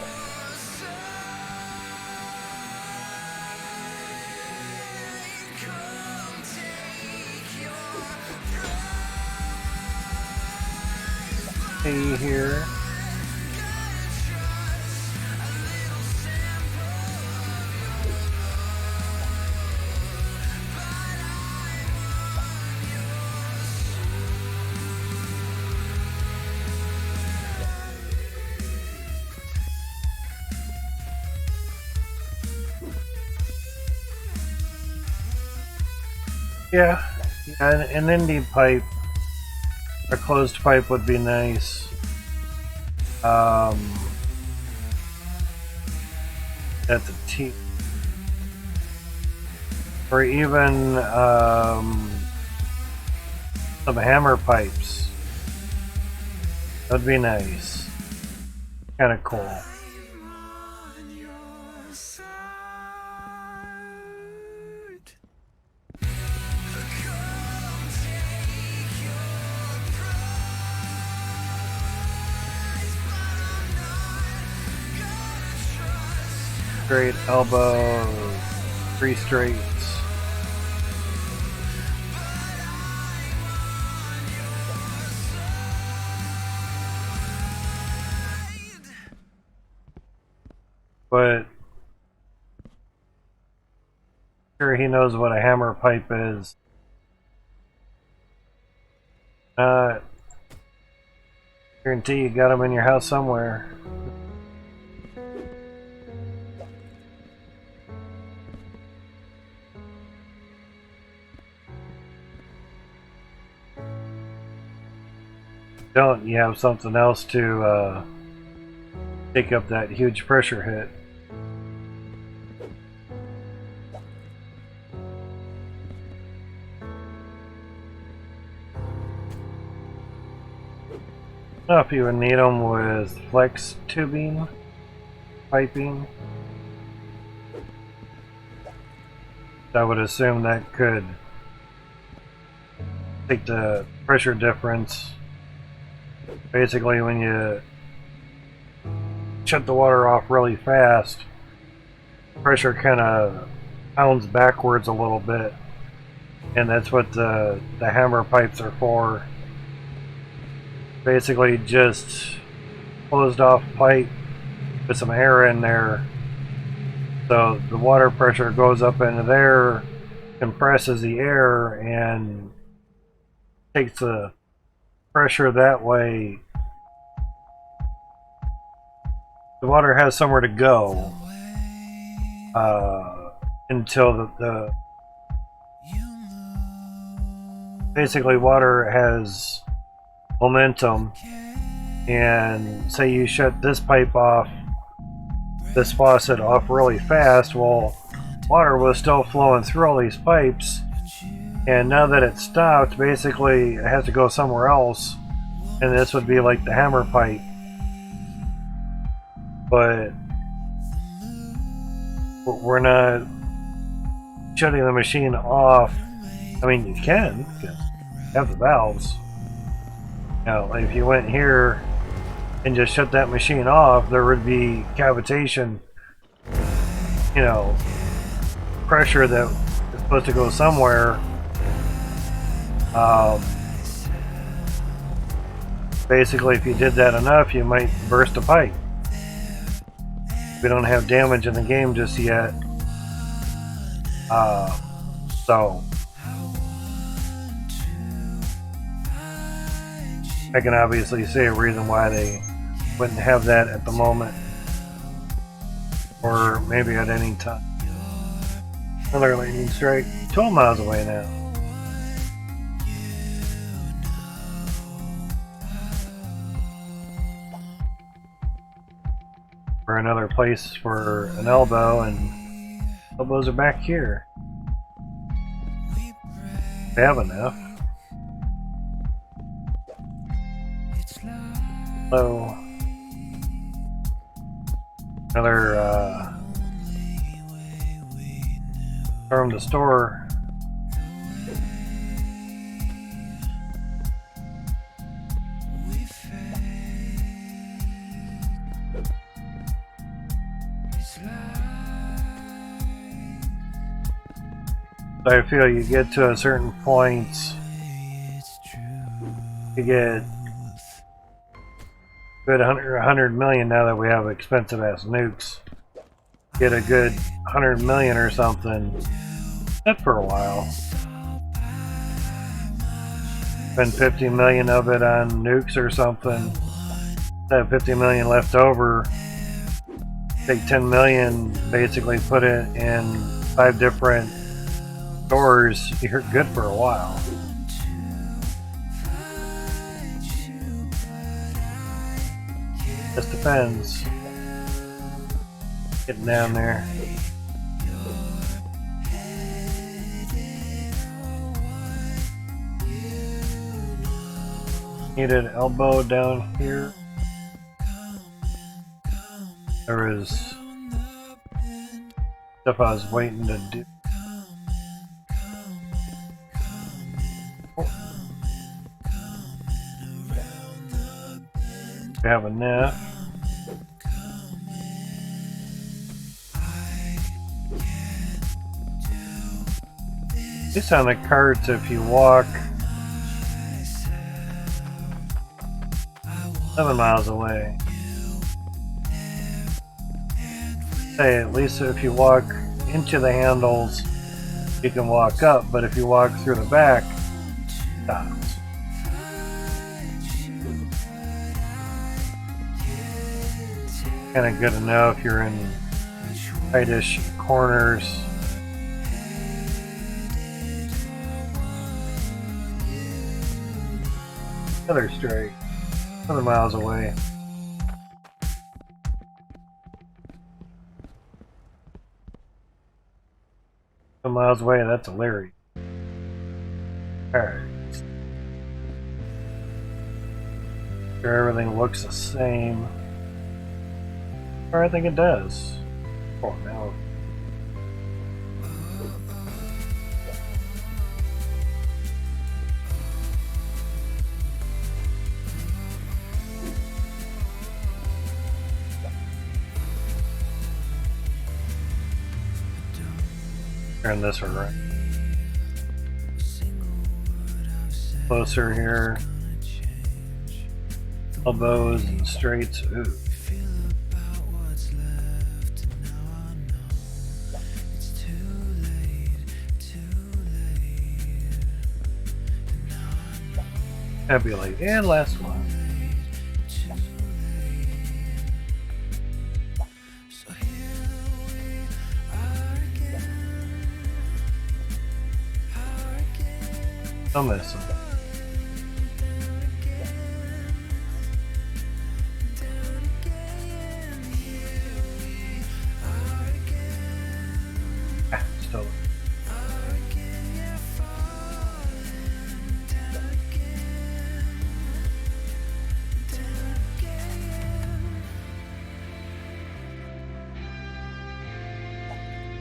see here. Yeah, an indie pipe, a closed pipe would be nice. At the T, or even some hammer pipes. That'd be nice. Kind of cool. Straight elbow, 3 straights. But sure, he knows what a hammer pipe is. Guarantee you got them in your house somewhere. Don't you have something else to take up that huge pressure hit? I don't know if you would need them with flex tubing, piping. I would assume that could take the pressure difference. Basically, when you shut the water off really fast, pressure kind of pounds backwards a little bit, and that's what the hammer pipes are for. Basically, just closed off pipe with some air in there, so the water pressure goes up into there, compresses the air, and takes the pressure that way. The water has somewhere to go until the basically water has momentum, and say you shut this pipe off, this faucet off really fast, well, water was still flowing through all these pipes, and now that it's stopped, basically it has to go somewhere else, and this would be like the hammer pipe. But we're not shutting the machine off. I mean, you can, because you have the valves. Now, if you went here and just shut that machine off, there would be cavitation, you know, pressure that is supposed to go somewhere. Basically, if you did that enough, you might burst a pipe. We don't have damage in the game just yet. So I can obviously see a reason why they wouldn't have that at the moment, or maybe at any time. Another lightning strike, 12 miles away now. For another place for an elbow, and elbows are back here. They have enough. So another from the store. So I feel you get to a certain point, you get good 100 million now that we have expensive ass nukes. Get a good 100 million or something. That for a while. Spend 50 million of it on nukes or something. Have 50 million left over. Take 10 million, basically put it in 5 different stores. You're good for a while. Just depends. Getting down there. Need an elbow down here. There is stuff I was waiting to do. We have a net. It's on the carts if you walk 7 miles away. Say at least if you walk into the handles, you can walk up, but if you walk through the back, it stops. Kind of good to know if you're in tightish corners. Other straight, 7 miles away. 7 miles away, that's a Larry. Alright. Sure everything looks the same. Or I think it does. Oh, now. Turn this around. Closer here. Elbows and straights. Ooh. That'd be like, and last one. I'll miss them. Still.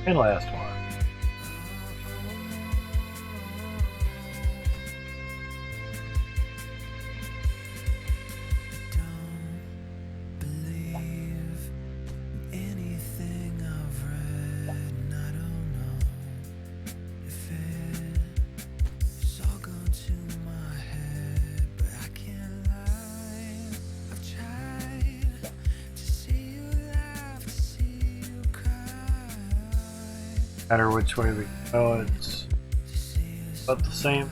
And last one. Matter which way we go, it's about the same.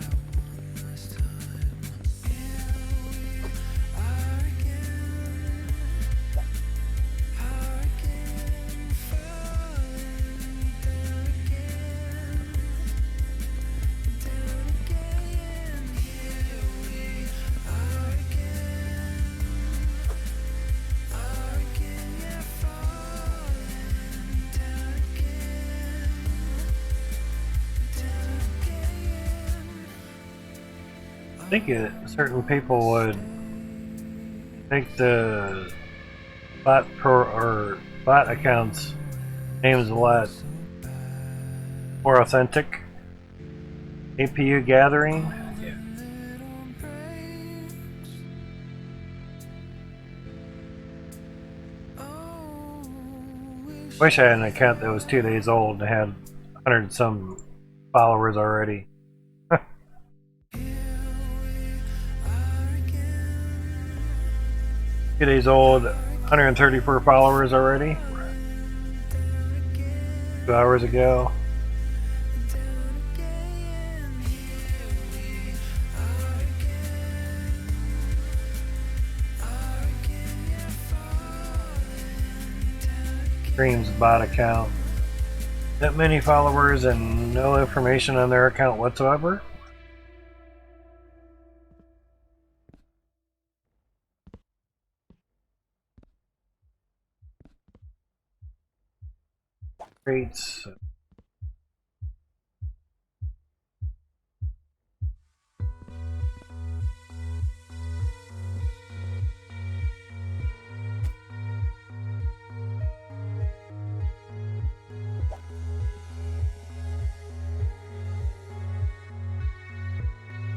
I think certain people would think the bot accounts names a lot more authentic. APU gathering. Wish I had an account that was 2 days old and had 100 some followers already. 2 days old, 134 followers already. 2 hours ago. Stream's bot account. That many followers and no information on their account whatsoever. Rates.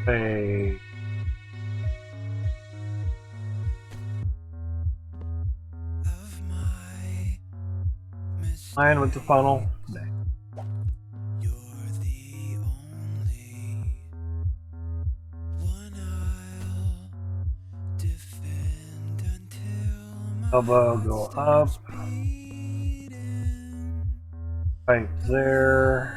Hey. Line with the funnel. Elbow go up. Right there.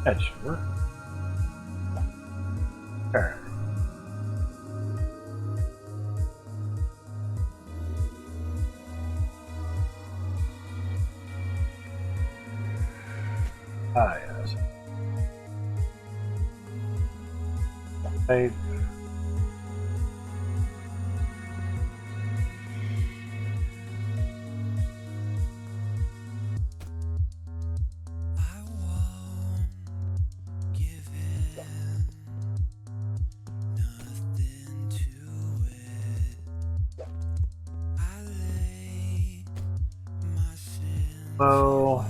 That should work. There. Ah, yes. Right. So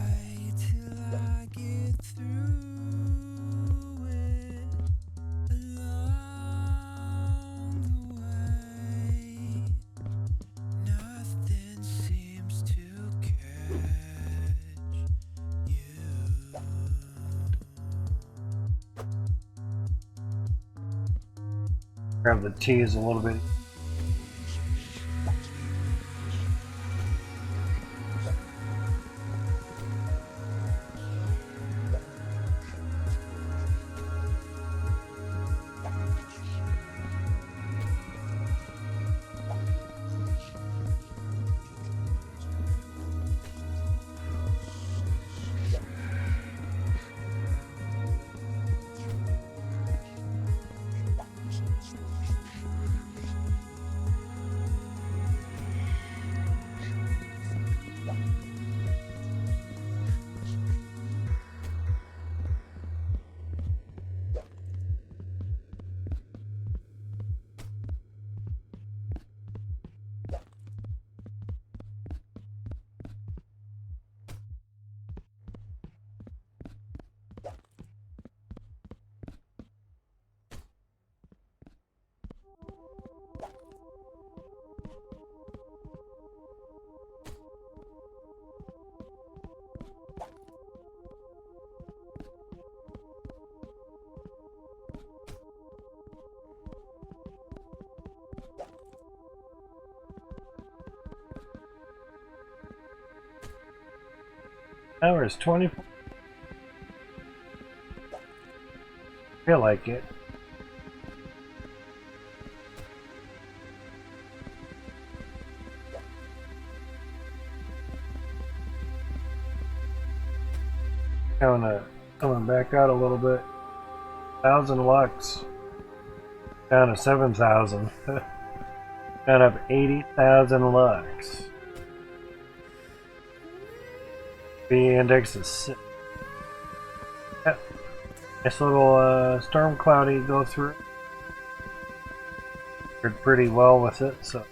grab the T's a little bit. Hours 24. Feel like it. Coming back out a little bit. 1,000 lux. Down to 7,000. Down up 80,000 lux. B index is 6. Yep. Nice little storm cloudy go through. Did pretty well with it, so.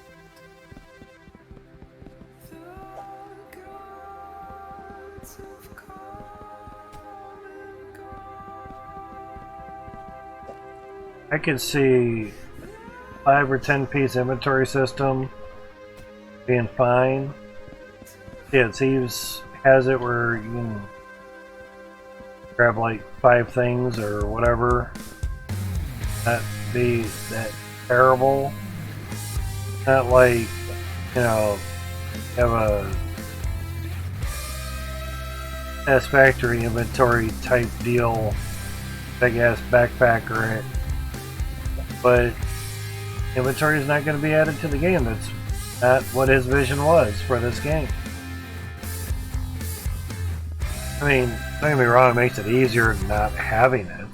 I could see 5 or 10 piece inventory system being fine. Yeah, Thieves has it where you can grab like 5 things or whatever. Not be that terrible. Not like, you know, have a S factory inventory type deal, big ass backpack or it. But inventory is not going to be added to the game. That's not what his vision was for this game. I mean, don't get me wrong, it makes it easier not having it.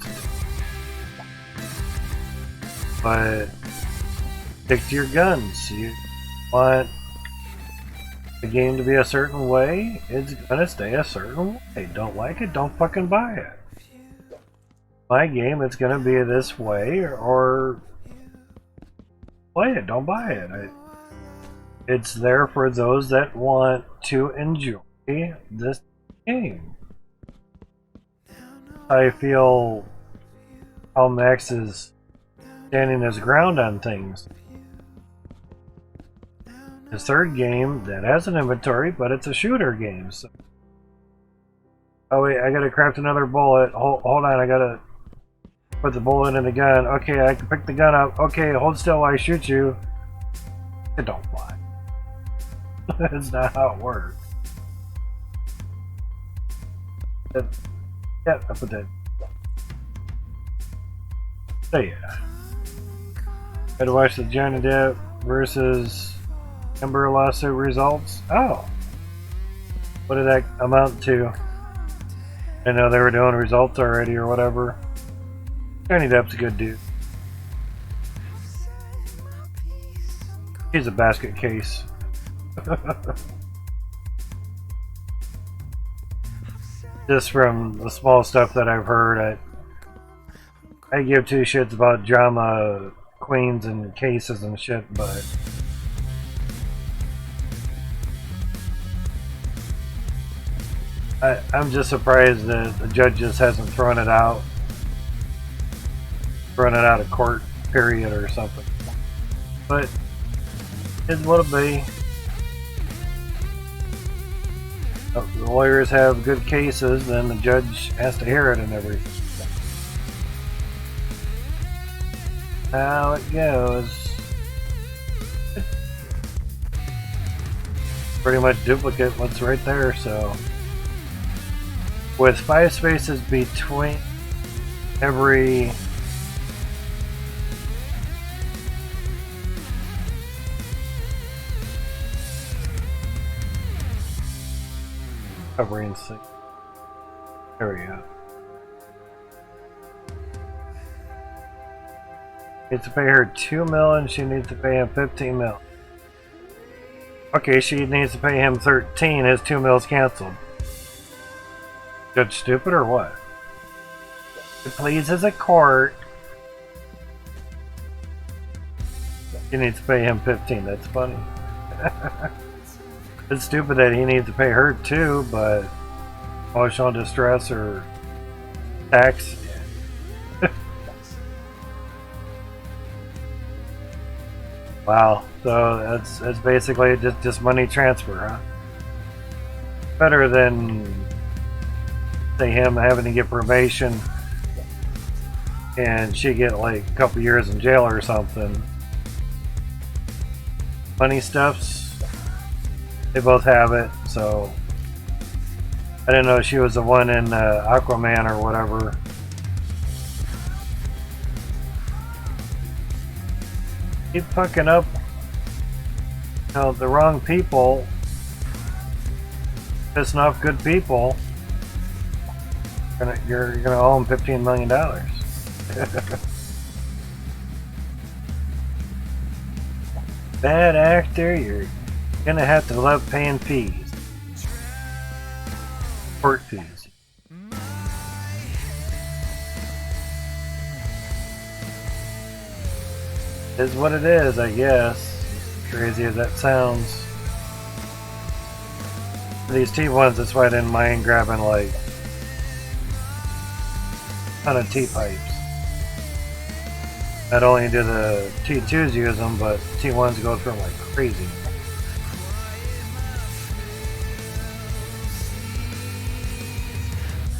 But stick to your guns. You want the game to be a certain way, it's gonna stay a certain way. Don't like it, don't fucking buy it. My game, it's gonna be this way, or play it, don't buy it. It's there for those that want to enjoy this game. I feel how Max is standing his ground on things. His third game that has an inventory, but it's a shooter game. So. Oh wait, I gotta craft another bullet. Hold on, I gotta put the bullet in the gun. Okay, I can pick the gun up. Okay, hold still while I shoot you. It don't fly. That's not how it works. Yeah, I put that. So yeah. Had to watch the Johnny Depp versus Amber lawsuit results. Oh. What did that amount to? I know they were doing results already or whatever. Johnny Depp's a good dude. He's a basket case. Just from the small stuff that I've heard, I give 2 shits about drama queens and cases and shit, but I'm just surprised that the judge just hasn't thrown it out of court, period, or something. But it will be. If the lawyers have good cases, then the judge has to hear it and everything. How it goes. Pretty much duplicate what's right there, so. With 5 spaces between every covering 6. There we go. Needs to pay her $2 million, she needs to pay him $15 million. Okay, she needs to pay him 13, his $2 million's canceled. Judge stupid or what? It pleases a court. She needs to pay him 15, that's funny. It's stupid that he needs to pay her too, but emotional distress or tax. Wow, so that's basically just money transfer, huh? Better than say him having to get probation and she get like a couple years in jail or something. Money stuffs, they both have it, so I didn't know she was the one in Aquaman or whatever. Keep fucking up, you know, the wrong people, pissing off good people. You're gonna owe him $15 million. Bad actor, you're gonna have to love paying fees. Court fees. Is what it is, I guess. Crazy as that sounds. For these T1s, that's why I didn't mind grabbing like a ton of T-pipes. Not only do the T2s use them, but T1s go through them like crazy.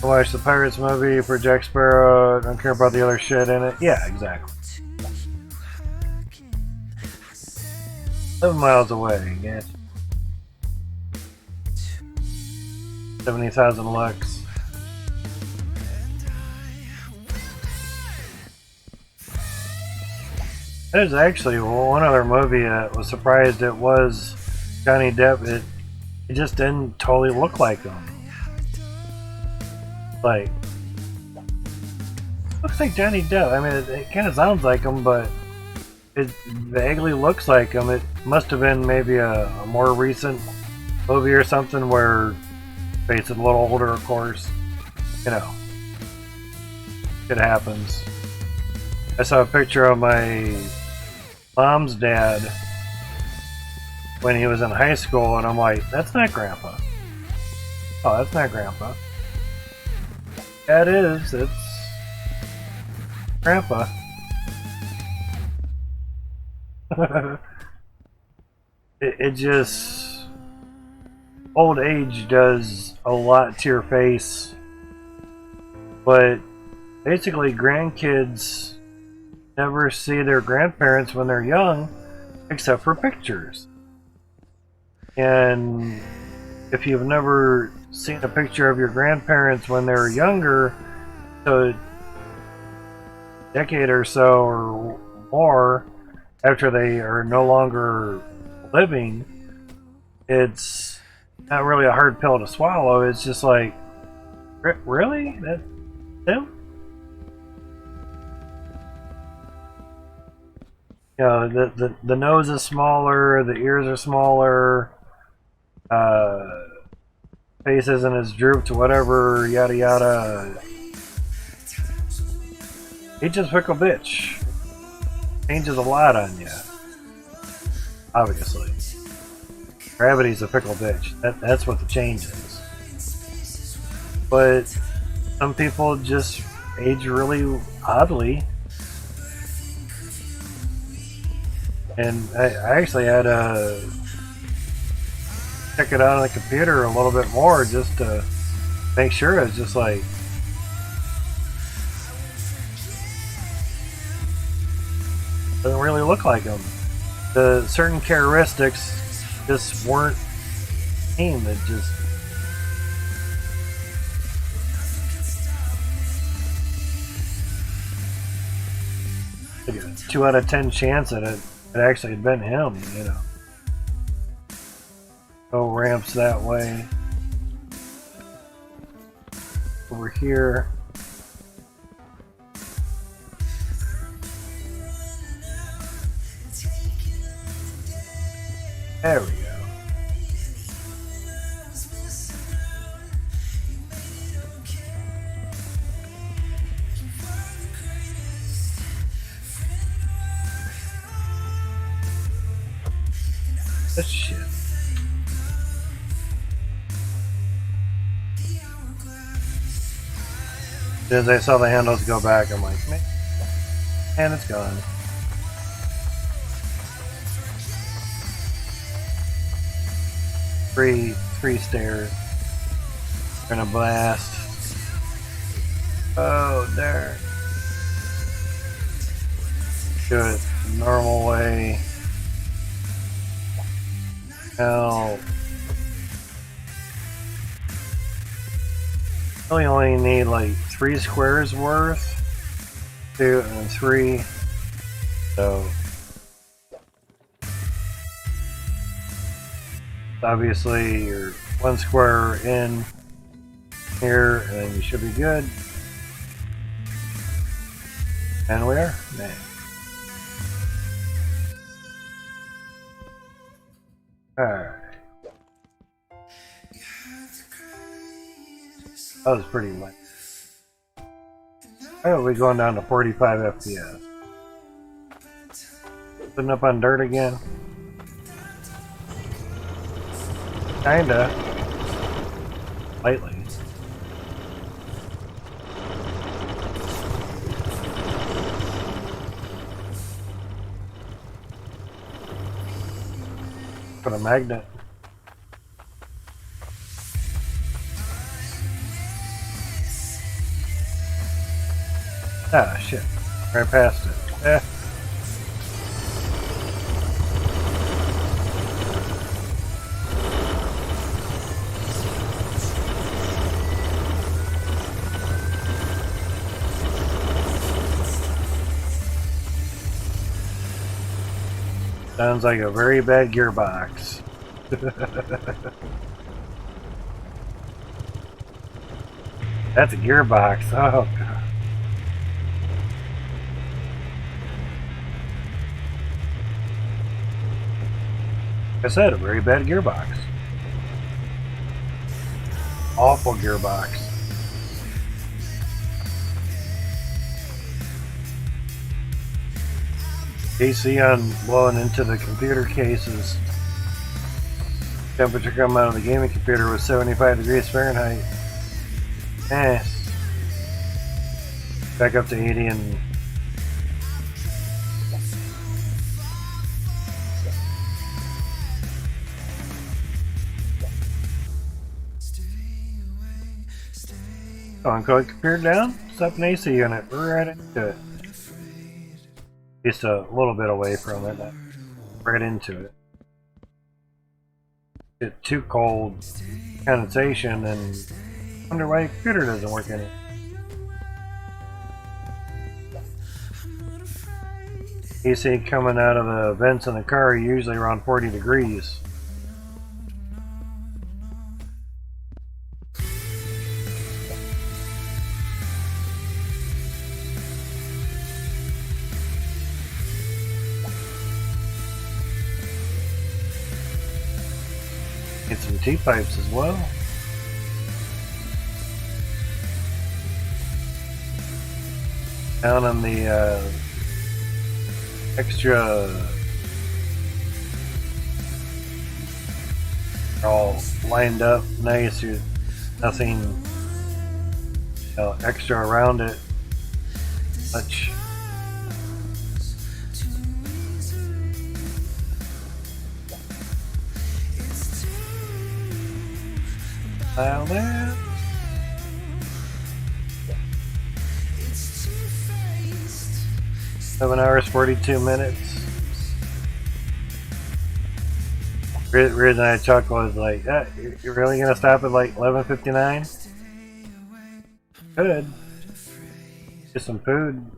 I watched the Pirates movie for Jack Sparrow, don't care about the other shit in it. Yeah, exactly. 7 miles away, yeah. 70,000 lux. There's actually one other movie that was surprised it was Johnny Depp. It just didn't totally look like him. Like, looks like Johnny Depp. I mean, it kind of sounds like him, but it vaguely looks like him. It must have been maybe a more recent movie or something where face is a little older, of course. You know, it happens. I saw a picture of my mom's dad when he was in high school, and I'm like, that's not Grandpa. Oh, that's not Grandpa. Yeah, it is. It's Grandpa. it just... Old age does a lot to your face. But basically, grandkids never see their grandparents when they're young, except for pictures. And if you've never seen a picture of your grandparents when they were younger, so a decade or so or more after they are no longer living, it's not really a hard pill to swallow. It's just like, really? That's them? You know, the nose is smaller, the ears are smaller, face isn't as drooped, whatever, yada yada. He just fickle bitch. Changes a lot on you. Obviously. Gravity's a fickle bitch. That's what the change is. But some people just age really oddly. And I actually had to check it out on the computer a little bit more just to make sure. It's just like, doesn't really look like them. The certain characteristics just weren't seen. It just like a 2 out of 10 chance that it actually had been him, you know. No ramps that way. Over here. There we go. This shit. As I saw the handles go back, I'm like, man, it's gone. Three stairs. Gonna blast. Oh, there. Do it the normal way. Now, really only need like 3 squares worth. 2 and 3. So obviously you're 1 square in here and then you should be good. And we are. Man. Alright. That was pretty light. Oh, we're going down to 45 FPS. Putting up on dirt again. Kinda. Lightly. Put a magnet. Ah, shit. Right past it. Eh. Sounds like a very bad gearbox. That's a gearbox. Oh, God. Like I said, a very bad gearbox. Awful gearbox. AC on blowing into the computer cases. Temperature coming out of the gaming computer was 75 degrees Fahrenheit. Nice. Back up to 80 and on computer down, set an AC unit, we're right into it. Just a little bit away from it, not right into it. It's too cold, condensation, and wonder why the computer doesn't work in it. AC coming out of the vents in the car are usually around 40 degrees. Get some T-pipes as well. Down on the extra, all lined up nice. There's nothing, extra around it. Much. Dial there. Seven hours, 42 minutes. Reason I chuckle was like, you're really gonna stop at like 11:59? Good. Get some food.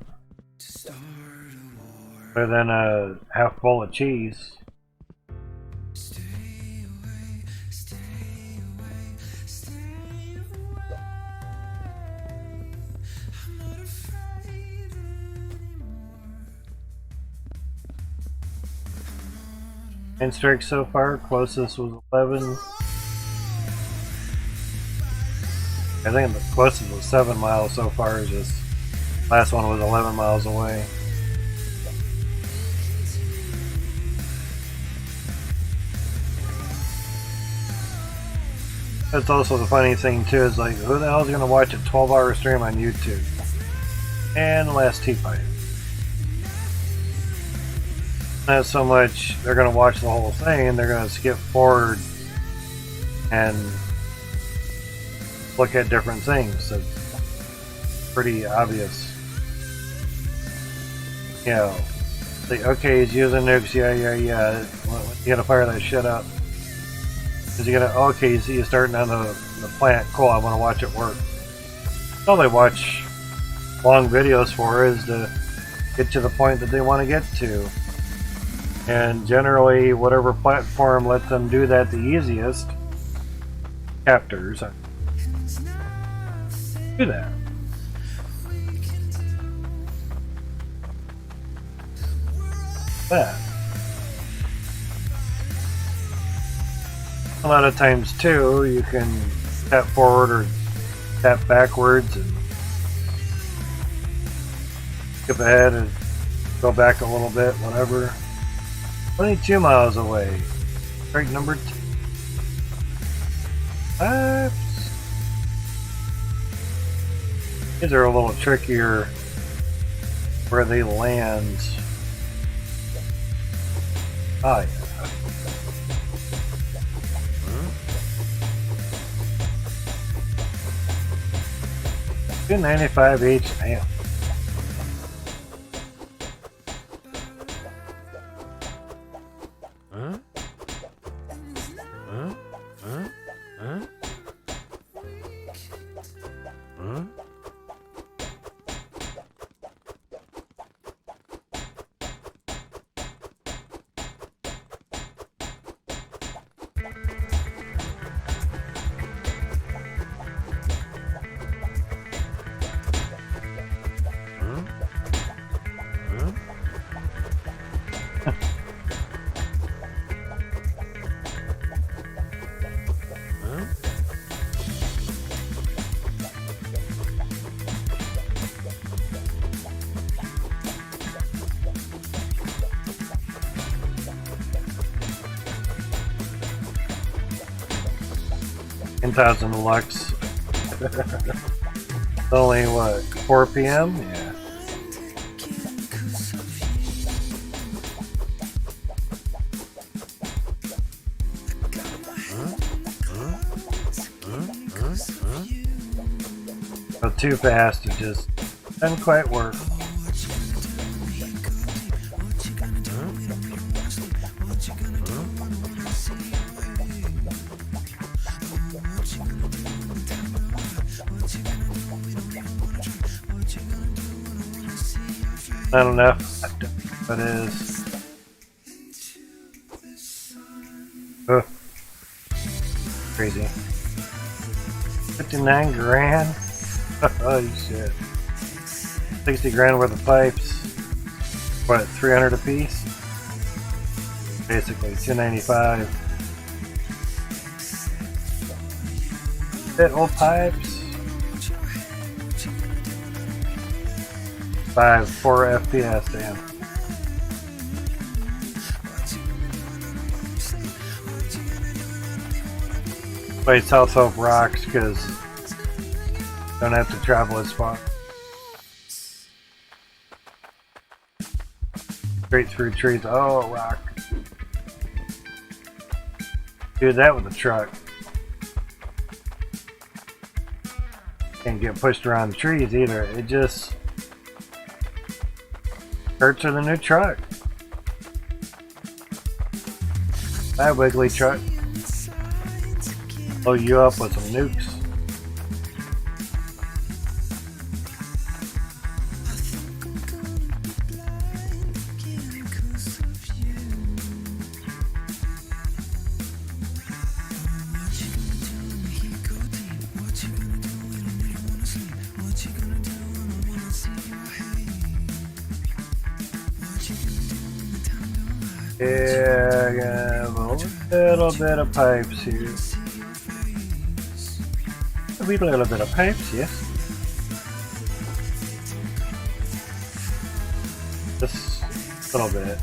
Better than a half bowl of cheese. And strikes so far, closest was 11. I think the closest was 7 miles so far, just last one was 11 miles away. That's also the funny thing too, is like, who the hell is gonna watch a 12-hour stream on YouTube? And the last T-pipe. Not so much they're going to watch the whole thing, they're going to skip forward and look at different things. It's pretty obvious. You know, like, okay, he's using nukes, yeah. You gotta fire that shit up. Because you gotta, okay, he's starting on the plant, cool, I want to watch it work. That's all they watch long videos for, is to get to the point that they want to get to. And generally, whatever platform lets them do that the easiest, captors do that. A lot of times too, you can tap forward or tap backwards and skip ahead and go back a little bit, whatever. 22 miles away. Strike number 2. These are a little trickier where they land. Ah, yeah. $2.95 each. Damn. $10,000 lux. Only what? 4 p.m. Yeah. Go too fast. It just doesn't quite work. Not enough. That is. Ugh. Crazy. 59 grand? Holy shit. 60 grand worth of pipes. What, 300 a piece? Basically, 295. Bit old pipes. 4 FPS, damn. Place South Hope rocks because don't have to travel as far. Straight through trees. Oh, rock. Do that with a truck. Can't get pushed around the trees either. It just hurts with a new truck. That wiggly truck. Blow you up with some nukes. Yeah, I have a little bit of pipes here. A wee little bit of pipes, yes. Just a little bit.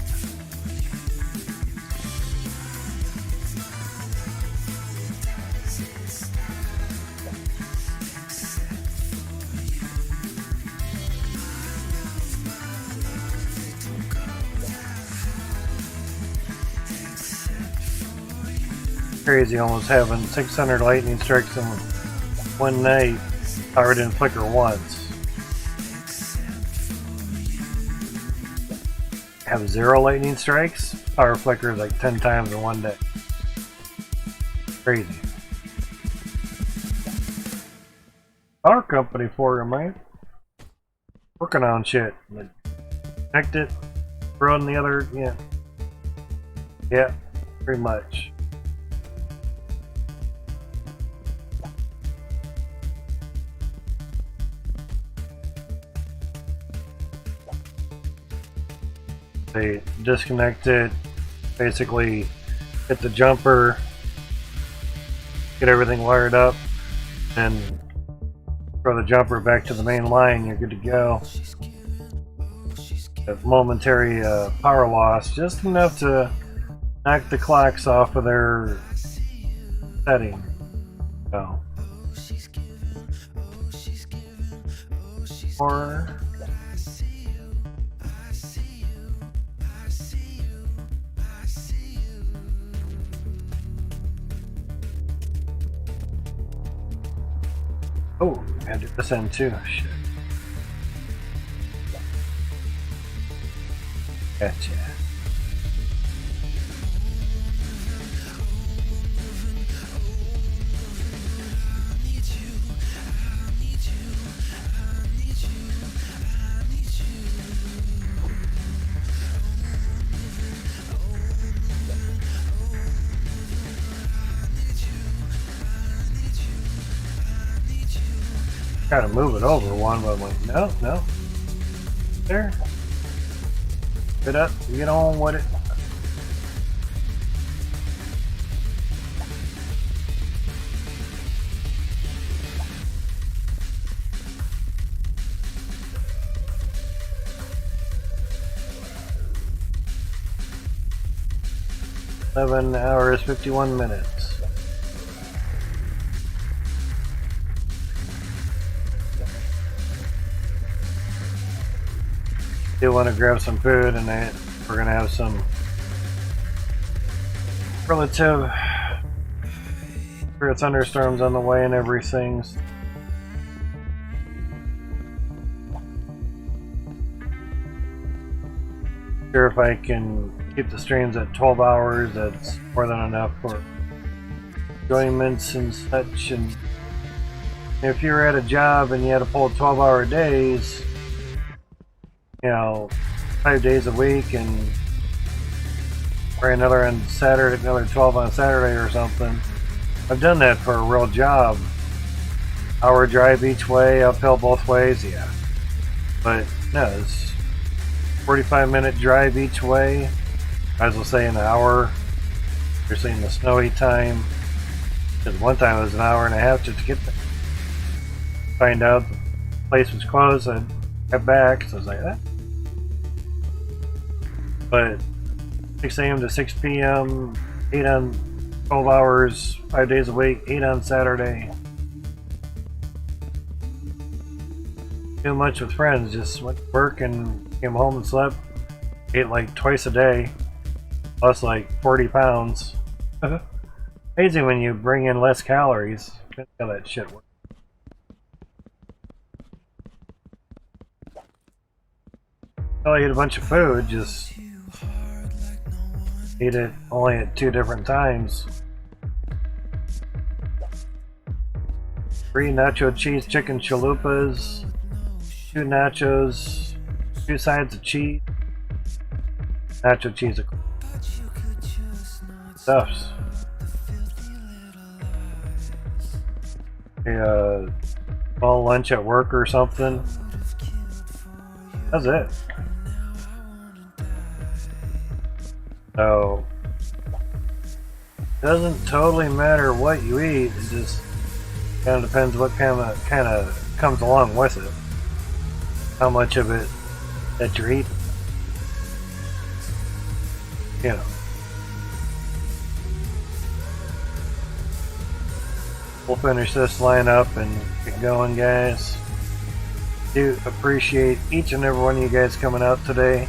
Crazy, almost having 600 lightning strikes in one night. Power didn't flicker once. Have 0 lightning strikes. Power flickers like 10 times in one day. Crazy. Power company for you, man. Working on shit. Like, connect it, throw in the other, yeah. Yeah, pretty much. They disconnect it, basically hit the jumper, get everything wired up, and throw the jumper back to the main line, you're good to go. A momentary power loss, just enough to knock the clocks off of their setting. So. Or oh, had to This end too. Shit. Gotcha. Try to move it over one, but I'm like, no, no. There. Get up, get on with it. $7 hours, 51 minutes. Do want to grab some food, and we're gonna have some relative thunderstorms on the way and everything. Sure, if I can keep the streams at 12 hours, that's more than enough for enjoyments and such. And if you're at a job and you had to pull 12-hour days, you know, 5 days a week, and or another on Saturday, another 12 on Saturday or something. I've done that for a real job. Hour drive each way, uphill both ways, yeah. But no, it's 45-minute drive each way. Might as well say an hour. You're seeing the snowy time. Because one time it was an hour and a half just to get there. Find out the place was closed, I got back, so I was like, eh. But 6 a.m. to 6 p.m., 8 on 12 hours, 5 days a week, 8 on Saturday. Too much with friends, just went to work and came home and slept. Ate like twice a day, lost like 40 pounds. Amazing when you bring in less calories. That's how that shit works. I ate a bunch of food, just ate it only at 2 different times. 3 nacho cheese chicken chalupas, 2 nachos, 2 sides of cheese, nacho cheese stuffs. A small lunch at work or something. That's it. So, it doesn't totally matter what you eat, it just kind of depends what kind of comes along with it. How much of it that you're eating. You know. We'll finish this lineup and get going, guys. Do appreciate each and every one of you guys coming out today,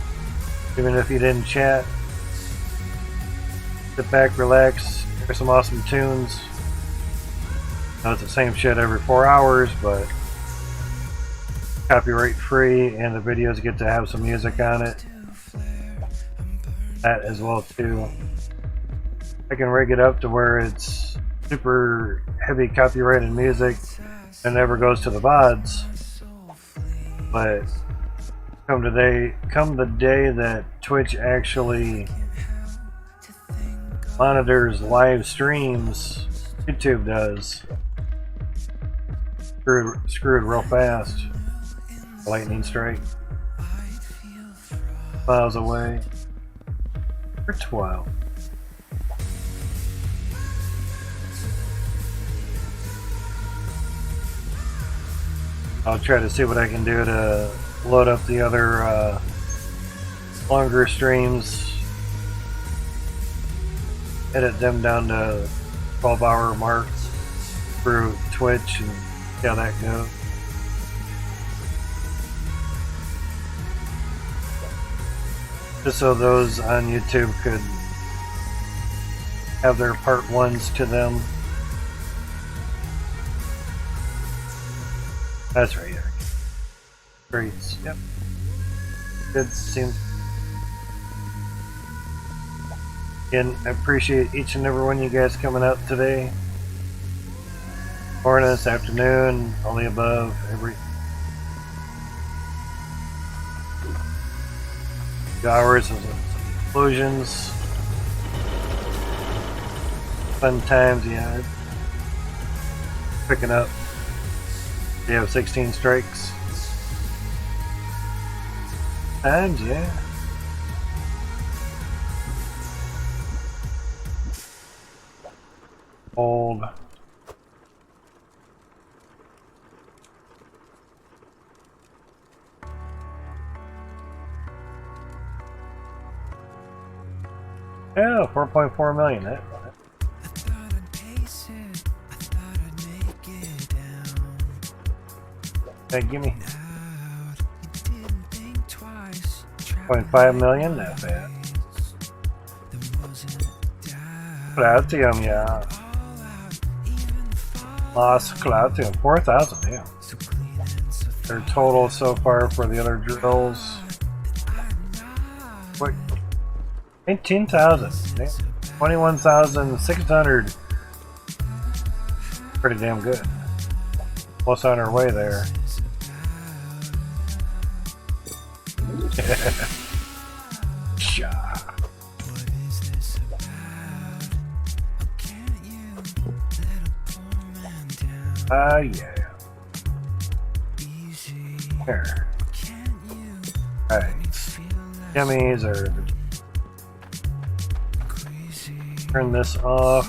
even if you didn't chat. Sit back, relax, hear some awesome tunes. I know it's the same shit every 4 hours, but copyright free, and the videos get to have some music on it. That as well too. I can rig it up to where it's super heavy copyrighted music and never goes to the VODs. But come the day that Twitch actually monitors live streams, YouTube does. Screwed real fast. Lightning strike. Miles away. For 12. I'll try to see what I can do to load up the other longer streams. Edit them down to 12-hour mark through Twitch and see how that goes. Just so those on YouTube could have their part 1s to them. That's right. Yeah. Great. Yep. Good. Seems. And I appreciate each and every one of you guys coming out today. Morning, this afternoon, all the above, every hours of explosions. Fun times, yeah. Picking up. You have 16 strikes. Times, yeah. Old. Yeah, 4.4 million. That. Hey, give me 0.5 million. Not bad. Platinum, yeah. Lost Platinum, 4,000. Yeah. Their total so far for the other drills. Wait, 18,000. 21,600. Pretty damn good. Almost on our way there. Yeah. There. Alright. Yummies are. Turn this off.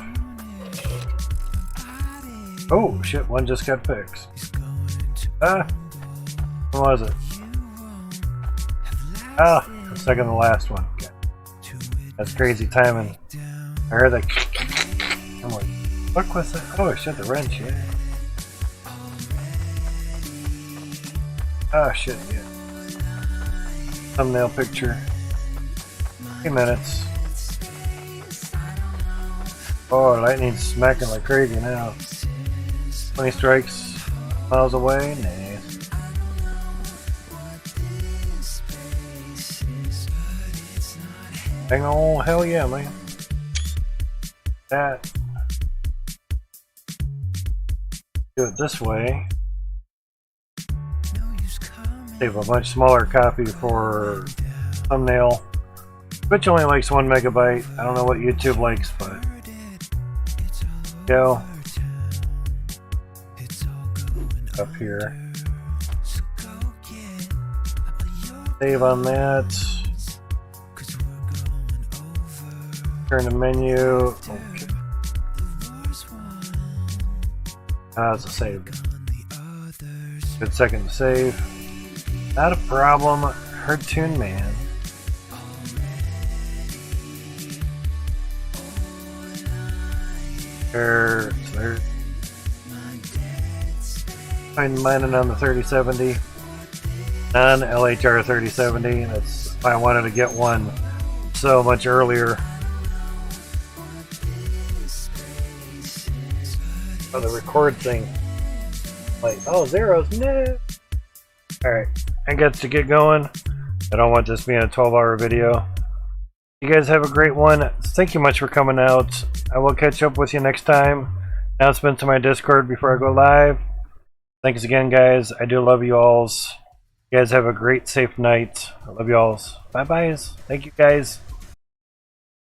Oh shit, one just got fixed. Ah! What was it? Ah! The second to last one. Okay. That's crazy timing. I heard that. I'm like, what was that? Oh shit, the wrench, yeah. Ah shit, yeah. Thumbnail picture. 3 minutes. Oh, lightning's smacking like crazy now. 20 strikes miles away. Nice. Hang on, hell yeah, man. That. Do it this way. Save a much smaller copy for thumbnail, which only likes 1 megabyte. I don't know what YouTube likes, but go up here. Save on that. Turn the menu. Okay. That's a save. Good second to save. Not a problem. Hard tune, man. There. I'm mining on the 3070. Non-LHR 3070. That's why I wanted to get one so much earlier. Oh, the record thing. Like, oh, zeros, no. Alright, I got to get going. I don't want this being a 12-hour video. You guys have a great one. Thank you much for coming out. I will catch up with you next time. Announcement to my Discord before I go live. Thanks again, guys. I do love you alls. You guys have a great, safe night. I love you alls. Bye-byes. Thank you, guys.